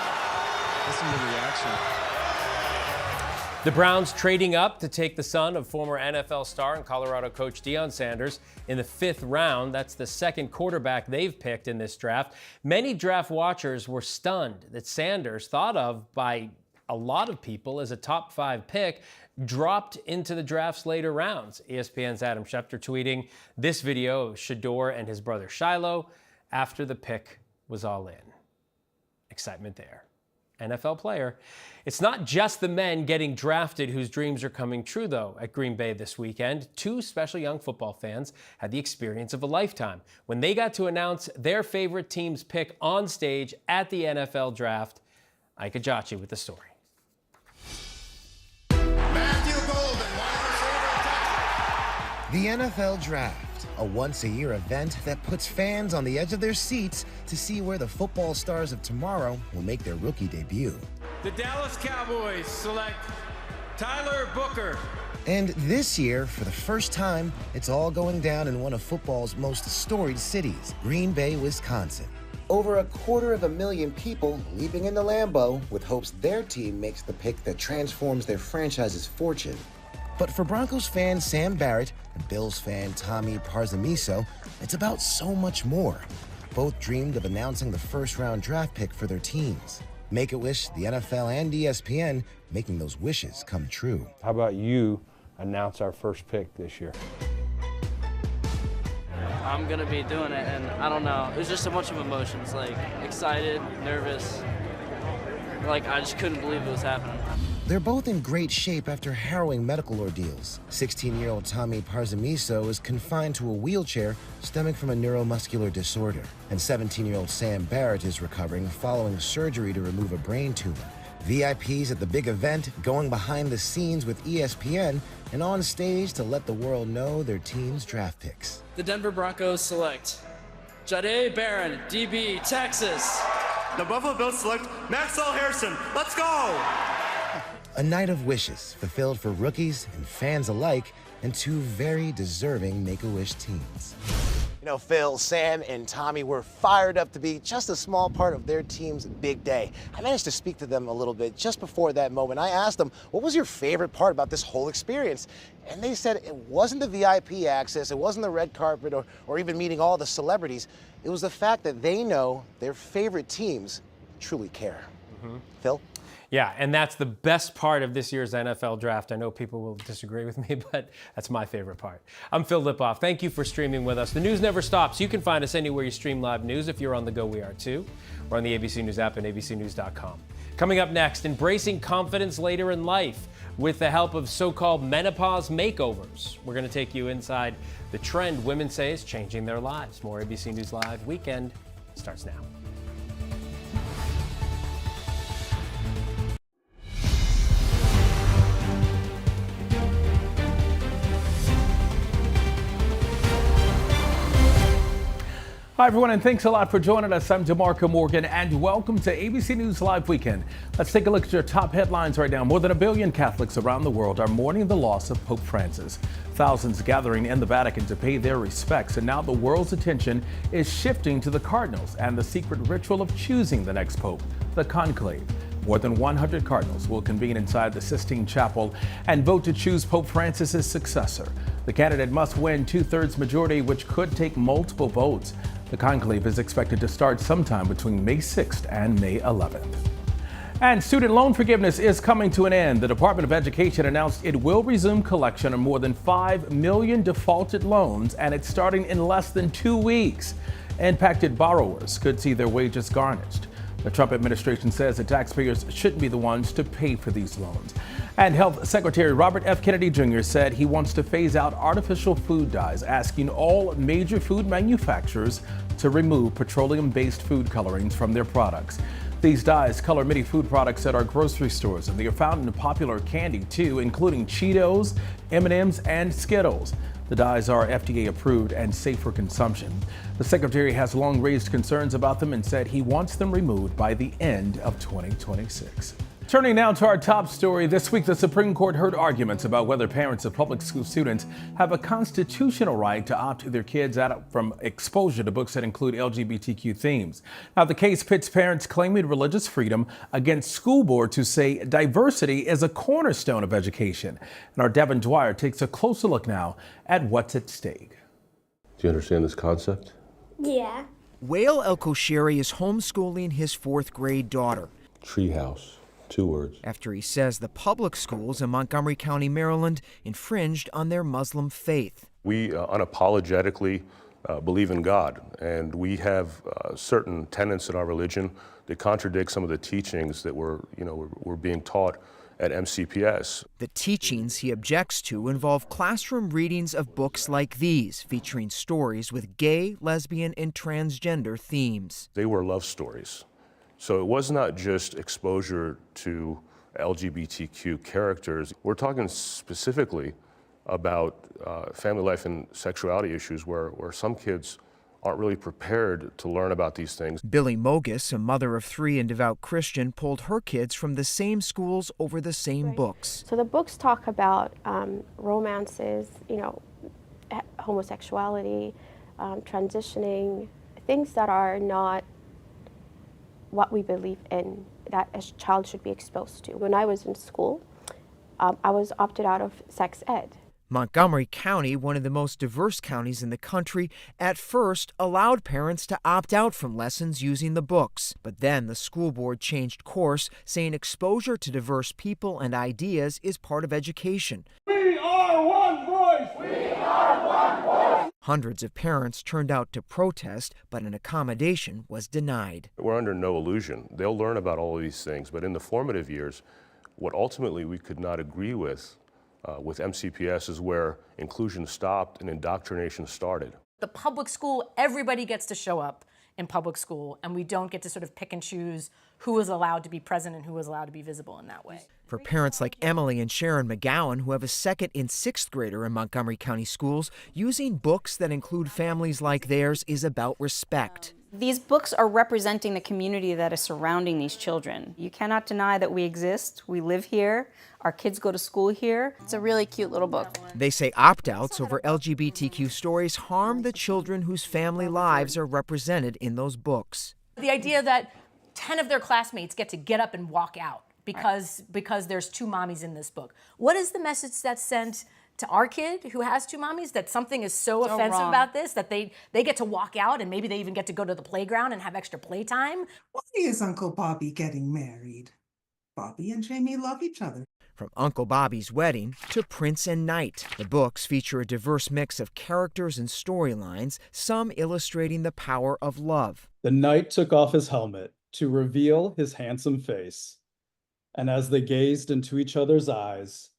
Listen to the reaction. The Browns trading up to take the son of former NFL star and Colorado coach Deion Sanders in the 5th round. That's the second quarterback they've picked in this draft. Many draft watchers were stunned that Sanders, thought of by a lot of people as a top 5 pick, dropped into the draft's later rounds. ESPN's Adam Schefter tweeting this video of Shedeur and his brother Shiloh after the pick was all in. Excitement there. NFL player. It's not just the men getting drafted whose dreams are coming true, though. At Green Bay this weekend, 2 special young football fans had the experience of a lifetime when they got to announce their favorite team's pick on stage at the NFL Draft. Ike Ajachi with the story. The NFL Draft, a once-a-year event that puts fans on the edge of their seats to see where the football stars of tomorrow will make their rookie debut. The Dallas Cowboys select Tyler Booker. And this year, for the first time, it's all going down in one of football's most storied cities, Green Bay, Wisconsin. Over 250,000 people leaping into Lambeau with hopes their team makes the pick that transforms their franchise's fortune. But for Broncos fan Sam Barrett and Bills fan Tommy Parzamiso, it's about so much more. Both dreamed of announcing the first-round draft pick for their teams. Make-A-Wish, the NFL, and ESPN making those wishes come true. How about you announce our first pick this year? I'm gonna be doing it, and I don't know. It was just a bunch of emotions, like excited, nervous. Like I just couldn't believe it was happening. They're both in great shape after harrowing medical ordeals. 16-year-old Tommy Parzamiso is confined to a wheelchair stemming from a neuromuscular disorder. And 17-year-old Sam Barrett is recovering following surgery to remove a brain tumor. VIPs at the big event going behind the scenes with ESPN and on stage to let the world know their team's draft picks. The Denver Broncos select Jahdae Barron, DB, Texas. The Buffalo Bills select Maxwell Harrison. Let's go! A night of wishes fulfilled for rookies and fans alike and 2 very deserving Make-A-Wish teams. You know, Phil, Sam, and Tommy were fired up to be just a small part of their team's big day. I managed to speak to them a little bit just before that moment. I asked them, what was your favorite part about this whole experience? And they said it wasn't the VIP access, it wasn't the red carpet, or even meeting all the celebrities. It was the fact that they know their favorite teams truly care. Phil? Yeah, and that's the best part of this year's NFL Draft. I know people will disagree with me, but that's my favorite part. I'm Phil Lipoff. Thank you for streaming with us. The news never stops. You can find us anywhere you stream live news. If you're on the go, we are too. We're on the ABC News app and abcnews.com. Coming up next, embracing confidence later in life with the help of so-called menopause makeovers. We're going to take you inside the trend women say is changing their lives. More ABC News Live Weekend starts now. Hi, everyone, and thanks a lot for joining us. I'm DeMarco Morgan, and welcome to ABC News Live Weekend. Let's take a look at your top headlines right now. More than 1 billion Catholics around the world are mourning the loss of Pope Francis. Thousands gathering in the Vatican to pay their respects, and now the world's attention is shifting to the cardinals and the secret ritual of choosing the next pope, the conclave. More than 100 cardinals will convene inside the Sistine Chapel and vote to choose Pope Francis's successor. The candidate must win 2/3 majority, which could take multiple votes. The conclave is expected to start sometime between May 6th and May 11th. And student loan forgiveness is coming to an end. The Department of Education announced it will resume collection on more than 5 million defaulted loans, and it's starting in less than 2 weeks. Impacted borrowers could see their wages garnished. The Trump administration says that taxpayers shouldn't be the ones to pay for these loans. And Health Secretary Robert F. Kennedy Jr. said he wants to phase out artificial food dyes, asking all major food manufacturers to remove petroleum-based food colorings from their products. These dyes color many food products at our grocery stores, and they are found in popular candy too, including Cheetos, M&Ms, and Skittles. The dyes are FDA approved and safe for consumption. The secretary has long raised concerns about them and said he wants them removed by the end of 2026. Turning now to our top story. This week, the Supreme Court heard arguments about whether parents of public school students have a constitutional right to opt their kids out from exposure to books that include LGBTQ themes. Now, the case pits parents claiming religious freedom against school boards who say diversity is a cornerstone of education. And our Devin Dwyer takes a closer look now at what's at stake. Do you understand this concept? Yeah. Wael El-Kosheri is homeschooling his 4th grade daughter. Treehouse. 2 words. After he says the public schools in Montgomery County, Maryland, infringed on their Muslim faith. We unapologetically believe in God, and we have certain tenets in our religion that contradict some of the teachings that were being taught at MCPS. The teachings he objects to involve classroom readings of books like these, featuring stories with gay, lesbian, and transgender themes. They were love stories. So it was not just exposure to LGBTQ characters. We're talking specifically about family life and sexuality issues where some kids aren't really prepared to learn about these things. Billy Mogus, a mother of 3 and devout Christian, pulled her kids from the same schools over the same books. So the books talk about romances, homosexuality, transitioning, things that are not what we believe in, that a child should be exposed to. When I was in school, I was opted out of sex ed. Montgomery County, one of the most diverse counties in the country, at first allowed parents to opt out from lessons using the books. But then the school board changed course, saying exposure to diverse people and ideas is part of education. We are one voice! We are one voice! Hundreds of parents turned out to protest, but an accommodation was denied. We're under no illusion. They'll learn about all of these things, but in the formative years, what ultimately we could not agree with MCPS is where inclusion stopped and indoctrination started. The public school, everybody gets to show up in public school, and we don't get to sort of pick and choose who is allowed to be present and who is allowed to be visible in that way. For parents like Emily and Sharon McGowan, who have a 2nd and 6th grader in Montgomery County schools, using books that include families like theirs is about respect. These books are representing the community that is surrounding these children. You cannot deny that we exist. We live here. Our kids go to school here. It's a really cute little book. They say opt-outs over LGBTQ stories harm the children whose family lives are represented in those books. The idea that 10 of their classmates get to get up and walk out because there's 2 mommies in this book. What is the message that's sent to our kid who has 2 mommies, that something is so offensive about this that they get to walk out and maybe they even get to go to the playground and have extra playtime? Why is Uncle Bobby getting married? Bobby and Jamie love each other. From Uncle Bobby's Wedding to Prince and Knight, the books feature a diverse mix of characters and storylines, some illustrating the power of love. The knight took off his helmet to reveal his handsome face, and as they gazed into each other's eyes,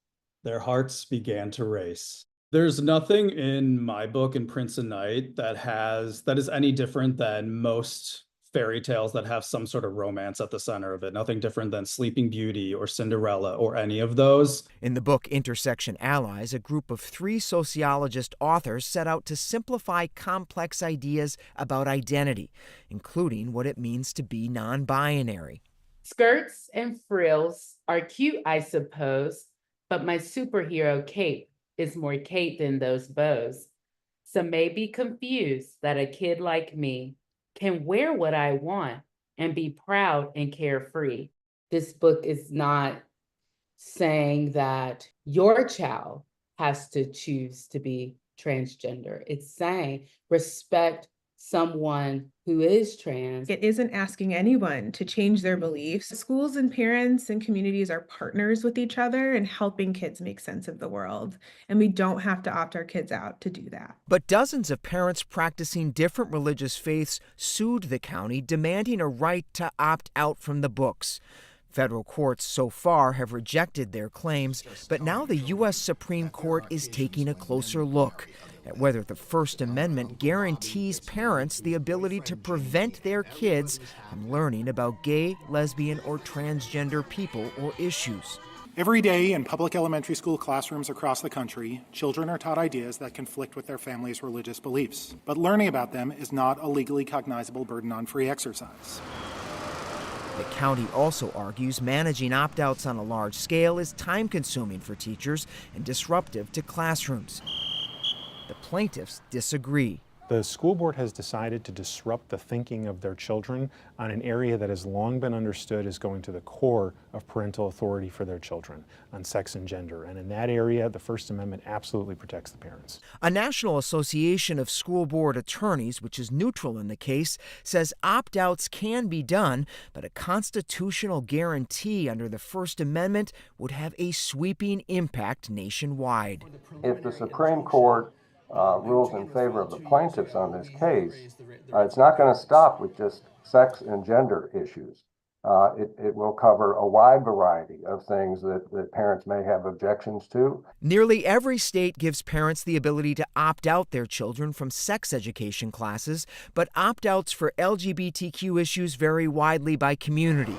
their hearts began to race. There's nothing in my book, in Prince and Knight, that is any different than most fairy tales that have some sort of romance at the center of it. Nothing different than Sleeping Beauty or Cinderella or any of those. In the book Intersection Allies, a group of 3 sociologist authors set out to simplify complex ideas about identity, including what it means to be non-binary. Skirts and frills are cute, I suppose, but my superhero cape is more cape than those bows. Some may be confused that a kid like me can wear what I want and be proud and carefree. This book is not saying that your child has to choose to be transgender. It's saying respect someone who is trans. It isn't asking anyone to change their beliefs. Schools and parents and communities are partners with each other in helping kids make sense of the world. And we don't have to opt our kids out to do that. But dozens of parents practicing different religious faiths sued the county, demanding a right to opt out from the books. Federal courts so far have rejected their claims, but now the U.S. Supreme Court is taking a closer look. at whether the First Amendment guarantees parents the ability to prevent their kids from learning about gay, lesbian, or transgender people or issues. Every day in public elementary school classrooms across the country, children are taught ideas that conflict with their family's religious beliefs. But learning about them is not a legally cognizable burden on free exercise. The county also argues managing opt-outs on a large scale is time-consuming for teachers and disruptive to classrooms. The plaintiffs disagree. The school board has decided to disrupt the thinking of their children on an area that has long been understood as going to the core of parental authority for their children, on sex and gender. And in that area, the First Amendment absolutely protects the parents. A National Association of School Board Attorneys, which is neutral in the case, says opt-outs can be done, but a constitutional guarantee under the First Amendment would have a sweeping impact nationwide. If the Supreme Court rules in favor of the plaintiffs on this case, it's not going to stop with just sex and gender issues. It will cover a wide variety of things that parents may have objections to. Nearly every state gives parents the ability to opt out their children from sex education classes, but opt-outs for LGBTQ issues vary widely by community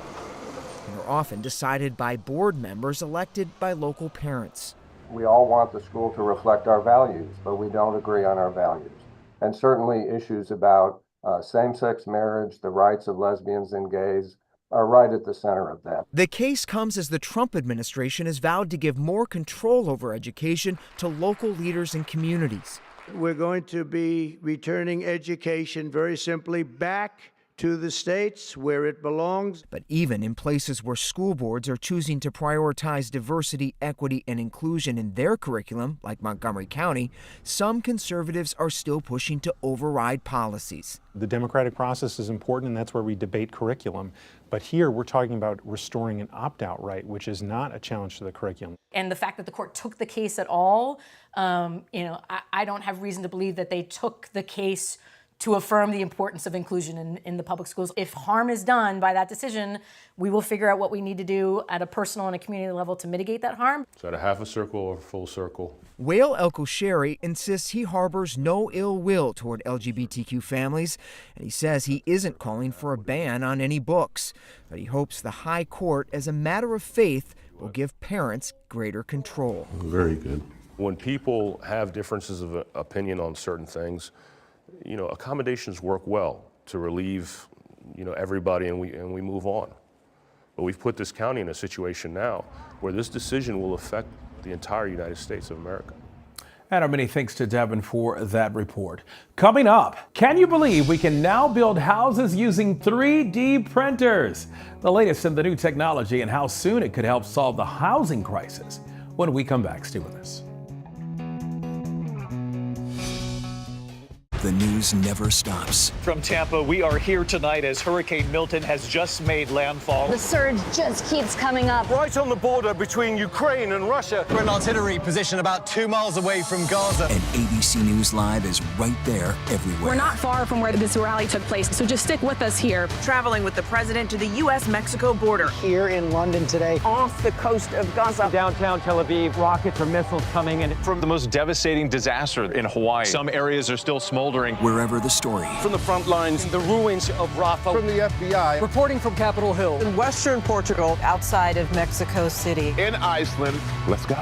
and are often decided by board members elected by local parents. We all want the school to reflect our values, but we don't agree on our values. And certainly issues about same-sex marriage, the rights of lesbians and gays, are right at the center of that. The case comes as the Trump administration has vowed to give more control over education to local leaders and communities. We're going to be returning education very simply back to the states where it belongs. But even in places where school boards are choosing to prioritize diversity, equity, and inclusion in their curriculum, like Montgomery County, some conservatives are still pushing to override policies. The democratic process is important, and that's where we debate curriculum. But here we're talking about restoring an opt-out right, which is not a challenge to the curriculum. And the fact that the court took the case at all, I don't have reason to believe that they took the case to affirm the importance of inclusion in the public schools. If harm is done by that decision, we will figure out what we need to do at a personal and a community level to mitigate that harm. Is that a half a circle or a full circle? Wael El-Kosheri insists he harbors no ill will toward LGBTQ families, and he says he isn't calling for a ban on any books, but he hopes the High Court, as a matter of faith, will give parents greater control. Very good. When people have differences of opinion on certain things, accommodations work well to relieve, everybody, and we move on. But we've put this county in a situation now where this decision will affect the entire United States of America. And our many thanks to Devin for that report. Coming up, can you believe we can now build houses using 3D printers? The latest in the new technology and how soon it could help solve the housing crisis. When we come back, stay with us. The news never stops. From Tampa, we are here tonight as Hurricane Milton has just made landfall. The surge just keeps coming up. Right on the border between Ukraine and Russia. We're in artillery position about 2 miles away from Gaza. And ABC News Live is right there everywhere. We're not far from where this rally took place, so just stick with us here. Traveling with the president to the U.S.-Mexico border. Here in London today, off the coast of Gaza. Downtown Tel Aviv, rockets or missiles coming in. From the most devastating disaster in Hawaii. Some areas are still smoldering. Wherever the story. From the front lines, the ruins of Rafah. From the FBI. Reporting from Capitol Hill. In western Portugal. Outside of Mexico City. In Iceland. Let's go.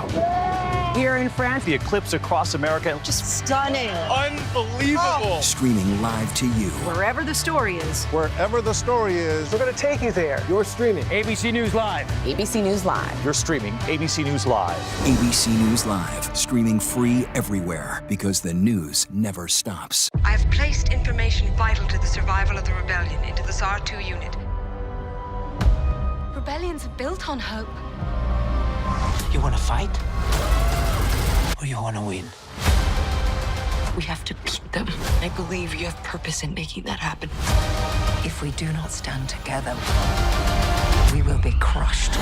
Here in France. The eclipse across America. Just stunning. Unbelievable. Streaming live to you. Wherever the story is. Wherever the story is. We're going to take you there. You're streaming. ABC News Live. ABC News Live. You're streaming ABC News Live. ABC News Live. Streaming free everywhere because the news never stops. I've placed information vital to the survival of the rebellion into this R2 unit. Rebellions are built on hope. You want to fight? Or you want to win? We have to beat them. I believe you have purpose in making that happen. If we do not stand together, we will be crushed.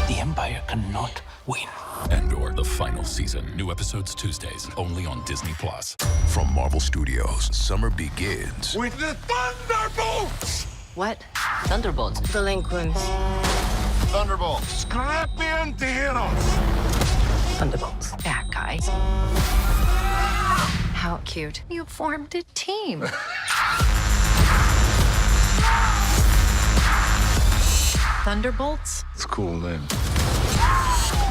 The Empire cannot win. Andor, the final season. New episodes Tuesdays, only on Disney+. From Marvel Studios, summer begins with the Thunderbolts! What? Thunderbolts. Delinquents. Thunderbolts. Scrappy and Heroes. Thunderbolts. Bad guys. how cute. You formed a team. Thunderbolts? It's a cool name.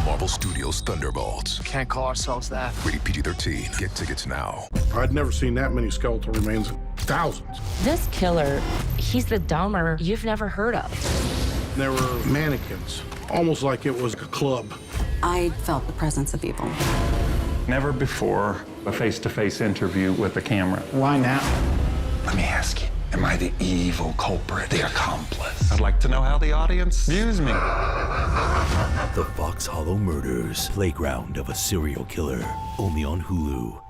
Marvel Studios Thunderbolts. Can't call ourselves that. Rated PG-13. Get tickets now. I'd never seen that many skeletal remains. Thousands. This killer, he's the Dahmer you've never heard of. There were mannequins, almost like it was a club. I felt the presence of evil. Never before a face-to-face interview with a camera. Why now? Let me ask you, am I the evil culprit, the accomplice? I'd like to know how the audience views me. The Fox Hollow Murders, Playground of a Serial Killer, only on Hulu.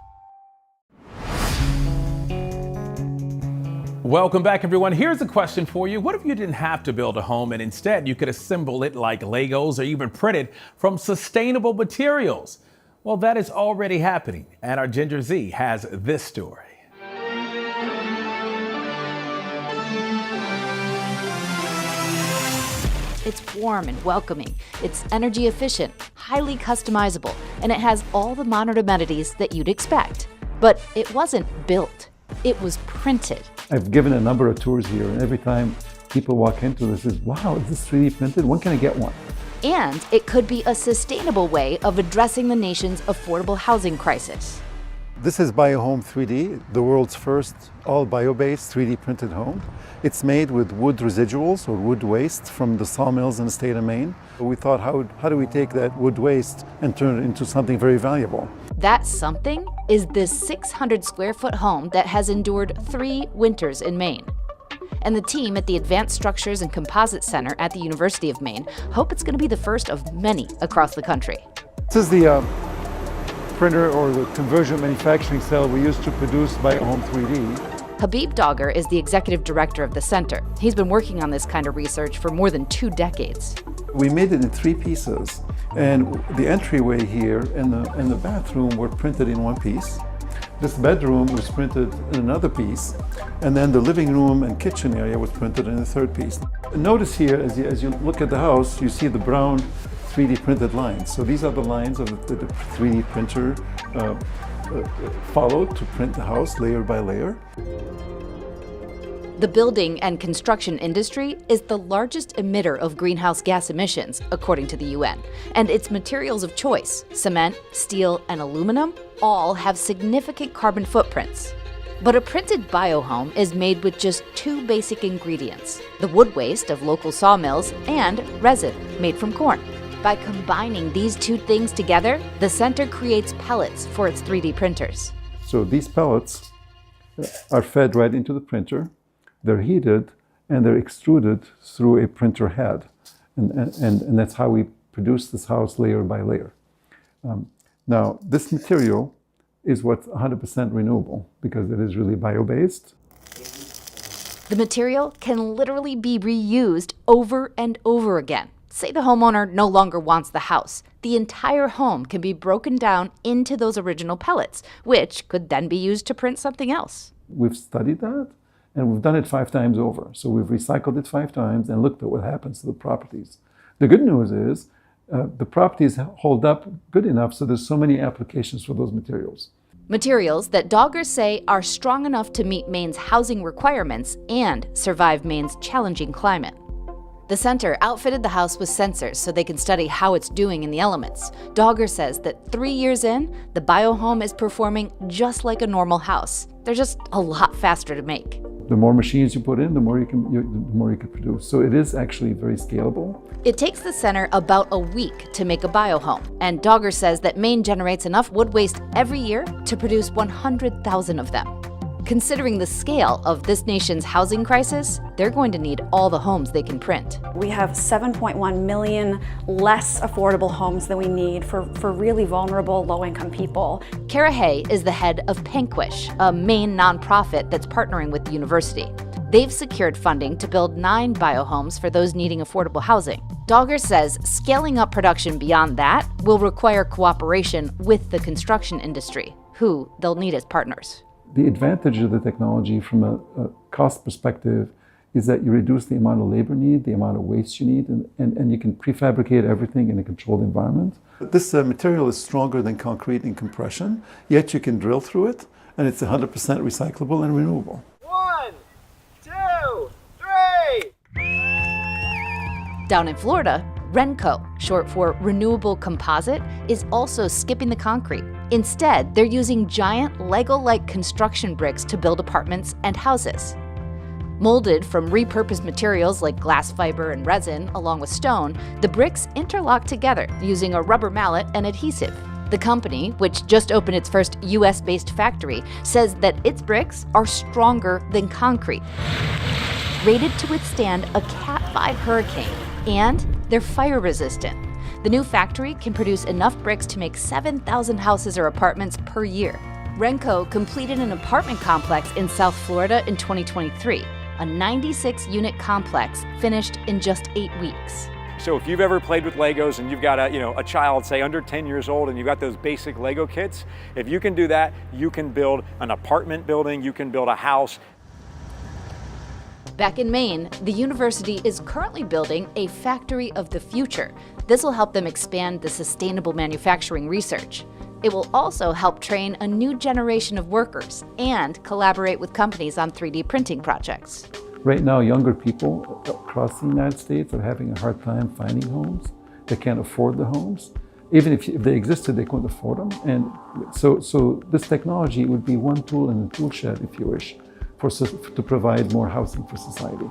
Welcome back, everyone. Here's a question for you. What if you didn't have to build a home and instead you could assemble it like Legos or even print it from sustainable materials? Well, that is already happening, and our Ginger Z has this story. It's warm and welcoming. It's energy efficient, highly customizable, and it has all the modern amenities that you'd expect. But it wasn't built. It was printed. I've given a number of tours here, and every time people walk into this is, wow, is this 3D printed? When can I get one? And it could be a sustainable way of addressing the nation's affordable housing crisis. This is BioHome 3D, the world's first all bio-based 3D printed home. It's made with wood residuals or wood waste from the sawmills in the state of Maine. We thought, how do we take that wood waste and turn it into something very valuable? That something is this 600 square foot home that has endured 3 winters in Maine. And the team at the Advanced Structures and Composites Center at the University of Maine hope it's going to be the first of many across the country. This is the printer or the conversion manufacturing cell we use to produce BioHome 3D. Habib Dogger is the executive director of the center. He's been working on this kind of research for more than 2 decades. We made it in 3 pieces, and the entryway here and the bathroom were printed in 1 piece. This bedroom was printed in another piece, and then the living room and kitchen area was printed in a 3rd piece. Notice here, as you look at the house, you see the brown 3D printed lines. So these are the lines of the 3D printer followed to print the house layer by layer. The building and construction industry is the largest emitter of greenhouse gas emissions, according to the UN. And its materials of choice, cement, steel, and aluminum, all have significant carbon footprints. But a printed biohome is made with just 2 basic ingredients: the wood waste of local sawmills and resin made from corn. By combining these 2 things together, the center creates pellets for its 3D printers. So these pellets are fed right into the printer. They're heated and they're extruded through a printer head. And that's how we produce this house layer by layer. Now, this material is what's 100% renewable because it is really bio-based. The material can literally be reused over and over again. Say the homeowner no longer wants the house. The entire home can be broken down into those original pellets, which could then be used to print something else. We've studied that, and we've done it 5 times over. So we've recycled it 5 times and looked at what happens to the properties. The good news is the properties hold up good enough, so there's so many applications for those materials. Materials that doggers say are strong enough to meet Maine's housing requirements and survive Maine's challenging climate. The center outfitted the house with sensors so they can study how it's doing in the elements. Dogger says that 3 years in, the biohome is performing just like a normal house. They're just a lot faster to make. The more machines you put in, the more you can produce. So it is actually very scalable. It takes the center about a week to make a biohome, and Dogger says that Maine generates enough wood waste every year to produce 100,000 of them. Considering the scale of this nation's housing crisis, they're going to need all the homes they can print. We have 7.1 million less affordable homes than we need for really vulnerable low-income people. Kara Hay is the head of Panquish, a Maine nonprofit that's partnering with the university. They've secured funding to build 9 biohomes for those needing affordable housing. Dogger says scaling up production beyond that will require cooperation with the construction industry, who they'll need as partners. The advantage of the technology from a cost perspective is that you reduce the amount of labor need, the amount of waste you need, and you can prefabricate everything in a controlled environment. This material is stronger than concrete in compression, yet you can drill through it, and it's 100% recyclable and renewable. 1, 2, 3! Down in Florida, Renco, short for Renewable Composite, is also skipping the concrete. Instead, they're using giant Lego-like construction bricks to build apartments and houses. Molded from repurposed materials like glass fiber and resin, along with stone, the bricks interlock together using a rubber mallet and adhesive. The company, which just opened its first US-based factory, says that its bricks are stronger than concrete, rated to withstand a Cat 5 hurricane, and they're fire resistant. The new factory can produce enough bricks to make 7,000 houses or apartments per year. Renco completed an apartment complex in South Florida in 2023, a 96-unit complex finished in just 8 weeks. So if you've ever played with Legos and you've got a child, say under 10 years old, and you've got those basic Lego kits, if you can do that, you can build an apartment building, you can build a house. Back in Maine, the university is currently building a factory of the future. This will help them expand the sustainable manufacturing research. It will also help train a new generation of workers and collaborate with companies on 3D printing projects. Right now, younger people across the United States are having a hard time finding homes. They can't afford the homes. Even if they existed, they couldn't afford them. And so this technology would be one tool in the tool shed, if you wish, to provide more housing for society.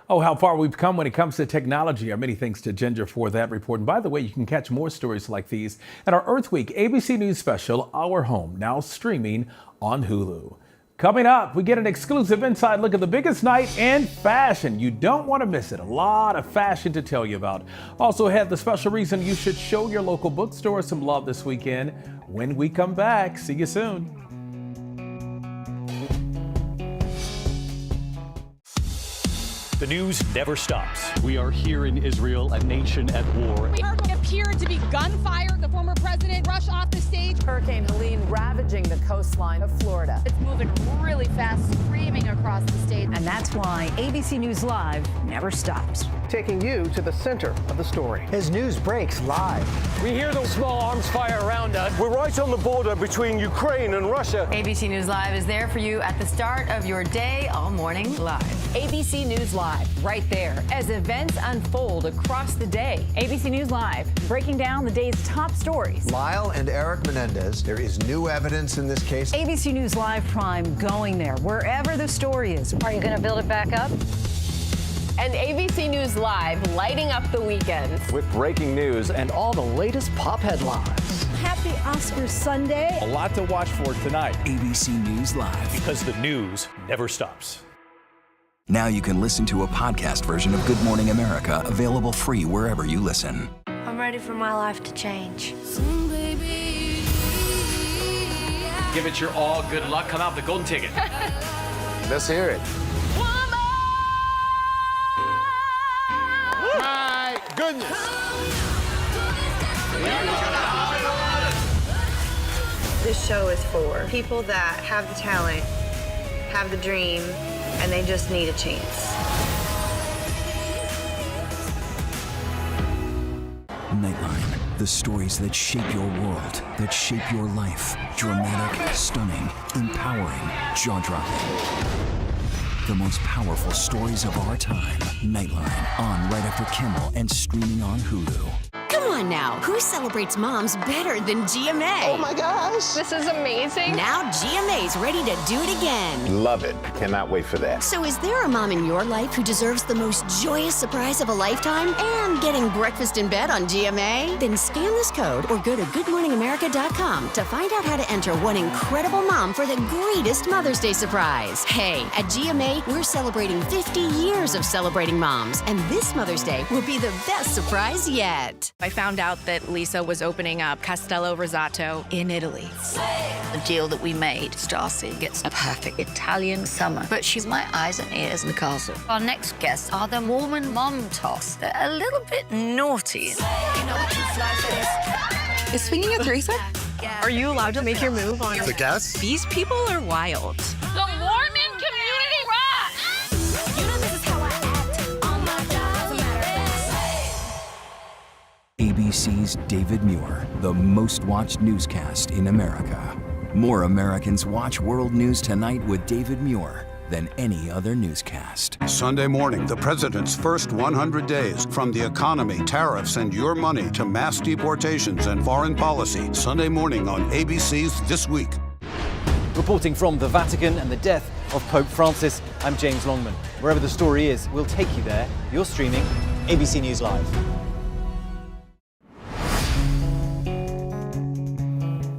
Oh, how far we've come when it comes to technology. Our many thanks to Ginger for that report. And by the way, you can catch more stories like these at our Earth Week ABC News special, Our Home, now streaming on Hulu. Coming up, we get an exclusive inside look at the biggest night in fashion. You don't want to miss it. A lot of fashion to tell you about. Also had the special reason you should show your local bookstore some love this weekend. When we come back, see you soon. The news never stops. We are here in Israel, a nation at war. We appeared to be gunfire. The former president rushed off the stage. Hurricane Helene ravaging the coastline of Florida. It's moving really fast, screaming across the state. And that's why ABC News Live never stops. Taking you to the center of the story. As news breaks live. We hear the small arms fire around us. We're right on the border between Ukraine and Russia. ABC News Live is there for you at the start of your day, all morning live. ABC News Live, right there, as events unfold across the day. ABC News Live, breaking down the day's top stories. Lyle and Eric Menendez, there is new evidence in this case. ABC News Live Prime going there, wherever the story is. Are you going to build it back up? And ABC News Live, lighting up the weekend. With breaking news and all the latest pop headlines. Happy Oscar Sunday. A lot to watch for tonight. ABC News Live. Because the news never stops. Now you can listen to a podcast version of Good Morning America, available free wherever you listen. I'm ready for my life to change. Give it your all. Good luck. Come out with the golden ticket. Let's hear it. My goodness. This show is for people that have the talent, have the dream, and they just need a chance. Nightline, the stories that shape your world, that shape your life. Dramatic, stunning, empowering, jaw-dropping. The most powerful stories of our time. Nightline, on right after Kimmel and streaming on Hulu. Come on now, who celebrates moms better than GMA? Oh my gosh. This is amazing. Now GMA's ready to do it again. Love it. Cannot wait for that. So is there a mom in your life who deserves the most joyous surprise of a lifetime and getting breakfast in bed on GMA? Then scan this code or go to goodmorningamerica.com to find out how to enter one incredible mom for the greatest Mother's Day surprise. Hey, at GMA, we're celebrating 50 years of celebrating moms, and this Mother's Day will be the best surprise yet. I found out that Lisa was opening up Castello Rosato in Italy. The deal that we made, Stacy gets a perfect Italian summer, but she's my eyes and ears in the castle. Our next guests are the Mormon mom toss. They're a little bit naughty. Is swinging a threesome? Are you allowed to make your move on The guests? These people are wild. The Mormon community rocks! ABC's David Muir, the most watched newscast in America. More Americans watch World News Tonight with David Muir than any other newscast. Sunday morning, the president's first 100 days. From the economy, tariffs, and your money to mass deportations and foreign policy. Sunday morning on ABC's This Week. Reporting from the Vatican and the death of Pope Francis, I'm James Longman. Wherever the story is, we'll take you there. You're streaming ABC News Live.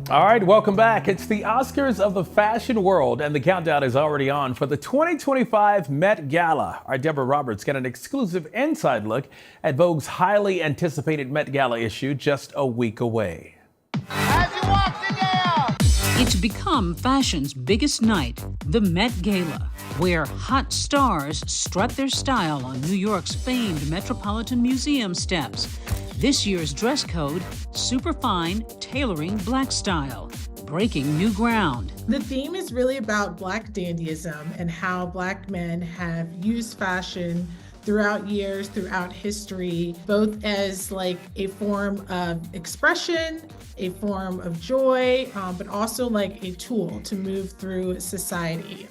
All right, welcome back. It's the Oscars of the fashion world, and the countdown is already on for the 2025 Met Gala. Our Deborah Roberts got an exclusive inside look at Vogue's highly anticipated Met Gala issue just a week away. It's become fashion's biggest night, the Met Gala, where hot stars strut their style on New York's famed Metropolitan Museum steps. This year's dress code, superfine, tailoring black style, breaking new ground. The theme is really about Black dandyism and how Black men have used fashion throughout years, throughout history, both as like a form of expression, a form of joy, but also like a tool to move through society.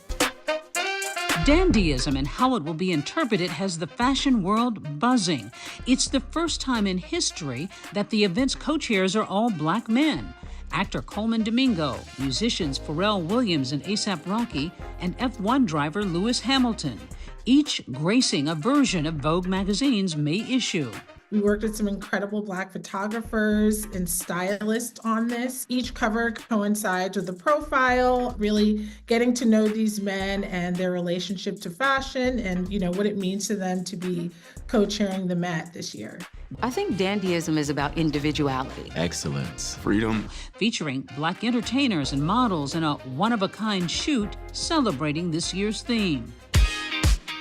Dandyism and how it will be interpreted has the fashion world buzzing. It's the first time in history that the event's co-chairs are all Black men. Actor Coleman Domingo, musicians Pharrell Williams and A$AP Rocky, and F1 driver Lewis Hamilton, each gracing a version of Vogue magazine's May issue. We worked with some incredible Black photographers and stylists on this. Each cover coincides with a profile, really getting to know these men and their relationship to fashion and, you know, what it means to them to be co-chairing the Met this year. I think dandyism is about individuality. Excellence. Freedom. Featuring Black entertainers and models in a one-of-a-kind shoot celebrating this year's theme.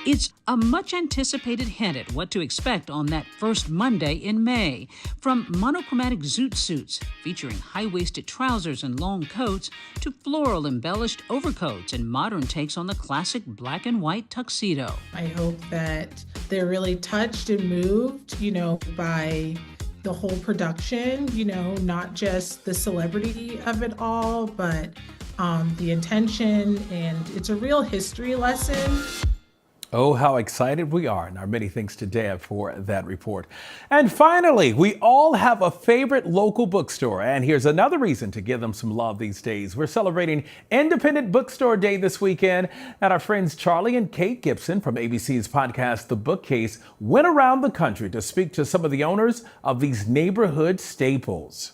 It's a much-anticipated hint at what to expect on that first Monday in May. From monochromatic zoot suits featuring high-waisted trousers and long coats to floral-embellished overcoats and modern takes on the classic black and white tuxedo. I hope that they're really touched and moved, you know, by the whole production, you know, not just the celebrity of it all, but the intention, and it's a real history lesson. Oh, how excited we are, and our many thanks to Deb for that report. And finally, we all have a favorite local bookstore, and here's another reason to give them some love these days. We're celebrating Independent Bookstore Day this weekend, and our friends Charlie and Kate Gibson from ABC's podcast The Bookcase went around the country to speak to some of the owners of these neighborhood staples.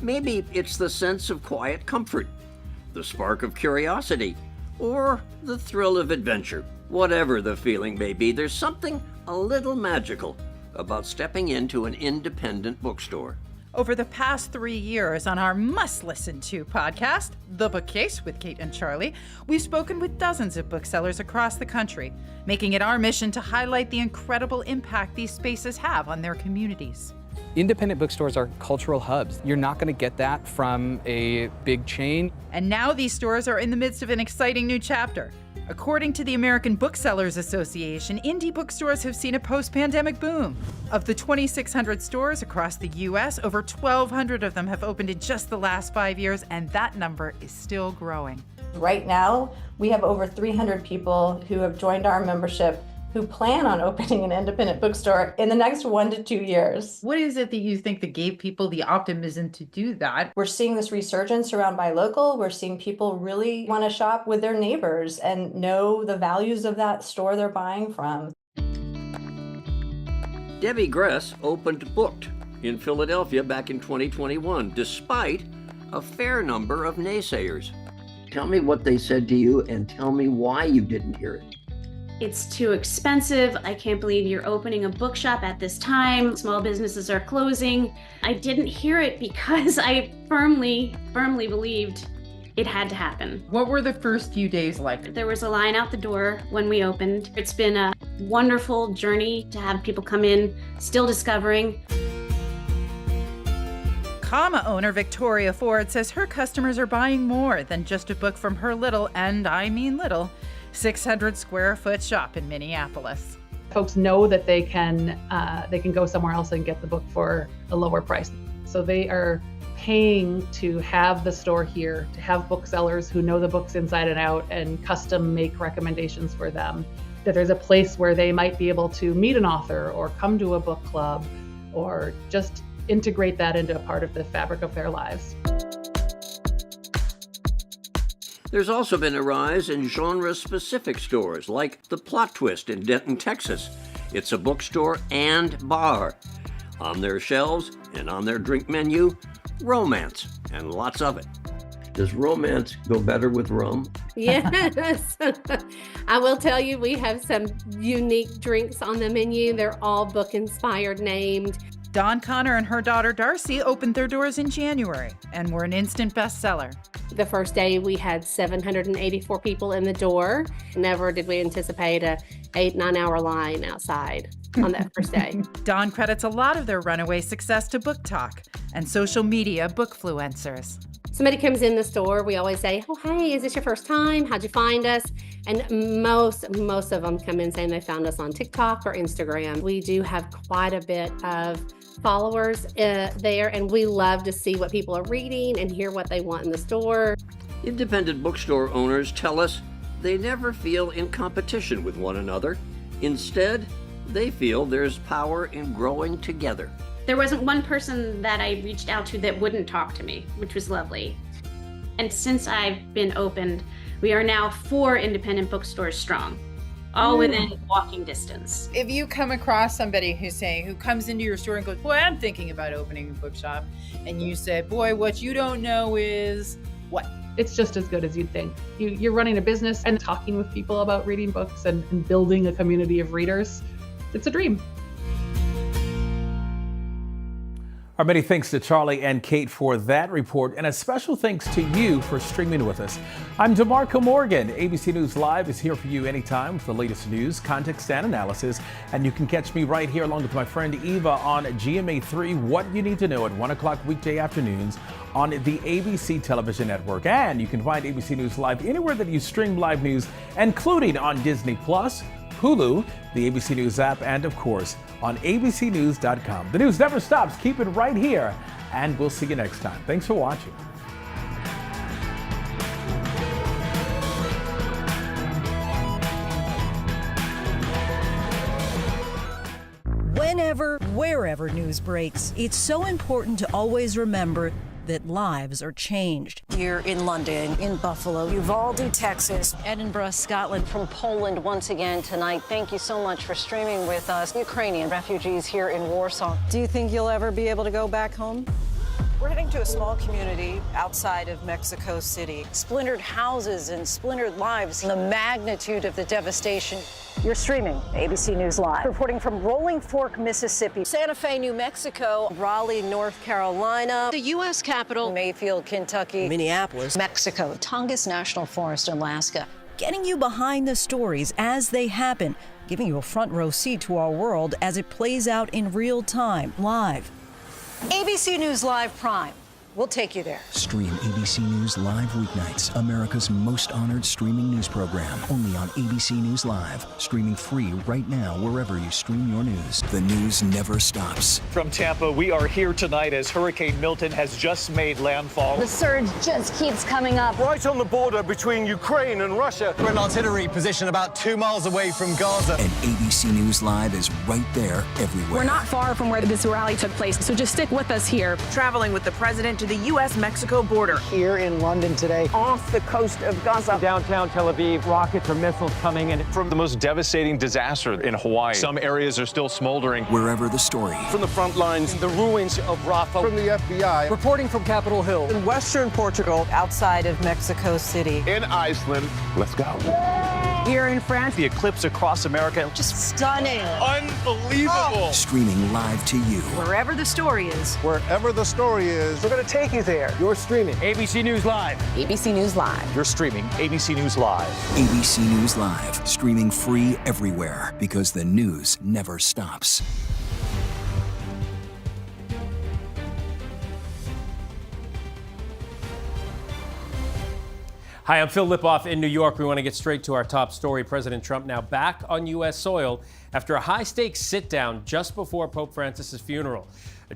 Maybe it's the sense of quiet comfort, the spark of curiosity, or the thrill of adventure. Whatever the feeling may be, there's something a little magical about stepping into an independent bookstore. Over the past 3 years on our must-listen-to podcast, The Bookcase with Kate and Charlie, we've spoken with dozens of booksellers across the country, making it our mission to highlight the incredible impact these spaces have on their communities. Independent bookstores are cultural hubs. You're not going to get that from a big chain. And now these stores are in the midst of an exciting new chapter. According to the American Booksellers Association, indie bookstores have seen a post-pandemic boom. Of the 2,600 stores across the U.S., over 1,200 of them have opened in just the last 5 years, and that number is still growing. Right now, we have over 300 people who have joined our membership who plan on opening an independent bookstore in the next 1 to 2 years. What is it that you think that gave people the optimism to do that? We're seeing this resurgence around buy local. We're seeing people really want to shop with their neighbors and know the values of that store they're buying from. Debbie Gress opened Booked in Philadelphia back in 2021, despite a fair number of naysayers. Tell me what they said to you and tell me why you didn't hear it. It's too expensive. I can't believe you're opening a bookshop at this time. Small businesses are closing. I didn't hear it because I firmly believed it had to happen. What were the first few days like? There was a line out the door when we opened. It's been a wonderful journey to have people come in, still discovering. Comma owner Victoria Ford says her customers are buying more than just a book from her little, and I mean little, 600 square foot shop in Minneapolis. folks know that they can go somewhere else and get the book for a lower price. So they are paying to have the store here, to have booksellers who know the books inside and out and custom make recommendations for them. That there's a place where they might be able to meet an author or come to a book club or just integrate that into a part of the fabric of their lives. There's also been a rise in genre-specific stores like The Plot Twist in Denton, Texas. It's a bookstore and bar. On their shelves and on their drink menu, romance, and lots of it. Does romance go better with rum? Yes. I will tell you, we have some unique drinks on the menu. They're all book-inspired, named. Dawn Connor and her daughter Darcy opened their doors in January and were an instant bestseller. The first day we had 784 people in the door. Never did we anticipate a 8-9 hour line outside on that first day. Dawn credits a lot of their runaway success to Book Talk and social media bookfluencers. Somebody comes in the store, we always say, oh, hey, is this your first time? How'd you find us? And most of them come in saying they found us on TikTok or Instagram. We do have quite a bit of followers there, and we love to see what people are reading and hear what they want in the store. Independent bookstore owners tell us they never feel in competition with one another. Instead, they feel there's power in growing together. There wasn't one person that I reached out to that wouldn't talk to me, which was lovely. And since I've been opened, we are now 4 independent bookstores strong, all within walking distance. If you come across somebody who comes into your store and goes, boy, I'm thinking about opening a bookshop, and you say, boy, what you don't know is what? It's just as good as you'd think. You're running a business and talking with people about reading books and building a community of readers. It's a dream. Our many thanks to Charlie and Kate for that report, and a special thanks to you for streaming with us. I'm DeMarco Morgan. ABC News Live is here for you anytime with the latest news, context, and analysis. And you can catch me right here along with my friend Eva on GMA3, What You Need to Know at 1 o'clock weekday afternoons on the ABC television network. And you can find ABC News Live anywhere that you stream live news, including on Disney+, Hulu, the ABC News app, and of course, on abcnews.com. The news never stops. Keep it right here, and we'll see you next time. Thanks for watching. Whenever, wherever news breaks, it's so important to always remember that lives are changed. Here in London, in Buffalo, Uvalde, Texas, Edinburgh, Scotland. From Poland once again tonight. Thank you so much for streaming with us. Ukrainian refugees here in Warsaw. Do you think you'll ever be able to go back home? We're heading to a small community outside of Mexico City. Splintered houses and splintered lives. The magnitude of the devastation. You're streaming ABC News Live. Reporting from Rolling Fork, Mississippi. Santa Fe, New Mexico. Raleigh, North Carolina. The U.S. Capitol. Mayfield, Kentucky. Minneapolis. Mexico. Tongass National Forest, Alaska. Getting you behind the stories as they happen. Giving you a front row seat to our world as it plays out in real time, live. ABC News Live Prime. We'll take you there. Stream ABC News Live weeknights, America's most honored streaming news program. Only on ABC News Live. Streaming free right now wherever you stream your news. The news never stops. From Tampa, we are here tonight as Hurricane Milton has just made landfall. The surge just keeps coming up. Right on the border between Ukraine and Russia. We're in artillery position about 2 miles away from Gaza. And ABC News Live is right there everywhere. We're not far from where this rally took place, so just stick with us here. Traveling with the president to the U.S.-Mexico border. Here in London today. Off the coast of Gaza. Downtown Tel Aviv, rockets or missiles coming in. From the most devastating disaster in Hawaii. Some areas are still smoldering. Wherever the story. From the front lines, the ruins of Rafah. From the FBI. Reporting from Capitol Hill. In western Portugal. Outside of Mexico City. In Iceland. Let's go. Here in France. The eclipse across America. Just stunning. Unbelievable. Streaming live to you. Wherever the story is. Wherever the story is. We're going to take you there. You're streaming ABC News Live. ABC News Live. You're streaming ABC News Live. ABC News Live. Streaming free everywhere because the news never stops. Hi, I'm Phil Lipoff in New York. We want to get straight to our top story. President Trump now back on U.S. soil after a high-stakes sit-down just before Pope Francis's funeral.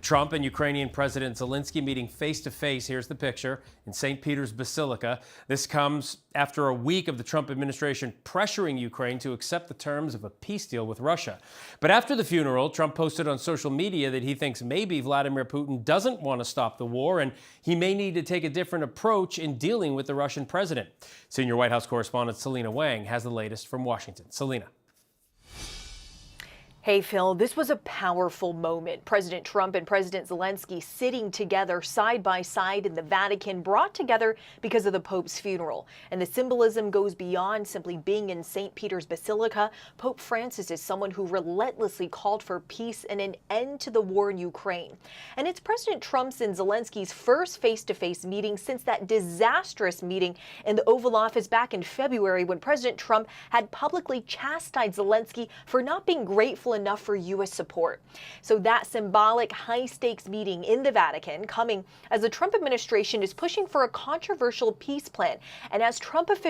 Trump and Ukrainian President Zelensky meeting face-to-face. Here's the picture in St. Peter's Basilica. This comes after a week of the Trump administration pressuring Ukraine to accept the terms of a peace deal with Russia. But after the funeral, Trump posted on social media that he thinks maybe Vladimir Putin doesn't want to stop the war and he may need to take a different approach in dealing with the Russian president. Senior White House correspondent Selena Wang has the latest from Washington. Selena. Hey, Phil, this was a powerful moment. President Trump and President Zelensky sitting together side by side in the Vatican, brought together because of the Pope's funeral. And the symbolism goes beyond simply being in St. Peter's Basilica. Pope Francis is someone who relentlessly called for peace and an end to the war in Ukraine. And it's President Trump's and Zelensky's first face-to-face meeting since that disastrous meeting in the Oval Office back in February when President Trump had publicly chastised Zelensky for not being grateful enough for U.S. support. So that symbolic high-stakes meeting in the Vatican coming as the Trump administration is pushing for a controversial peace plan and as Trump officials